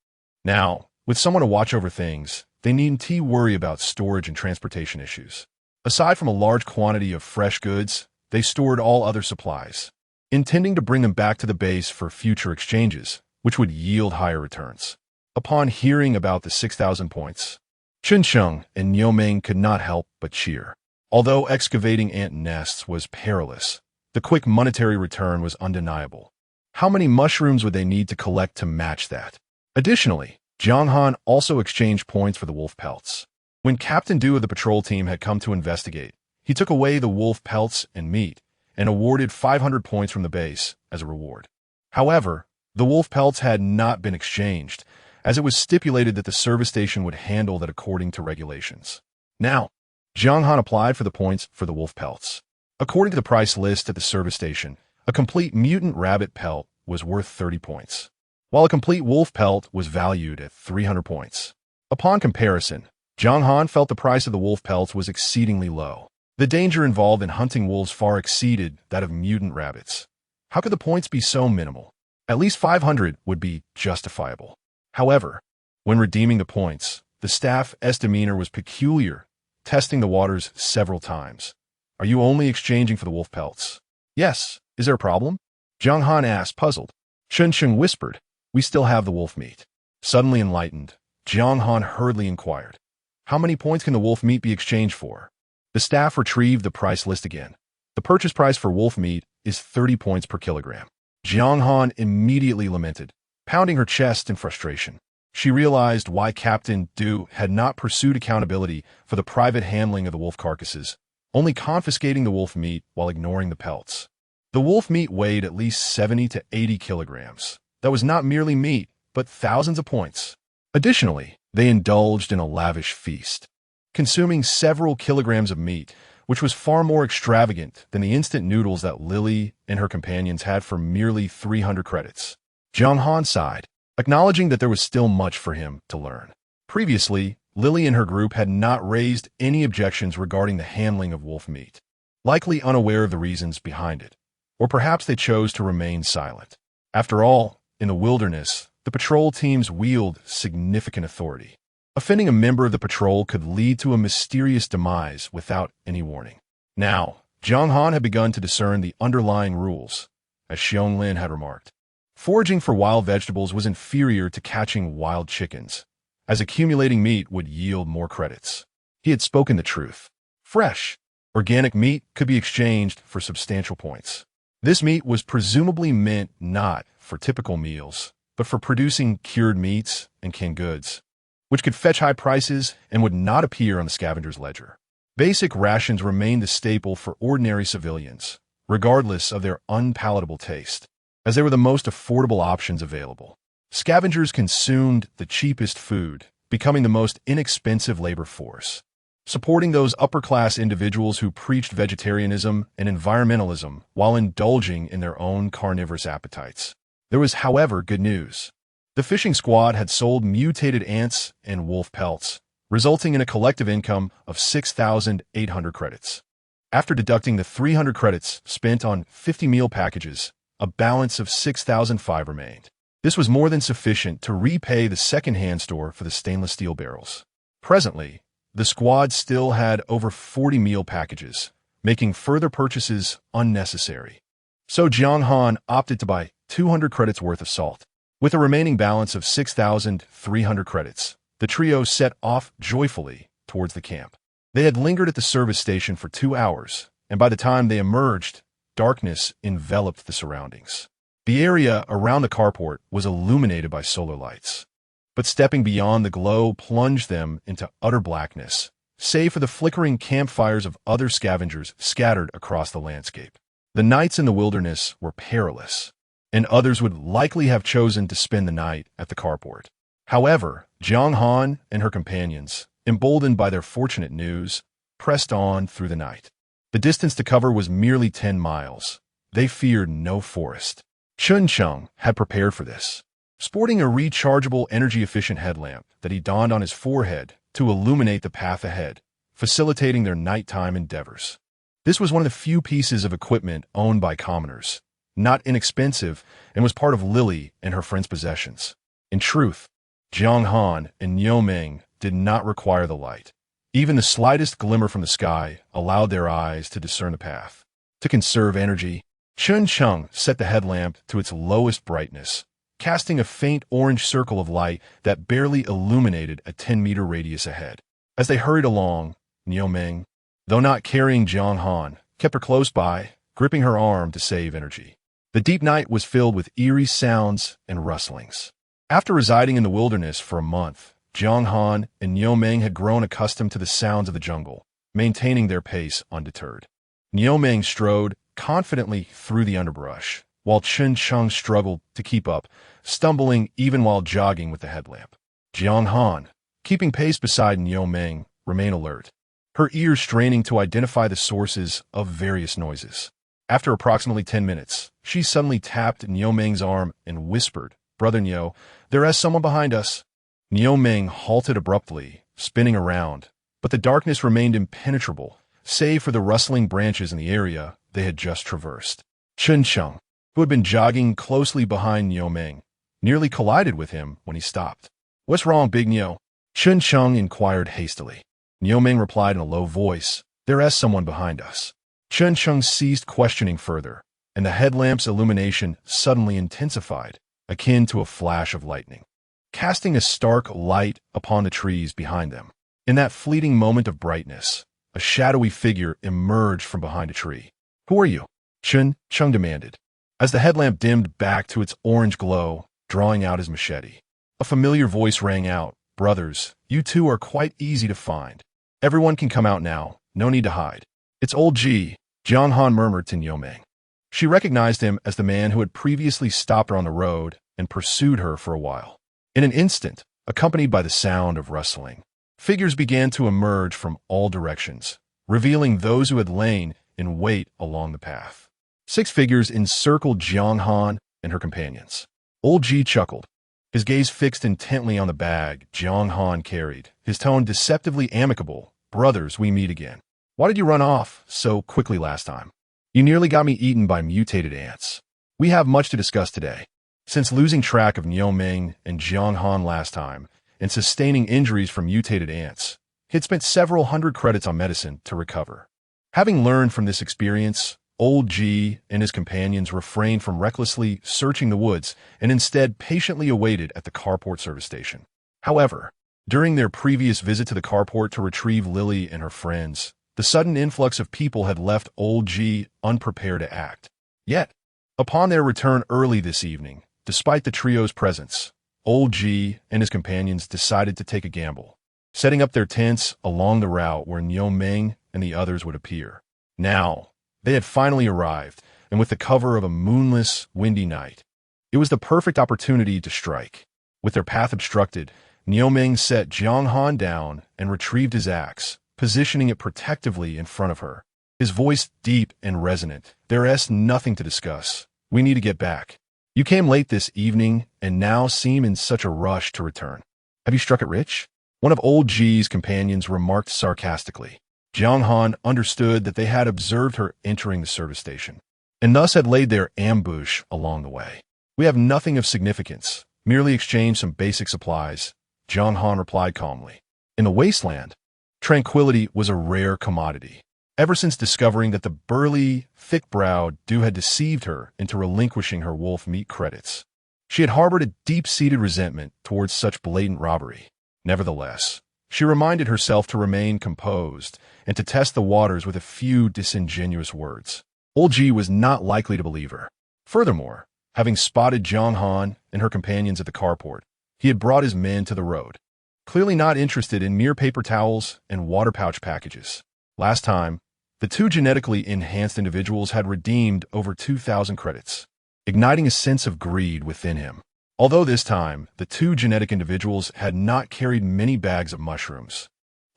Now, with someone to watch over things, they needn't worry about storage and transportation issues. Aside from a large quantity of fresh goods, they stored all other supplies, intending to bring them back to the base for future exchanges, which would yield higher returns. Upon hearing about the 6,000 points, Chun Sheng and Niu Meng could not help but cheer. Although excavating ant nests was perilous, the quick monetary return was undeniable. How many mushrooms would they need to collect to match that? Additionally, Jiang Han also exchanged points for the wolf pelts. When Captain Du of the patrol team had come to investigate, he took away the wolf pelts and meat and awarded 500 points from the base as a reward. However, the wolf pelts had not been exchanged, as it was stipulated that the service station would handle that according to regulations. Now, Jiang Han applied for the points for the wolf pelts. According to the price list at the service station, a complete mutant rabbit pelt was worth 30 points, while a complete wolf pelt was valued at 300 points. Upon comparison, Jiang Han felt the price of the wolf pelts was exceedingly low. The danger involved in hunting wolves far exceeded that of mutant rabbits. How could the points be so minimal? At least 500 would be justifiable. However, when redeeming the points, the staff's demeanor was peculiar, testing the waters several times. Are you only exchanging for the wolf pelts? Yes. Is there a problem? Jiang Han asked, puzzled. Chun Sheng whispered, we still have the wolf meat. Suddenly enlightened, Jiang Han hurriedly inquired, how many points can the wolf meat be exchanged for? The staff retrieved the price list again. The purchase price for wolf meat is 30 points per kilogram. Jiang Han immediately lamented, pounding her chest in frustration. She realized why Captain Du had not pursued accountability for the private handling of the wolf carcasses, only confiscating the wolf meat while ignoring the pelts. The wolf meat weighed at least 70 to 80 kilograms. That was not merely meat, but thousands of points. Additionally, they indulged in a lavish feast, consuming several kilograms of meat, which was far more extravagant than the instant noodles that Lily and her companions had for merely 300 credits. Jiang Han sighed, acknowledging that there was still much for him to learn. Previously, Lily and her group had not raised any objections regarding the handling of wolf meat, likely unaware of the reasons behind it, or perhaps they chose to remain silent. After all, in the wilderness, the patrol teams wield significant authority. Offending a member of the patrol could lead to a mysterious demise without any warning. Now, Jiang Han had begun to discern the underlying rules, as Xiong Lin had remarked. Foraging for wild vegetables was inferior to catching wild chickens, as accumulating meat would yield more credits. He had spoken the truth. Fresh, organic meat could be exchanged for substantial points. This meat was presumably meant not for typical meals, but for producing cured meats and canned goods, which could fetch high prices and would not appear on the scavenger's ledger. Basic rations remained the staple for ordinary civilians, regardless of their unpalatable taste, as they were the most affordable options available. Scavengers consumed the cheapest food, becoming the most inexpensive labor force. supporting those upper-class individuals who preached vegetarianism and environmentalism while indulging in their own carnivorous appetites. There was, however, good news. The fishing squad had sold mutated ants and wolf pelts, resulting in a collective income of 6,800 credits. After deducting the 300 credits spent on 50 meal packages, a balance of 6,005 remained. This was more than sufficient to repay the second-hand store for the stainless steel barrels. Presently, the squad still had over 40 meal packages, making further purchases unnecessary. So Jiang Han opted to buy 200 credits worth of salt. With a remaining balance of 6,300 credits, the trio set off joyfully towards the camp. They had lingered at the service station for 2 hours, and by the time they emerged, darkness enveloped the surroundings. The area around the carport was illuminated by solar lights, but stepping beyond the glow plunged them into utter blackness, save for the flickering campfires of other scavengers scattered across the landscape. The nights in the wilderness were perilous, and others would likely have chosen to spend the night at the carport. However, Jiang Han and her companions, emboldened by their fortunate news, pressed on through the night. The distance to cover was merely 10 miles. They feared no forest. Chun Chung had prepared for this, sporting a rechargeable, energy-efficient headlamp that he donned on his forehead to illuminate the path ahead, facilitating their nighttime endeavors. This was one of the few pieces of equipment owned by commoners, not inexpensive, and was part of Lily and her friend's possessions. In truth, Jiang Han and Niu Ming did not require the light. Even the slightest glimmer from the sky allowed their eyes to discern the path. To conserve energy, Chun Chung set the headlamp to its lowest brightness, casting a faint orange circle of light that barely illuminated a 10-meter radius ahead. As they hurried along, Niu Ming, though not carrying Jiang Han, kept her close by, gripping her arm to save energy. The deep night was filled with eerie sounds and rustlings. After residing in the wilderness for a month, Jiang Han and Niu Ming had grown accustomed to the sounds of the jungle, maintaining their pace undeterred. Niu Ming strode confidently through the underbrush, while Chun Chung struggled to keep up, stumbling even while jogging with the headlamp. Jiang Han, keeping pace beside Niu Ming, remained alert, her ears straining to identify the sources of various noises. After approximately 10 minutes, she suddenly tapped Niu Ming's arm and whispered, "Brother Niu, there is someone behind us." Niu Ming halted abruptly, spinning around, but the darkness remained impenetrable, save for the rustling branches in the area they had just traversed. Chun Chung, who had been jogging closely behind Niu Ming, nearly collided with him when he stopped. "What's wrong, Big Niu?" Chun Chung inquired hastily. Niu Ming replied in a low voice, "There is someone behind us." Chun Chung ceased questioning further, and the headlamp's illumination suddenly intensified, akin to a flash of lightning, casting a stark light upon the trees behind them. In that fleeting moment of brightness, a shadowy figure emerged from behind a tree. "Who are you?" Chun Chung demanded, as the headlamp dimmed back to its orange glow, drawing out his machete. A familiar voice rang out, "Brothers, you two are quite easy to find. Everyone can come out now, no need to hide." "It's old G," Jiang Han murmured to Niu Ming. She recognized him as the man who had previously stopped her on the road and pursued her for a while. In an instant, accompanied by the sound of rustling, figures began to emerge from all directions, revealing those who had lain in wait along the path. 6 figures encircled Jiang Han and her companions. Old G chuckled, his gaze fixed intently on the bag Jiang Han carried, his tone deceptively amicable. "Brothers, we meet again. Why did you run off so quickly last time? You nearly got me eaten by mutated ants. We have much to discuss today." Since losing track of Niu Ming and Jiang Han last time, and sustaining injuries from mutated ants, he had spent several hundred credits on medicine to recover. Having learned from this experience, Old G and his companions refrained from recklessly searching the woods and instead patiently awaited at the carport service station. However, during their previous visit to the carport to retrieve Lily and her friends, the sudden influx of people had left Old G unprepared to act. Yet, upon their return early this evening, despite the trio's presence, Old G and his companions decided to take a gamble, setting up their tents along the route where Niu Ming and the others would appear. Now, they had finally arrived, and with the cover of a moonless, windy night, it was the perfect opportunity to strike. With their path obstructed, Niu Ming set Jiang Han down and retrieved his axe, positioning it protectively in front of her. His voice deep and resonant. "There's nothing to discuss. We need to get back. You came late this evening and now seem in such a rush to return. Have you struck it rich?" One of old Ji's companions remarked sarcastically. Jiang Han understood that they had observed her entering the service station, and thus had laid their ambush along the way. "We have nothing of significance, merely exchanged some basic supplies," Jiang Han replied calmly. In the Wasteland, tranquility was a rare commodity. Ever since discovering that the burly, thick-browed dude had deceived her into relinquishing her wolf meat credits, she had harbored a deep-seated resentment towards such blatant robbery. Nevertheless, she reminded herself to remain composed and to test the waters with a few disingenuous words. Old Ji was not likely to believe her. Furthermore, having spotted Jiang Han and her companions at the carport, he had brought his men to the road, clearly not interested in mere paper towels and water pouch packages. Last time, the two genetically enhanced individuals had redeemed over 2,000 credits, igniting a sense of greed within him. Although this time, the two genetic individuals had not carried many bags of mushrooms.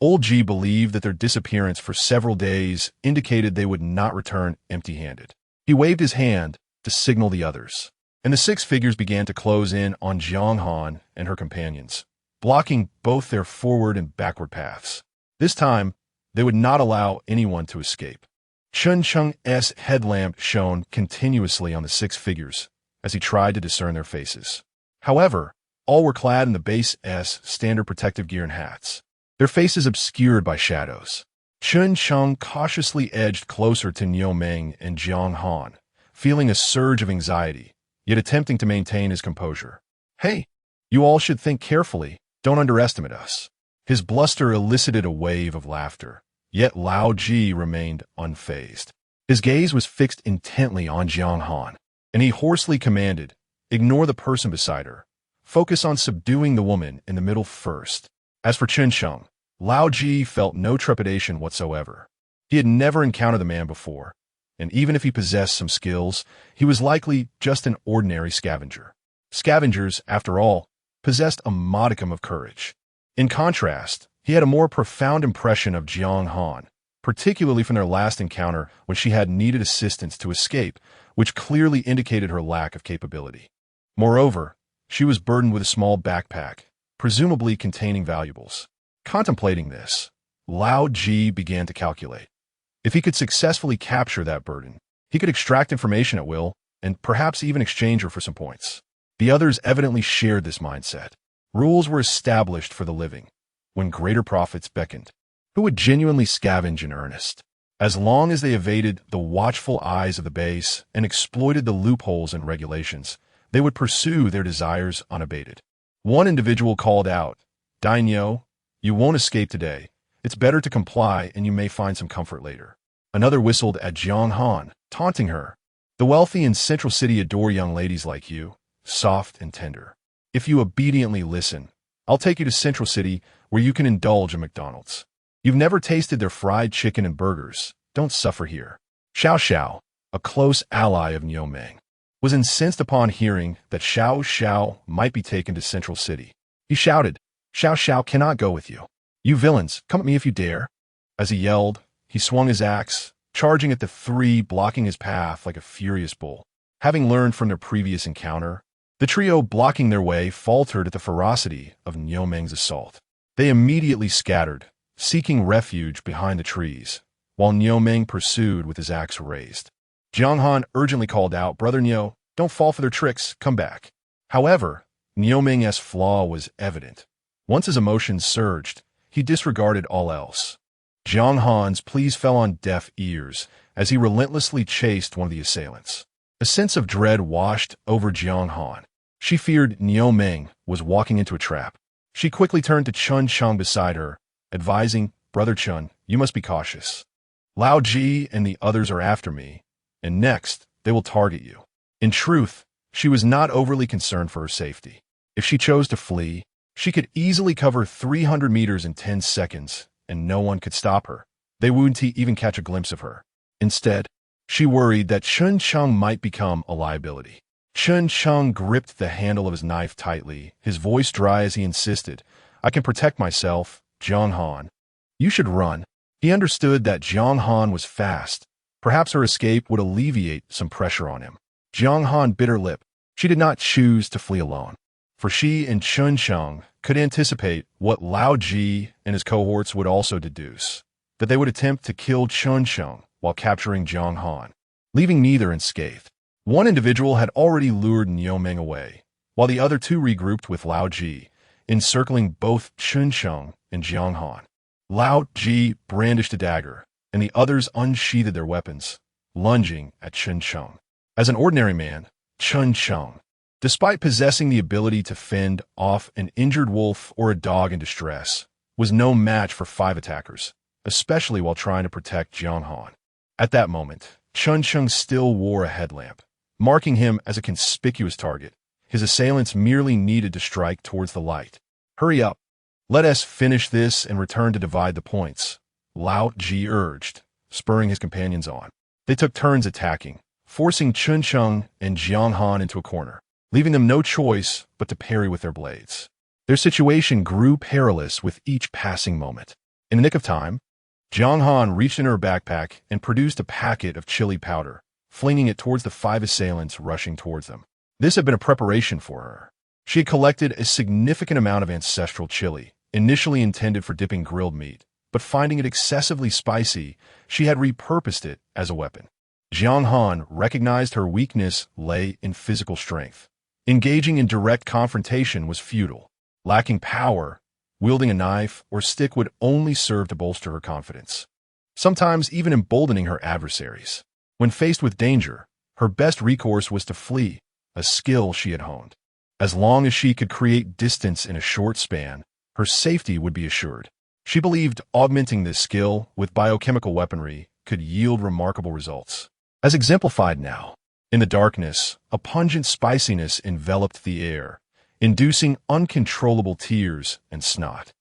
Old Ji believed that their disappearance for several days indicated they would not return empty-handed. He waved his hand to signal the others, and the six figures began to close in on Jiang Han and her companions, blocking both their forward and backward paths. This time, they would not allow anyone to escape. Chun Chung's headlamp shone continuously on the six figures as he tried to discern their faces. However, all were clad in the base S standard protective gear and hats, their faces obscured by shadows. Chun Chung cautiously edged closer to Niu Meng and Jiang Han, feeling a surge of anxiety, yet attempting to maintain his composure. "Hey, you all should think carefully. Don't underestimate us." His bluster elicited a wave of laughter, yet Lao Ji remained unfazed. His gaze was fixed intently on Jiang Han, and he hoarsely commanded, "Ignore the person beside her. Focus on subduing the woman in the middle first." As for Chun Chung, Lao Ji felt no trepidation whatsoever. He had never encountered the man before, and even if he possessed some skills, he was likely just an ordinary scavenger. Scavengers, after all, possessed a modicum of courage. In contrast, he had a more profound impression of Jiang Han, particularly from their last encounter when she had needed assistance to escape, which clearly indicated her lack of capability. Moreover, she was burdened with a small backpack, presumably containing valuables. Contemplating this, Lao Ji began to calculate. If he could successfully capture that burden, he could extract information at will and perhaps even exchange her for some points. The others evidently shared this mindset. Rules were established for the living, when greater profits beckoned. Who would genuinely scavenge in earnest? As long as they evaded the watchful eyes of the base and exploited the loopholes in regulations, they would pursue their desires unabated. One individual called out, "Dainyo, you won't escape today. It's better to comply and you may find some comfort later." Another whistled at Jiang Han, taunting her. "The wealthy in Central City adore young ladies like you, soft and tender. If you obediently listen, I'll take you to Central City where you can indulge in McDonald's. You've never tasted their fried chicken and burgers. Don't suffer here." Xiao Xiao, a close ally of Niu Meng, was incensed upon hearing that Xiao Xiao might be taken to Central City. He shouted, "Xiao Xiao cannot go with you. You villains, come at me if you dare." As he yelled, he swung his axe, charging at the three, blocking his path like a furious bull. Having learned from their previous encounter, the trio blocking their way faltered at the ferocity of Niu Meng's assault. They immediately scattered, seeking refuge behind the trees, while Niu Meng pursued with his axe raised. Jiang Han urgently called out, "Brother Niu, don't fall for their tricks, come back." However, Niu Meng's flaw was evident. Once his emotions surged, he disregarded all else. Jiang Han's pleas fell on deaf ears as he relentlessly chased one of the assailants. A sense of dread washed over Jiang Han. She feared Niu Meng was walking into a trap. She quickly turned to Chun Chung beside her, advising, "Brother Chun, you must be cautious. Lao Ji and the others are after me, and next, they will target you." In truth, she was not overly concerned for her safety. If she chose to flee, she could easily cover 300 meters in 10 seconds, and no one could stop her. They wouldn't even catch a glimpse of her. Instead, she worried that Chun Chung might become a liability. Chun Chung gripped the handle of his knife tightly, his voice dry as he insisted, "I can protect myself, Jiang Han. You should run." He understood that Jiang Han was fast. Perhaps her escape would alleviate some pressure on him. Jiang Han bit her lip. She did not choose to flee alone, for she and Chun Sheng could anticipate what Lao Ji and his cohorts would also deduce, that they would attempt to kill Chun Sheng while capturing Jiang Han, leaving neither unscathed. One individual had already lured Niu Meng away, while the other two regrouped with Lao Ji, encircling both Chun Sheng and Jiang Han. Lao Ji brandished a dagger, and the others unsheathed their weapons, lunging at Chun Sheng. As an ordinary man, Chun Sheng, despite possessing the ability to fend off an injured wolf or a dog in distress, was no match for 5 attackers, especially while trying to protect Jiang Han. At that moment, Chun Sheng still wore a headlamp, marking him as a conspicuous target. His assailants merely needed to strike towards the light. "Hurry up. Let us finish this and return to divide the points," Lao Ji urged, spurring his companions on. They took turns attacking, forcing Chun Sheng and Jiang Han into a corner, leaving them no choice but to parry with their blades. Their situation grew perilous with each passing moment. In the nick of time, Jiang Han reached into her backpack and produced a packet of chili powder, flinging it towards the 5 assailants rushing towards them. This had been a preparation for her. She had collected a significant amount of ancestral chili, initially intended for dipping grilled meat, but finding it excessively spicy, she had repurposed it as a weapon. Jiang Han recognized her weakness lay in physical strength. Engaging in direct confrontation was futile. Lacking power, wielding a knife or stick would only serve to bolster her confidence, sometimes even emboldening her adversaries. When faced with danger, her best recourse was to flee, a skill she had honed. As long as she could create distance in a short span, her safety would be assured. She believed augmenting this skill with biochemical weaponry could yield remarkable results. As exemplified now, in the darkness, a pungent spiciness enveloped the air, inducing uncontrollable tears and snot.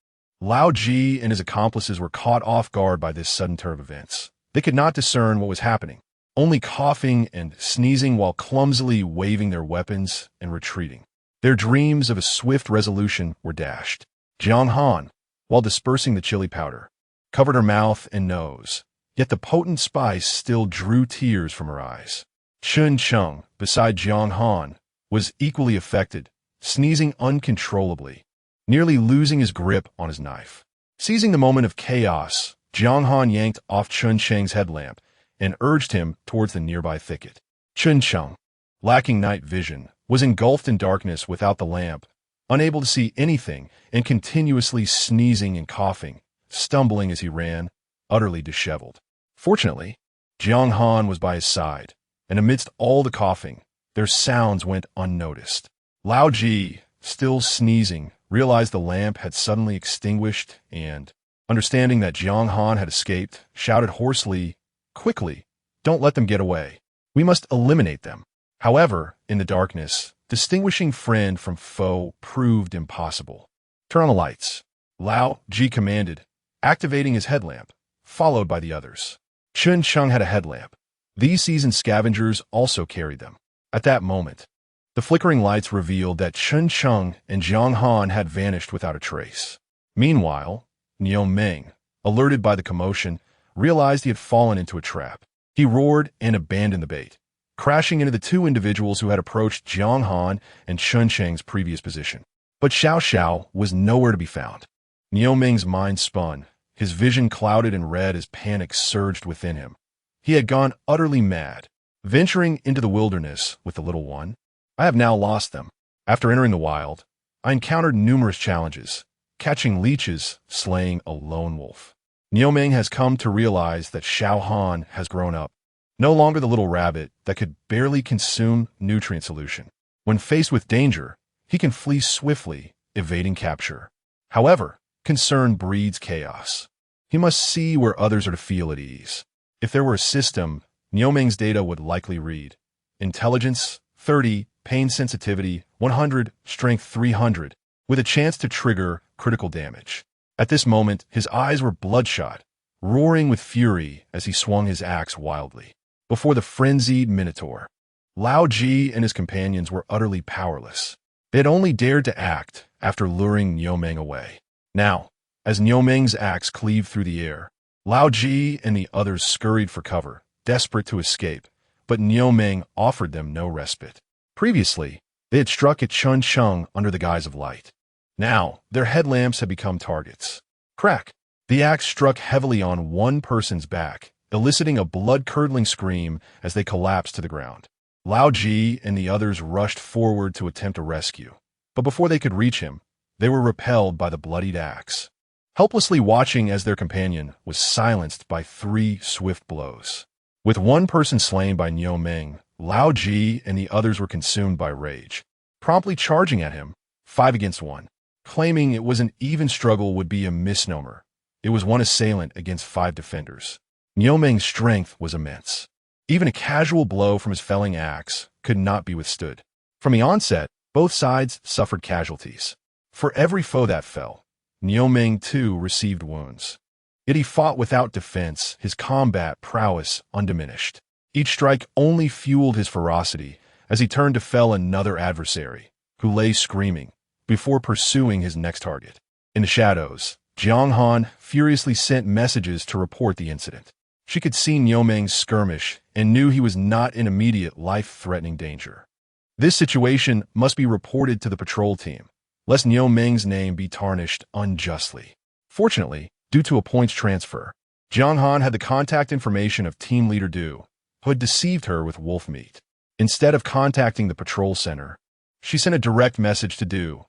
Lao Ji and his accomplices were caught off guard by this sudden turn of events. They could not discern what was happening, only coughing and sneezing while clumsily waving their weapons and retreating. Their dreams of a swift resolution were dashed. Jiang Han, while dispersing the chili powder, covered her mouth and nose, yet the potent spice still drew tears from her eyes. Chun Sheng, beside Jiang Han, was equally affected, sneezing uncontrollably, nearly losing his grip on his knife. Seizing the moment of chaos, Jiang Han yanked off Chun Sheng's headlamp and urged him towards the nearby thicket. Chun Sheng, lacking night vision, was engulfed in darkness without the lamp, unable to see anything and continuously sneezing and coughing, stumbling as he ran, utterly disheveled. Fortunately, Jiang Han was by his side, and amidst all the coughing, their sounds went unnoticed. Lao Ji, still sneezing, realized the lamp had suddenly extinguished and, understanding that Jiang Han had escaped, shouted hoarsely, "Quickly, don't let them get away. We must eliminate them." However, in the darkness, distinguishing friend from foe proved impossible. "Turn on the lights," Lao Ji commanded, activating his headlamp, followed by the others. Chun Sheng had a headlamp. These seasoned scavengers also carried them. At that moment, the flickering lights revealed that Chun Sheng and Jiang Han had vanished without a trace. Meanwhile, Niu Meng, alerted by the commotion, realized he had fallen into a trap. He roared and abandoned the bait, crashing into the 2 individuals who had approached Jiang Han and Chun Sheng's previous position. But Xiao Xiao was nowhere to be found. Niu Meng's mind spun, his vision clouded and red as panic surged within him. He had gone utterly mad. Venturing into the wilderness with the little one, I have now lost them. After entering the wild, I encountered numerous challenges, catching leeches, slaying a lone wolf. Niu Meng has come to realize that Xiao Han has grown up, no longer the little rabbit that could barely consume nutrient solution. When faced with danger, he can flee swiftly, evading capture. However, concern breeds chaos. He must see where others are to feel at ease. If there were a system, Niu Meng's data would likely read: intelligence 30, pain sensitivity 100, strength 300, with a chance to trigger critical damage. At this moment, his eyes were bloodshot, roaring with fury as he swung his axe wildly. Before the frenzied minotaur, Lao Ji and his companions were utterly powerless. They had only dared to act after luring Niu Meng away. Now, as Niu Meng's axe cleaved through the air, Lao Ji and the others scurried for cover, desperate to escape, but Niu Ming offered them no respite. Previously, they had struck at Chun Chung under the guise of light. Now, their headlamps had become targets. Crack! The axe struck heavily on one person's back, eliciting a blood-curdling scream as they collapsed to the ground. Lao Ji and the others rushed forward to attempt a rescue, but before they could reach him, they were repelled by the bloodied axe. Helplessly watching as their companion was silenced by 3 swift blows. With one person slain by Niu Ming, Lao Ji and the others were consumed by rage, promptly charging at him, 5 against 1. Claiming it was an even struggle would be a misnomer. It was one assailant against 5 defenders. Niu Ming's strength was immense. Even a casual blow from his felling axe could not be withstood. From the onset, both sides suffered casualties. For every foe that fell, Niu Ming too received wounds. Yet he fought without defense, his combat prowess undiminished. Each strike only fueled his ferocity as he turned to fell another adversary, who lay screaming, before pursuing his next target. In the shadows, Jiang Han furiously sent messages to report the incident. She could see Niu Ming's skirmish and knew he was not in immediate life-threatening danger. This situation must be reported to the patrol team, lest Niu Ming's name be tarnished unjustly. Fortunately, due to a points transfer, Jiang Han had the contact information of team leader Du, who had deceived her with wolf meat. Instead of contacting the patrol center, she sent a direct message to Du.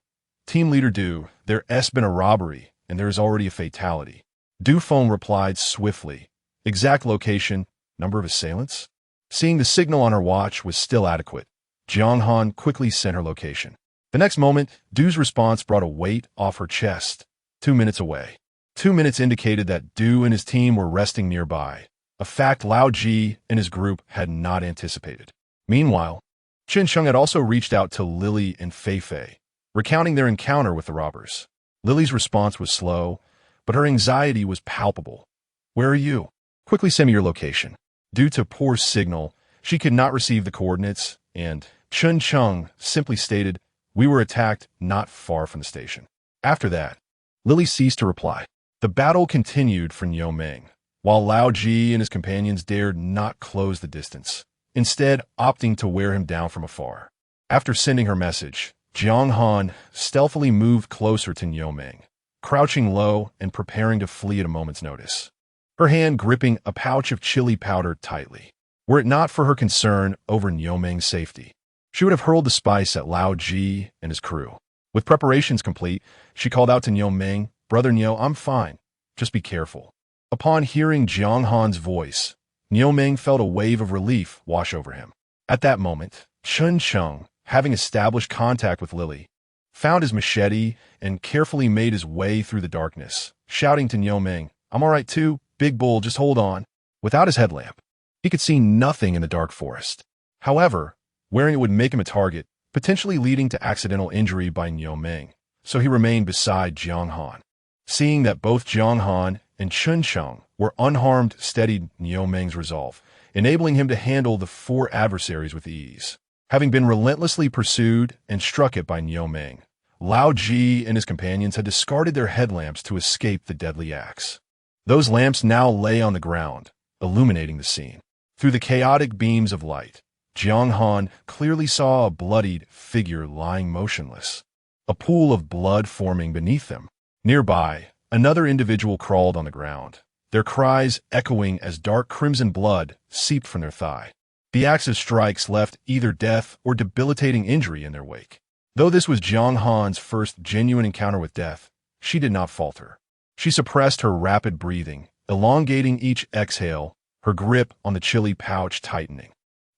Team leader Du, there has been a robbery, and there is already a fatality. Du phone replied swiftly. Exact location, number of assailants? Seeing the signal on her watch was still adequate, Jiang Han quickly sent her location. The next moment, Du's response brought a weight off her chest. 2 minutes away. 2 minutes indicated that Du and his team were resting nearby, a fact Lao Ji and his group had not anticipated. Meanwhile, Chun Chung had also reached out to Lily and Fei Fei, recounting their encounter with the robbers. Lily's response was slow, but her anxiety was palpable. "Where are you? Quickly send me your location." Due to poor signal, she could not receive the coordinates, and Chun Chung simply stated, "We were attacked not far from the station." After that, Lily ceased to reply. The battle continued for Niu Ming, while Lao Ji and his companions dared not close the distance, instead opting to wear him down from afar. After sending her message, Jiang Han stealthily moved closer to Niu Ming, crouching low and preparing to flee at a moment's notice, her hand gripping a pouch of chili powder tightly. Were it not for her concern over Niu Ming's safety, she would have hurled the spice at Lao Ji and his crew. With preparations complete, she called out to Niu Ming, "Brother Niu, I'm fine. Just be careful." Upon hearing Jiang Han's voice, Niu Ming felt a wave of relief wash over him. At that moment, Chun Chung, having established contact with Lily, found his machete and carefully made his way through the darkness, shouting to Niu Ming, "I'm all right too, big bull, just hold on." Without his headlamp, he could see nothing in the dark forest. However, wearing it would make him a target, potentially leading to accidental injury by Niu Ming, so he remained beside Jiang Han. Seeing that both Jiang Han and Chun Chung were unharmed steadied Niu Ming's resolve, enabling him to handle the 4 adversaries with ease. Having been relentlessly pursued and struck at by Niu Ming, Lao Ji and his companions had discarded their headlamps to escape the deadly axe. Those lamps now lay on the ground, illuminating the scene. Through the chaotic beams of light, Jiang Han clearly saw a bloodied figure lying motionless, a pool of blood forming beneath them. Nearby, another individual crawled on the ground, their cries echoing as dark crimson blood seeped from their thigh. The axe's strikes left either death or debilitating injury in their wake. Though this was Jiang Han's first genuine encounter with death, she did not falter. She suppressed her rapid breathing, elongating each exhale, her grip on the chili pouch tightening.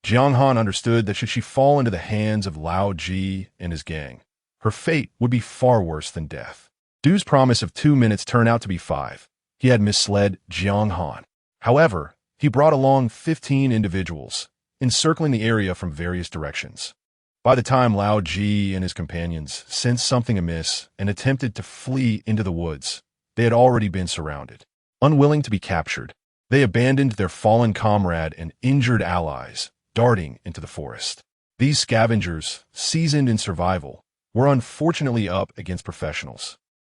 Jiang Han understood that should she fall into the hands of Lao Ji and his gang, her fate would be far worse than death. Du's promise of 2 minutes turned out to be 5. He had misled Jiang Han. However, he brought along 15 individuals, encircling the area from various directions. By the time Lao Ji and his companions sensed something amiss and attempted to flee into the woods, they had already been surrounded. Unwilling to be captured, they abandoned their fallen comrade and injured allies, darting into the forest. These scavengers, seasoned in survival, were unfortunately up against professionals.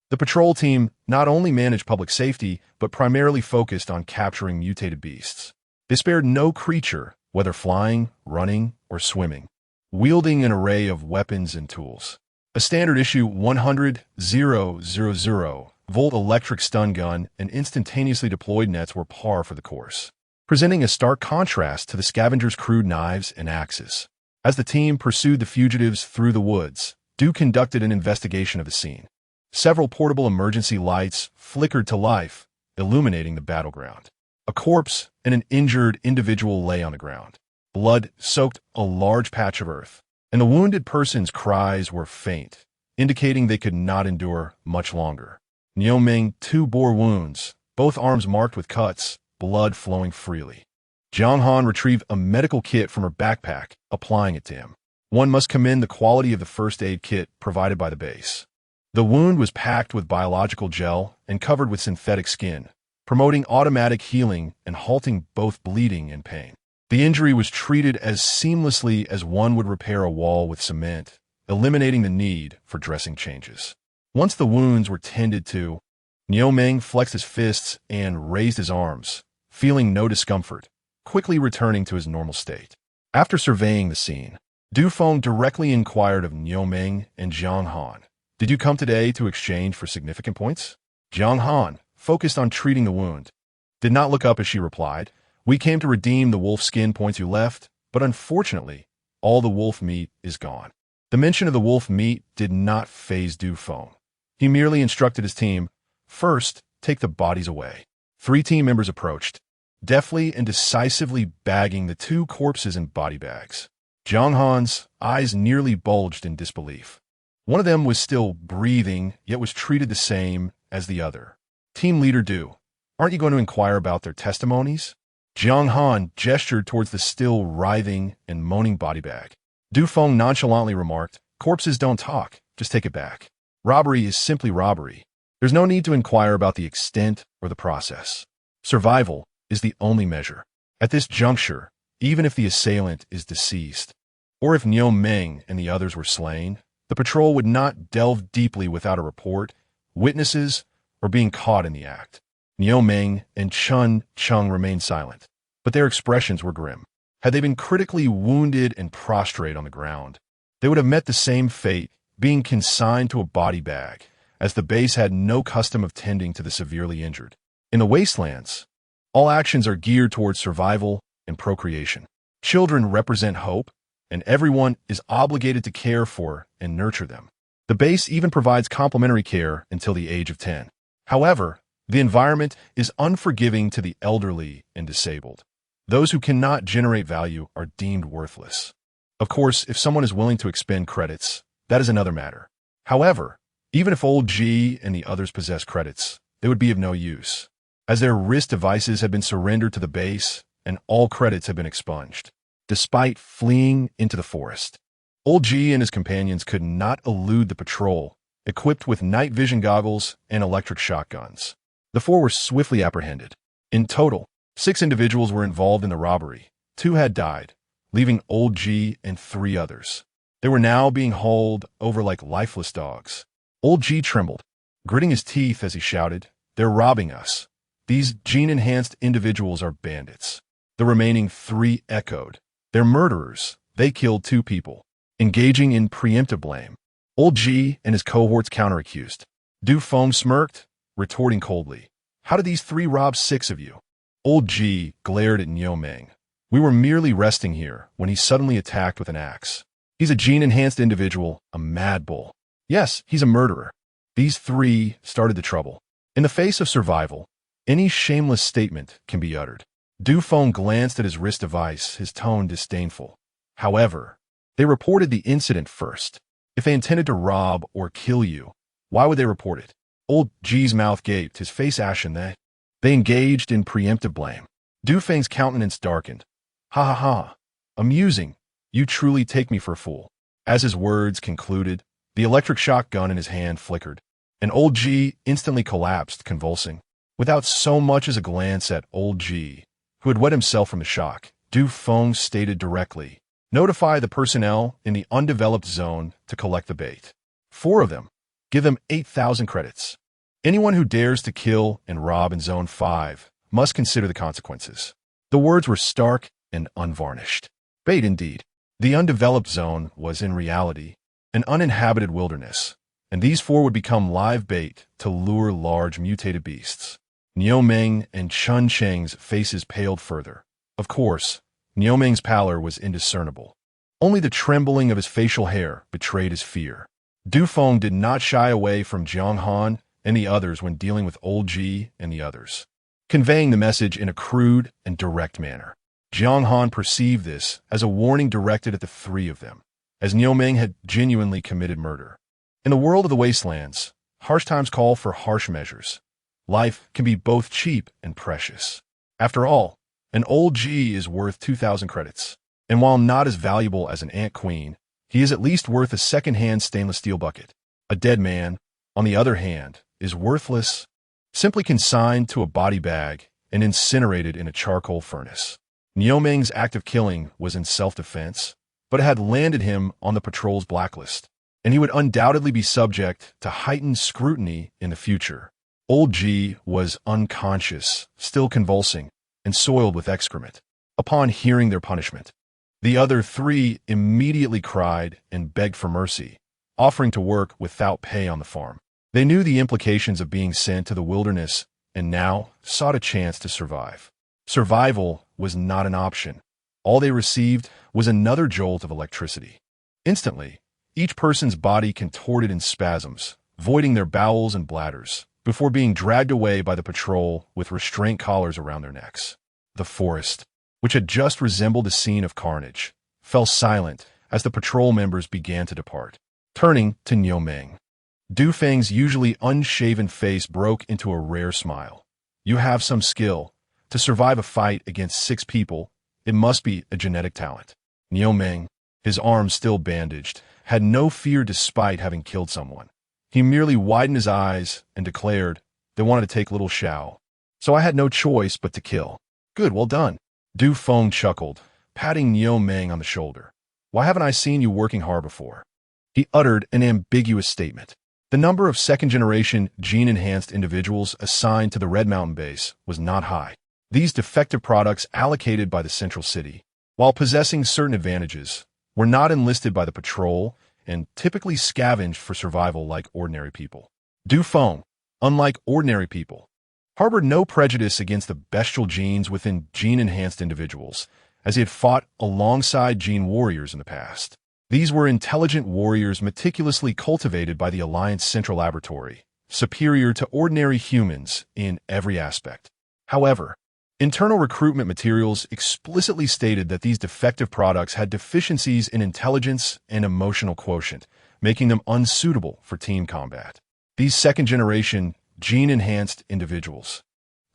The patrol team not only managed public safety, but primarily focused on capturing mutated beasts. They spared no creature, whether flying, running, or swimming, wielding an array of weapons and tools. A standard issue 100,000-volt electric stun gun and instantaneously deployed nets were par for the course, presenting a stark contrast to the scavengers' crude knives and axes. As the team pursued the fugitives through the woods, Du conducted an investigation of the scene. Several portable emergency lights flickered to life, illuminating the battleground. A corpse and an injured individual lay on the ground. Blood soaked a large patch of earth, and the wounded person's cries were faint, indicating they could not endure much longer. Niu Ming, 2 bore wounds, both arms marked with cuts, blood flowing freely. Jiang Han retrieved a medical kit from her backpack, applying it to him. One must commend the quality of the first aid kit provided by the base. The wound was packed with biological gel and covered with synthetic skin, promoting automatic healing and halting both bleeding and pain. The injury was treated as seamlessly as one would repair a wall with cement, eliminating the need for dressing changes. Once the wounds were tended to, Niu Ming flexed his fists and raised his arms, feeling no discomfort, quickly returning to his normal state. After surveying the scene, Du Feng directly inquired of Niu Ming and Jiang Han, "Did you come today to exchange for significant points?" Jiang Han, focused on treating the wound, did not look up as she replied, "We came to redeem the wolf skin points you left, but unfortunately, all the wolf meat is gone." The mention of the wolf meat did not faze Du Feng. He merely instructed his team, "First, take the bodies away." 3 team members approached, deftly and decisively bagging the 2 corpses in body bags. Jiang Han's eyes nearly bulged in disbelief. One of them was still breathing, yet was treated the same as the other. "Team leader Du, aren't you going to inquire about their testimonies?" Jiang Han gestured towards the still writhing and moaning body bag. Du Feng nonchalantly remarked, "Corpses don't talk, just take it back. Robbery is simply robbery. There's no need to inquire about the extent or the process. Survival is the only measure. At this juncture, even if the assailant is deceased, or if Niu Ming and the others were slain, the patrol would not delve deeply without a report, witnesses, or being caught in the act." Niu Ming and Chun Chung remained silent, but their expressions were grim. Had they been critically wounded and prostrate on the ground, they would have met the same fate, being consigned to a body bag, as the base had no custom of tending to the severely injured. In the Wastelands, all actions are geared towards survival and procreation. Children represent hope, and everyone is obligated to care for and nurture them. The base even provides complementary care until the age of 10. However, the environment is unforgiving to the elderly and disabled. Those who cannot generate value are deemed worthless. Of course, if someone is willing to expend credits, that is another matter. However, even if old G and the others possess credits, they would be of no use, as their wrist devices have been surrendered to the base and all credits have been expunged. Despite fleeing into the forest, Old G and his companions could not elude the patrol, equipped with night vision goggles and electric shotguns. The 4 were swiftly apprehended. In total, 6 individuals were involved in the robbery. 2 had died, leaving Old G and 3 others. They were now being hauled over like lifeless dogs. Old G trembled, gritting his teeth as he shouted, "They're robbing us. These gene-enhanced individuals are bandits." The remaining 3 echoed, "They're murderers. They killed 2 people." Engaging in preemptive blame, Old G and his cohorts counter-accused. Du Feng smirked, retorting coldly, "How did these 3 rob 6 of you?" Old G glared at Niu Ming. "We were merely resting here when he suddenly attacked with an axe. He's a gene-enhanced individual, a mad bull. Yes, he's a murderer." These 3 started the trouble. In the face of survival, any shameless statement can be uttered. Du Feng glanced at his wrist device, his tone disdainful. However, they reported the incident first. If they intended to rob or kill you, why would they report it? Old G's mouth gaped, his face ashen. They engaged in preemptive blame. Du Feng's countenance darkened. "Ha ha ha. Amusing. You truly take me for a fool." As his words concluded, the electric shotgun in his hand flickered, and Old G instantly collapsed, convulsing. Without so much as a glance at Old G, who had wet himself from the shock, Du Feng stated directly, "Notify the personnel in the undeveloped zone to collect the bait." 4 of them, Give them 8,000 credits. Anyone who dares to kill and rob in Zone 5 must consider the consequences. The words were stark and unvarnished. Bait indeed. The undeveloped zone was in reality an uninhabited wilderness, and these four would become live bait to lure large mutated beasts. Niu Meng and Chun Cheng's faces paled further. Of course, Niu Meng's pallor was indiscernible. Only the trembling of his facial hair betrayed his fear. Du Feng did not shy away from Jiang Han and the others when dealing with Old Ji and the others, conveying the message in a crude and direct manner. Jiang Han perceived this as a warning directed at the three of them, as Niu Meng had genuinely committed murder. In the world of the Wastelands, harsh times call for harsh measures. Life can be both cheap and precious. After all, an Old Ji is worth 2,000 credits, and while not as valuable as an ant queen, he is at least worth a second-hand stainless steel bucket. A dead man, on the other hand, is worthless, simply consigned to a body bag and incinerated in a charcoal furnace. Niu Meng's act of killing was in self-defense, but it had landed him on the patrol's blacklist, and he would undoubtedly be subject to heightened scrutiny in the future. Old Ji was unconscious, still convulsing, and soiled with excrement. Upon hearing their punishment, the other three immediately cried and begged for mercy, offering to work without pay on the farm. They knew the implications of being sent to the wilderness and now sought a chance to survive. Survival was not an option. All they received was another jolt of electricity. Instantly, each person's body contorted in spasms, voiding their bowels and bladders, before being dragged away by the patrol with restraint collars around their necks. The forest, which had just resembled a scene of carnage, fell silent as the patrol members began to depart. Turning to Niu Meng, Du Feng's usually unshaven face broke into a rare smile. You have some skill. To survive a fight against 6 people, it must be a genetic talent. Niu Meng, his arms still bandaged, had no fear despite having killed someone. He merely widened his eyes and declared, "They wanted to take little Xiao, so I had no choice but to kill." "Good, well done." Du Feng chuckled, patting Niu Meng on the shoulder. "Why haven't I seen you working hard before?" He uttered an ambiguous statement. The number of second-generation gene-enhanced individuals assigned to the Red Mountain base was not high. These defective products allocated by the central city, while possessing certain advantages, were not enlisted by the patrol and typically scavenged for survival like ordinary people. Du Feng, unlike ordinary people, harbored no prejudice against the bestial genes within gene-enhanced individuals, as he had fought alongside gene warriors in the past. These were intelligent warriors meticulously cultivated by the Alliance Central Laboratory, superior to ordinary humans in every aspect. However, internal recruitment materials explicitly stated that these defective products had deficiencies in intelligence and emotional quotient, making them unsuitable for team combat. These second-generation, gene-enhanced individuals,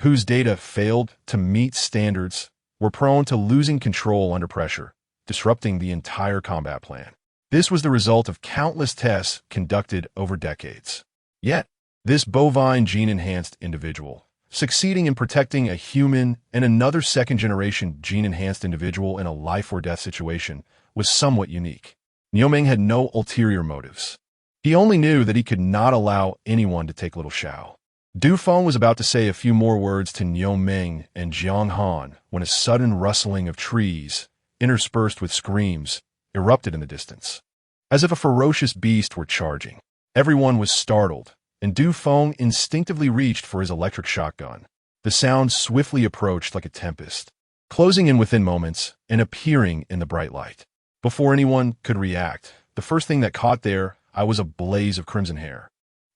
whose data failed to meet standards, were prone to losing control under pressure, disrupting the entire combat plan. This was the result of countless tests conducted over decades. Yet, this bovine gene-enhanced individual, succeeding in protecting a human and another second-generation gene-enhanced individual in a life-or-death situation, was somewhat unique. Niu Meng had no ulterior motives. He only knew that he could not allow anyone to take little Xiao. Du Feng was about to say a few more words to Niu Meng and Jiang Han when a sudden rustling of trees, interspersed with screams, erupted in the distance. As if a ferocious beast were charging. Everyone was startled, and Du Feng instinctively reached for his electric shotgun. The sound swiftly approached like a tempest, closing in within moments and appearing in the bright light. Before anyone could react, the first thing that caught their eye was a blaze of crimson hair,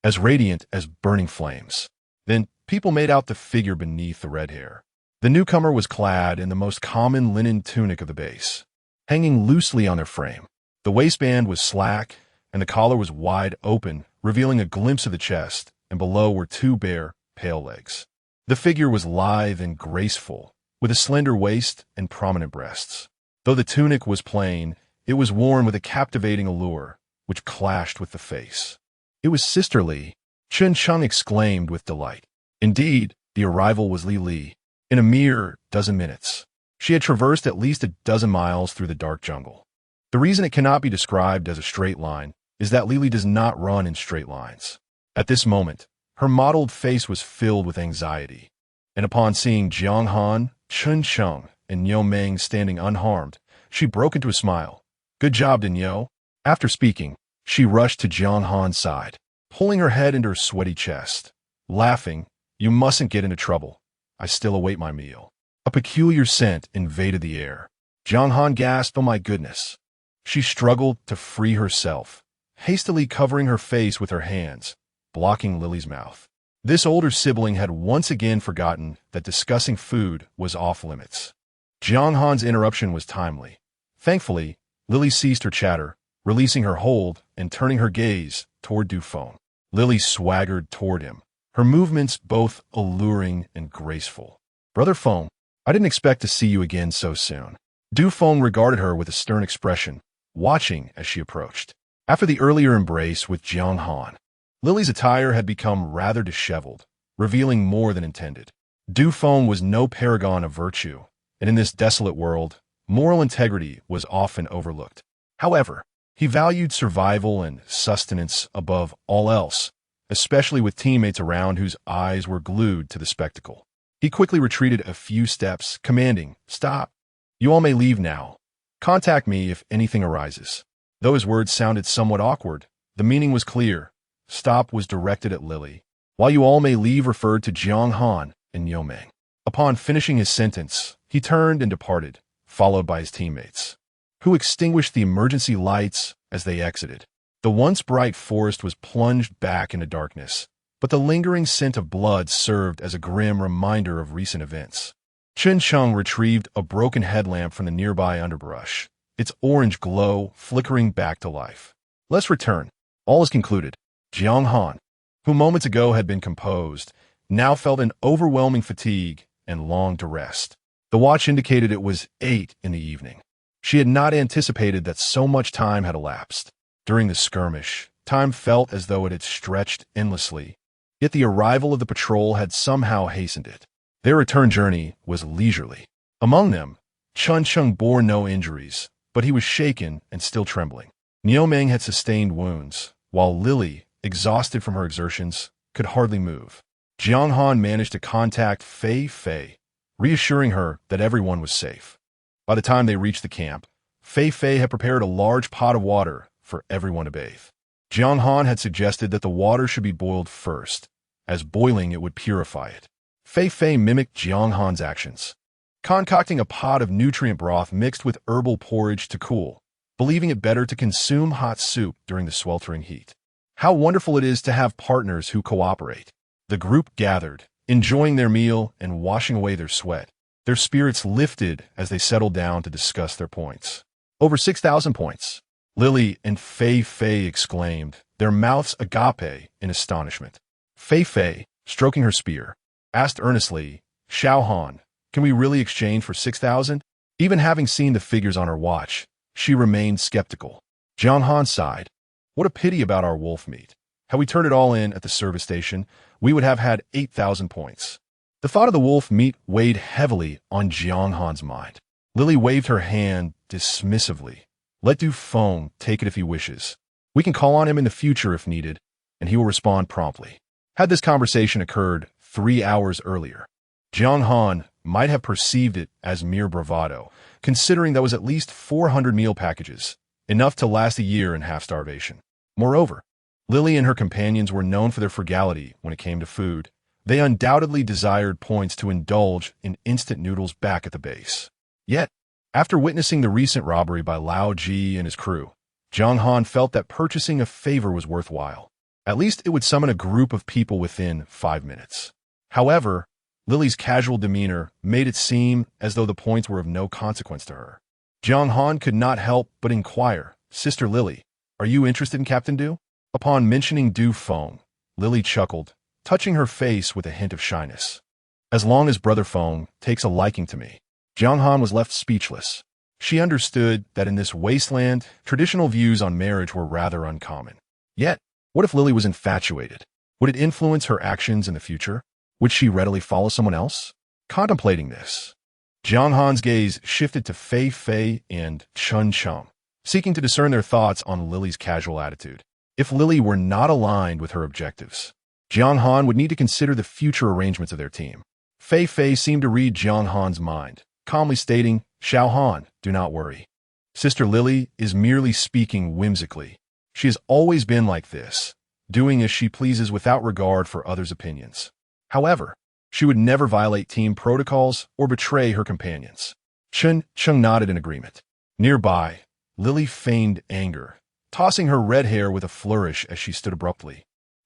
as radiant as burning flames. Then people made out the figure beneath the red hair. The newcomer was clad in the most common linen tunic of the base, hanging loosely on their frame. The waistband was slack, and the collar was wide open, revealing a glimpse of the chest, and below were 2 bare, pale legs. The figure was lithe and graceful, with a slender waist and prominent breasts. Though the tunic was plain, it was worn with a captivating allure, which clashed with the face. It was sisterly, Chen Cheng exclaimed with delight. Indeed, the arrival was Li Li. In a mere dozen minutes, she had traversed at least a dozen miles through the dark jungle. The reason it cannot be described as a straight line is that Lily does not run in straight lines. At this moment, her mottled face was filled with anxiety, and upon seeing Jiang Han, Chun Chung, and Niu Meng standing unharmed, she broke into a smile. "Good job, Niu." After speaking, she rushed to Jiang Han's side, pulling her head into her sweaty chest. Laughing, "You mustn't get into trouble. I still await my meal." A peculiar scent invaded the air. Jiang Han gasped, "Oh my goodness." She struggled to free herself, hastily covering her face with her hands, blocking Lily's mouth. This older sibling had once again forgotten that discussing food was off limits. Jiang Han's interruption was timely. Thankfully, Lily ceased her chatter, releasing her hold and turning her gaze toward Du Feng. Lily swaggered toward him, her movements both alluring and graceful. "Brother Feng, I didn't expect to see you again so soon." Du Feng regarded her with a stern expression, watching as she approached. After the earlier embrace with Jiang Han, Lily's attire had become rather disheveled, revealing more than intended. Du Feng was no paragon of virtue, and in this desolate world, moral integrity was often overlooked. However, he valued survival and sustenance above all else, especially with teammates around whose eyes were glued to the spectacle. He quickly retreated a few steps, commanding, "Stop. You all may leave now. Contact me if anything arises." Though his words sounded somewhat awkward, the meaning was clear. Stop was directed at Lily, while "you all may leave" referred to Jiang Han and Niu Meng. Upon finishing his sentence, he turned and departed, followed by his teammates, who extinguished the emergency lights as they exited. The once bright forest was plunged back into darkness, but the lingering scent of blood served as a grim reminder of recent events. Chun Chung retrieved a broken headlamp from the nearby underbrush, its orange glow flickering back to life. "Let's return. All is concluded." Jiang Han, who moments ago had been composed, now felt an overwhelming fatigue and longed to rest. The watch indicated it was 8 in the evening. She had not anticipated that so much time had elapsed. During the skirmish, time felt as though it had stretched endlessly, yet the arrival of the patrol had somehow hastened it. Their return journey was leisurely. Among them, Chun Chung bore no injuries, but he was shaken and still trembling. Niu Meng had sustained wounds, while Lily, exhausted from her exertions, could hardly move. Jiang Han managed to contact Fei Fei, reassuring her that everyone was safe. By the time they reached the camp, Fei Fei had prepared a large pot of water for everyone to bathe. Jiang Han had suggested that the water should be boiled first, as boiling it would purify it. Fei Fei mimicked Jiang Han's actions, concocting a pot of nutrient broth mixed with herbal porridge to cool, believing it better to consume hot soup during the sweltering heat. How wonderful it is to have partners who cooperate. The group gathered, enjoying their meal and washing away their sweat. Their spirits lifted as they settled down to discuss their points. "Over 6,000 points." Lily and Fei Fei exclaimed, their mouths agape in astonishment. Fei Fei, stroking her spear, asked earnestly, "Xiao Han, can we really exchange for 6,000? Even having seen the figures on her watch, she remained skeptical. Jiang Han sighed. "What a pity about our wolf meat. Had we turned it all in at the service station, we would have had 8,000 points." The thought of the wolf meat weighed heavily on Jiang Han's mind. Lily waved her hand dismissively. "Let Du Feng take it if he wishes. We can call on him in the future if needed, and he will respond promptly." Had this conversation occurred 3 hours earlier, Jiang Han might have perceived it as mere bravado, considering that was at least 400 meal packages, enough to last a year in half-starvation. Moreover, Lily and her companions were known for their frugality when it came to food. They undoubtedly desired points to indulge in instant noodles back at the base. Yet, after witnessing the recent robbery by Lao Ji and his crew, Jiang Han felt that purchasing a favor was worthwhile. At least it would summon a group of people within 5 minutes. However, Lily's casual demeanor made it seem as though the points were of no consequence to her. Jiang Han could not help but inquire, "Sister Lily, are you interested in Captain Du?" Upon mentioning Du Feng, Lily chuckled, touching her face with a hint of shyness. "As long as Brother Feng takes a liking to me." Jiang Han was left speechless. She understood that in this wasteland, traditional views on marriage were rather uncommon. Yet, what if Lily was infatuated? Would it influence her actions in the future? Would she readily follow someone else? Contemplating this, Jiang Han's gaze shifted to Fei Fei and Chun Chung, seeking to discern their thoughts on Lily's casual attitude. If Lily were not aligned with her objectives, Jiang Han would need to consider the future arrangements of their team. Fei Fei seemed to read Jiang Han's mind, calmly stating, "Xiao Han, do not worry. Sister Lily is merely speaking whimsically. She has always been like this, doing as she pleases without regard for others' opinions. However, she would never violate team protocols or betray her companions." Chun nodded in agreement. Nearby, Lily feigned anger, tossing her red hair with a flourish as she stood abruptly.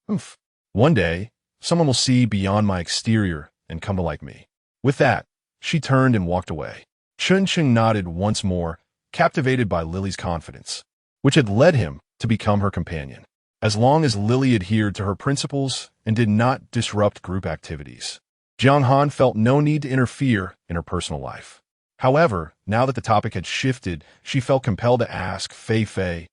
"Oof. One day, someone will see beyond my exterior and come to like me." With that, she turned and walked away. Chun nodded once more, captivated by Lily's confidence, which had led him to become her companion. As long as Lily adhered to her principles and did not disrupt group activities, Jiang Han felt no need to interfere in her personal life. However, now that the topic had shifted, she felt compelled to ask Fei Fei,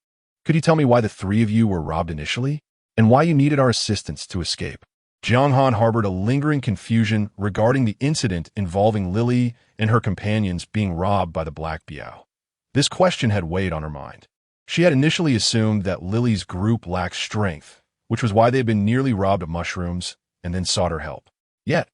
"Could you tell me why the three of you were robbed initially, and why you needed our assistance to escape?" Jiang Han harbored a lingering confusion regarding the incident involving Lily and her companions being robbed by the Black Biao. This question had weighed on her mind. She had initially assumed that Lily's group lacked strength, which was why they had been nearly robbed of mushrooms and then sought her help. Yet,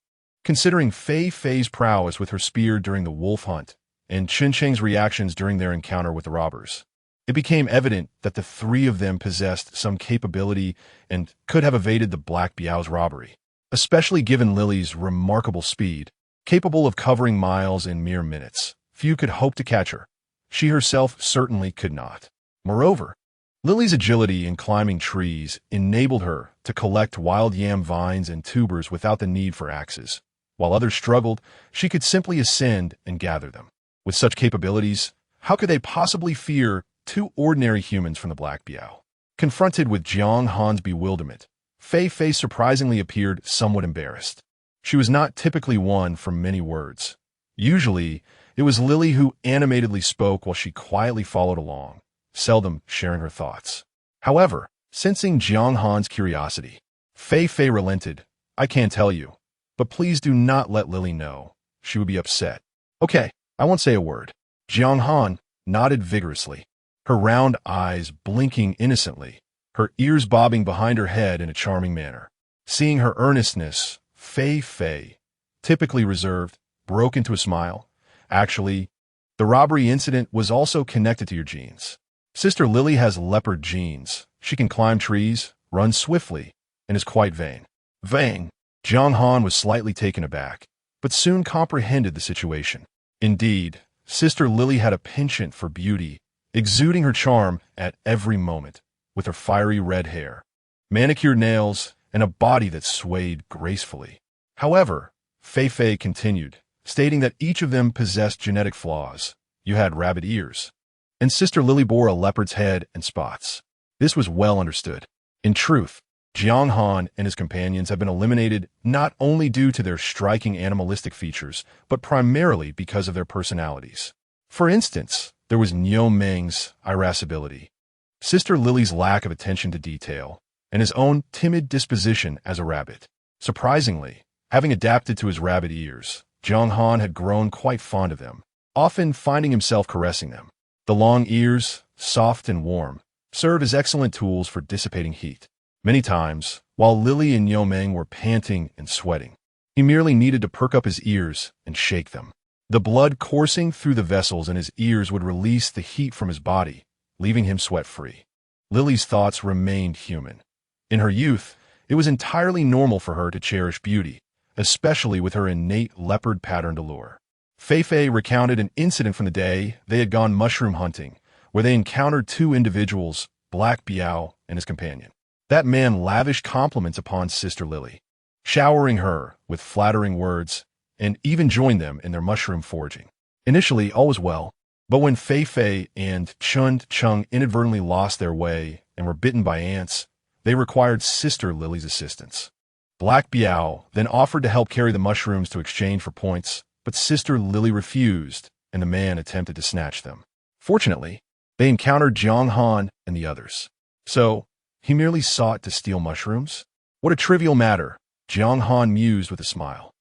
considering Fei Fei's prowess with her spear during the wolf hunt and Chen Cheng's reactions during their encounter with the robbers, it became evident that the three of them possessed some capability and could have evaded the Black Biao's robbery, especially given Lily's remarkable speed, capable of covering miles in mere minutes. Few could hope to catch her. She herself certainly could not. Moreover, Lily's agility in climbing trees enabled her to collect wild yam vines and tubers without the need for axes. While others struggled, she could simply ascend and gather them. With such capabilities, how could they possibly fear two ordinary humans from the Black Biao? Confronted with Jiang Han's bewilderment, Fei Fei surprisingly appeared somewhat embarrassed. She was not typically one for many words. Usually, it was Lily who animatedly spoke while she quietly followed along, seldom sharing her thoughts. However, sensing Jiang Han's curiosity, Fei Fei relented. "I can't tell you, but please do not let Lily know. She would be upset." "Okay, I won't say a word." Jiang Han nodded vigorously, her round eyes blinking innocently, her ears bobbing behind her head in a charming manner. Seeing her earnestness, Fei Fei, typically reserved, broke into a smile. "Actually, the robbery incident was also connected to your genes. Sister Lily has leopard genes. She can climb trees, run swiftly, and is quite vain." Vain? Jiang Han was slightly taken aback, but soon comprehended the situation. Indeed, Sister Lily had a penchant for beauty, exuding her charm at every moment, with her fiery red hair, manicured nails, and a body that swayed gracefully. However, Fei Fei continued, stating that each of them possessed genetic flaws. You had rabbit ears, and Sister Lily bore a leopard's head and spots. This was well understood. In truth, Jiang Han and his companions have been eliminated not only due to their striking animalistic features, but primarily because of their personalities. For instance, there was Niu Meng's irascibility, Sister Lily's lack of attention to detail, and his own timid disposition as a rabbit. Surprisingly, having adapted to his rabbit ears, Jiang Han had grown quite fond of them, often finding himself caressing them. The long ears, soft and warm, serve as excellent tools for dissipating heat. Many times, while Lily and Niu Meng were panting and sweating, he merely needed to perk up his ears and shake them. The blood coursing through the vessels in his ears would release the heat from his body, leaving him sweat-free. Lily's thoughts remained human. In her youth, it was entirely normal for her to cherish beauty, especially with her innate leopard-patterned allure. Fei Fei recounted an incident from the day they had gone mushroom hunting, where they encountered two individuals, Black Biao and his companion. That man lavished compliments upon Sister Lily, showering her with flattering words, and even joined them in their mushroom foraging. Initially, all was well, but when Fei Fei and Chun inadvertently lost their way and were bitten by ants, they required Sister Lily's assistance. Black Biao then offered to help carry the mushrooms to exchange for points, but Sister Lily refused, and the man attempted to snatch them. Fortunately, they encountered Jiang Han and the others. So, he merely sought to steal mushrooms? What a trivial matter, Jiang Han mused with a smile.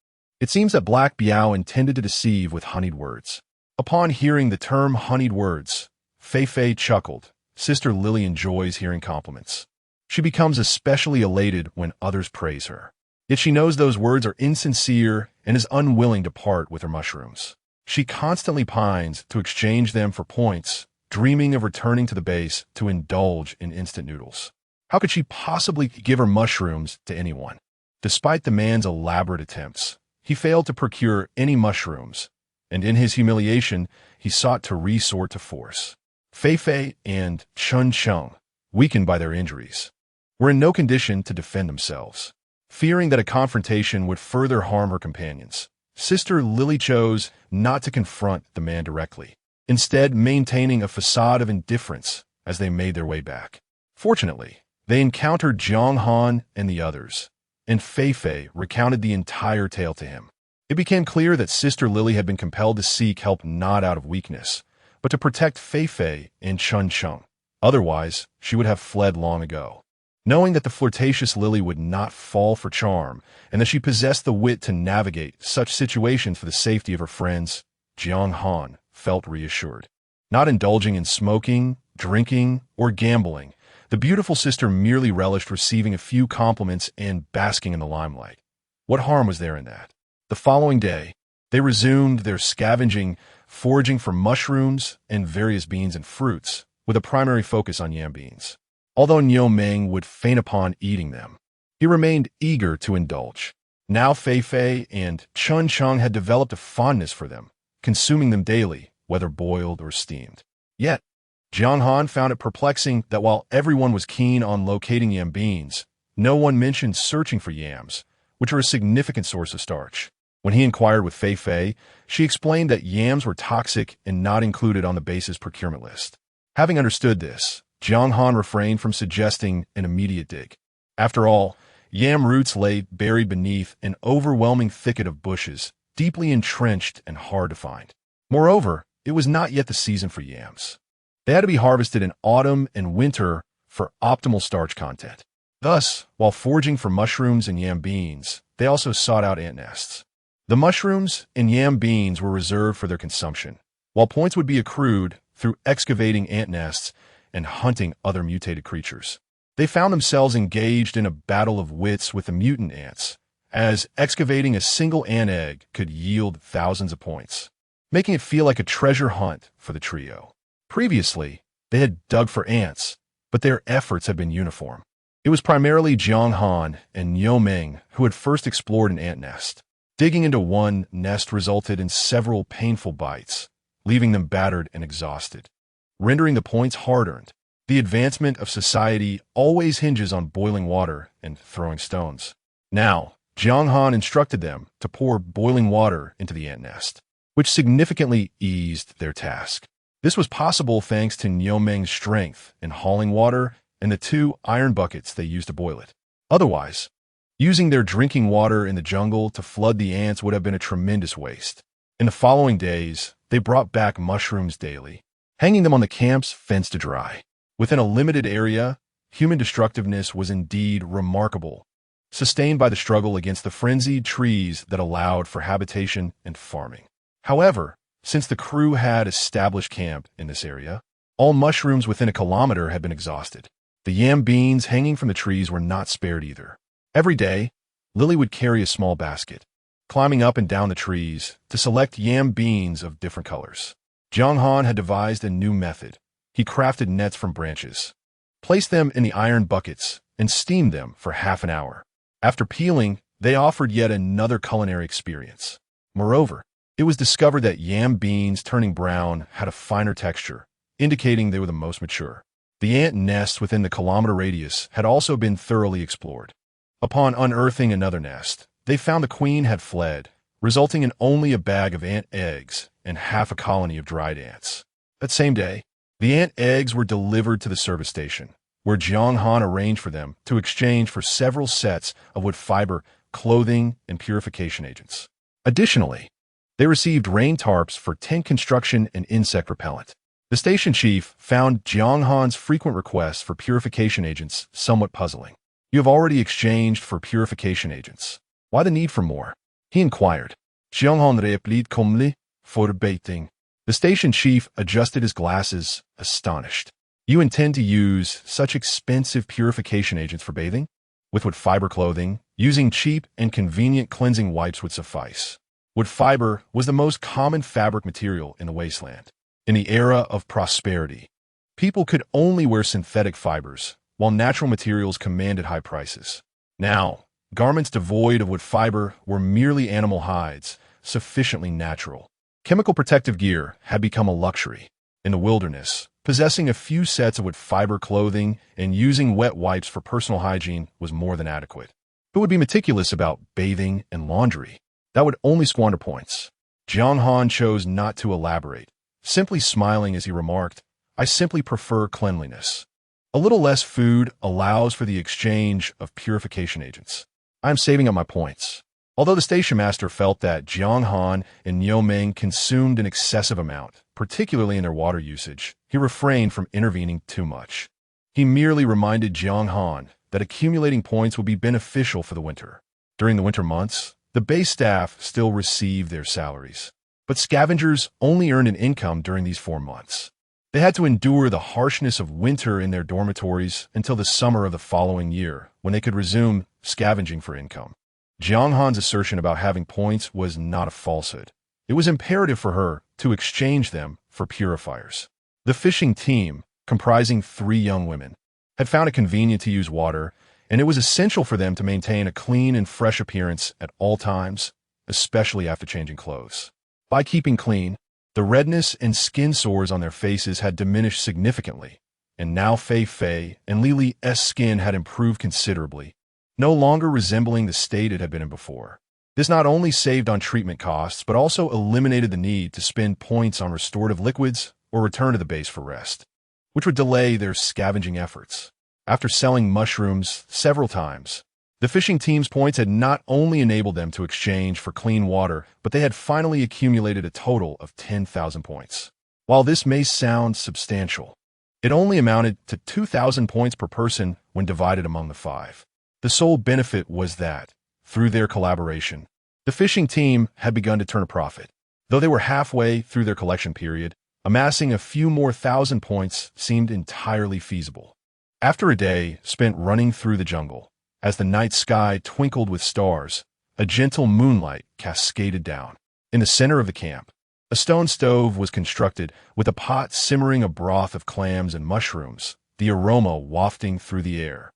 It seems that Black Biao intended to deceive with honeyed words. Upon hearing the term honeyed words, Fei Fei chuckled. Sister Lily enjoys hearing compliments. She becomes especially elated when others praise her. Yet she knows those words are insincere and is unwilling to part with her mushrooms. She constantly pines to exchange them for points, dreaming of returning to the base to indulge in instant noodles. How could she possibly give her mushrooms to anyone? Despite the man's elaborate attempts, he failed to procure any mushrooms, and in his humiliation, he sought to resort to force. Fei Fei and Chun Chung, weakened by their injuries, were in no condition to defend themselves. Fearing that a confrontation would further harm her companions, Sister Lily chose not to confront the man directly, instead maintaining a facade of indifference as they made their way back. Fortunately, they encountered Jiang Han and the others, and Fei Fei recounted the entire tale to him. It became clear that Sister Lily had been compelled to seek help not out of weakness, but to protect Fei Fei and Chun Chung. Otherwise, she would have fled long ago. Knowing that the flirtatious Lily would not fall for charm, and that she possessed the wit to navigate such situations for the safety of her friends, Jiang Han felt reassured. Not indulging in smoking, drinking, or gambling, the beautiful sister merely relished receiving a few compliments and basking in the limelight. What harm was there in that? The following day, they resumed their scavenging, foraging for mushrooms and various beans and fruits, with a primary focus on yam beans. Although Niu Meng would faint upon eating them, he remained eager to indulge. Now Fei Fei and Chun Chung had developed a fondness for them, consuming them daily, whether boiled or steamed. Yet, Jiang Han found it perplexing that while everyone was keen on locating yam beans, no one mentioned searching for yams, which are a significant source of starch. When he inquired with Fei Fei, she explained that yams were toxic and not included on the base's procurement list. Having understood this, Jiang Han refrained from suggesting an immediate dig. After all, yam roots lay buried beneath an overwhelming thicket of bushes, deeply entrenched and hard to find. Moreover, it was not yet the season for yams. They had to be harvested in autumn and winter for optimal starch content. Thus, while foraging for mushrooms and yam beans, they also sought out ant nests. The mushrooms and yam beans were reserved for their consumption, while points would be accrued through excavating ant nests and hunting other mutated creatures. They found themselves engaged in a battle of wits with the mutant ants, as excavating a single ant egg could yield thousands of points, making it feel like a treasure hunt for the trio. Previously, they had dug for ants, but their efforts had been uniform. It was primarily Jiang Han and Niu Meng who had first explored an ant nest. Digging into one nest resulted in several painful bites, leaving them battered and exhausted, rendering the points hard-earned. The advancement of society always hinges on boiling water and throwing stones. Now, Jiang Han instructed them to pour boiling water into the ant nest, which significantly eased their task. This was possible thanks to Niu Meng's strength in hauling water and the 2 iron buckets they used to boil it. Otherwise, using their drinking water in the jungle to flood the ants would have been a tremendous waste. In the following days, they brought back mushrooms daily, hanging them on the camp's fence to dry. Within a limited area, human destructiveness was indeed remarkable, sustained by the struggle against the frenzied trees that allowed for habitation and farming. However, since the crew had established camp in this area, all mushrooms within a kilometer had been exhausted. The yam beans hanging from the trees were not spared either. Every day, Lily would carry a small basket, climbing up and down the trees to select yam beans of different colors. Jiang Han had devised a new method. He crafted nets from branches, placed them in the iron buckets, and steamed them for half an hour. After peeling, they offered yet another culinary experience. Moreover, it was discovered that yam beans turning brown had a finer texture, indicating they were the most mature. The ant nests within the kilometer radius had also been thoroughly explored. Upon unearthing another nest, they found the queen had fled, resulting in only a bag of ant eggs and half a colony of dried ants. That same day, the ant eggs were delivered to the service station, where Jiang Han arranged for them to exchange for several sets of wood fiber, clothing, and purification agents. Additionally, they received rain tarps for tent construction and insect repellent. The station chief found Jiang Han's frequent requests for purification agents somewhat puzzling. You have already exchanged for purification agents. Why the need for more? He inquired. Jiang Han replied calmly, for baiting. The station chief adjusted his glasses, astonished. You intend to use such expensive purification agents for bathing? With wood fiber clothing, using cheap and convenient cleansing wipes would suffice. Wood fiber was the most common fabric material in the wasteland. In the era of prosperity, people could only wear synthetic fibers, while natural materials commanded high prices. Now, garments devoid of wood fiber were merely animal hides, sufficiently natural. Chemical protective gear had become a luxury. In the wilderness, possessing a few sets of wood fiber clothing and using wet wipes for personal hygiene was more than adequate. Who would be meticulous about bathing and laundry? That would only squander points. Jiang Han chose not to elaborate, simply smiling as he remarked, "I simply prefer cleanliness. A little less food allows for the exchange of purification agents. I am saving up my points." Although the station master felt that Jiang Han and Niu Ming consumed an excessive amount, particularly in their water usage, he refrained from intervening too much. He merely reminded Jiang Han that accumulating points would be beneficial for the winter. During the winter months, the base staff still received their salaries, but scavengers only earned an income during these 4 months. They had to endure the harshness of winter in their dormitories until the summer of the following year, when they could resume scavenging for income. Jiang Han's assertion about having points was not a falsehood. It was imperative for her to exchange them for purifiers. The fishing team, comprising 3 young women, had found it convenient to use water, and it was essential for them to maintain a clean and fresh appearance at all times, especially after changing clothes. By keeping clean, the redness and skin sores on their faces had diminished significantly, and now Fei Fei and Li Li's skin had improved considerably, no longer resembling the state it had been in before. This not only saved on treatment costs, but also eliminated the need to spend points on restorative liquids or return to the base for rest, which would delay their scavenging efforts. After selling mushrooms several times, the fishing team's points had not only enabled them to exchange for clean water, but they had finally accumulated a total of 10,000 points. While this may sound substantial, it only amounted to 2,000 points per person when divided among the 5. The sole benefit was that, through their collaboration, the fishing team had begun to turn a profit. Though they were halfway through their collection period, amassing a few more thousand points seemed entirely feasible. After a day spent running through the jungle, as the night sky twinkled with stars, a gentle moonlight cascaded down. In the center of the camp, a stone stove was constructed with a pot simmering a broth of clams and mushrooms, the aroma wafting through the air.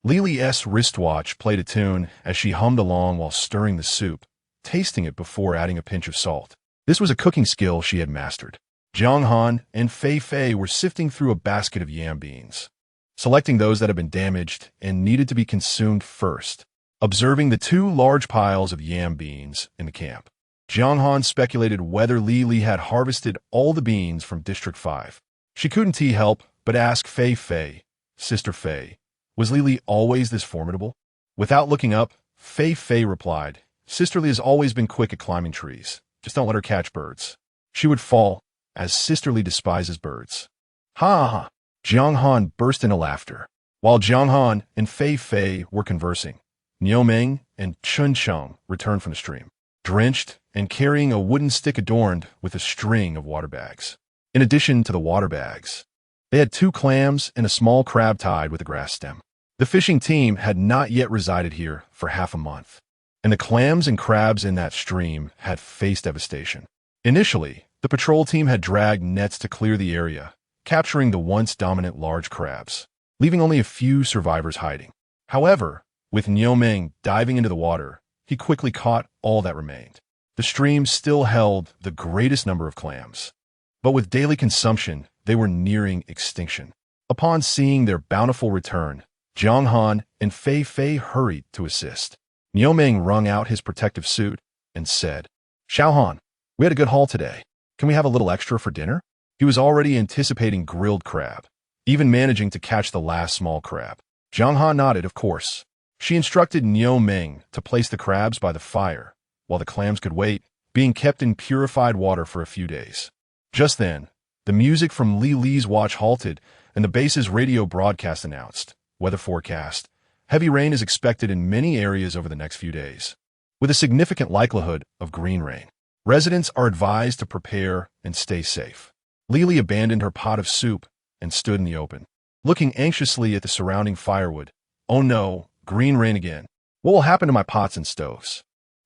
Li Li's wristwatch played a tune as she hummed along while stirring the soup, tasting it before adding a pinch of salt. This was a cooking skill she had mastered. Jiang Han and Fei Fei were sifting through a basket of yam beans, selecting those that had been damaged and needed to be consumed first. Observing the 2 large piles of yam beans in the camp, Jiang Han speculated whether Li had harvested all the beans from District 5. She couldn't help but ask Fei Fei, "Sister Fei, was Li always this formidable?" Without looking up, Fei Fei replied, "Sister Li has always been quick at climbing trees. Just don't let her catch birds. She would fall, as Sister Li despises birds." Ha ha! Jiang Han burst into laughter. While Jiang Han and Fei Fei were conversing, Niu Ming and Chun Cheng returned from the stream, drenched and carrying a wooden stick adorned with a string of water bags. In addition to the water bags, they had 2 clams and a small crab tied with a grass stem. The fishing team had not yet resided here for half a month, and the clams and crabs in that stream had faced devastation. Initially, the patrol team had dragged nets to clear the area, capturing the once dominant large crabs, leaving only a few survivors hiding. However, with Niu Ming diving into the water, he quickly caught all that remained. The stream still held the greatest number of clams, but with daily consumption, they were nearing extinction. Upon seeing their bountiful return, Jiang Han and Fei Fei hurried to assist. Niu Ming wrung out his protective suit and said, "Xiao Han, we had a good haul today. Can we have a little extra for dinner?" He was already anticipating grilled crab, even managing to catch the last small crab. Jiang Han nodded, of course. She instructed Niu Ming to place the crabs by the fire, while the clams could wait, being kept in purified water for a few days. Just then, the music from Li Li's watch halted, and the base's radio broadcast announced, "Weather forecast. Heavy rain is expected in many areas over the next few days, with a significant likelihood of green rain. Residents are advised to prepare and stay safe." Li Li abandoned her pot of soup and stood in the open, looking anxiously at the surrounding firewood. "Oh no, green rain again. What will happen to my pots and stoves?"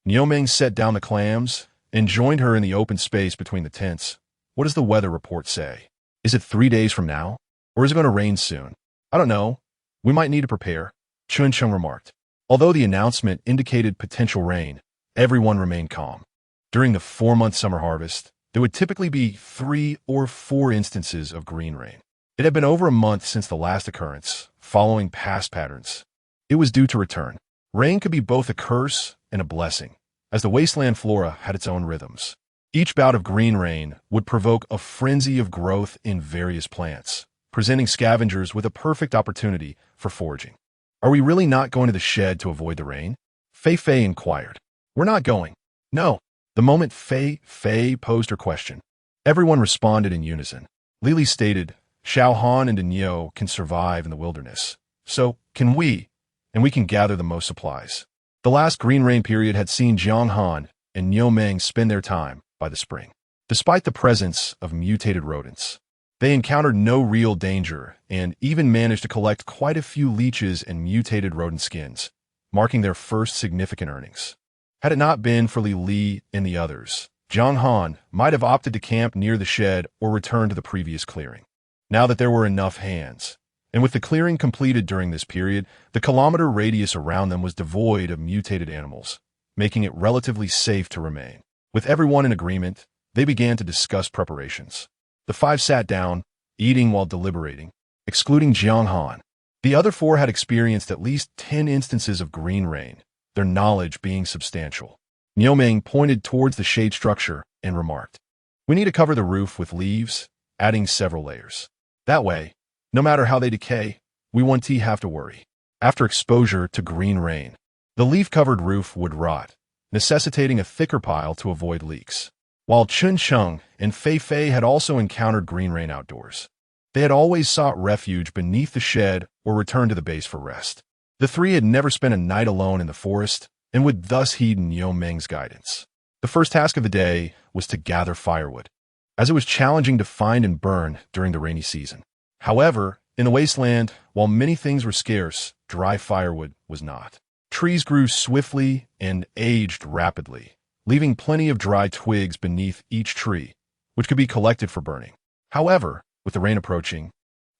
Nioming set down the clams and joined her in the open space between the tents. "What does the weather report say? Is it 3 days from now? Or is it going to rain soon?" "I don't know. We might need to prepare," Chun Chung remarked. Although the announcement indicated potential rain, everyone remained calm. During the 4-month summer harvest, there would typically be 3 or 4 instances of green rain. It had been over a month since the last occurrence, following past patterns. It was due to return. Rain could be both a curse and a blessing, as the wasteland flora had its own rhythms. Each bout of green rain would provoke a frenzy of growth in various plants, presenting scavengers with a perfect opportunity for foraging. "Are we really not going to the shed to avoid the rain?" Fei Fei inquired. "We're not going." "No." The moment Fei Fei posed her question, everyone responded in unison. Lily stated, "Jiang Han and Nio can survive in the wilderness. So can we, and we can gather the most supplies." The last green rain period had seen Jiang Han and Nio Meng spend their time by the spring. Despite the presence of mutated rodents, they encountered no real danger and even managed to collect quite a few leeches and mutated rodent skins, marking their first significant earnings. Had it not been for Li Li and the others, Jiang Han might have opted to camp near the shed or return to the previous clearing. Now that there were enough hands, and with the clearing completed during this period, the kilometer radius around them was devoid of mutated animals, making it relatively safe to remain. With everyone in agreement, they began to discuss preparations. The 5 sat down, eating while deliberating, excluding Jiang Han. The other 4 had experienced at least 10 instances of green rain, their knowledge being substantial. Nioming pointed towards the shade structure and remarked, "We need to cover the roof with leaves, adding several layers. That way, no matter how they decay, we won't have to worry." After exposure to green rain, the leaf-covered roof would rot, necessitating a thicker pile to avoid leaks. While Chun Chung and Fei Fei had also encountered green rain outdoors, they had always sought refuge beneath the shed or returned to the base for rest. The 3 had never spent a night alone in the forest and would thus heed Nio Meng's guidance. The first task of the day was to gather firewood, as it was challenging to find and burn during the rainy season. However, in the wasteland, while many things were scarce, dry firewood was not. Trees grew swiftly and aged rapidly, leaving plenty of dry twigs beneath each tree, which could be collected for burning. However, with the rain approaching,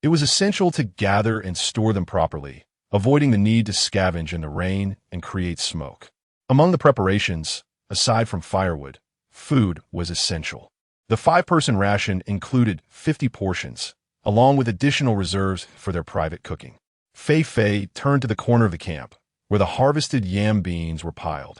it was essential to gather and store them properly, avoiding the need to scavenge in the rain and create smoke. Among the preparations, aside from firewood, food was essential. The 5-person ration included 50 portions, along with additional reserves for their private cooking. Fei Fei turned to the corner of the camp, where the harvested yam beans were piled,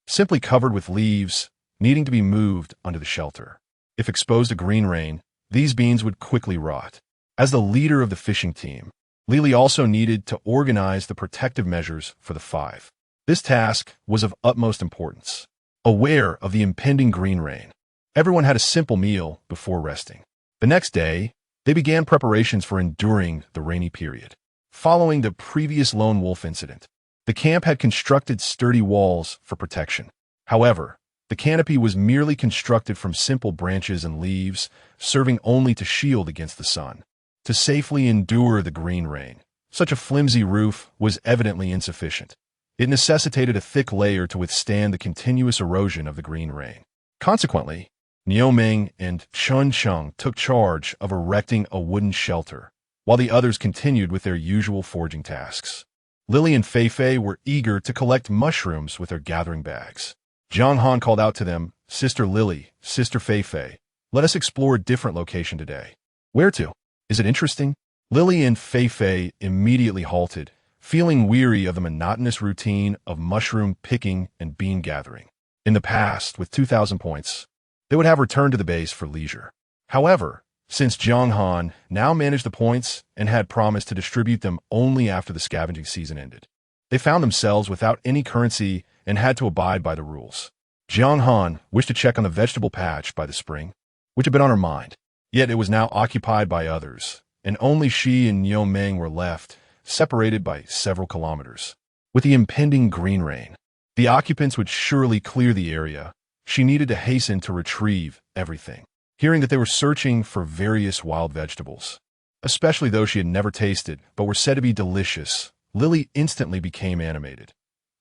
simply covered with leaves, needing to be moved under the shelter. If exposed to green rain, these beans would quickly rot. As the leader of the fishing team, Lily also needed to organize the protective measures for the 5. This task was of utmost importance. Aware of the impending green rain, everyone had a simple meal before resting. The next day, they began preparations for enduring the rainy period. Following the previous lone wolf incident, the camp had constructed sturdy walls for protection. However, the canopy was merely constructed from simple branches and leaves, serving only to shield against the sun. To safely endure the green rain, such a flimsy roof was evidently insufficient. It necessitated a thick layer to withstand the continuous erosion of the green rain. Consequently, Nio Meng and Chun Chung took charge of erecting a wooden shelter, while the others continued with their usual foraging tasks. Lily and Fei Fei were eager to collect mushrooms with their gathering bags. Jiang Han called out to them, "Sister Lily, Sister Fei Fei, let us explore a different location today." "Where to? Is it interesting?" Lily and Fei Fei immediately halted, feeling weary of the monotonous routine of mushroom picking and bean gathering. In the past, with 2,000 points, they would have returned to the base for leisure. However, since Jiang Han now managed the points and had promised to distribute them only after the scavenging season ended, they found themselves without any currency and had to abide by the rules. Jiang Han wished to check on the vegetable patch by the spring, which had been on her mind. Yet it was now occupied by others, and only she and Nio Meng were left, separated by several kilometers. With the impending green rain, the occupants would surely clear the area. She needed to hasten to retrieve everything. Hearing that they were searching for various wild vegetables, especially those she had never tasted but were said to be delicious. Lily instantly became animated.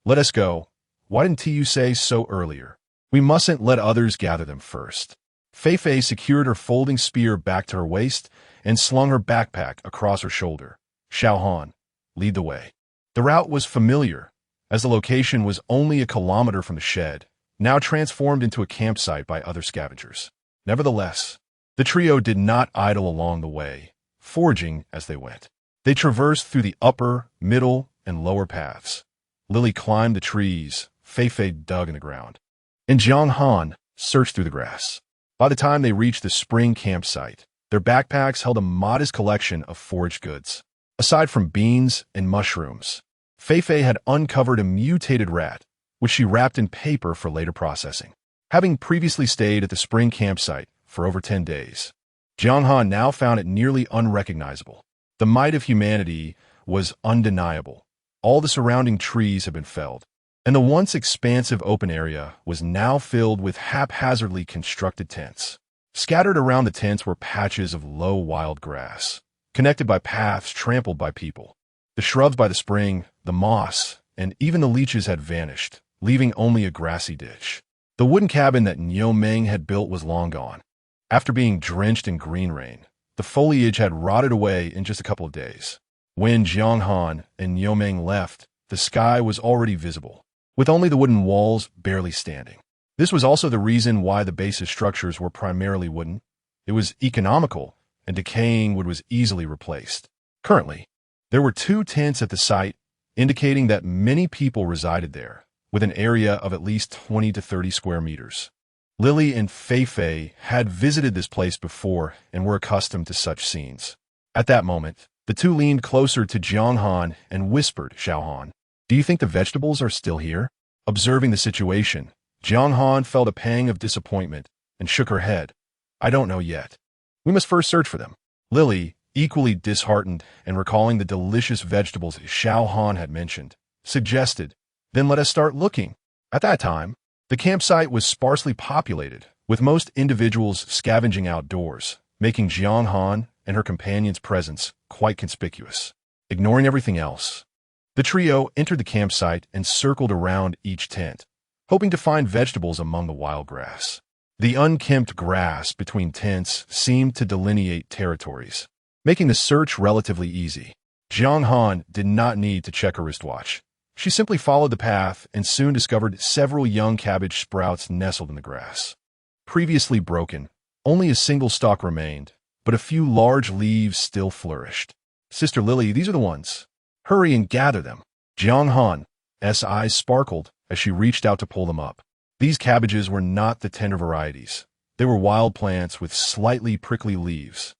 "Let us go. Why didn't you say so earlier? We mustn't let others gather them first." Fei secured her folding spear back to her waist and slung her backpack across her shoulder. Jiang Han, lead the way. The route was familiar, as the location was only a kilometer from the shed, now transformed into a campsite by other scavengers. Nevertheless, the trio did not idle along the way, foraging as they went. They traversed through the upper, middle, and lower paths. Lily climbed the trees, Fei dug in the ground, and Jiang Han searched through the grass. By the time they reached the spring campsite, their backpacks held a modest collection of foraged goods. Aside from beans and mushrooms, Fei had uncovered a mutated rat, which she wrapped in paper for later processing. Having previously stayed at the spring campsite for over 10 days, Jiang Han now found it nearly unrecognizable. The might of humanity was undeniable. All the surrounding trees had been felled, and the once expansive open area was now filled with haphazardly constructed tents. Scattered around the tents were patches of low wild grass, connected by paths trampled by people. The shrubs by the spring, the moss, and even the leeches had vanished, leaving only a grassy ditch. The wooden cabin that Niu had built was long gone. After being drenched in green rain, the foliage had rotted away in just a couple of days. When Jiang Han and Niu left, the sky was already visible, with only the wooden walls barely standing. This was also the reason why the base's structures were primarily wooden. It was economical, and decaying wood was easily replaced. Currently, there were 2 tents at the site, indicating that many people resided there, with an area of at least 20 to 30 square meters. Lily and Fei had visited this place before and were accustomed to such scenes. At that moment, the two leaned closer to Jiang Han and whispered, "Jiang Han, do you think the vegetables are still here?" Observing the situation, Jiang Han felt a pang of disappointment and shook her head. "I don't know yet. We must first search for them." Lily, equally disheartened and recalling the delicious vegetables Jiang Han had mentioned, suggested, "Then let us start looking." At that time, the campsite was sparsely populated, with most individuals scavenging outdoors, making Jiang Han and her companion's presence quite conspicuous. Ignoring everything else, the trio entered the campsite and circled around each tent, hoping to find vegetables among the wild grass. The unkempt grass between tents seemed to delineate territories, making the search relatively easy. Jiang Han did not need to check her wristwatch. She simply followed the path and soon discovered several young cabbage sprouts nestled in the grass. Previously broken, only a single stalk remained, but a few large leaves still flourished. "Sister Lily, these are the ones. Hurry and gather them." Jiang Han's eyes sparkled as she reached out to pull them up. These cabbages were not the tender varieties. They were wild plants with slightly prickly leaves,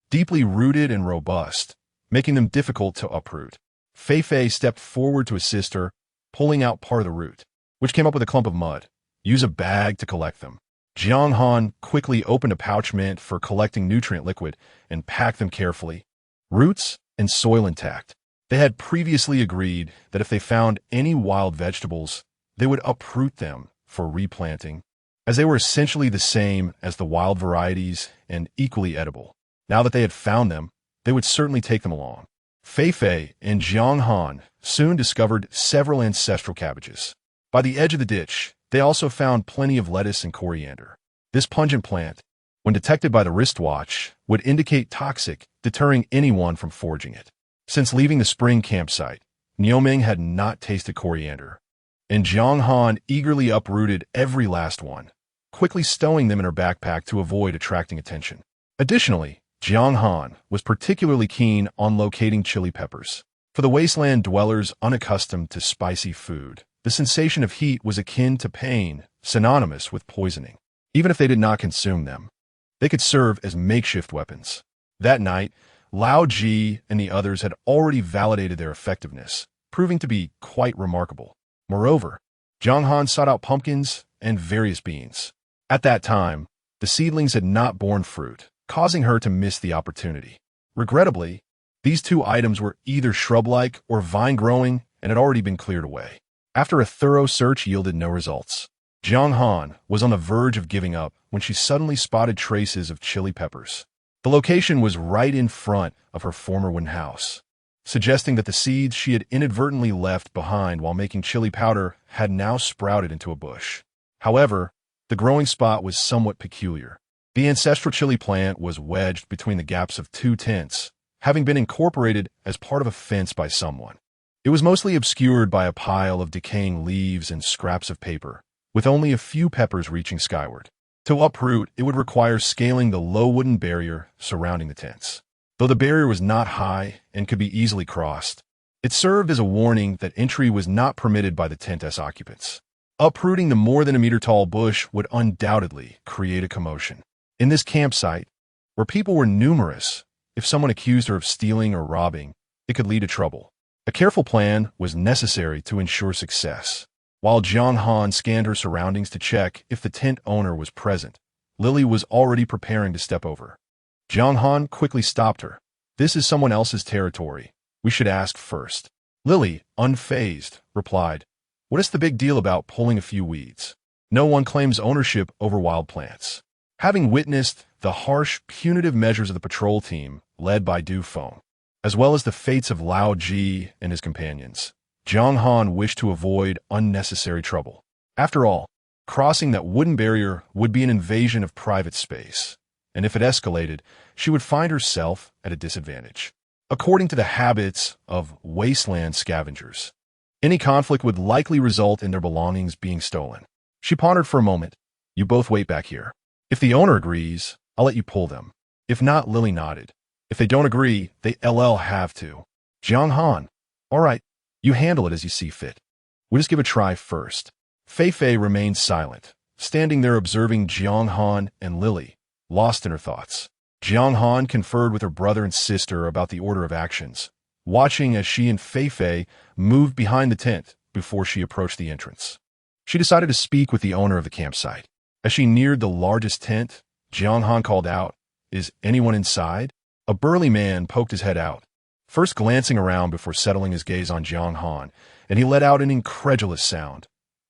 deeply rooted and robust, making them difficult to uproot. Fei stepped forward to assist her, pulling out part of the root, which came up with a clump of mud. "Use a bag to collect them." Jiang Han quickly opened a pouch meant for collecting nutrient liquid and packed them carefully, roots and soil intact. They had previously agreed that if they found any wild vegetables, they would uproot them for replanting, as they were essentially the same as the wild varieties and equally edible. Now that they had found them, they would certainly take them along. Fei and Jiang Han soon discovered several ancestral cabbages. By the edge of the ditch, they also found plenty of lettuce and coriander. This pungent plant, when detected by the wristwatch, would indicate toxic, deterring anyone from foraging it. Since leaving the spring campsite, Niu had not tasted coriander, and Jiang Han eagerly uprooted every last one, quickly stowing them in her backpack to avoid attracting attention. Additionally, Jiang Han was particularly keen on locating chili peppers. For the wasteland dwellers unaccustomed to spicy food, the sensation of heat was akin to pain, synonymous with poisoning. Even if they did not consume them, they could serve as makeshift weapons. That night, Lao Ji and the others had already validated their effectiveness, proving to be quite remarkable. Moreover, Jiang Han sought out pumpkins and various beans. At that time, the seedlings had not borne fruit, causing her to miss the opportunity. Regrettably, these 2 items were either shrub-like or vine-growing and had already been cleared away. After a thorough search yielded no results, Jiang Han was on the verge of giving up when she suddenly spotted traces of chili peppers. The location was right in front of her former wooden house, suggesting that the seeds she had inadvertently left behind while making chili powder had now sprouted into a bush. However, the growing spot was somewhat peculiar. The ancestral chili plant was wedged between the gaps of two tents, having been incorporated as part of a fence by someone. It was mostly obscured by a pile of decaying leaves and scraps of paper, with only a few peppers reaching skyward. To uproot, it would require scaling the low wooden barrier surrounding the tents. Though the barrier was not high and could be easily crossed, it served as a warning that entry was not permitted by the tent's occupants. Uprooting the more than a meter-tall bush would undoubtedly create a commotion. In this campsite, where people were numerous, if someone accused her of stealing or robbing, it could lead to trouble. A careful plan was necessary to ensure success. While Jiang Han scanned her surroundings to check if the tent owner was present, Lily was already preparing to step over. Jiang Han quickly stopped her. "This is someone else's territory. We should ask first." Lily, unfazed, replied, "What is the big deal about pulling a few weeds? No one claims ownership over wild plants." Having witnessed the harsh, punitive measures of the patrol team, led by Du Feng, as well as the fates of Lao Ji and his companions, Jiang Han wished to avoid unnecessary trouble. After all, crossing that wooden barrier would be an invasion of private space, and if it escalated, she would find herself at a disadvantage. According to the habits of Wasteland scavengers, any conflict would likely result in their belongings being stolen. She pondered for a moment. "You both wait back here. If the owner agrees, I'll let you pull them. If not," Lily nodded. "If they don't agree, they have to." Jiang Han, "All right, you handle it as you see fit. We'll just give a try first." Fei Fei remained silent, standing there observing Jiang Han and Lily, lost in her thoughts. Jiang Han conferred with her brother and sister about the order of actions, watching as she and Fei Fei moved behind the tent before she approached the entrance. She decided to speak with the owner of the campsite. As she neared the largest tent, Jiang Han called out, "Is anyone inside?" A burly man poked his head out, first glancing around before settling his gaze on Jiang Han, and he let out an incredulous sound.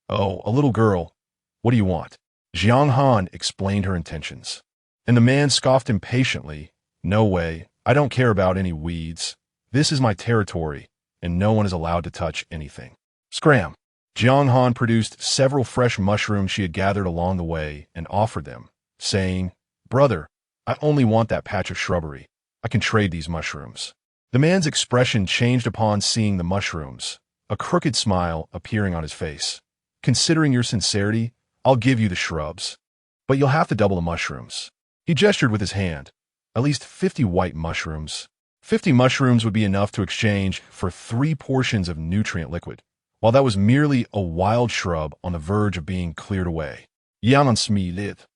"Oh, a little girl. What do you want?" Jiang Han explained her intentions, and the man scoffed impatiently. "No way. I don't care about any weeds. This is my territory, and no one is allowed to touch anything." Scram! Jiang Han produced several fresh mushrooms she had gathered along the way and offered them, saying, "Brother, I only want that patch of shrubbery. I can trade these mushrooms." The man's expression changed upon seeing the mushrooms, a crooked smile appearing on his face. "Considering your sincerity, I'll give you the shrubs, but you'll have to double the mushrooms." He gestured with his hand. "At least 50 white mushrooms. 50 mushrooms would be enough to exchange for 3 portions of nutrient liquid, while that was merely a wild shrub on the verge of being cleared away." Jiang Han smiled,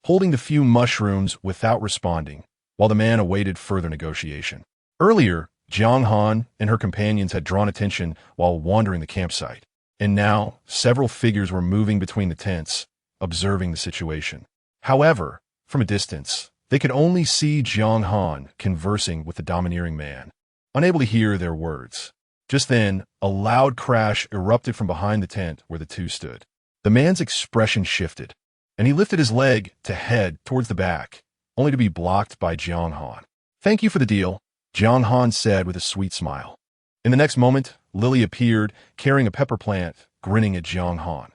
holding the few mushrooms without responding, while the man awaited further negotiation. Earlier, Jiang Han and her companions had drawn attention while wandering the campsite, and now several figures were moving between the tents, observing the situation. However, from a distance, they could only see Jiang Han conversing with the domineering man, unable to hear their words. Just then, a loud crash erupted from behind the tent where the two stood. The man's expression shifted, and he lifted his leg to head towards the back, only to be blocked by Jiang Han. "Thank you for the deal," Jiang Han said with a sweet smile. In the next moment, Lily appeared, carrying a pepper plant, grinning at Jiang Han.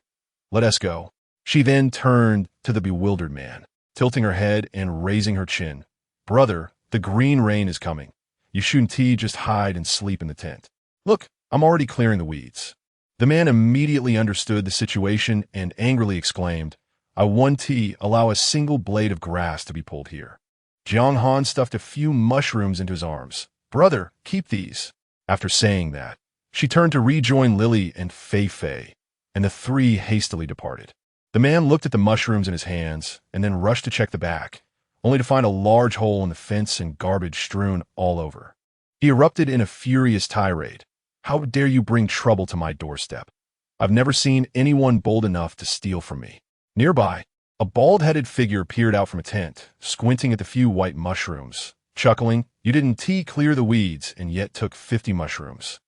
"Let us go." She then turned to the bewildered man, tilting her head and raising her chin. "Brother, the green rain is coming. You shouldn't just hide and sleep in the tent. Look, I'm already clearing the weeds." The man immediately understood the situation and angrily exclaimed, "I won't allow a single blade of grass to be pulled here." Jiang Han stuffed a few mushrooms into his arms. "Brother, keep these." After saying that, she turned to rejoin Lily and Fei Fei, and the three hastily departed. The man looked at the mushrooms in his hands and then rushed to check the back, only to find a large hole in the fence and garbage strewn all over. He erupted in a furious tirade. "How dare you bring trouble to my doorstep? I've never seen anyone bold enough to steal from me." Nearby, a bald-headed figure peered out from a tent, squinting at the few white mushrooms, chuckling. "You didn't clear the weeds and yet took 50 mushrooms.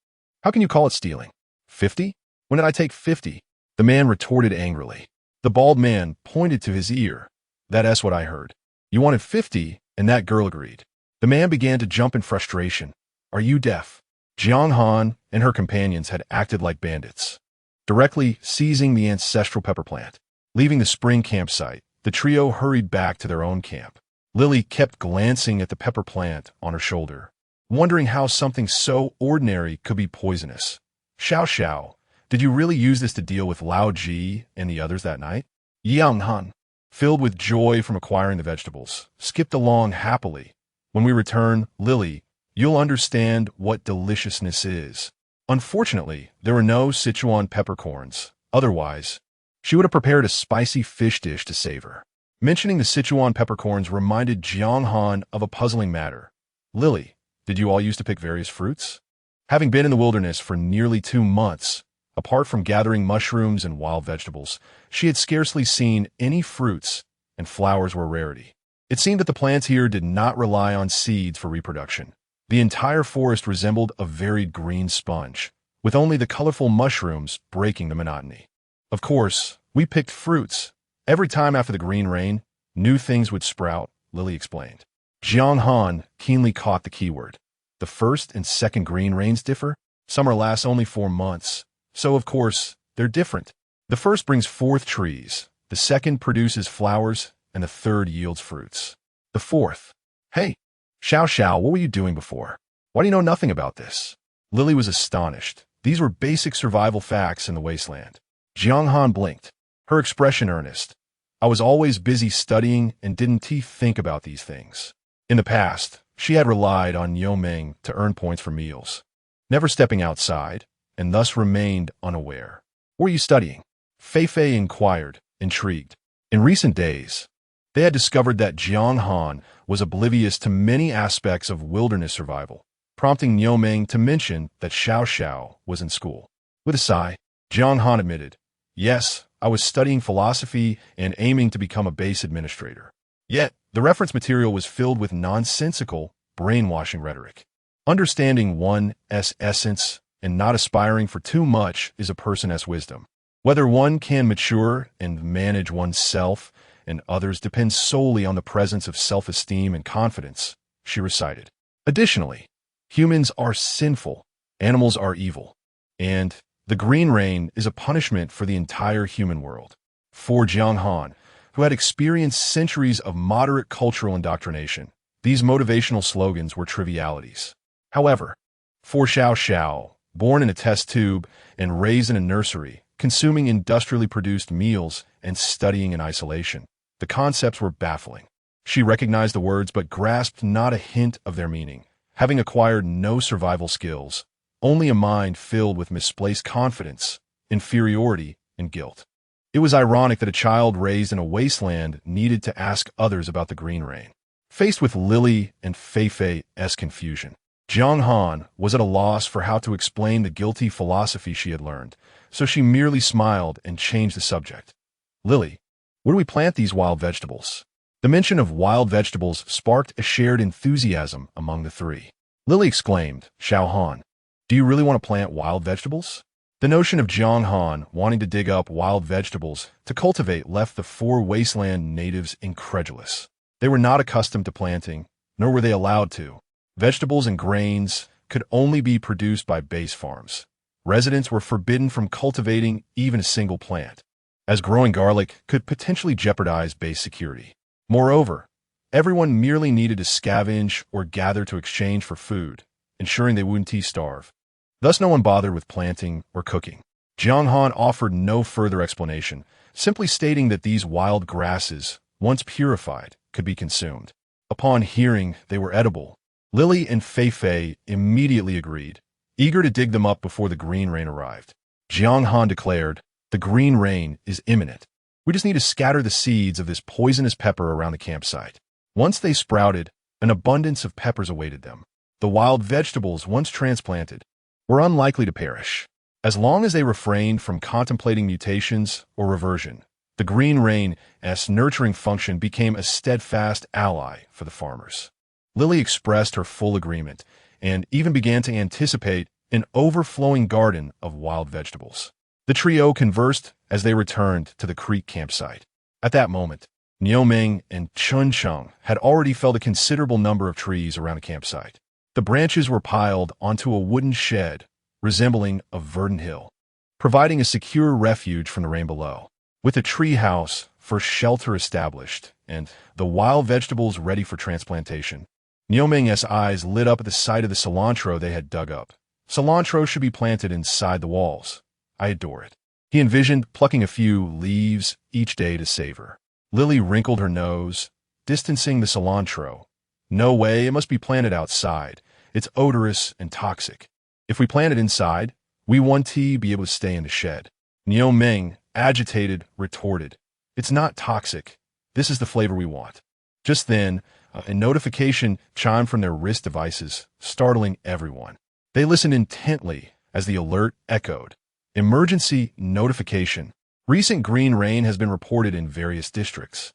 How can you call it stealing? 50? When did I take 50? The man retorted angrily. The bald man pointed to his ear. "That's what I heard. You wanted 50, And that girl agreed. The man began to jump in frustration. Are you deaf? Jiang Han and her companions had acted like bandits, directly seizing the ancestral pepper plant. Leaving the spring campsite, the trio hurried back to their own camp. Lily kept glancing at the pepper plant on her shoulder, wondering how something so ordinary could be poisonous. Xiao, did you really use this to deal with Lao Ji and the others that night? Jiang Han, filled with joy from acquiring the vegetables, skipped along happily. When we return, Lily, you'll understand what deliciousness is. Unfortunately, there were no Sichuan peppercorns. Otherwise, she would have prepared a spicy fish dish to savor. Mentioning the Sichuan peppercorns reminded Jiang Han of a puzzling matter. Lily, did you all used to pick various fruits? Having been in the wilderness for nearly 2 months, apart from gathering mushrooms and wild vegetables, she had scarcely seen any fruits, and flowers were a rarity. It seemed that the plants here did not rely on seeds for reproduction. The entire forest resembled a varied green sponge, with only the colorful mushrooms breaking the monotony. Of course, we picked fruits. Every time after the green rain, new things would sprout, Lily explained. Jiang Han keenly caught the keyword. The first and second green rains differ. Summer lasts only 4 months, so of course, they're different. The first brings forth trees, the second produces flowers, and the third yields fruits. The fourth. Hey, Xiao, what were you doing before? Why do you know nothing about this? Lily was astonished. These were basic survival facts in the wasteland. Jiang Han blinked, her expression earnest. I was always busy studying and didn't think about these things. In the past, she had relied on Yomeng to earn points for meals, never stepping outside, and thus remained unaware. What were you studying? Fei inquired, intrigued. In recent days, they had discovered that Jiang Han was oblivious to many aspects of wilderness survival, prompting Yomeng to mention that Xiao was in school. With a sigh, Jiang Han admitted, yes, I was studying philosophy and aiming to become a base administrator. Yet, the reference material was filled with nonsensical, brainwashing rhetoric. Understanding one's essence and not aspiring for too much is a person's wisdom. Whether one can mature and manage oneself and others depends solely on the presence of self-esteem and confidence, she recited. Additionally, humans are sinful, animals are evil, and the green rain is a punishment for the entire human world. For Jiang Han, who had experienced centuries of moderate cultural indoctrination, these motivational slogans were trivialities. However, for Xiao, born in a test tube and raised in a nursery, consuming industrially produced meals and studying in isolation, the concepts were baffling. She recognized the words but grasped not a hint of their meaning, having acquired no survival skills, only a mind filled with misplaced confidence, inferiority, and guilt. It was ironic that a child raised in a wasteland needed to ask others about the green rain. Faced with Lily and Fei's confusion, Jiang Han was at a loss for how to explain the guilty philosophy she had learned, so she merely smiled and changed the subject. Lily, where do we plant these wild vegetables? The mention of wild vegetables sparked a shared enthusiasm among the three. Lily exclaimed, Xiao Han, do you really want to plant wild vegetables? The notion of Jiang Han wanting to dig up wild vegetables to cultivate left the 4 wasteland natives incredulous. They were not accustomed to planting, nor were they allowed to. Vegetables and grains could only be produced by base farms. Residents were forbidden from cultivating even a single plant, as growing garlic could potentially jeopardize base security. Moreover, everyone merely needed to scavenge or gather to exchange for food, ensuring they wouldn't starve. Thus no one bothered with planting or cooking. Jiang Han offered no further explanation, simply stating that these wild grasses, once purified, could be consumed. Upon hearing they were edible, Lily and Fei immediately agreed, eager to dig them up before the green rain arrived. Jiang Han declared, the green rain is imminent. We just need to scatter the seeds of this poisonous pepper around the campsite. Once they sprouted, an abundance of peppers awaited them. The wild vegetables, once transplanted, were unlikely to perish. As long as they refrained from contemplating mutations or reversion, the green rain's nurturing function became a steadfast ally for the farmers. Lily expressed her full agreement and even began to anticipate an overflowing garden of wild vegetables. The trio conversed as they returned to the creek campsite. At that moment, Nioming and Chuncheng had already felled a considerable number of trees around the campsite. The branches were piled onto a wooden shed resembling a verdant hill, providing a secure refuge from the rain below. With a tree house for shelter established and the wild vegetables ready for transplantation, Nioming's eyes lit up at the sight of the cilantro they had dug up. Cilantro should be planted inside the walls. I adore it. He envisioned plucking a few leaves each day to savor. Lily wrinkled her nose, distancing the cilantro. No way, it must be planted outside. It's odorous and toxic. If we plant it inside, we won't be able to stay in the shed. Nioming, agitated, retorted, "It's not toxic. This is the flavor we want." Just then, a notification chimed from their wrist devices, startling everyone. They listened intently as the alert echoed. Emergency notification. Recent green rain has been reported in various districts,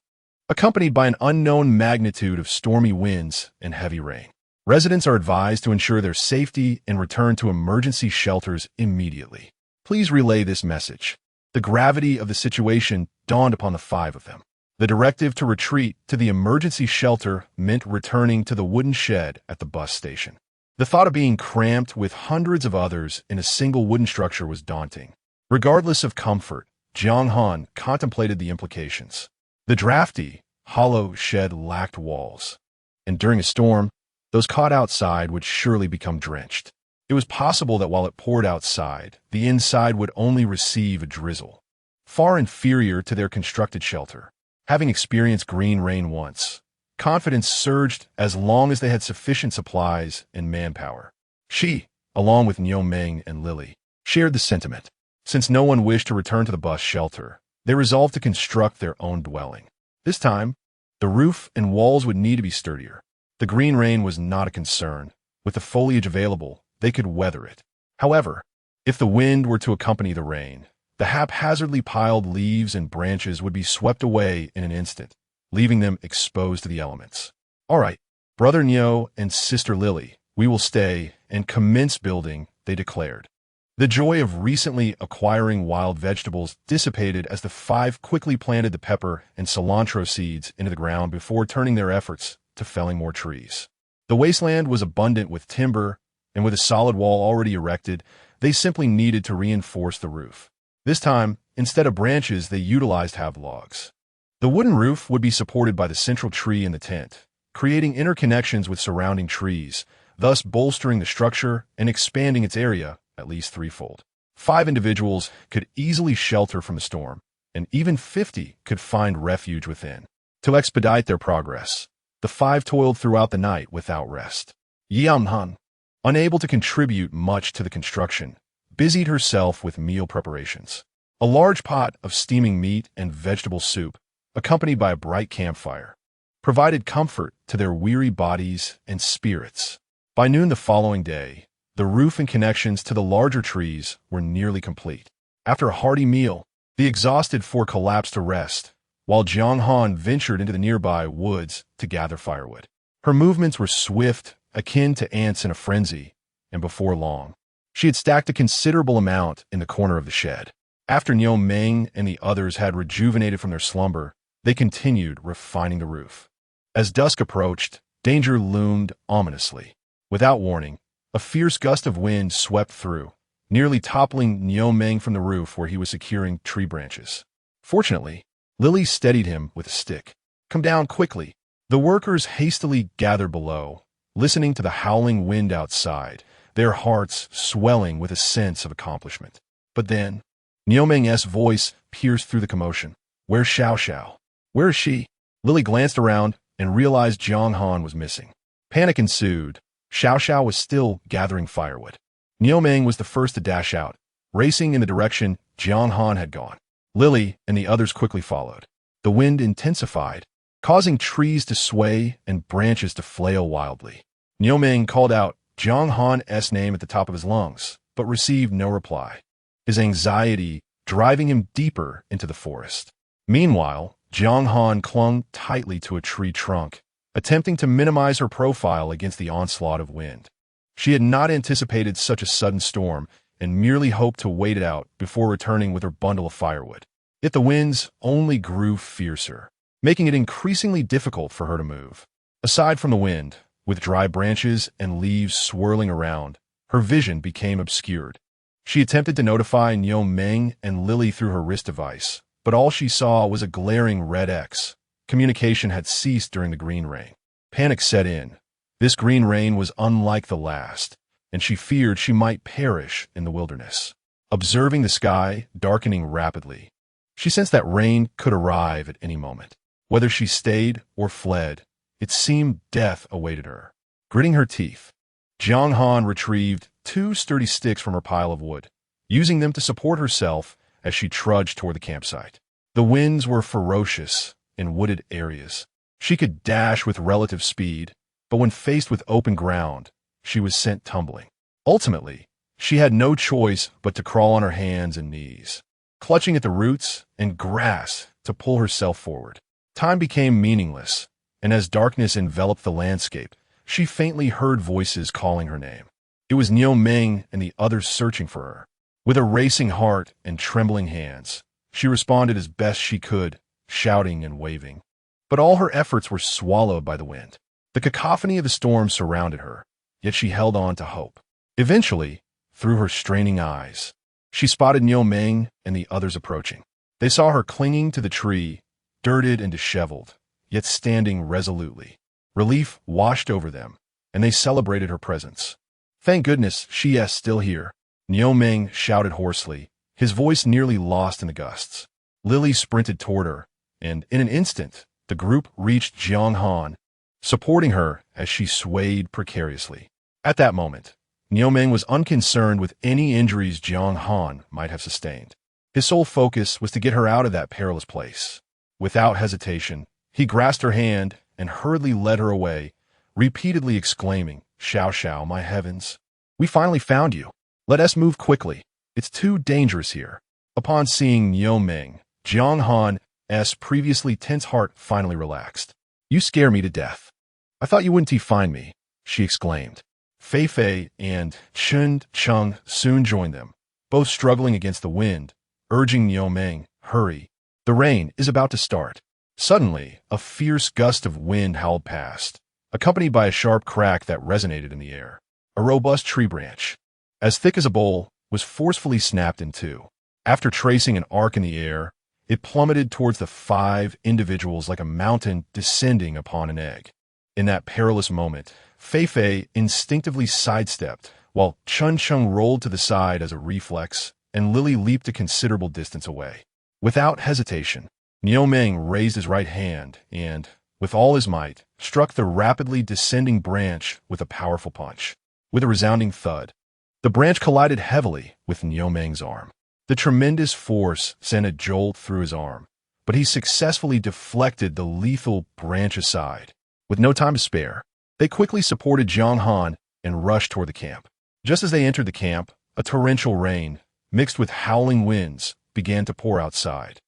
accompanied by an unknown magnitude of stormy winds and heavy rain. Residents are advised to ensure their safety and return to emergency shelters immediately. Please relay this message. The gravity of the situation dawned upon the five of them. The directive to retreat to the emergency shelter meant returning to the wooden shed at the bus station. The thought of being cramped with hundreds of others in a single wooden structure was daunting. Regardless of comfort, Jiang Han contemplated the implications. The drafty, hollow shed lacked walls, and during a storm, those caught outside would surely become drenched. It was possible that while it poured outside, the inside would only receive a drizzle, far inferior to their constructed shelter. Having experienced green rain once, confidence surged as long as they had sufficient supplies and manpower. She, along with Nioming and Lily, shared the sentiment. Since no one wished to return to the bus shelter, they resolved to construct their own dwelling. This time, the roof and walls would need to be sturdier. The green rain was not a concern. With the foliage available, they could weather it. However, if the wind were to accompany the rain, the haphazardly piled leaves and branches would be swept away in an instant, leaving them exposed to the elements. "All right, Brother Nyo and Sister Lily, we will stay and commence building," they declared. The joy of recently acquiring wild vegetables dissipated as the five quickly planted the pepper and cilantro seeds into the ground before turning their efforts to felling more trees. The wasteland was abundant with timber, and with a solid wall already erected, they simply needed to reinforce the roof. This time, instead of branches, they utilized halved logs. The wooden roof would be supported by the central tree in the tent, creating interconnections with surrounding trees, thus bolstering the structure and expanding its area at least threefold. 5 individuals could easily shelter from the storm, and even 50 could find refuge within. To expedite their progress, the 5 toiled throughout the night without rest. Jiang Han, unable to contribute much to the construction, busied herself with meal preparations. A large pot of steaming meat and vegetable soup, accompanied by a bright campfire, provided comfort to their weary bodies and spirits. By noon the following day, the roof and connections to the larger trees were nearly complete. After a hearty meal, the exhausted 4 collapsed to rest, while Jiang Han ventured into the nearby woods to gather firewood. Her movements were swift, akin to ants in a frenzy, and before long, she had stacked a considerable amount in the corner of the shed. After Nioming and the others had rejuvenated from their slumber, they continued refining the roof. As dusk approached, danger loomed ominously. Without warning, a fierce gust of wind swept through, nearly toppling Nioming from the roof where he was securing tree branches. Fortunately, Lily steadied him with a stick. "Come down quickly." The workers hastily gathered below, listening to the howling wind outside, their hearts swelling with a sense of accomplishment. But then, Nioming's voice pierced through the commotion. "Where's Xiao Xiao? Where is she?" Lily glanced around and realized Jiang Han was missing. Panic ensued. Xiao Xiao was still gathering firewood. Nioming was the first to dash out, racing in the direction Jiang Han had gone. Lily and the others quickly followed. The wind intensified, causing trees to sway and branches to flail wildly. Nioming called out Jiang Han's name at the top of his lungs, but received no reply, his anxiety driving him deeper into the forest. Meanwhile, Jiang Han clung tightly to a tree trunk, attempting to minimize her profile against the onslaught of wind. She had not anticipated such a sudden storm and merely hoped to wait it out before returning with her bundle of firewood. Yet the winds only grew fiercer. making it increasingly difficult for her to move. Aside from the wind, with dry branches and leaves swirling around, her vision became obscured. She attempted to notify Niu Meng and Lily through her wrist device, but all she saw was a glaring red X. Communication had ceased during the green rain. Panic set in. This green rain was unlike the last, and she feared she might perish in the wilderness. Observing the sky darkening rapidly, she sensed that rain could arrive at any moment. Whether she stayed or fled, it seemed death awaited her. Gritting her teeth, Jiang Han retrieved 2 sturdy sticks from her pile of wood, using them to support herself as she trudged toward the campsite. The winds were ferocious in wooded areas. She could dash with relative speed, but when faced with open ground, she was sent tumbling. Ultimately, she had no choice but to crawl on her hands and knees, clutching at the roots and grass to pull herself forward. Time became meaningless, and as darkness enveloped the landscape, she faintly heard voices calling her name. It was Niu Meng and the others searching for her. With a racing heart and trembling hands, she responded as best she could, shouting and waving. But all her efforts were swallowed by the wind. The cacophony of the storm surrounded her, yet she held on to hope. Eventually, through her straining eyes, she spotted Niu Meng and the others approaching. They saw her clinging to the tree, dirted and disheveled, yet standing resolutely. Relief washed over them, and they celebrated her presence. "Thank goodness she is still here," Niu Meng shouted hoarsely, his voice nearly lost in the gusts. Lily sprinted toward her, and in an instant, the group reached Jiang Han, supporting her as she swayed precariously. At that moment, Niu Meng was unconcerned with any injuries Jiang Han might have sustained. His sole focus was to get her out of that perilous place. Without hesitation, he grasped her hand and hurriedly led her away, repeatedly exclaiming, "Xiao Xiao, my heavens! We finally found you. Let us move quickly. It's too dangerous here." Upon seeing Niu Meng, Jiang Han's previously tense heart finally relaxed. "You scare me to death. I thought you wouldn't find me," she exclaimed. Fei Fei and Chen Cheng soon joined them, both struggling against the wind, urging Niu Meng, "Hurry. The rain is about to start." Suddenly, a fierce gust of wind howled past, accompanied by a sharp crack that resonated in the air. A robust tree branch, as thick as a bowl, was forcefully snapped in two. After tracing an arc in the air, it plummeted towards the 5 individuals like a mountain descending upon an egg. In that perilous moment, Fei Fei instinctively sidestepped, while Chun Chung rolled to the side as a reflex, and Lily leaped a considerable distance away. Without hesitation, Niu Meng raised his right hand and, with all his might, struck the rapidly descending branch with a powerful punch. With a resounding thud, the branch collided heavily with Niu Meng's arm. The tremendous force sent a jolt through his arm, but he successfully deflected the lethal branch aside. With no time to spare, they quickly supported Jiang Han and rushed toward the camp. Just as they entered the camp, a torrential rain, mixed with howling winds, began to pour outside.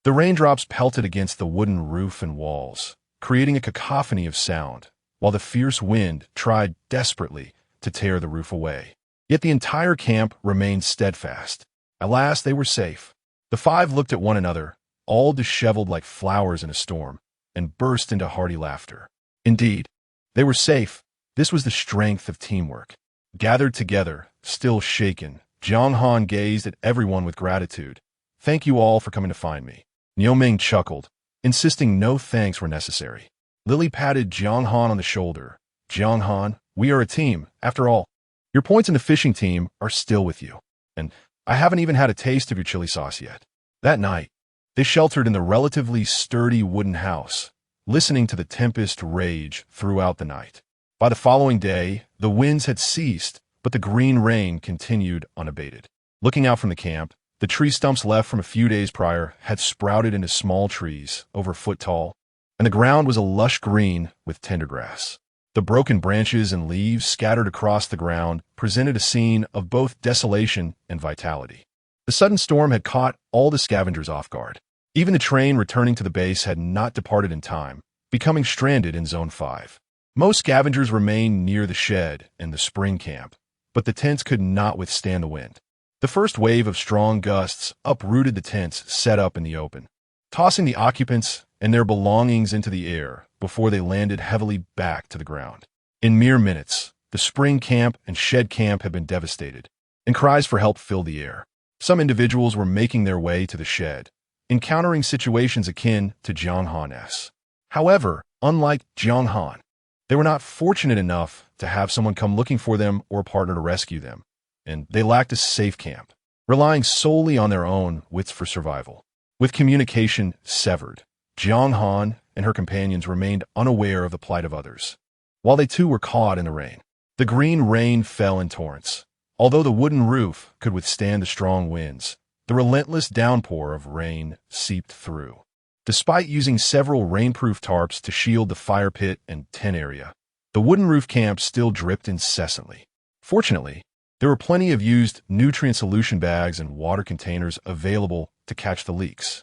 The raindrops pelted against the wooden roof and walls, creating a cacophony of sound, while the fierce wind tried desperately to tear the roof away. Yet the entire camp remained steadfast. At last they were safe. The 5 looked at one another, all disheveled like flowers in a storm, and burst into hearty laughter. Indeed, they were safe. This was the strength of teamwork. Gathered together, still shaken, Jiang Han gazed at everyone with gratitude. "Thank you all for coming to find me." Niu Meng chuckled, insisting no thanks were necessary. Lily patted Jiang Han on the shoulder. "Jiang Han, we are a team, after all. Your points in the fishing team are still with you. And I haven't even had a taste of your chili sauce yet." That night, they sheltered in the relatively sturdy wooden house, listening to the tempest rage throughout the night. By the following day, the winds had ceased, but the green rain continued unabated. Looking out from the camp, the tree stumps left from a few days prior had sprouted into small trees, over a foot tall, and the ground was a lush green with tender grass. The broken branches and leaves scattered across the ground presented a scene of both desolation and vitality. The sudden storm had caught all the scavengers off guard. Even the train returning to the base had not departed in time, becoming stranded in Zone 5. Most scavengers remained near the shed and the spring camp, but the tents could not withstand the wind. The first wave of strong gusts uprooted the tents set up in the open, tossing the occupants and their belongings into the air before they landed heavily back to the ground. In mere minutes, the spring camp and shed camp had been devastated, and cries for help filled the air. Some individuals were making their way to the shed, encountering situations akin to Jiang Han's. However, unlike Jiang Han, they were not fortunate enough to have someone come looking for them or a partner to rescue them, and they lacked a safe camp, relying solely on their own wits for survival. With communication severed, Jiang Han and her companions remained unaware of the plight of others, while they too were caught in the rain. The green rain fell in torrents. Although the wooden roof could withstand the strong winds, the relentless downpour of rain seeped through. Despite using several rainproof tarps to shield the fire pit and tent area, the wooden roof camp still dripped incessantly. Fortunately, there were plenty of used nutrient solution bags and water containers available to catch the leaks.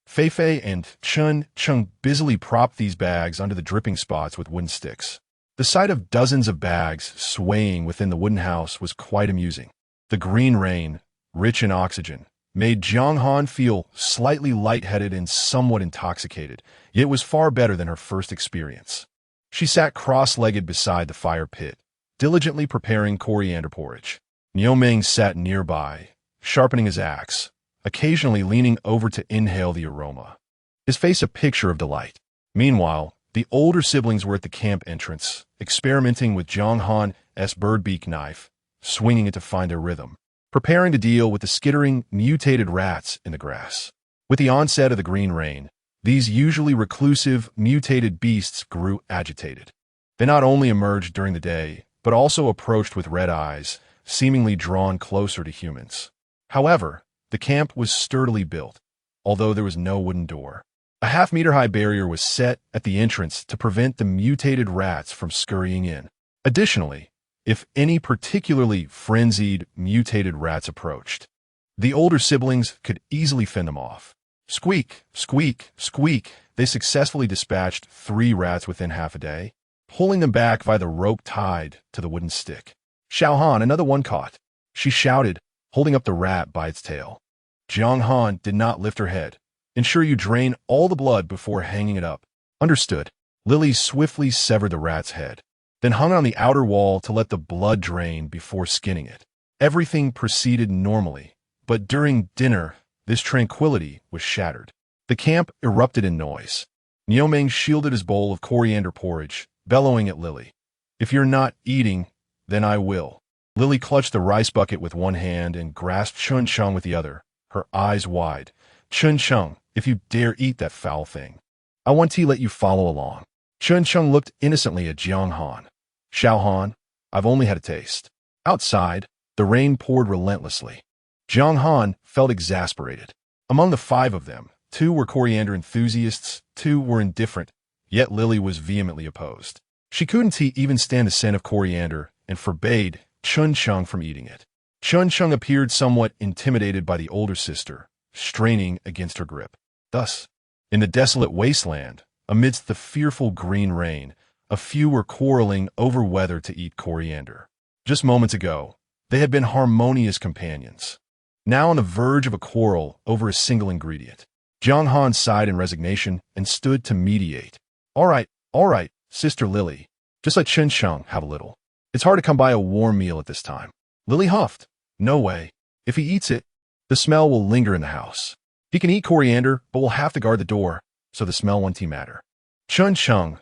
Fei and Chun busily propped these bags under the dripping spots with wooden sticks. The sight of dozens of bags swaying within the wooden house was quite amusing. The green rain, rich in oxygen, made Jiang Han feel slightly lightheaded and somewhat intoxicated, yet it was far better than her first experience. She sat cross-legged beside the fire pit, diligently preparing coriander porridge. Nioming sat nearby, sharpening his axe, occasionally leaning over to inhale the aroma, his face a picture of delight. Meanwhile, the older siblings were at the camp entrance, experimenting with Jiang Han's birdbeak knife, swinging it to find their rhythm, preparing to deal with the skittering, mutated rats in the grass. With the onset of the green rain, these usually reclusive, mutated beasts grew agitated. They not only emerged during the day, but also approached with red eyes, seemingly drawn closer to humans. However, the camp was sturdily built, although there was no wooden door. A half-meter-high barrier was set at the entrance to prevent the mutated rats from scurrying in. Additionally, if any particularly frenzied, mutated rats approached, the older siblings could easily fend them off. Squeak, squeak, squeak, they successfully dispatched 3 rats within half a day, pulling them back by the rope tied to the wooden stick. Xiao Han, another one caught, she shouted, holding up the rat by its tail. Jiang Han did not lift her head. Ensure you drain all the blood before hanging it up. Understood. Lily swiftly severed the rat's head, then hung on the outer wall to let the blood drain before skinning it. Everything proceeded normally, but during dinner, this tranquility was shattered. The camp erupted in noise. Nioming shielded his bowl of coriander porridge, bellowing at Lily. If you're not eating, then I will. Lily clutched the rice bucket with one hand and grasped Chun with the other, her eyes wide. Chun, if you dare eat that foul thing, I want to let you follow along. Chun looked innocently at Jiang Han. Xiao Han, I've only had a taste. Outside, the rain poured relentlessly. Jiang Han felt exasperated. Among the 5 of them, 2 were coriander enthusiasts, 2 were indifferent, yet Lily was vehemently opposed. She couldn't even stand the scent of coriander and forbade Chun from eating it. Chun appeared somewhat intimidated by the older sister, straining against her grip. Thus, in the desolate wasteland, amidst the fearful green rain, a few were quarreling over whether to eat coriander. Just moments ago, they had been harmonious companions. Now on the verge of a quarrel over a single ingredient. Jiang Han sighed in resignation and stood to mediate. All right, Sister Lily. Just let Chun have a little. It's hard to come by a warm meal at this time. Lily huffed. No way. If he eats it, the smell will linger in the house. He can eat coriander, but will have to guard the door, so the smell won't matter. Chun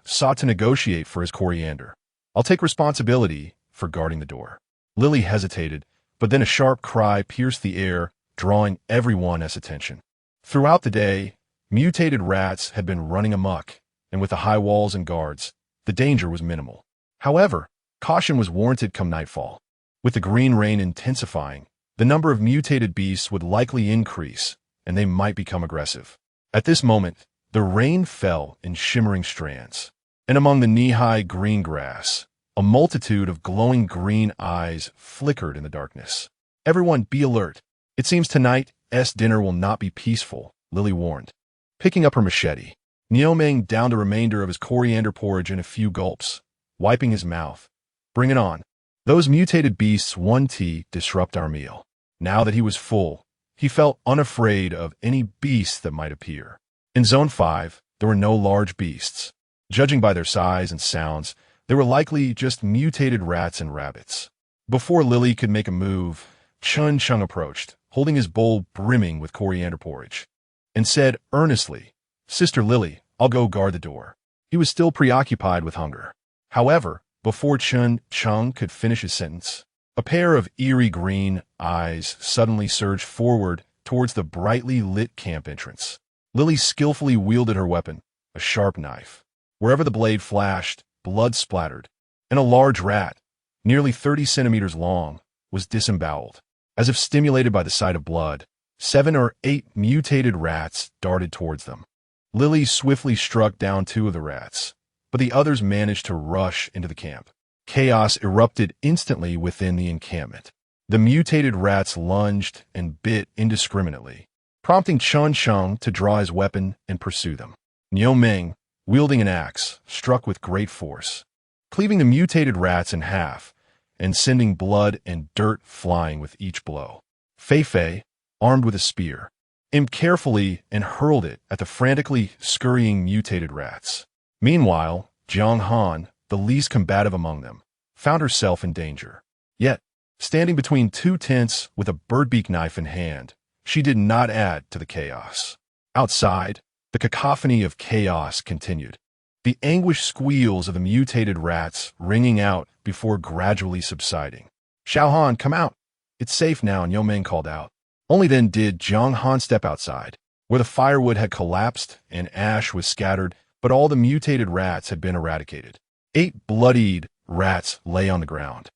sought to negotiate for his coriander. I'll take responsibility for guarding the door. Lily hesitated, but then a sharp cry pierced the air, drawing everyone's attention. Throughout the day, mutated rats had been running amok, and with the high walls and guards, the danger was minimal. However, caution was warranted come nightfall. With the green rain intensifying, the number of mutated beasts would likely increase, and they might become aggressive. At this moment, the rain fell in shimmering strands, and among the knee-high green grass, a multitude of glowing green eyes flickered in the darkness. Everyone be alert. It seems tonight's dinner will not be peaceful, Lily warned. Picking up her machete, Nioming downed the remainder of his coriander porridge in a few gulps, wiping his mouth. Bring it on. Those mutated beasts want to disrupt our meal. Now that he was full, he felt unafraid of any beast that might appear. In Zone 5, there were no large beasts. Judging by their size and sounds, they were likely just mutated rats and rabbits. Before Lily could make a move, Chun Chung approached, holding his bowl brimming with coriander porridge, and said earnestly, "Sister Lily, I'll go guard the door." He was still preoccupied with hunger. However, before Chun Chung could finish his sentence, a pair of eerie green eyes suddenly surged forward towards the brightly lit camp entrance. Lily skillfully wielded her weapon, a sharp knife. Wherever the blade flashed, blood splattered, and a large rat, nearly 30 centimeters long, was disemboweled. As if stimulated by the sight of blood, 7 or 8 mutated rats darted towards them. Lily swiftly struck down 2 of the rats, but the others managed to rush into the camp. Chaos erupted instantly within the encampment. The mutated rats lunged and bit indiscriminately, prompting Chun Chung to draw his weapon and pursue them. Niu Ming, wielding an axe, struck with great force, cleaving the mutated rats in half and sending blood and dirt flying with each blow. Fei Fei, armed with a spear, aimed carefully and hurled it at the frantically scurrying mutated rats. Meanwhile, Jiang Han, the least combative among them, found herself in danger. Yet, standing between 2 tents with a birdbeak knife in hand, she did not add to the chaos. Outside, the cacophony of chaos continued, the anguished squeals of the mutated rats ringing out before gradually subsiding. "Xiao Han, come out! It's safe now," Niu Ming called out. Only then did Jiang Han step outside, where the firewood had collapsed and ash was scattered, but all the mutated rats had been eradicated. 8 bloodied rats lay on the ground,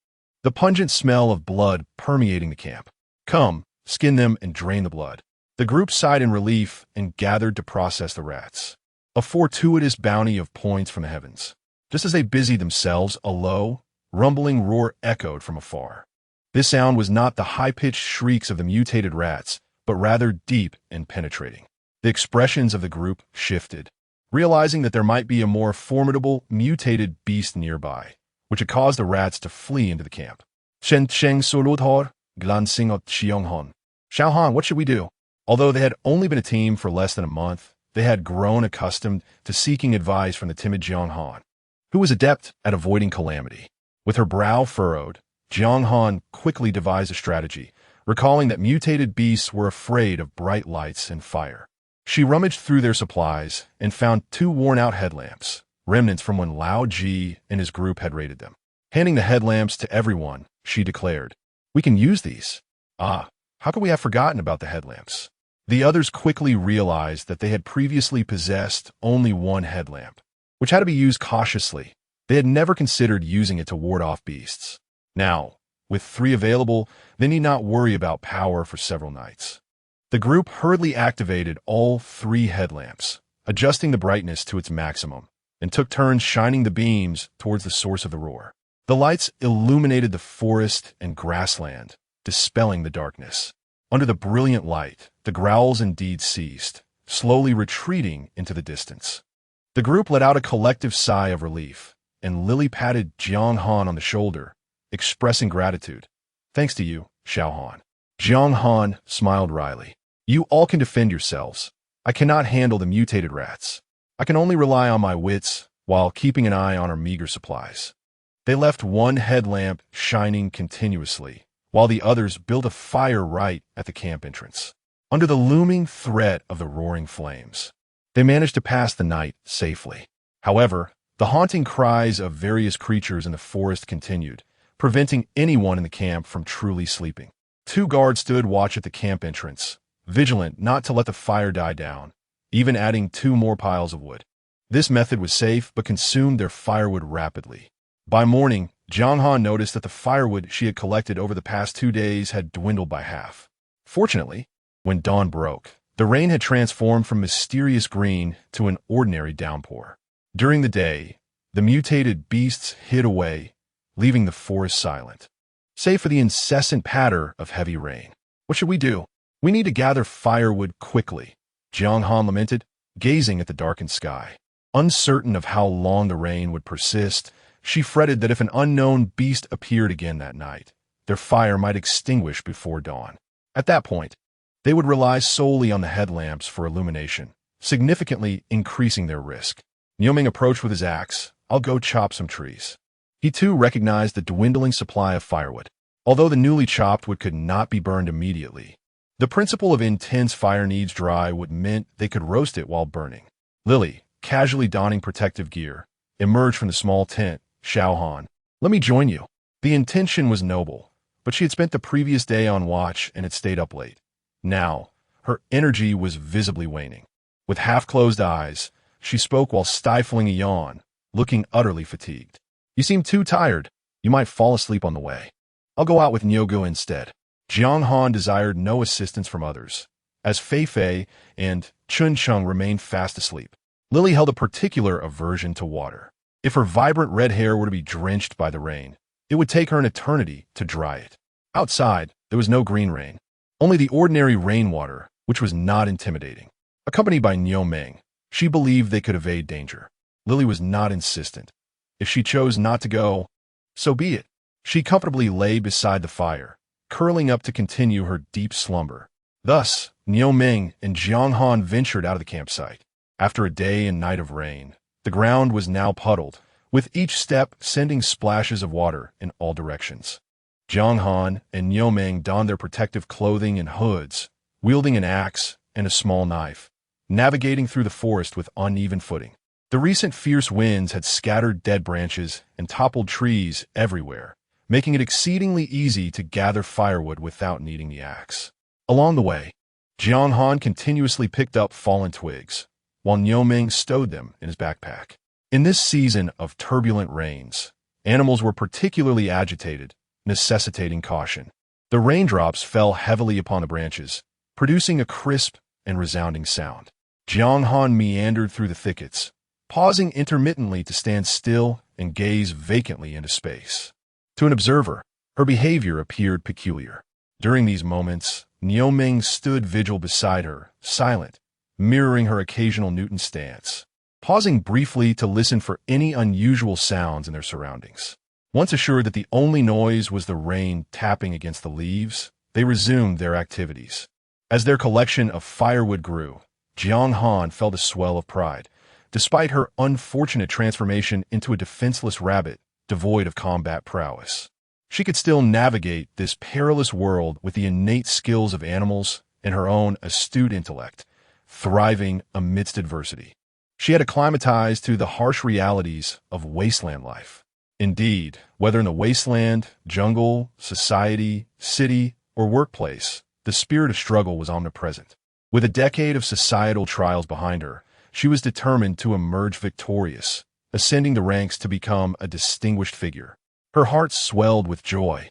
the pungent smell of blood permeating the camp. "Come, skin them and drain the blood." The group sighed in relief and gathered to process the rats. A fortuitous bounty of points from the heavens. Just as they busied themselves, a low, rumbling roar echoed from afar. This sound was not the high-pitched shrieks of the mutated rats, but rather deep and penetrating. The expressions of the group shifted, realizing that there might be a more formidable, mutated beast nearby, which had caused the rats to flee into the camp. "Shen Sheng Sulutor, glancing at Jiang Han. Xiao Han, what should we do?" Although they had only been a team for less than a month, they had grown accustomed to seeking advice from the timid Jiang Han, who was adept at avoiding calamity. With her brow furrowed, Jiang Han quickly devised a strategy, recalling that mutated beasts were afraid of bright lights and fire. She rummaged through their supplies and found 2 worn-out headlamps, remnants from when Lao Ji and his group had raided them. Handing the headlamps to everyone, she declared, "We can use these." "Ah, how could we have forgotten about the headlamps?" The others quickly realized that they had previously possessed only 1 headlamp, which had to be used cautiously. They had never considered using it to ward off beasts. Now, with 3 available, they need not worry about power for several nights. The group hurriedly activated all 3 headlamps, adjusting the brightness to its maximum, and took turns shining the beams towards the source of the roar. The lights illuminated the forest and grassland, dispelling the darkness. Under the brilliant light, the growls indeed ceased, slowly retreating into the distance. The group let out a collective sigh of relief, and Lily patted Jiang Han on the shoulder, expressing gratitude. "Thanks to you, Xiao Han." Jiang Han smiled wryly. "You all can defend yourselves. I cannot handle the mutated rats. I can only rely on my wits while keeping an eye on our meager supplies." They left 1 headlamp shining continuously, while the others built a fire right at the camp entrance. Under the looming threat of the roaring flames, they managed to pass the night safely. However, the haunting cries of various creatures in the forest continued, preventing anyone in the camp from truly sleeping. 2 guards stood watch at the camp entrance, vigilant not to let the fire die down, even adding 2 more piles of wood. This method was safe but consumed their firewood rapidly. By morning, Jiang Han noticed that the firewood she had collected over the past 2 days had dwindled by half. Fortunately, when dawn broke, the rain had transformed from mysterious green to an ordinary downpour. During the day, the mutated beasts hid away, leaving the forest silent, save for the incessant patter of heavy rain. "What should we do? We need to gather firewood quickly," Jiang Han lamented, gazing at the darkened sky. Uncertain of how long the rain would persist, she fretted that if an unknown beast appeared again that night, their fire might extinguish before dawn. At that point, they would rely solely on the headlamps for illumination, significantly increasing their risk. Nioming approached with his axe. "I'll go chop some trees." He too recognized the dwindling supply of firewood. Although the newly chopped wood could not be burned immediately, the principle of intense fire needs dry wood meant they could roast it while burning. Lily, casually donning protective gear, emerged from the small tent. "Jiang Han, let me join you." The intention was noble, but she had spent the previous day on watch and had stayed up late. Now, her energy was visibly waning. With half-closed eyes, she spoke while stifling a yawn, looking utterly fatigued. "You seem too tired. You might fall asleep on the way. I'll go out with Nyogo instead." Jiang Han desired no assistance from others, as Fei Fei and Chun Chung remained fast asleep. Lily held a particular aversion to water. If her vibrant red hair were to be drenched by the rain, it would take her an eternity to dry it. Outside, there was no green rain, only the ordinary rainwater, which was not intimidating. Accompanied by Niu Meng, she believed they could evade danger. Lily was not insistent. If she chose not to go, so be it. She comfortably lay beside the fire, curling up to continue her deep slumber. Thus, Niu Meng and Jiang Han ventured out of the campsite. After a day and night of rain, the ground was now puddled, with each step sending splashes of water in all directions. Jiang Han and Niu Meng donned their protective clothing and hoods, wielding an axe and a small knife, navigating through the forest with uneven footing. The recent fierce winds had scattered dead branches and toppled trees everywhere, making it exceedingly easy to gather firewood without needing the axe. Along the way, Jiang Han continuously picked up fallen twigs, while Niu Meng stowed them in his backpack. In this season of turbulent rains, animals were particularly agitated, necessitating caution. The raindrops fell heavily upon the branches, producing a crisp and resounding sound. Jiang Han meandered through the thickets, pausing intermittently to stand still and gaze vacantly into space. To an observer, her behavior appeared peculiar. During these moments, Niu Meng stood vigil beside her, silent, mirroring her occasional Newton stance, pausing briefly to listen for any unusual sounds in their surroundings. Once assured that the only noise was the rain tapping against the leaves, they resumed their activities. As their collection of firewood grew, Jiang Han felt a swell of pride, despite her unfortunate transformation into a defenseless rabbit devoid of combat prowess. She could still navigate this perilous world with the innate skills of animals and her own astute intellect, thriving amidst adversity. She had acclimatized to the harsh realities of wasteland life. Indeed, whether in the wasteland, jungle, society, city, or workplace, the spirit of struggle was omnipresent. With a decade of societal trials behind her, she was determined to emerge victorious, ascending the ranks to become a distinguished figure. Her heart swelled with joy,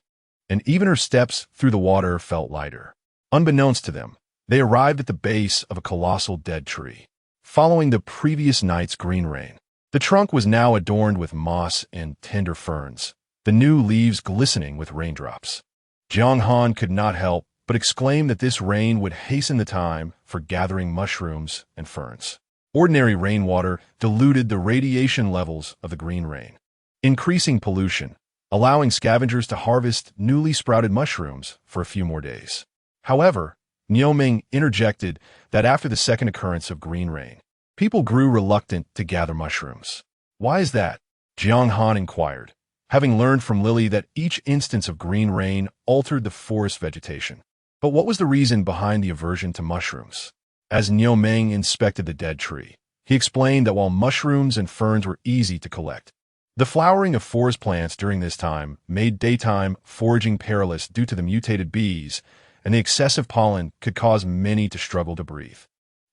and even her steps through the water felt lighter. Unbeknownst to them, they arrived at the base of a colossal dead tree. Following the previous night's green rain, the trunk was now adorned with moss and tender ferns, the new leaves glistening with raindrops. Jiang Han could not help but exclaim that this rain would hasten the time for gathering mushrooms and ferns. Ordinary rainwater diluted the radiation levels of the green rain, increasing pollution, allowing scavengers to harvest newly sprouted mushrooms for a few more days. However, Niu Meng interjected that after the second occurrence of green rain, people grew reluctant to gather mushrooms. "Why is that?" Jiang Han inquired, having learned from Lily that each instance of green rain altered the forest vegetation. But what was the reason behind the aversion to mushrooms? As Niu Meng inspected the dead tree, he explained that while mushrooms and ferns were easy to collect, the flowering of forest plants during this time made daytime foraging perilous due to the mutated bees, and the excessive pollen could cause many to struggle to breathe.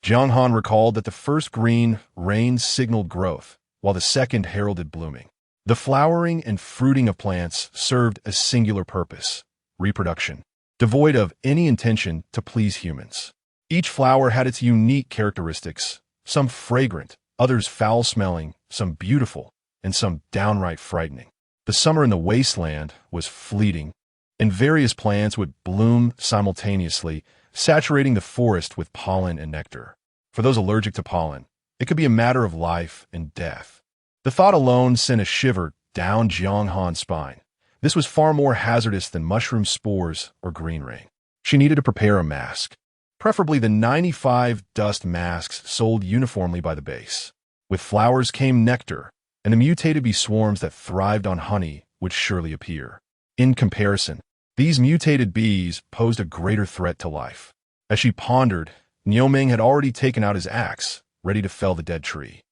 Jiang Han recalled that the first green rain signaled growth, while the second heralded blooming. The flowering and fruiting of plants served a singular purpose: reproduction, devoid of any intention to please humans. Each flower had its unique characteristics, some fragrant, others foul-smelling, some beautiful, and some downright frightening. The summer in the wasteland was fleeting, and various plants would bloom simultaneously, saturating the forest with pollen and nectar. For those allergic to pollen, it could be a matter of life and death. The thought alone sent a shiver down Jiang Han's spine. This was far more hazardous than mushroom spores or green rain. She needed to prepare a mask. preferably the 95 dust masks sold uniformly by the base. With flowers came nectar, and the mutated bee swarms that thrived on honey would surely appear. In comparison, these mutated bees posed a greater threat to life. As she pondered, Nioming had already taken out his axe, ready to fell the dead tree.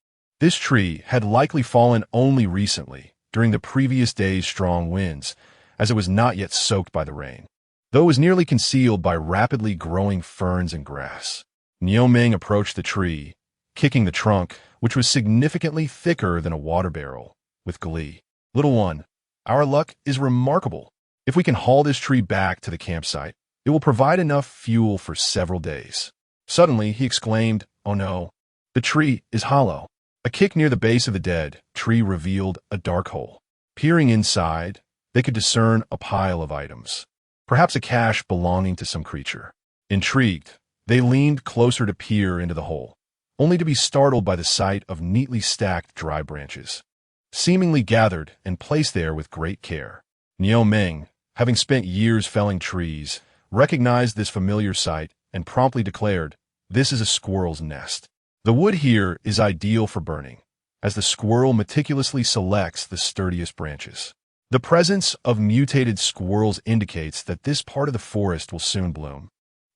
This tree had likely fallen only recently, during the previous day's strong winds, as it was not yet soaked by the rain. Though it was nearly concealed by rapidly growing ferns and grass. Nioming approached the tree, kicking the trunk, which was significantly thicker than a water barrel, with glee. "Little one, our luck is remarkable. If we can haul this tree back to the campsite, it will provide enough fuel for several days." Suddenly, he exclaimed, "Oh no, the tree is hollow." A kick near the base of the dead tree revealed a dark hole. Peering inside, they could discern a pile of items. Perhaps a cache belonging to some creature. Intrigued, they leaned closer to peer into the hole, only to be startled by the sight of neatly stacked dry branches, seemingly gathered and placed there with great care. Nioming, having spent years felling trees, recognized this familiar sight and promptly declared, "This is a squirrel's nest." The wood here is ideal for burning, as the squirrel meticulously selects the sturdiest branches. The presence of mutated squirrels indicates that this part of the forest will soon bloom,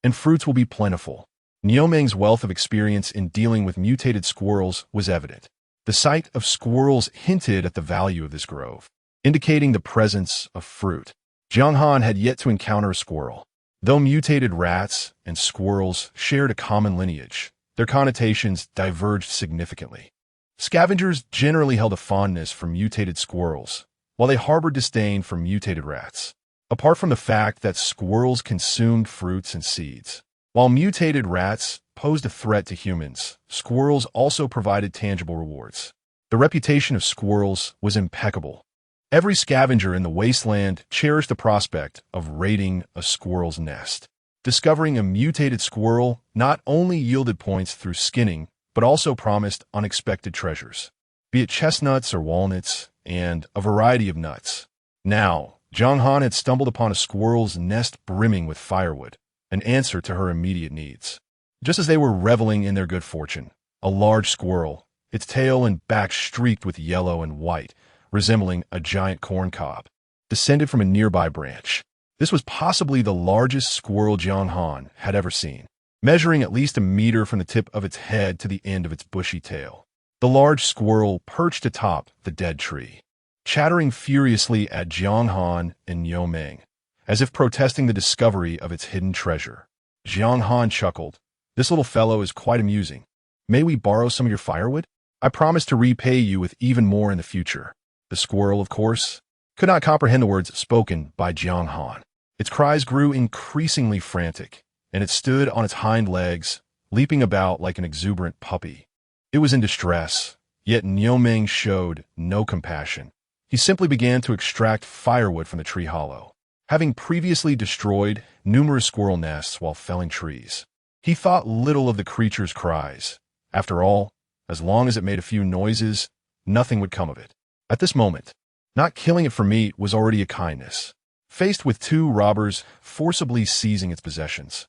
and fruits will be plentiful. Nioming's wealth of experience in dealing with mutated squirrels was evident. The sight of squirrels hinted at the value of this grove, indicating the presence of fruit. Jiang Han had yet to encounter a squirrel. Though mutated rats and squirrels shared a common lineage, their connotations diverged significantly. Scavengers generally held a fondness for mutated squirrels, while they harbored disdain for mutated rats. Apart from the fact that squirrels consumed fruits and seeds, while mutated rats posed a threat to humans, squirrels also provided tangible rewards. The reputation of squirrels was impeccable. Every scavenger in the Wasteland cherished the prospect of raiding a squirrel's nest. Discovering a mutated squirrel not only yielded points through skinning, but also promised unexpected treasures, be it chestnuts or walnuts, and a variety of nuts. Now, Jiang Han had stumbled upon a squirrel's nest brimming with firewood, an answer to her immediate needs. Just as they were reveling in their good fortune, a large squirrel, its tail and back streaked with yellow and white, resembling a giant corn cob, descended from a nearby branch. This was possibly the largest squirrel Jiang Han had ever seen, measuring at least a meter from the tip of its head to the end of its bushy tail. The large squirrel perched atop the dead tree, chattering furiously at Jiang Han and Nioming, as if protesting the discovery of its hidden treasure. Jiang Han chuckled. "This little fellow is quite amusing. May we borrow some of your firewood? I promise to repay you with even more in the future." The squirrel, of course, could not comprehend the words spoken by Jiang Han. Its cries grew increasingly frantic, and it stood on its hind legs, leaping about like an exuberant puppy. It was in distress, yet Nioming showed no compassion. He simply began to extract firewood from the tree hollow, having previously destroyed numerous squirrel nests while felling trees. He thought little of the creature's cries. After all, as long as it made a few noises, nothing would come of it. At this moment, not killing it for meat was already a kindness. Faced with two robbers forcibly seizing its possessions,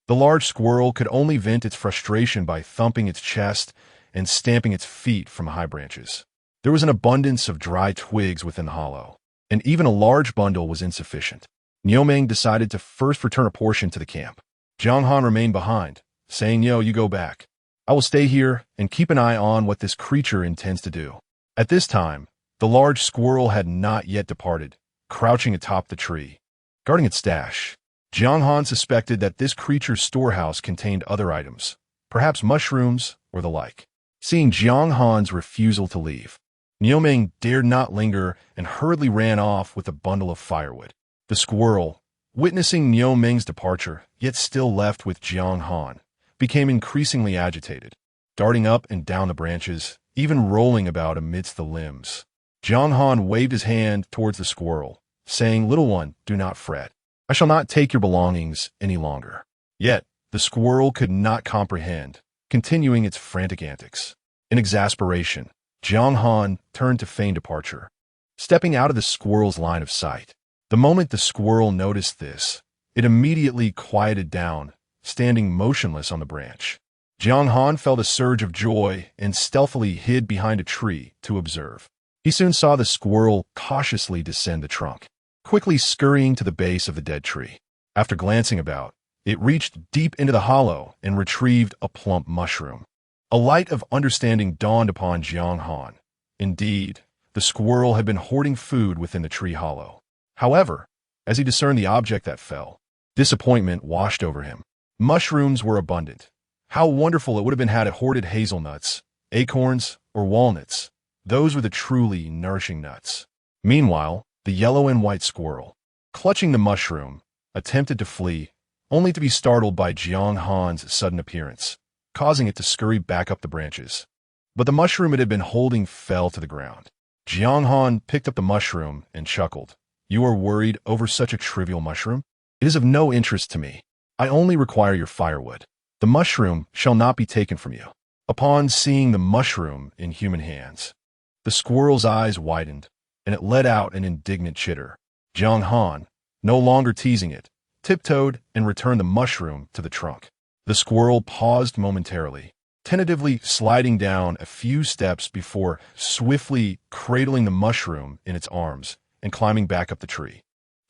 the large squirrel could only vent its frustration by thumping its chest and stamping its feet from high branches. There was an abundance of dry twigs within the hollow, and even a large bundle was insufficient. Nioming decided to first return a portion to the camp. Jiang Han remained behind, saying, "Yo, you go back. I will stay here and keep an eye on what this creature intends to do." At this time, the large squirrel had not yet departed, crouching atop the tree, guarding its stash. Jiang Han suspected that this creature's storehouse contained other items, perhaps mushrooms or the like. Seeing Jiang Han's refusal to leave, Nioming dared not linger and hurriedly ran off with a bundle of firewood. The squirrel, witnessing Nioming's departure, yet still left with Jiang Han, became increasingly agitated, darting up and down the branches, even rolling about amidst the limbs. Jiang Han waved his hand towards the squirrel, saying, "Little one, do not fret. I shall not take your belongings any longer." Yet, the squirrel could not comprehend, continuing its frantic antics. In exasperation, Jiang Han turned to feign departure, stepping out of the squirrel's line of sight. The moment the squirrel noticed this, it immediately quieted down, standing motionless on the branch. Jiang Han felt a surge of joy and stealthily hid behind a tree to observe. He soon saw the squirrel cautiously descend the trunk, quickly scurrying to the base of the dead tree. After glancing about, it reached deep into the hollow and retrieved a plump mushroom. A light of understanding dawned upon Jiang Han. Indeed, the squirrel had been hoarding food within the tree hollow. However, as he discerned the object that fell, disappointment washed over him. Mushrooms were abundant. How wonderful it would have been had it hoarded hazelnuts, acorns, or walnuts. Those were the truly nourishing nuts. Meanwhile, the yellow and white squirrel, clutching the mushroom, attempted to flee, only to be startled by Jiang Han's sudden appearance, causing it to scurry back up the branches. But the mushroom it had been holding fell to the ground. Jiang Han picked up the mushroom and chuckled. "You are worried over such a trivial mushroom? It is of no interest to me. I only require your firewood. The mushroom shall not be taken from you." Upon seeing the mushroom in human hands, the squirrel's eyes widened, and it let out an indignant chitter. Jiang Han, no longer teasing it, tiptoed and returned the mushroom to the trunk. The squirrel paused momentarily, tentatively sliding down a few steps before swiftly cradling the mushroom in its arms and climbing back up the tree.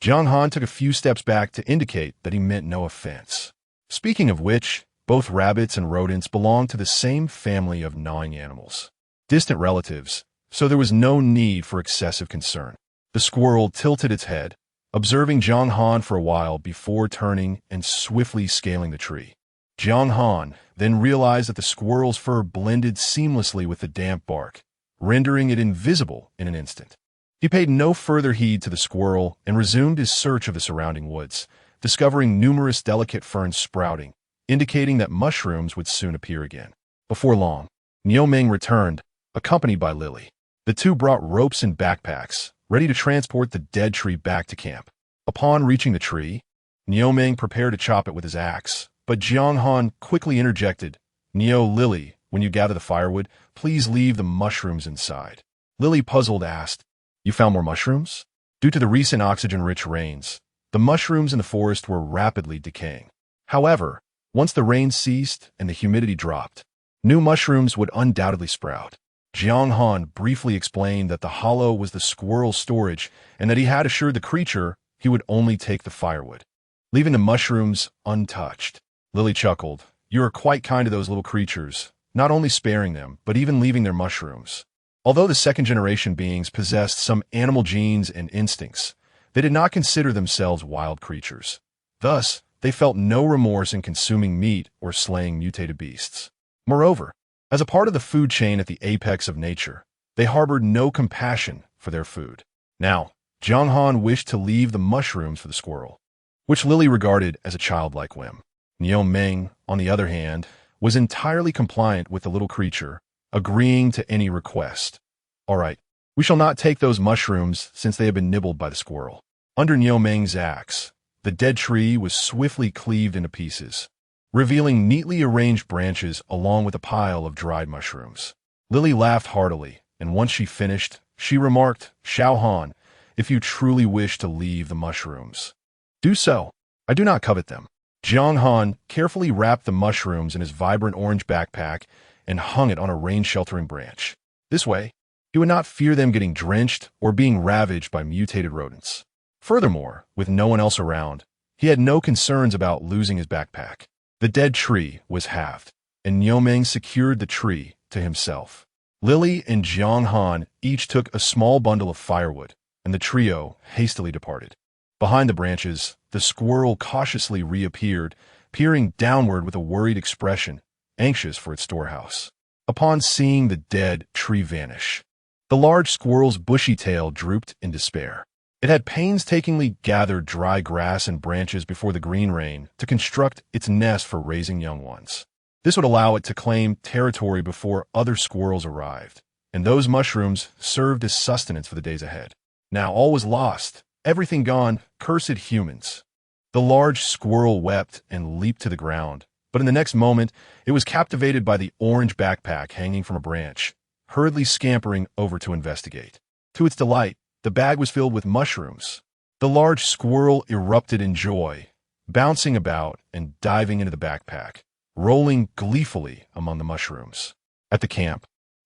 Jiang Han took a few steps back to indicate that he meant no offense. Speaking of which, both rabbits and rodents belong to the same family of gnawing animals, distant relatives, so there was no need for excessive concern. The squirrel tilted its head, observing Jiang Han for a while before turning and swiftly scaling the tree. Jiang Han then realized that the squirrel's fur blended seamlessly with the damp bark, rendering it invisible in an instant. He paid no further heed to the squirrel and resumed his search of the surrounding woods, discovering numerous delicate ferns sprouting, indicating that mushrooms would soon appear again. Before long, Niu Ming returned, accompanied by Lily. The two brought ropes and backpacks, ready to transport the dead tree back to camp. Upon reaching the tree, Niu Ming prepared to chop it with his axe, but Jiang Han quickly interjected, Lily, when you gather the firewood, please leave the mushrooms inside." Lily, puzzled, asked, "You found more mushrooms?" Due to the recent oxygen-rich rains, the mushrooms in the forest were rapidly decaying. However, once the rain ceased and the humidity dropped, new mushrooms would undoubtedly sprout. Jiang Han briefly explained that the hollow was the squirrel's storage and that he had assured the creature he would only take the firewood, leaving the mushrooms untouched. Lily chuckled. "You are quite kind to those little creatures, not only sparing them, but even leaving their mushrooms." Although the second-generation beings possessed some animal genes and instincts, they did not consider themselves wild creatures. Thus, they felt no remorse in consuming meat or slaying mutated beasts. Moreover, as a part of the food chain at the apex of nature, they harbored no compassion for their food. Now, Jiang Han wished to leave the mushrooms for the squirrel, which Lily regarded as a childlike whim. Niu Ming, on the other hand, was entirely compliant with the little creature, agreeing to any request. "All right, we shall not take those mushrooms since they have been nibbled by the squirrel." Under Niu Ming's axe, the dead tree was swiftly cleaved into pieces, revealing neatly arranged branches along with a pile of dried mushrooms. Lily laughed heartily, and once she finished, she remarked, "Xiao Han, if you truly wish to leave the mushrooms, do so. I do not covet them." Jiang Han carefully wrapped the mushrooms in his vibrant orange backpack and hung it on a rain-sheltering branch. This way, he would not fear them getting drenched or being ravaged by mutated rodents. Furthermore, with no one else around, he had no concerns about losing his backpack. The dead tree was halved, and Niu Ming secured the tree to himself. Lily and Jiang Han each took a small bundle of firewood, and the trio hastily departed. Behind the branches, the squirrel cautiously reappeared, peering downward with a worried expression, anxious for its storehouse. Upon seeing the dead tree vanish, the large squirrel's bushy tail drooped in despair. It had painstakingly gathered dry grass and branches before the green rain to construct its nest for raising young ones. This would allow it to claim territory before other squirrels arrived, and those mushrooms served as sustenance for the days ahead. Now all was lost, everything gone, cursed humans. The large squirrel wept and leaped to the ground, but in the next moment, it was captivated by the orange backpack hanging from a branch, hurriedly scampering over to investigate. To its delight, the bag was filled with mushrooms. The large squirrel erupted in joy, bouncing about and diving into the backpack, rolling gleefully among the mushrooms. At the camp,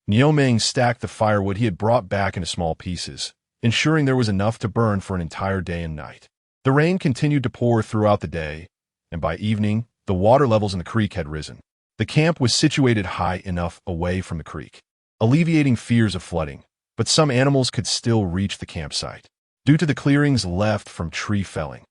Nioming stacked the firewood he had brought back into small pieces, ensuring there was enough to burn for an entire day and night. The rain continued to pour throughout the day, and by evening, the water levels in the creek had risen. The camp was situated high enough away from the creek, alleviating fears of flooding, but some animals could still reach the campsite due to the clearings left from tree felling.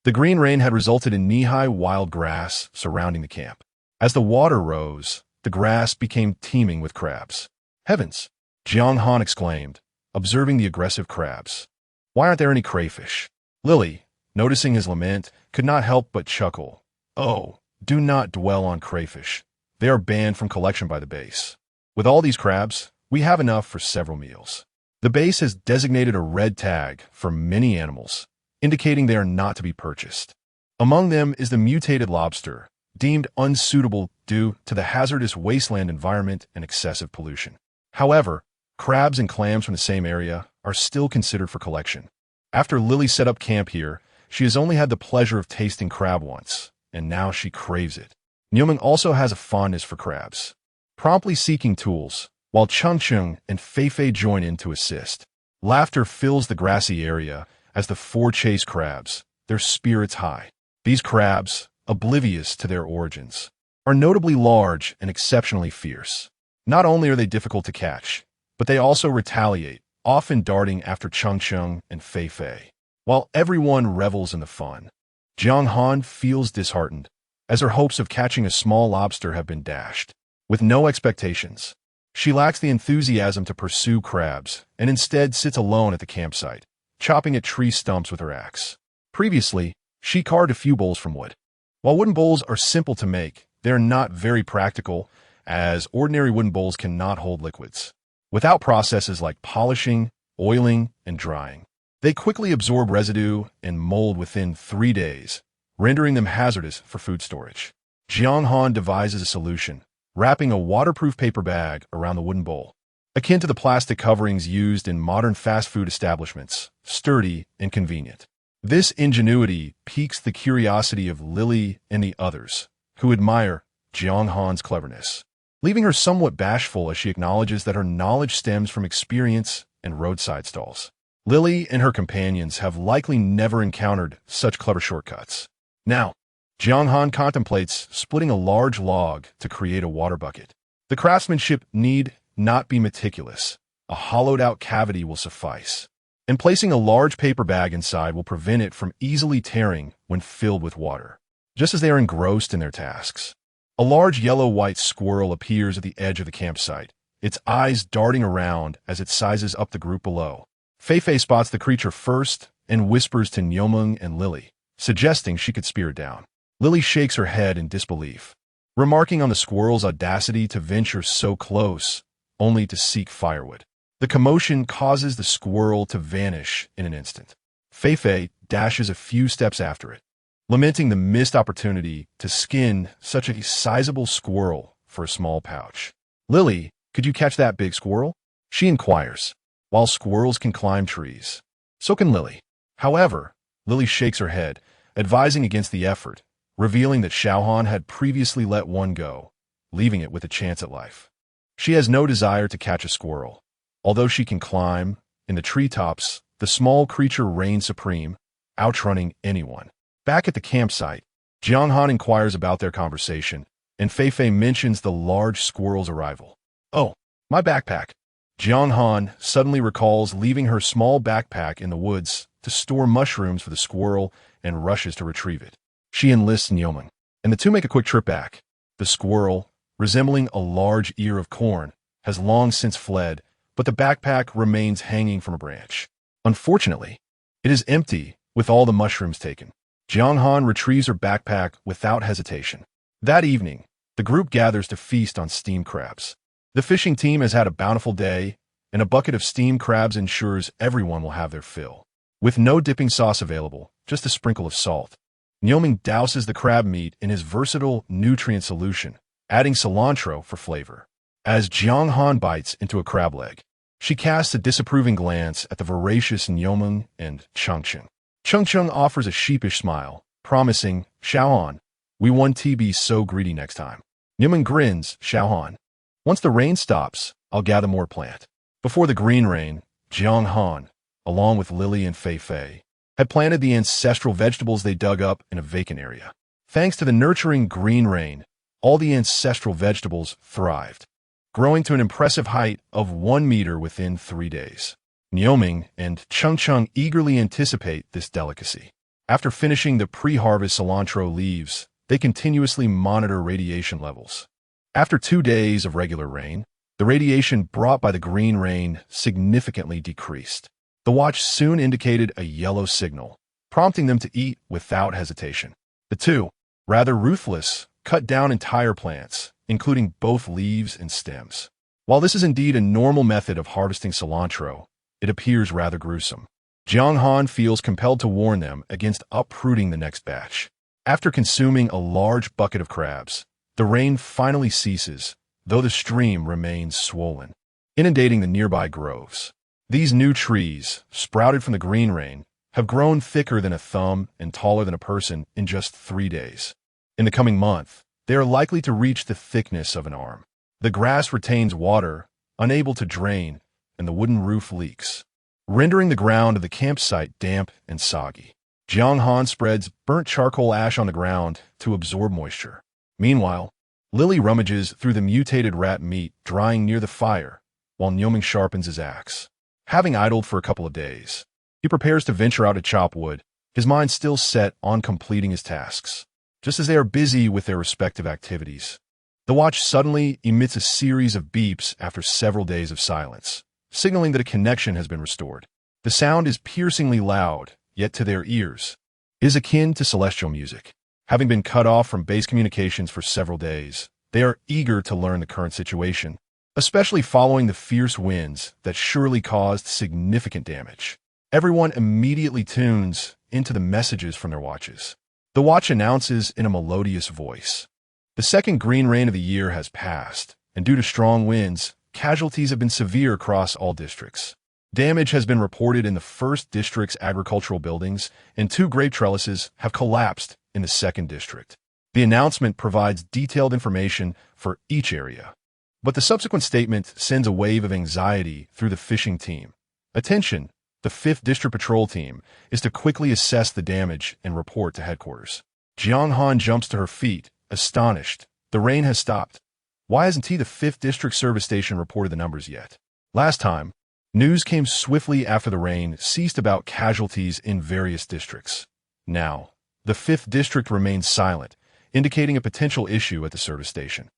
The green rain had resulted in knee-high wild grass surrounding the camp. As the water rose, the grass became teeming with crabs. "Heavens!" Jiang Han exclaimed, observing the aggressive crabs. "Why aren't there any crayfish?" Lily, noticing his lament, could not help but chuckle. "Oh, do not dwell on crayfish. They are banned from collection by the base. With all these crabs, we have enough for several meals." The base has designated a red tag for many animals, indicating they are not to be purchased. Among them is the mutated lobster, deemed unsuitable due to the hazardous wasteland environment and excessive pollution. However, crabs and clams from the same area are still considered for collection. After Lily set up camp here, she has only had the pleasure of tasting crab once, and now she craves it. Nioming also has a fondness for crabs, promptly seeking tools, while Chengcheng and Feifei join in to assist. Laughter fills the grassy area as the four chase crabs, their spirits high. These crabs, oblivious to their origins, are notably large and exceptionally fierce. Not only are they difficult to catch, but they also retaliate, often darting after Chengcheng and Feifei. While everyone revels in the fun, Jiang Han feels disheartened, as her hopes of catching a small lobster have been dashed. With no expectations, she lacks the enthusiasm to pursue crabs and instead sits alone at the campsite, chopping at tree stumps with her axe. Previously, she carved a few bowls from wood. While wooden bowls are simple to make, they are not very practical, as ordinary wooden bowls cannot hold liquids. Without processes like polishing, oiling, and drying, they quickly absorb residue and mold within 3 days, rendering them hazardous for food storage. Jiang Han devises a solution, wrapping a waterproof paper bag around the wooden bowl, akin to the plastic coverings used in modern fast food establishments, sturdy and convenient. This ingenuity piques the curiosity of Lily and the others, who admire Jiang Han's cleverness, leaving her somewhat bashful as she acknowledges that her knowledge stems from experience and roadside stalls. Lily and her companions have likely never encountered such clever shortcuts. Now, Jiang Han contemplates splitting a large log to create a water bucket. The craftsmanship need not be meticulous. A hollowed-out cavity will suffice, and placing a large paper bag inside will prevent it from easily tearing when filled with water. Just as they are engrossed in their tasks, a large yellow-white squirrel appears at the edge of the campsite, its eyes darting around as it sizes up the group below. Feifei spots the creature first and whispers to Nioming and Lily, suggesting she could spear it down. Lily shakes her head in disbelief, remarking on the squirrel's audacity to venture so close, only to seek firewood. The commotion causes the squirrel to vanish in an instant. Feifei dashes a few steps after it, lamenting the missed opportunity to skin such a sizable squirrel for a small pouch. "Lily, could you catch that big squirrel?" she inquires. While squirrels can climb trees, so can Lily. However, Lily shakes her head, advising against the effort, revealing that Xiaohan had previously let one go, leaving it with a chance at life. She has no desire to catch a squirrel. Although she can climb, in the treetops, the small creature reigns supreme, outrunning anyone. Back at the campsite, Jiang Han inquires about their conversation, and Feifei mentions the large squirrel's arrival. "Oh, my backpack." Jiang Han suddenly recalls leaving her small backpack in the woods to store mushrooms for the squirrel and rushes to retrieve it. She enlists Nioming, and the two make a quick trip back. The squirrel, resembling a large ear of corn, has long since fled, but the backpack remains hanging from a branch. Unfortunately, it is empty with all the mushrooms taken. Jiang Han retrieves her backpack without hesitation. That evening, the group gathers to feast on steamed crabs. The fishing team has had a bountiful day, and a bucket of steamed crabs ensures everyone will have their fill. With no dipping sauce available, just a sprinkle of salt, Nioming douses the crab meat in his versatile nutrient solution, adding cilantro for flavor. As Jiang Han bites into a crab leg, she casts a disapproving glance at the voracious Nioming and Chengcheng. Chengcheng offers a sheepish smile, promising, Jiang Han, "We won't be so greedy next time." Newman grins, Jiang Han, "Once the rain stops, I'll gather more plant." Before the green rain, Jiang Han, along with Lily and Fei Fei, had planted the ancestral vegetables they dug up in a vacant area. Thanks to the nurturing green rain, all the ancestral vegetables thrived, growing to an impressive height of 1 meter within 3 days. Niuming and Cheng eagerly anticipate this delicacy. After finishing the pre-harvest cilantro leaves, they continuously monitor radiation levels. After 2 days of regular rain, the radiation brought by the green rain significantly decreased. The watch soon indicated a yellow signal, prompting them to eat without hesitation. The two, rather ruthless, cut down entire plants, including both leaves and stems. While this is indeed a normal method of harvesting cilantro, it appears rather gruesome. Jiang Han feels compelled to warn them against uprooting the next batch. After consuming a large bucket of crabs, the rain finally ceases, though the stream remains swollen, inundating the nearby groves. These new trees, sprouted from the green rain, have grown thicker than a thumb and taller than a person in just 3 days. In the coming month, they are likely to reach the thickness of an arm. The grass retains water, unable to drain, and the wooden roof leaks, rendering the ground of the campsite damp and soggy. Jiang Han spreads burnt charcoal ash on the ground to absorb moisture. Meanwhile, Lily rummages through the mutated rat meat drying near the fire, while Niuming sharpens his axe. Having idled for a couple of days, he prepares to venture out to chop wood, his mind still set on completing his tasks. Just as they are busy with their respective activities, the watch suddenly emits a series of beeps after several days of silence, signaling that a connection has been restored. The sound is piercingly loud, yet to their ears, is akin to celestial music. Having been cut off from base communications for several days, they are eager to learn the current situation, especially following the fierce winds that surely caused significant damage. Everyone immediately tunes into the messages from their watches. The watch announces in a melodious voice, "The second green rain of the year has passed, and due to strong winds, casualties have been severe across all districts. Damage has been reported in the first district's agricultural buildings, and 2 grape trellises have collapsed in the second district." The announcement provides detailed information for each area, but the subsequent statement sends a wave of anxiety through the fishing team. Attention! The 5th District Patrol Team is to quickly assess the damage and report to headquarters. Jiang Han jumps to her feet, astonished. The rain has stopped. Why hasn't the 5th District Service Station reported the numbers yet? Last time, news came swiftly after the rain ceased about casualties in various districts. Now, the 5th District remains silent, indicating a potential issue at the service station.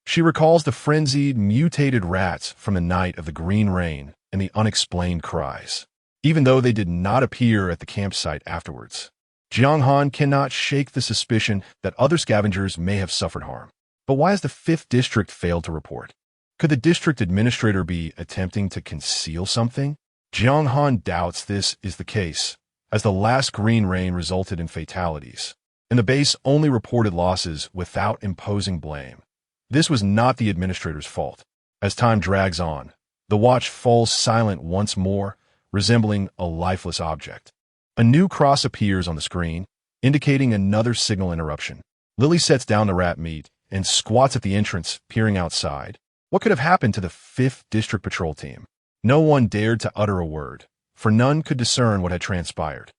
She recalls the frenzied, mutated rats from the night of the green rain and the unexplained cries, even though they did not appear at the campsite afterwards. Jiang Han cannot shake the suspicion that other scavengers may have suffered harm. But why has the 5th District failed to report? Could the district administrator be attempting to conceal something? Jiang Han doubts this is the case, as the last green rain resulted in fatalities, and the base only reported losses without imposing blame. This was not the administrator's fault. As time drags on, the watch falls silent once more, resembling a lifeless object. A new cross appears on the screen, indicating another signal interruption. Lily sets down the rat meat and squats at the entrance, peering outside. What could have happened to the 5th District Patrol Team? No one dared to utter a word, for none could discern what had transpired.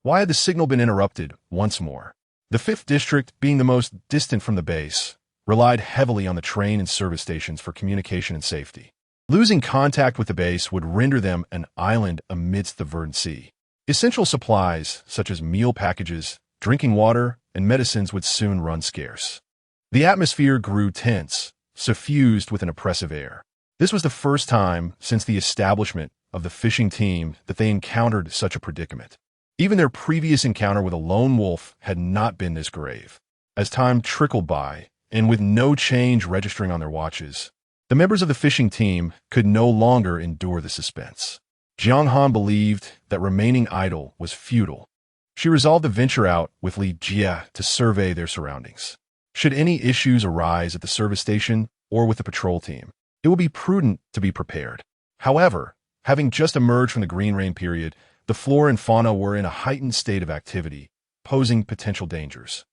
Why had the signal been interrupted once more? The 5th District, being the most distant from the base, relied heavily on the train and service stations for communication and safety. Losing contact with the base would render them an island amidst the verdant sea. Essential supplies, such as meal packages, drinking water, and medicines would soon run scarce. The atmosphere grew tense, suffused with an oppressive air. This was the first time since the establishment of the fishing team that they encountered such a predicament. Even their previous encounter with a lone wolf had not been this grave. As time trickled by, and with no change registering on their watches, the members of the fishing team could no longer endure the suspense. Jiang Han believed that remaining idle was futile. She resolved to venture out with Li Jia to survey their surroundings. Should any issues arise at the service station or with the patrol team, it will be prudent to be prepared. However, having just emerged from the green rain period, the flora and fauna were in a heightened state of activity, posing potential dangers.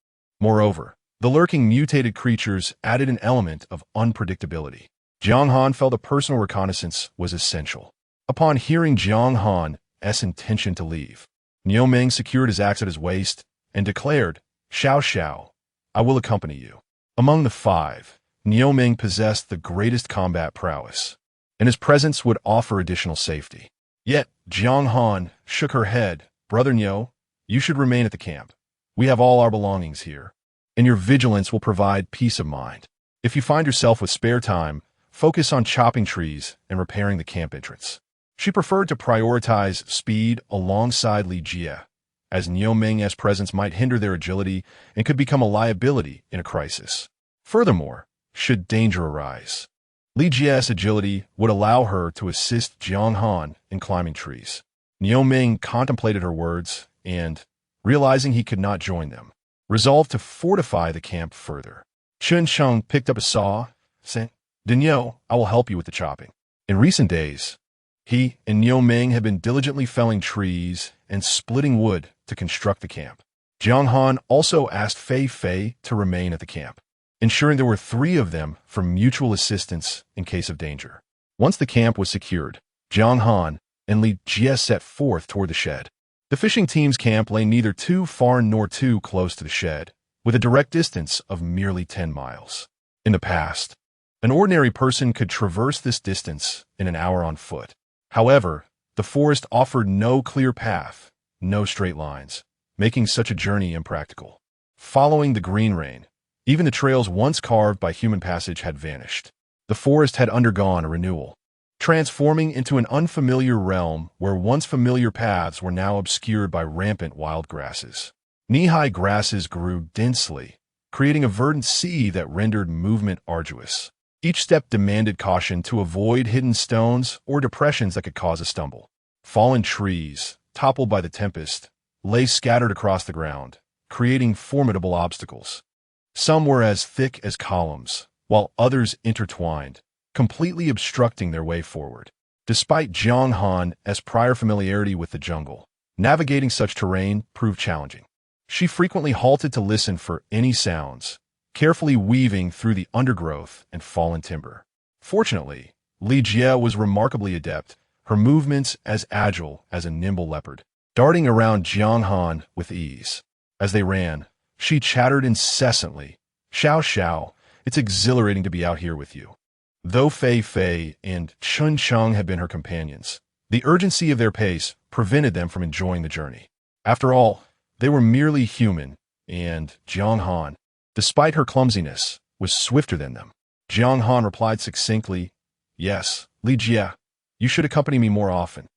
Moreover, the lurking mutated creatures added an element of unpredictability. Jiang Han felt a personal reconnaissance was essential. Upon hearing Jiang Han's intention to leave, Niu Ming secured his axe at his waist and declared, "Xiao Xiao, I will accompany you." Among the five, Niu Ming possessed the greatest combat prowess, and his presence would offer additional safety. Yet, Jiang Han shook her head. "Brother Niu, you should remain at the camp. We have all our belongings here, and your vigilance will provide peace of mind. If you find yourself with spare time, focus on chopping trees and repairing the camp entrance." She preferred to prioritize speed alongside Li Jie, as Niu Ming's presence might hinder their agility and could become a liability in a crisis. Furthermore, should danger arise, Li Jie's agility would allow her to assist Jiang Han in climbing trees. Niu Ming contemplated her words and, realizing he could not join them, resolved to fortify the camp further. Chun Sheng picked up a saw, saying, "Niu, I will help you with the chopping." In recent days, he and Niu Ming had been diligently felling trees and splitting wood to construct the camp. Jiang Han also asked Fei Fei to remain at the camp, ensuring there were 3 of them for mutual assistance in case of danger. Once the camp was secured, Jiang Han and Li Jie set forth toward the shed. The fishing team's camp lay neither too far nor too close to the shed, with a direct distance of merely 10 miles. In the past, an ordinary person could traverse this distance in an hour on foot. However, the forest offered no clear path, no straight lines, making such a journey impractical. Following the green rain, even the trails once carved by human passage had vanished. The forest had undergone a renewal, transforming into an unfamiliar realm where once familiar paths were now obscured by rampant wild grasses. Knee-high grasses grew densely, creating a verdant sea that rendered movement arduous. Each step demanded caution to avoid hidden stones or depressions that could cause a stumble. Fallen trees, toppled by the tempest, lay scattered across the ground, creating formidable obstacles. Some were as thick as columns, while others intertwined, completely obstructing their way forward. Despite Jiang Han's prior familiarity with the jungle, navigating such terrain proved challenging. She frequently halted to listen for any sounds, carefully weaving through the undergrowth and fallen timber. Fortunately, Li Jie was remarkably adept, her movements as agile as a nimble leopard, darting around Jiang Han with ease. As they ran, she chattered incessantly, "Xiao Xiao, it's exhilarating to be out here with you." Though Fei Fei and Chun Sheng had been her companions, the urgency of their pace prevented them from enjoying the journey. After all, they were merely human, and Jiang Han, despite her clumsiness, was swifter than them. Jiang Han replied succinctly, "Yes, Li Jie, you should accompany me more often."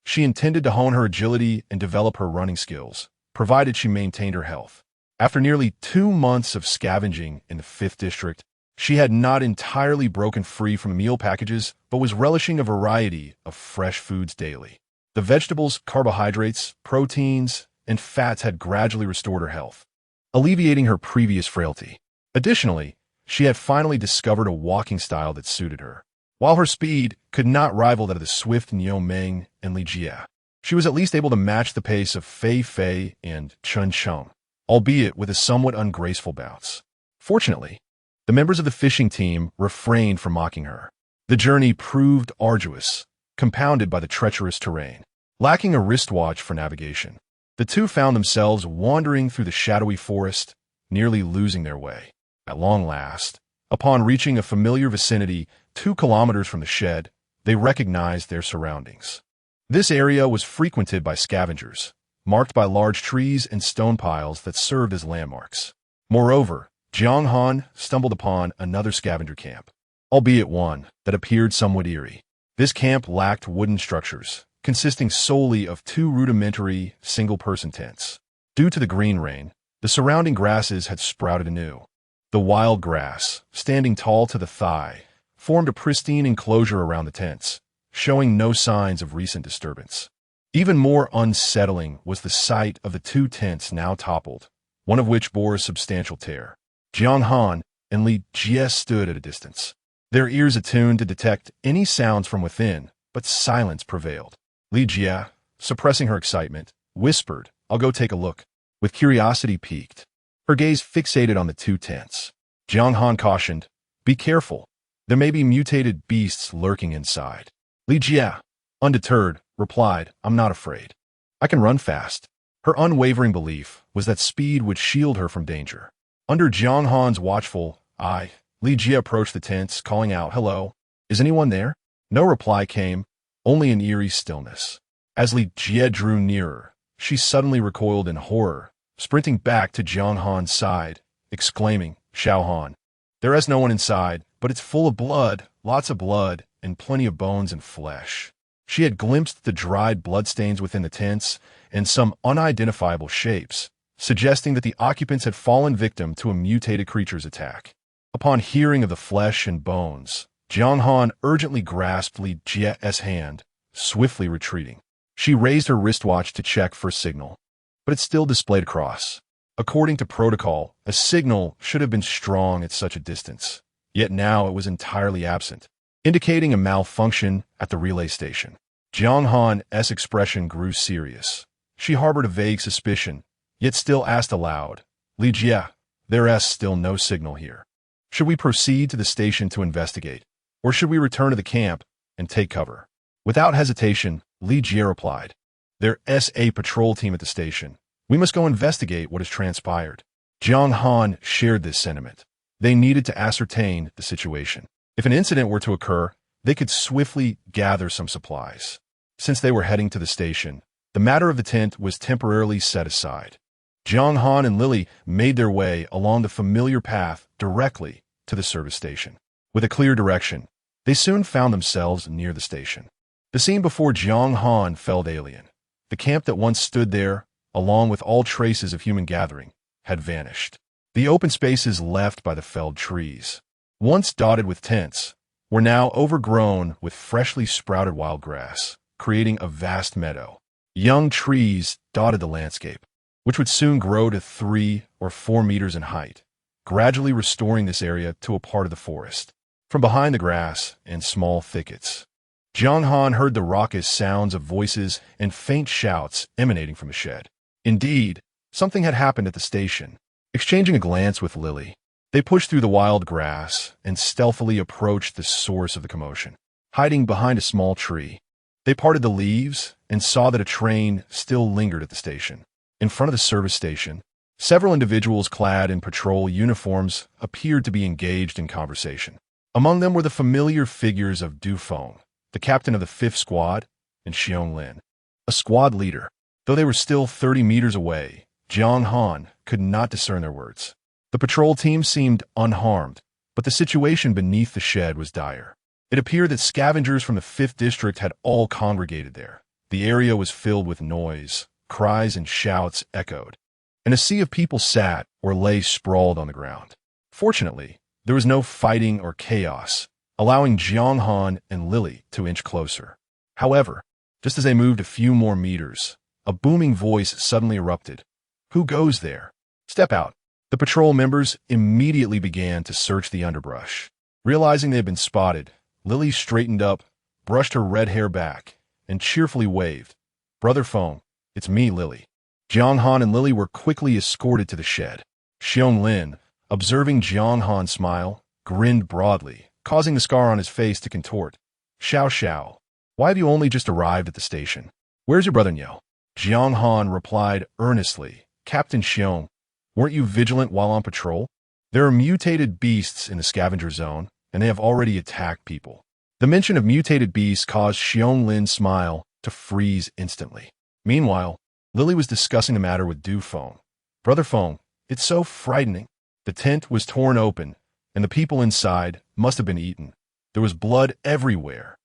She intended to hone her agility and develop her running skills, provided she maintained her health. After nearly 2 months of scavenging in the 5th District, she had not entirely broken free from meal packages, but was relishing a variety of fresh foods daily. The vegetables, carbohydrates, proteins, and fats had gradually restored her health, alleviating her previous frailty. Additionally, she had finally discovered a walking style that suited her. While her speed could not rival that of the swift Niu Ming and Li Jie, she was at least able to match the pace of Fei Fei and Chun Sheng, albeit with a somewhat ungraceful bounce. Fortunately, the members of the fishing team refrained from mocking her. The journey proved arduous, compounded by the treacherous terrain. Lacking a wristwatch for navigation, the two found themselves wandering through the shadowy forest, nearly losing their way. At long last, upon reaching a familiar vicinity 2 kilometers from the shed, they recognized their surroundings. This area was frequented by scavengers, marked by large trees and stone piles that served as landmarks. Moreover, Jiang Han stumbled upon another scavenger camp, albeit one that appeared somewhat eerie. This camp lacked wooden structures, consisting solely of 2 rudimentary single-person tents. Due to the green rain, the surrounding grasses had sprouted anew. The wild grass, standing tall to the thigh, formed a pristine enclosure around the tents, showing no signs of recent disturbance. Even more unsettling was the sight of the 2 tents now toppled, one of which bore a substantial tear. Jiang Han and Li Jie stood at a distance, their ears attuned to detect any sounds from within, but silence prevailed. Li Jie, suppressing her excitement, whispered, "I'll go take a look." with curiosity piqued, her gaze fixated on the two tents. Jiang Han cautioned, "Be careful. There may be mutated beasts lurking inside." Li Jie, undeterred, replied, "I'm not afraid. I can run fast." Her unwavering belief was that speed would shield her from danger. Under Jiang Han's watchful eye, Li Jie approached the tents, calling out, "Hello, is anyone there?" No reply came, only an eerie stillness. As Li Jie drew nearer, she suddenly recoiled in horror, sprinting back to Jiang Han's side, exclaiming, "Xiao Han, there is no one inside, but it's full of blood, lots of blood, and plenty of bones and flesh." She had glimpsed the dried bloodstains within the tents and some unidentifiable shapes, suggesting that the occupants had fallen victim to a mutated creature's attack. Upon hearing of the flesh and bones, Jiang Han urgently grasped Li Jie's hand, swiftly retreating. She raised her wristwatch to check for a signal, but it still displayed a cross. According to protocol, a signal should have been strong at such a distance, yet now it was entirely absent, indicating a malfunction at the relay station. Jiang Han's expression grew serious. She harbored a vague suspicion, yet still asked aloud, "Li Jie, there is still no signal here. Should we proceed to the station to investigate, or should we return to the camp and take cover?" Without hesitation, Li Jie replied, "There is a patrol team at the station. We must go investigate what has transpired." Jiang Han shared this sentiment. They needed to ascertain the situation. If an incident were to occur, they could swiftly gather some supplies. Since they were heading to the station, the matter of the tent was temporarily set aside. Jiang Han and Lily made their way along the familiar path directly to the service station. With a clear direction, they soon found themselves near the station. The scene before Jiang Han felt alien. The camp that once stood there, along with all traces of human gathering, had vanished. The open spaces left by the felled trees, once dotted with tents, were now overgrown with freshly sprouted wild grass, creating a vast meadow. Young trees dotted the landscape, which would soon grow to 3 or 4 meters in height, gradually restoring this area to a part of the forest. From behind the grass and small thickets, Jiang Han heard the raucous sounds of voices and faint shouts emanating from the shed. Indeed, something had happened at the station. Exchanging a glance with Lily, they pushed through the wild grass and stealthily approached the source of the commotion. Hiding behind a small tree, they parted the leaves and saw that a train still lingered at the station. In front of the service station, several individuals clad in patrol uniforms appeared to be engaged in conversation. Among them were the familiar figures of Du Feng, the captain of the 5th Squad, and Xiong Lin, a squad leader. Though they were still 30 meters away, Jiang Han could not discern their words. The patrol team seemed unharmed, but the situation beneath the shed was dire. It appeared that scavengers from the 5th District had all congregated there. The area was filled with noise, cries and shouts echoed, and a sea of people sat or lay sprawled on the ground. Fortunately, there was no fighting or chaos, allowing Jiang Han and Lily to inch closer. However, just as they moved a few more meters, a booming voice suddenly erupted. "Who goes there? Step out." The patrol members immediately began to search the underbrush. Realizing they had been spotted, Lily straightened up, brushed her red hair back, and cheerfully waved. "Brother Feng, it's me, Lily." Jiang Han and Lily were quickly escorted to the shed. Xiong Lin, observing Jiang Han smile, grinned broadly, causing the scar on his face to contort. Xiao, why have you only just arrived at the station? Where's your brother Niao?" Jiang Han replied earnestly, "Captain Xiong, weren't you vigilant while on patrol? There are mutated beasts in the scavenger zone, and they have already attacked people." The mention of mutated beasts caused Xiong Lin's smile to freeze instantly. Meanwhile, Lily was discussing the matter with Du Feng. "Brother Feng, it's so frightening. The tent was torn open, and the people inside must have been eaten. There was blood everywhere."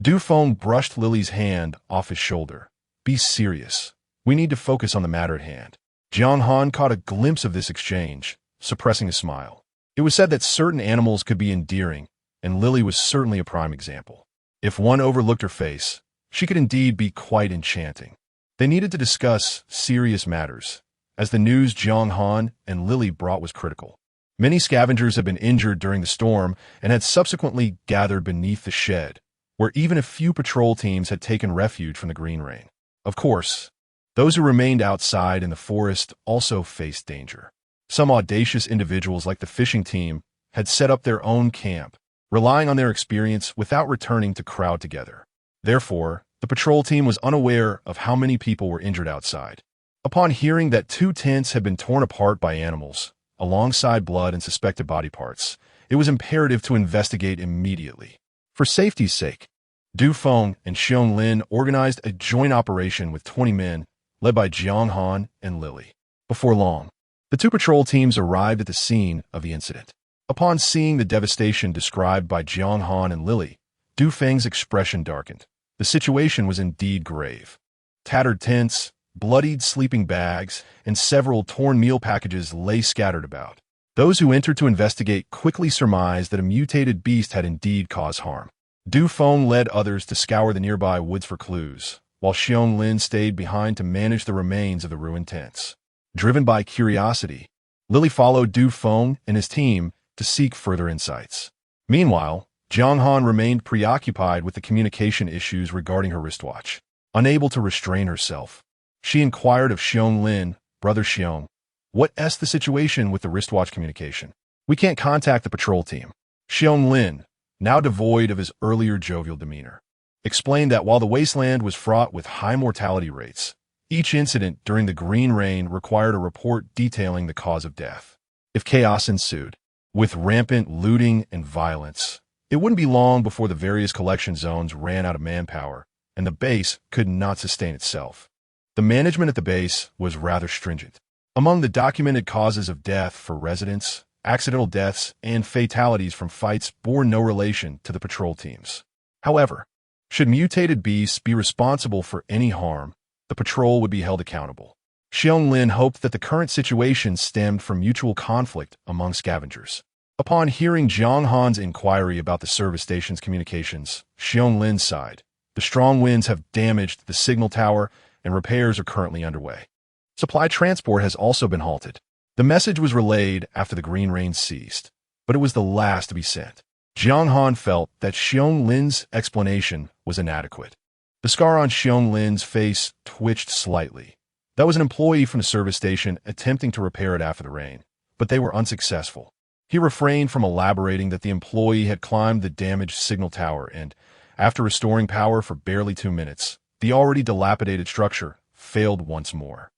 Du Feng brushed Lily's hand off his shoulder. "Be serious. We need to focus on the matter at hand." Jiang Han caught a glimpse of this exchange, suppressing a smile. It was said that certain animals could be endearing, and Lily was certainly a prime example. If one overlooked her face, she could indeed be quite enchanting. They needed to discuss serious matters, as the news Jiang Han and Lily brought was critical. Many scavengers had been injured during the storm and had subsequently gathered beneath the shed, where even a few patrol teams had taken refuge from the green rain. Of course, Those who remained outside in the forest also faced danger. Some audacious individuals like the fishing team had set up their own camp, relying on their experience without returning to crowd together. Therefore, the patrol team was unaware of how many people were injured outside. Upon hearing that 2 tents had been torn apart by animals, alongside blood and suspected body parts, it was imperative to investigate immediately. For safety's sake, Du Feng and Xiong Lin organized a joint operation with 20 men, led by Jiang Han and Lily. Before long, the 2 patrol teams arrived at the scene of the incident. Upon seeing the devastation described by Jiang Han and Lily, Du Feng's expression darkened. The situation was indeed grave. Tattered tents, bloodied sleeping bags, and several torn meal packages lay scattered about. Those who entered to investigate quickly surmised that a mutated beast had indeed caused harm. Du Feng led others to scour the nearby woods for clues, while Xiong Lin stayed behind to manage the remains of the ruined tents. Driven by curiosity, Lily followed Du Feng and his team to seek further insights. Meanwhile, Jiang Han remained preoccupied with the communication issues regarding her wristwatch. Unable to restrain herself, she inquired of Xiong Lin, "Brother Xiong, what's the situation with the wristwatch communication? We can't contact the patrol team." Xiong Lin, now devoid of his earlier jovial demeanor, explained that while the wasteland was fraught with high mortality rates, each incident during the Green Rain required a report detailing the cause of death. If chaos ensued, with rampant looting and violence, it wouldn't be long before the various collection zones ran out of manpower, and the base could not sustain itself. The management at the base was rather stringent. Among the documented causes of death for residents, accidental deaths and fatalities from fights bore no relation to the patrol teams. However, should mutated beasts be responsible for any harm, the patrol would be held accountable. Xiong Lin hoped that the current situation stemmed from mutual conflict among scavengers. Upon hearing Jiang Han's inquiry about the service station's communications, Xiong Lin sighed. The strong winds have damaged the signal tower, and repairs are currently underway. Supply transport has also been halted. The message was relayed after the Green Rain ceased, but it was the last to be sent. Jiang Han felt that Xiong Lin's explanation was inadequate. The scar on Xiong Lin's face twitched slightly. That was an employee from the service station attempting to repair it after the rain, but they were unsuccessful. He refrained from elaborating that the employee had climbed the damaged signal tower and, after restoring power for barely 2 minutes, the already dilapidated structure failed once more.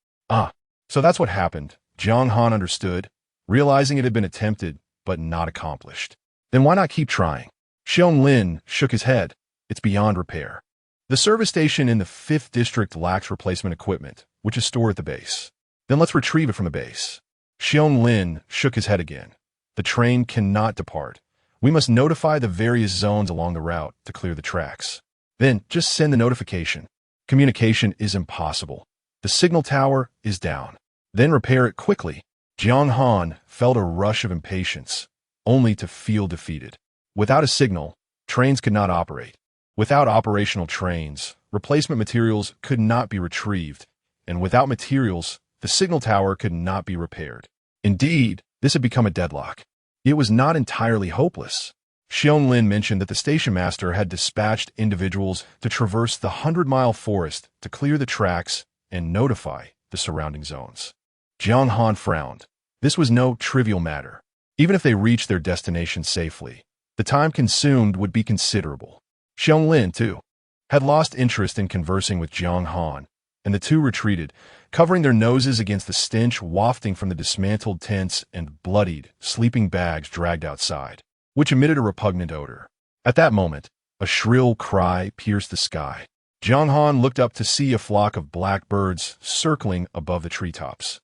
So that's what happened, Jiang Han understood, realizing it had been attempted but not accomplished. Then why not keep trying? Xiong Lin shook his head. It's beyond repair. The service station in the 5th district lacks replacement equipment, which is stored at the base. Then let's retrieve it from the base. Xiong Lin shook his head again. The train cannot depart. We must notify the various zones along the route to clear the tracks. Then just send the notification. Communication is impossible. The signal tower is down. Then repair it quickly. Jiang Han felt a rush of impatience, only to feel defeated. Without a signal, trains could not operate. Without operational trains, replacement materials could not be retrieved, and without materials, the signal tower could not be repaired. Indeed, this had become a deadlock. It was not entirely hopeless. Xiong Lin mentioned that the station master had dispatched individuals to traverse the 100-mile forest to clear the tracks and notify the surrounding zones. Jiang Han frowned. This was no trivial matter. Even if they reached their destination safely, the time consumed would be considerable. Xiong Lin, too, had lost interest in conversing with Jiang Han, and the two retreated, covering their noses against the stench wafting from the dismantled tents and bloodied, sleeping bags dragged outside, which emitted a repugnant odor. At that moment, a shrill cry pierced the sky. Jiang Han looked up to see a flock of black birds circling above the treetops.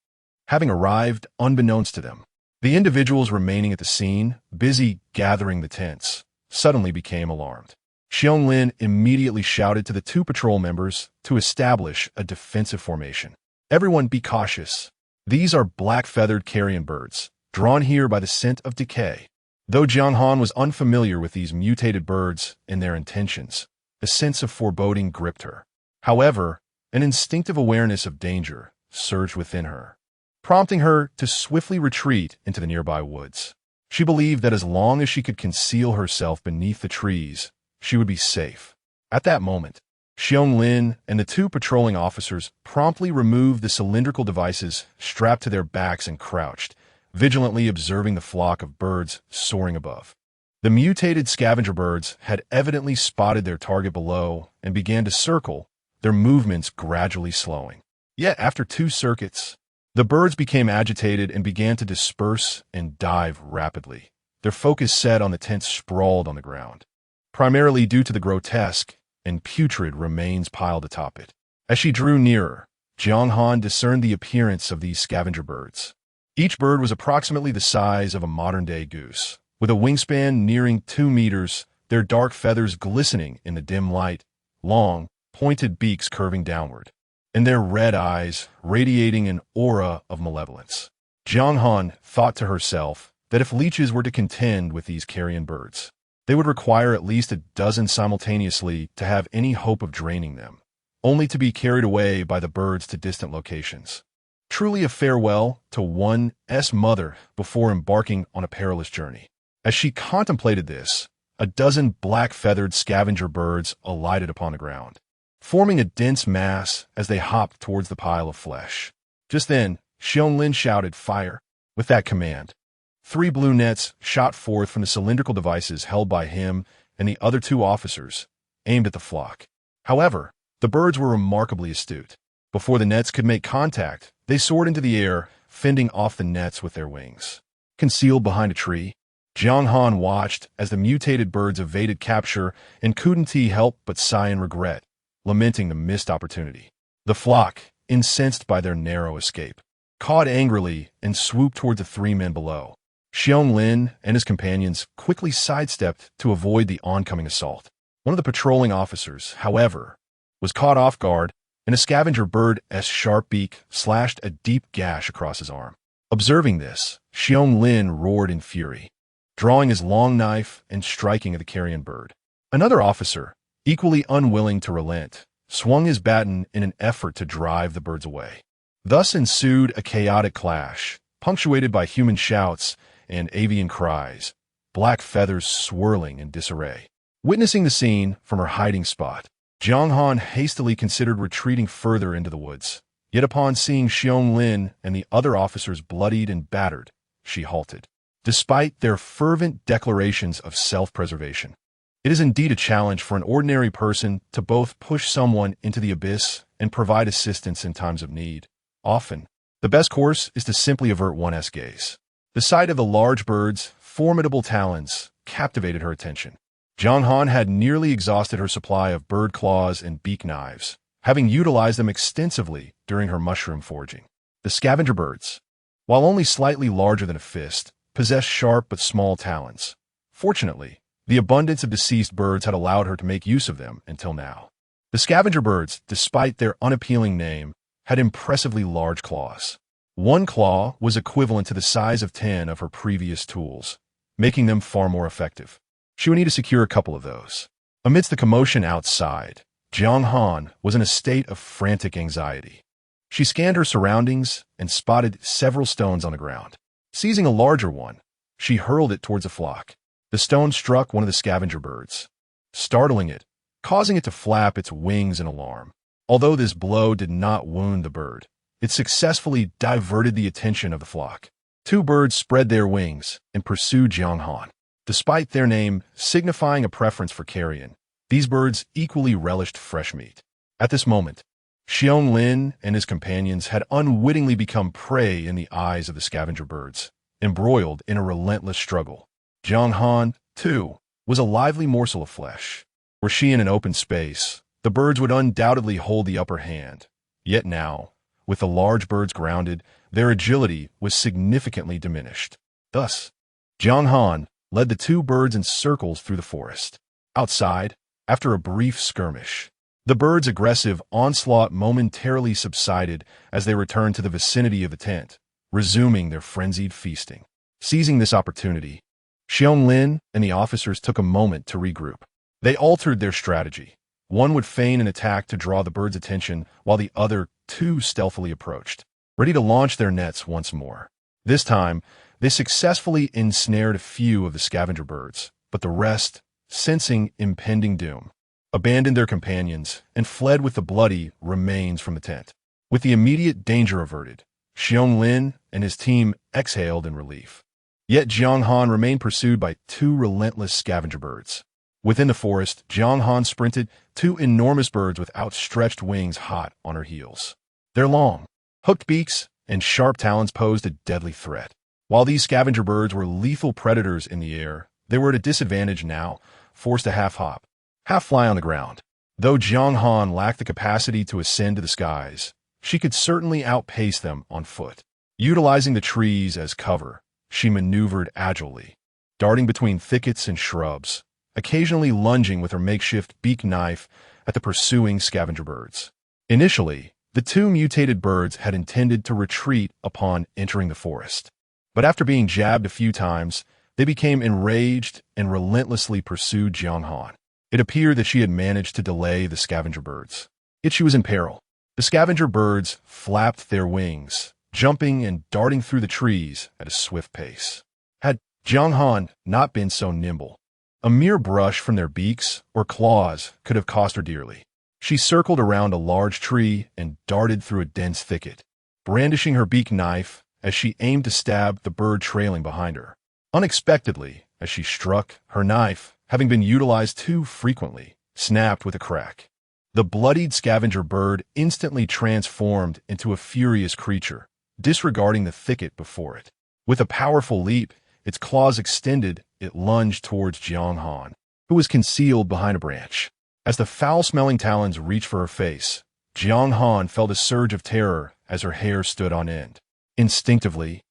Having arrived unbeknownst to them, the individuals remaining at the scene, busy gathering the tents, suddenly became alarmed. Xiong Lin immediately shouted to the 2 patrol members to establish a defensive formation. Everyone be cautious. These are black-feathered carrion birds, drawn here by the scent of decay. Though Jiang Han was unfamiliar with these mutated birds and their intentions, a sense of foreboding gripped her. However, an instinctive awareness of danger surged within her, prompting her to swiftly retreat into the nearby woods. She believed that as long as she could conceal herself beneath the trees, she would be safe. At that moment, Xiong Lin and the two patrolling officers promptly removed the cylindrical devices strapped to their backs and crouched, vigilantly observing the flock of birds soaring above. The mutated scavenger birds had evidently spotted their target below and began to circle, their movements gradually slowing. Yet after 2 circuits, the birds became agitated and began to disperse and dive rapidly, their focus set on the tent sprawled on the ground, primarily due to the grotesque and putrid remains piled atop it. As she drew nearer, Jiang Han discerned the appearance of these scavenger birds. Each bird was approximately the size of a modern-day goose, with a wingspan nearing 2 meters, their dark feathers glistening in the dim light, long, pointed beaks curving downward, and their red eyes radiating an aura of malevolence. Jiang Han thought to herself that if leeches were to contend with these carrion birds, they would require at least a dozen simultaneously to have any hope of draining them, only to be carried away by the birds to distant locations. Truly a farewell to one's mother before embarking on a perilous journey. As she contemplated this, a dozen black-feathered scavenger birds alighted upon the ground, forming a dense mass as they hopped towards the pile of flesh. Just then, Xiong Lin shouted, "Fire!" With that command, 3 blue nets shot forth from the cylindrical devices held by him and the other 2 officers, aimed at the flock. However, the birds were remarkably astute. Before the nets could make contact, they soared into the air, fending off the nets with their wings. Concealed behind a tree, Jiang Han watched as the mutated birds evaded capture and couldn't help but sigh in regret, lamenting the missed opportunity. The flock, incensed by their narrow escape, cawed angrily and swooped toward the 3 men below. Xiong Lin and his companions quickly sidestepped to avoid the oncoming assault. One of the patrolling officers, however, was caught off guard, and a scavenger bird's sharp beak slashed a deep gash across his arm. Observing this, Xiong Lin roared in fury, drawing his long knife and striking at the carrion bird. Another officer, equally unwilling to relent, swung his baton in an effort to drive the birds away. Thus ensued a chaotic clash, punctuated by human shouts and avian cries, black feathers swirling in disarray. Witnessing the scene from her hiding spot, Jiang Han hastily considered retreating further into the woods. Yet upon seeing Xiong Lin and the other officers bloodied and battered, she halted. Despite their fervent declarations of self-preservation, it is indeed a challenge for an ordinary person to both push someone into the abyss and provide assistance in times of need. Often, the best course is to simply avert one's gaze. The sight of the large bird's formidable talons captivated her attention. Jiang Han had nearly exhausted her supply of bird claws and beak knives, having utilized them extensively during her mushroom foraging. The scavenger birds, while only slightly larger than a fist, possessed sharp but small talons. Fortunately, the abundance of deceased birds had allowed her to make use of them until now. The scavenger birds, despite their unappealing name, had impressively large claws. 1 claw was equivalent to the size of 10 of her previous tools, making them far more effective. She would need to secure a couple of those. Amidst the commotion outside, Jiang Han was in a state of frantic anxiety. She scanned her surroundings and spotted several stones on the ground. Seizing a larger one, she hurled it towards the flock. The stone struck one of the scavenger birds, startling it, causing it to flap its wings in alarm. Although this blow did not wound the bird, it successfully diverted the attention of the flock. 2 birds spread their wings and pursued Jiang Han. Despite their name signifying a preference for carrion, these birds equally relished fresh meat. At this moment, Xiong Lin and his companions had unwittingly become prey in the eyes of the scavenger birds, embroiled in a relentless struggle. Jiang Han, too, was a lively morsel of flesh. Were she in an open space, the birds would undoubtedly hold the upper hand. Yet now, with the large birds grounded, their agility was significantly diminished. Thus, Jiang Han led the 2 birds in circles through the forest. Outside, after a brief skirmish, the birds' aggressive onslaught momentarily subsided as they returned to the vicinity of the tent, resuming their frenzied feasting. Seizing this opportunity, Xiong Lin and the officers took a moment to regroup. They altered their strategy. One would feign an attack to draw the birds' attention, while the other 2 stealthily approached, ready to launch their nets once more. This time, they successfully ensnared a few of the scavenger birds, but the rest, sensing impending doom, abandoned their companions, and fled with the bloody remains from the tent. With the immediate danger averted, Xiong and his team exhaled in relief. Yet Jiang Han remained pursued by two relentless scavenger birds. Within the forest, Jiang Han sprinted, two enormous birds with outstretched wings hot on her heels. Their long, hooked beaks and sharp talons posed a deadly threat. While these scavenger birds were lethal predators in the air, they were at a disadvantage now, forced to half-hop, half-fly on the ground. Though Jiang Han lacked the capacity to ascend to the skies, she could certainly outpace them on foot. Utilizing the trees as cover, she maneuvered agilely, darting between thickets and shrubs, occasionally lunging with her makeshift beak knife at the pursuing scavenger birds. Initially, the two mutated birds had intended to retreat upon entering the forest. But after being jabbed a few times, they became enraged and relentlessly pursued Jiang Han. It appeared that she had managed to delay the scavenger birds. Yet she was in peril. The scavenger birds flapped their wings, jumping and darting through the trees at a swift pace. Had Jiang Han not been so nimble, a mere brush from their beaks or claws could have cost her dearly. She circled around a large tree and darted through a dense thicket, brandishing her beak knife as she aimed to stab the bird trailing behind her. Unexpectedly, as she struck, her knife, having been utilized too frequently, snapped with a crack. The bloodied scavenger bird instantly transformed into a furious creature, disregarding the thicket before it. With a powerful leap, its claws extended, it lunged towards Jiang Han, who was concealed behind a branch. As the foul-smelling talons reached for her face, Jiang Han felt a surge of terror as her hair stood on end. Instinctively,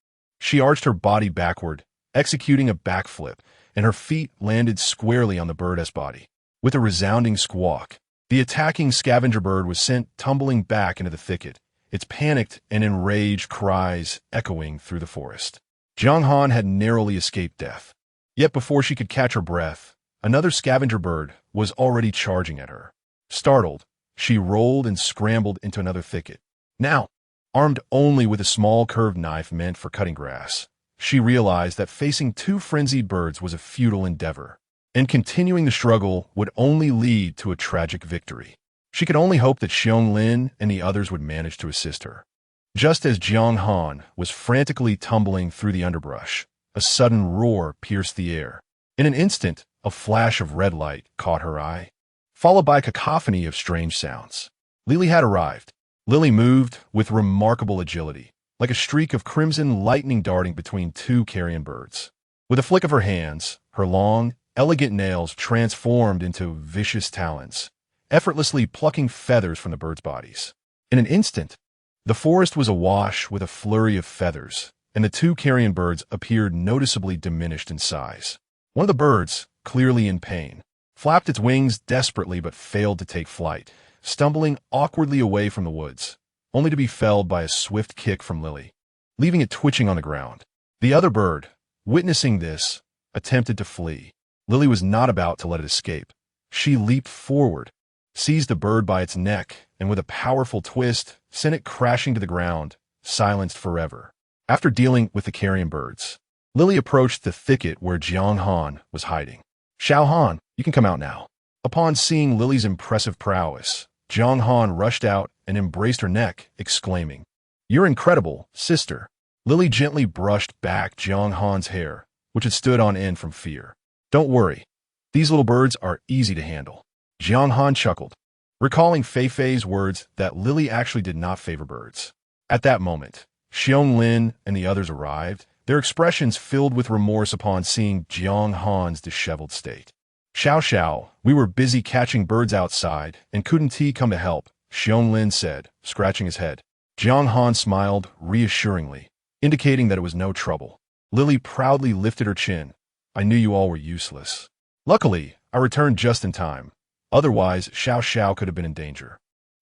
she arched her body backward, executing a backflip, and her feet landed squarely on the bird's body. With a resounding squawk, the attacking scavenger bird was sent tumbling back into the thicket, its panicked and enraged cries echoing through the forest. Jiang Han had narrowly escaped death. Yet before she could catch her breath, another scavenger bird was already charging at her. Startled, she rolled and scrambled into another thicket. Now, armed only with a small curved knife meant for cutting grass, she realized that facing two frenzied birds was a futile endeavor, and continuing the struggle would only lead to a tragic victory. She could only hope that Xiong and the others would manage to assist her. Just as Jiang Han was frantically tumbling through the underbrush, a sudden roar pierced the air. In an instant, a flash of red light caught her eye, followed by a cacophony of strange sounds. Lily had arrived. Lily moved with remarkable agility, like a streak of crimson lightning darting between two carrion birds. With a flick of her hands, her long, elegant nails transformed into vicious talons, effortlessly plucking feathers from the birds' bodies. In an instant, the forest was awash with a flurry of feathers, and the two carrion birds appeared noticeably diminished in size. One of the birds, clearly in pain, flapped its wings desperately but failed to take flight, stumbling awkwardly away from the woods, only to be felled by a swift kick from Lily, leaving it twitching on the ground. The other bird, witnessing this, attempted to flee. Lily was not about to let it escape. She leaped forward, seized the bird by its neck, and with a powerful twist, sent it crashing to the ground, silenced forever. After dealing with the carrion birds, Lily approached the thicket where Jiang Han was hiding. "Xiao Han, you can come out now." Upon seeing Lily's impressive prowess, Jiang Han rushed out and embraced her neck, exclaiming, "You're incredible, sister." Lily gently brushed back Jiang Han's hair, which had stood on end from fear. "Don't worry, these little birds are easy to handle." Jiang Han chuckled, recalling Fei Fei's words that Lily actually did not favor birds. At that moment, Xiong and the others arrived, their expressions filled with remorse upon seeing Jiang Han's disheveled state. "Xiao, we were busy catching birds outside, and couldn't he come to help?" Xiong said, scratching his head. Jiang Han smiled reassuringly, indicating that it was no trouble. Lily proudly lifted her chin. "I knew you all were useless. Luckily, I returned just in time. Otherwise, Xiao could have been in danger."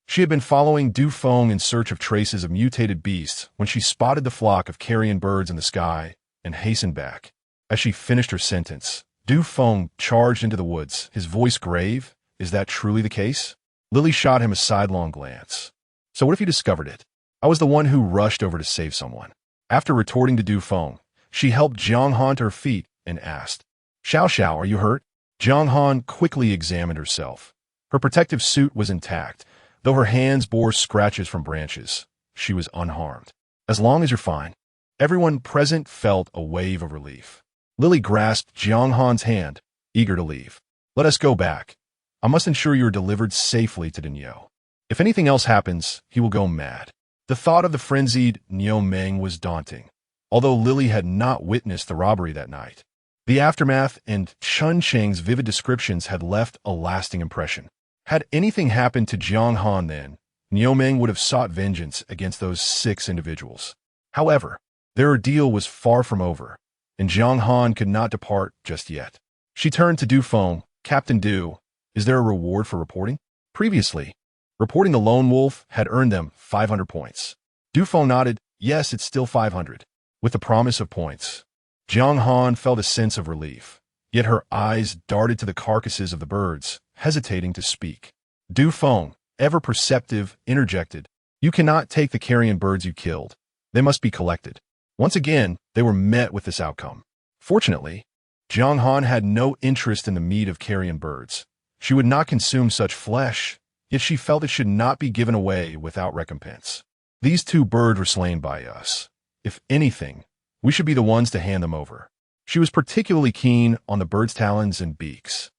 She had been following Du Feng in search of traces of mutated beasts when she spotted the flock of carrion birds in the sky and hastened back. As she finished her sentence, Du Feng charged into the woods, his voice grave. "Is that truly the case?" Lily shot him a sidelong glance. "So what if you discovered it?" "I was the one who rushed over to save someone." After retorting to Du Feng, she helped Jiang Han to her feet and asked, Xiao, are you hurt?" Jiang Han quickly examined herself. Her protective suit was intact, though her hands bore scratches from branches. She was unharmed. As long as you're fine. Everyone present felt a wave of relief. Lily grasped Jiang Han's hand, eager to leave. Let us go back. I must ensure you are delivered safely to Niu. If anything else happens, he will go mad. The thought of the frenzied Niu Meng was daunting, although Lily had not witnessed the robbery that night. The aftermath and Chun Cheng's vivid descriptions had left a lasting impression. Had anything happened to Jiang Han then, Niu Meng would have sought vengeance against those 6 individuals. However, their ordeal was far from over, and Jiang Han could not depart just yet. She turned to Du Feng. Captain Du, is there a reward for reporting? Previously, reporting the lone wolf had earned them 500 points. Du Feng nodded. Yes, it's still 500. With the promise of points, Jiang Han felt a sense of relief, yet her eyes darted to the carcasses of the birds, hesitating to speak. Du Feng, ever perceptive, interjected, You cannot take the carrion birds you killed. They must be collected. Once again, they were met with this outcome. Fortunately, Jiang Han had no interest in the meat of carrion birds. She would not consume such flesh, yet she felt it should not be given away without recompense. These 2 birds were slain by us. If anything, we should be the ones to hand them over. She was particularly keen on the birds' talons and beaks.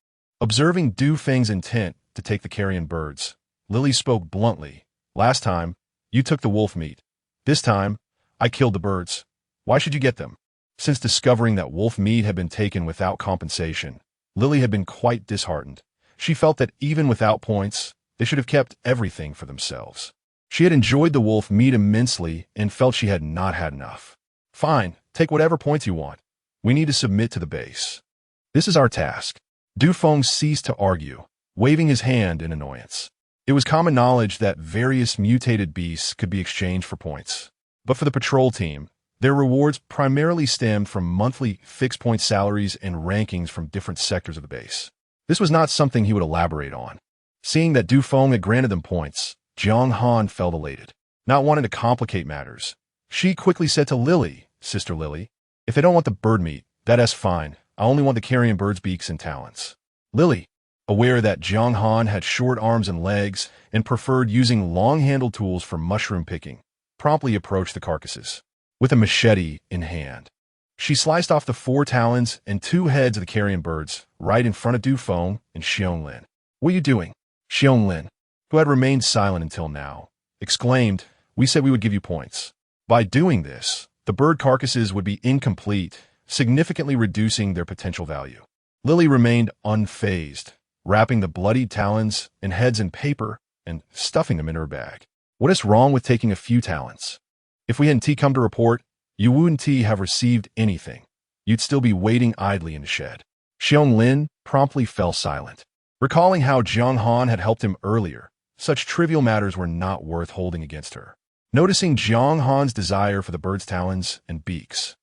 Observing Du Feng's intent to take the carrion birds, Lily spoke bluntly. Last time, you took the wolf meat. This time, I killed the birds. Why should you get them? Since discovering that wolf meat had been taken without compensation, Lily had been quite disheartened. She felt that even without points, they should have kept everything for themselves. She had enjoyed the wolf meat immensely and felt she had not had enough. Fine, take whatever points you want. We need to submit to the base. This is our task. Du Feng ceased to argue, waving his hand in annoyance. It was common knowledge that various mutated beasts could be exchanged for points. But for the patrol team, their rewards primarily stemmed from monthly fixed-point salaries and rankings from different sectors of the base. This was not something he would elaborate on. Seeing that Du Feng had granted them points, Jiang Han felt elated. Not wanting to complicate matters, she quickly said to Lily, Sister Lily, if they don't want the bird meat, that's fine. I only want the carrion bird's beaks and talons. Lily, aware that Jiang Han had short arms and legs and preferred using long-handled tools for mushroom picking, promptly approached the carcasses. With a machete in hand, she sliced off the 4 talons and 2 heads of the carrion birds right in front of Du Feng and Xiong. What are you doing? Xiong, who had remained silent until now, exclaimed, We said we would give you points. By doing this, the bird carcasses would be incomplete, significantly reducing their potential value. Lily remained unfazed, wrapping the bloodied talons and heads in paper and stuffing them in her bag. What is wrong with taking a few talons? If we hadn't come to report, you wouldn't have received anything. You'd still be waiting idly in the shed. Xiong promptly fell silent. Recalling how Jiang Han had helped him earlier, such trivial matters were not worth holding against her. Noticing Jiang Han's desire for the bird's talons and beaks,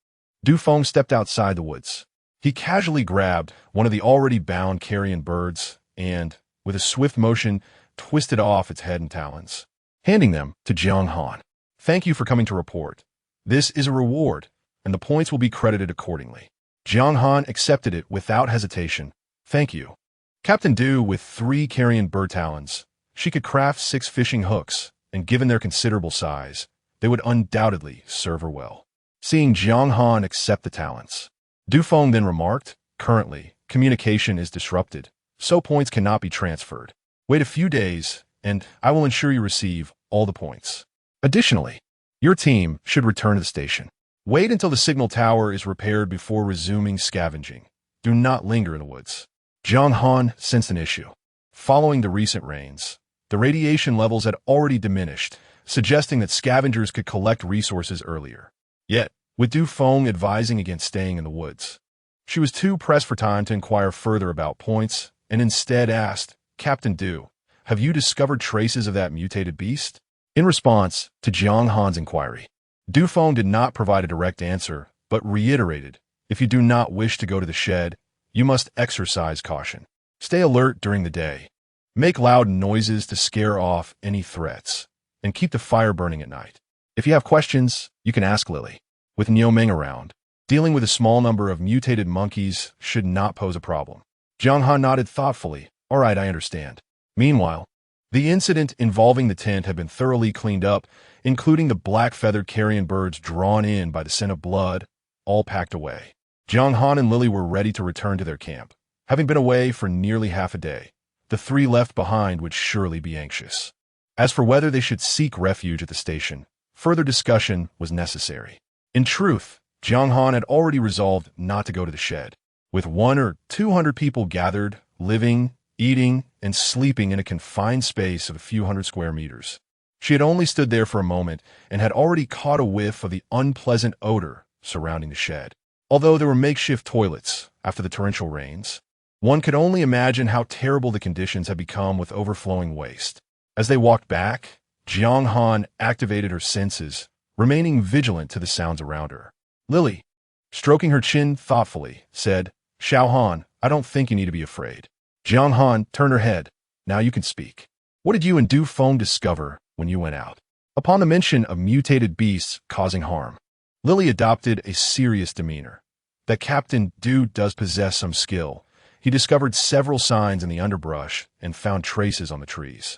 Du Feng stepped outside the woods. He casually grabbed one of the already bound carrion birds and, with a swift motion, twisted off its head and talons, handing them to Jiang Han. Thank you for coming to report. This is a reward, and the points will be credited accordingly. Jiang Han accepted it without hesitation. Thank you. Captain Du with 3 carrion bird talons. She could craft 6 fishing hooks, and given their considerable size, they would undoubtedly serve her well. Seeing Jiang Han accept the talents, Du Feng then remarked, Currently, communication is disrupted, so points cannot be transferred. Wait a few days, and I will ensure you receive all the points. Additionally, your team should return to the station. Wait until the signal tower is repaired before resuming scavenging. Do not linger in the woods. Jiang Han sensed an issue. Following the recent rains, the radiation levels had already diminished, suggesting that scavengers could collect resources earlier. Yet, with Du Feng advising against staying in the woods, she was too pressed for time to inquire further about points, and instead asked, Captain Du, have you discovered traces of that mutated beast? In response to Jiang Han's inquiry, Du Feng did not provide a direct answer, but reiterated, if you do not wish to go to the shed, you must exercise caution. Stay alert during the day. Make loud noises to scare off any threats, and keep the fire burning at night. If you have questions, you can ask Lily. With Niu Meng around, dealing with a small number of mutated monkeys should not pose a problem. Jiang Han nodded thoughtfully. All right, I understand. Meanwhile, the incident involving the tent had been thoroughly cleaned up, including the black-feathered carrion birds drawn in by the scent of blood, all packed away. Jiang Han and Lily were ready to return to their camp. Having been away for nearly half a day, the three left behind would surely be anxious. As for whether they should seek refuge at the station, further discussion was necessary. In truth, Jiang Han had already resolved not to go to the shed. With 100 or 200 people gathered, living, eating, and sleeping in a confined space of a few hundred square meters. She had only stood there for a moment and had already caught a whiff of the unpleasant odor surrounding the shed. Although there were makeshift toilets after the torrential rains, one could only imagine how terrible the conditions had become with overflowing waste. As they walked back, Jiang Han activated her senses, remaining vigilant to the sounds around her. Lily, stroking her chin thoughtfully, said, "Xiao Han, I don't think you need to be afraid." Jiang Han turned her head. "Now you can speak. What did you and Du Feng discover when you went out?" Upon the mention of mutated beasts causing harm, Lily adopted a serious demeanor. That Captain Du does possess some skill. He discovered several signs in the underbrush and found traces on the trees.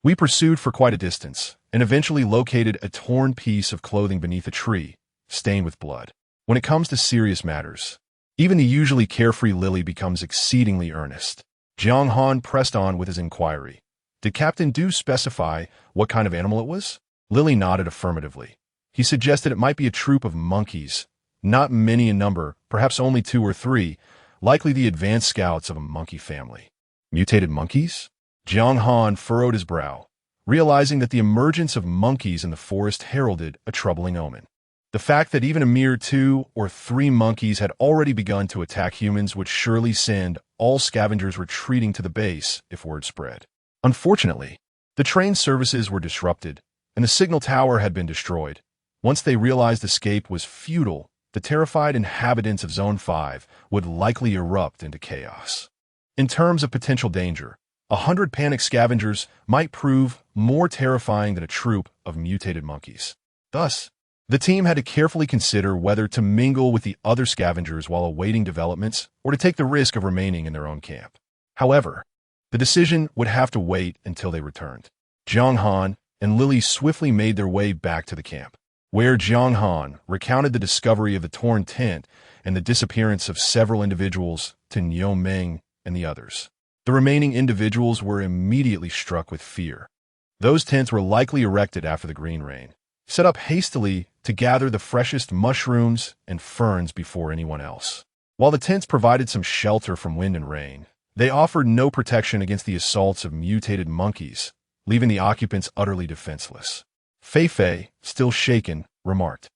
We pursued for quite a distance and eventually located a torn piece of clothing beneath a tree, stained with blood. When it comes to serious matters, even the usually carefree Lily becomes exceedingly earnest. Jiang Han pressed on with his inquiry. Did Captain Du specify what kind of animal it was? Lily nodded affirmatively. He suggested it might be a troop of monkeys, not many in number, perhaps only 2 or 3, likely the advanced scouts of a monkey family. Mutated monkeys? Jiang Han furrowed his brow, realizing that the emergence of monkeys in the forest heralded a troubling omen. The fact that even a mere 2 or 3 monkeys had already begun to attack humans would surely send all scavengers retreating to the base if word spread. Unfortunately, the train services were disrupted, and the signal tower had been destroyed. Once they realized escape was futile, the terrified inhabitants of Zone 5 would likely erupt into chaos. In terms of potential danger, 100 panicked scavengers might prove more terrifying than a troop of mutated monkeys. Thus, the team had to carefully consider whether to mingle with the other scavengers while awaiting developments or to take the risk of remaining in their own camp. However, the decision would have to wait until they returned. Jiang Han and Lily swiftly made their way back to the camp, where Jiang Han recounted the discovery of the torn tent and the disappearance of several individuals to Niu Meng and the others. The remaining individuals were immediately struck with fear. Those tents were likely erected after the green rain, set up hastily to gather the freshest mushrooms and ferns before anyone else. While the tents provided some shelter from wind and rain, they offered no protection against the assaults of mutated monkeys, leaving the occupants utterly defenseless. Fei Fei, still shaken, remarked,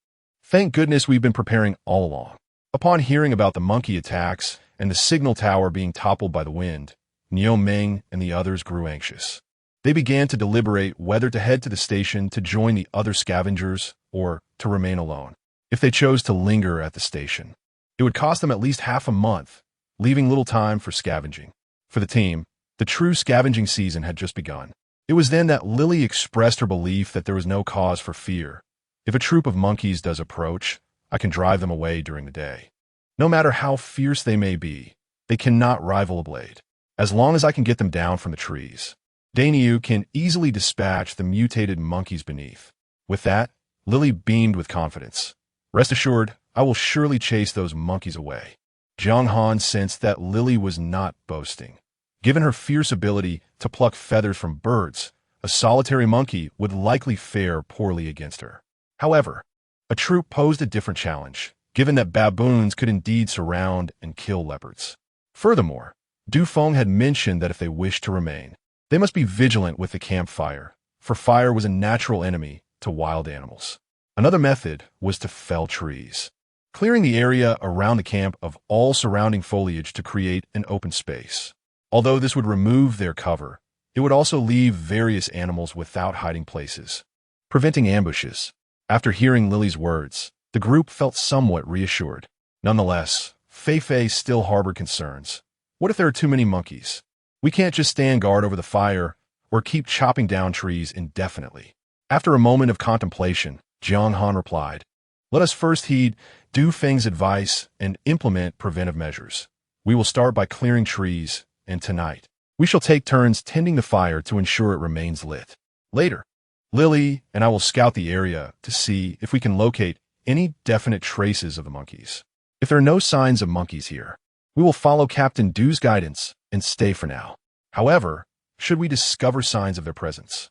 "Thank goodness we've been preparing all along." Upon hearing about the monkey attacks and the signal tower being toppled by the wind, Niu Meng and the others grew anxious. They began to deliberate whether to head to the station to join the other scavengers or to remain alone. If they chose to linger at the station, it would cost them at least half a month, leaving little time for scavenging. For the team, the true scavenging season had just begun. It was then that Lily expressed her belief that there was no cause for fear. If a troop of monkeys does approach, I can drive them away during the day. No matter how fierce they may be, they cannot rival a blade. As long as I can get them down from the trees, Dainiu can easily dispatch the mutated monkeys beneath. With that, Lily beamed with confidence. Rest assured, I will surely chase those monkeys away. Jiang Han sensed that Lily was not boasting. Given her fierce ability to pluck feathers from birds, a solitary monkey would likely fare poorly against her. However, a troop posed a different challenge, given that baboons could indeed surround and kill leopards. Furthermore, Du Feng had mentioned that if they wished to remain, they must be vigilant with the campfire, for fire was a natural enemy to wild animals. Another method was to fell trees, clearing the area around the camp of all surrounding foliage to create an open space. Although this would remove their cover, it would also leave various animals without hiding places, preventing ambushes. After hearing Lily's words, the group felt somewhat reassured. Nonetheless, Fei Fei still harbored concerns. What if there are too many monkeys? We can't just stand guard over the fire or keep chopping down trees indefinitely. After a moment of contemplation, Jiang Han replied, "Let us first heed Du Feng's advice and implement preventive measures. We will start by clearing trees, and tonight, We shall take turns tending the fire to ensure it remains lit. Later, Lily and I will scout the area to see if we can locate any definite traces of the monkeys. If there are no signs of monkeys here, we will follow Captain Dew's guidance and stay for now. However, should we discover signs of their presence,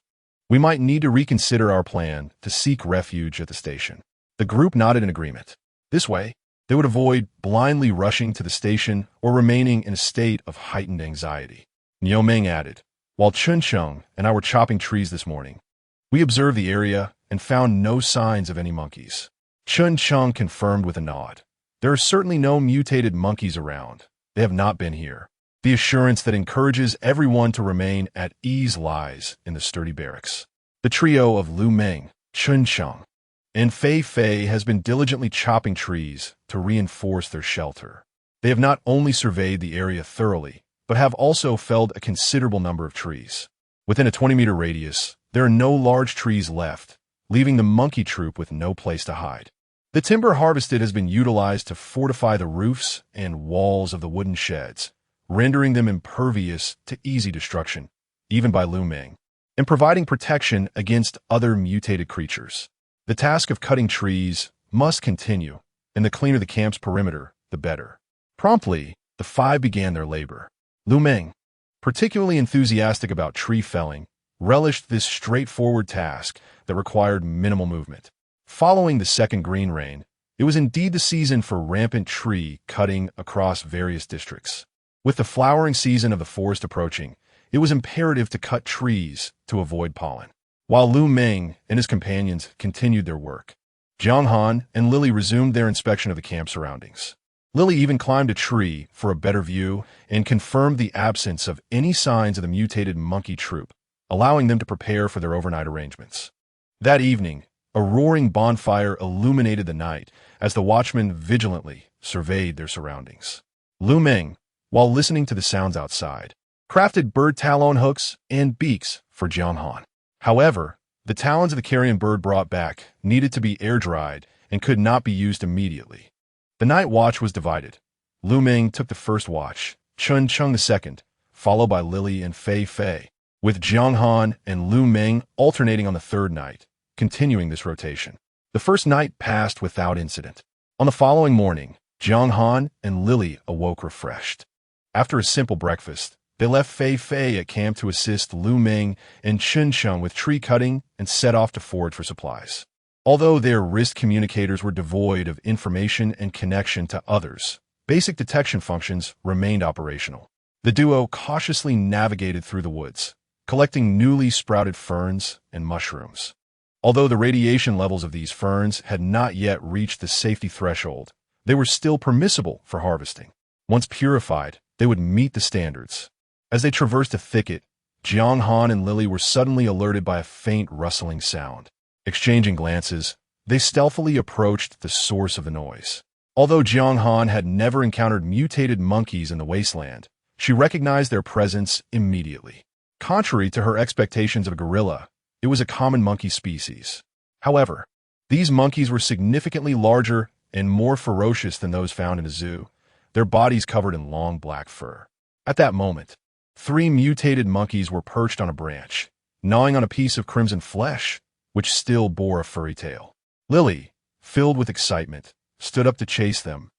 we might need to reconsider our plan to seek refuge at the station. The group nodded in agreement. This way, they would avoid blindly rushing to the station or remaining in a state of heightened anxiety. Niu Meng added, "While Chun Chung and I were chopping trees this morning, we observed the area and found no signs of any monkeys." Chun Chung confirmed with a nod. "There are certainly no mutated monkeys around. They have not been here." The assurance that encourages everyone to remain at ease lies in the sturdy barracks. The trio of Lu Meng, Chun Chung, and Fei Fei has been diligently chopping trees to reinforce their shelter. They have not only surveyed the area thoroughly, but have also felled a considerable number of trees. Within a 20-meter radius, there are no large trees left, leaving the monkey troop with no place to hide. The timber harvested has been utilized to fortify the roofs and walls of the wooden sheds, rendering them impervious to easy destruction, even by Lu Meng, and providing protection against other mutated creatures. The task of cutting trees must continue, and the cleaner the camp's perimeter, the better. Promptly, the five began their labor. Lu Meng, particularly enthusiastic about tree felling, relished this straightforward task that required minimal movement. Following the second green rain, it was indeed the season for rampant tree cutting across various districts. With the flowering season of the forest approaching, it was imperative to cut trees to avoid pollen. While Lu Meng and his companions continued their work, Jiang Han and Lily resumed their inspection of the camp surroundings. Lily even climbed a tree for a better view and confirmed the absence of any signs of the mutated monkey troop, allowing them to prepare for their overnight arrangements. That evening, a roaring bonfire illuminated the night as the watchmen vigilantly surveyed their surroundings. Lu Meng, while listening to the sounds outside, crafted bird talon hooks and beaks for Jiang Han. However, the talons of the carrion bird brought back needed to be air-dried and could not be used immediately. The night watch was divided. Lu Meng took the first watch, Chun Chung the second, followed by Lily and Fei Fei, with Jiang Han and Lu Meng alternating on the third night, continuing this rotation. The first night passed without incident. On the following morning, Jiang Han and Lily awoke refreshed. After a simple breakfast, they left Fei Fei at camp to assist Lu Meng and Chun Chung with tree cutting and set off to forage for supplies. Although their wrist communicators were devoid of information and connection to others, basic detection functions remained operational. The duo cautiously navigated through the woods, collecting newly sprouted ferns and mushrooms. Although the radiation levels of these ferns had not yet reached the safety threshold, they were still permissible for harvesting. Once purified, they would meet the standards. As they traversed a thicket, Jiang Han and Lily were suddenly alerted by a faint rustling sound. Exchanging glances, they stealthily approached the source of the noise. Although Jiang Han had never encountered mutated monkeys in the Wasteland, she recognized their presence immediately. Contrary to her expectations of a gorilla, it was a common monkey species. However, these monkeys were significantly larger and more ferocious than those found in a zoo, their bodies covered in long black fur. At that moment, 3 mutated monkeys were perched on a branch, gnawing on a piece of crimson flesh, which still bore a furry tail. Lily, filled with excitement, stood up to chase them,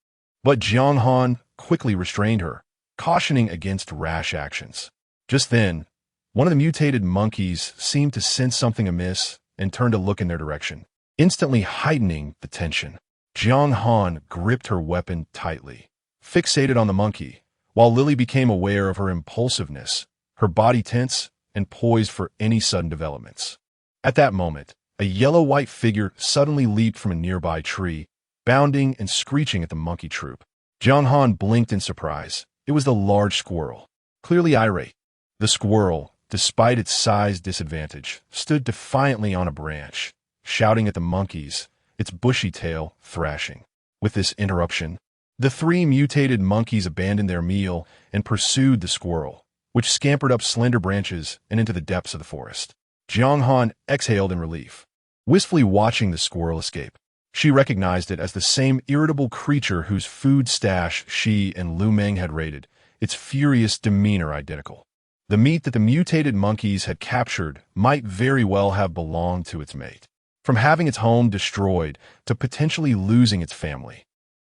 but Jiang Han quickly restrained her, cautioning against rash actions. Just then, one of the mutated monkeys seemed to sense something amiss and turned to look in their direction, instantly heightening the tension. Jiang Han gripped her weapon tightly, fixated on the monkey, while Lily became aware of her impulsiveness, her body tense and poised for any sudden developments. At that moment, a yellow-white figure suddenly leaped from a nearby tree, bounding and screeching at the monkey troop. Jiang Han blinked in surprise. It was the large squirrel. Clearly irate, the squirrel, despite its size disadvantage, stood defiantly on a branch, shouting at the monkeys, its bushy tail thrashing. With this interruption, the 3 mutated monkeys abandoned their meal and pursued the squirrel, which scampered up slender branches and into the depths of the forest. Jiang Han exhaled in relief. Wistfully watching the squirrel escape, she recognized it as the same irritable creature whose food stash she and Lu Meng had raided, its furious demeanor identical. The meat that the mutated monkeys had captured might very well have belonged to its mate. From having its home destroyed to potentially losing its family.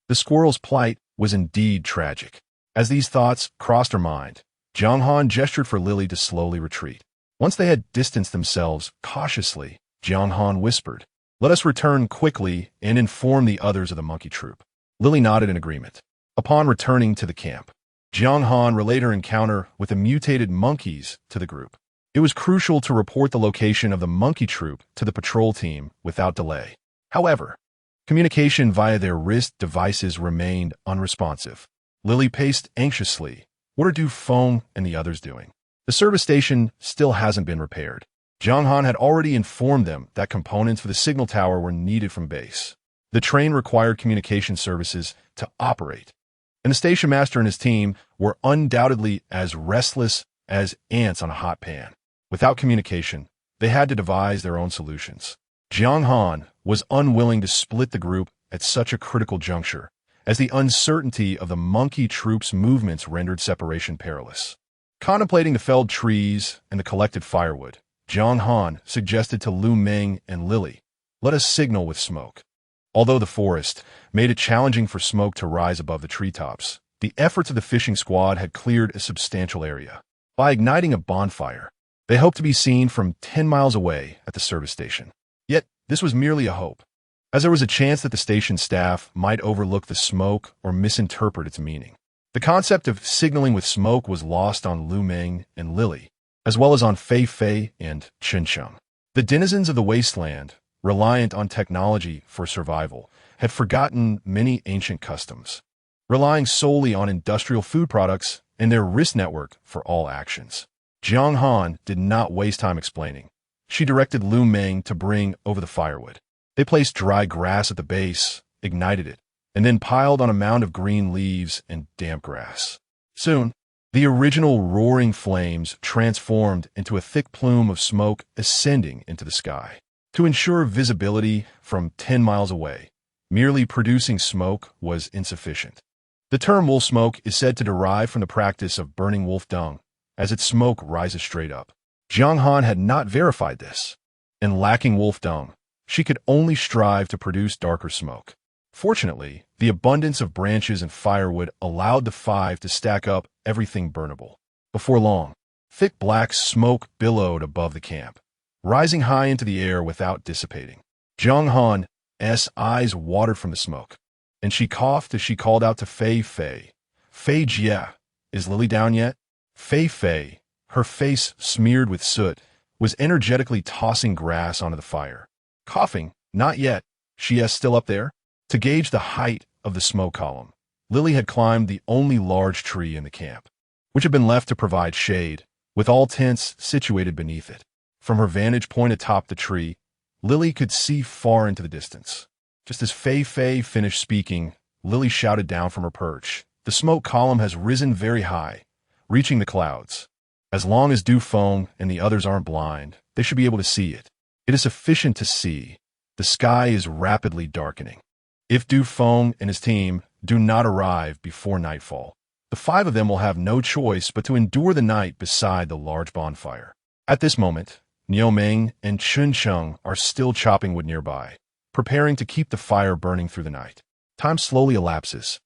The squirrel's plight was indeed tragic. As these thoughts crossed her mind, Jiang Han gestured for Lily to slowly retreat. Once they had distanced themselves cautiously, Jiang Han whispered, "Let us return quickly and inform the others of the monkey troop." Lily nodded in agreement. Upon returning to the camp, Jiang Han relayed her encounter with the mutated monkeys to the group. It was crucial to report the location of the monkey troop to the patrol team without delay. However, communication via their wrist devices remained unresponsive. Lily paced anxiously. What are Du Feng and the others doing? The service station still hasn't been repaired. Jiang Han had already informed them that components for the signal tower were needed from base. The train required communication services to operate, and the station master and his team were undoubtedly as restless as ants on a hot pan. Without communication, they had to devise their own solutions. Jiang Han was unwilling to split the group at such a critical juncture, as the uncertainty of the monkey troop's movements rendered separation perilous. Contemplating the felled trees and the collected firewood, Jiang Han suggested to Lu Meng and Lily, "Let us signal with smoke." Although the forest made it challenging for smoke to rise above the treetops, the efforts of the fishing squad had cleared a substantial area. By igniting a bonfire, they hoped to be seen from 10 miles away at the service station. Yet, this was merely a hope, as there was a chance that the station staff might overlook the smoke or misinterpret its meaning. The concept of signaling with smoke was lost on Lu Meng and Lily, as well as on Fei Fei and Chen Sheng. The denizens of the Wasteland, reliant on technology for survival, had forgotten many ancient customs, relying solely on industrial food products and their wrist network for all actions. Jiang Han did not waste time explaining. She directed Lu Meng to bring over the firewood. They placed dry grass at the base, ignited it, and then piled on a mound of green leaves and damp grass. Soon, the original roaring flames transformed into a thick plume of smoke ascending into the sky. To ensure visibility from 10 miles away, merely producing smoke was insufficient. The term wolf smoke is said to derive from the practice of burning wolf dung, as its smoke rises straight up. Jiang Han had not verified this, and lacking wolf dung, she could only strive to produce darker smoke. Fortunately, the abundance of branches and firewood allowed the five to stack up everything burnable. Before long, thick black smoke billowed above the camp, rising high into the air without dissipating. Jiang Han's eyes watered from the smoke, and she coughed as she called out to Fei Fei. "Fei Jia, is Lily down yet?" Fei Fei, her face smeared with soot, was energetically tossing grass onto the fire. Coughing, "Not yet. She is still up there?" To gauge the height of the smoke column, Lily had climbed the only large tree in the camp, which had been left to provide shade, with all tents situated beneath it. From her vantage point atop the tree, Lily could see far into the distance. Just as Fei Fei finished speaking, Lily shouted down from her perch, "The smoke column has risen very high, reaching the clouds. As long as Du Feng and the others aren't blind, they should be able to see it. It is sufficient to see. The sky is rapidly darkening. If Du Feng and his team do not arrive before nightfall, the five of them will have no choice but to endure the night beside the large bonfire." At this moment, Niu Meng and Chen Sheng are still chopping wood nearby, preparing to keep the fire burning through the night. Time slowly elapses.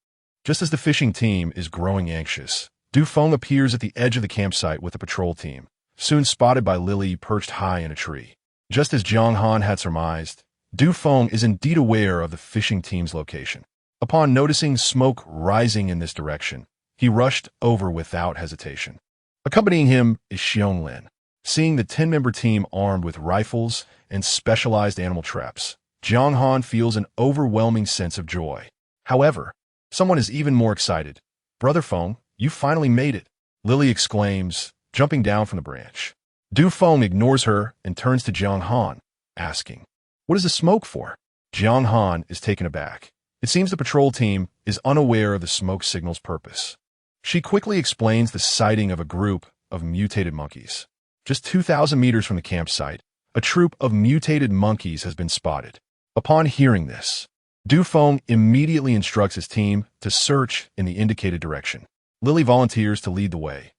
Just as the fishing team is growing anxious, Du Feng appears at the edge of the campsite with the patrol team, soon spotted by Lily perched high in a tree. Just as Jiang Han had surmised, Du Feng is indeed aware of the fishing team's location. Upon noticing smoke rising in this direction, he rushed over without hesitation. Accompanying him is Xionglan. Seeing the 10-member team armed with rifles and specialized animal traps, Jiang Han feels an overwhelming sense of joy. However, someone is even more excited. "Brother Feng, you finally made it," Lily exclaims, jumping down from the branch. Du Feng ignores her and turns to Jiang Han, asking, "What is the smoke for?" Jiang Han is taken aback. It seems the patrol team is unaware of the smoke signal's purpose. She quickly explains the sighting of a group of mutated monkeys. Just 2,000 meters from the campsite, a troop of mutated monkeys has been spotted. Upon hearing this, Du Feng immediately instructs his team to search in the indicated direction. Lily volunteers to lead the way.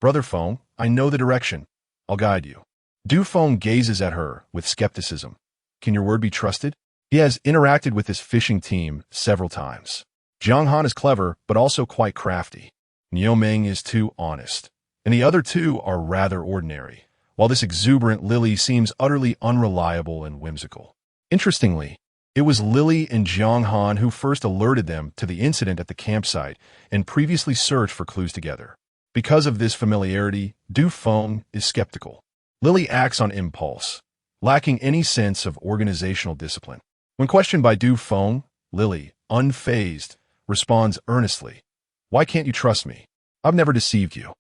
Brother Feng, I know the direction. I'll guide you. Du Feng gazes at her with skepticism. Can your word be trusted? He has interacted with this fishing team several times. Jiang Han is clever, but also quite crafty. Niu Meng is too honest. And the other two are rather ordinary, while this exuberant Lily seems utterly unreliable and whimsical. Interestingly, it was Lily and Jiang Han who first alerted them to the incident at the campsite and previously searched for clues together. Because of this familiarity, Du Feng is skeptical. Lily acts on impulse, lacking any sense of organizational discipline. When questioned by Du Feng, Lily, unfazed, responds earnestly, "Why can't you trust me? I've never deceived you."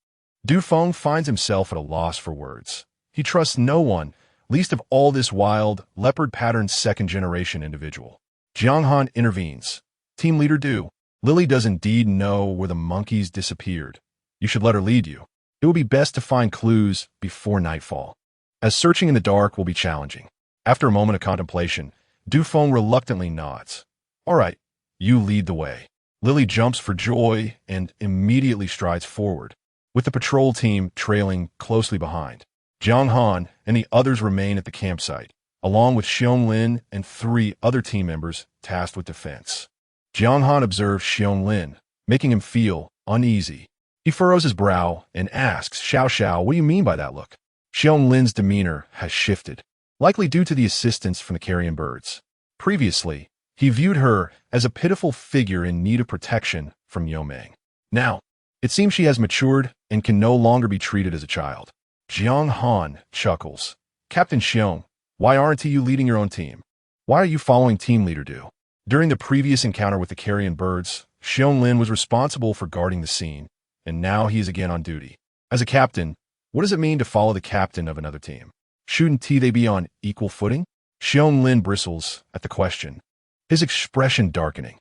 Du Feng finds himself at a loss for words. He trusts no one, least of all this wild, leopard-patterned second-generation individual. Jiang Han intervenes. Team leader Du, Lily does indeed know where the monkeys disappeared. You should let her lead you. It would be best to find clues before nightfall, as searching in the dark will be challenging. After a moment of contemplation, Du Feng reluctantly nods. All right, you lead the way. Lily jumps for joy and immediately strides forward, with the patrol team trailing closely behind. Jiang Han and the others remain at the campsite, along with Xiong Lin and 3 other team members tasked with defense. Jiang Han observes Xiong Lin, making him feel uneasy. He furrows his brow and asks, Xiao, what do you mean by that look? Xiong Lin's demeanor has shifted, likely due to the assistance from the carrion birds. Previously, he viewed her as a pitiful figure in need of protection from Niu Meng. Now, it seems she has matured and can no longer be treated as a child. Jiang Han chuckles. Captain Xiong, why aren't you leading your own team? Why are you following team leader Du? During the previous encounter with the carrion birds, Xiong Lin was responsible for guarding the scene, and now he is again on duty. As a captain, what does it mean to follow the captain of another team? Shouldn't they be on equal footing? Xiong Lin bristles at the question, his expression darkening.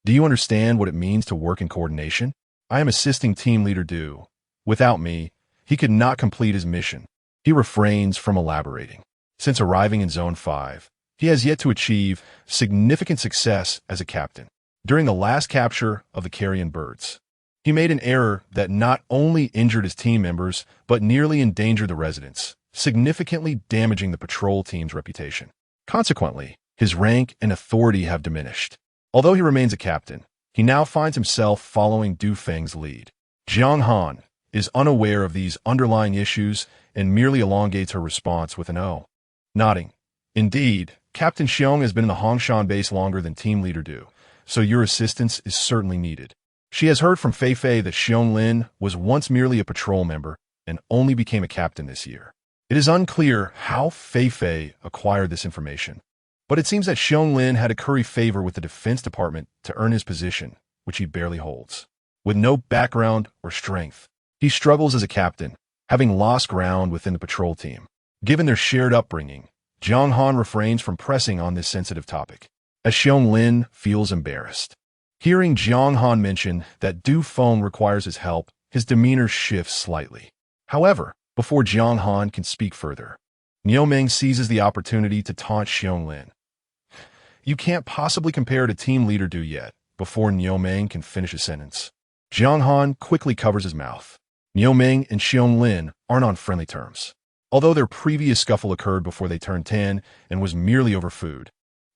Do you understand what it means to work in coordination? I am assisting team leader Du. Without me, he could not complete his mission. He refrains from elaborating. Since arriving in Zone 5, he has yet to achieve significant success as a captain. During the last capture of the carrion birds, he made an error that not only injured his team members, but nearly endangered the residents, significantly damaging the patrol team's reputation. Consequently, his rank and authority have diminished. Although he remains a captain, he now finds himself following Du Feng's lead. Jiang Han is unaware of these underlying issues and merely elongates her response with an O. Nodding. Indeed, Captain Xiong has been in the Hongshan base longer than team leader Du, so your assistance is certainly needed. She has heard from Fei Fei that Xiong Lin was once merely a patrol member and only became a captain this year. It is unclear how Fei Fei acquired this information, but it seems that Xiong Lin had to curry favor with the Defense Department to earn his position, which he barely holds. With no background or strength, he struggles as a captain, having lost ground within the patrol team. Given their shared upbringing, Jiang Han refrains from pressing on this sensitive topic, as Xiong Lin feels embarrassed. Hearing Jiang Han mention that Du Feng requires his help, his demeanor shifts slightly. However, before Jiang Han can speak further, Niu Meng seizes the opportunity to taunt Xiong Lin. You can't possibly compare to team leader Du yet, before Niu Meng can finish a sentence. Jiang Han quickly covers his mouth. Niu Meng and Xiong Lin aren't on friendly terms. Although their previous scuffle occurred before they turned 10 and was merely over food,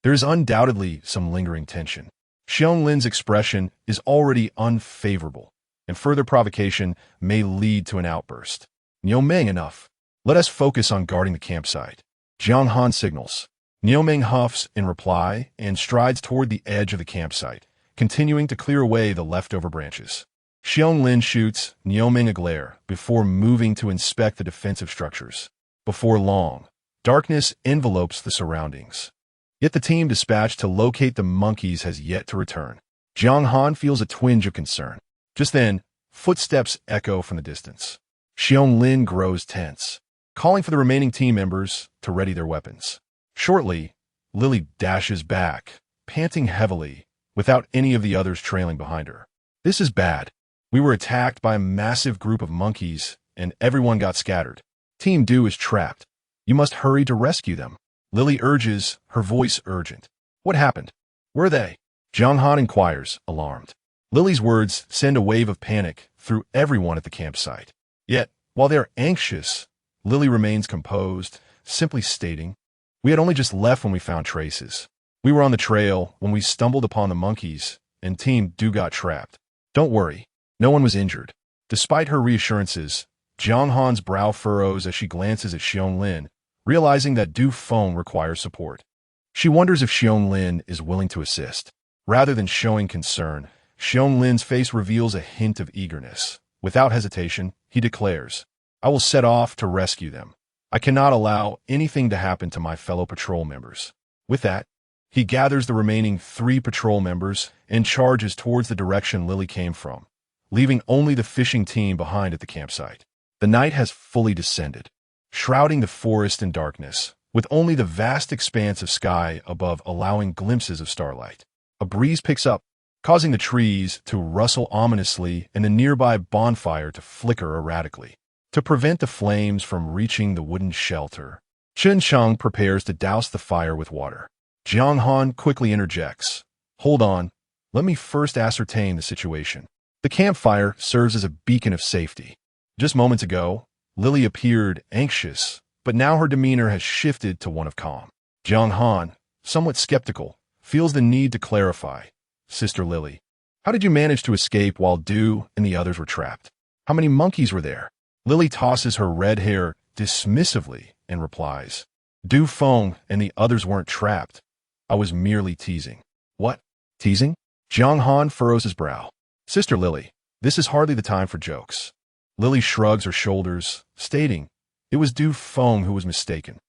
there is undoubtedly some lingering tension. Xiong Lin's expression is already unfavorable, and further provocation may lead to an outburst. Niu Meng, enough. Let us focus on guarding the campsite. Jiang Han signals. Niu Meng huffs in reply and strides toward the edge of the campsite, continuing to clear away the leftover branches. Xiong Lin shoots Niu Meng a glare before moving to inspect the defensive structures. Before long, darkness envelopes the surroundings. Yet the team dispatched to locate the monkeys has yet to return. Jiang Han feels a twinge of concern. Just then, footsteps echo from the distance. Xiong Lin grows tense, calling for the remaining team members to ready their weapons. Shortly, Lily dashes back, panting heavily, without any of the others trailing behind her. This is bad. We were attacked by a massive group of monkeys, and everyone got scattered. Team Du is trapped. You must hurry to rescue them. Lily urges, her voice urgent. What happened? Where are they? Jiang Han inquires, alarmed. Lily's words send a wave of panic through everyone at the campsite. Yet, while they are anxious, Lily remains composed, simply stating, "We had only just left when we found traces. We were on the trail when we stumbled upon the monkeys, and Team Du got trapped. Don't worry, no one was injured." Despite her reassurances, Jiang Han's brow furrows as she glances at Xiong realizing that Du Feng requires support. She wonders if Xiong is willing to assist. Rather than showing concern, Xiong face reveals a hint of eagerness. Without hesitation, he declares, "I will set off to rescue them. I cannot allow anything to happen to my fellow patrol members." With that, he gathers the remaining 3 patrol members and charges towards the direction Lily came from, leaving only the fishing team behind at the campsite. The night has fully descended, shrouding the forest in darkness, with only the vast expanse of sky above allowing glimpses of starlight. A breeze picks up, causing the trees to rustle ominously and the nearby bonfire to flicker erratically. To prevent the flames from reaching the wooden shelter, Chen Chang prepares to douse the fire with water. Jiang Han quickly interjects, "Hold on, let me first ascertain the situation." The campfire serves as a beacon of safety. Just moments ago, Lily appeared anxious, but now her demeanor has shifted to one of calm. Jiang Han, somewhat skeptical, feels the need to clarify. "Sister Lily, how did you manage to escape while Du and the others were trapped? How many monkeys were there?" Lily tosses her red hair dismissively and replies, "Du Feng and the others weren't trapped. I was merely teasing." "What? Teasing?" Jiang Han furrows his brow. "Sister Lily, this is hardly the time for jokes." Lily shrugs her shoulders, stating, "It was Du Feng who was mistaken.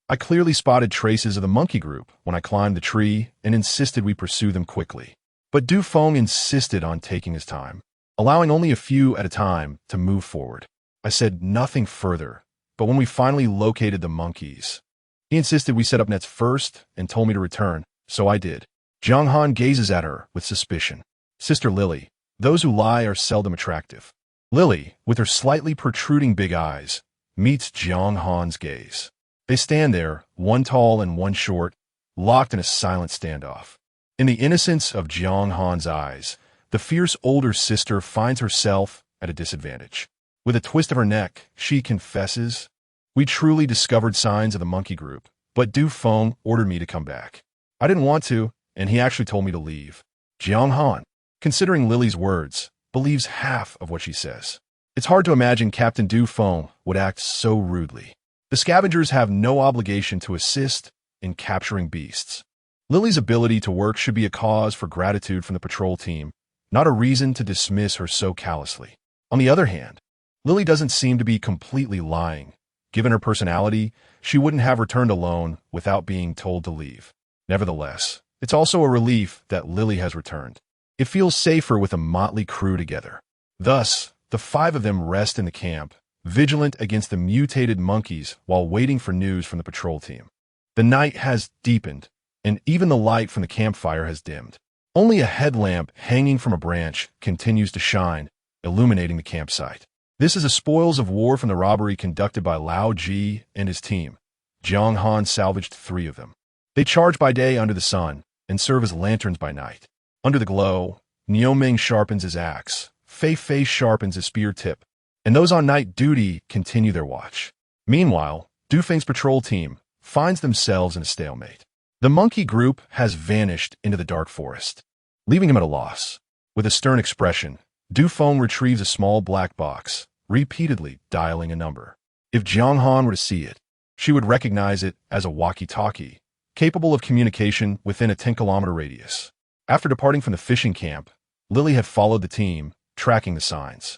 I clearly spotted traces of the monkey group when I climbed the tree and insisted we pursue them quickly. But Du Feng insisted on taking his time, allowing only a few at a time to move forward. I said nothing further, but when we finally located the monkeys, he insisted we set up nets first and told me to return, so I did." Jiang Han gazes at her with suspicion. "Sister Lily, those who lie are seldom attractive." Lily, with her slightly protruding big eyes, meets Jiang Han's gaze. They stand there, one tall and one short, locked in a silent standoff. In the innocence of Jiang Han's eyes, the fierce older sister finds herself at a disadvantage. With a twist of her neck, she confesses, "We truly discovered signs of the monkey group, but Du Feng ordered me to come back. I didn't want to, and he actually told me to leave." Jiang Han, considering Lily's words, believes half of what she says. It's hard to imagine Captain Du Feng would act so rudely. The scavengers have no obligation to assist in capturing beasts. Lily's ability to work should be a cause for gratitude from the patrol team, not a reason to dismiss her so callously. On the other hand, Lily doesn't seem to be completely lying. Given her personality, she wouldn't have returned alone without being told to leave. Nevertheless, it's also a relief that Lily has returned. It feels safer with a motley crew together. Thus, the 5 of them rest in the camp, vigilant against the mutated monkeys while waiting for news from the patrol team. The night has deepened, and even the light from the campfire has dimmed. Only a headlamp hanging from a branch continues to shine, illuminating the campsite. This is the spoils of war from the robbery conducted by Lao Ji and his team. Jiang Han salvaged 3 of them. They charge by day under the sun and serve as lanterns by night. Under the glow, Nioming sharpens his axe, Fei Fei sharpens his spear tip, and those on night duty continue their watch. Meanwhile, Du Feng's patrol team finds themselves in a stalemate. The monkey group has vanished into the dark forest, leaving him at a loss. With a stern expression, Du Feng retrieves a small black box, repeatedly dialing a number. If Jiang Han were to see it, she would recognize it as a walkie-talkie, capable of communication within a 10-kilometer radius. After departing from the fishing camp, Lily had followed the team, tracking the signs.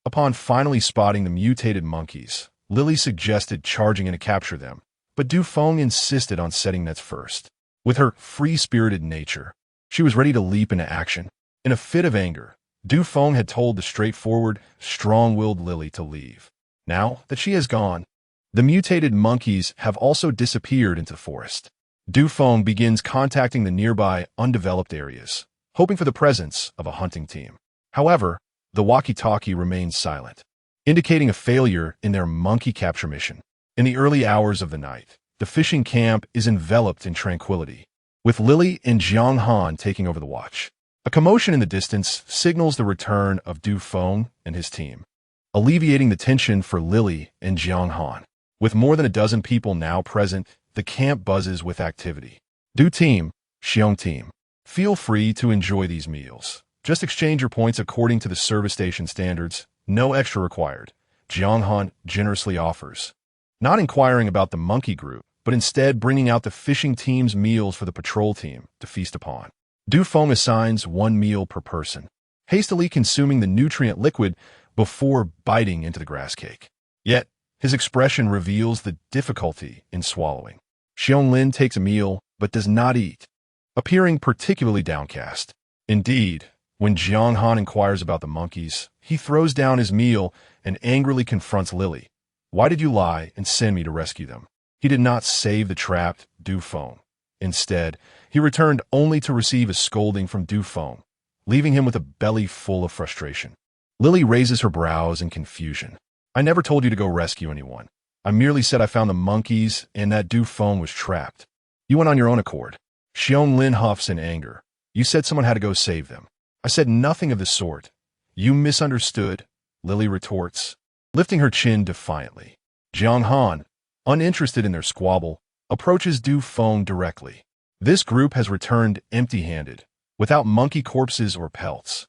Upon finally spotting the mutated monkeys, Lily suggested charging in to capture them, but Du Feng insisted on setting nets first. With her free-spirited nature, she was ready to leap into action. In a fit of anger, Du Feng had told the straightforward, strong-willed Lily to leave. Now that she has gone, the mutated monkeys have also disappeared into the forest. Du Feng begins contacting the nearby undeveloped areas, hoping for the presence of a hunting team. However, the walkie-talkie remains silent, indicating a failure in their monkey capture mission. In the early hours of the night, the fishing camp is enveloped in tranquility, with Lily and Jiang Han taking over the watch. A commotion in the distance signals the return of Du Feng and his team. alleviating the tension for Lily and Jiang Han. With more than a dozen people now present, the camp buzzes with activity. Du team, Xiong team. Feel free to enjoy these meals. Just exchange your points according to the service station standards. No extra required. Jiang Han generously offers. Not inquiring about the monkey group, but instead bringing out the fishing team's meals for the patrol team to feast upon. Du Feng assigns 1 meal per person, hastily consuming the nutrient liquid before biting into the grass cake. Yet, his expression reveals the difficulty in swallowing. Xiong takes a meal, but does not eat, appearing particularly downcast. Indeed, when Jiang Han inquires about the monkeys, he throws down his meal and angrily confronts Lily. Why did you lie and send me to rescue them? He did not save the trapped Du Feng. Instead, he returned only to receive a scolding from Du Feng, leaving him with a belly full of frustration. Lily raises her brows in confusion. I never told you to go rescue anyone. I merely said I found the monkeys and that Du Feng was trapped. You went on your own accord. Xiong huffs in anger. You said someone had to go save them. I said nothing of the sort. You misunderstood, Lily retorts, lifting her chin defiantly. Jiang Han, uninterested in their squabble, approaches Du Feng directly. This group has returned empty-handed, without monkey corpses or pelts,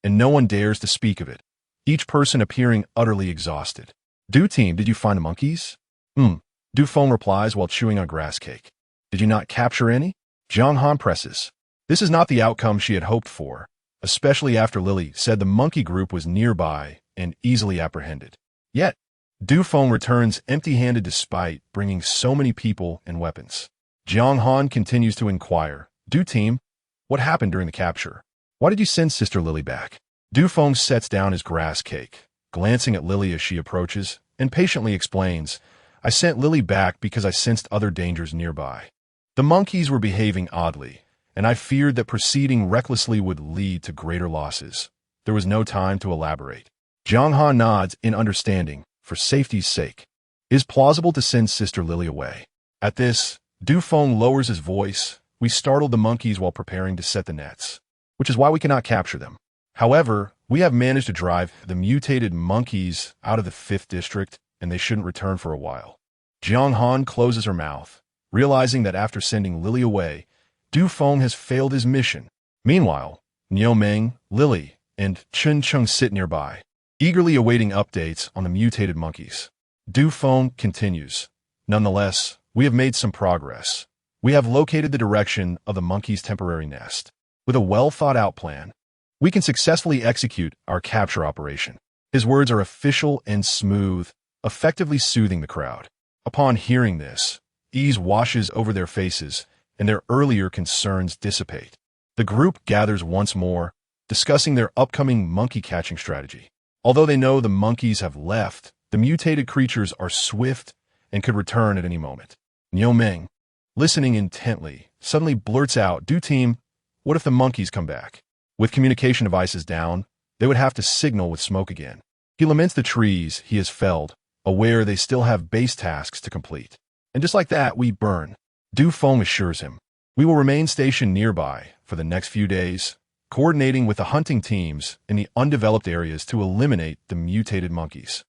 and no one dares to speak of it, each person appearing utterly exhausted. Du team, did you find the monkeys? Du Feng replies while chewing on grass cake. Did you not capture any? Jiang Han presses. This is not the outcome she had hoped for, especially after Lily said the monkey group was nearby and easily apprehended. Yet, Du Feng returns empty-handed despite bringing so many people and weapons. Jiang Han continues to inquire. Du team, what happened during the capture? Why did you send Sister Lily back? Du Feng sets down his grass cake, glancing at Lily as she approaches, and patiently explains, I sent Lily back because I sensed other dangers nearby. The monkeys were behaving oddly, and I feared that proceeding recklessly would lead to greater losses. There was no time to elaborate. Jiang Han nods in understanding, for safety's sake. It is plausible to send Sister Lily away. At this, Du Feng lowers his voice. We startled the monkeys while preparing to set the nets, which is why we cannot capture them. However, we have managed to drive the mutated monkeys out of the 5th district, and they shouldn't return for a while. Jiang Han closes her mouth, realizing that after sending Lily away, Du Feng has failed his mission. Meanwhile, Niu Meng, Lily, and Chen Cheng sit nearby, eagerly awaiting updates on the mutated monkeys. Du Feng continues. Nonetheless, we have made some progress. We have located the direction of the monkey's temporary nest. With a well-thought-out plan, we can successfully execute our capture operation. His words are official and smooth, effectively soothing the crowd. Upon hearing this, ease washes over their faces, and their earlier concerns dissipate. The group gathers once more, discussing their upcoming monkey-catching strategy. Although they know the monkeys have left, the mutated creatures are swift and could return at any moment. Niu Meng, listening intently, suddenly blurts out, Du team, what if the monkeys come back? With communication devices down, they would have to signal with smoke again. He laments the trees he has felled, aware they still have base tasks to complete. And just like that, we burn. Du Feng assures him. We will remain stationed nearby for the next few days, coordinating with the hunting teams in the undeveloped areas to eliminate the mutated monkeys.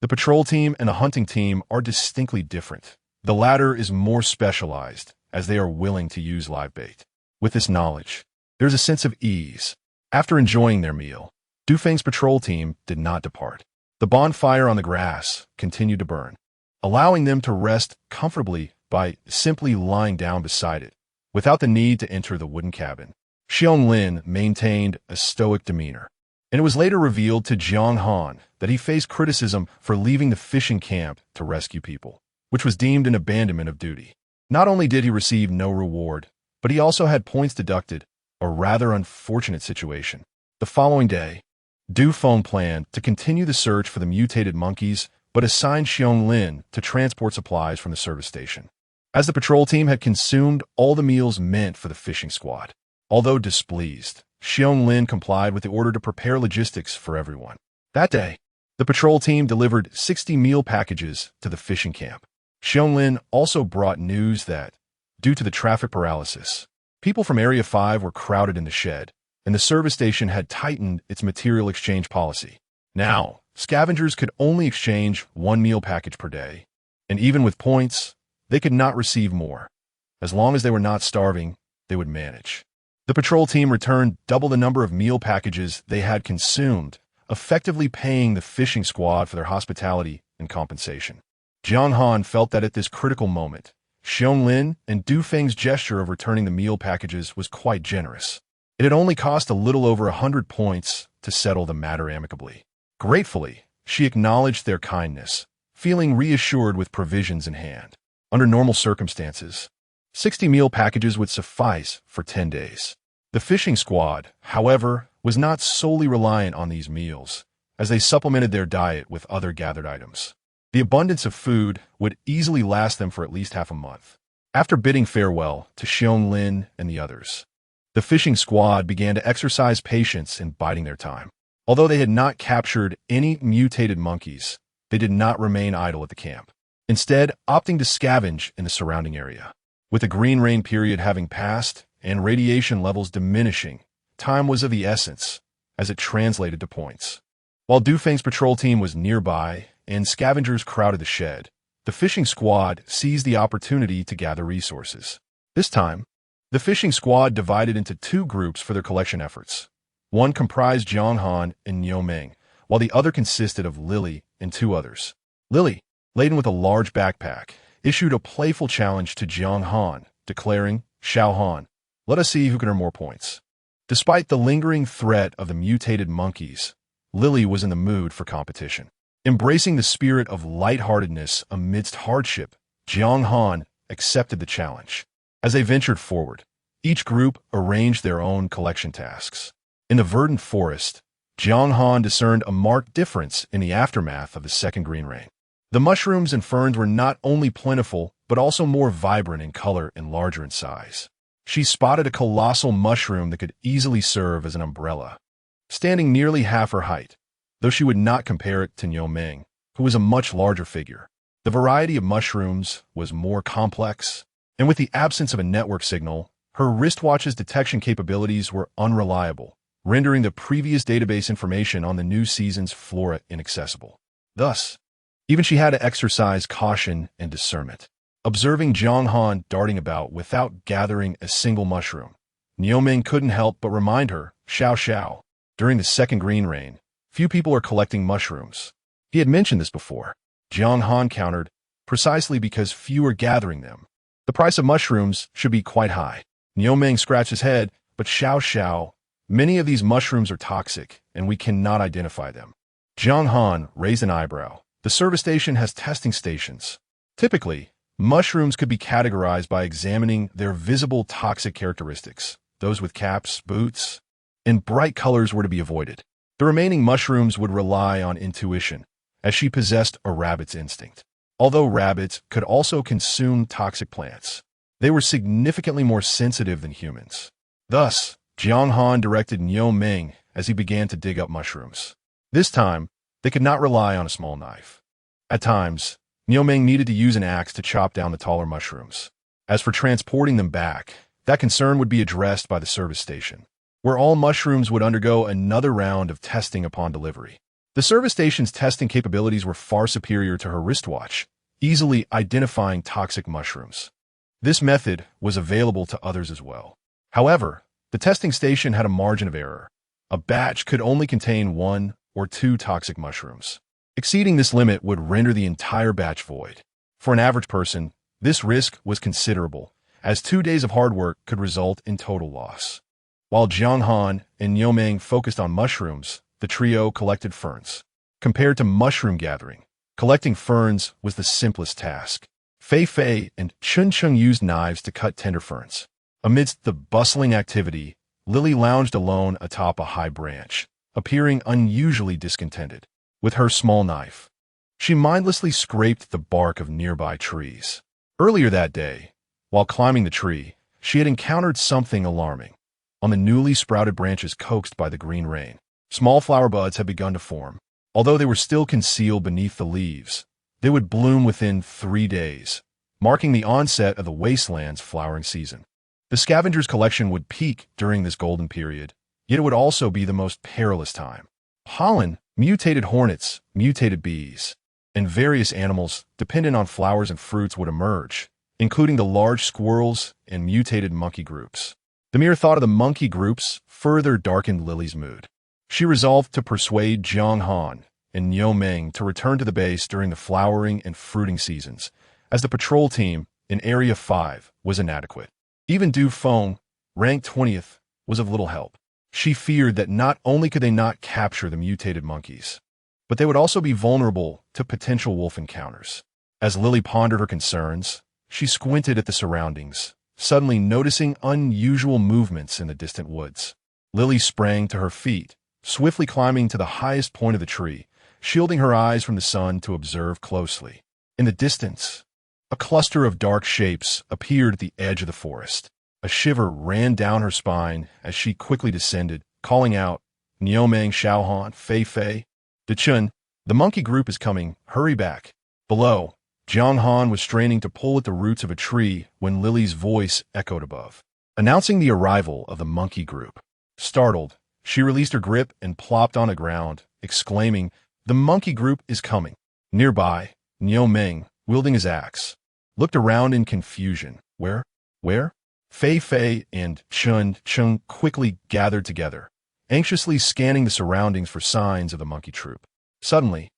The patrol team and the hunting team are distinctly different. The latter is more specialized, as they are willing to use live bait. With this knowledge, there's a sense of ease. After enjoying their meal, Du Feng's patrol team did not depart. The bonfire on the grass continued to burn, allowing them to rest comfortably by simply lying down beside it, without the need to enter the wooden cabin. Xiong maintained a stoic demeanor, and it was later revealed to Jiang Han that he faced criticism for leaving the fishing camp to rescue people, which was deemed an abandonment of duty. Not only did he receive no reward, but he also had points deducted, a rather unfortunate situation. The following day, Du Feng planned to continue the search for the mutated monkeys, but assigned Xiong to transport supplies from the service station, as the patrol team had consumed all the meals meant for the fishing squad. Although displeased, Xiong complied with the order to prepare logistics for everyone. That day, the patrol team delivered 60 meal packages to the fishing camp. Xiong also brought news that, due to the traffic paralysis, people from Area 5 were crowded in the shed, and the service station had tightened its material exchange policy. Now, Scavengers could only exchange one meal package per day, and even with points, they could not receive more. As long as they were not starving, they would manage. The patrol team returned double the number of meal packages they had consumed, effectively paying the fishing squad for their hospitality and compensation. Jiang Han felt that at this critical moment, Xionglin and Dufeng's gesture of returning the meal packages was quite generous. It had only cost a little over 100 points to settle the matter amicably. Gratefully, she acknowledged their kindness, feeling reassured with provisions in hand. Under normal circumstances, 60 meal packages would suffice for 10 days. The fishing squad, however, was not solely reliant on these meals, as they supplemented their diet with other gathered items. The abundance of food would easily last them for at least half a month. After bidding farewell to Xionglin and the others, the fishing squad began to exercise patience in biding their time. Although they had not captured any mutated monkeys, they did not remain idle at the camp, instead opting to scavenge in the surrounding area. With the green rain period having passed and radiation levels diminishing, time was of the essence, as it translated to points. While Dufeng's patrol team was nearby and scavengers crowded the shed, the fishing squad seized the opportunity to gather resources. This time, the fishing squad divided into two groups for their collection efforts. One comprised Jiang Han and Niu Meng, while the other consisted of Lily and two others. Lily, laden with a large backpack, issued a playful challenge to Jiang Han, declaring, "Xiao Han, let us see who can earn more points." Despite the lingering threat of the mutated monkeys, Lily was in the mood for competition. Embracing the spirit of lightheartedness amidst hardship, Jiang Han accepted the challenge. As they ventured forward, each group arranged their own collection tasks. In the verdant forest, Jiang Han discerned a marked difference in the aftermath of the second green rain. The mushrooms and ferns were not only plentiful, but also more vibrant in color and larger in size. She spotted a colossal mushroom that could easily serve as an umbrella, standing nearly half her height, though she would not compare it to Niu Meng, who was a much larger figure. The variety of mushrooms was more complex, and with the absence of a network signal, her wristwatch's detection capabilities were unreliable, rendering the previous database information on the new season's flora inaccessible. Thus, even she had to exercise caution and discernment. Observing Jiang Han darting about without gathering a single mushroom, Niu Meng couldn't help but remind her, "Xiao Xiao, during the second green rain, few people are collecting mushrooms." He had mentioned this before. Jiang Han countered, "Precisely because few are gathering them. The price of mushrooms should be quite high." Niu Meng scratched his head, "But Xiao Xiao, many of these mushrooms are toxic, and we cannot identify them." Jiang Han raised an eyebrow. The service station has testing stations. Typically, mushrooms could be categorized by examining their visible toxic characteristics. Those with caps, boots, and bright colors were to be avoided. The remaining mushrooms would rely on intuition, as she possessed a rabbit's instinct. Although rabbits could also consume toxic plants, they were significantly more sensitive than humans. Thus, Jiang Han directed Niu Meng as he began to dig up mushrooms. This time, they could not rely on a small knife. At times, Niu Meng needed to use an axe to chop down the taller mushrooms. As for transporting them back, that concern would be addressed by the service station, where all mushrooms would undergo another round of testing upon delivery. The service station's testing capabilities were far superior to her wristwatch, easily identifying toxic mushrooms. This method was available to others as well. However, the testing station had a margin of error. A batch could only contain 1 or 2 toxic mushrooms. Exceeding this limit would render the entire batch void. For an average person, this risk was considerable, as 2 days of hard work could result in total loss. While Jiang Han and Niu Meng focused on mushrooms, the trio collected ferns. Compared to mushroom gathering, collecting ferns was the simplest task. Fei Fei and Chun Chung used knives to cut tender ferns. Amidst the bustling activity, Lily lounged alone atop a high branch, appearing unusually discontented. With her small knife, she mindlessly scraped the bark of nearby trees. Earlier that day, while climbing the tree, she had encountered something alarming. On the newly sprouted branches coaxed by the green rain, small flower buds had begun to form. Although they were still concealed beneath the leaves, they would bloom within 3 days, marking the onset of the Wasteland's flowering season. The scavenger's collection would peak during this golden period, yet it would also be the most perilous time. pollen, mutated hornets, mutated bees, and various animals dependent on flowers and fruits would emerge, including the large squirrels and mutated monkey groups. The mere thought of the monkey groups further darkened Lily's mood. She resolved to persuade Jiang Han and Niu Meng to return to the base during the flowering and fruiting seasons, as the patrol team in Area 5 was inadequate. Even Du Feng, ranked 20th, was of little help. She feared that not only could they not capture the mutated monkeys, but they would also be vulnerable to potential wolf encounters. As Lily pondered her concerns, she squinted at the surroundings, suddenly noticing unusual movements in the distant woods. Lily sprang to her feet, swiftly climbing to the highest point of the tree, shielding her eyes from the sun to observe closely. In the distance, a cluster of dark shapes appeared at the edge of the forest. A shiver ran down her spine as she quickly descended, calling out, "Niu Meng, Xiaohan, Fei Fei, Chun, the monkey group is coming, hurry back." Below, Jiang Han was straining to pull at the roots of a tree when Lily's voice echoed above, announcing the arrival of the monkey group. Startled, she released her grip and plopped on the ground, exclaiming, "The monkey group is coming." Nearby, Niu Meng, wielding his axe, looked around in confusion. Where? Fei Fei and Chun quickly gathered together, anxiously scanning the surroundings for signs of the monkey troop. Suddenly,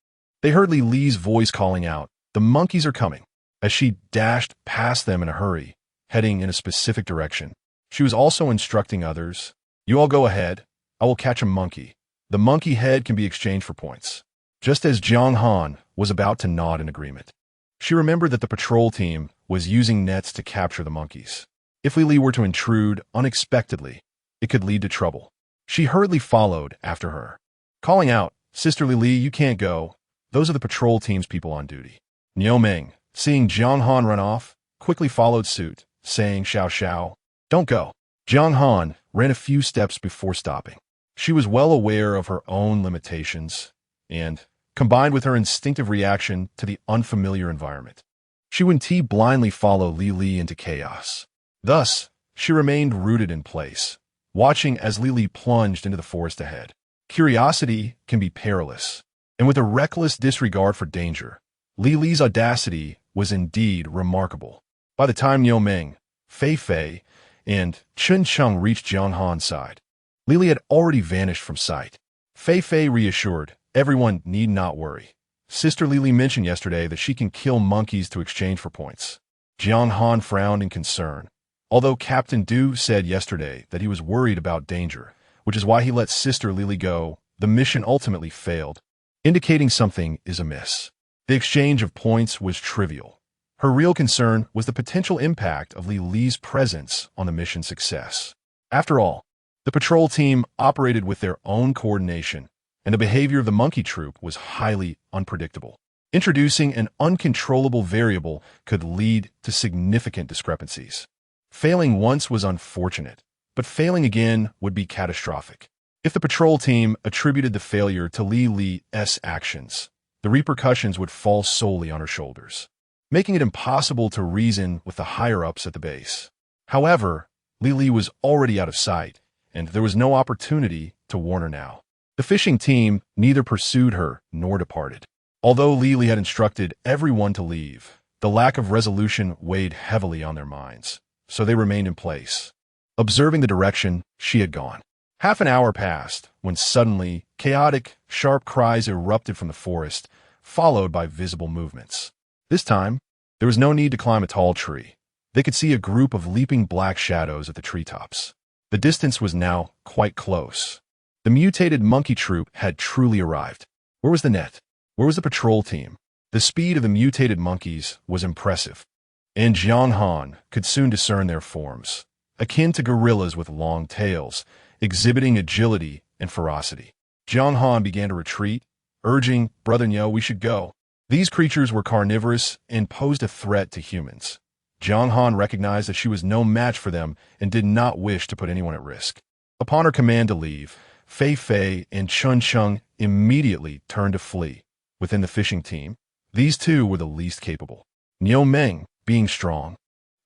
they heard Li Li's voice calling out, "The monkeys are coming." As she dashed past them in a hurry, heading in a specific direction, she was also instructing others, "You all go ahead. I will catch a monkey. The monkey head can be exchanged for points." Just as Jiang Han was about to nod in agreement, she remembered that the patrol team was using nets to capture the monkeys. If Li Li were to intrude unexpectedly, it could lead to trouble. She hurriedly followed after her, calling out, "Sister Li Li, you can't go. Those are the patrol team's people on duty." Niu Meng, seeing Jiang Han run off, quickly followed suit, saying, "Xiao, don't go." Jiang Han ran a few steps before stopping. She was well aware of her own limitations, and, combined with her instinctive reaction to the unfamiliar environment, she wouldn't blindly follow Li Li into chaos. Thus, she remained rooted in place, watching as Li Li plunged into the forest ahead. Curiosity can be perilous, and with a reckless disregard for danger, Li Li's audacity was indeed remarkable. By the time Niu Meng, Fei Fei, and Chun reached Jiang Han's side, Li Li had already vanished from sight. Fei Fei reassured, "Everyone need not worry. Sister Li Li mentioned yesterday that she can kill monkeys to exchange for points." Jiang Han frowned in concern, although Captain Du said yesterday that he was worried about danger, which is why he let Sister Li Li go. The mission ultimately failed, indicating something is amiss. The exchange of points was trivial. Her real concern was the potential impact of Li Li's presence on the mission's success. After all, the patrol team operated with their own coordination, and the behavior of the monkey troop was highly unpredictable. Introducing an uncontrollable variable could lead to significant discrepancies. Failing once was unfortunate, but failing again would be catastrophic. If the patrol team attributed the failure to Li Li's actions, the repercussions would fall solely on her shoulders, making it impossible to reason with the higher-ups at the base. However, Li Li was already out of sight, and there was no opportunity to warn her now. The fishing team neither pursued her nor departed. Although Li Li had instructed everyone to leave, the lack of resolution weighed heavily on their minds, so they remained in place, observing the direction she had gone. Half an hour passed, when suddenly, chaotic, sharp cries erupted from the forest, followed by visible movements. This time, there was no need to climb a tall tree. They could see a group of leaping black shadows at the treetops. The distance was now quite close. The mutated monkey troop had truly arrived. Where was the net? Where was the patrol team? The speed of the mutated monkeys was impressive, and Jiang Han could soon discern their forms, akin to gorillas with long tails, exhibiting agility and ferocity. Jiang Han began to retreat, urging, "Brother Niu, we should go." These creatures were carnivorous and posed a threat to humans. Jiang Han recognized that she was no match for them and did not wish to put anyone at risk. Upon her command to leave, Fei Fei and Chun immediately turned to flee. Within the fishing team, these two were the least capable. Niu Meng, being strong,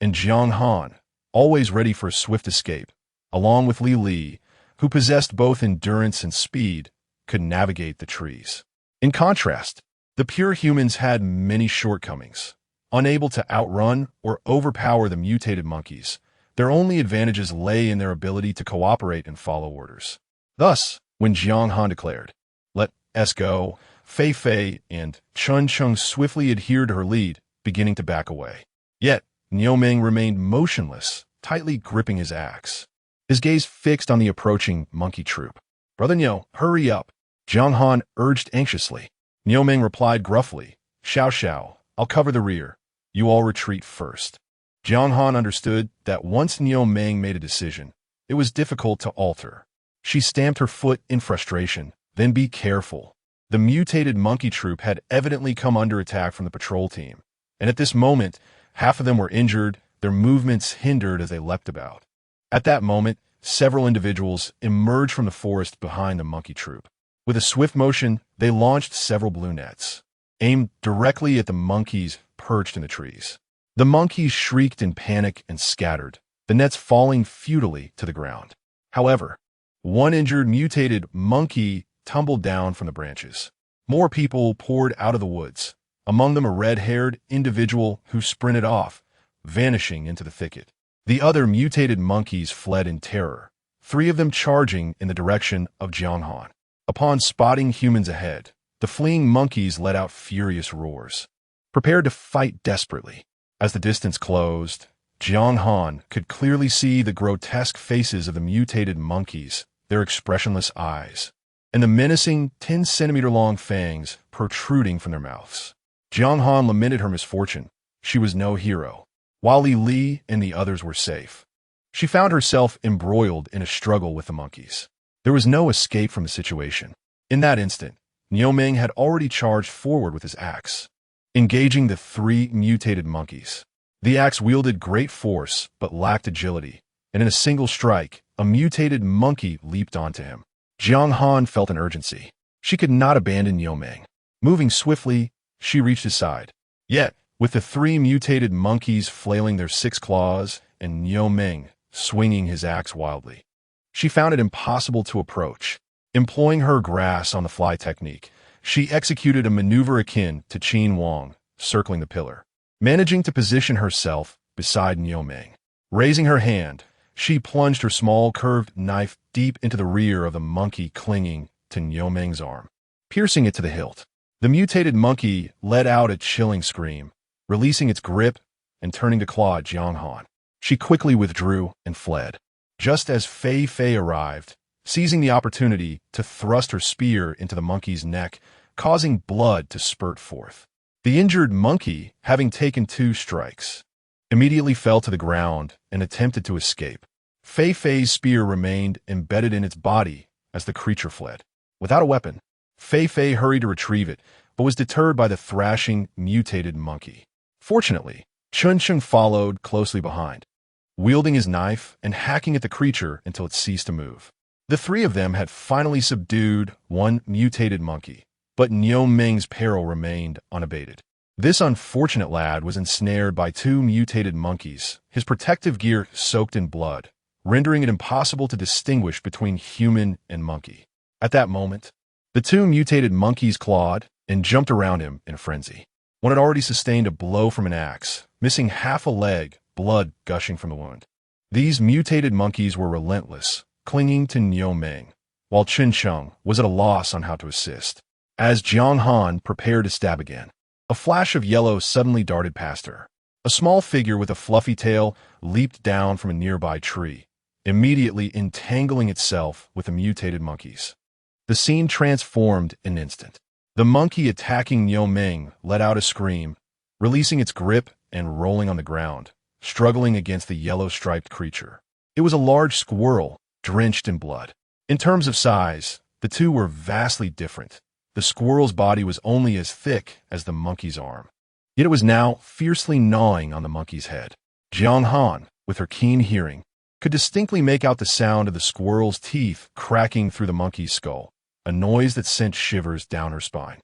and Jiang Han, always ready for a swift escape, along with Li Li, who possessed both endurance and speed, could navigate the trees. In contrast, the pure humans had many shortcomings. Unable to outrun or overpower the mutated monkeys, their only advantages lay in their ability to cooperate and follow orders. Thus, when Jiang Han declared, "Let us go," Fei Fei and Chun Chung swiftly adhered to her lead, beginning to back away. Yet, Niu Ming remained motionless, tightly gripping his axe, his gaze fixed on the approaching monkey troop. "Brother Niu, hurry up," Jiang Han urged anxiously. Niu Ming replied gruffly, "Xiao Xiao, I'll cover the rear. You all retreat first." Jiang Han understood that once Niu Ming made a decision, it was difficult to alter. She stamped her foot in frustration. "Then be careful." The mutated monkey troop had evidently come under attack from the patrol team, and at this moment, half of them were injured, their movements hindered as they leapt about. At that moment, several individuals emerged from the forest behind the monkey troop. With a swift motion, they launched several blue nets, aimed directly at the monkeys perched in the trees. The monkeys shrieked in panic and scattered, the nets falling futilely to the ground. However, one injured mutated monkey tumbled down from the branches. More people poured out of the woods, among them a red-haired individual who sprinted off, vanishing into the thicket. The other mutated monkeys fled in terror, 3 of them charging in the direction of Jiang Han. Upon spotting humans ahead, the fleeing monkeys let out furious roars, prepared to fight desperately. As the distance closed, Jiang Han could clearly see the grotesque faces of the mutated monkeys, their expressionless eyes, and the menacing 10-centimeter-long fangs protruding from their mouths. Jiang Han lamented her misfortune. She was no hero, while Li and the others were safe. She found herself embroiled in a struggle with the monkeys. There was no escape from the situation. In that instant, Niu Ming had already charged forward with his axe, engaging the 3 mutated monkeys. The axe wielded great force but lacked agility, and in a single strike, a mutated monkey leaped onto him. Jiang Han felt an urgency. She could not abandon Niu Ming. Moving swiftly, she reached his side. Yet, with the 3 mutated monkeys flailing their 6 claws and Niu Ming swinging his axe wildly, she found it impossible to approach. Employing her grass-on-the-fly technique, she executed a maneuver akin to Qin Wang, circling the pillar, managing to position herself beside Niu Ming. Raising her hand, she plunged her small curved knife deep into the rear of the monkey clinging to Niu Ming's arm, piercing it to the hilt. The mutated monkey let out a chilling scream, releasing its grip and turning to claw at Jiang Han. She quickly withdrew and fled. Just as Fei Fei arrived, seizing the opportunity to thrust her spear into the monkey's neck, causing blood to spurt forth. The injured monkey, having taken 2 strikes, immediately fell to the ground and attempted to escape. Fei Fei's spear remained embedded in its body as the creature fled. Without a weapon, Fei Fei hurried to retrieve it, but was deterred by the thrashing, mutated monkey. Fortunately, Chun Chung followed closely behind, wielding his knife and hacking at the creature until it ceased to move. The 3 of them had finally subdued one mutated monkey, but Niu Ming's peril remained unabated. This unfortunate lad was ensnared by 2 mutated monkeys, his protective gear soaked in blood, rendering it impossible to distinguish between human and monkey. At that moment, the 2 mutated monkeys clawed and jumped around him in a frenzy. One had already sustained a blow from an axe, missing half a leg, blood gushing from the wound. These mutated monkeys were relentless, clinging to Niu Ming, while Chun Chung was at a loss on how to assist. As Jiang Han prepared to stab again, a flash of yellow suddenly darted past her. A small figure with a fluffy tail leaped down from a nearby tree, immediately entangling itself with the mutated monkeys. The scene transformed in an instant. The monkey attacking Niu Ming let out a scream, releasing its grip and rolling on the ground, struggling against the yellow-striped creature. It was a large squirrel, drenched in blood. In terms of size, the 2 were vastly different. The squirrel's body was only as thick as the monkey's arm, yet it was now fiercely gnawing on the monkey's head. Jiang Han, with her keen hearing, could distinctly make out the sound of the squirrel's teeth cracking through the monkey's skull, a noise that sent shivers down her spine.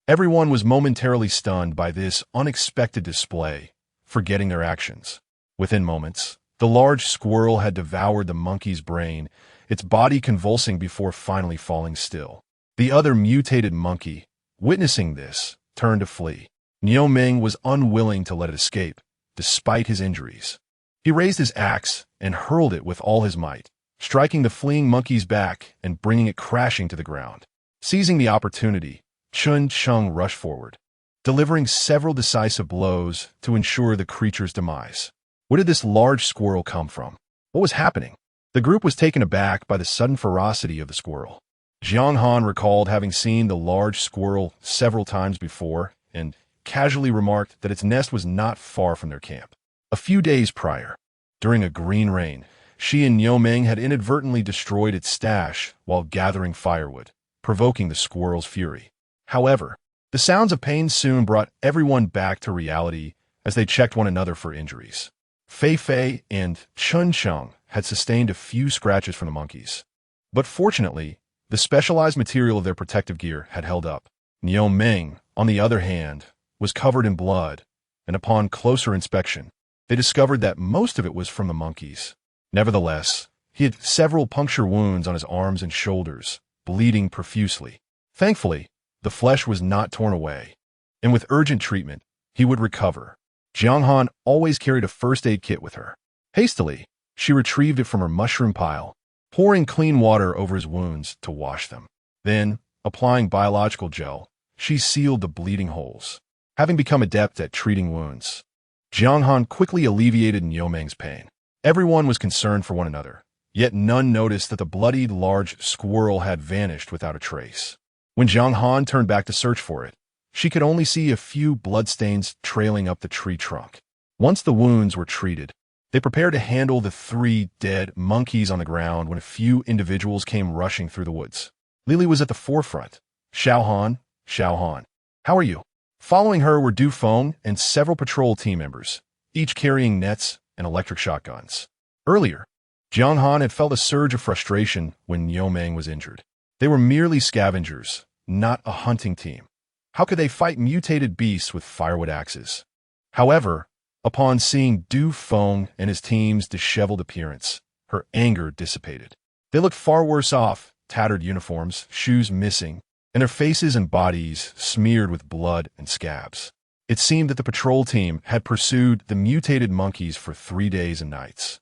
Everyone was momentarily stunned by this unexpected display, forgetting their actions. Within moments, the large squirrel had devoured the monkey's brain, its body convulsing before finally falling still. The other mutated monkey, witnessing this, turned to flee. Niu Ming was unwilling to let it escape, despite his injuries. He raised his axe and hurled it with all his might, striking the fleeing monkey's back and bringing it crashing to the ground. Seizing the opportunity, Chun Chung rushed forward, delivering several decisive blows to ensure the creature's demise. Where did this large squirrel come from? What was happening? The group was taken aback by the sudden ferocity of the squirrel. Jiang Han recalled having seen the large squirrel several times before and casually remarked that its nest was not far from their camp. A few days prior, during a green rain, she and Niu Ming had inadvertently destroyed its stash while gathering firewood, provoking the squirrel's fury. However, the sounds of pain soon brought everyone back to reality as they checked one another for injuries. Fei Fei and Chun Chung had sustained a few scratches from the monkeys. But fortunately, the specialized material of their protective gear had held up. Niu Ming, on the other hand, was covered in blood, and upon closer inspection, they discovered that most of it was from the monkeys. Nevertheless, he had several puncture wounds on his arms and shoulders, bleeding profusely. Thankfully, the flesh was not torn away, and with urgent treatment, he would recover. Jiang Han always carried a first aid kit with her. Hastily, she retrieved it from her mushroom pile, pouring clean water over his wounds to wash them. Then, applying biological gel, she sealed the bleeding holes. Having become adept at treating wounds, Jiang Han quickly alleviated Niu Ming's pain. Everyone was concerned for one another, yet none noticed that the bloodied large squirrel had vanished without a trace. When Jiang Han turned back to search for it, she could only see a few bloodstains trailing up the tree trunk. Once the wounds were treated, they prepared to handle the 3 dead monkeys on the ground when a few individuals came rushing through the woods. Lily was at the forefront. Xiao Han, how are you? Following her were Du Feng and several patrol team members, each carrying nets and electric shotguns. Earlier, Jiang Han had felt a surge of frustration when Niu Ming was injured. They were merely scavengers, not a hunting team. How could they fight mutated beasts with firewood axes? However, upon seeing Du Feng and his team's disheveled appearance, her anger dissipated. They looked far worse off, tattered uniforms, shoes missing, and their faces and bodies smeared with blood and scabs. It seemed that the patrol team had pursued the mutated monkeys for 3 days and nights,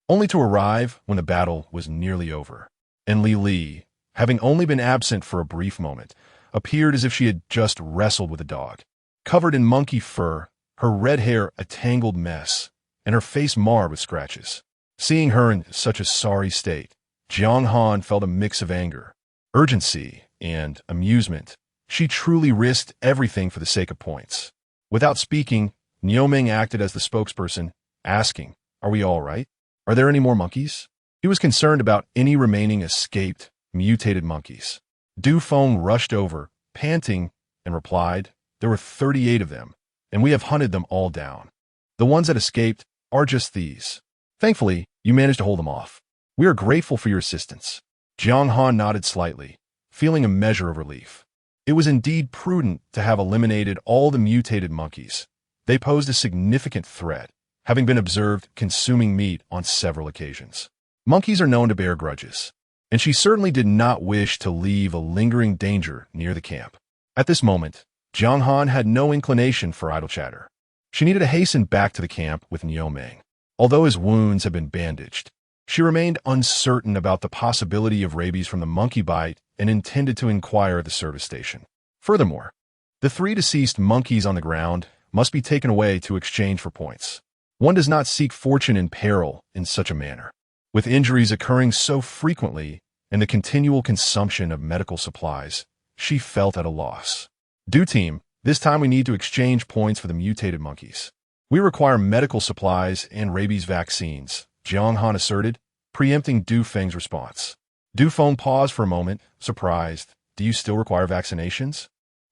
only to arrive when the battle was nearly over. And Li, having only been absent for a brief moment, appeared as if she had just wrestled with a dog. Covered in monkey fur, her red hair a tangled mess, and her face marred with scratches. Seeing her in such a sorry state, Jiang Han felt a mix of anger, urgency, and amusement. She truly risked everything for the sake of points. Without speaking, Niu Ming acted as the spokesperson, asking, "Are we all right? Are there any more monkeys?" He was concerned about any remaining escaped, mutated monkeys. Du Feng rushed over, panting, and replied, "There were 38 of them, and we have hunted them all down. The ones that escaped are just these. Thankfully, you managed to hold them off. We are grateful for your assistance." Jiang Han nodded slightly, feeling a measure of relief. It was indeed prudent to have eliminated all the mutated monkeys. They posed a significant threat, having been observed consuming meat on several occasions. Monkeys are known to bear grudges, and she certainly did not wish to leave a lingering danger near the camp. At this moment, Jiang Han had no inclination for idle chatter. She needed to hasten back to the camp with Niu Ming. Although his wounds had been bandaged, she remained uncertain about the possibility of rabies from the monkey bite and intended to inquire at the service station. Furthermore, the 3 deceased monkeys on the ground must be taken away to exchange for points. One does not seek fortune in peril in such a manner. With injuries occurring so frequently and the continual consumption of medical supplies, she felt at a loss. "Du team, this time we need to exchange points for the mutated monkeys. We require medical supplies and rabies vaccines," Jiang Han asserted, preempting Du Feng's response. Du Feng paused for a moment, surprised. "Do you still require vaccinations?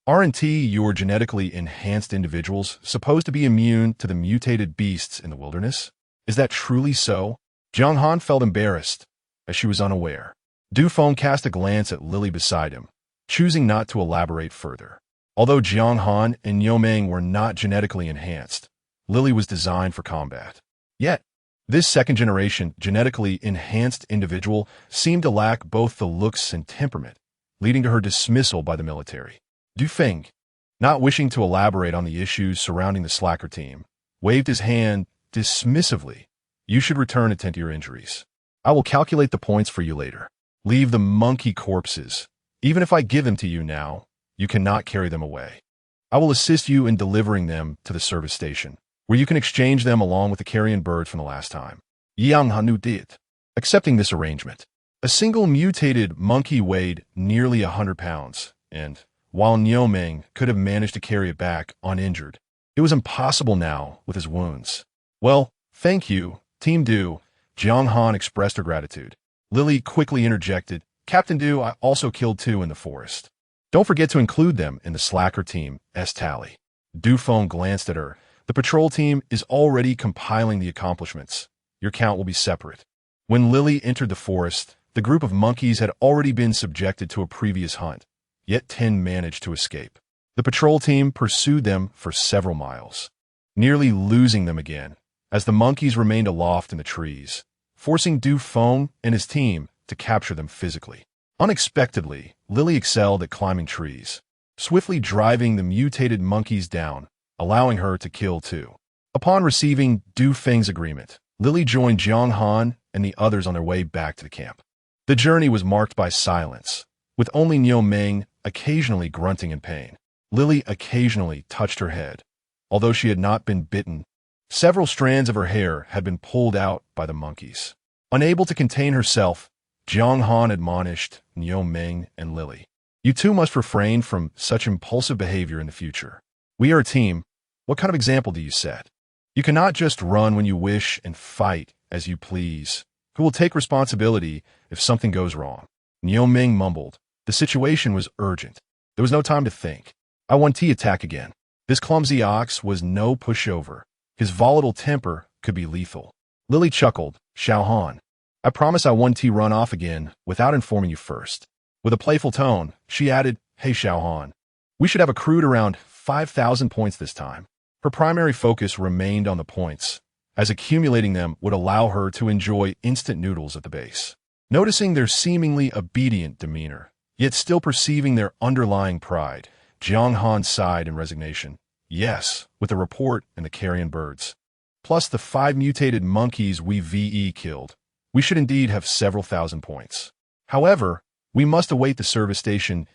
Aren't your genetically enhanced individuals supposed to be immune to the mutated beasts in the wilderness? Is that truly so?" Jiang Han felt embarrassed, as she was unaware. Du Feng cast a glance at Lily beside him, choosing not to elaborate further. Although Jiang Han and Niu Ming were not genetically enhanced, Lily was designed for combat. Yet, this second-generation genetically enhanced individual seemed to lack both the looks and temperament, leading to her dismissal by the military. Du Feng, not wishing to elaborate on the issues surrounding the slacker team, waved his hand dismissively. You should return and tend to your injuries. I will calculate the points for you later. Leave the monkey corpses. Even if I give them to you now, you cannot carry them away. I will assist you in delivering them to the service station, where you can exchange them along with the carrion birds from the last time. Jiang Han did, accepting this arrangement. A single mutated monkey weighed nearly 100 pounds, and, while Niu Meng could have managed to carry it back uninjured, it was impossible now with his wounds. Well, thank you, Team Du. Jiang Han expressed her gratitude. Lily quickly interjected, Captain Du, I also killed 2 in the forest. Don't forget to include them in the slacker team's tally. Du Feng glanced at her. The patrol team is already compiling the accomplishments. Your count will be separate. When Lily entered the forest, the group of monkeys had already been subjected to a previous hunt, yet 10 managed to escape. The patrol team pursued them for several miles, nearly losing them again, as the monkeys remained aloft in the trees, forcing Du Feng and his team to capture them physically. Unexpectedly, Lily excelled at climbing trees, swiftly driving the mutated monkeys down, allowing her to kill 2. Upon receiving Du Feng's agreement, Lily joined Jiang Han and the others on their way back to the camp. The journey was marked by silence, with only Niu Meng occasionally grunting in pain. Lily occasionally touched her head. Although she had not been bitten, several strands of her hair had been pulled out by the monkeys. Unable to contain herself, Jiang Han admonished Niu Meng and Lily. You two must refrain from such impulsive behavior in the future. We are a team. What kind of example do you set? You cannot just run when you wish and fight as you please. Who will take responsibility if something goes wrong? Niu Meng mumbled. The situation was urgent. There was no time to think. I want to attack again. This clumsy ox was no pushover. His volatile temper could be lethal. Lily chuckled. Xiao Han, I promise I want to run off again without informing you first. With a playful tone, she added, Hey Xiao Han, we should have accrued around 5,000 points this time. Her primary focus remained on the points, as accumulating them would allow her to enjoy instant noodles at the base. Noticing their seemingly obedient demeanor, yet still perceiving their underlying pride, Jiang Han sighed in resignation. Yes, with the report and the carrion birds, plus the 5 mutated monkeys we VE killed, we should indeed have several thousand points. However, we must await the service station's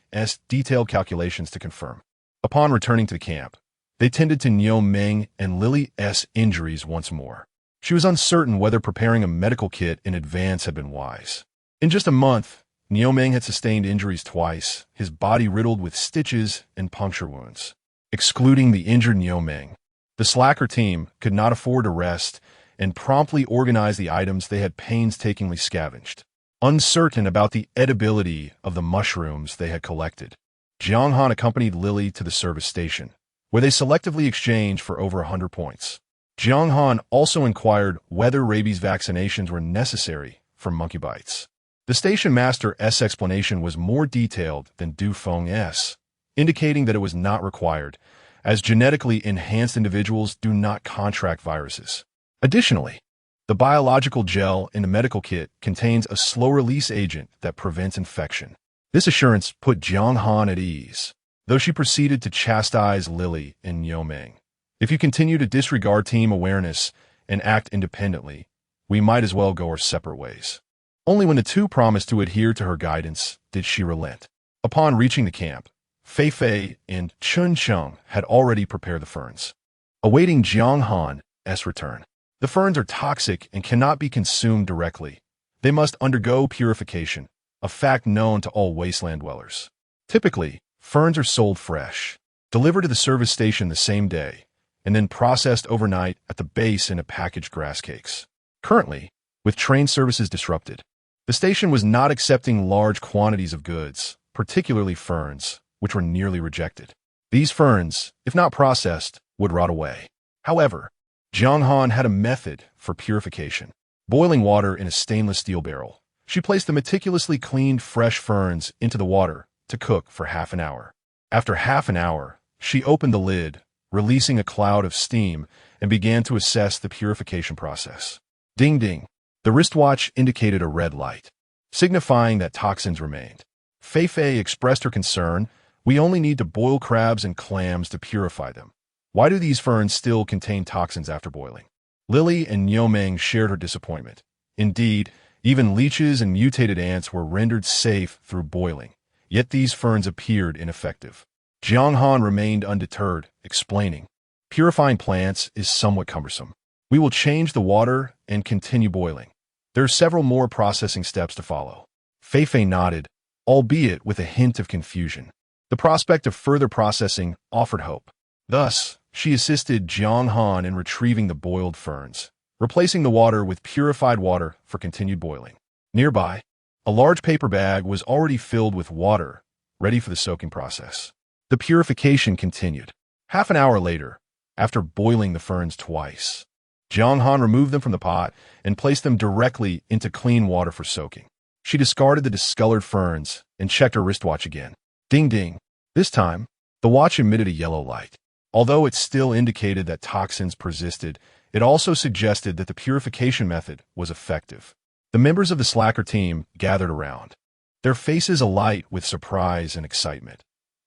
detailed calculations to confirm. Upon returning to the camp, they tended to Niu Meng and Lily's injuries once more. She was uncertain whether preparing a medical kit in advance had been wise. In just a month, Niu Meng had sustained injuries twice, his body riddled with stitches and puncture wounds. Excluding the injured Niu Meng, the slacker team could not afford to rest and promptly organized the items they had painstakingly scavenged. Uncertain about the edibility of the mushrooms they had collected, Jiang Han accompanied Lily to the service station, where they selectively exchanged for over 100 points. Jiang Han also inquired whether rabies vaccinations were necessary for monkey bites. The station master's explanation was more detailed than Du Feng's, indicating that it was not required, as genetically enhanced individuals do not contract viruses. Additionally, the biological gel in the medical kit contains a slow-release agent that prevents infection. This assurance put Jiang Han at ease, though she proceeded to chastise Lily and Niu Meng. If you continue to disregard team awareness and act independently, we might as well go our separate ways. Only when the two promised to adhere to her guidance did she relent. Upon reaching the camp, Fei Fei and Chun Cheng had already prepared the ferns, awaiting Jiang Han's return. The ferns are toxic and cannot be consumed directly. They must undergo purification, a fact known to all wasteland dwellers. Typically, ferns are sold fresh, delivered to the service station the same day, and then processed overnight at the base in a packaged grass cakes. Currently, with train services disrupted, the station was not accepting large quantities of goods, particularly ferns, which were nearly rejected. These ferns, if not processed, would rot away. However, Jiang Han had a method for purification. Boiling water in a stainless steel barrel, she placed the meticulously cleaned fresh ferns into the water to cook for half an hour. After half an hour, she opened the lid, releasing a cloud of steam, and began to assess the purification process. Ding ding. The wristwatch indicated a red light, signifying that toxins remained. Fei expressed her concern. We only need to boil crabs and clams to purify them. Why do these ferns still contain toxins after boiling? Lily and Niomeng shared her disappointment. Indeed, even leeches and mutated ants were rendered safe through boiling, yet these ferns appeared ineffective. Jiang Han remained undeterred, explaining, "Purifying plants is somewhat cumbersome. We will change the water and continue boiling. There are several more processing steps to follow." Fei nodded, albeit with a hint of confusion. The prospect of further processing offered hope. Thus, she assisted Jiang Han in retrieving the boiled ferns, replacing the water with purified water for continued boiling. Nearby, a large paper bag was already filled with water, ready for the soaking process. The purification continued. Half an hour later, after boiling the ferns twice, Jiang Han removed them from the pot and placed them directly into clean water for soaking. She discarded the discolored ferns and checked her wristwatch again. Ding ding. This time, the watch emitted a yellow light. Although it still indicated that toxins persisted, it also suggested that the purification method was effective. The members of the slacker team gathered around, their faces alight with surprise and excitement.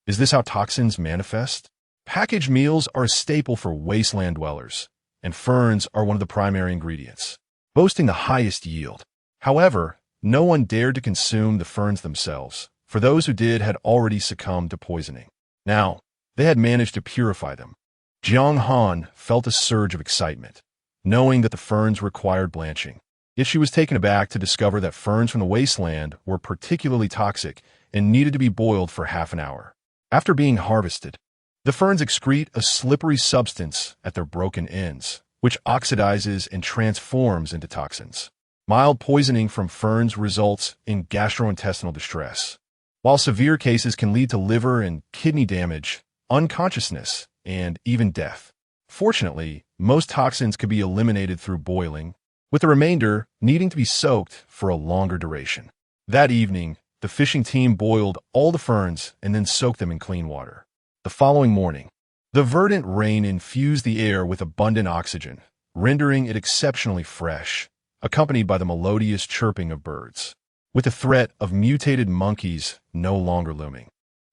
Is this how toxins manifest? Packaged meals are a staple for wasteland dwellers, and ferns are one of the primary ingredients, boasting the highest yield. However, no one dared to consume the ferns themselves, for those who did had already succumbed to poisoning. Now, they had managed to purify them. Jiang Han felt a surge of excitement, knowing that the ferns required blanching. Yet she was taken aback to discover that ferns from the wasteland were particularly toxic and needed to be boiled for half an hour. After being harvested, the ferns excrete a slippery substance at their broken ends, which oxidizes and transforms into toxins. Mild poisoning from ferns results in gastrointestinal distress, while severe cases can lead to liver and kidney damage, unconsciousness, and even death. Fortunately, most toxins could be eliminated through boiling, with the remainder needing to be soaked for a longer duration. That evening, the fishing team boiled all the ferns and then soaked them in clean water. The following morning, the verdant rain infused the air with abundant oxygen, rendering it exceptionally fresh, accompanied by the melodious chirping of birds. With the threat of mutated monkeys no longer looming,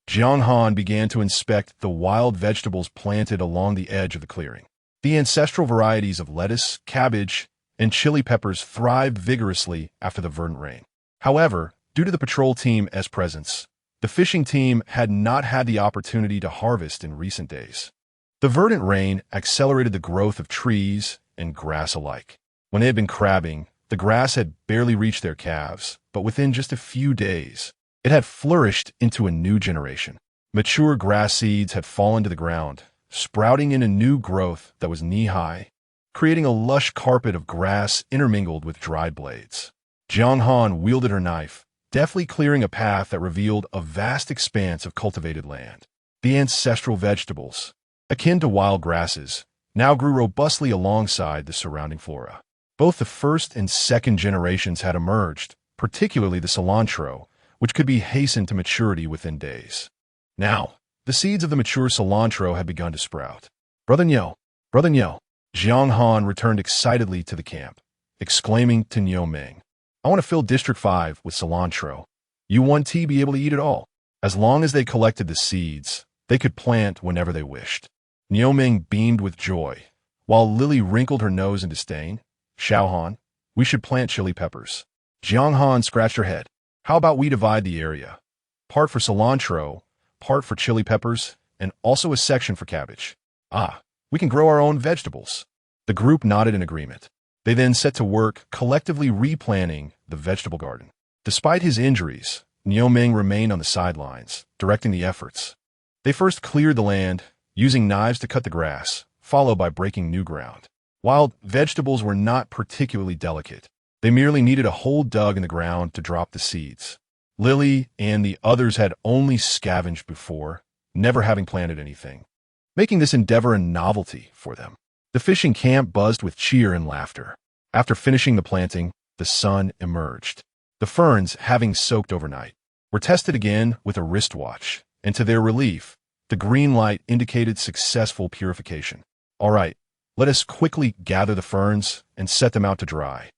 Jiang Han began to inspect the wild vegetables planted along the edge of the clearing. The ancestral varieties of lettuce, cabbage, and chili peppers thrived vigorously after the verdant rain. However, due to the patrol team's presence, the fishing team had not had the opportunity to harvest in recent days. The verdant rain accelerated the growth of trees and grass alike. When they had been crabbing, the grass had barely reached their calves, but within just a few days, it had flourished into a new generation. Mature grass seeds had fallen to the ground, sprouting in a new growth that was knee-high, creating a lush carpet of grass intermingled with dried blades. Jiang Han wielded her knife, deftly clearing a path that revealed a vast expanse of cultivated land. The ancestral vegetables, akin to wild grasses, now grew robustly alongside the surrounding flora. Both the first and second generations had emerged, particularly the cilantro, which could be hastened to maturity within days. Now, the seeds of the mature cilantro had begun to sprout. Brother Niu, Jiang Han returned excitedly to the camp, exclaiming to Niomeng, "I want to fill District 5 with cilantro. You want to be able to eat it all." As long as they collected the seeds, they could plant whenever they wished. Niomeng beamed with joy, while Lily wrinkled her nose in disdain. "Xiaohan, we should plant chili peppers." Jiang Han scratched her head. "How about we divide the area? Part for cilantro, part for chili peppers, and also a section for cabbage. We can grow our own vegetables." The group nodded in agreement. They then set to work collectively replanting the vegetable garden. Despite his injuries, Niomeng remained on the sidelines, directing the efforts. They first cleared the land, using knives to cut the grass, followed by breaking new ground. Wild vegetables were not particularly delicate. They merely needed a hole dug in the ground to drop the seeds. Lily and the others had only scavenged before, never having planted anything, making this endeavor a novelty for them. The fishing camp buzzed with cheer and laughter. After finishing the planting, the sun emerged. The ferns, having soaked overnight, were tested again with a wristwatch, and to their relief, the green light indicated successful purification. "All right, let us quickly gather the ferns and set them out to dry,"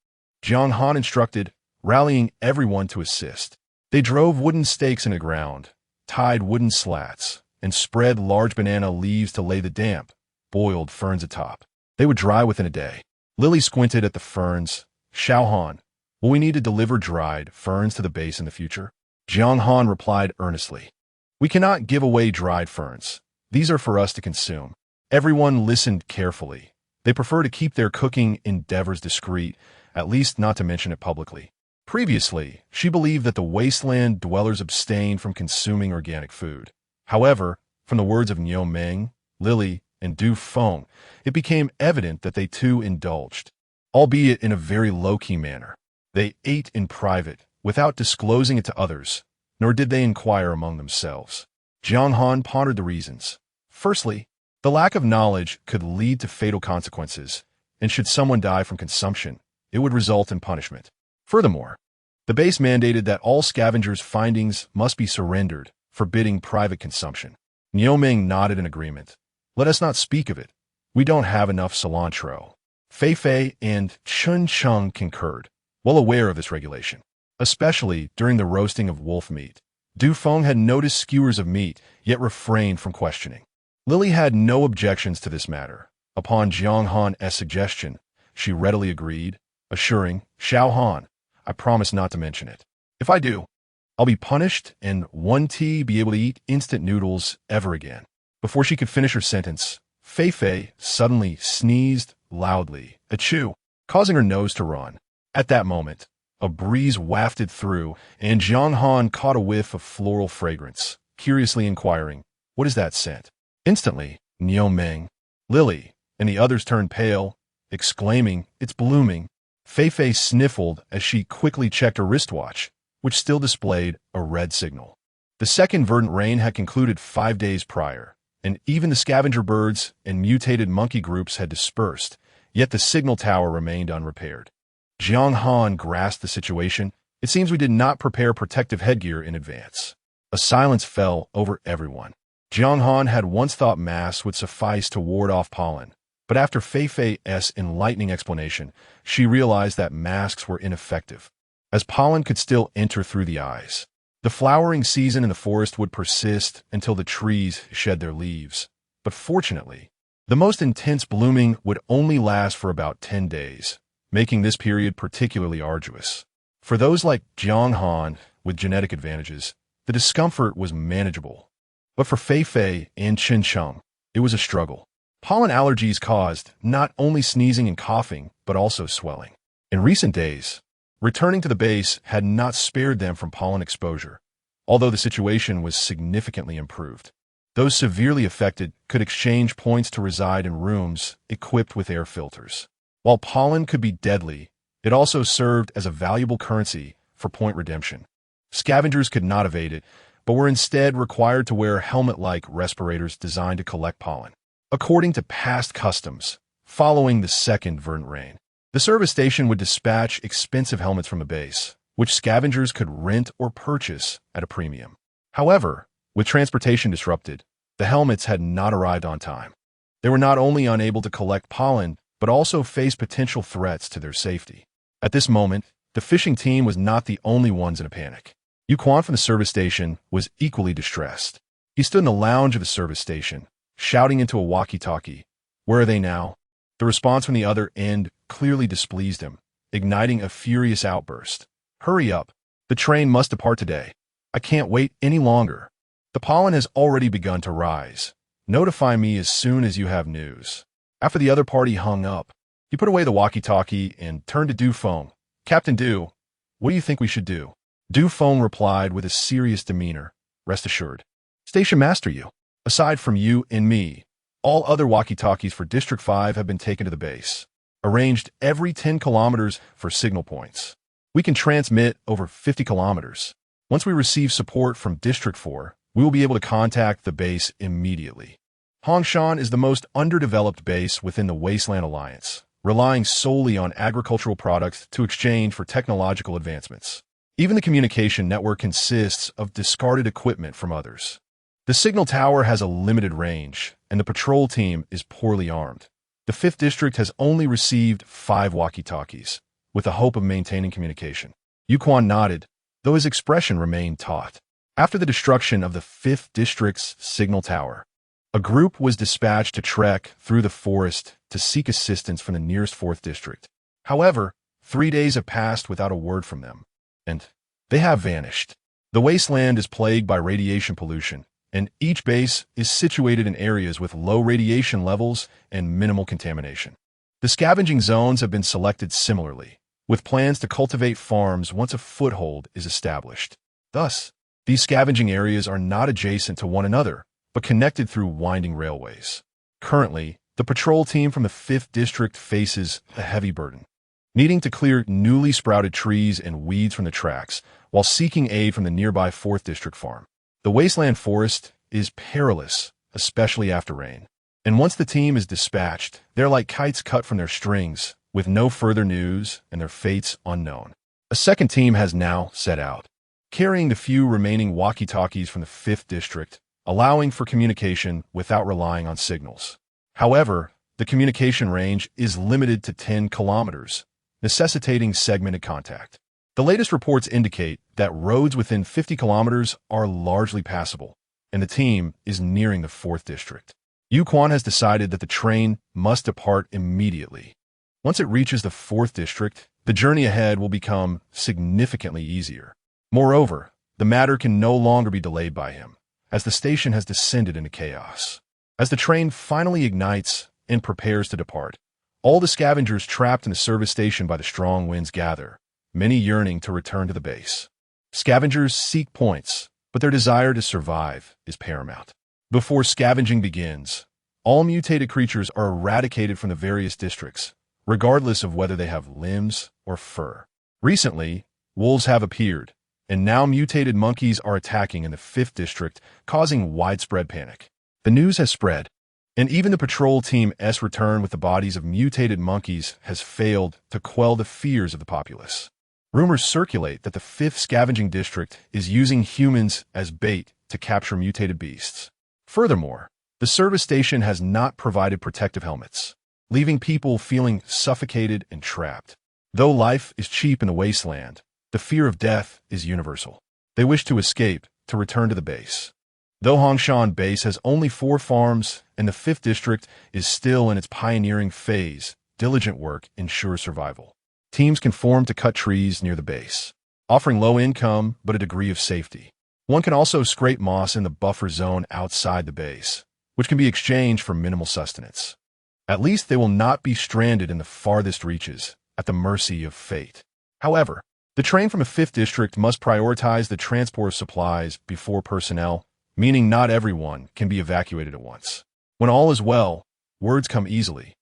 Jiang Han instructed, rallying everyone to assist. They drove wooden stakes in the ground, tied wooden slats, and spread large banana leaves to lay the damp, boiled ferns atop. They would dry within a day. Lily squinted at the ferns. Jiang Han, will we need to deliver dried ferns to the base in the future? Jiang Han replied earnestly. We cannot give away dried ferns. These are for us to consume. Everyone listened carefully. They prefer to keep their cooking endeavors discreet, at least not to mention it publicly. Previously, she believed that the Wasteland dwellers abstained from consuming organic food. However, from the words of Niu Ming, Lily, and Du Feng, it became evident that they too indulged, albeit in a very low-key manner. They ate in private, without disclosing it to others, nor did they inquire among themselves. Jiang Han pondered the reasons. Firstly, the lack of knowledge could lead to fatal consequences, and should someone die from consumption, it would result in punishment. Furthermore, the base mandated that all scavengers' findings must be surrendered, forbidding private consumption. Niu Ming nodded in agreement. Let us not speak of it. We don't have enough cilantro. Fei Fei and Chun Chung concurred, well aware of this regulation, especially during the roasting of wolf meat. Du Feng had noticed skewers of meat, yet refrained from questioning. Lily had no objections to this matter. Upon Jiang Han's suggestion, she readily agreed, assuring, Jiang Han, I promise not to mention it. If I do, I'll be punished and won't be able to eat instant noodles ever again. Before she could finish her sentence, Fei Fei suddenly sneezed loudly, achoo, causing her nose to run. At that moment, a breeze wafted through, and Jiang Han caught a whiff of floral fragrance, curiously inquiring, what is that scent? Instantly, Niu Ming, Lily, and the others turned pale, exclaiming, it's blooming. Fei Fei sniffled as she quickly checked her wristwatch, which still displayed a red signal. The second verdant rain had concluded 5 days prior, and even the scavenger birds and mutated monkey groups had dispersed, yet the signal tower remained unrepaired. Jiang Han grasped the situation. It seems we did not prepare protective headgear in advance. A silence fell over everyone. Jiang Han had once thought masks would suffice to ward off pollen, but after Fei Fei's enlightening explanation, she realized that masks were ineffective, as pollen could still enter through the eyes. The flowering season in the forest would persist until the trees shed their leaves, but fortunately, the most intense blooming would only last for about 10 days, making this period particularly arduous. For those like Jiang Han with genetic advantages, the discomfort was manageable. But for Fei Fei and Chun Chung, it was a struggle. Pollen allergies caused not only sneezing and coughing, but also swelling. In recent days, returning to the base had not spared them from pollen exposure, although the situation was significantly improved. Those severely affected could exchange points to reside in rooms equipped with air filters. While pollen could be deadly, it also served as a valuable currency for point redemption. Scavengers could not evade it, but were instead required to wear helmet-like respirators designed to collect pollen. According to past customs, following the second verdant rain, the service station would dispatch expensive helmets from the base, which scavengers could rent or purchase at a premium. However, with transportation disrupted, the helmets had not arrived on time. They were not only unable to collect pollen, but also faced potential threats to their safety. At this moment, the fishing team was not the only ones in a panic. Yu Quan from the service station was equally distressed. He stood in the lounge of the service station, shouting into a walkie-talkie, "Where are they now?" The response from the other end clearly displeased him, igniting a furious outburst. "Hurry up. The train must depart today. I can't wait any longer. The pollen has already begun to rise. Notify me as soon as you have news." After the other party hung up, he put away the walkie-talkie and turned to Du Feng. "Captain Du, what do you think we should do?" Du Feng replied with a serious demeanor. "Rest assured. Station master you. Aside from you and me, all other walkie-talkies for District 5 have been taken to the base, arranged every 10 kilometers for signal points. We can transmit over 50 kilometers. Once we receive support from District 4, we will be able to contact the base immediately. Hongshan is the most underdeveloped base within the Wasteland Alliance, relying solely on agricultural products to exchange for technological advancements. Even the communication network consists of discarded equipment from others. The signal tower has a limited range, and the patrol team is poorly armed. The 5th District has only received 5 walkie-talkies, with the hope of maintaining communication." Yu Quan nodded. though his expression remained taut. After the destruction of the 5th District's signal tower, a group was dispatched to trek through the forest to seek assistance from the nearest 4th District. However, 3 days have passed without a word from them, and they have vanished. The wasteland is plagued by radiation pollution, and each base is situated in areas with low radiation levels and minimal contamination. The scavenging zones have been selected similarly, with plans to cultivate farms once a foothold is established. Thus, these scavenging areas are not adjacent to one another, but connected through winding railways. Currently, the patrol team from the 5th District faces a heavy burden, needing to clear newly sprouted trees and weeds from the tracks while seeking aid from the nearby 4th District farm. The wasteland forest is perilous, especially after rain. And once the team is dispatched, they're like kites cut from their strings, with no further news and their fates unknown. A second team has now set out, carrying the few remaining walkie-talkies from the 5th District, allowing for communication without relying on signals. However, the communication range is limited to 10 kilometers, necessitating segmented contact. The latest reports indicate that roads within 50 kilometers are largely passable, and the team is nearing the 4th District. Yuquan has decided that the train must depart immediately. Once it reaches the 4th District, the journey ahead will become significantly easier. Moreover, the matter can no longer be delayed by him, as the station has descended into chaos. As the train finally ignites and prepares to depart, all the scavengers trapped in the service station by the strong winds gather, many yearning to return to the base. Scavengers seek points, but their desire to survive is paramount. Before scavenging begins, all mutated creatures are eradicated from the various districts, regardless of whether they have limbs or fur. Recently, wolves have appeared, and now mutated monkeys are attacking in the 5th District, causing widespread panic. The news has spread, and even the patrol team's return with the bodies of mutated monkeys has failed to quell the fears of the populace. Rumors circulate that the 5th Scavenging District is using humans as bait to capture mutated beasts. Furthermore, the service station has not provided protective helmets, leaving people feeling suffocated and trapped. Though life is cheap in the wasteland, the fear of death is universal. They wish to escape, to return to the base. Though Hongshan Base has only 4 farms and the 5th District is still in its pioneering phase, diligent work ensures survival. Teams can form to cut trees near the base, offering low income but a degree of safety. One can also scrape moss in the buffer zone outside the base, which can be exchanged for minimal sustenance. At least they will not be stranded in the farthest reaches, at the mercy of fate. However, the train from the 5th District must prioritize the transport of supplies before personnel, meaning not everyone can be evacuated at once. When all is well, words come easily.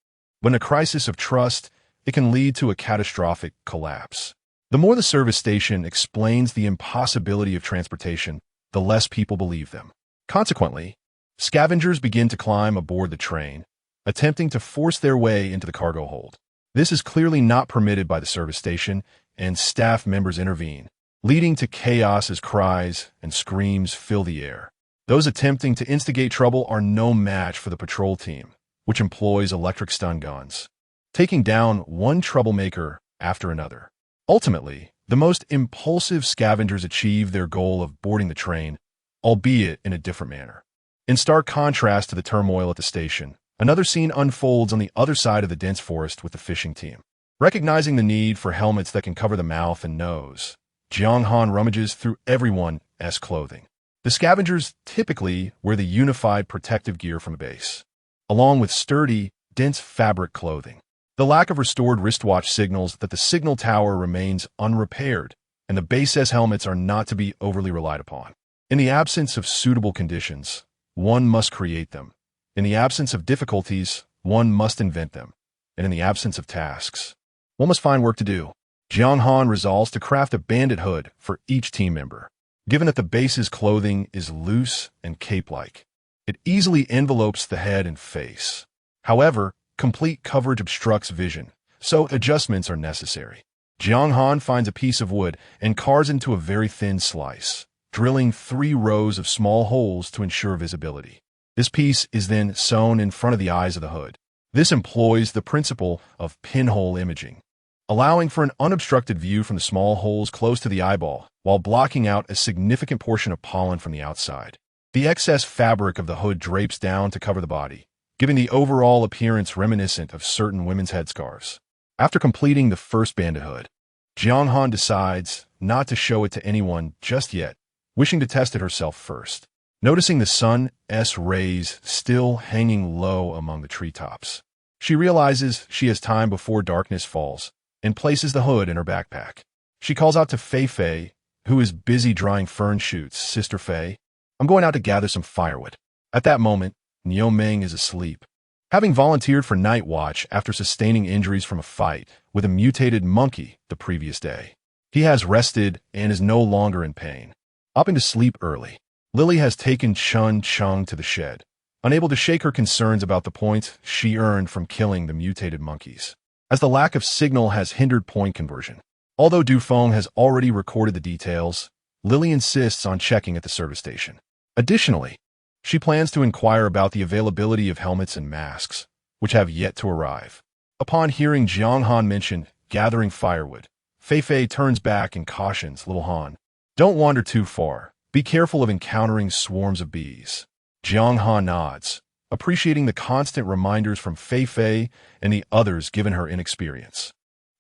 But in a crisis of trust, it can lead to a catastrophic collapse. The more the service station explains the impossibility of transportation, the less people believe them. Consequently, scavengers begin to climb aboard the train, attempting to force their way into the cargo hold. This is clearly not permitted by the service station, and staff members intervene, leading to chaos as cries and screams fill the air. Those attempting to instigate trouble are no match for the patrol team, which employs electric stun guns, taking down one troublemaker after another. Ultimately, the most impulsive scavengers achieve their goal of boarding the train, albeit in a different manner. In stark contrast to the turmoil at the station, another scene unfolds on the other side of the dense forest with the fishing team. Recognizing the need for helmets that can cover the mouth and nose, Jiang Han rummages through everyone's clothing. The scavengers typically wear the unified protective gear from a base, along with sturdy, dense fabric clothing. The lack of restored wristwatch signals that the signal tower remains unrepaired, and the base's helmets are not to be overly relied upon. In the absence of suitable conditions, one must create them. In the absence of difficulties, one must invent them. And in the absence of tasks, one must find work to do. Jiang Han resolves to craft a bandit hood for each team member. Given that the base's clothing is loose and cape-like, it easily envelopes the head and face. However, complete coverage obstructs vision, so adjustments are necessary. Jiang Han finds a piece of wood and carves into a very thin slice, drilling 3 rows of small holes to ensure visibility. This piece is then sewn in front of the eyes of the hood. This employs the principle of pinhole imaging, allowing for an unobstructed view from the small holes close to the eyeball, while blocking out a significant portion of pollen from the outside. The excess fabric of the hood drapes down to cover the body, giving the overall appearance reminiscent of certain women's headscarves. After completing the first bandit hood, Jiang Han decides not to show it to anyone just yet, wishing to test it herself first. Noticing the sun's rays still hanging low among the treetops, she realizes she has time before darkness falls and places the hood in her backpack. She calls out to Fei Fei, who is busy drying fern shoots. "Sister Fei, I'm going out to gather some firewood." At that moment, Niu Meng is asleep, having volunteered for night watch after sustaining injuries from a fight with a mutated monkey the previous day. He has rested and is no longer in pain. Opting to sleep early, Lily has taken Chun Chung to the shed, unable to shake her concerns about the points she earned from killing the mutated monkeys, as the lack of signal has hindered point conversion. Although Dufeng has already recorded the details, Lily insists on checking at the service station. Additionally, she plans to inquire about the availability of helmets and masks, which have yet to arrive. Upon hearing Jiang Han mention gathering firewood, Fei Fei turns back and cautions little Han, "Don't wander too far. Be careful of encountering swarms of bees." Jiang Han nods, appreciating the constant reminders from Fei Fei and the others given her inexperience.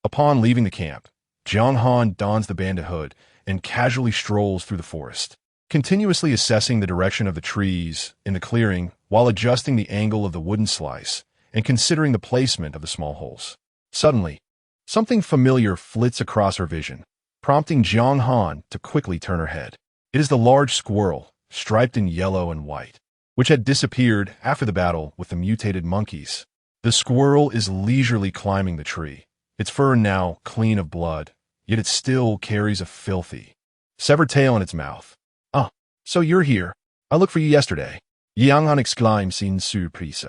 Upon leaving the camp, Jiang Han dons the bandit hood and casually strolls through the forest, continuously assessing the direction of the trees in the clearing while adjusting the angle of the wooden slice and considering the placement of the small holes. Suddenly, something familiar flits across her vision, prompting Jiang Han to quickly turn her head. It is the large squirrel, striped in yellow and white, which had disappeared after the battle with the mutated monkeys. The squirrel is leisurely climbing the tree, its fur now clean of blood, yet it still carries a filthy, severed tail in its mouth. "Ah, so you're here. I looked for you yesterday," Jiang Han exclaims in surprise.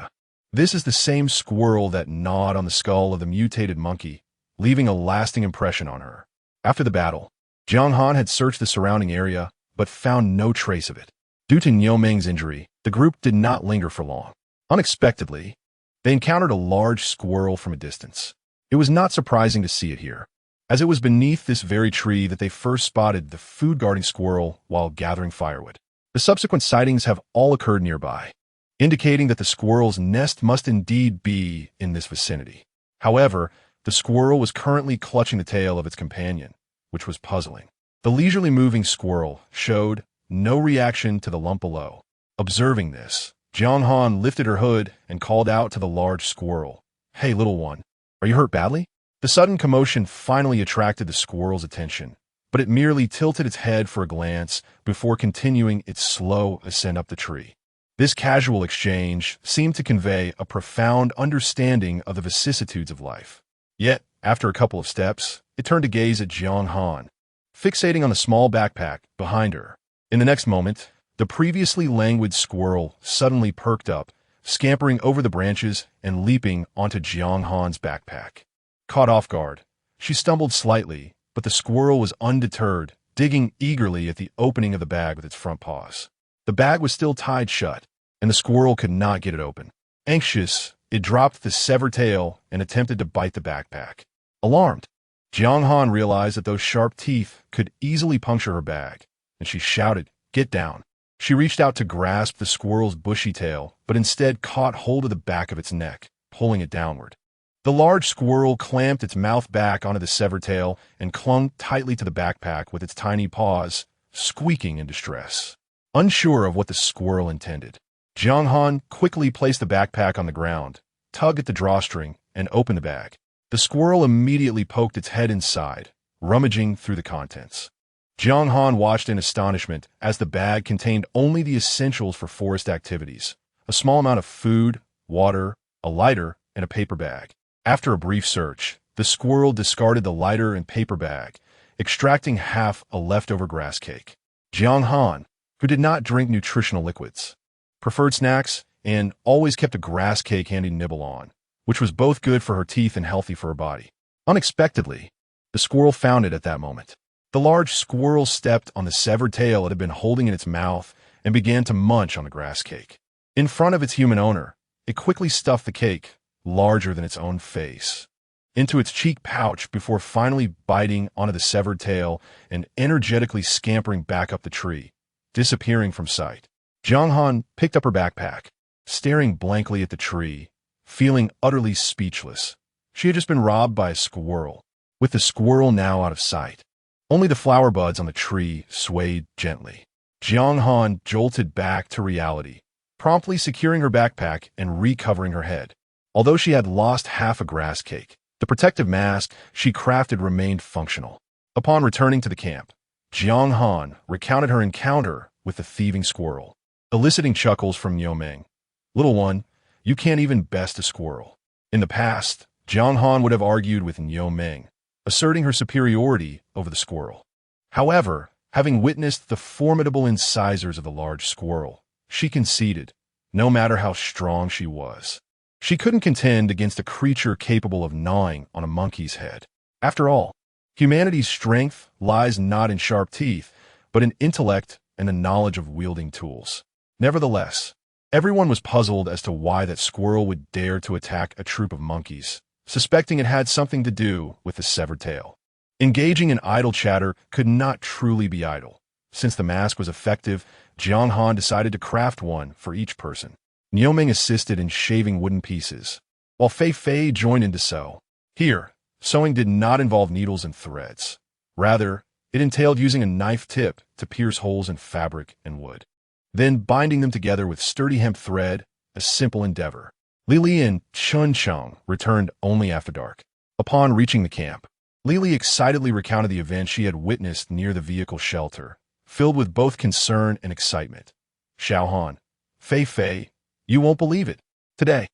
This is the same squirrel that gnawed on the skull of the mutated monkey, leaving a lasting impression on her. After the battle, Jiang Han had searched the surrounding area, but found no trace of it. Due to Niu Meng's injury, the group did not linger for long. Unexpectedly, they encountered a large squirrel from a distance. It was not surprising to see it here, as it was beneath this very tree that they first spotted the food-guarding squirrel while gathering firewood. The subsequent sightings have all occurred nearby, indicating that the squirrel's nest must indeed be in this vicinity. However, the squirrel was currently clutching the tail of its companion, which was puzzling. The leisurely moving squirrel showed no reaction to the lump below. Observing this, Jiang Han lifted her hood and called out to the large squirrel, "Hey, little one, are you hurt badly?" The sudden commotion finally attracted the squirrel's attention, but it merely tilted its head for a glance before continuing its slow ascent up the tree. This casual exchange seemed to convey a profound understanding of the vicissitudes of life. Yet, after a couple of steps, it turned to gaze at Jiang Han, fixating on the small backpack behind her. In the next moment, the previously languid squirrel suddenly perked up, scampering over the branches and leaping onto Jiang Han's backpack. Caught off guard, she stumbled slightly, but the squirrel was undeterred, digging eagerly at the opening of the bag with its front paws. The bag was still tied shut, and the squirrel could not get it open. Anxious, it dropped the severed tail and attempted to bite the backpack. Alarmed, Jiang Han realized that those sharp teeth could easily puncture her bag, and she shouted, "Get down." She reached out to grasp the squirrel's bushy tail, but instead caught hold of the back of its neck, pulling it downward. The large squirrel clamped its mouth back onto the severed tail and clung tightly to the backpack with its tiny paws, squeaking in distress. Unsure of what the squirrel intended, Jiang Han quickly placed the backpack on the ground, tugged at the drawstring, and opened the bag. The squirrel immediately poked its head inside, rummaging through the contents. Jiang Han watched in astonishment as the bag contained only the essentials for forest activities, a small amount of food, water, a lighter, and a paper bag. After a brief search, the squirrel discarded the lighter and paper bag, extracting half a leftover grass cake. Jiang Han, who did not drink nutritional liquids, preferred snacks, and always kept a grass cake handy to nibble on, which was both good for her teeth and healthy for her body. Unexpectedly, the squirrel found it at that moment. The large squirrel stepped on the severed tail it had been holding in its mouth and began to munch on the grass cake. In front of its human owner, it quickly stuffed the cake, larger than its own face. into its cheek pouch before finally biting onto the severed tail and energetically scampering back up the tree, disappearing from sight. Jiang Han picked up her backpack, staring blankly at the tree, feeling utterly speechless. She had just been robbed by a squirrel, with the squirrel now out of sight. Only the flower buds on the tree swayed gently. Jiang Han jolted back to reality, promptly securing her backpack and recovering her head. Although she had lost half a grass cake, the protective mask she crafted remained functional. Upon returning to the camp, Jiang Han recounted her encounter with the thieving squirrel, eliciting chuckles from Yao Ming. "Little one, you can't even best a squirrel." In the past, Jiang Han would have argued with Yao Ming, asserting her superiority over the squirrel. However, having witnessed the formidable incisors of the large squirrel, she conceded, no matter how strong she was. She couldn't contend against a creature capable of gnawing on a monkey's head. After all, humanity's strength lies not in sharp teeth, but in intellect and the knowledge of wielding tools. Nevertheless, everyone was puzzled as to why that squirrel would dare to attack a troop of monkeys, suspecting it had something to do with the severed tail. Engaging in idle chatter could not truly be idle. Since the mask was effective, Jiang Han decided to craft one for each person. Yao Ming assisted in shaving wooden pieces, while Fei Fei joined in to sew. Here, sewing did not involve needles and threads. Rather, it entailed using a knife tip to pierce holes in fabric and wood, then binding them together with sturdy hemp thread, a simple endeavor. Lili and Chun Cheng returned only after dark. Upon reaching the camp, Lili excitedly recounted the event she had witnessed near the vehicle shelter, filled with both concern and excitement. "Xiao Han, Fei Fei, you won't believe it. Today,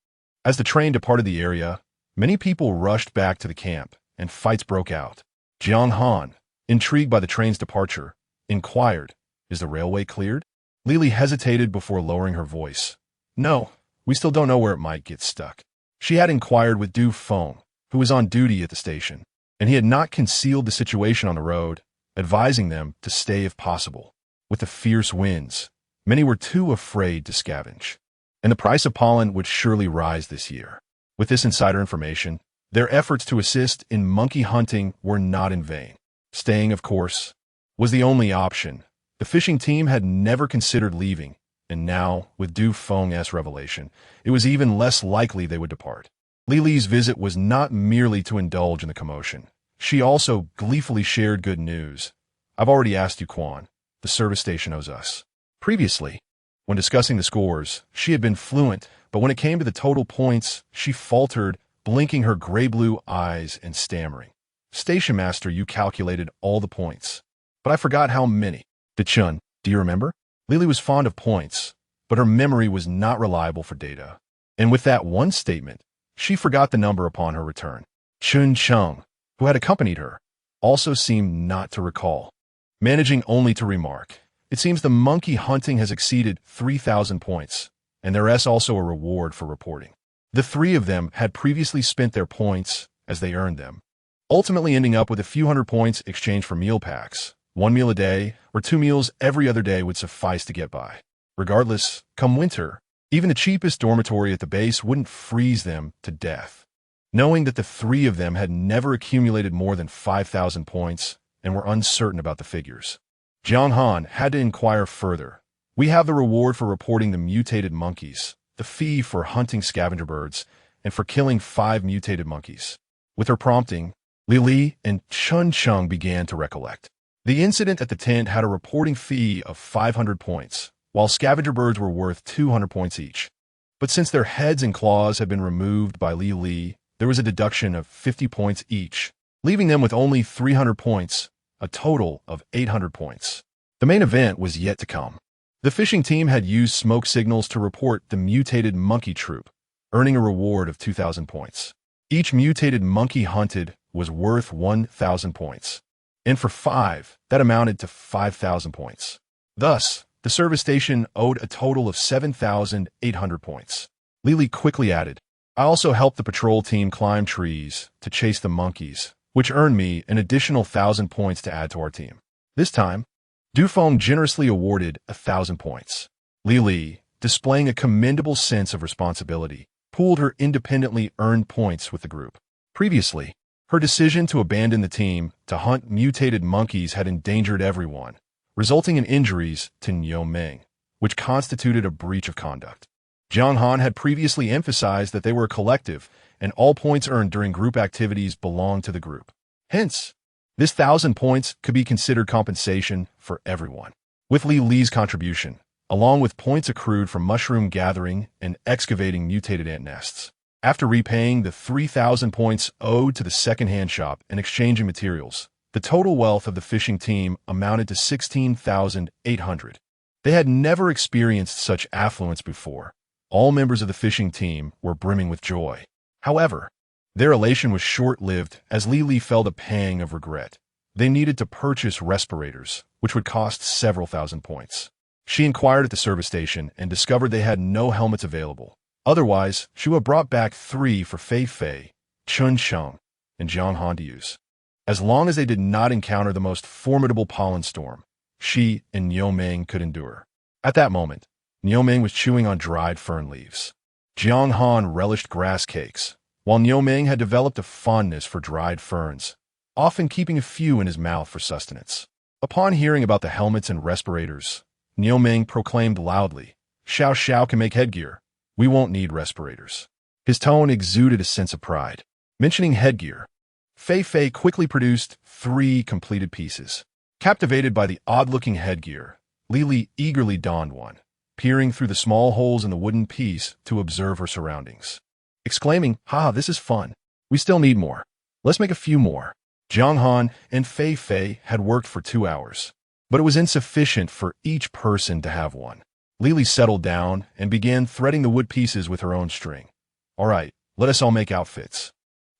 as the train departed the area, many people rushed back to the camp, and fights broke out." Jiang Han, intrigued by the train's departure, inquired, "Is the railway cleared?" Lili hesitated before lowering her voice. "No, we still don't know where it might get stuck." She had inquired with Du Feng, who was on duty at the station, and he had not concealed the situation on the road, advising them to stay if possible. With the fierce winds, many were too afraid to scavenge, and the price of pollen would surely rise this year. With this insider information, their efforts to assist in monkey hunting were not in vain. Staying, of course, was the only option. The fishing team had never considered leaving, and now, with Du Feng's revelation, it was even less likely they would depart. Lili's visit was not merely to indulge in the commotion. She also gleefully shared good news. "I've already asked you, Quan. The service station owes us." Previously, when discussing the scores, she had been fluent, but when it came to the total points, she faltered, blinking her gray-blue eyes and stammering. "Station master, you calculated all the points, but I forgot how many." "Chun, do you remember?" Lili was fond of points, but her memory was not reliable for data. And with that one statement, she forgot the number upon her return. Chun Cheng, who had accompanied her, also seemed not to recall, managing only to remark, "It seems the monkey hunting has exceeded 3,000 points, and there is also a reward for reporting." The three of them had previously spent their points as they earned them, ultimately ending up with a few hundred points exchanged for meal packs. 1 meal a day or 2 meals every other day would suffice to get by. Regardless, come winter, even the cheapest dormitory at the base wouldn't freeze them to death. Knowing that the three of them had never accumulated more than 5,000 points and were uncertain about the figures, Jiang Han had to inquire further. "We have the reward for reporting the mutated monkeys, the fee for hunting scavenger birds, and for killing 5 mutated monkeys." With her prompting, Lili and Chun Cheng began to recollect. The incident at the tent had a reporting fee of 500 points, while scavenger birds were worth 200 points each. But since their heads and claws had been removed by Li, there was a deduction of 50 points each, leaving them with only 300 points, a total of 800 points. The main event was yet to come. The fishing team had used smoke signals to report the mutated monkey troop, earning a reward of 2,000 points. Each mutated monkey hunted was worth 1,000 points, and for 5, that amounted to 5,000 points. Thus, the service station owed a total of 7,800 points. Lili quickly added, "I also helped the patrol team climb trees to chase the monkeys, which earned me an additional 1,000 points to add to our team." This time, Du Feng generously awarded 1,000 points. Lili, displaying a commendable sense of responsibility, pooled her independently earned points with the group. Previously, her decision to abandon the team to hunt mutated monkeys had endangered everyone, resulting in injuries to Niu Ming, which constituted a breach of conduct. Jiang Han had previously emphasized that they were a collective, and all points earned during group activities belonged to the group. Hence, this 1,000 points could be considered compensation for everyone. With Li Li's contribution, along with points accrued from mushroom gathering and excavating mutated ant nests, after repaying the 3,000 points owed to the second-hand shop and exchanging materials, the total wealth of the fishing team amounted to 16,800. They had never experienced such affluence before. All members of the fishing team were brimming with joy. However, their elation was short-lived as Li Li felt a pang of regret. They needed to purchase respirators, which would cost several thousand points. She inquired at the service station and discovered they had no helmets available. Otherwise, she would have brought back 3 for Fei Fei, Chun Sheng, and Jiang Han to use. As long as they did not encounter the most formidable pollen storm, she and Niu Ming could endure. At that moment, Niu Ming was chewing on dried fern leaves. Jiang Han relished grass cakes, while Niu Ming had developed a fondness for dried ferns, often keeping a few in his mouth for sustenance. Upon hearing about the helmets and respirators, Niu Ming proclaimed loudly, "Xiao Xiao can make headgear. We won't need respirators." His tone exuded a sense of pride. Mentioning headgear, Fei Fei quickly produced 3 completed pieces. Captivated by the odd-looking headgear, Li Li eagerly donned one, peering through the small holes in the wooden piece to observe her surroundings. Exclaiming, "Ha, this is fun. We still need more. Let's make a few more." Jiang Han and Fei Fei had worked for 2 hours, but it was insufficient for each person to have one. Li Li settled down and began threading the wood pieces with her own string. "All right, let us all make outfits."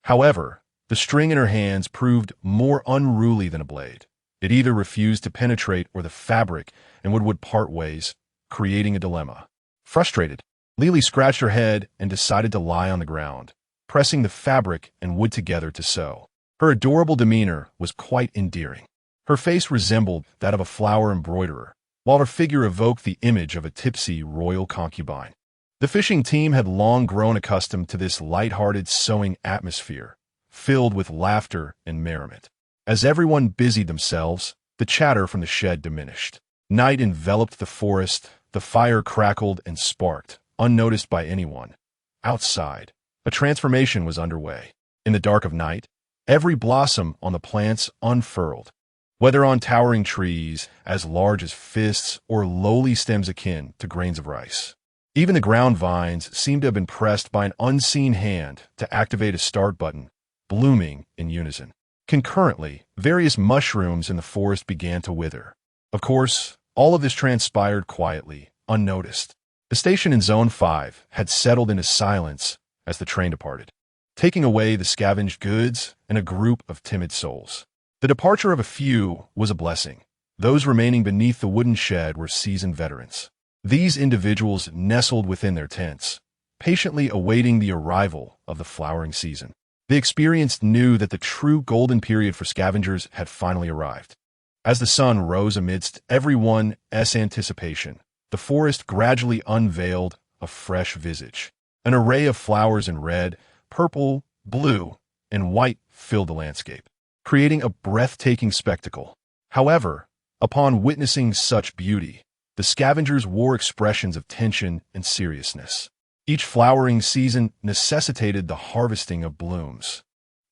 However, the string in her hands proved more unruly than a blade. It either refused to penetrate or the fabric and would part ways, creating a dilemma. Frustrated, Li Li scratched her head and decided to lie on the ground, pressing the fabric and wood together to sew. Her adorable demeanor was quite endearing. Her face resembled that of a flower embroiderer, while her figure evoked the image of a tipsy royal concubine. The fishing team had long grown accustomed to this light-hearted sewing atmosphere, filled with laughter and merriment. As everyone busied themselves, the chatter from the shed diminished. Night enveloped the forest, the fire crackled and sparked, unnoticed by anyone. Outside, a transformation was underway. In the dark of night, every blossom on the plants unfurled, whether on towering trees as large as fists or lowly stems akin to grains of rice. Even the ground vines seemed to have been pressed by an unseen hand to activate a start button, blooming in unison. Concurrently, various mushrooms in the forest began to wither. Of course, all of this transpired quietly, unnoticed. The station in Zone 5 had settled into silence as the train departed, taking away the scavenged goods and a group of timid souls. The departure of a few was a blessing. Those remaining beneath the wooden shed were seasoned veterans. These individuals nestled within their tents, patiently awaiting the arrival of the flowering season. The experienced knew that the true golden period for scavengers had finally arrived. As the sun rose amidst everyone's anticipation, the forest gradually unveiled a fresh visage. An array of flowers in red, purple, blue, and white filled the landscape, creating a breathtaking spectacle. However, upon witnessing such beauty, the scavengers wore expressions of tension and seriousness. Each flowering season necessitated the harvesting of blooms,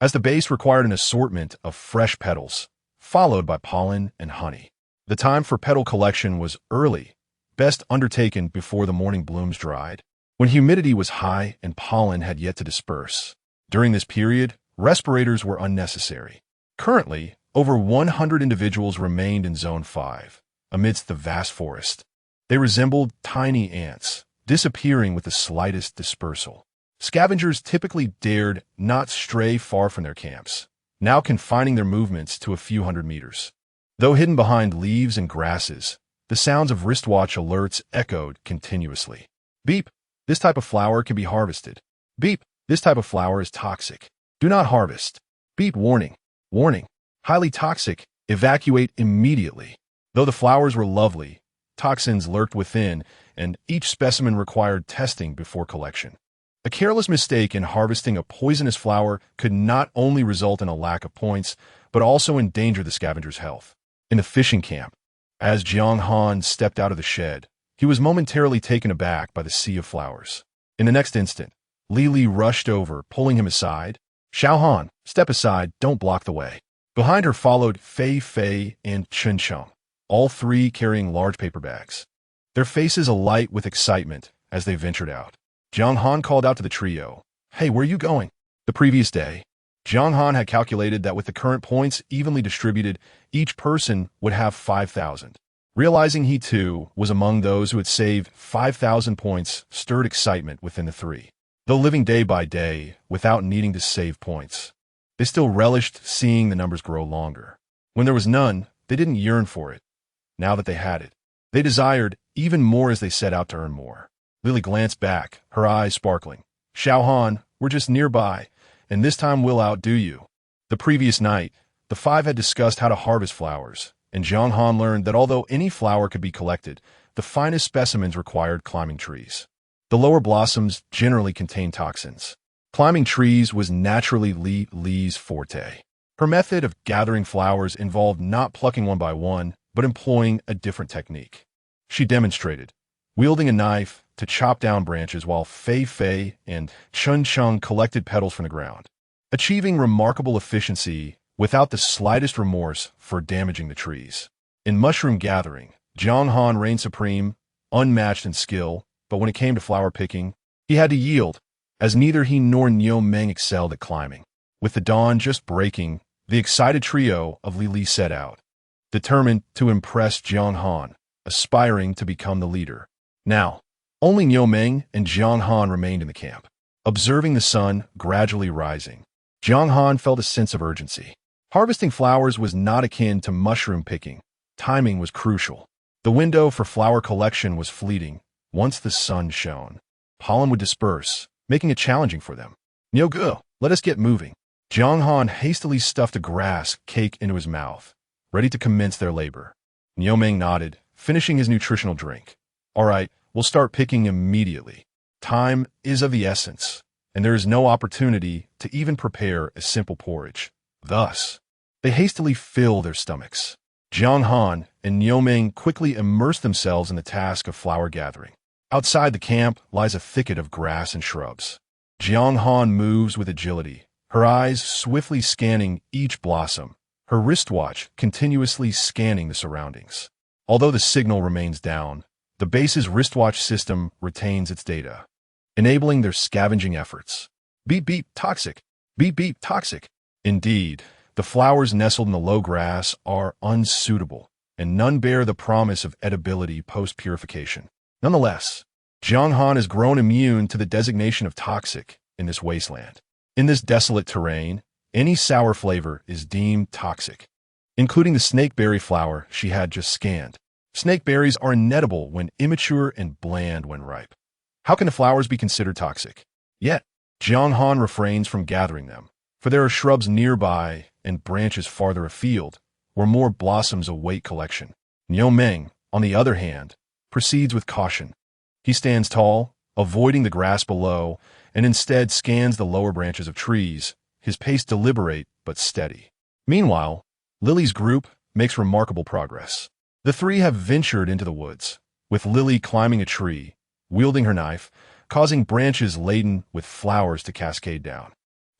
as the base required an assortment of fresh petals, followed by pollen and honey. The time for petal collection was early, best undertaken before the morning blooms dried, when humidity was high and pollen had yet to disperse. During this period, respirators were unnecessary. Currently, over 100 individuals remained in Zone 5, amidst the vast forest. They resembled tiny ants, disappearing with the slightest dispersal. Scavengers typically dared not stray far from their camps, now confining their movements to a few hundred meters. Though hidden behind leaves and grasses, the sounds of wristwatch alerts echoed continuously. Beep! This type of flower can be harvested. Beep! This type of flower is toxic. Do not harvest. Beep! Warning! Warning! Highly toxic. Evacuate immediately. Though the flowers were lovely, toxins lurked within, and each specimen required testing before collection. A careless mistake in harvesting a poisonous flower could not only result in a lack of points, but also endanger the scavenger's health. In the fishing camp, as Jiang Han stepped out of the shed, he was momentarily taken aback by the sea of flowers. In the next instant, Li rushed over, pulling him aside. "Xiao Han, step aside, don't block the way." Behind her followed Fei and Chun Chung, all three carrying large paper bags, their faces alight with excitement as they ventured out. Jiang Han called out to the trio, "Hey, where are you going?" The previous day, Jiang Han had calculated that with the current points evenly distributed, each person would have 5,000. Realizing he too was among those who had saved 5,000 points stirred excitement within the three. Though living day by day without needing to save points, they still relished seeing the numbers grow longer. When there was none, they didn't yearn for it. Now that they had it, they desired even more as they set out to earn more. Lily glanced back, her eyes sparkling. "Xiao Han, we're just nearby, and this time we'll outdo you." The previous night, the five had discussed how to harvest flowers, and Jiang Han learned that although any flower could be collected, the finest specimens required climbing trees. The lower blossoms generally contain toxins. Climbing trees was naturally Li's forte. Her method of gathering flowers involved not plucking one by one, but employing a different technique. She demonstrated, wielding a knife to chop down branches while Fei and Chun Chung collected petals from the ground, achieving remarkable efficiency without the slightest remorse for damaging the trees. In mushroom gathering, Jiang Han reigned supreme, unmatched in skill, but when it came to flower picking, he had to yield, as neither he nor Niu Meng excelled at climbing. With the dawn just breaking, the excited trio of Li set out, determined to impress Jiang Han, aspiring to become the leader. Now, only Niu Meng and Jiang Han remained in the camp. Observing the sun gradually rising, Jiang Han felt a sense of urgency. Harvesting flowers was not akin to mushroom picking. Timing was crucial. The window for flower collection was fleeting. Once the sun shone, pollen would disperse, making it challenging for them. "Niu Ge, let us get moving." Jiang Han hastily stuffed a grass cake into his mouth, ready to commence their labor. Niu Meng nodded, finishing his nutritional drink. "All right, we'll start picking immediately. Time is of the essence, and there is no opportunity to even prepare a simple porridge." Thus, they hastily fill their stomachs. Jiang Han and Niu Meng quickly immersed themselves in the task of flower gathering. Outside the camp lies a thicket of grass and shrubs. Jiang Han moves with agility, her eyes swiftly scanning each blossom, her wristwatch continuously scanning the surroundings. Although the signal remains down, the base's wristwatch system retains its data, enabling their scavenging efforts. Beep beep toxic. Beep beep toxic. Indeed, the flowers nestled in the low grass are unsuitable, and none bear the promise of edibility post-purification. Nonetheless, Jiang Han has grown immune to the designation of toxic in this wasteland. In this desolate terrain, any sour flavor is deemed toxic, including the snakeberry flower she had just scanned. Snakeberries are inedible when immature and bland when ripe. How can the flowers be considered toxic? Yet, Jiang Han refrains from gathering them, for there are shrubs nearby and branches farther afield where more blossoms await collection. Niu Meng, on the other hand, proceeds with caution. He stands tall, avoiding the grass below, and instead scans the lower branches of trees, his pace deliberate but steady. Meanwhile, Lily's group makes remarkable progress. The three have ventured into the woods, with Lily climbing a tree, wielding her knife, causing branches laden with flowers to cascade down.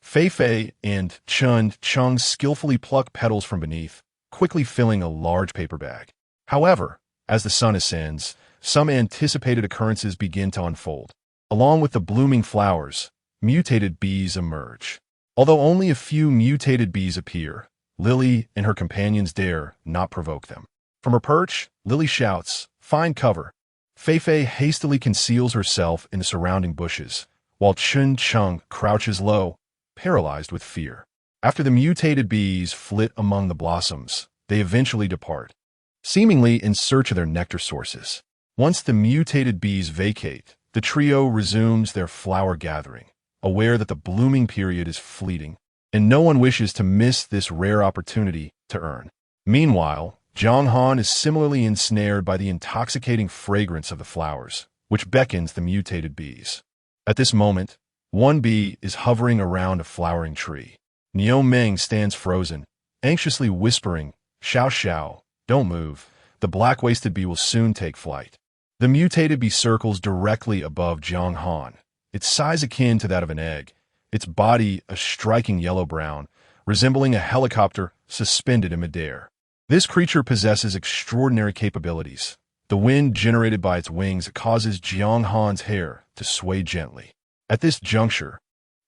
Fei and Chun Chung skillfully pluck petals from beneath, quickly filling a large paper bag. However, as the sun ascends, some anticipated occurrences begin to unfold. Along with the blooming flowers, mutated bees emerge. Although only a few mutated bees appear, Lily and her companions dare not provoke them. From her perch, Lily shouts, "Find cover." Fei hastily conceals herself in the surrounding bushes, while Chun Chung crouches low, paralyzed with fear. After the mutated bees flit among the blossoms, they eventually depart, seemingly in search of their nectar sources. Once the mutated bees vacate, the trio resumes their flower gathering, aware that the blooming period is fleeting, and no one wishes to miss this rare opportunity to earn. Meanwhile, Jiang Han is similarly ensnared by the intoxicating fragrance of the flowers, which beckons the mutated bees. At this moment, One bee is hovering around a flowering tree. Niu Meng stands frozen, anxiously whispering, "Xiao Xiao, don't move. The black-waisted bee will soon take flight." The mutated bee circles directly above Jiang Han, its size akin to that of an egg, its body a striking yellow-brown, resembling a helicopter suspended in midair. This creature possesses extraordinary capabilities. The wind generated by its wings causes Jiang Han's hair to sway gently. At this juncture,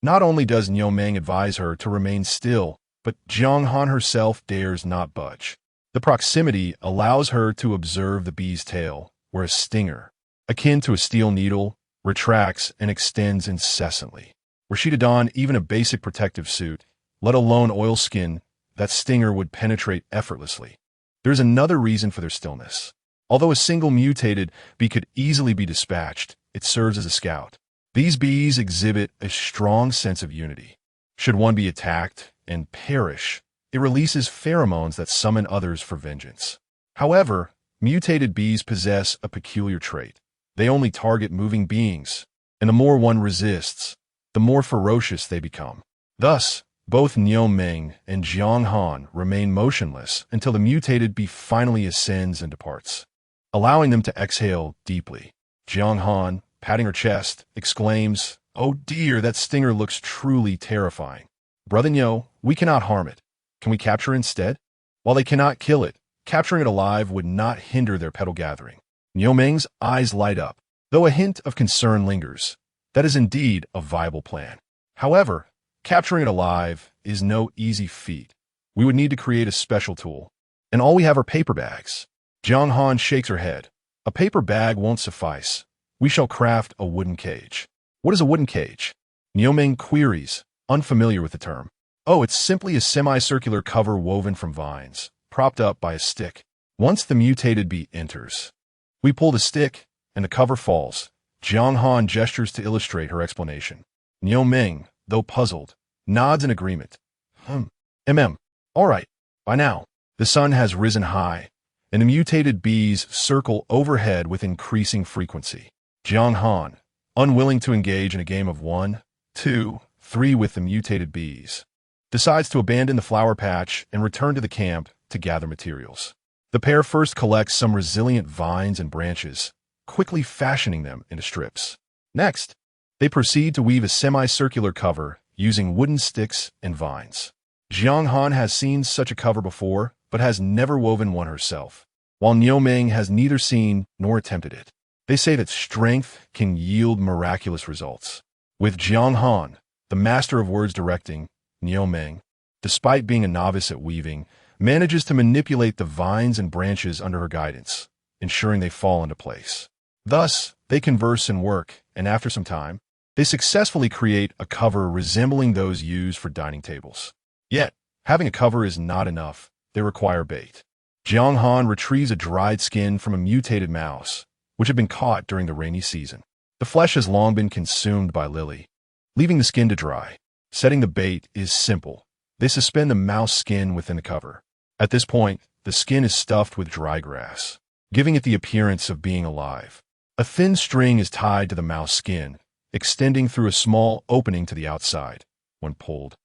not only does Niu Meng advise her to remain still, but Jiang Han herself dares not budge. The proximity allows her to observe the bee's tail, where a stinger, akin to a steel needle, retracts and extends incessantly. Were she to don even a basic protective suit, let alone oilskin, that stinger would penetrate effortlessly. There's another reason for their stillness. Although a single mutated bee could easily be dispatched, it serves as a scout. These bees exhibit a strong sense of unity. Should one be attacked and perish, it releases pheromones that summon others for vengeance. However, mutated bees possess a peculiar trait. They only target moving beings, and the more one resists, the more ferocious they become. Thus, both Niu Meng and Jiang Han remain motionless until the mutated bee finally ascends and departs, allowing them to exhale deeply. Jiang Han, patting her chest, exclaims, "Oh dear, that stinger looks truly terrifying. Brother Niu, we cannot harm it. Can we capture it instead?" While they cannot kill it, capturing it alive would not hinder their petal gathering. Niu Meng's eyes light up, though a hint of concern lingers. That is indeed a viable plan. However, capturing it alive is no easy feat. We would need to create a special tool, and all we have are paper bags. Jiang Han shakes her head. A paper bag won't suffice. We shall craft a wooden cage. What is a wooden cage? Niu Meng queries, unfamiliar with the term. Oh, it's simply a semicircular cover woven from vines, propped up by a stick. Once the mutated bee enters, we pull the stick, and the cover falls. Jiang Han gestures to illustrate her explanation. Niu Meng, though puzzled, nods in agreement. All right, by now, the sun has risen high, and the mutated bees circle overhead with increasing frequency. Jiang Han, unwilling to engage in a game of 1, 2, 3 with the mutated bees, decides to abandon the flower patch and return to the camp to gather materials. The pair first collects some resilient vines and branches, quickly fashioning them into strips. Next, they proceed to weave a semicircular cover using wooden sticks and vines. Jiang Han has seen such a cover before, but has never woven one herself, while Niu Meng has neither seen nor attempted it. They say that strength can yield miraculous results. With Jiang Han, the master of words directing, Niu Meng, despite being a novice at weaving, manages to manipulate the vines and branches under her guidance, ensuring they fall into place. Thus, they converse and work, and after some time, they successfully create a cover resembling those used for dining tables. Yet, having a cover is not enough. They require bait. Jiang Han retrieves a dried skin from a mutated mouse, which had been caught during the rainy season. The flesh has long been consumed by Lily, leaving the skin to dry. Setting the bait is simple. They suspend the mouse skin within the cover. At this point, the skin is stuffed with dry grass, giving it the appearance of being alive. A thin string is tied to the mouse skin, extending through a small opening to the outside. When pulled,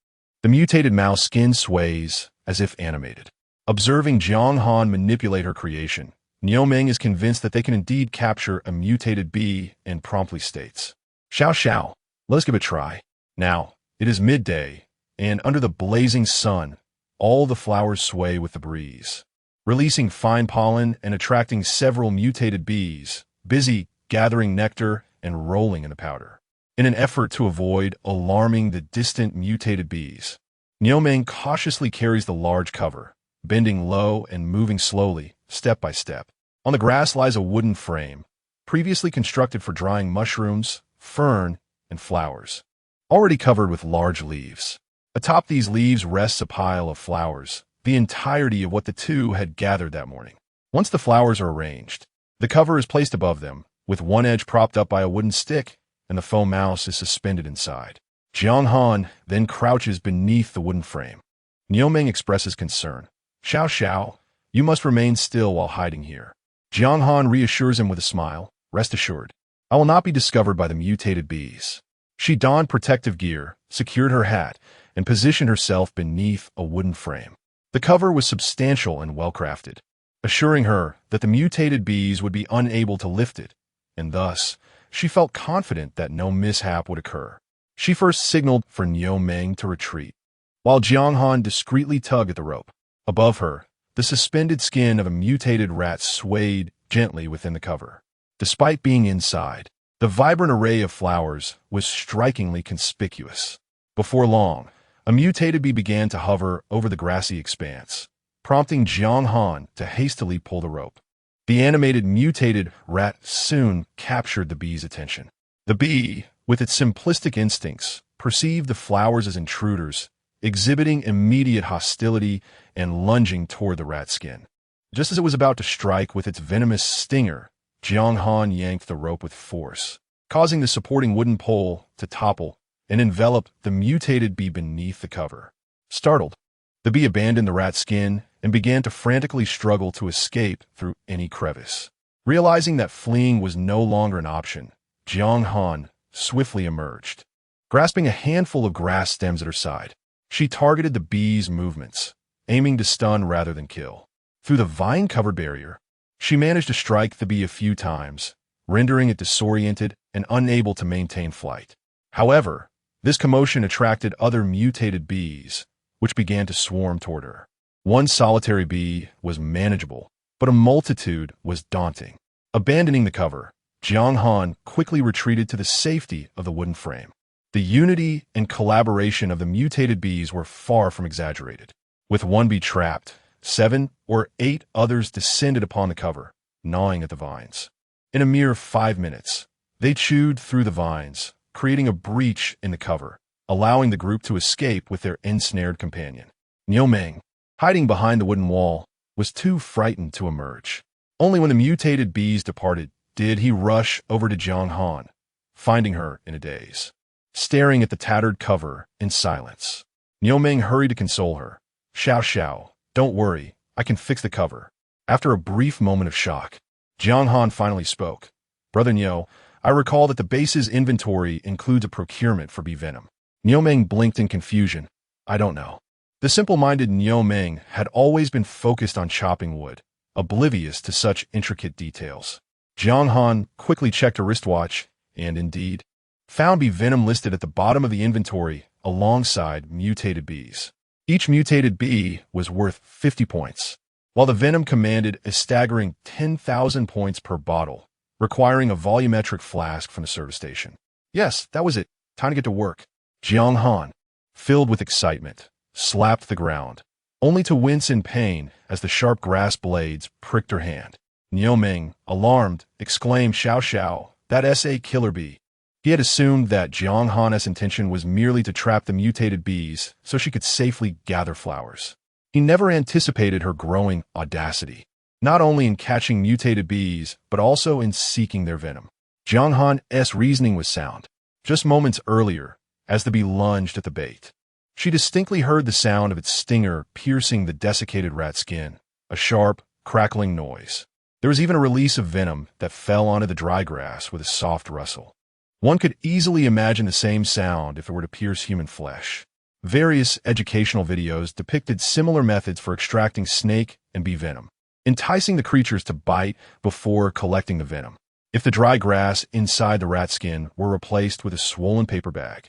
the mutated mouse skin sways as if animated. Observing Jiang Han manipulate her creation, Niu Meng is convinced that they can indeed capture a mutated bee and promptly states, "Xiao Xiao, let us give it a try." Now, it is midday, and under the blazing sun, all the flowers sway with the breeze, releasing fine pollen and attracting several mutated bees, busy gathering nectar and rolling in the powder. In an effort to avoid alarming the distant mutated bees, Niu Meng cautiously carries the large cover, bending low and moving slowly, step by step. On the grass lies a wooden frame, previously constructed for drying mushrooms, fern, and flowers, already covered with large leaves. Atop these leaves rests a pile of flowers, the entirety of what the two had gathered that morning. Once the flowers are arranged, the cover is placed above them, with one edge propped up by a wooden stick, and the foam mouse is suspended inside. Jiang Han then crouches beneath the wooden frame. Niu Meng expresses concern. "Xiao Xiao, you must remain still while hiding here." Jiang Han reassures him with a smile. "Rest assured, I will not be discovered by the mutated bees." She donned protective gear, secured her hat, and positioned herself beneath a wooden frame. The cover was substantial and well-crafted, assuring her that the mutated bees would be unable to lift it, and thus, she felt confident that no mishap would occur. She first signaled for Niu Ming to retreat, while Jiang Han discreetly tugged at the rope. Above her, the suspended skin of a mutated rat swayed gently within the cover. Despite being inside, the vibrant array of flowers was strikingly conspicuous. Before long, a mutated bee began to hover over the grassy expanse, prompting Jiang Han to hastily pull the rope. The animated mutated rat soon captured the bee's attention. The bee, with its simplistic instincts, perceived the flowers as intruders, exhibiting immediate hostility and lunging toward the rat skin. Just as it was about to strike with its venomous stinger, Jiang Han yanked the rope with force, causing the supporting wooden pole to topple and envelop the mutated bee beneath the cover. Startled, the bee abandoned the rat skin and began to frantically struggle to escape through any crevice. Realizing that fleeing was no longer an option, Jiang Han swiftly emerged. Grasping a handful of grass stems at her side, she targeted the bee's movements, aiming to stun rather than kill. Through the vine-covered barrier, she managed to strike the bee a few times, rendering it disoriented and unable to maintain flight. However, this commotion attracted other mutated bees, which began to swarm toward her. One solitary bee was manageable, but a multitude was daunting. Abandoning the cover, Jiang Han quickly retreated to the safety of the wooden frame. The unity and collaboration of the mutated bees were far from exaggerated. With one bee trapped, 7 or 8 others descended upon the cover, gnawing at the vines. In a mere 5 minutes, they chewed through the vines, creating a breach in the cover, allowing the group to escape with their ensnared companion. Niu Ming, hiding behind the wooden wall, was too frightened to emerge. Only when the mutated bees departed did he rush over to Jiang Han, finding her in a daze, staring at the tattered cover in silence. Niu Ming hurried to console her. Xiao, don't worry, I can fix the cover. After a brief moment of shock, Jiang Han finally spoke. Brother Niu, I recall that the base's inventory includes a procurement for bee venom. Niu Ming blinked in confusion. I don't know. The simple-minded Niu Ming had always been focused on chopping wood, oblivious to such intricate details. Jiang Han quickly checked her wristwatch, and indeed, found bee venom listed at the bottom of the inventory alongside mutated bees. Each mutated bee was worth 50 points, while the venom commanded a staggering 10,000 points per bottle, requiring a volumetric flask from the service station. Yes, that was it. Time to get to work. Jiang Han, filled with excitement, slapped the ground, only to wince in pain as the sharp grass blades pricked her hand. Niu Ming, alarmed, exclaimed, Xiao, that SA killer bee. He had assumed that Jiang Han's intention was merely to trap the mutated bees so she could safely gather flowers. He never anticipated her growing audacity, not only in catching mutated bees, but also in seeking their venom. Jiang Han's reasoning was sound. Just moments earlier, as the bee lunged at the bait, she distinctly heard the sound of its stinger piercing the desiccated rat skin, a sharp, crackling noise. There was even a release of venom that fell onto the dry grass with a soft rustle. One could easily imagine the same sound if it were to pierce human flesh. Various educational videos depicted similar methods for extracting snake and bee venom, enticing the creatures to bite before collecting the venom. If the dry grass inside the rat skin were replaced with a swollen paper bag,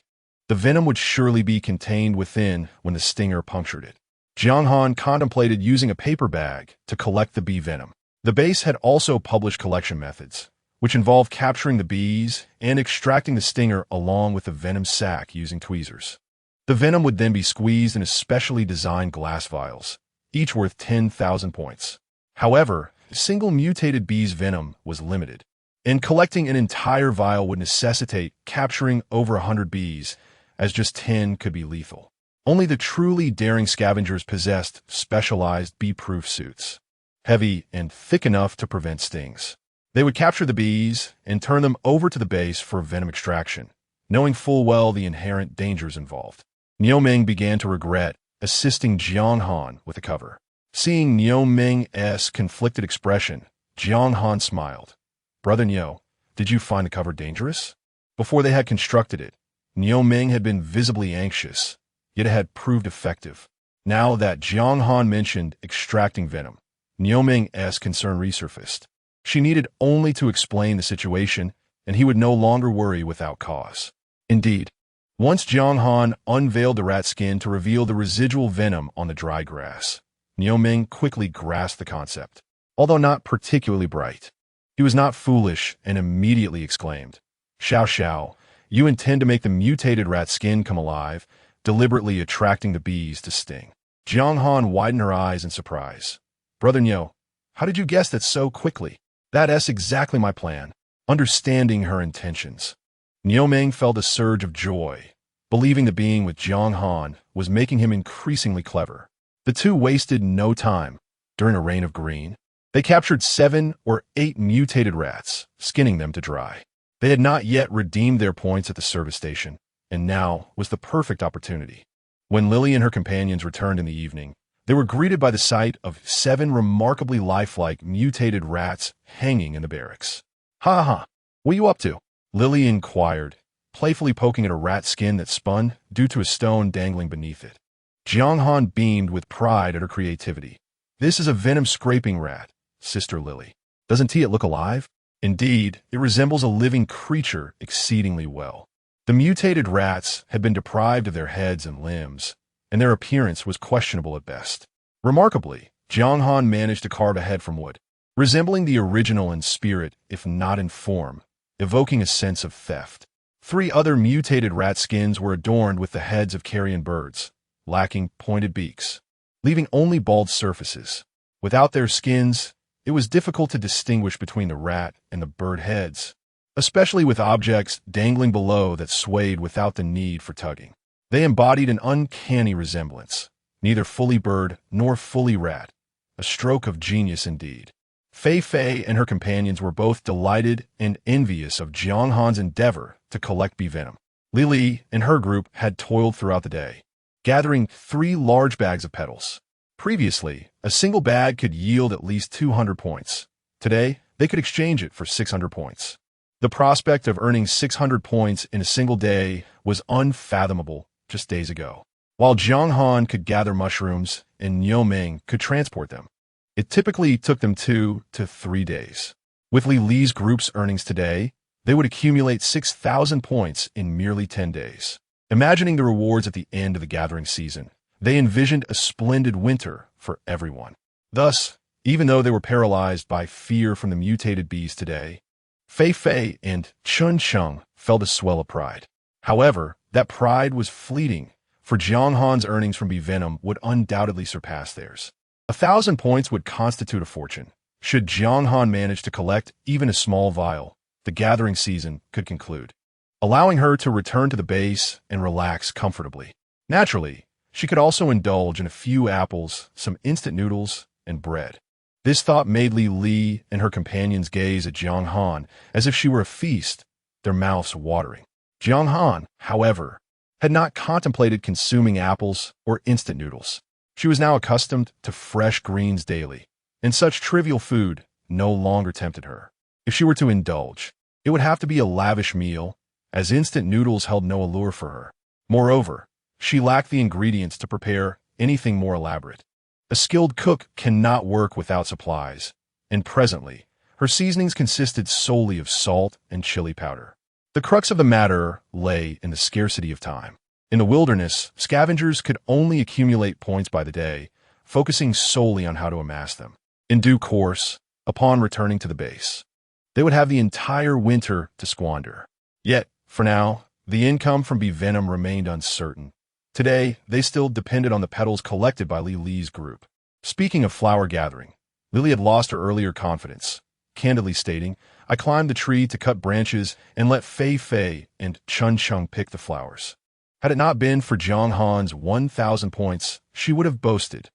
the venom would surely be contained within when the stinger punctured it. Jiang Han contemplated using a paper bag to collect the bee venom. The base had also published collection methods, which involved capturing the bees and extracting the stinger along with the venom sac using tweezers. The venom would then be squeezed in specially designed glass vials, each worth 10,000 points. However, a single mutated bee's venom was limited, and collecting an entire vial would necessitate capturing over 100 bees, as just 10 could be lethal. Only the truly daring scavengers possessed specialized bee-proof suits, heavy and thick enough to prevent stings. They would capture the bees and turn them over to the base for venom extraction, knowing full well the inherent dangers involved. Niu Ming began to regret assisting Jiang Han with the cover. Seeing Niu Ming's conflicted expression, Jiang Han smiled. Brother Niu, did you find the cover dangerous? Before they had constructed it, Ming had been visibly anxious, yet it had proved effective. Now that Jiang Han mentioned extracting venom, Ming's concern resurfaced. She needed only to explain the situation, and he would no longer worry without cause. Indeed, once Jiang Han unveiled the rat skin to reveal the residual venom on the dry grass, Ming quickly grasped the concept. Although not particularly bright, he was not foolish and immediately exclaimed, "Xiao Xiao, you intend to make the mutated rat skin come alive, deliberately attracting the bees to sting." Jiang Han widened her eyes in surprise. "Brother Niu, how did you guess that so quickly?" "That's exactly my plan." Understanding her intentions, Ming felt a surge of joy, believing that being with Jiang Han was making him increasingly clever. The two wasted no time. During a rain of green, they captured 7 or 8 mutated rats, skinning them to dry. They had not yet redeemed their points at the service station, and now was the perfect opportunity. When Lily and her companions returned in the evening, they were greeted by the sight of 7 remarkably lifelike mutated rats hanging in the barracks. "Ha ha, what are you up to?" Lily inquired, playfully poking at a rat skin that spun due to a stone dangling beneath it. Jiang Han beamed with pride at her creativity. "This is a venom-scraping rat, Sister Lily. Doesn't it look alive?" Indeed, it resembles a living creature exceedingly well. The mutated rats had been deprived of their heads and limbs, and their appearance was questionable at best. Remarkably, Jiang Han managed to carve a head from wood, resembling the original in spirit if not in form, evoking a sense of theft. 3 other mutated rat skins were adorned with the heads of carrion birds, lacking pointed beaks, leaving only bald surfaces. Without their skins, it was difficult to distinguish between the rat and the bird heads, especially with objects dangling below that swayed without the need for tugging. They embodied an uncanny resemblance, neither fully bird nor fully rat, a stroke of genius indeed. Fei and her companions were both delighted and envious of Jiang Han's endeavor to collect bee venom. Lily and her group had toiled throughout the day, gathering 3 large bags of petals. Previously, a single bag could yield at least 200 points. Today, they could exchange it for 600 points. The prospect of earning 600 points in a single day was unfathomable just days ago. While Jiang Han could gather mushrooms and Ming could transport them, it typically took them 2 to 3 days. With Li's group's earnings today, they would accumulate 6,000 points in merely 10 days. Imagining the rewards at the end of the gathering season, they envisioned a splendid winter for everyone. Thus, even though they were paralyzed by fear from the mutated bees today, Fei and Chun Chung felt a swell of pride. However, that pride was fleeting, for Jiang Han's earnings from bee venom would undoubtedly surpass theirs. 1,000 points would constitute a fortune. Should Jiang Han manage to collect even a small vial, the gathering season could conclude, allowing her to return to the base and relax comfortably. Naturally, she could also indulge in a few apples, some instant noodles, and bread. This thought made Li and her companions gaze at Jiang Han as if she were a feast, their mouths watering. Jiang Han, however, had not contemplated consuming apples or instant noodles. She was now accustomed to fresh greens daily, and such trivial food no longer tempted her. If she were to indulge, it would have to be a lavish meal, as instant noodles held no allure for her. Moreover, she lacked the ingredients to prepare anything more elaborate. A skilled cook cannot work without supplies, and presently, her seasonings consisted solely of salt and chili powder. The crux of the matter lay in the scarcity of time. In the wilderness, scavengers could only accumulate points by the day, focusing solely on how to amass them. In due course, upon returning to the base, they would have the entire winter to squander. Yet, for now, the income from bee venom remained uncertain. Today, they still depended on the petals collected by Li's group. Speaking of flower gathering, Lily had lost her earlier confidence, candidly stating, "I climbed the tree to cut branches and let Fei and Chun Chung pick the flowers." Had it not been for Jiang Han's 1,000 points, she would have boasted.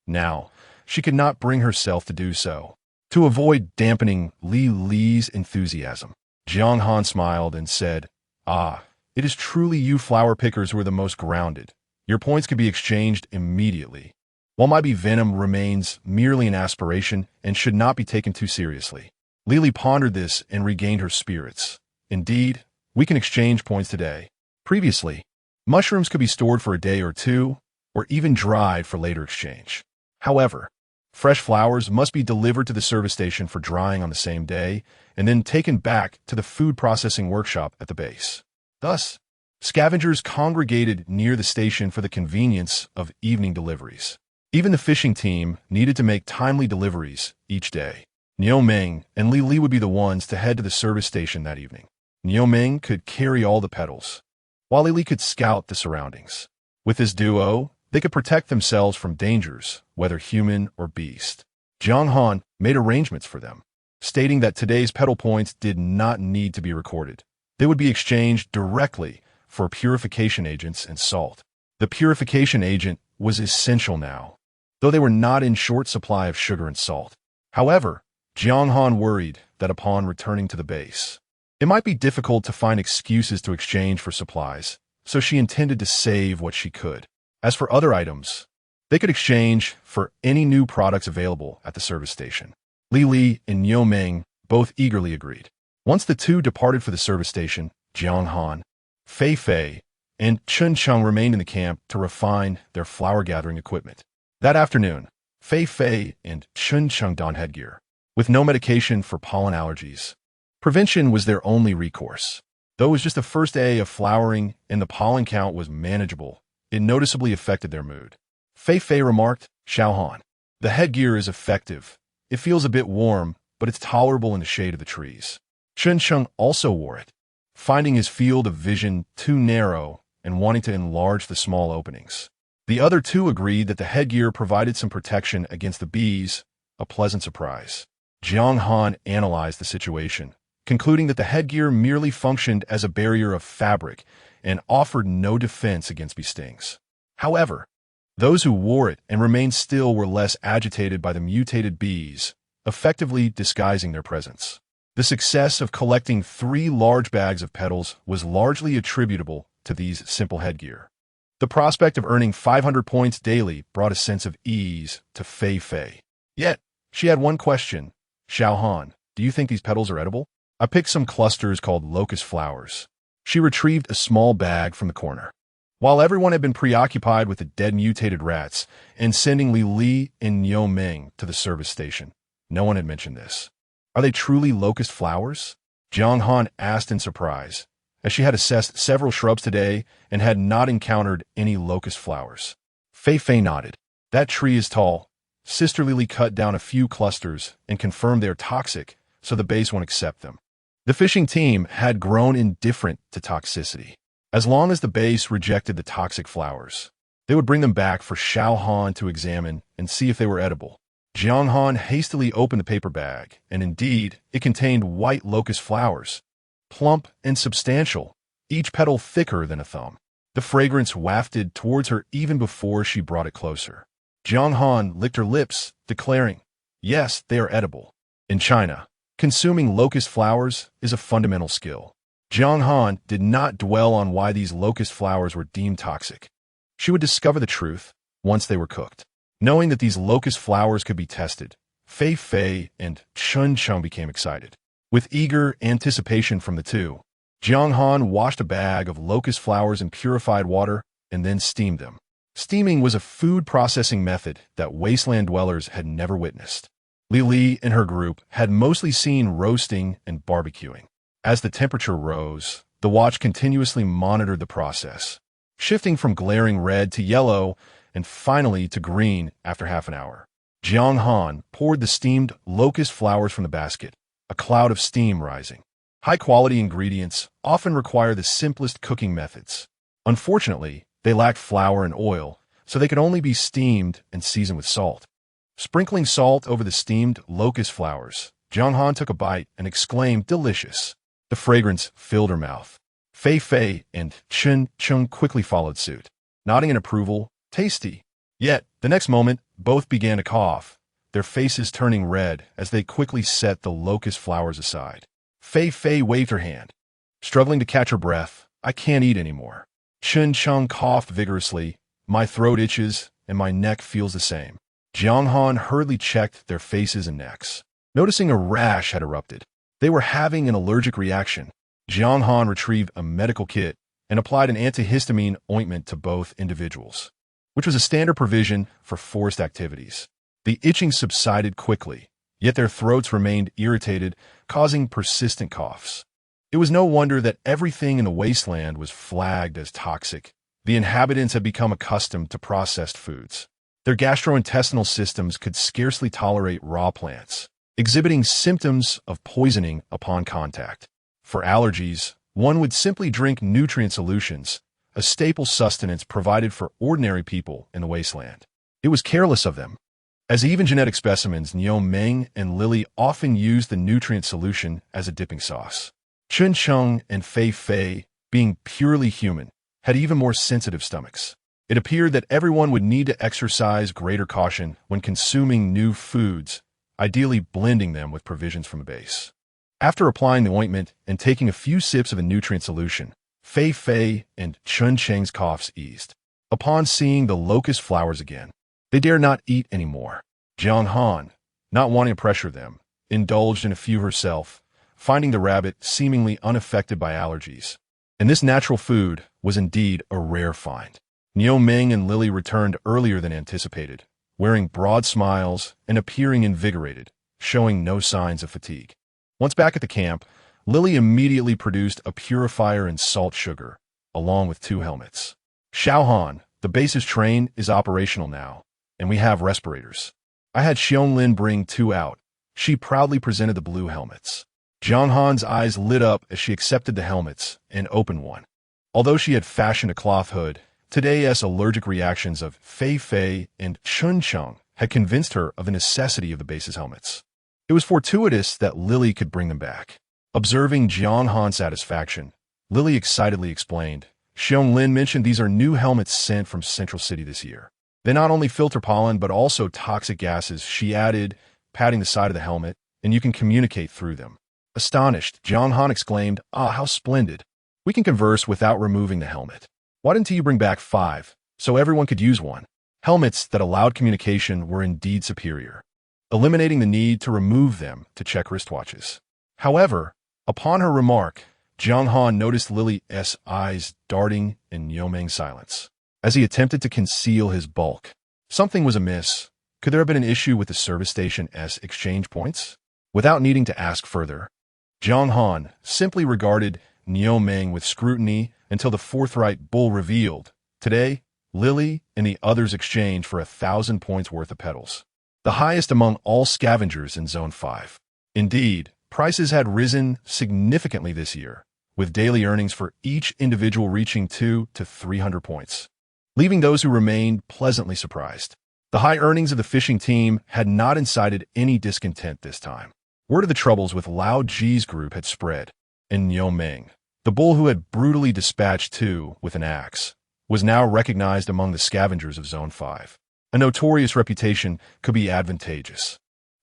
Now, she could not bring herself to do so. To avoid dampening Li's enthusiasm, Jiang Han smiled and said, "Ah, it is truly you flower pickers who are the most grounded. Your points can be exchanged immediately. While my bee venom remains merely an aspiration and should not be taken too seriously." Lily pondered this and regained her spirits. "Indeed, we can exchange points today. Previously, mushrooms could be stored for a day or two, or even dried for later exchange. However, fresh flowers must be delivered to the service station for drying on the same day and then taken back to the food processing workshop at the base. Thus, scavengers congregated near the station for the convenience of evening deliveries. Even the fishing team needed to make timely deliveries each day. Niu Ming and Li Li would be the ones to head to the service station that evening. Niu Ming could carry all the petals, while Li Li could scout the surroundings. With this duo, they could protect themselves from dangers, whether human or beast. Jiang Han made arrangements for them, stating that today's petal points did not need to be recorded. They would be exchanged directly for purification agents and salt. The purification agent was essential now, though they were not in short supply of sugar and salt. However, Jiang Han worried that upon returning to the base, it might be difficult to find excuses to exchange for supplies, so she intended to save what she could. As for other items, they could exchange for any new products available at the service station. Li Li and Niu Ming both eagerly agreed. Once the two departed for the service station, Jiang Han, Fei Fei, and Chun Chung remained in the camp to refine their flower-gathering equipment. That afternoon, Fei Fei and Chun Chung donned headgear. With no medication for pollen allergies, prevention was their only recourse. Though it was just the first day of flowering and the pollen count was manageable, it noticeably affected their mood. Fei Fei remarked, "Xiao Han, the headgear is effective. It feels a bit warm, but it's tolerable in the shade of the trees." Chun Chung also wore it, finding his field of vision too narrow and wanting to enlarge the small openings. The other two agreed that the headgear provided some protection against the bees, a pleasant surprise. Jiang Han analyzed the situation, concluding that the headgear merely functioned as a barrier of fabric and offered no defense against bee stings. However, those who wore it and remained still were less agitated by the mutated bees, effectively disguising their presence. The success of collecting 3 large bags of petals was largely attributable to these simple headgear. The prospect of earning 500 points daily brought a sense of ease to Fei Fei. Yet, she had one question. "Xiao Han, do you think these petals are edible?" "I picked some clusters called locust flowers." She retrieved a small bag from the corner. While everyone had been preoccupied with the dead mutated rats and sending Li Li and Niu Ming to the service station, no one had mentioned this. "Are they truly locust flowers?" Jiang Han asked in surprise, as she had assessed several shrubs today and had not encountered any locust flowers. Fei Fei nodded. "That tree is tall. Sister Li Li cut down a few clusters and confirmed they are toxic, so the base won't accept them." The fishing team had grown indifferent to toxicity. As long as the base rejected the toxic flowers, they would bring them back for Xiao Han to examine and see if they were edible. Jiang Han hastily opened the paper bag, and indeed, it contained white locust flowers, plump and substantial, each petal thicker than a thumb. The fragrance wafted towards her even before she brought it closer. Jiang Han licked her lips, declaring, "Yes, they are edible." In China, consuming locust flowers is a fundamental skill. Jiang Han did not dwell on why these locust flowers were deemed toxic. She would discover the truth once they were cooked. Knowing that these locust flowers could be tested, Fei Fei and Chun Chung became excited. With eager anticipation from the two, Jiang Han washed a bag of locust flowers in purified water and then steamed them. Steaming was a food processing method that Wasteland dwellers had never witnessed. Li Li and her group had mostly seen roasting and barbecuing. As the temperature rose, the watch continuously monitored the process, shifting from glaring red to yellow and finally to green after half an hour. Jiang Han poured the steamed locust flowers from the basket, a cloud of steam rising. High-quality ingredients often require the simplest cooking methods. Unfortunately, they lacked flour and oil, so they could only be steamed and seasoned with salt. Sprinkling salt over the steamed locust flowers, Jiang Han took a bite and exclaimed, "Delicious." The fragrance filled her mouth. Fei Fei and Chun Chung quickly followed suit, nodding in approval. "Tasty." Yet, the next moment, both began to cough, their faces turning red as they quickly set the locust flowers aside. Fei Fei waved her hand, struggling to catch her breath. "I can't eat anymore." Chun Chung coughed vigorously. "My throat itches, and my neck feels the same." Jiang Han hurriedly checked their faces and necks, noticing a rash had erupted. They were having an allergic reaction. Jiang Han retrieved a medical kit and applied an antihistamine ointment to both individuals, which was a standard provision for forced activities. The itching subsided quickly, yet their throats remained irritated, causing persistent coughs. It was no wonder that everything in the wasteland was flagged as toxic. The inhabitants had become accustomed to processed foods. Their gastrointestinal systems could scarcely tolerate raw plants, exhibiting symptoms of poisoning upon contact. For allergies, one would simply drink nutrient solutions, a staple sustenance provided for ordinary people in the wasteland. It was careless of them. As even genetic specimens, Niu Meng and Lily often used the nutrient solution as a dipping sauce. Chun Chung and Fei Fei, being purely human, had even more sensitive stomachs. It appeared that everyone would need to exercise greater caution when consuming new foods, ideally blending them with provisions from the base. After applying the ointment and taking a few sips of the nutrient solution, Fei Fei and Chun Cheng's coughs eased. Upon seeing the locust flowers again, they dared not eat anymore. Jiang Han, not wanting to pressure them, indulged in a few herself, finding the rabbit seemingly unaffected by allergies. And this natural food was indeed a rare find. Niu Meng and Lily returned earlier than anticipated, wearing broad smiles and appearing invigorated, showing no signs of fatigue. Once back at the camp, Lily immediately produced a purifier and salt sugar, along with 2 helmets. Xiao Han, the base's train, is operational now, and we have respirators. I had Xiongling bring 2 out. She proudly presented the blue helmets. Jiang Han's eyes lit up as she accepted the helmets and opened one. Although she had fashioned a cloth hood, today's allergic reactions of Fei Fei and Chun Chung had convinced her of the necessity of the base's helmets. It was fortuitous that Lily could bring them back. Observing Jiang Han's satisfaction, Lily excitedly explained, Xiongling mentioned these are new helmets sent from Central City this year. They not only filter pollen but also toxic gases, she added, patting the side of the helmet, and you can communicate through them. Astonished, Jiang Han exclaimed, "Ah, how splendid. We can converse without removing the helmet. Why didn't you bring back 5, so everyone could use one?" Helmets that allowed communication were indeed superior, eliminating the need to remove them to check wristwatches. However, upon her remark, Jiang Han noticed Lily's eyes darting in Niu Meng's silence, as he attempted to conceal his bulk. Something was amiss. Could there have been an issue with the service station's exchange points? Without needing to ask further, Jiang Han simply regarded Niu Meng with scrutiny until the forthright bull revealed, "Today, Lily and the others exchanged for 1,000 points worth of petals, the highest among all scavengers in Zone 5. Indeed, prices had risen significantly this year, with daily earnings for each individual reaching 200 to 300 points, leaving those who remained pleasantly surprised. The high earnings of the fishing team had not incited any discontent this time. Word of the troubles with Lao Ji's group had spread, and Niu Meng, the bull who had brutally dispatched 2 with an axe, was now recognized among the scavengers of Zone 5. A notorious reputation could be advantageous.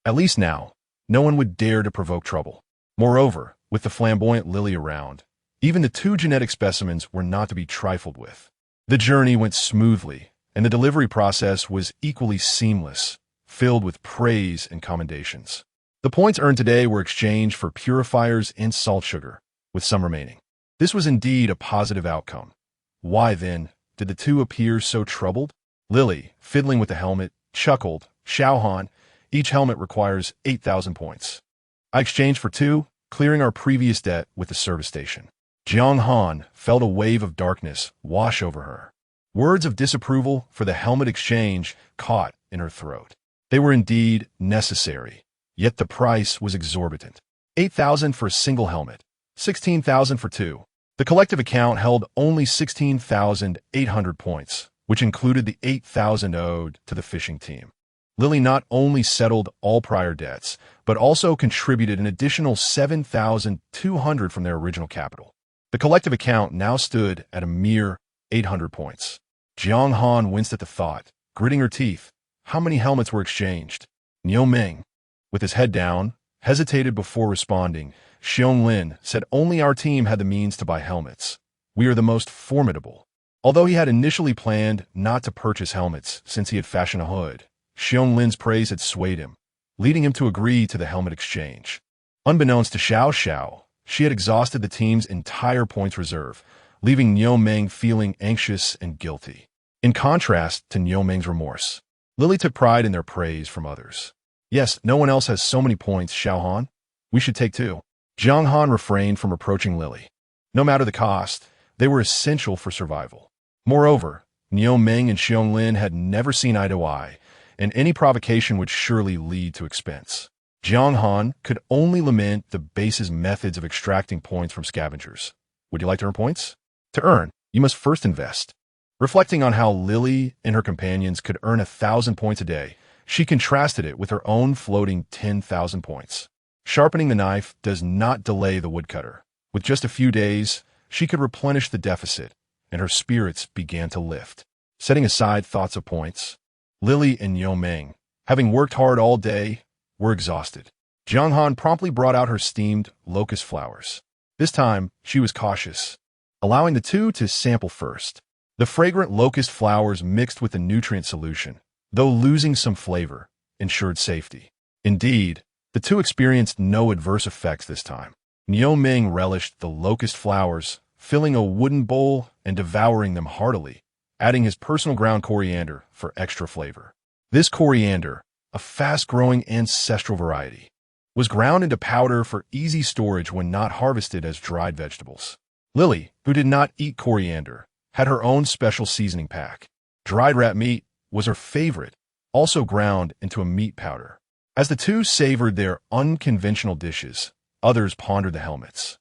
At least now, no one would dare to provoke trouble. Moreover, with the flamboyant Lily around, even the 2 genetic specimens were not to be trifled with. The journey went smoothly, and the delivery process was equally seamless, filled with praise and commendations. The points earned today were exchanged for purifiers and salt sugar, with some remaining. This was indeed a positive outcome. Why, then, did the 2 appear so troubled? Lily, fiddling with the helmet, chuckled, "Xiao Han, each helmet requires 8,000 points. I exchanged for 2, clearing our previous debt with the service station." Jiang Han felt a wave of darkness wash over her. Words of disapproval for the helmet exchange caught in her throat. They were indeed necessary, yet the price was exorbitant. 8,000 for a single helmet, 16,000 for 2. The collective account held only 16,800 points, which included the 8,000 owed to the fishing team. Lily not only settled all prior debts, but also contributed an additional 7,200 from their original capital. The collective account now stood at a mere 800 points. Jiang Han winced at the thought, gritting her teeth. How many helmets were exchanged? Niu Meng, with his head down, hesitated before responding. Xiongling said only our team had the means to buy helmets. We are the most formidable. Although he had initially planned not to purchase helmets since he had fashioned a hood, Xiong Lin's praise had swayed him, leading him to agree to the helmet exchange. Unbeknownst to Xiao Xiao, she had exhausted the team's entire points reserve, leaving Niu Meng feeling anxious and guilty. In contrast to Niu Meng's remorse, Lily took pride in their praise from others. Yes, no one else has so many points, Jiang Han. We should take two. Jiang Han refrained from approaching Lily. No matter the cost, they were essential for survival. Moreover, Niu Meng and Xiong Lin had never seen eye to eye, and any provocation would surely lead to expense. Jiang Han could only lament the base's methods of extracting points from scavengers. Would you like to earn points? To earn, you must first invest. Reflecting on how Lily and her companions could earn 1,000 points a day, she contrasted it with her own floating 10,000 points. Sharpening the knife does not delay the woodcutter. With just a few days, she could replenish the deficit, and her spirits began to lift. Setting aside thoughts of points, Lily and Niu Meng, having worked hard all day, were exhausted. Jiang Han promptly brought out her steamed locust flowers. This time, she was cautious, allowing the two to sample first. The fragrant locust flowers mixed with the nutrient solution, though losing some flavor, ensured safety. Indeed, the two experienced no adverse effects this time. Niu Meng relished the locust flowers, filling a wooden bowl and devouring them heartily, adding his personal ground coriander for extra flavor. This coriander, a fast-growing ancestral variety, was ground into powder for easy storage when not harvested as dried vegetables. Lily, who did not eat coriander, had her own special seasoning pack. Dried rat meat was her favorite, also ground into a meat powder. As the two savored their unconventional dishes, others pondered the helmets,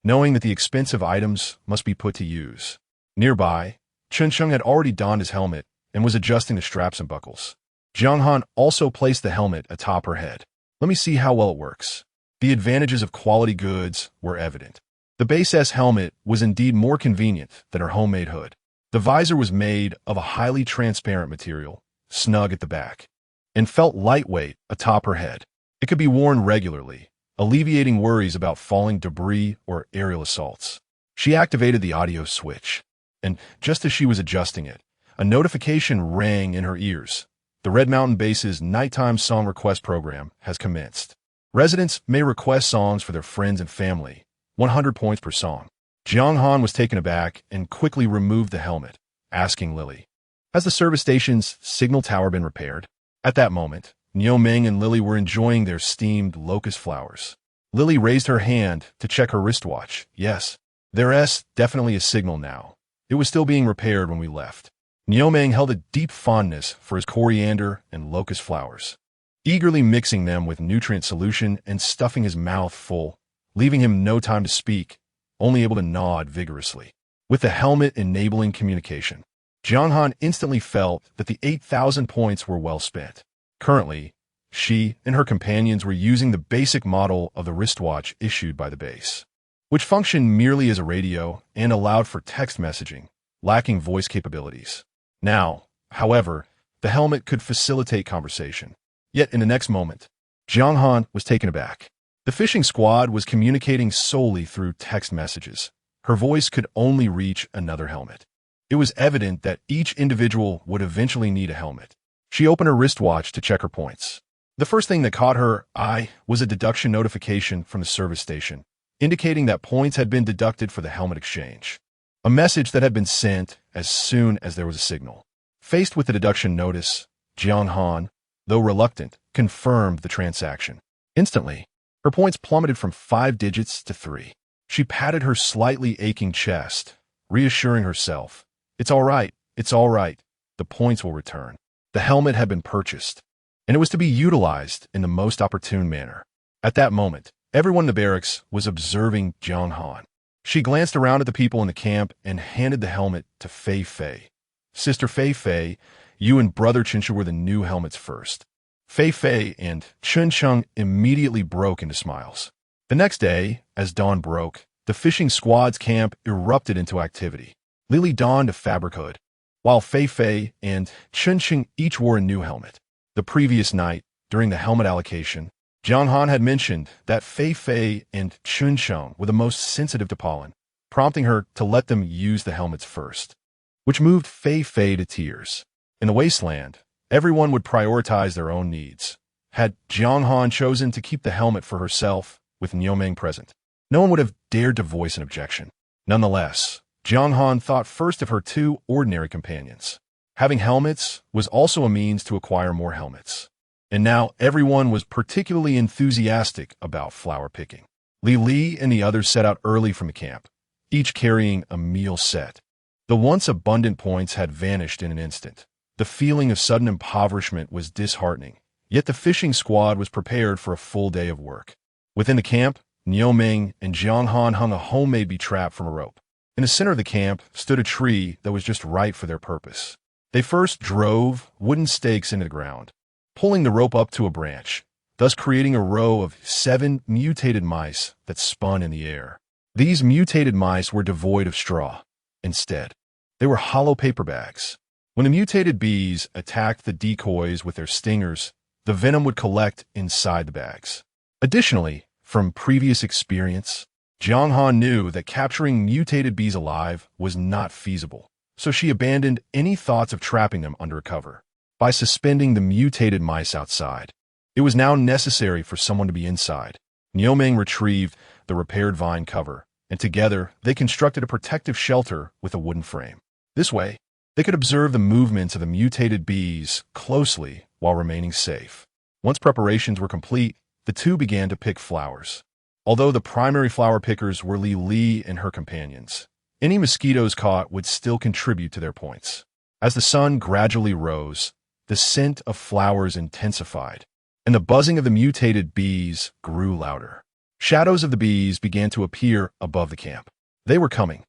knowing that the expensive items must be put to use. Nearby, Chunsheng had already donned his helmet and was adjusting the straps and buckles. Jiang Han also placed the helmet atop her head. Let me see how well it works. The advantages of quality goods were evident. The base S helmet was indeed more convenient than her homemade hood. The visor was made of a highly transparent material, snug at the back, and felt lightweight atop her head. It could be worn regularly, alleviating worries about falling debris or aerial assaults. She activated the audio switch, and just as she was adjusting it, a notification rang in her ears. The Red Mountain Base's nighttime song request program has commenced. Residents may request songs for their friends and family, 100 points per song. Jiang Han was taken aback and quickly removed the helmet, asking Lily, "Has the service station's signal tower been repaired?" At that moment, Niu Meng and Lily were enjoying their steamed locust flowers. Lily raised her hand to check her wristwatch. Yes, there is definitely a signal now. It was still being repaired when we left. Niu Meng held a deep fondness for his coriander and locust flowers, eagerly mixing them with nutrient solution and stuffing his mouth full, leaving him no time to speak, only able to nod vigorously. With the helmet enabling communication, Jiang Han instantly felt that the 8,000 points were well spent. Currently, she and her companions were using the basic model of the wristwatch issued by the base, which functioned merely as a radio and allowed for text messaging, lacking voice capabilities. Now, however, the helmet could facilitate conversation. Yet in the next moment, Jiang Han was taken aback. The fishing squad was communicating solely through text messages. Her voice could only reach another helmet. It was evident that each individual would eventually need a helmet. She opened her wristwatch to check her points. The first thing that caught her eye was a deduction notification from the service station, indicating that points had been deducted for the helmet exchange. A message that had been sent as soon as there was a signal. Faced with the deduction notice, Jiang Han, though reluctant, confirmed the transaction. Instantly, her points plummeted from 5 digits to 3. She patted her slightly aching chest, reassuring herself, "It's all right, it's all right. The points will return." The helmet had been purchased, and it was to be utilized in the most opportune manner. At that moment, everyone in the barracks was observing Jiang Han. She glanced around at the people in the camp and handed the helmet to Fei Fei. "Sister Fei Fei, you and Brother Chinshu were the new helmets first." Fei Fei and Chun Chung immediately broke into smiles. The next day, as dawn broke, the fishing squad's camp erupted into activity. Lily donned a fabric hood, while Fei Fei and Chun Chung each wore a new helmet. The previous night, during the helmet allocation, Jiang Han had mentioned that Fei Fei and Chun Chung were the most sensitive to pollen, prompting her to let them use the helmets first, which moved Fei Fei to tears. In the Wasteland, everyone would prioritize their own needs. Had Jiang Han chosen to keep the helmet for herself, with Niu Meng present, no one would have dared to voice an objection. Nonetheless, Jiang Han thought first of her two ordinary companions. Having helmets was also a means to acquire more helmets. And now everyone was particularly enthusiastic about flower picking. Li and the others set out early from the camp, each carrying a meal set. The once abundant points had vanished in an instant. The feeling of sudden impoverishment was disheartening, yet the fishing squad was prepared for a full day of work. Within the camp, Niuming and Jiang Han hung a homemade bee trap from a rope. In the center of the camp stood a tree that was just right for their purpose. They first drove wooden stakes into the ground, pulling the rope up to a branch, thus creating a row of 7 mutated mice that spun in the air. These mutated mice were devoid of straw. Instead, they were hollow paper bags. When the mutated bees attacked the decoys with their stingers, the venom would collect inside the bags. Additionally, from previous experience, Jiang Han knew that capturing mutated bees alive was not feasible, so she abandoned any thoughts of trapping them under a cover. By suspending the mutated mice outside, it was now necessary for someone to be inside. Niuming retrieved the repaired vine cover, and together they constructed a protective shelter with a wooden frame. This way, they could observe the movements of the mutated bees closely while remaining safe. Once preparations were complete, the two began to pick flowers. Although the primary flower pickers were Li and her companions, any mosquitoes caught would still contribute to their points. As the sun gradually rose, the scent of flowers intensified, and the buzzing of the mutated bees grew louder. Shadows of the bees began to appear above the camp. They were coming.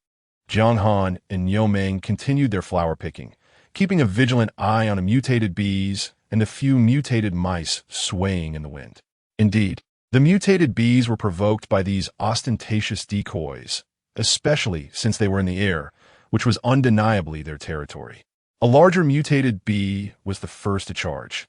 Jiang Han and Niuming continued their flower picking, keeping a vigilant eye on the mutated bees and the few mutated mice swaying in the wind. Indeed, the mutated bees were provoked by these ostentatious decoys, especially since they were in the air, which was undeniably their territory. A larger mutated bee was the first to charge,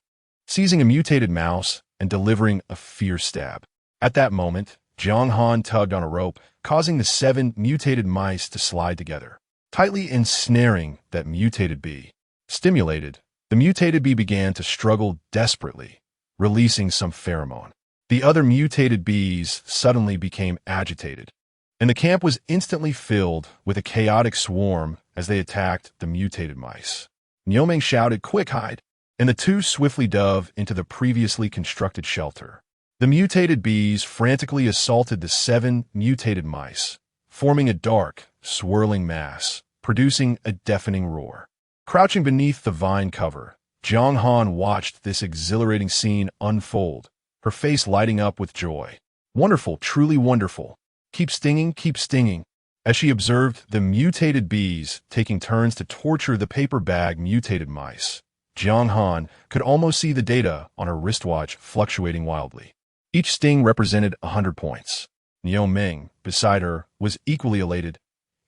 seizing a mutated mouse and delivering a fierce stab. At that moment, Jiang Han tugged on a rope, causing the 7 mutated mice to slide together, tightly ensnaring that mutated bee. Stimulated, the mutated bee began to struggle desperately, releasing some pheromone. The other mutated bees suddenly became agitated, and the camp was instantly filled with a chaotic swarm as they attacked the mutated mice. Niuming shouted, "Quick, hide!" and the two swiftly dove into the previously constructed shelter. The mutated bees frantically assaulted the 7 mutated mice, forming a dark, swirling mass, producing a deafening roar. Crouching beneath the vine cover, Jiang Han watched this exhilarating scene unfold, her face lighting up with joy. Wonderful, truly wonderful. Keep stinging, keep stinging. As she observed the mutated bees taking turns to torture the paper bag mutated mice, Jiang Han could almost see the data on her wristwatch fluctuating wildly. Each sting represented 100 points. Niuming, beside her, was equally elated.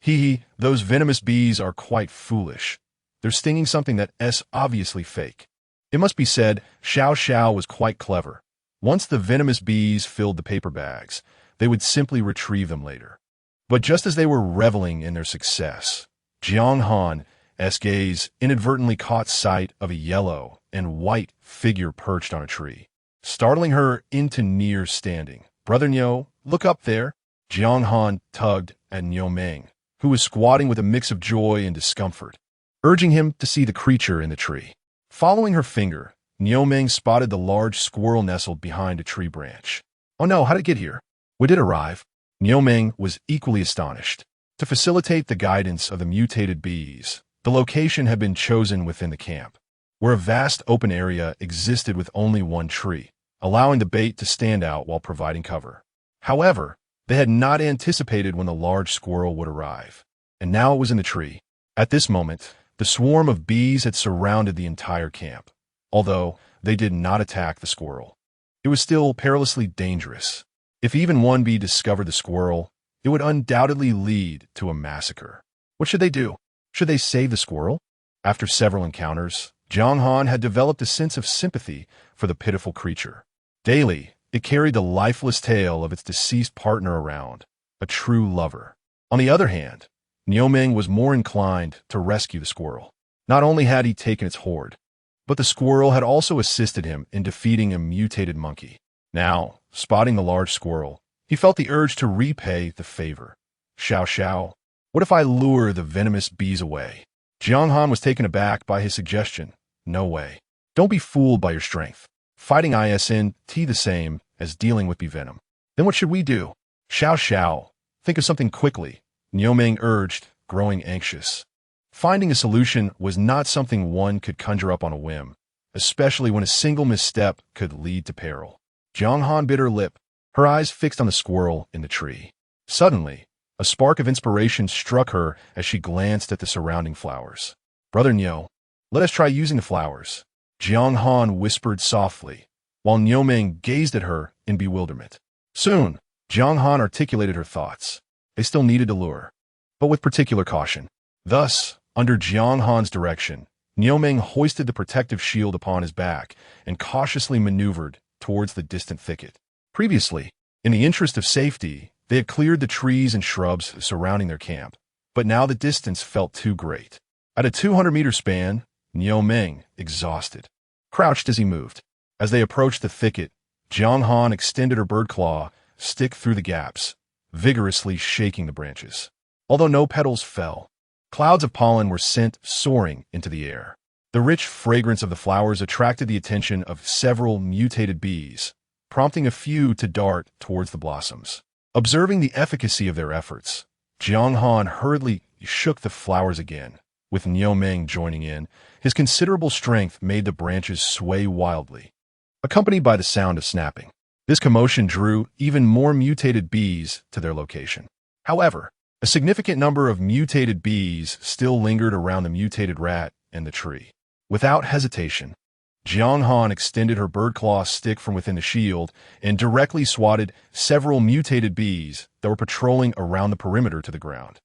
Hee, those venomous bees are quite foolish. They're stinging something that's obviously fake. It must be said, Xiao Xiao was quite clever. Once the venomous bees filled the paper bags, they would simply retrieve them later. But just as they were reveling in their success, Jiang Han's gaze inadvertently caught sight of a yellow and white figure perched on a tree, startling her into near standing. "Brother Niu, look up there." Jiang Han tugged at Niuming, who was squatting with a mix of joy and discomfort, urging him to see the creature in the tree. Following her finger, Niuming spotted the large squirrel nestled behind a tree branch. "Oh no, how did it get here?" "We did arrive." Niuming was equally astonished. To facilitate the guidance of the mutated bees, the location had been chosen within the camp, where a vast open area existed with only one tree, allowing the bait to stand out while providing cover. However, they had not anticipated when the large squirrel would arrive, and now it was in the tree. At this moment, the swarm of bees had surrounded the entire camp. Although they did not attack the squirrel, it was still perilously dangerous. If even one bee discovered the squirrel, it would undoubtedly lead to a massacre. What should they do? Should they save the squirrel? After several encounters, Jiang Han had developed a sense of sympathy for the pitiful creature. Daily, it carried the lifeless tale of its deceased partner around, a true lover. On the other hand, Niuming was more inclined to rescue the squirrel. Not only had he taken its hoard, but the squirrel had also assisted him in defeating a mutated monkey. Now, spotting the large squirrel, he felt the urge to repay the favor. "Xiao Xiao, What if I lure the venomous bees away? Jiang Han was taken aback by his suggestion. No way. Don't be fooled by your strength. Fighting isn't the same as dealing with bee venom. Then what should we do? Xiao. Think of something quickly, Niu Ming urged, growing anxious. Finding a solution was not something one could conjure up on a whim, especially when a single misstep could lead to peril. Jiang Han bit her lip, her eyes fixed on the squirrel in the tree. Suddenly, a spark of inspiration struck her as she glanced at the surrounding flowers. Brother Niu, let us try using the flowers, Jiang Han whispered softly, while Niu Ming gazed at her in bewilderment. Soon, Jiang Han articulated her thoughts. They still needed to lure, but with particular caution. Thus, under Jiang Han's direction, Niu Ming hoisted the protective shield upon his back and cautiously maneuvered towards the distant thicket. Previously, in the interest of safety, they had cleared the trees and shrubs surrounding their camp, but now the distance felt too great. At a 200-meter span, Niu Ming, exhausted, crouched as he moved. As they approached the thicket, Jiang Han extended her bird claw stick through the gaps, vigorously shaking the branches. Although no petals fell, clouds of pollen were sent soaring into the air. The rich fragrance of the flowers attracted the attention of several mutated bees, prompting a few to dart towards the blossoms. Observing the efficacy of their efforts, Jiang Han hurriedly shook the flowers again. With Niu Ming joining in, his considerable strength made the branches sway wildly, accompanied by the sound of snapping. This commotion drew even more mutated bees to their location. However, a significant number of mutated bees still lingered around the mutated rat and the tree. Without hesitation, Jiang Han extended her bird claw stick from within the shield and directly swatted several mutated bees that were patrolling around the perimeter to the ground.